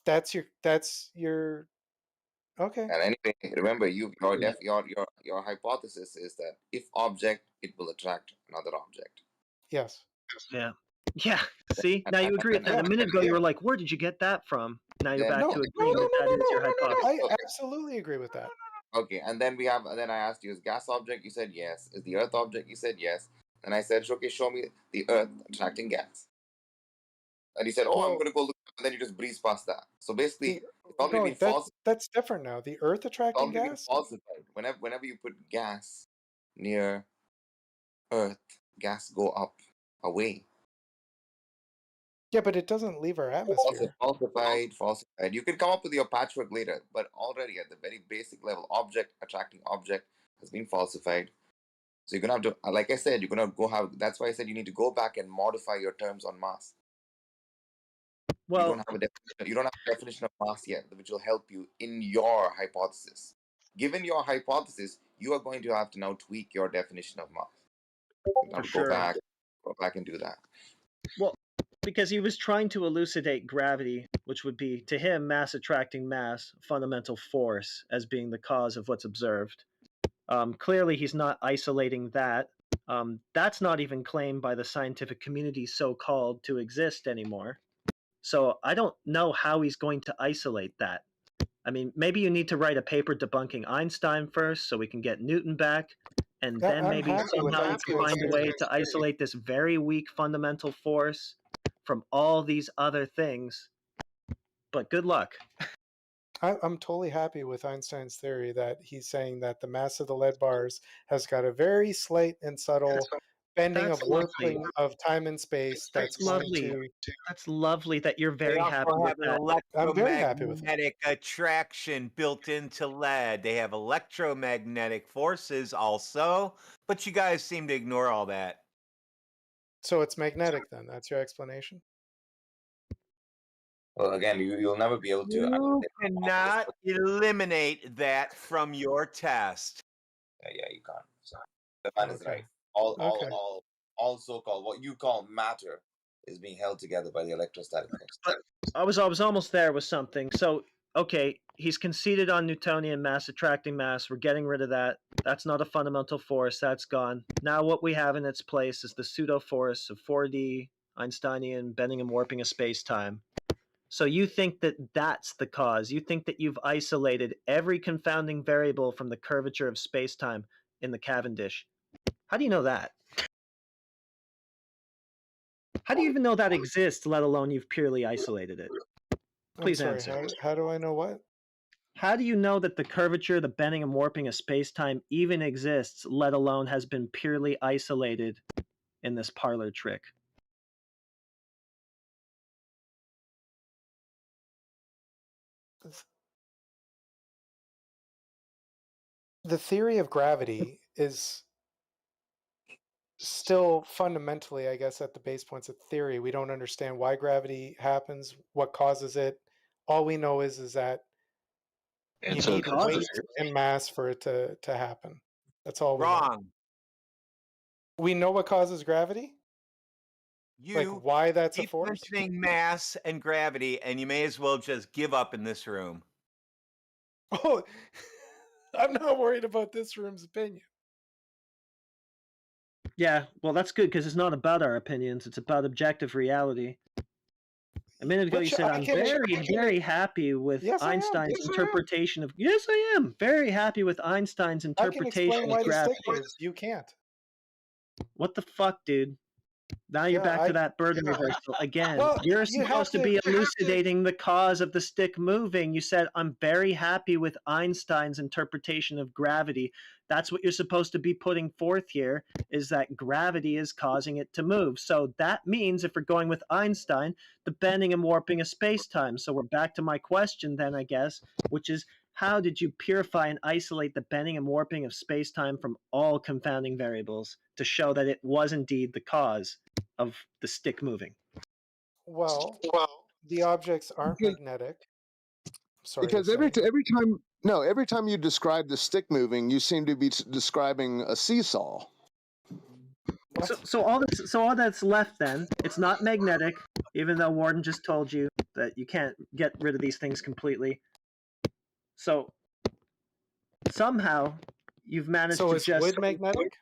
That's your okay. And anyway, remember, your hypothesis is that if object, it will attract another object. Yes. Yeah. Yeah. See, now you agree with that. A minute ago, you were like, "Where did you get that from?" Now you're back to agreeing that that is your hypothesis. I absolutely agree with that. Okay, and then then I asked you, is gas object? You said yes. Is the earth object? You said yes. And I said, okay, show me the earth attracting gas. And you said, oh, I'm going to go look. And then you just breeze past that. So basically, it's already been falsified. That's different now. The earth attracting gas? Falsified. Whenever you put gas near earth, gas go up, away. Yeah, but it doesn't leave our atmosphere. Falsified. You can come up with your patchwork later, but already at the very basic level, object attracting object has been falsified. So you're gonna have to, like I said, you're gonna go have. That's why I said you need to go back and modify your terms on mass. Well, you don't have a definition of mass yet, which will help you in your hypothesis. Given your hypothesis, you are going to have to now tweak your definition of mass. You have to go back and do that. Well, because he was trying to elucidate gravity, which would be, to him, mass attracting mass, fundamental force, as being the cause of what's observed. Clearly, he's not isolating that. That's not even claimed by the scientific community, so-called, to exist anymore. So I don't know how he's going to isolate that. I mean, maybe you need to write a paper debunking Einstein first so we can get Newton back, and then maybe somehow you can find a way to isolate this very weak fundamental force from all these other things. But good luck. I'm totally happy with Einstein's theory that he's saying that the mass of the lead bars has got a very slight and subtle bending of warping of time and space. That's lovely. That's lovely that you're very happy with that. I'm very happy with it. Electromagnetic attraction built into lead. They have electromagnetic forces also, but you guys seem to ignore all that. So it's magnetic then. That's your explanation? Well, again, you'll never be able to. You cannot eliminate that from your test. Yeah, you can't. So the man is right. All so-called what you call matter is being held together by the electrostatic force. I was almost there with something. So, okay, he's conceded on Newtonian mass attracting mass. We're getting rid of that. That's not a fundamental force. That's gone. Now what we have in its place is the pseudo force of 4D, Einsteinian, bending and warping of space-time. So you think that that's the cause. You think that you've isolated every confounding variable from the curvature of space-time in the Cavendish. How do you know that? How do you even know that exists, let alone you've purely isolated it? Please answer. How do I know what? How do you know that the curvature, the bending and warping of space-time even exists, let alone has been purely isolated in this parlor trick? The theory of gravity is still fundamentally, I guess, at the base points of theory. We don't understand why gravity happens, what causes it. All we know is that you need weight and mass for it to happen. That's all we know. Wrong. We know what causes gravity? Like You why that's a keep force? mentioning mass and gravity, and you may as well just give up in this room. Oh, I'm not worried about this room's opinion. Yeah, well, that's good because it's not about our opinions. It's about objective reality. A minute ago, you said, I'm very happy with Einstein's interpretation of... Yes, I am. Very happy with Einstein's interpretation I can explain why of the stick gravity. moves. You can't. What the fuck, dude? Now you're back to that burden reversal again. Well, you're you supposed to be elucidating the cause of the stick moving. You said, I'm very happy with Einstein's interpretation of gravity. That's what you're supposed to be putting forth here, is that gravity is causing it to move. So that means, if we're going with Einstein, the bending and warping of space-time. So we're back to my question then, I guess, which is, how did you purify and isolate the bending and warping of space-time from all confounding variables to show that it was indeed the cause of the stick moving? Well, the objects aren't magnetic. Sorry. Because every time you describe the stick moving, you seem to be describing a seesaw. So all that's left then, it's not magnetic, even though Warden just told you that you can't get rid of these things completely. So somehow you've managed to just... wood magnetic?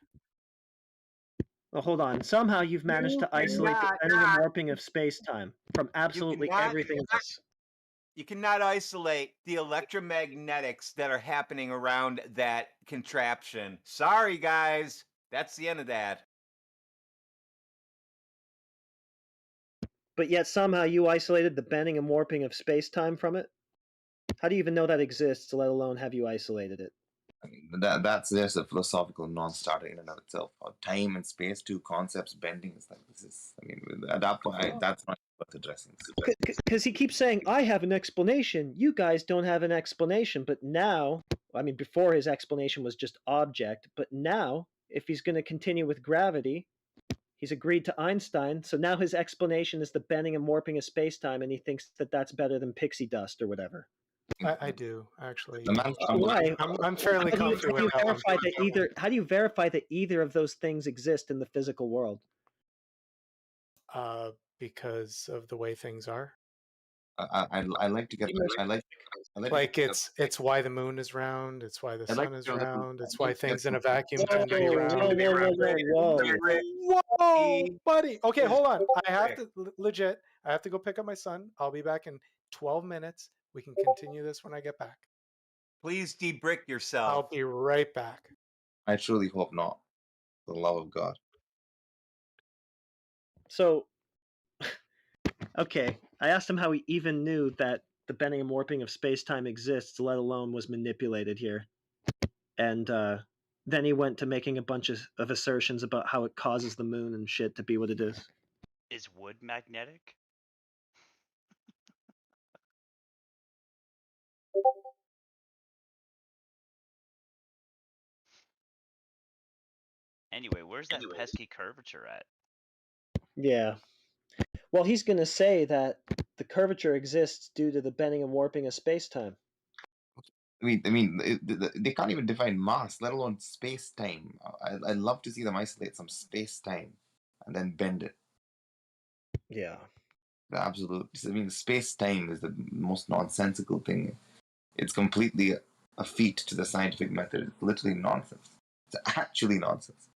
Well, hold on. Somehow you've managed to isolate the bending and warping of space-time from absolutely everything else. You cannot isolate the electromagnetics that are happening around that contraption. Sorry, guys. That's the end of that. But yet somehow you isolated the bending and warping of space-time from it? How do you even know that exists, let alone have you isolated it? I mean, that's just a philosophical non-starter in and of itself. Time and space, two concepts bending. It's like this is. I mean, at that point, that's not worth addressing. Because he keeps saying, I have an explanation. You guys don't have an explanation. But now, I mean, before his explanation was just object. But now, if he's going to continue with gravity, he's agreed to Einstein. So now his explanation is the bending and warping of space-time, and he thinks that that's better than pixie dust or whatever. I do, actually. Why? I'm fairly comfy with that one. How do you verify that either of those things exist in the physical world? Because of the way things are. I like to get. It's why the moon is round. It's why the sun is round. It's why things in a vacuum tend to be round. Whoa, buddy. Okay, hold on. I have to legit. I have to go pick up my son. I'll be back in 12 minutes. We can continue this when I get back. Please debrick yourself. I'll be right back. I truly hope not. For the love of God. So, okay, I asked him how he even knew that the bending and warping of space-time exists, let alone was manipulated here. And then he went to making a bunch of assertions about how it causes the moon and shit to be what it is. Is wood magnetic? Anyway, where's that pesky curvature at? Yeah. Well, he's going to say that the curvature exists due to the bending and warping of space-time. They can't even define mass, let alone space-time. I'd love to see them isolate some space-time and then bend it. Yeah. The absolute. I mean, space-time is the most nonsensical thing. It's completely a feat to the scientific method. It's literally nonsense. It's actually nonsense.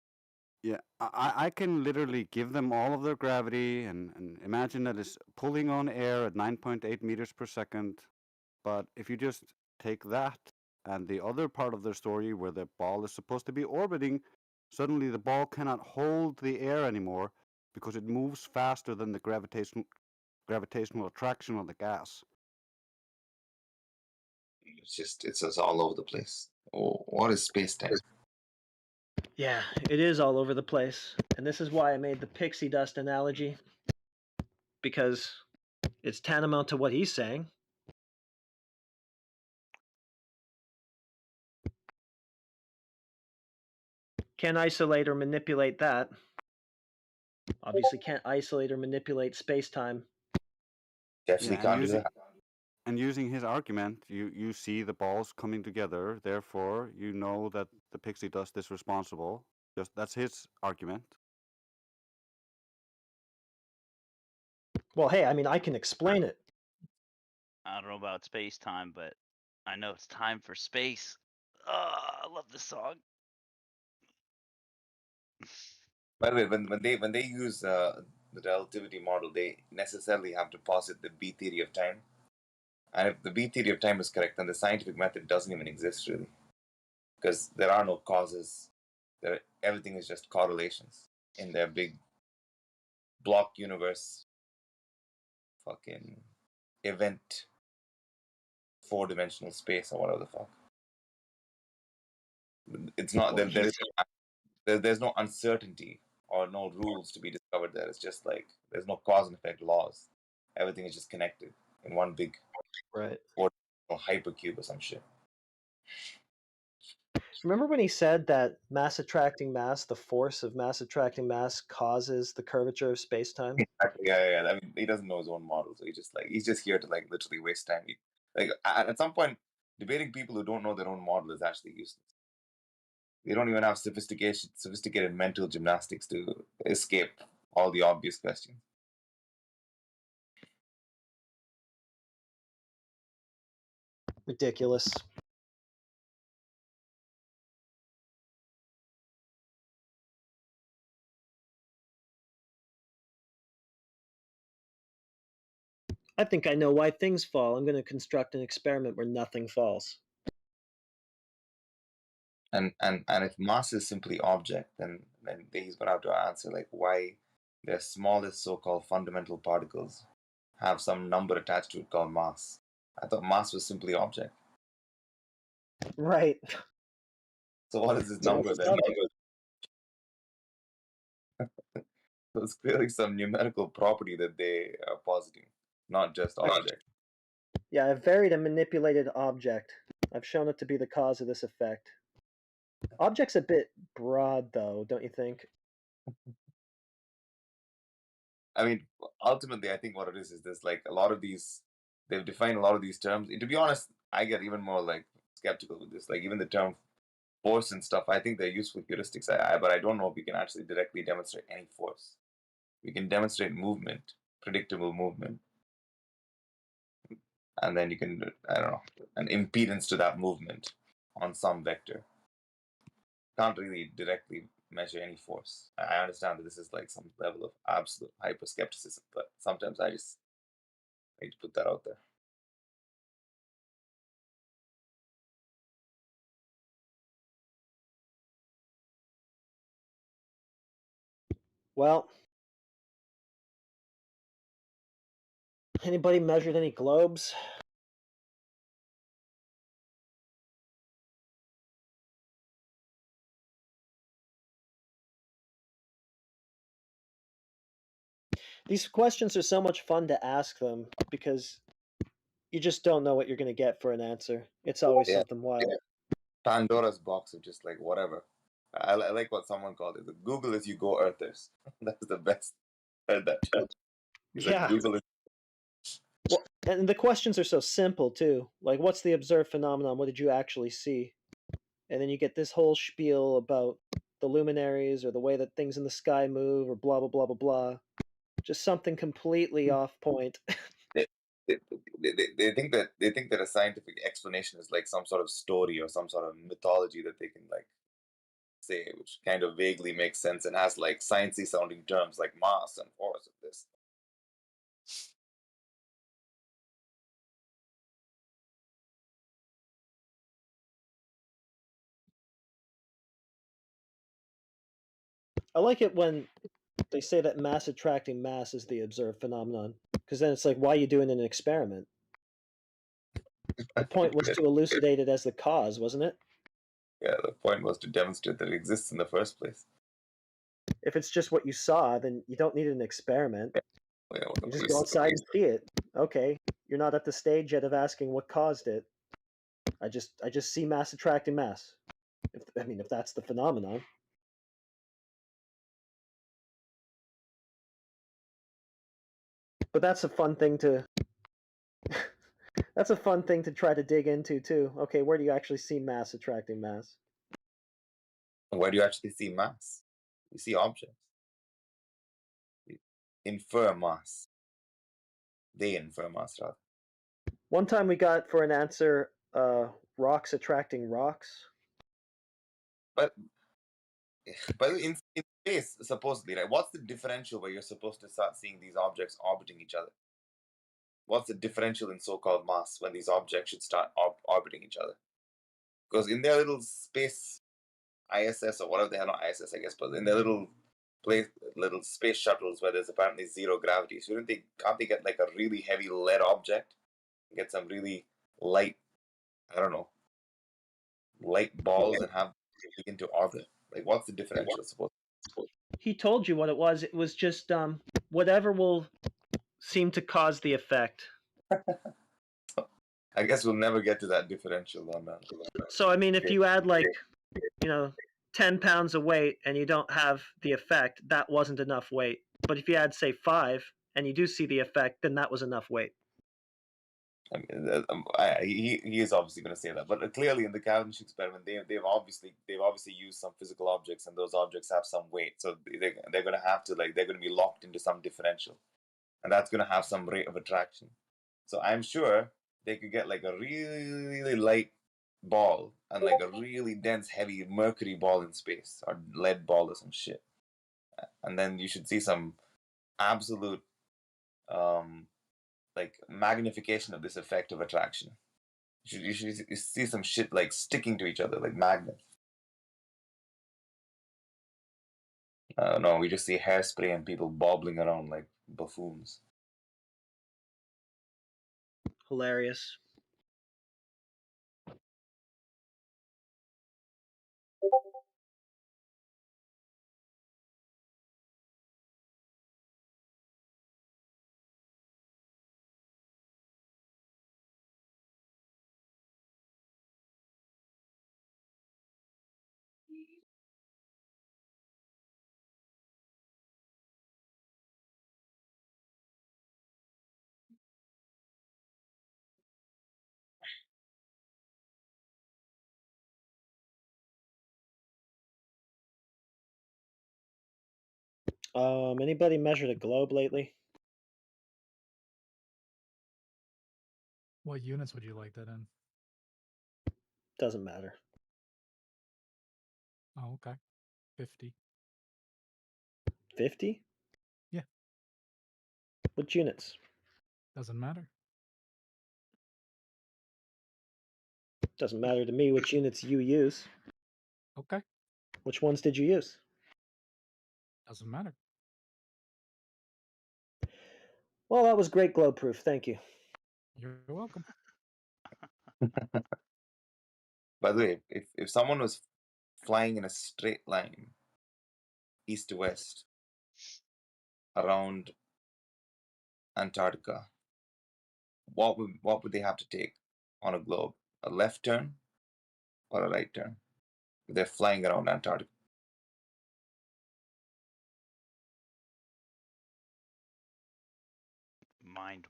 Yeah, I can literally give them all of their gravity and imagine that it's pulling on air at 9.8 meters per second. But if you just take that and the other part of their story where the ball is supposed to be orbiting, suddenly the ball cannot hold the air anymore because it moves faster than the gravitational attraction of the gas. it's just all over the place. Oh, what is space time? Yeah, it is all over the place. And this is why I made the pixie dust analogy. Because it's tantamount to what he's saying. Can't isolate or manipulate that. Obviously can't isolate or manipulate space-time. Definitely can't do that. And using his argument, you see the balls coming together, therefore you know that the pixie dust is responsible. Just that's his argument. Well, hey, I mean, I can explain it. I don't know about space time, but I know it's time for space. I love this song. By the way, when they use the relativity model, they necessarily have to posit the B theory of time. And if the B theory of time is correct, then the scientific method doesn't even exist really, because there are no causes. Everything is just correlations in their big block universe fucking event 4-dimensional space or whatever the fuck. It's not there's no uncertainty or no rules to be discovered there. It's just like there's no cause and effect laws. Everything is just connected in one big hypercube or some shit. Remember when he said that mass attracting mass, the force of mass attracting mass, causes the curvature of space-time? Exactly. Yeah. I mean, he doesn't know his own model, so he's just here to like literally waste time. At some point, debating people who don't know their own model is actually useless. They don't even have sophisticated mental gymnastics to escape all the obvious questions. Ridiculous. I think I know why things fall. I'm going to construct an experiment where nothing falls. And if mass is simply object, then he's gonna have to answer like why the smallest so-called fundamental particles have some number attached to it called mass. I thought mass was simply object. Right. So what is this number then? So it's clearly some numerical property that they are positing, not just object. Yeah, I've varied and manipulated object. I've shown it to be the cause of this effect. Object's a bit broad, though, don't you think? I mean, ultimately, I think what it is this like a lot of these, they've defined a lot of these terms. And to be honest, I get even more like skeptical with this. Like even the term force and stuff, I think they're useful heuristics. But I don't know if we can actually directly demonstrate any force. We can demonstrate movement, predictable movement, and then you can, I don't know, an impedance to that movement on some vector. Can't really directly measure any force. I understand that this is like some level of absolute hyper skepticism, but sometimes I just need to put that out there. Well, anybody measured any globes? These questions are so much fun to ask them because you just don't know what you're going to get for an answer. It's always something wild. Pandora's box of just like whatever. I like what someone called it. The Google as you go earthers. That's the best. I heard that. It's like Google is. Well, and the questions are so simple too. Like, what's the observed phenomenon? What did you actually see? And then you get this whole spiel about the luminaries or the way that things in the sky move or blah blah blah blah blah. Just something completely off point. They think that a scientific explanation is like some sort of story or some sort of mythology that they can like say, which kind of vaguely makes sense and has like sciencey sounding terms like mass and force of this. I like it when they say that mass attracting mass is the observed phenomenon, because then it's like, why are you doing an experiment? The point was to elucidate it as the cause, wasn't it? Yeah, the point was to demonstrate that it exists in the first place. If it's just what you saw, then you don't need an experiment. Yeah, You just go outside and see it. Okay, you're not at the stage yet of asking what caused it. I just see mass attracting mass. If that's the phenomenon. But that's a fun thing to that's a fun thing to try to dig into too. Okay, where do you actually see mass attracting mass? Where do you actually see mass? You see objects. You infer mass. They infer mass, rather. One time we got for an answer rocks attracting rocks. But in space, supposedly, right? What's the differential where you're supposed to start seeing these objects orbiting each other? What's the differential in so-called mass when these objects should start orbiting each other? Because in their little space ISS or whatever the hell, not ISS, I guess, but in their little space shuttles where there's apparently zero gravity, can't they get like a really heavy lead object, get some really light, I don't know, light balls and have it begin to orbit? Like, what's the differential supposed to be? He told you what it was. It was just whatever will seem to cause the effect. I guess we'll never get to that differential on that. So I mean, if you add like, 10 pounds of weight and you don't have the effect, that wasn't enough weight. But if you add, say, 5 and you do see the effect, then that was enough weight. I mean, he is obviously going to say that, but clearly in the Cavendish experiment, they've obviously used some physical objects, and those objects have some weight, so they're going to have to they're going to be locked into some differential, and that's going to have some rate of attraction. So I'm sure they could get like a really light ball and like a really dense, heavy mercury ball in space or lead ball or some shit, and then you should see some absolute like magnification of this effect of attraction. You should see some shit like sticking to each other like magnets. No, we just see hairspray and people bobbling around like buffoons. Hilarious. Anybody measured a globe lately? What units would you like that in? Doesn't matter. Oh, okay. 50. 50? Yeah. Which units? Doesn't matter. Doesn't matter to me which units you use. Okay. Which ones did you use? Doesn't matter. Well, that was great globe proof. Thank you. You're welcome. By the way, if someone was flying in a straight line, east to west, around Antarctica, what would they have to take on a globe? A left turn or a right turn? If they're flying around Antarctica. Mind.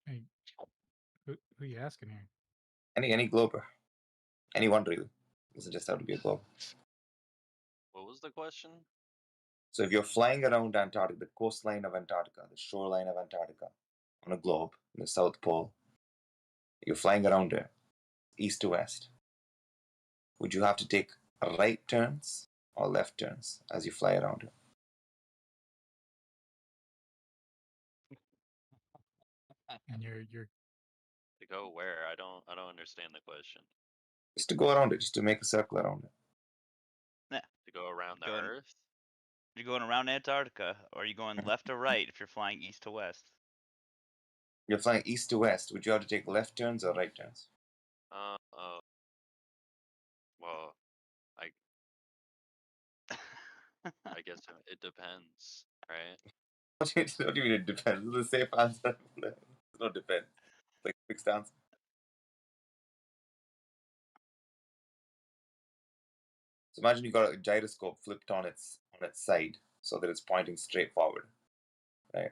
Hey, who are you asking here? Any glober. Anyone really. Doesn't just have to be a globe. What was the question? So if you're flying around Antarctica, the coastline of Antarctica, the shoreline of Antarctica, on a globe, in the South Pole, you're flying around there, east to west. Would you have to take right turns or left turns as you fly around it? And you're To go where? I don't understand the question. Just to go around it, just to make a circle around it. Yeah. To go around the Earth? You're going around Antarctica, or are you going left or right if you're flying east to west? You're flying east to west. Would you have to take left turns or right turns? Well, I guess it depends, right? What do you mean it depends? It's the safe answer. It's not depend. It's like fixed answer. So imagine you got a gyroscope flipped on its side so that it's pointing straight forward, right?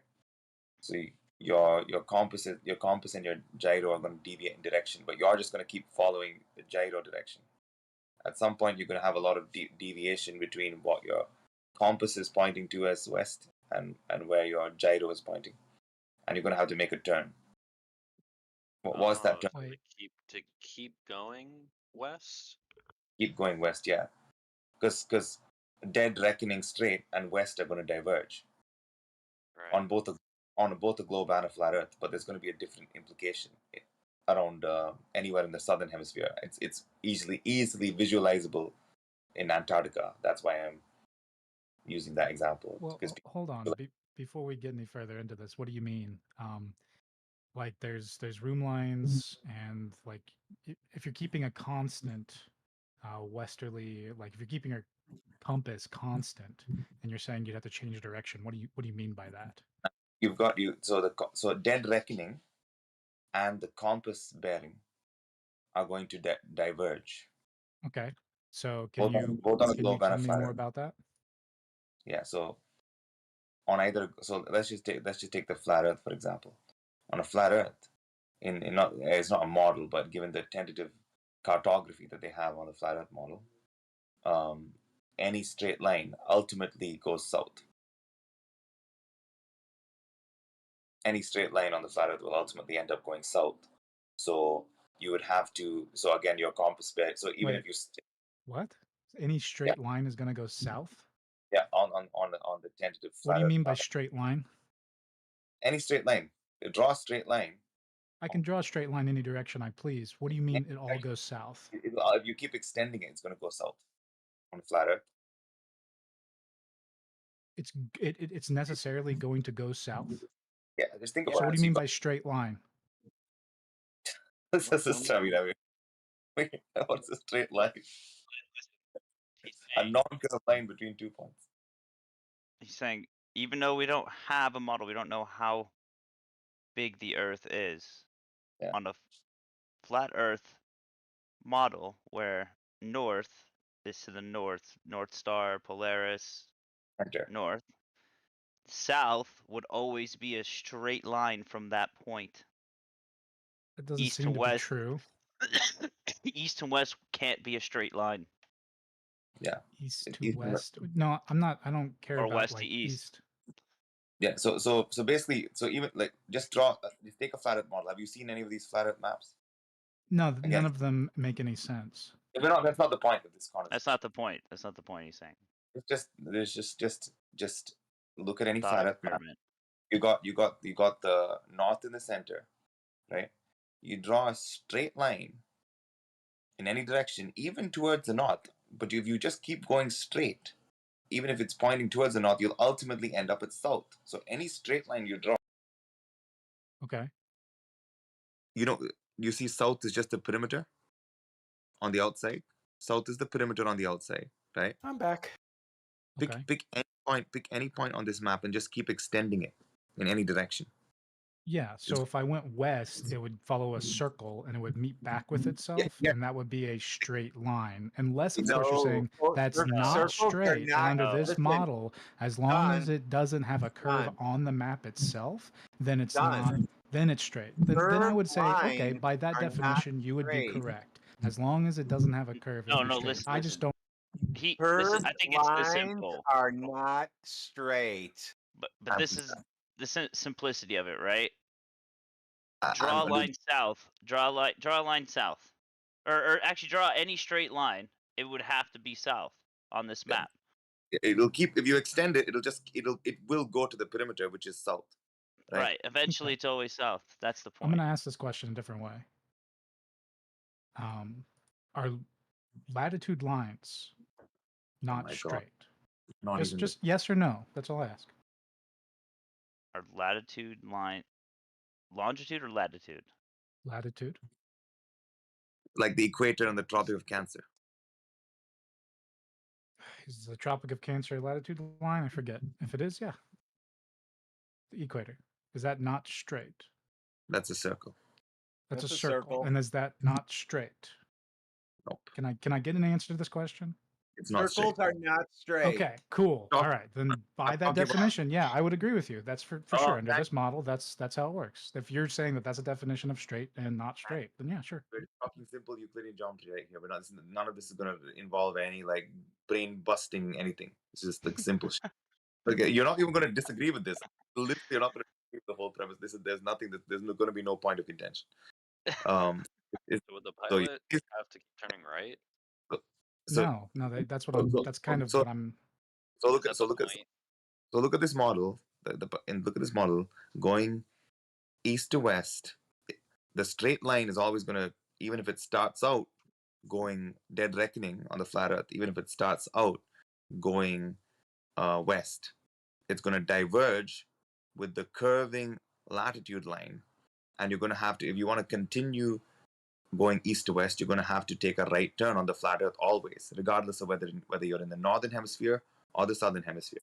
So your compass and your gyro are going to deviate in direction, but you're just going to keep following the gyro direction. At some point, you're going to have a lot of deviation between what your compass is pointing to as west and where your gyro is pointing, and you're going to have to make a turn. What was that turn? To keep going west. Keep going west, yeah, because dead reckoning straight and west are going to diverge. Right. On both a globe and a flat Earth, but there's going to be a different implication around anywhere in the southern hemisphere. It's easily visualizable in Antarctica. That's why I'm using that example. Well, hold on. Before we get any further into this, what do you mean? Like there's room lines, and like if you're keeping a constant westerly, like if you're keeping your compass constant, and you're saying you'd have to change direction, what do you mean by that? You've got so dead reckoning and the compass bearing are going to diverge. Okay, so both on a globe and a tell me flat more Earth. about that? Yeah, so on either, so let's just take the flat Earth for example. On a flat Earth, it's not a model, but given the tentative cartography that they have on the flat Earth model, any straight line ultimately goes south. Any straight line on the flat Earth will ultimately end up going south. So you would have to. So again, your compass bear. So even Wait, if you what? Any straight line is going to go south? yeah, on the tentative flat What do you Earth mean by model. straight line? Any straight line. You draw a straight line. I can draw a straight line any direction I please. What do you mean it all goes south? If you keep extending it, it's going to go south on the flat Earth. It's necessarily going to go south? Yeah, just think about So it. what do you mean by straight line? This is Ravi. What's a straight line? A non-curved line between 2 points. He's saying even though we don't have a model, we don't know how big the Earth is. Yeah. On a flat Earth model where north is to the north, North Star, Polaris, north. South would always be a straight line from that point. It doesn't East seem to to west. be true. East to west can't be a straight line. Yeah. East to west. No, I'm not. I don't care Or about west like to east. Yeah. So basically, so even like just take a flat Earth model. Have you seen any of these flat Earth maps? No, none of them make any sense. That's not the point of this conversation. That's not the point. That's not the point he's saying. It's just look at any Thought flat Earth map. experiment. You got the north in the center, right? You draw a straight line in any direction, even towards the north. But if you just keep going straight, even if it's pointing towards the north, you'll ultimately end up at south. So any straight line you draw, Okay. you see south is just the perimeter on the outside. South is the perimeter on the outside, right? I'm back. Pick any point on this map and just keep extending it in any direction. Yeah, so if I went west, it would follow a circle and it would meet back with itself, and that would be a straight line. Unless, of course, you're saying that's not straight. And under this model, as long as it doesn't have a curve on the map itself, then it's not. Then it's straight. Then I would say, okay, by that definition, you would be correct. As long as it doesn't have a curve, it'll be straight. Listen. I just don't. Curved I think it's this lines simple. are not straight. But this is the simplicity of it, right? Draw a line south. Draw a line south, or actually draw any straight line. It would have to be south on this map. It'll keep, if you extend it, it will go to the perimeter, which is south. Right. Eventually, it's always south. That's the I'm point. going to ask this question a different way. Are latitude lines not straight? Just yes or no. That's all I ask. Our latitude line. longitude or latitude? Latitude. Like the equator and the Tropic of Cancer. Is the Tropic of Cancer a latitude line? I forget. If it is, yeah. The equator. Is that not straight? That's a circle. That's That's a a circle. circle. And is that not straight? Nope. Can I get an answer to this question? It's not straight. Circles are not straight. Okay, cool. All right, then by that talking about- definition, yeah, I would agree with you. That's for Oh, sure. Under that- this model, that's how it works. If you're saying that that's a definition of straight and not straight, then yeah, sure. We're talking simple Euclidean geometry right here. None of this is going to involve any like brain busting anything. It's just like simple shit. Okay, you're not even going to disagree with this. Literally, you're not going to disagree with the whole premise. There's nothing that there's going to be no point of contention. So would the pilot have to keep turning right? No, that's what I'm. That's kind of what I'm. So look at this model. And look at this model going east to west. The straight line is always going to, even if it starts out going dead reckoning on the flat Earth, even if it starts out going west, it's going to diverge with the curving latitude line, and you're going to have to, if you want to continue going east to west, you're going to have to take a right turn on the flat Earth always, regardless of whether you're in the northern hemisphere or the southern hemisphere.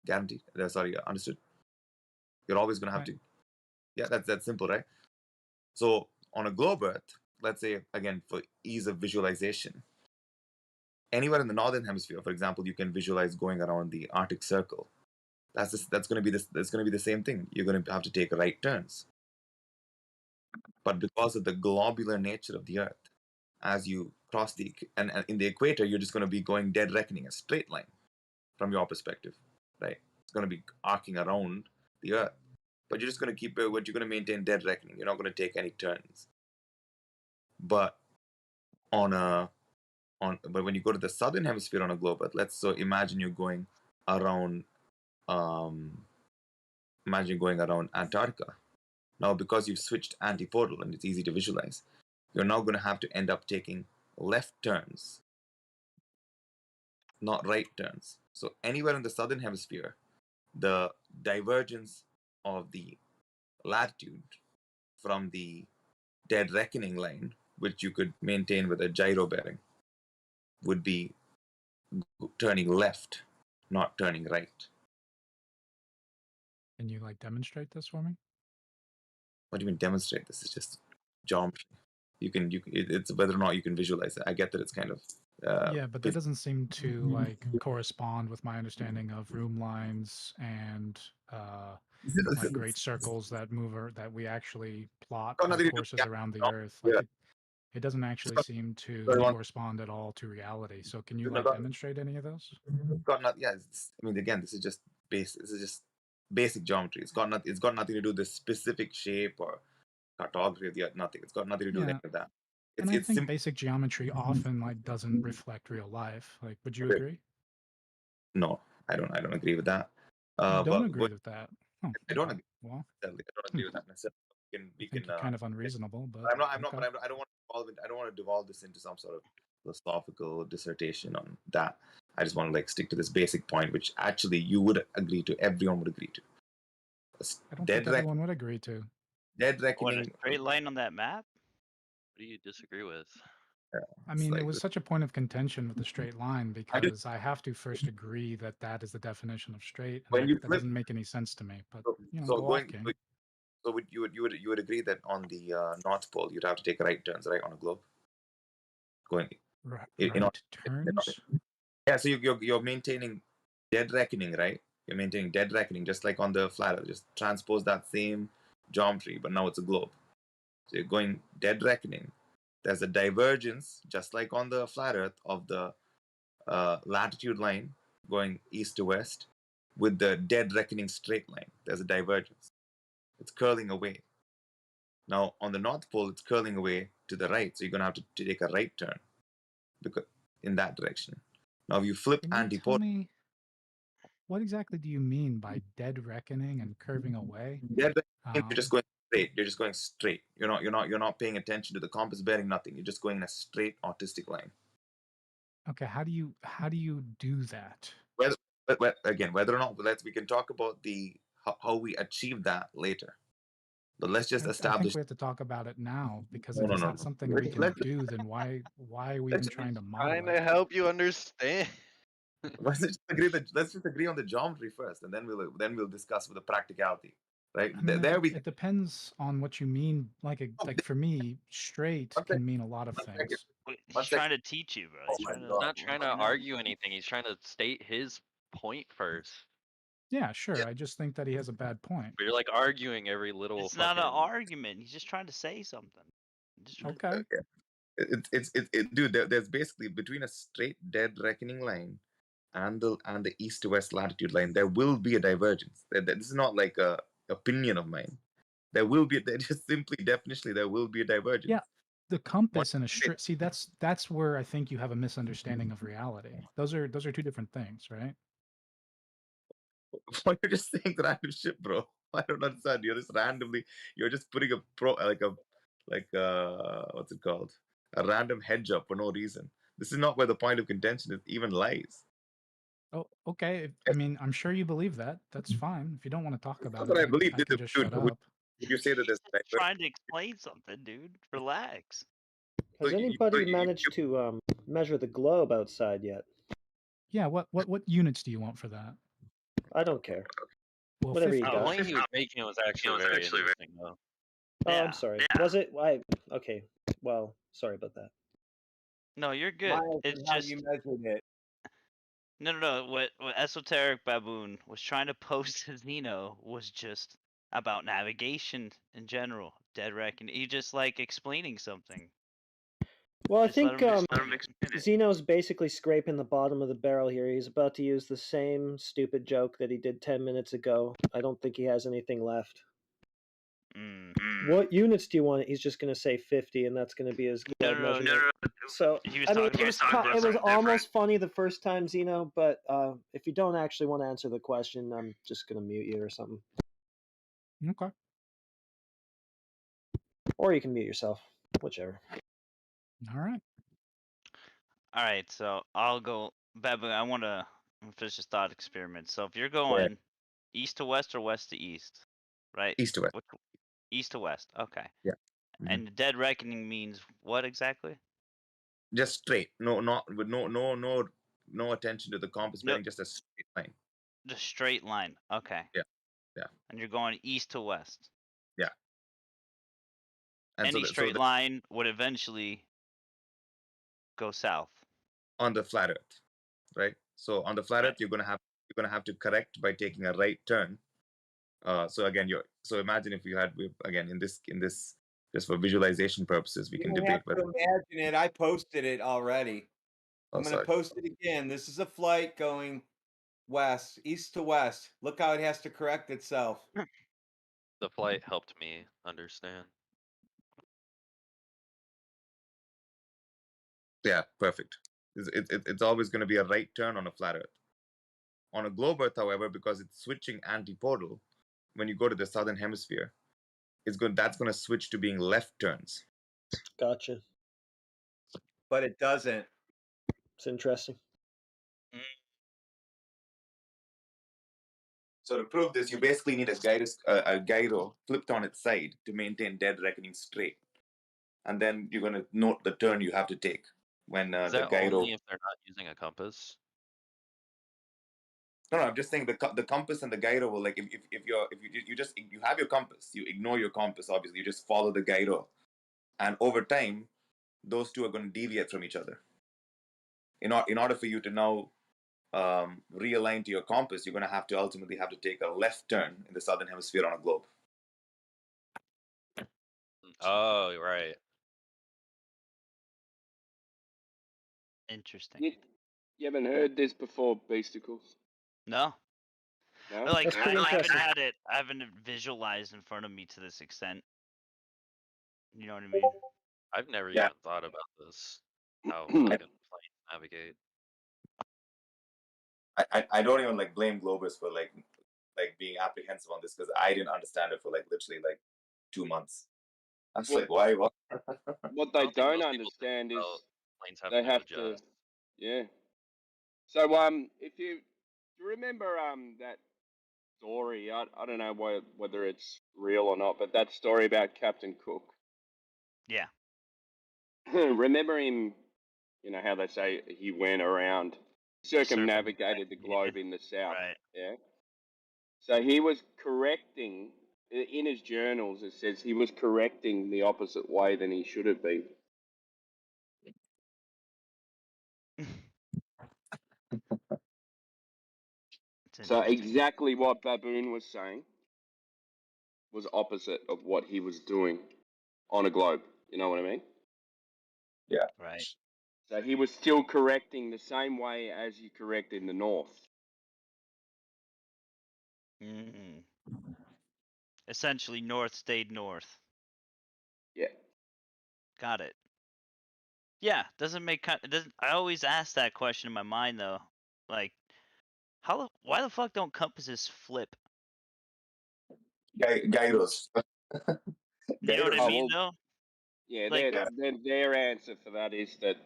Guaranteed. Sorry, understood. You're always going to have to. Yeah, that's simple, right? So on a globe Earth, let's say again for ease of visualization, anywhere in the northern hemisphere, for example, you can visualize going around the Arctic Circle. That's going to be the same thing. You're going to have to take right turns. But because of the globular nature of the Earth, as you cross and in the equator, you're just going to be going dead reckoning, a straight line from your perspective, right? It's going to be arcing around the Earth, but you're just going to keep it. What you're going to maintain dead reckoning. You're not going to take any turns. But but when you go to the southern hemisphere on a globe Earth, imagine you're going around. Imagine you're going around Antarctica. Now, because you've switched antipodal and it's easy to visualize, you're now going to have to end up taking left turns, not right turns. So anywhere in the southern hemisphere, the divergence of the latitude from the dead reckoning line, which you could maintain with a gyro bearing, would be turning left, not turning right. Can you demonstrate this for me? What do you mean demonstrate? This is just geometry. It's whether or not you can visualize it. I get that it's kind of yeah, but that doesn't seem to correspond with my understanding of room lines and great circles that move that we actually plot courses around the Earth. It doesn't actually seem to correspond at all to reality. So can you demonstrate any of those? Again, this is just basic geometry. It's got nothing to do with the specific shape or cartography of the Earth. Nothing. It's got nothing to do with any of that. And I think basic geometry often doesn't reflect real life. Would you agree? No, I don't agree with that. You don't agree with that? Oh, I don't agree. Well, I don't agree with that necessarily. We can kind of unreasonable, but I'm not. But I don't want to devolve this into some sort of philosophical dissertation on that. I just want to stick to this basic point, which actually you would agree to. Everyone would agree to. I don't think everyone would agree to. Dead reckoning. What, a straight line on that map? What do you disagree with? I mean, it was such a point of contention with the straight line because I have to first agree that that is the definition of straight. And that doesn't make any sense to me. But So you would agree that on the North Pole you'd have to take right turns, right, on a globe? Turns? Yeah, so you're maintaining dead reckoning, right? You're maintaining dead reckoning just like on the flat Earth. Just transpose that same geometry, but now it's a globe. So you're going dead reckoning. There's a divergence, just like on the flat Earth, of the latitude line going east to west with the dead reckoning straight line. There's a divergence. It's curling away. Now, on the North Pole, it's curling away to the right, so you're going to have to take a right turn in that direction. Now, if you flip antipodal... What exactly do you mean by dead reckoning and curving away? Dead reckoning, you're just going straight. You're just going straight. You're not paying attention to the compass bearing, nothing. You're just going in a straight artistic line. Okay, how do you do that? Whether or not we can talk about how we achieve that later. But let's just I establish. think we have to talk about it now because No, if no, it's no, not no. something we can do, then why are we even trying to model Trying it? to help you understand. Let's just agree on the geometry first, and then we'll discuss with the practicality, right? I mean, There we. it depends on what you mean. Like for me, straight can mean a lot of things. He's trying to teach you, bro. He's trying He's to not trying to argue anything. He's trying to state his point first. Yeah, sure. I just think that he has a bad point. But you're like arguing every little. It's not an argument. He's just trying to say something. Okay. Dude. There's basically between a straight dead reckoning line and the east to west latitude line, there will be a divergence. This is not like a opinion of mine. There will be. There just simply definitionally there will be a divergence. Yeah, the compass and a straight. See, that's where I think you have a misunderstanding of reality. Those are two different things, right? Why you're just saying random shit, bro? I don't understand. You're just randomly. You're just putting what's it called? A random hedge up for no reason. This is not where the point of contention even lies. Oh, okay. I mean, I'm sure you believe that. That's fine. If you don't want to talk about But I it, believe I can just shut up. Would you say that there's trying to explain something, dude? Relax. Has anybody managed to measure the globe outside yet? Yeah. What units do you want for that? I don't care. Well, Whatever 50. you The got. point he was making was actually very interesting, though. Oh, I'm sorry. Was it? Okay. Well, sorry about that. No, you're good. Miles, It's how just you measured it. no. What Esoteric Baboon was trying to post to Zeno was just about navigation in general. Dead reckoning. He just like explaining something. Well, I Just let think him explain it. Zeno's basically scraping the bottom of the barrel here. He's about to use the same stupid joke that he did 10 minutes ago. I don't think he has anything left. What units do you want? He's just going to say 50, and that's going to be his globe measurement. So, I mean, it was almost funny the first time, Zeno, but if you don't actually want to answer the question, I'm just going to mute you or something. Okay. Or you can mute yourself, whichever. All right. All right, so I'll go. Baboon, I want to finish this thought experiment. So if you're going east to west or west to east, right? East to west. East to west. Okay. Yeah. And the dead reckoning means what exactly? Just straight. No attention to the compass bearing. Just a straight line. The straight line. Okay. Yeah. And you're going east to west. Yeah. And Any straight line would eventually go south. On the flat Earth, right? So on the flat Earth, you're gonna have to correct by taking a right turn. So again, imagine if you had again in this just for visualization purposes, we can debate whether. Imagine it. I posted it already. I'm going to sorry. post it again. This is a flight going west, east to west. Look how it has to correct itself. The flight helped me understand. Yeah, perfect. It's always going to be a right turn on a flat Earth. On a globe Earth, however, because it's switching antipodal, when you go to the southern hemisphere, that's going to switch to being left turns. Gotcha. But it doesn't. It's interesting. So to prove this, you basically need a gyro flipped on its side to maintain dead reckoning straight. And then you're going to note the turn you have to take when Is the that gyro. only if they're not using a compass? No, I'm just saying the compass and the gyro will, like, if you have your compass, you ignore your compass. Obviously, you just follow the gyro, and over time, those two are going to deviate from each other. In order for you to now realign to your compass, you're going to ultimately have to take a left turn in the southern hemisphere on a globe. Oh, right. Interesting. You haven't heard this before, Beasticles? No. No? Like I haven't visualized in front of me to this extent. You know what I mean? I've never even thought about this. How fucking planes navigate. I don't even blame Globus for like being apprehensive on this, because I didn't understand it for literally 2 months. I was like, why? What? What they don't understand is planes have they to have to. adjust. Yeah. So if you remember that story. I don't know whether it's real or not, but that story about Captain Cook. Yeah. Remember him? You know how they say he went around, circumnavigated the globe in the south. Right. Yeah. So he was correcting in his journals. It says he was correcting the opposite way than he should have been. So exactly what Baboon was saying was opposite of what he was doing on a globe. You know what I mean? Yeah. Right. So he was still correcting the same way as you correct in the north. Mm. Essentially, north stayed north. Yeah. Got it. Yeah, doesn't make it doesn't. I always ask that question in my mind though, like, why the fuck don't compasses flip? Gyros. You know what I mean, though? Yeah, Like- their answer for that is that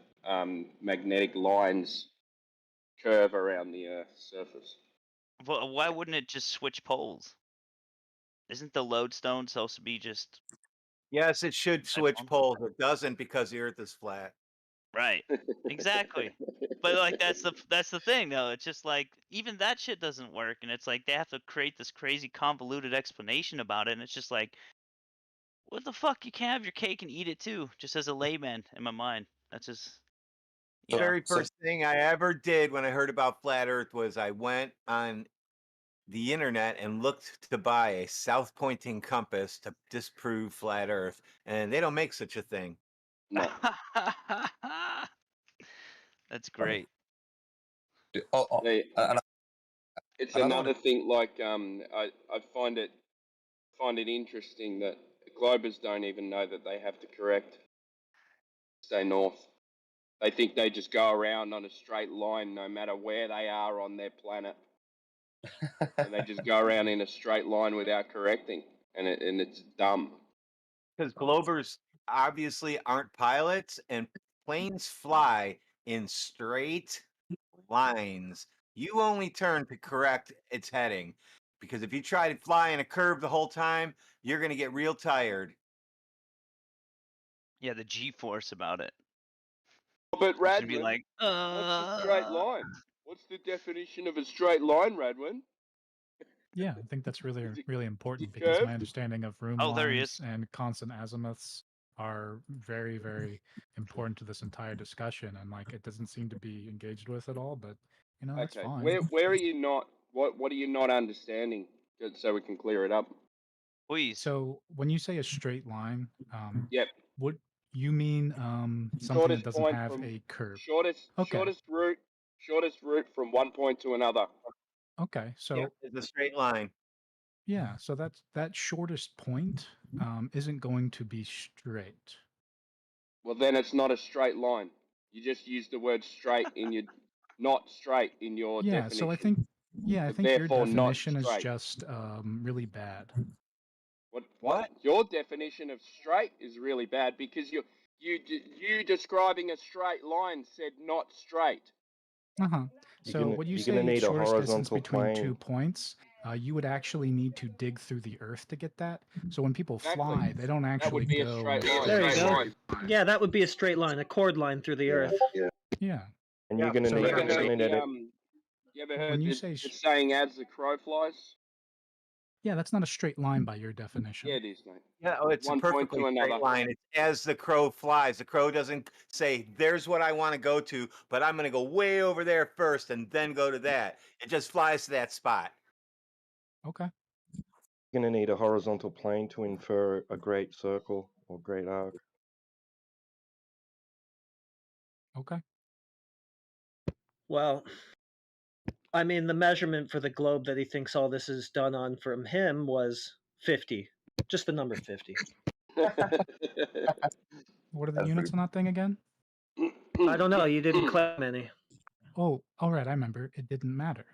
magnetic lines curve around the Earth's surface. Well, why wouldn't it just switch poles? Isn't the lodestone supposed to be just Yes, it should switch poles. It doesn't because the Earth is flat. right? Exactly. But like that's the thing though. It's just like even that shit doesn't work, and it's like they have to create this crazy convoluted explanation about it, and it's just like, what the fuck? You can't have your cake and eat it too. Just as a layman in my mind, that's just The very first thing I ever did when I heard about flat Earth was I went on the internet and looked to buy a south pointing compass to disprove flat Earth, and they don't make such a thing. No. That's great. It's another thing. Like I find it interesting that globers don't even know that they have to correct. Stay north. They think they just go around on a straight line no matter where they are on their planet. And they just go around in a straight line without correcting. And it's dumb. Because globers obviously aren't pilots, and planes fly in straight lines. You only turn to correct its heading. Because if you try to fly in a curve the whole time, you're going to get real tired. Yeah, the G-force about it. But Radwin, be Radwin, like, what's a straight line? What's the definition of a straight line, Radwin? Yeah, I think that's really really important Is it because my curved? understanding of room Oh, there he lines and constant azimuths are very very important to this entire discussion, and like it doesn't seem to be engaged with at all. But you know that's Okay, fine. where are you not? What are you not understanding? Just so we can clear it up. Please. So when you say a straight line, Yep. what you mean something Shortest that doesn't point have from a curve? shortest Okay. shortest route from one point to another. Okay, so Yeah, it's a straight line. yeah, so that shortest point isn't going to be straight. Well, then it's not a straight line. You just use the word straight in your not straight in your Yeah, definition. so I think your therefore not definition is straight. just really bad. What? Your definition of straight is really bad because you describing a straight line said not straight. Uh-huh. So what you say shortest distance between 2 points, you would actually need to dig through the earth to get that. So when people fly, they don't actually be a go. straight line. There you go. Yeah, that would be a straight line, a chord line through the earth. Yeah. And you're gonna So need You ever to heard minute it. you ever heard When you this, say the saying "as the crow flies"? Yeah, that's not a straight line by your definition. Yeah, it is, mate. Yeah, oh, it's One a point perfectly to straight another. line. It's as the crow flies. The crow doesn't say, "There's what I want to go to, but I'm going to go way over there first and then go to that." It just flies to that spot. Okay. You're gonna need a horizontal plane to infer a great circle or great arc. Okay. Well, I mean, the measurement for the globe that he thinks all this is done on from him was 50. Just the number 50. What are the units on that thing again? I don't know. You didn't claim any. Oh, all right. I remember. It didn't matter.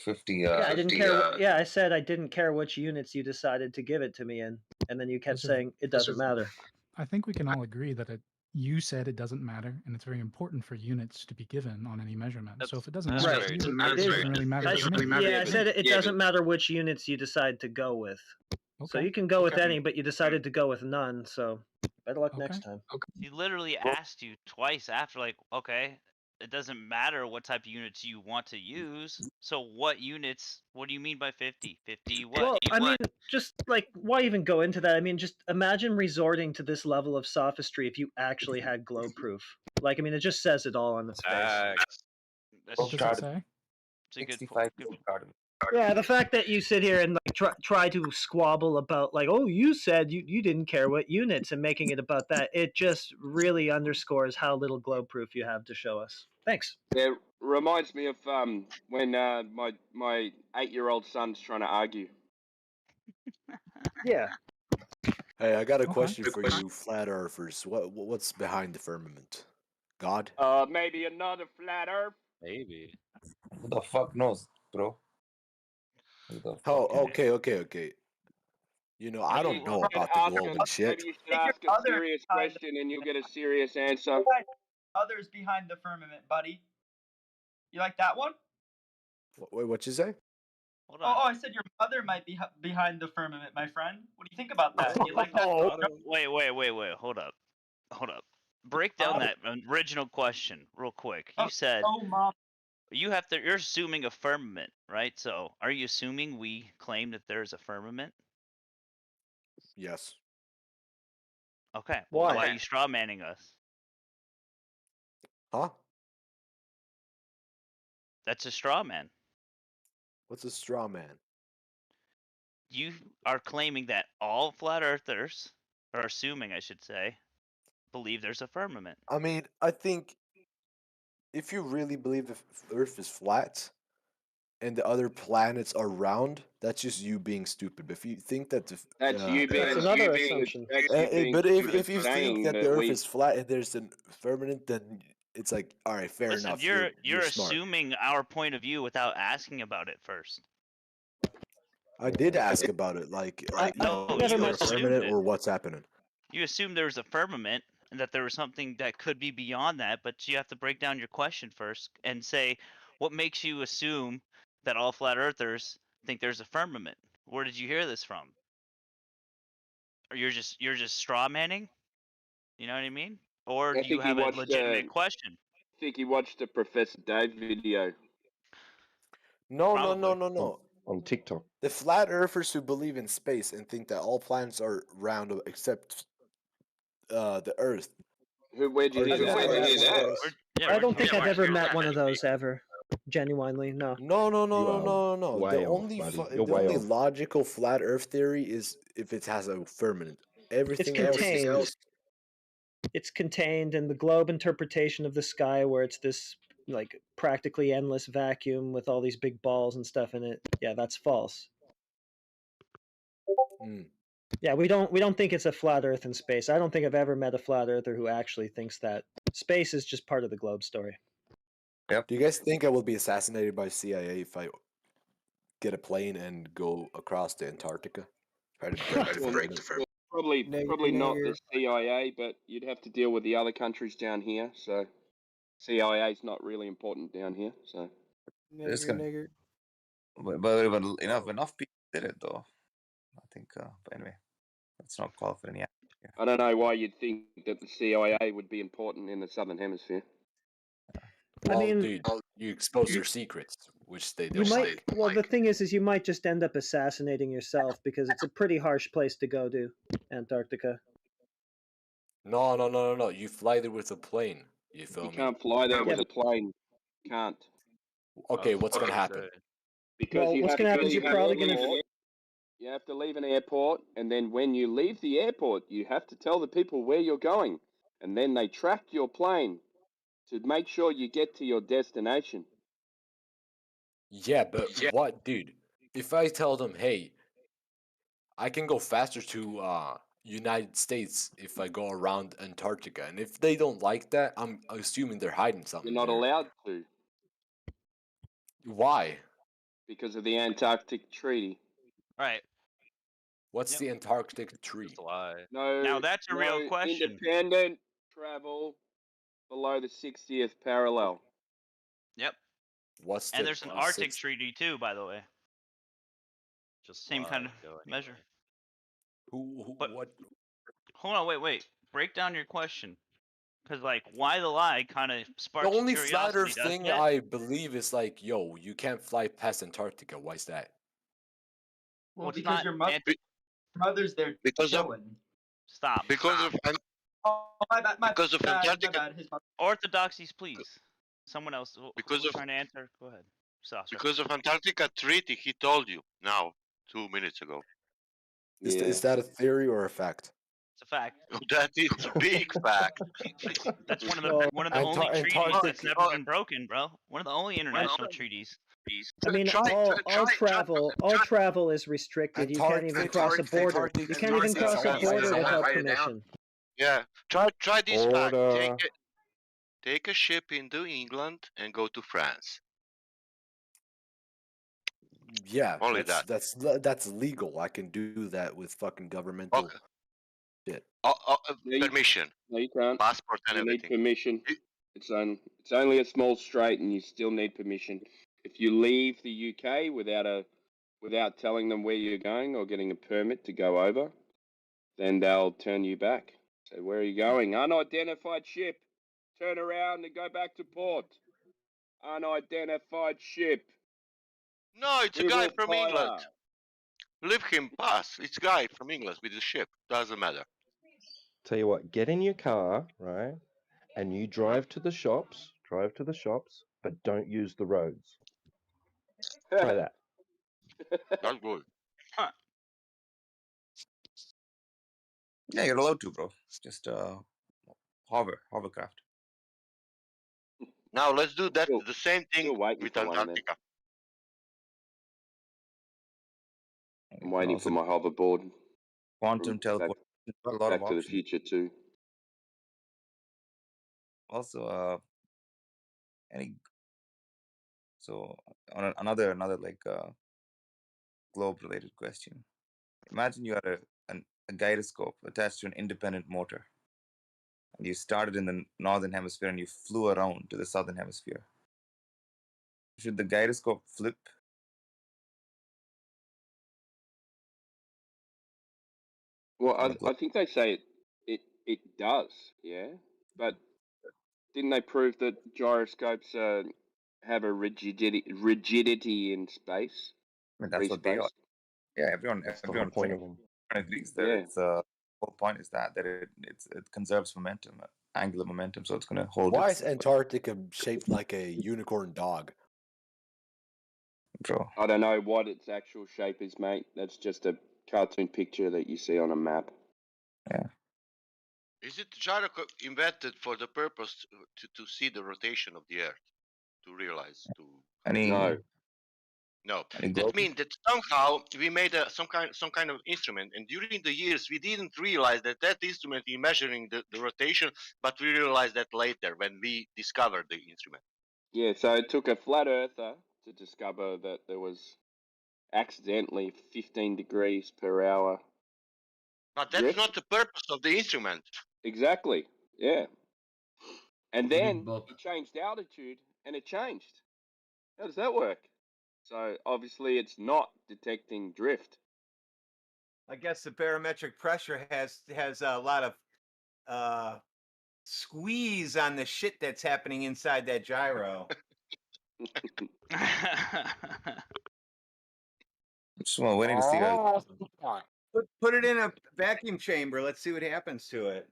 50. Yeah, I didn't care. Yeah, I said I didn't care which units you decided to give it to me in, and then you kept Those are- saying it doesn't matter. I think we can all agree that it you said it doesn't matter, and it's very important for units to be given on any measurement. So if it doesn't that's matter very to you, true. it doesn't really matter to me. Yeah, I said it doesn't matter which units you decide to go with. So you can go with any, but you decided to go with none. So better luck next time. He literally asked you twice after, like, okay, it doesn't matter what type of units you want to use. So what units? What do you mean by 50? 50 what? Well, I mean, just like, why even go into that? I mean, just imagine resorting to this level of sophistry if you actually had globe proof. Like, I mean, it just says it all on its face. That's What does it say? It's a good 65 good Yeah, the fact that you sit here and like try to squabble about like, oh, you said you didn't care what units and making it about that, it just really underscores how little globe proof you have to show us. Thanks. It reminds me of when my 8-year-old son's trying to argue. Yeah. Hey, I got a question for you, flat earthers. What's behind the firmament? God? Maybe another flat Earth. Maybe. Who the fuck knows, bro? Oh, okay. You know, I don't know about the globe and shit. Maybe you should ask a serious question and you'll get a serious answer. Others behind the firmament, buddy. You like that one? Wait, what you say? Oh, I said your mother might be behind the firmament, my friend. What do you think about that? You like that? Wait, hold up. Break down that original question real quick. You said Mom. you're assuming a firmament, right? So are you assuming we claim that there's a firmament? Yes. Okay. Why? Why are you straw manning us? Huh? That's a straw man. What's a straw man? You are claiming that all flat earthers, or assuming I should say, believe there's a firmament. I mean, I think if you really believe the Earth is flat and the other planets are round, that's just you being stupid. But if you think that That's you being That's another assumption. but if you saying think that that the Earth we- is flat and there's a firmament, then it's like, all right, fair Listen, enough. you're smart. assuming our point of view without asking about it first. I did ask about it, like, No, is you there a assumed firmament it. or what's happening? You assumed there was a firmament and that there was something that could be beyond that, but you have to break down your question first and say, what makes you assume that all flat earthers think there's a firmament? Where did you hear this from? Or you're just straw manning? You know what I mean? Or I do you think he have a watched legitimate question? I think he watched the Professor Dave video. No. On TikTok. The flat earthers who believe in space and think that all planets are round except the Earth. Where'd you hear that? I don't think I've ever met one of those ever. Genuinely, no. No. way The off, only buddy. the You're way only off. logical flat Earth theory is if it has a firmament. Everything else is contained. just It's contained in the globe interpretation of the sky, where it's this like practically endless vacuum with all these big balls and stuff in it. Yeah, that's false. Yeah, we don't think it's a flat Earth in space. I don't think I've ever met a flat earther who actually thinks that space is just part of the globe story. Yep. Do you guys think I will be assassinated by CIA if I get a plane and go across the Antarctica? Try to break the firmament. Probably not the CIA, but you'd have to deal with the other countries down here. So CIA is not really important down here. So It's gonna- Nigger. But enough people did it though. I think. But anyway, let's not call for any. I don't know why you'd think that the CIA would be important in the Southern Hemisphere. Well, I mean, dude, you expose your secrets, which they You don't might. like. Well, the thing is you might just end up assassinating yourself because it's a pretty harsh place to go to, Antarctica. No. You fly there with a plane. You feel You me? can't fly there with a plane. Can't. Okay, what's gonna happen? Because Well, you what's have gonna to happen is leave you're an probably gonna. airport. You have to leave an airport, and then when you leave the airport, you have to tell the people where you're going, and then they track your plane to make sure you get to your destination. Yeah, but what, dude? If I tell them, hey, I can go faster to United States if I go around Antarctica, and if they don't like that, I'm assuming they're hiding something. You're not there. allowed to Why? because of the Antarctic Treaty. Right. What's the Antarctic Treaty? No. Now that's a real question. Independent travel below the 60th parallel. Yep. What's And the there's an Arctic 60? treaty too, by the way. Just Same kind of go measure. Who But what? hold on, wait. Break down your question. Because, like, why the lie kind of The sparks only flat curiosity, Earth doesn't thing it? I believe is like, yo, you can't fly past Antarctica. Why is that? Well, it's because not your mother's there Because of chilling. Stop. because of Oh, my bad, because of Antarctica. my bad. His mother. Orthodoxies, please. Someone else who Because was of trying to answer. Go ahead. Sasha. because of Antarctica treaty, he told you now 2 minutes ago. Is that a theory or a fact? It's a fact. That is a big fact. That's one of the Well, only treaties Antarctic- that's never been broken, bro. One of the only international treaties. I mean, all travel is restricted. You can't even cross a border. You can't even cross a border without permission. Yeah, try this fact. Order. Take a ship into England and go to France. Yeah, Only that's legal. I can do that with fucking governmental shit. Permission. No, you can't. Passport and You everything. need permission. It's only a small strait, and you still need permission. If you leave the UK without telling them where you're going or getting a permit to go over, then they'll turn you back. So where are you going? Unidentified ship. Turn around and go back to port. Unidentified ship. No, it's We a guy will from fire. England. Leave him pass. It's a guy from England with the ship. Doesn't matter. Tell you what, get in your car, right? And you drive to the shops, but don't use the roads. Try that. That's good. Yeah, you're allowed to, bro. It's just hovercraft. Now let's do that. The same thing with for one, man. Antarctica. I'm waiting for my hoverboard. Quantum teleport. A lot of Back to the options. Future too. Also, on another like globe related question. Imagine you had a gyroscope attached to an independent motor, and you started in the northern hemisphere and you flew around to the southern hemisphere. Should the gyroscope flip? Well, I think they say it does, yeah. But didn't they prove that gyroscopes have a rigidity in space? I mean, that's what they are. Yeah, everyone point of them. agrees that it's whole point is that it conserves momentum, angular momentum, so it's going to hold. Why is Antarctica shaped like a unicorn dog? Bro, I don't know what its actual shape is, mate. That's just a cartoon picture that you see on a map. Yeah. Is it gyroscope invented for the purpose to see the rotation of the Earth? To realize No. That means that somehow we made some kind of instrument, and during the years we didn't realize that instrument is measuring the rotation, but we realized that later when we discovered the instrument. Yeah, so it took a flat earther to discover that there was accidentally 15 degrees per hour. But that's not the purpose of the instrument. Exactly. Yeah. And then he changed altitude, and it changed. How does that work? So obviously it's not detecting drift. I guess the barometric pressure has a lot of squeeze on the shit that's happening inside that gyro. Just waiting to see guys. Put it in a vacuum chamber. Let's see what happens to it.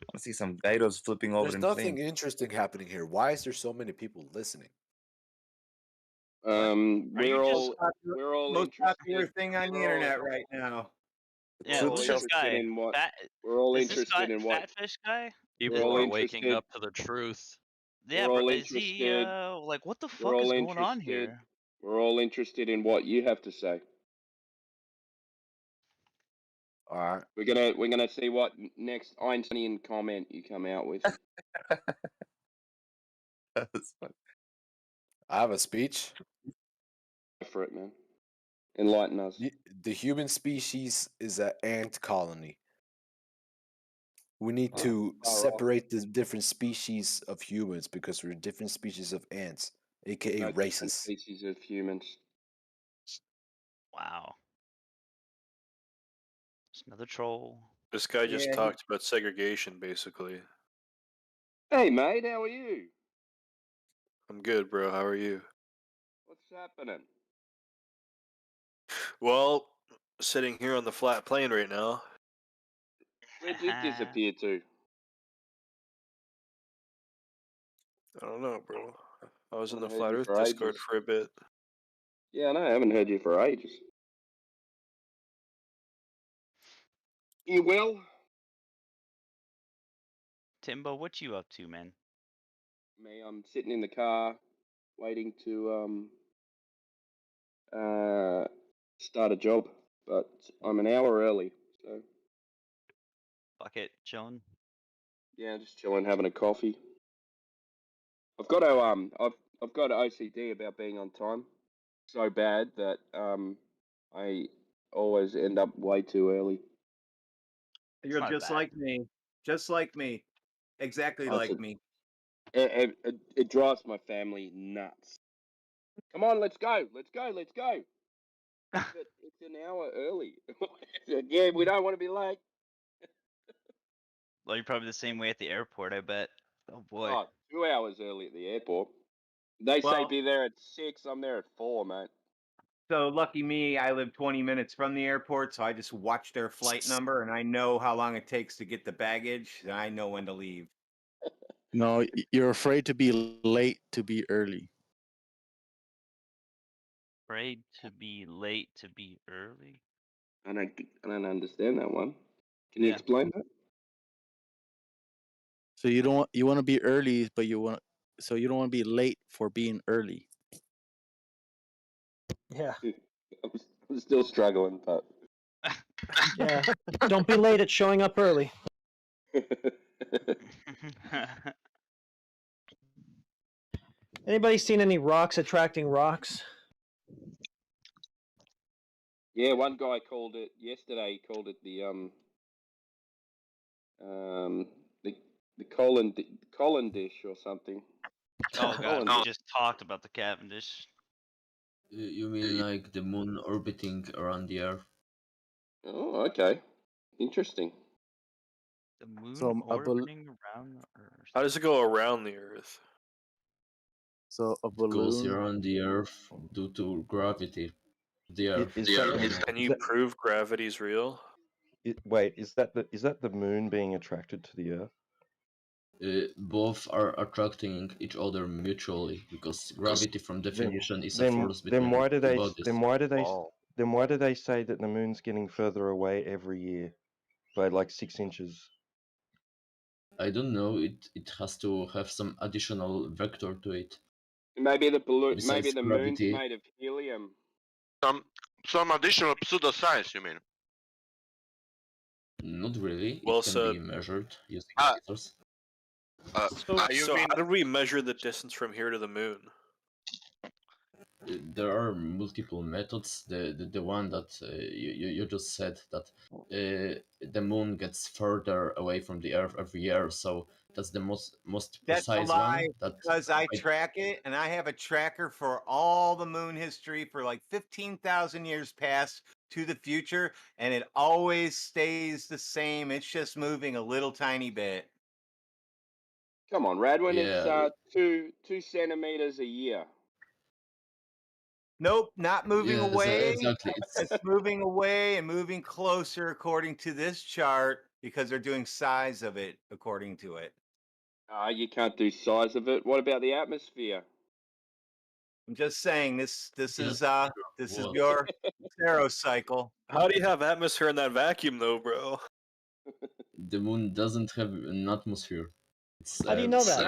I want to see some gyros flipping over There's in nothing flames. interesting happening here. Why is there so many people listening? We're all most popular thing on the internet right now. Yeah, who's this guy? We're all is this interested guy in what Fatfish guy? People are waking up to the truth. Yeah, We're all but is he interested. like what the We're fuck all is going on interested. here? We're all interested in what you have to say. All right. We're gonna see what next Einsteinian comment you come out with. I have a speech. Go for it, man. Enlighten us. The human species is an ant colony. We need Oh, to far off. separate the different species of humans because we're different species of ants, aka No different races. species of humans. Wow. It's another troll. This guy just Yeah, talked about segregation, basically. Hey, mate, how are you? I'm good, bro. How are you? What's happening? Well, sitting here on the flat plane right now. Where'd you disappear to? I don't know, bro. I was in the Haven't heard Flat you Earth for Discord ages. for a bit. Yeah, I know. I haven't heard you for ages. You will? Timbo, what you up to, man? Me, I'm sitting in the car, waiting to start a job, but I'm an hour early, so Bucket, chilling. yeah, just chilling, having a coffee. I've got to I've got OCD about being on time, so bad that I always end up way too early. You're not just bad. like me. Just like me. Exactly That's like me. It drives my family nuts. Come on, let's go, let's go, let's go. But it's an hour early. Yeah, we don't want to be late. Well, you're probably the same way at the airport, I bet. Oh boy. Oh, 2 hours early at the airport. They say Well, be there at 6. I'm there at 4, mate. so lucky me, I live 20 minutes from the airport, so I just watch their flight number and I know how long it takes to get the baggage, and I know when to leave. No, you're afraid to be late to be early. Afraid to be late to be early. I don't understand that one. Can you Yeah. explain that? So you want to be early, but you don't want to be late for being early. Yeah. I'm still struggling, but Yeah. Don't be late at showing up early. Anybody seen any rocks attracting rocks? yeah, one guy called it yesterday. He called it the colon dish or something. Oh god, we just talked about the Cavendish. You mean like the moon orbiting around the Earth? Oh, okay, interesting. The moon So, orbiting around the Earth. How does it go around the Earth? So a It goes balloon. around the Earth due to gravity. The Earth. Can you prove gravity's real? Wait, is that the moon being attracted to the Earth? Both are attracting each other mutually because gravity, from definition, is a Then force between why do two they bodies. then why do they say that the moon's getting further away every year by like 6 inches? I don't know. It has to have some additional vector to it. Maybe the balloon. Besides Maybe the moon's gravity. made of helium. Some additional pseudoscience, you mean? Not really. Well It can said. be measured using lasers. So how do we measure the distance from here to the moon? There are multiple methods. The one that you just said, that the moon gets further away from the Earth every year, so that's the most That's a precise lie one. That because I track it and I have a tracker for all the moon history for like 15,000 years past to the future, and it always stays the same. It's just moving a little tiny bit. Come on, Radwin. Yeah. It's 2 centimeters a year. Nope, not moving Yes, away. exactly. It's moving away and moving closer according to this chart because they're doing size of it according to it. You can't do size of it. What about the atmosphere? I'm just saying this is What? your Zero cycle. How do you have atmosphere in that vacuum, though, bro? The moon doesn't have an atmosphere. It's How do you know that?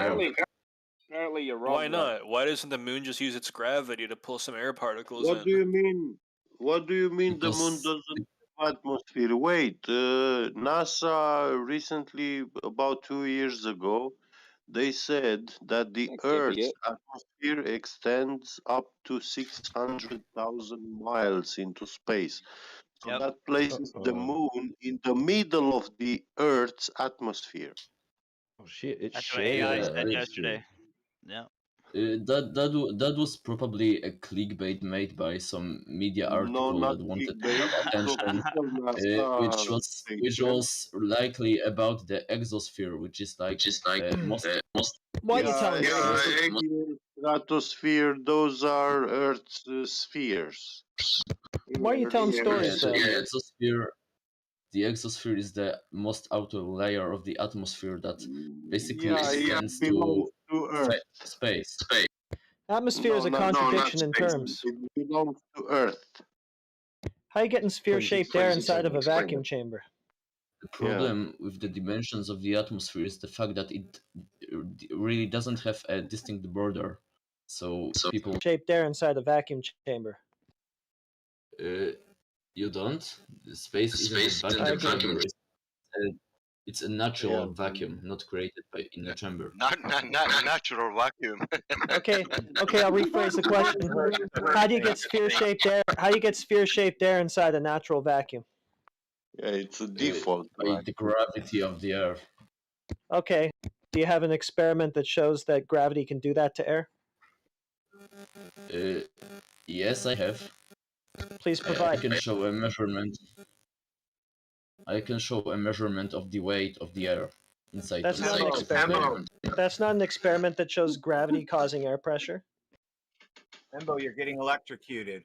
Apparently you're wrong. Why Rod. not? Why doesn't the moon just use its gravity to pull some air particles What in? do you mean? What do you mean the moon Because doesn't have atmosphere? Wait, NASA recently, about 2 years ago, they said that the Earth's atmosphere extends up to 600,000 miles into space. So that places the moon in the middle of the Earth's atmosphere. Oh shit! It That's what shares AI that said atmosphere. yesterday. Yeah. That was probably a clickbait made by some media No, article not that wanted to clickbait. have It's attention, official NASA which statement. was likely about the exosphere, which is like the most. Why are you telling stories? Exosphere, stratosphere, those are Earth's spheres. Why are you telling Yeah, stories though? the exosphere is the most outer layer of the atmosphere that basically Yeah, it extends belongs to to Earth. space. Atmosphere is a contradiction in terms. It belongs to Earth. How are you getting sphere-shaped air Crazy inside of a explain vacuum it. chamber? The problem with the dimensions of the atmosphere is the fact that it really doesn't have a distinct border. So people, Shaped air inside a vacuum chamber. you don't. The space isn't a vacuum chamber. It's a natural vacuum, not created in a chamber. Not natural vacuum. Okay, I'll rephrase the question. How do you get sphere-shaped air? How do you get sphere-shaped air inside a natural vacuum? Yeah, it's a default. By the gravity of the Earth. Okay. Do you have an experiment that shows that gravity can do that to air? Yes, I have. Please provide. I can show a measurement. I can show a measurement of the weight of the air inside. That's not an experiment. That's not an experiment that shows gravity causing air pressure. Embo, you're getting electrocuted.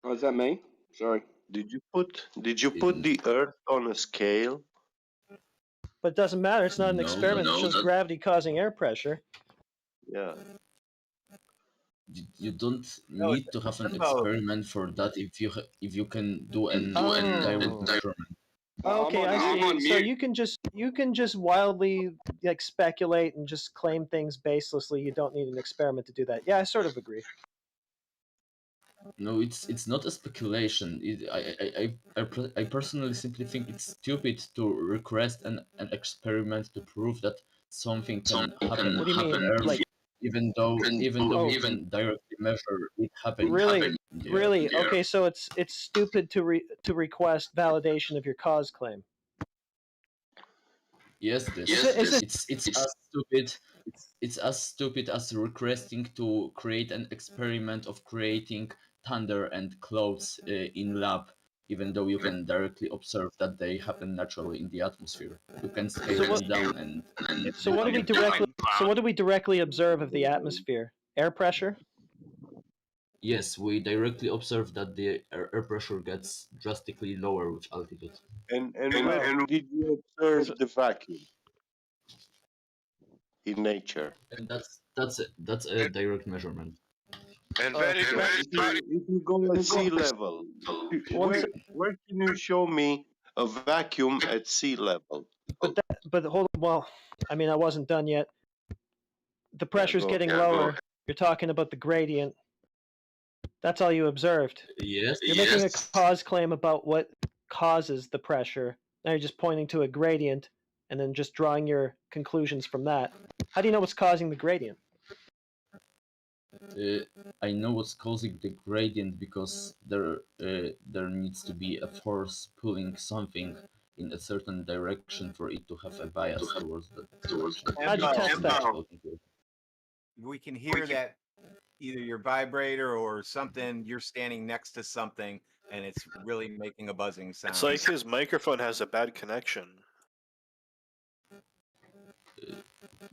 Oh, is that me? Sorry. Did you put the Earth on a scale? But it doesn't matter. It's not an experiment that shows gravity causing air pressure. Yeah. You don't need to have an experiment for that if you can do an direct measurement. Okay, I see. So you can just wildly like speculate and just claim things baselessly. You don't need an experiment to do that. Yeah, I sort of agree. No, it's not a speculation. I personally simply think it's stupid to request an experiment to prove that something can happen. What do you mean? on Earth, Like, even though you can directly measure it happening. Really? Okay, so it's stupid to request validation of your cause claim. Yes, it's as stupid. It's as stupid as requesting to create an experiment of creating thunder and clouds in lab, even though you can directly observe that they happen naturally in the atmosphere. You can scale them down and. So what do we directly observe of the atmosphere? Air pressure? Yes, we directly observe that the air pressure gets drastically lower with altitude. And where did you observe the vacuum? In nature. And that's a direct measurement. And if you go at sea level, where can you show me a vacuum at sea level? But hold on. Well, I mean, I wasn't done yet. The pressure's getting lower. You're talking about the gradient. That's all you observed. Yes. You're making a cause claim about what causes the pressure. Now you're just pointing to a gradient and then just drawing your conclusions from that. How do you know what's causing the gradient? I know what's causing the gradient because there needs to be a force pulling something in a certain direction for it to have a bias towards that direction. How'd you test that? We can hear that either your vibrator or something, you're standing next to something and it's really making a buzzing sound. It's like his microphone has a bad connection.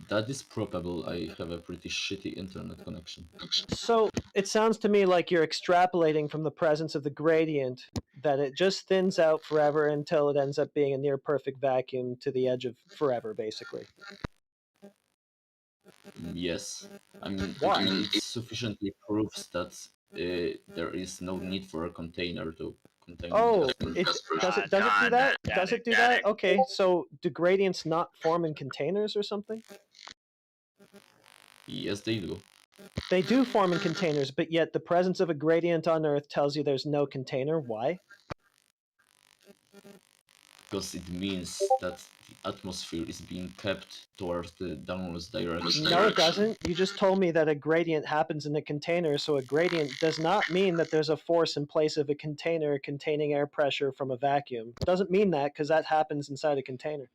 That is probable. I have a pretty shitty internet connection. So it sounds to me like you're extrapolating from the presence of the gradient that it just thins out forever until it ends up being a near perfect vacuum to the edge of forever, basically. Yes. I mean, Why? it sufficiently proves that there is no need for a container to contain. Oh, does it do that? Does it do that? Okay, so do gradients not form in containers or something? Yes, they do. They do form in containers, but yet the presence of a gradient on Earth tells you there's no container. Why? because it means that the atmosphere is being kept towards the downwards direction. No, it doesn't. You just told me that a gradient happens in a container, so a gradient does not mean that there's a force in place of a container containing air pressure from a vacuum. It doesn't mean that because that happens inside a container.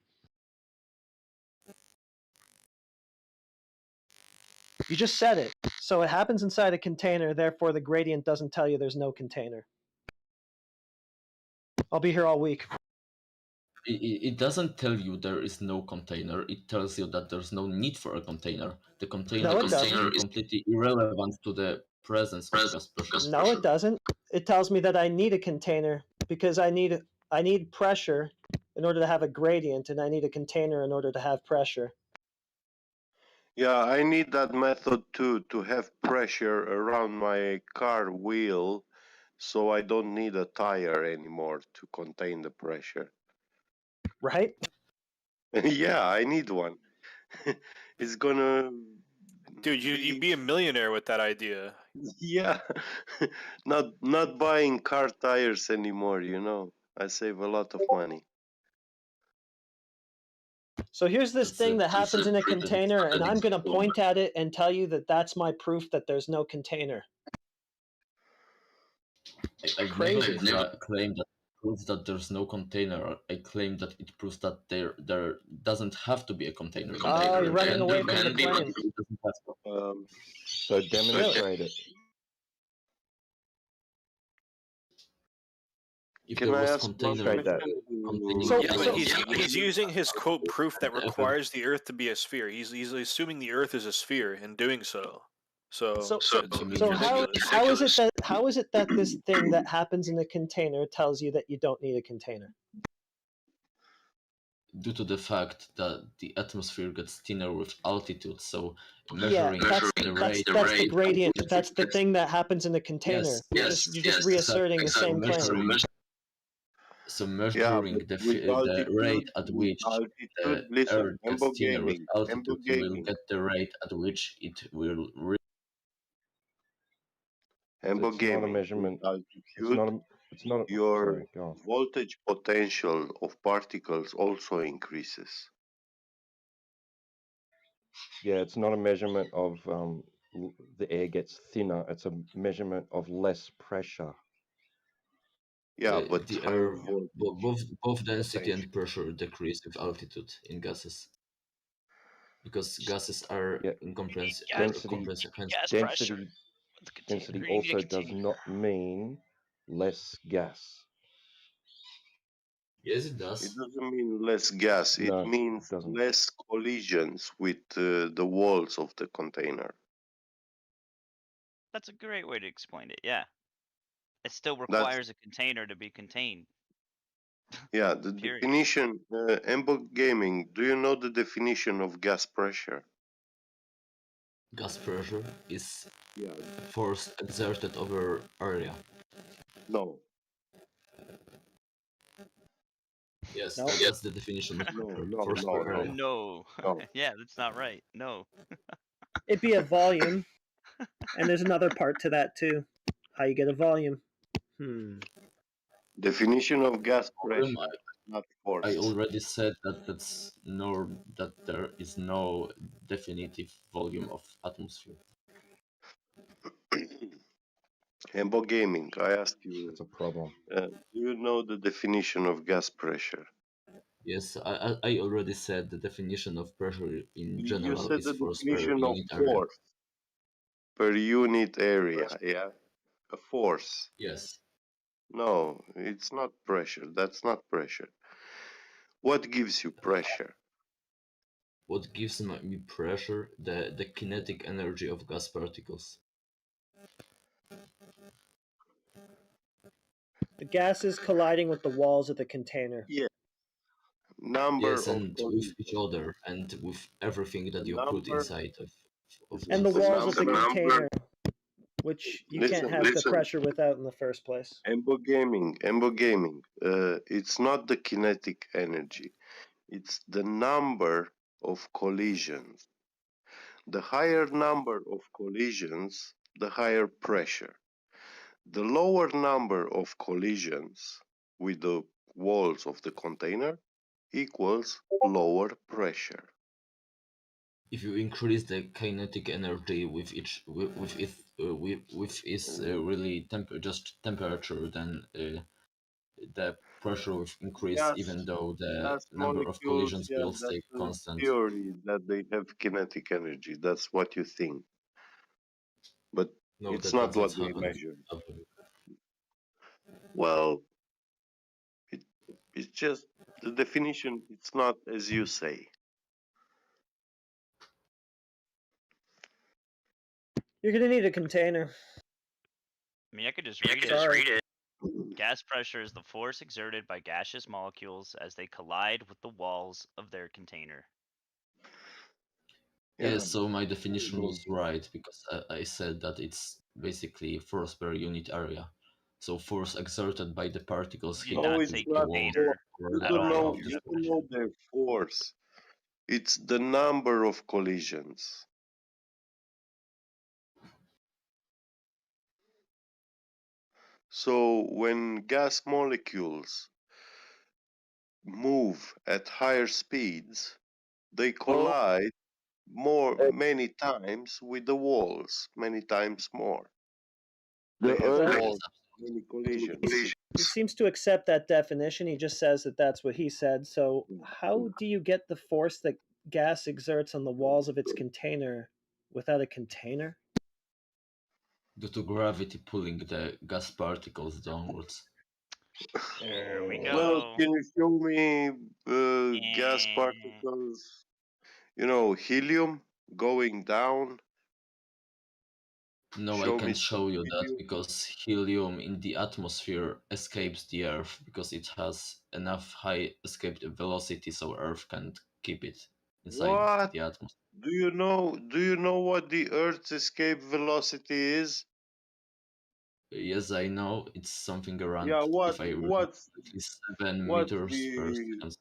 You just said it. So it happens inside a container, therefore the gradient doesn't tell you there's no container. I'll be here all week. It doesn't tell you there is no container. It tells you that there's no need for a container. The container No, it is doesn't. something completely irrelevant to the presence of gas pressure. No, it doesn't. It tells me that I need a container because I need pressure in order to have a gradient, and I need a container in order to have pressure. Yeah, I need that method too, to have pressure around my car wheel, so I don't need a tire anymore to contain the pressure. Right? Yeah, I need one. It's gonna. Dude, you'd be a millionaire with that idea. Yeah, not buying car tires anymore. You know, I save a lot of money. So here's this thing that happens in a container, and I'm going to point at it and tell you that that's my proof that there's no container. I've Crazy. never claimed that it proves that there's no container. I claim that it proves that there doesn't have to be a container. Oh, you're running away from the claim. It doesn't have to. So demonstrate it. If Can there I was ask container one question? Yeah, but he's using his quote proof that requires the Earth to be a sphere. He's assuming the Earth is a sphere in doing so. So how is it that this thing that happens in a container tells you that you don't need a container? Due to the fact that the atmosphere gets thinner with altitude, so Yeah, measuring that's the rate. that's the gradient. That's the thing that happens in a container. You're just reasserting the same claim. So measuring the rate at which the Earth gets thinner with altitude, you will get the rate at which it will. Hamburg It's not a gaming. measurement. Altitude, It's not. your Sorry, go on. voltage potential of particles also increases. Yeah, it's not a measurement of the air gets thinner. It's a measurement of less pressure. Yeah, but the higher air, voltage both density potential. and pressure decrease with altitude in gases, because gases are Density also does not mean less gas. Yes, it It does. doesn't mean less gas. No, it means doesn't. less collisions with the walls of the container. That's a great way to explain it. Yeah, it still requires a container to be contained. Yeah, the Period. definition, Hamburg gaming. Do you know the definition of gas pressure? Gas pressure is force exerted over area. No. Yes, No. that's the definition of pressure. Force per area. No. No. Yeah, that's not right. No. It'd be a volume, and there's another part to that too. How you get a volume? Definition of gas pressure, I not force. already said that that there is no definitive volume of atmosphere. Hamburg gaming. I asked you. That's a problem. Do you know the definition of gas pressure? Yes, I already said the definition of pressure in You general said is the force per definition of unit area. force per unit area. Yeah, a force. Yes. No, it's not pressure. That's not pressure. What gives you pressure? What gives me pressure? The kinetic energy of gas particles. The gas is colliding with the walls of the container. Yeah. Number Yes, of and with each other and with everything that you put inside of and the this. walls of the container, which you can't have the Listen. pressure without in the first place. Hamburg gaming. It's not the kinetic energy. It's the number of collisions. The higher number of collisions, the higher pressure. The lower number of collisions with the walls of the container equals lower pressure. If you increase the kinetic energy with each with its really just temperature, then the pressure will increase, even though the Gas number of molecules, collisions yeah, will that's stay a constant. theory that they have kinetic energy. That's what you think. But No, it's that's not what what's they happening. measure. Well, it's just the definition, it's not as you say. You're gonna need a container. I mean, I could just read it. Gas pressure is the force exerted by gaseous molecules as they collide with the walls of their container. Yeah, so my definition was right, because I said that it's basically force per unit area. So force exerted by the particles You hitting not it's say the not walls force. or You the don't area know, of the you structure. don't know their force. It's the number of collisions. So when gas molecules move at higher speeds, they collide many times with the walls, many times more. They have many collisions. He seems to accept that definition. He just says that that's what he said. So, how do you get the force that gas exerts on the walls of its container without a container? Due to gravity pulling the gas particles downwards. There we Well, go. can you show me gas particles? You know, helium going down. No, I can show you that because helium in the atmosphere escapes the Earth because it has enough high escape velocity, so Earth can't keep it inside What? the atmosphere. Do you know what the Earth's escape velocity is? Yes, I know it's something around, Yeah, if I remember what's correctly, 7 what's meters per the second.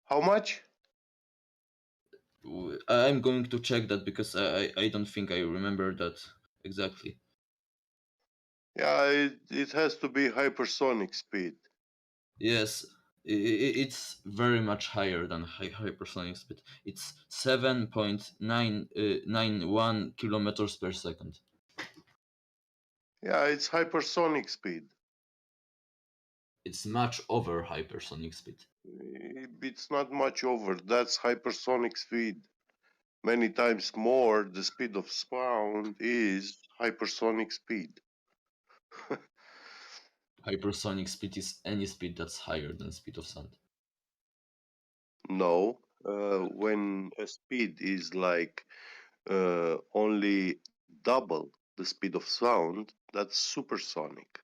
how much? I'm going to check that because I don't think I remember that exactly. Yeah, it has to be hypersonic speed. Yes, it's very much higher than hypersonic speed. It's 7.991 kilometers per second. Yeah, it's hypersonic speed. It's much over hypersonic speed. It's not much over. That's hypersonic speed. Many times more, the speed of sound is hypersonic speed. Hypersonic speed is any speed that's higher than speed of sound. No, when a speed is like only double the speed of sound, that's supersonic.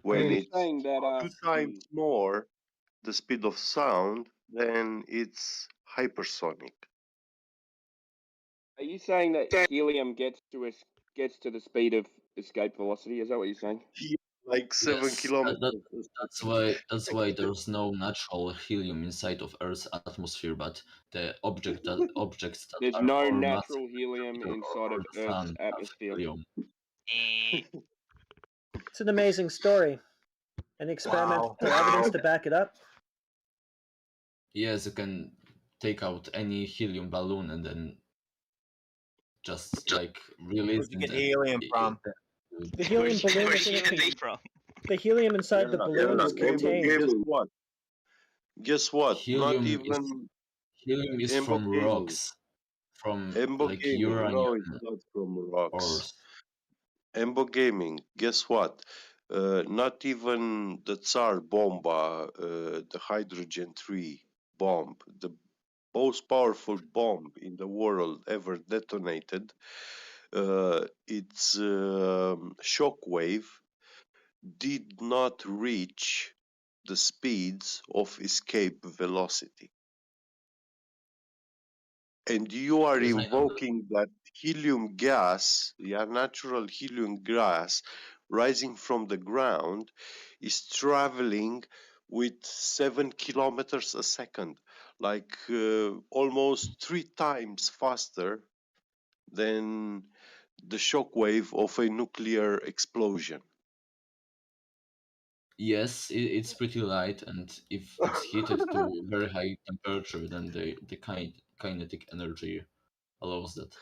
When You're it's saying that 2 times more the speed of sound, then it's hypersonic. are you saying that helium gets to the speed of escape velocity? Is that what you're saying? Like 7 Yes, kilometers. that's why there's no natural helium inside of Earth's atmosphere, but the objects that There's are no more natural massive helium than Jupiter inside or of the Earth's Sun have atmosphere. helium. It's an amazing story. Any experimental evidence to back it up? Yes, you can take out any helium balloon and then just like release Where'd you get helium from? The helium balloon is in a from? The helium inside the balloon is contained. Guess what? Guess what? Not Helium is from Embo Gaming. rocks, from Embo like Gaming. No, uranium it's not from rocks. ores. Embo Gaming. Guess what? Not even the Tsar bomba, the hydrogen 3 bomb, the most powerful bomb in the world ever detonated, its shockwave did not reach the speeds of escape velocity. And you are Yes, I know that. invoking that helium gas, yeah, natural helium gas rising from the ground is traveling with 7 kilometers a second, like almost 3 times faster than the shockwave of a nuclear explosion. Yes, it's pretty light, and if it's heated to very high temperature, then the kinetic energy allows that.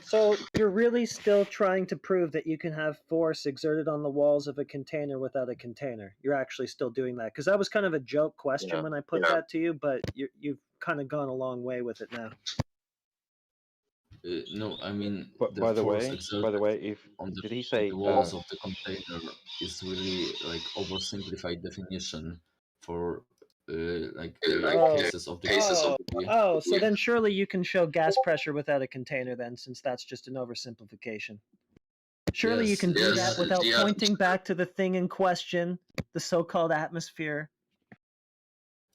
So you're really still trying to prove that you can have force exerted on the walls of a container without a container. You're actually still doing that, because that was kind of a joke question when I put that to you, but you've kind of gone a long way with it now. No, I mean But the by the force way, exerted if on did he on say the walls of the container is really like oversimplified definition for like cases of the gravity. So then surely you can show gas pressure without a container then, since that's just an oversimplification. Surely you can do that without pointing back to the thing in question, the so-called atmosphere.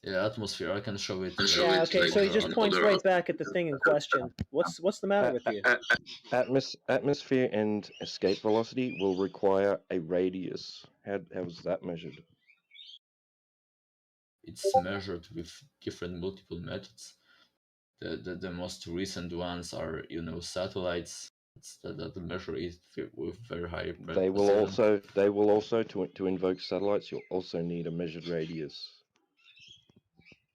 Yeah, atmosphere. I can show it. Yeah, okay, so he just points right back at the thing in question. What's the matter with you? Atmosphere and escape velocity will require a radius. How's that measured? It's measured with different multiple methods. The most recent ones are satellites that measure it with very high They will precision. also to invoke satellites. You'll also need a measured radius.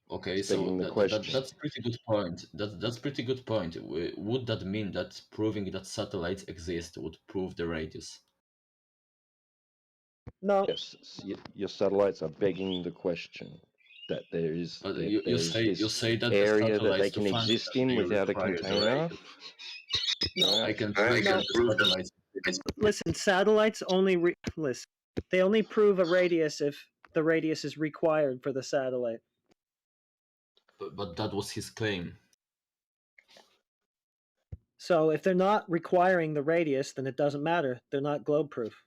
Okay, It's so begging the question. that's pretty good point. That's pretty good point. Would that mean that proving that satellites exist would prove the radius? No. Yes, your satellites are begging the question that there is You say this that the area that they satellites to can function exist in they without a require the container. radius. No. I can prove that the satellites. Listen, satellites only listen. They only prove a radius if the radius is required for the satellite. But that was his claim. So if they're not requiring the radius, then it doesn't matter. They're not globe proof.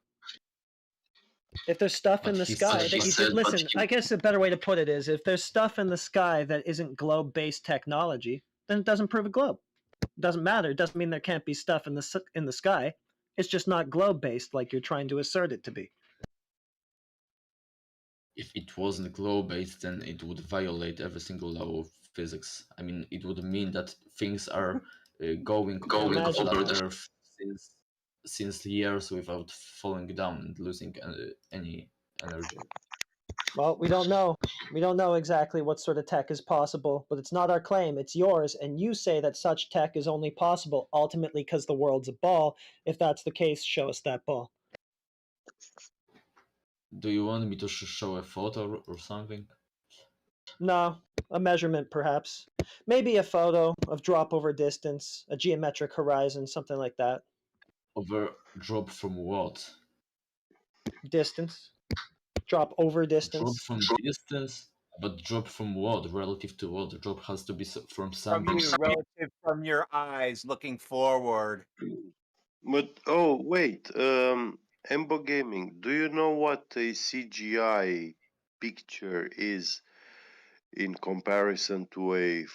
If there's stuff in the sky that you did listen, I guess a better way to put it is if there's stuff in the sky that isn't globe-based technology, then it doesn't prove a globe. It doesn't matter. It doesn't mean there can't be stuff in the sky. It's just not globe-based like you're trying to assert it to be. If it wasn't globe-based, then it would violate every single law of physics. I mean, it would mean that things are going over the flat Earth since years without falling down and losing any energy. Well, we don't know. We don't know exactly what sort of tech is possible, but it's not our claim, it's yours, and you say that such tech is only possible ultimately because the world's a ball. If that's the case, show us that ball. Do you want me to show a photo or something? No, a measurement perhaps. Maybe a photo of drop over distance, a geometric horizon, something like that. Over drop from what? Distance. Drop over distance. Drop from distance? But drop from what? Relative to what? Drop has to be from From something. you, relative from your eyes looking forward. But wait, Embo Gaming, do you know what a CGI picture is in comparison to a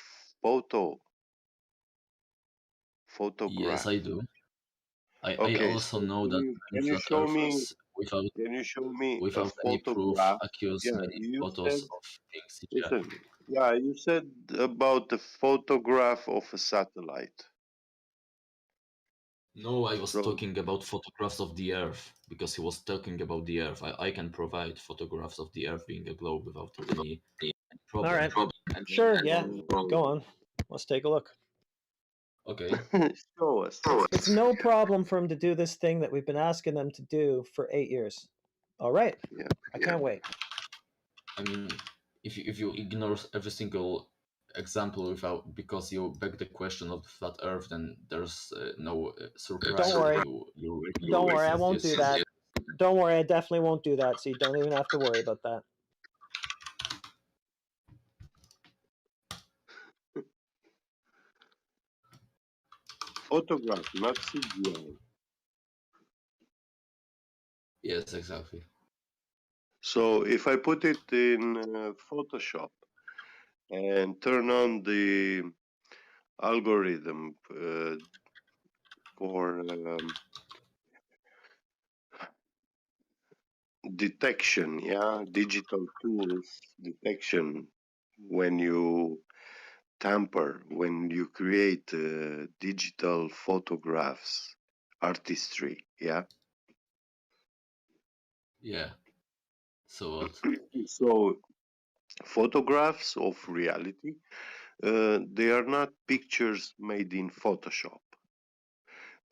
photograph? Yes, I do. I Okay, also so know that can many you flat show me? earthers Can you show me a without any proof photograph? accuse Yeah, many you photos said. of being CGI. Listen. Yeah, you said about the photograph of a satellite. No, I was So talking about photographs of the Earth because he was talking about the Earth. I can provide photographs of the Earth being a globe without any problem. All right. Sure, yeah. Go on. Let's take a look. Okay. show us. It's no problem for him to do this thing that we've been asking them to do for 8 years. All right. Yeah. I can't wait. I mean, if you ignore every single example without because you beg the question of the flat Earth, then there's no surprise. Don't worry. You Don't worry, I won't this. do that. Don't worry, I definitely won't do that, so you don't even have to worry about that. Photograph, not CGI. Yes, exactly. So if I put it in Photoshop and turn on the algorithm for detection, digital tools detection, when you tamper, when you create digital photographs, artistry, Yeah. So what? So photographs of reality, they are not pictures made in Photoshop.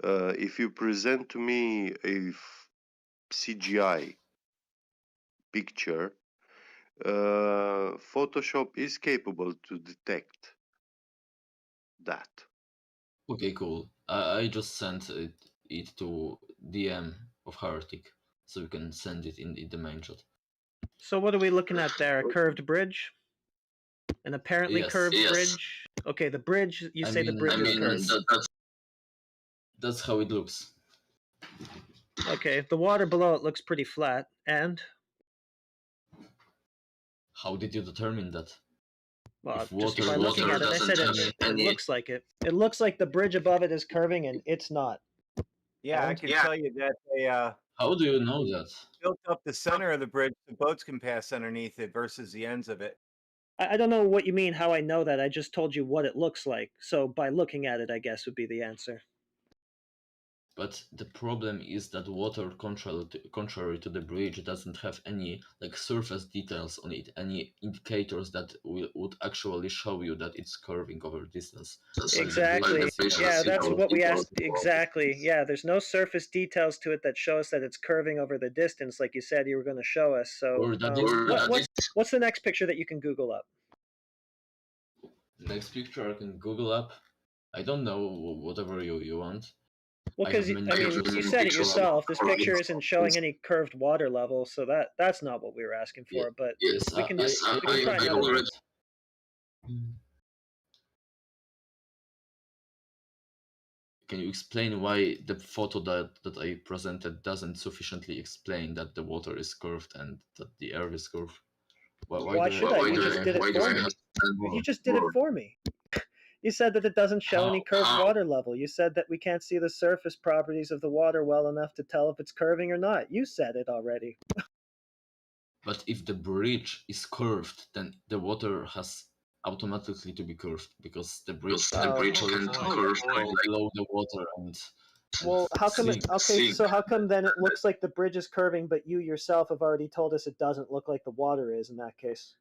If you present to me a CGI picture, Photoshop is capable to detect that. Okay, cool. I just sent it to DM of Heretic, so you can send it in the main chat. So what are we looking at there? A curved bridge? An apparently Yes. curved Yes. bridge? Okay, the bridge, you I say the mean, bridge is curved. That's how it looks. Okay, the water below it looks pretty flat. And? How did you determine that? Well, If just water by looking at it, I said it looks like it. It looks like the bridge above it is curving, and it's not. Yeah, I And? can tell you that they How do you know that? built up the center of the bridge so boats can pass underneath it versus the ends of it. I don't know what you mean, how I know that. I just told you what it looks like. So by looking at it, I guess would be the answer. But the problem is that water, contrary to the bridge, doesn't have any like surface details on it, any indicators that would actually show you that it's curving over distance. Exactly. Yeah, that's what we asked. Exactly. Yeah, there's no surface details to it that show us that it's curving over the distance, like you said you were going to show us. So, what's the next picture that you can Google up? Next picture I can Google up. I don't know, whatever you want. Well, because I mean, you said it yourself. This picture isn't showing any curved water level, so that's not what we were asking for. But Yes, we can try another one. Can you explain why the photo that I presented doesn't sufficiently explain that the water is curved and that the air is curved? Why should I? You just did it for me. You just did it for me. You said that it doesn't show any curved water level. You said that we can't see the surface properties of the water well enough to tell if it's curving or not. You said it already. But if the bridge is curved, then the water has automatically to be curved because the bridge can curve below the water and. Well, how come? So how come then it looks like the bridge is curving, but you yourself have already told us it doesn't look like the water is in that case?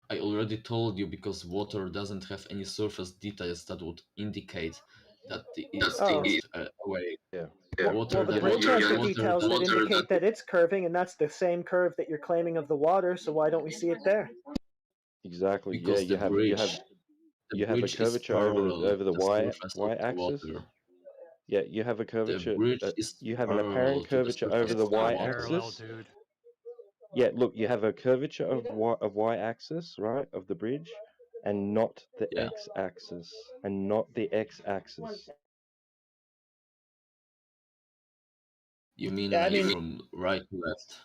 I already told you because water doesn't have any surface details that would indicate that it is curved away. Yeah. Well, the bridge has the details that indicate that it's curving, and that's the same curve that you're claiming of the water. So why don't we see it there? Exactly. Because yeah, you have a curvature over the y-axis. Yeah, you have a curvature. You have an apparent curvature over the y-axis. Yeah, look, you have a curvature of y-axis, right, of the bridge, and not the x-axis, You mean from right to left?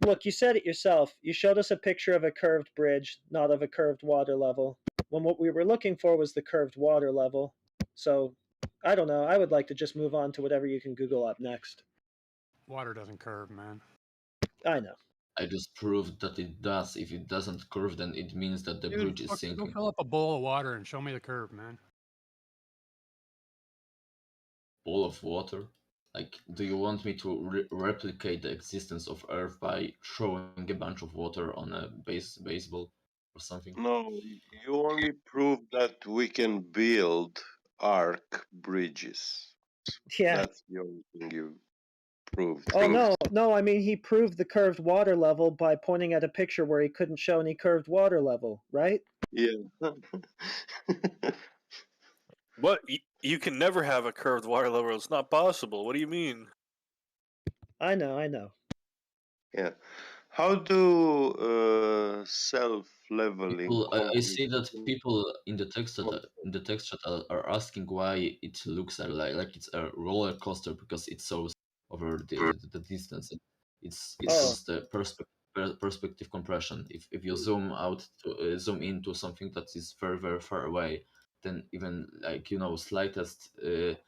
Look, you said it yourself. You showed us a picture of a curved bridge, not of a curved water level. When what we were looking for was the curved water level. So, I don't know. I would like to just move on to whatever you can Google up next. Water doesn't curve, man. I know. I just proved that it does. If it doesn't curve, then it means that the bridge is sinking. Go fill up a bowl of water and show me the curve, man. Bowl of water? Like, do you want me to replicate the existence of Earth by throwing a bunch of water on a baseball or something? No, you only prove that we can build arc bridges. Yeah. That's the only thing you proved. Oh, no, I mean, he proved the curved water level by pointing at a picture where he couldn't show any curved water level, right? Yeah. What? You can never have a curved water level. It's not possible. What do you mean? I know. Yeah. How do self-leveling? I see that people in the text chat are asking why it looks like it's a roller coaster because it shows over the distance. It's just the perspective compression. If you zoom out to zoom into something that is very very far away, then even slightest change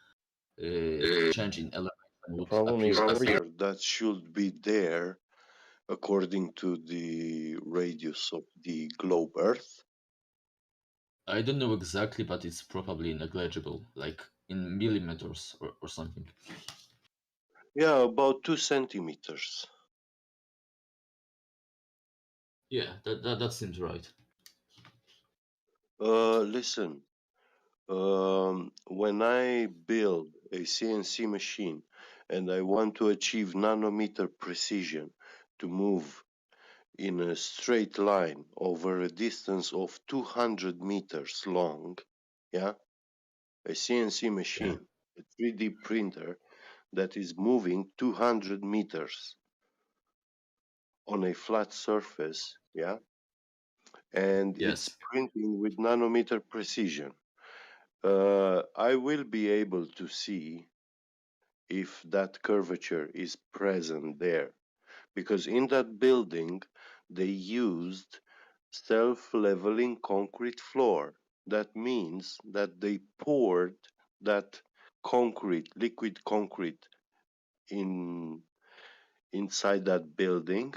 in elevation would appear. That should be there according to the radius of the globe Earth. I don't know exactly, but it's probably negligible, like in millimeters or something. Yeah, about 2 centimeters. Yeah, that seems right. Listen, when I build a CNC machine and I want to achieve nanometer precision to move in a straight line over a distance of 200 meters long, yeah, a CNC machine, a 3D printer that is moving 200 meters on a flat surface, yeah, and it's Yes. printing with nanometer precision. I will be able to see if that curvature is present there, because in that building they used self-leveling concrete floor. That means that they poured that concrete, liquid concrete, in inside that building.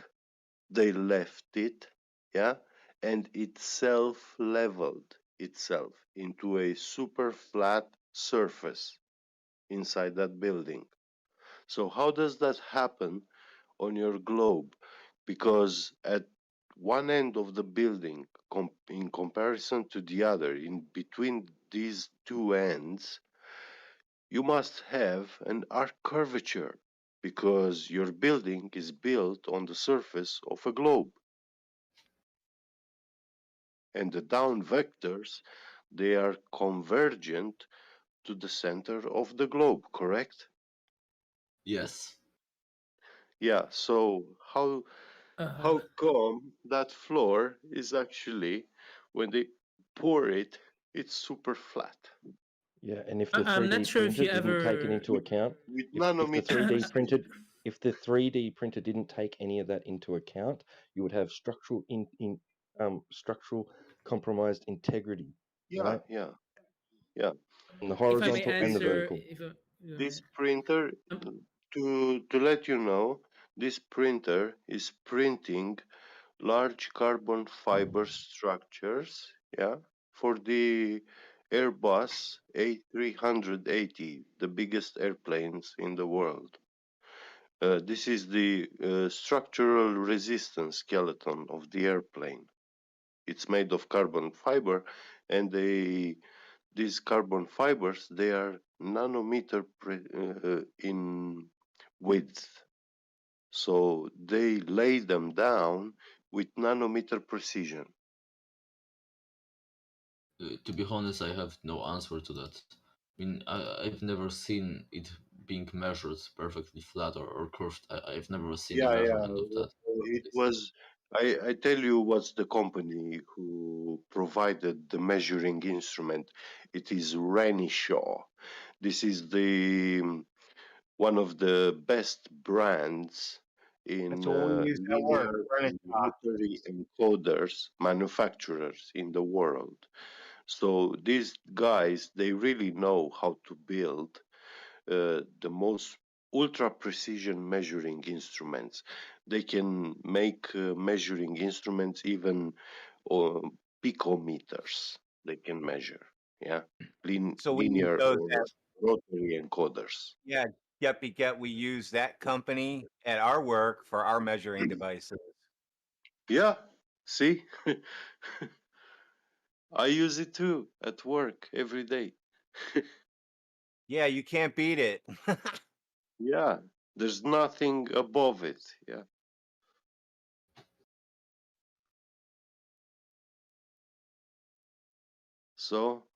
They left it, yeah, and it self-leveled itself into a super flat surface inside that building. So how does that happen on your globe? Because at one end of the building, in comparison to the other, in between these two ends, you must have an arc curvature because your building is built on the surface of a globe. And the down vectors, they are convergent to the center of the globe, correct? Yes. Yeah, so how come that floor is actually, when they pour it, it's super flat? Yeah, and if the I'm 3D not sure if printer you didn't take it ever. into account, With if the nanometer 3D printer, precision. if the 3D printer didn't take any of that into account, you would have structural compromised integrity, Yeah, right? yeah, yeah. And the If I may horizontal and the answer, vertical. if This printer, to let you know, this printer is printing large carbon fiber structures, yeah, for the Airbus A380, the biggest airplanes in the world. This is the structural resistance skeleton of the airplane. It's made of carbon fiber, and these carbon fibers, they are nanometer in width. So they lay them down with nanometer precision. To be honest, I have no answer to that. I mean, I've never seen it being measured perfectly flat or curved. I've never seen a Yeah, yeah. measurement of that. It was, I tell you what's the company who provided the measuring instrument. It is Renishaw. This is the one of the best brands That's in what we use at work. linear and Renaissance. rotary encoders manufacturers in the world. So these guys, they really know how to build the most ultra precision measuring instruments. They can make measuring instruments even picometers. They can measure, yeah, So we use linear those or at rotary encoders. yeah, get we use that company at our work for our measuring devices. Yeah, see, I use it too at work every day. Yeah, you can't beat it. Yeah, there's nothing above it. Yeah. So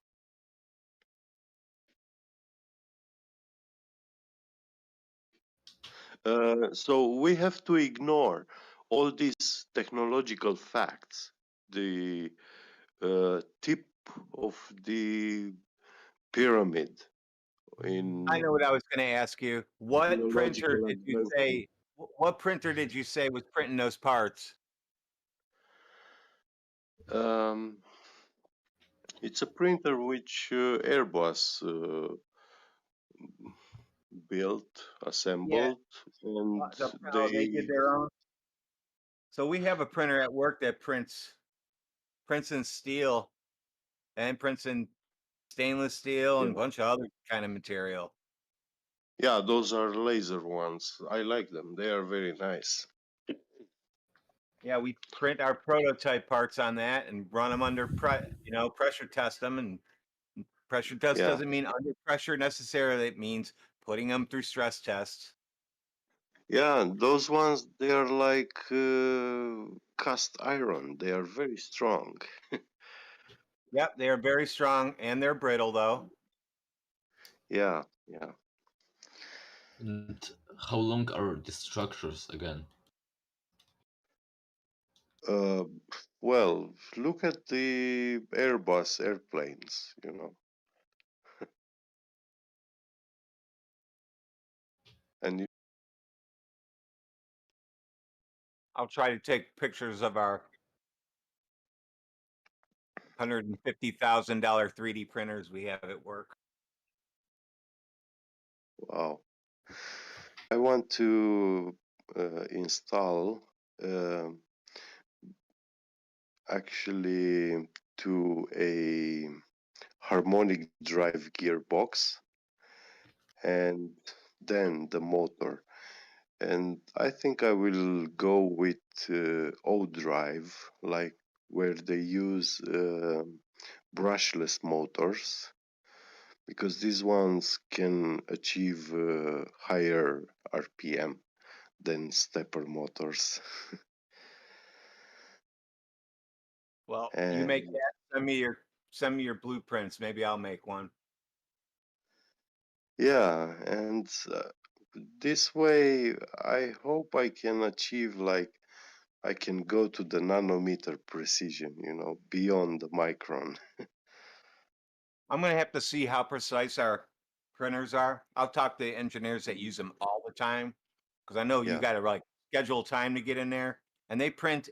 so we have to ignore all these technological facts. The tip of the pyramid in I know what I was going to ask you. What printer technological did you advancement. say? What printer did you say was printing those parts? Um, it's a printer which Airbus built, Yeah, assembled, and they did they. their own. So we have a printer at work that prints in steel and prints in stainless steel and a Yeah. bunch of other kind of material. Yeah, those are laser ones. I like them. They are very nice. Yeah, we print our prototype parts on that and run them under pressure test them, and pressure test Yeah. doesn't mean under pressure necessarily. It means putting them through stress tests. Yeah, those ones, they are like cast iron. They are very strong. Yep, they are very strong and they're brittle though. Yeah, yeah. And how long are the structures again? Well, look at the Airbus airplanes, you know. And you, I'll try to take pictures of our $150,000 3D printers we have at work. wow. I want to install actually to a harmonic drive gearbox and then the motor. And I think I will go with O-drive, like where they use brushless motors, because these ones can achieve higher RPM than stepper motors. Well, you And make that. Send me your blueprints. Maybe I'll make one. yeah, and this way I hope I can achieve, like, I can go to the nanometer precision, you know, beyond the micron. I'm going to have to see how precise our printers are. I'll talk to engineers that use them all the time, because I know you Yeah. got to like schedule time to get in there, and they print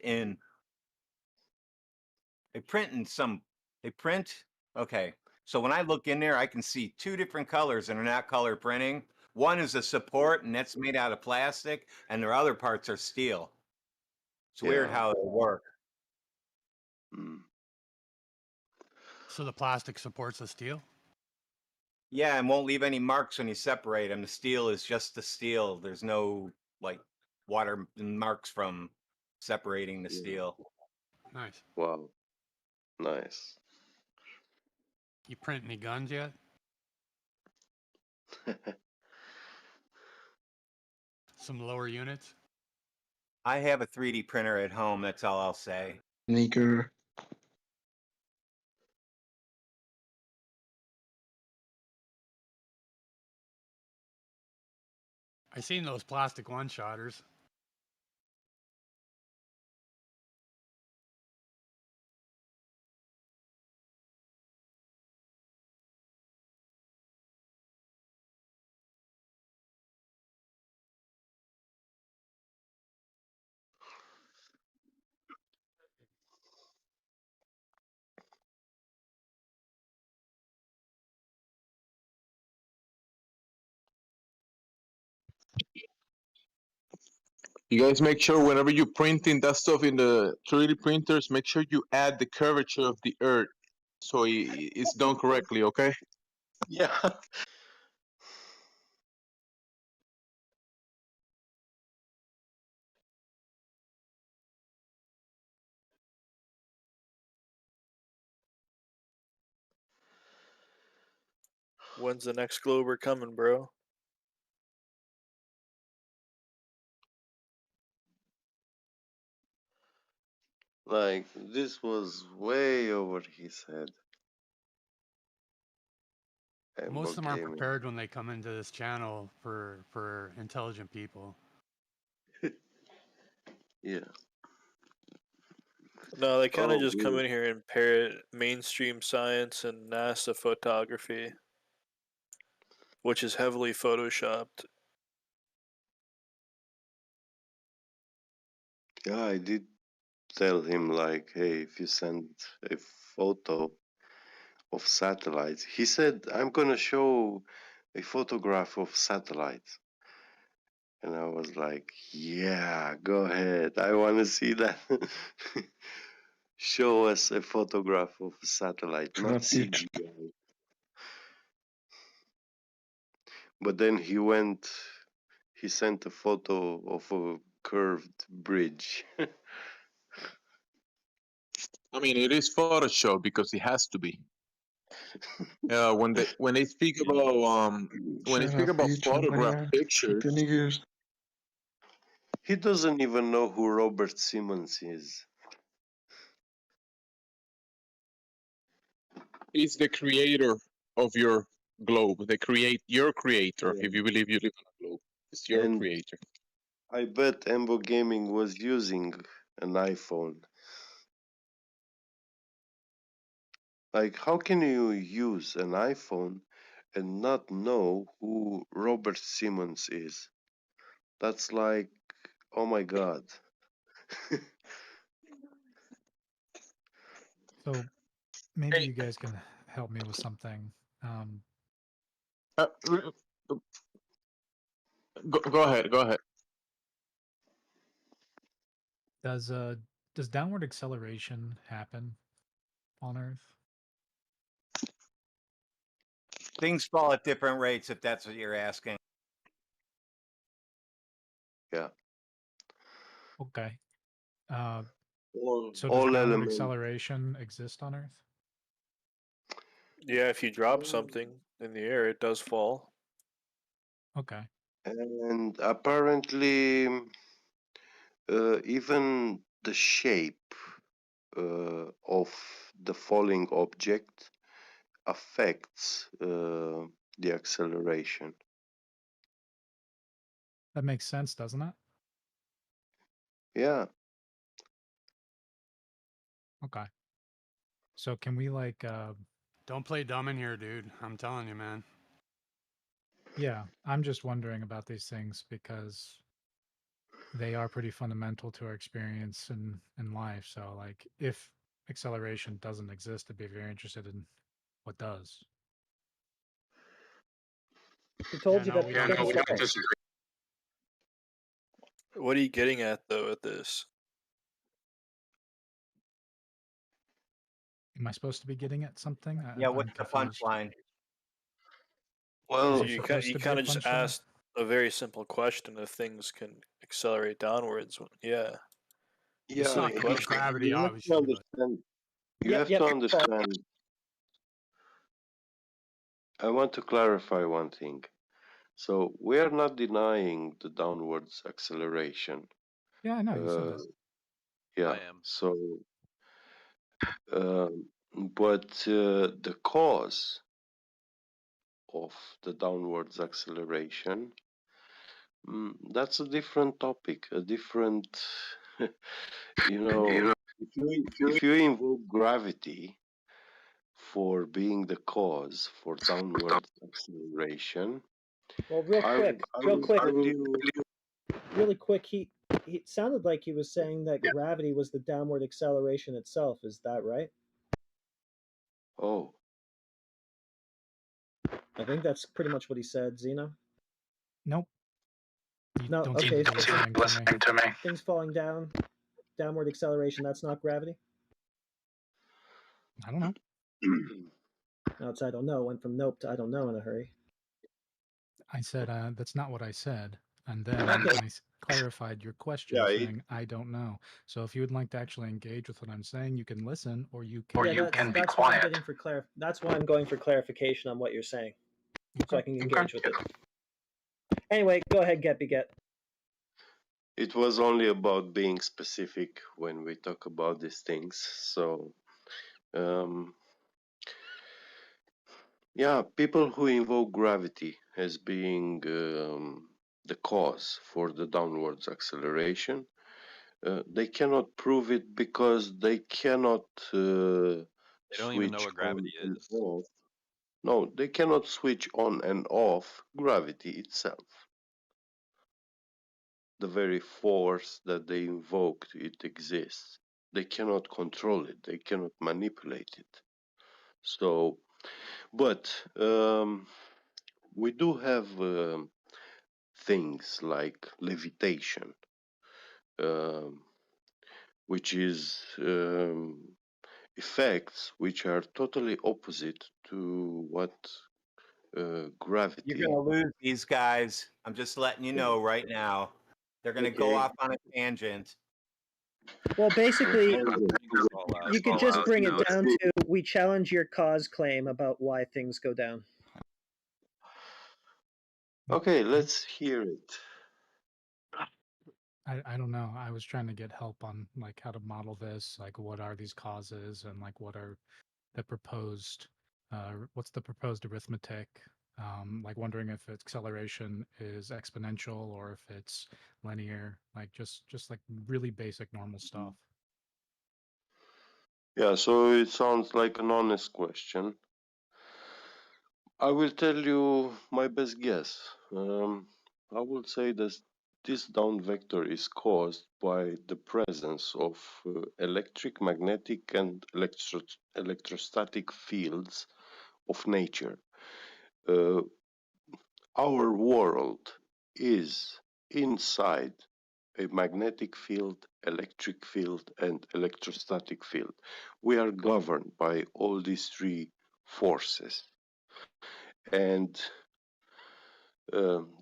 okay. So when I look in there, I can see two different colors and they're not color printing. One is a support and that's made out of plastic, and their other parts are steel. It's weird Yeah. how they work. So the plastic supports the steel? Yeah, and won't leave any marks when you separate them. The steel is just the steel. There's no like water marks from separating the steel. Nice. Wow. Nice. You print any guns yet? Some lower units? I have a 3D printer at home. That's all I'll say. Sneaker. I seen those plastic one-shotters. You guys make sure whenever you're printing that stuff in the 3D printers, make sure you add the curvature of the earth so it's done correctly, okay? Yeah. When's the next Glober coming, bro? Like, this was way over his head. Most of them aren't Gaming. prepared when they come into this channel for intelligent people. Yeah. No, they kind of Oh, just come really? in here and parrot mainstream science and NASA photography, which is heavily photoshopped. Yeah, I did tell him, like, hey, if you send a photo of satellites, he said, I'm gonna show a photograph of satellites. And I was like, yeah, go ahead. I want to see that. Show us a photograph of a satellite, not CGI. But then he sent a photo of a curved bridge. I mean, it is Photoshop because it has to be. When they speak about photograph pictures, he doesn't even know who Robert Simmons is. he's the creator of your globe. Your creator, if you believe you live on a globe. It's your And creator. I bet Embo Gaming was using an iPhone. Like, how can you use an iPhone and not know who Robert Simmons is? That's like, oh my god. So maybe you guys can help me with something. Go ahead. Go ahead. Does downward acceleration happen on Earth? Things fall at different rates, if that's what you're asking. Yeah. Okay. All So does downward elements. acceleration exist on Earth? Yeah, if you drop something in the air, it does fall. Okay. And apparently, even the shape of the falling object affects the acceleration. That makes sense, doesn't it? Yeah. Okay. So can we like Don't play dumb in here, dude. I'm telling you, man. Yeah, I'm just wondering about these things because they are pretty fundamental to our experience in life. So like if acceleration doesn't exist, I'd be very interested in what does. Who told you that we don't disagree. What are you getting at though with this? Am I supposed to be getting at something? Yeah, I'm what's the confused. punchline? Well, you supposed to be kind a of just punchline? asked a very simple question if things can accelerate downwards. Yeah. Yeah, Silly question. gravity, you have to obviously. understand. You have to understand. I want to clarify one thing. So we are not denying the downwards acceleration. Yeah, I know you said that. Yeah. I am. So, but the cause of the downwards acceleration, that's a different topic, a different, you know, if you invoke gravity for being the cause for downward acceleration, Well, real quick, he it sounded like he was saying that gravity was the downward acceleration itself. Is that right? Oh. I think that's pretty much what he said, Xena. Nope. No, don't okay. seem to be listening to me. Things falling down, downward acceleration, that's not gravity? I don't know. No, it's I don't know. Went from nope to I don't know in a hurry. I said that's not what I said. And then Okay. I clarified your question saying I don't know. So if you would like to actually engage with what I'm saying, you can listen or you can be quiet. That's why I'm going for clarification on what you're saying. So I can engage with it. Anyway, go ahead, Get. It was only about being specific when we talk about these things. So, yeah, people who invoke gravity as being the cause for the downwards acceleration, they cannot prove it because they cannot They don't even know switch what gravity on and is. off. No, they cannot switch on and off gravity itself. The very force that they invoked, it exists. They cannot control it. They cannot manipulate it. So, but we do have things like levitation, which is effects which are totally opposite to what gravity. You're gonna lose these guys. I'm just letting you know right now. They're gonna go Okay. off on a tangent. Well, basically, All out. you could just bring it down to we challenge your cause claim about why things go down. Okay, let's hear it. I don't know. I was trying to get help on like how to model this, like what are these causes and like what are the proposed what's the proposed arithmetic? Like wondering if acceleration is exponential or if it's linear, like just like really basic normal stuff. Yeah, so it sounds like an honest question. I will tell you my best guess. I would say that this down vector is caused by the presence of electric, magnetic, and electrostatic fields of nature. Our world is inside a magnetic field, electric field, and electrostatic field. We are governed by all these three forces. And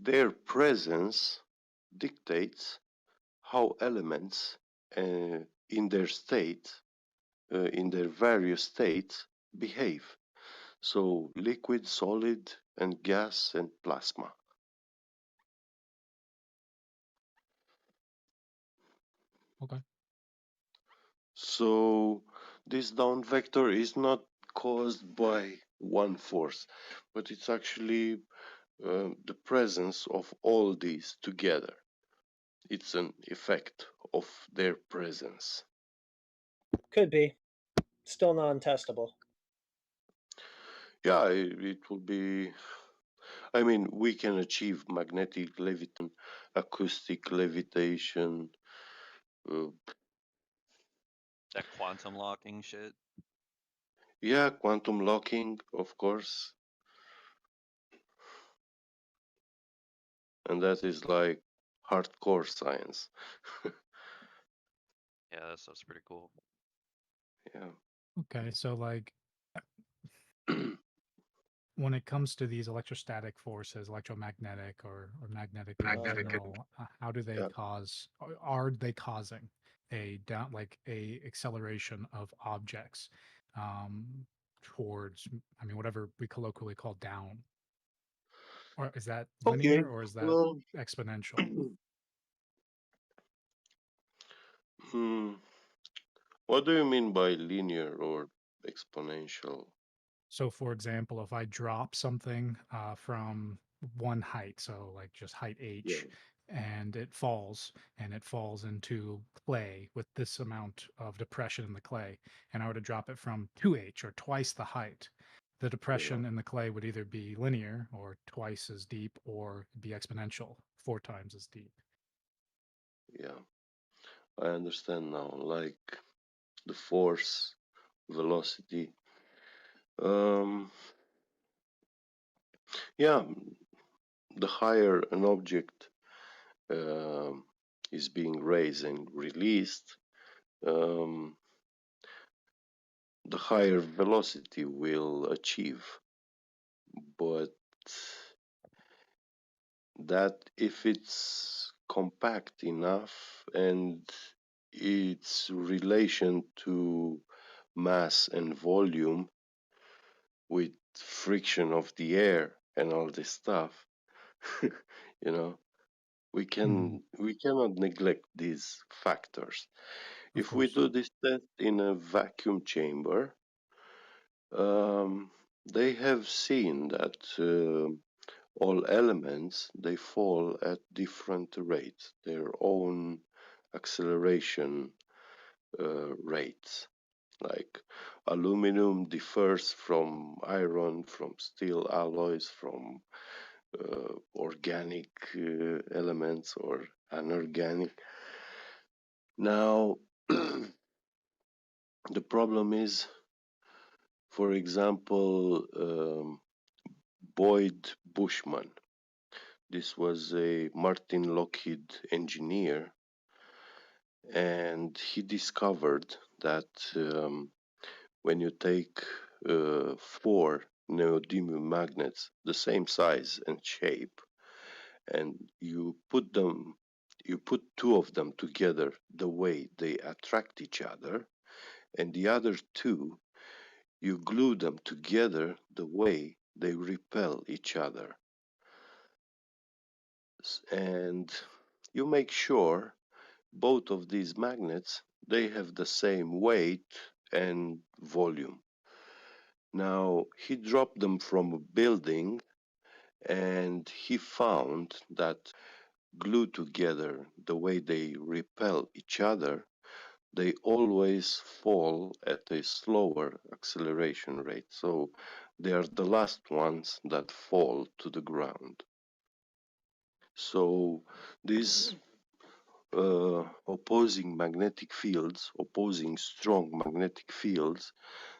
their presence dictates how elements in their state, in their various states, behave. So liquid, solid, and gas and plasma. Okay. So this down vector is not caused by one force, but it's actually the presence of all these together. It's an effect of their presence. Could be. Still non-testable. Yeah, it will be. I mean, we can achieve magnetic levitation, acoustic levitation. That quantum locking shit. Yeah, quantum locking, of course. And that is like hardcore science. Yeah, that stuff's pretty cool. Yeah. Okay, so like when it comes to these electrostatic forces, electromagnetic or magnetic in general, how do they cause? Are they causing a down like a acceleration of objects towards? I mean, whatever we colloquially call down, or is that linear Okay. or is that Well, exponential? What do you mean by linear or exponential? So, for example, if I drop something from one height, so like just height h, Yeah. and it falls into clay with this amount of depression in the clay, and I were to drop it from 2h or twice the height, the depression in the clay would either be linear or twice as deep or be exponential, 4 times as deep. Yeah, I understand now. Like the force, velocity. Yeah, the higher an object is being raised and released, the higher velocity will achieve. But that if it's compact enough and its relation to mass and volume with friction of the air and all this stuff, you know, we cannot neglect these factors. If we do this test in a vacuum chamber, they have seen that all elements they fall at different rates, their own acceleration rates. Like aluminum differs from iron, from steel alloys, from organic elements or anorganic. Now, the problem is, for example, Boyd Bushman. This was a Martin Lockheed engineer, and he discovered that when you take 4 neodymium magnets, the same size and shape, and you put them you put two of them together the way they attract each other, and the other two, you glue them together the way they repel each other. And you make sure both of these magnets, they have the same weight and volume. Now, he dropped them from a building and he found that glued together the way they repel each other, they always fall at a slower acceleration rate. So they are the last ones that fall to the ground. So these opposing magnetic fields, opposing strong magnetic fields,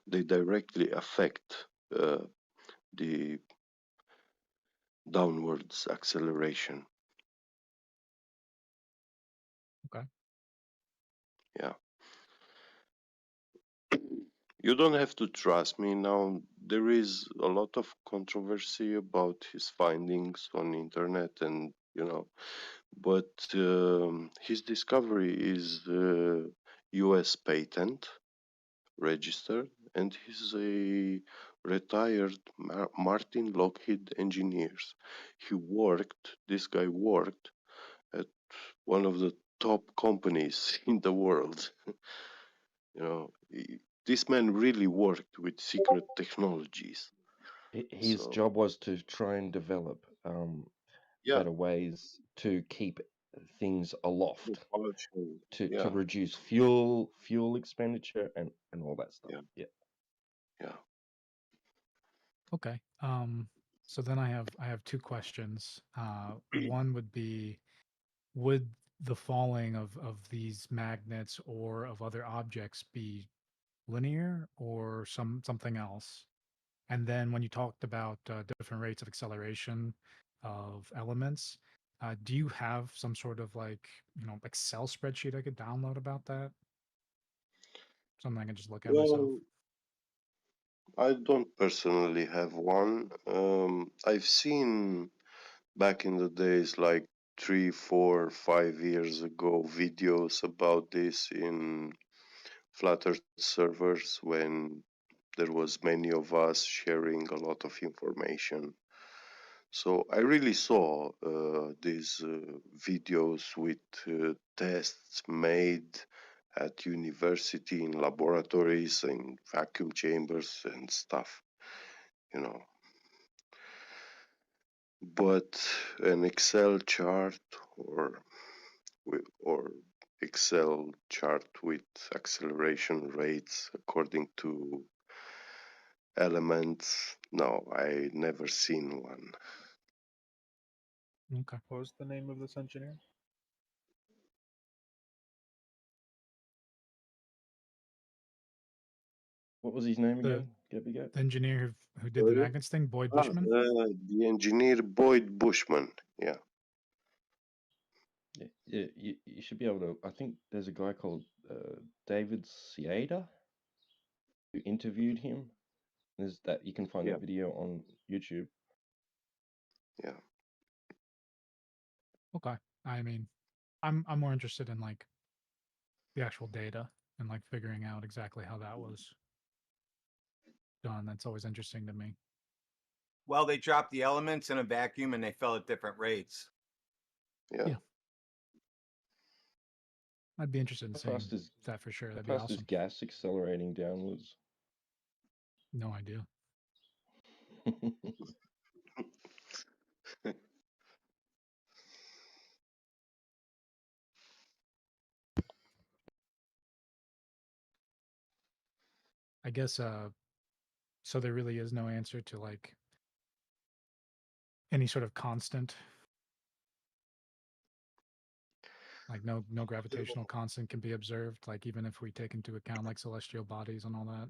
they directly affect the downwards acceleration. Okay. Yeah. You don't have to trust me now. There is a lot of controversy about his findings on internet, and but his discovery is U.S. patent registered, and he's a retired Martin Lockheed engineers. This guy worked at one of the top companies in the world. This man really worked with secret technologies. His So job was to try and develop yeah, better ways to keep things aloft, to reduce fuel expenditure and all that stuff. Yeah. Okay. So then I have two questions. One would be, would the falling of these magnets or of other objects be linear or something else? And then when you talked about different rates of acceleration of elements, do you have some sort of Excel spreadsheet I could download about that? Something I can just look at myself. well, I don't personally have one. I've seen back in the days, like 3, 4, 5 years ago, videos about this in Flat Earth servers when there was many of us sharing a lot of information. So I really saw these videos with tests made at university in laboratories and vacuum chambers and stuff, you know. But an Excel chart or Excel chart with acceleration rates according to elements, no, I never seen one. Okay. What was the name of this engineer? What was his name The again? the engineer who did the magnets thing, Boyd Bushman? The engineer Boyd Bushman, yeah. Yeah, you should be able to. I think there's a guy called David Siada who interviewed him. There's that you can find that video on YouTube. Yeah. Okay. I mean, I'm more interested in the actual data and figuring out exactly how that was done. That's always interesting to me. Well, they dropped the elements in a vacuum and they fell at different rates. Yeah. I'd be interested in seeing that for sure. That'd be How fast is awesome. gas accelerating downwards? No idea. I guess so there really is no answer to any sort of constant, no gravitational constant can be observed, even if we take into account celestial bodies and all that.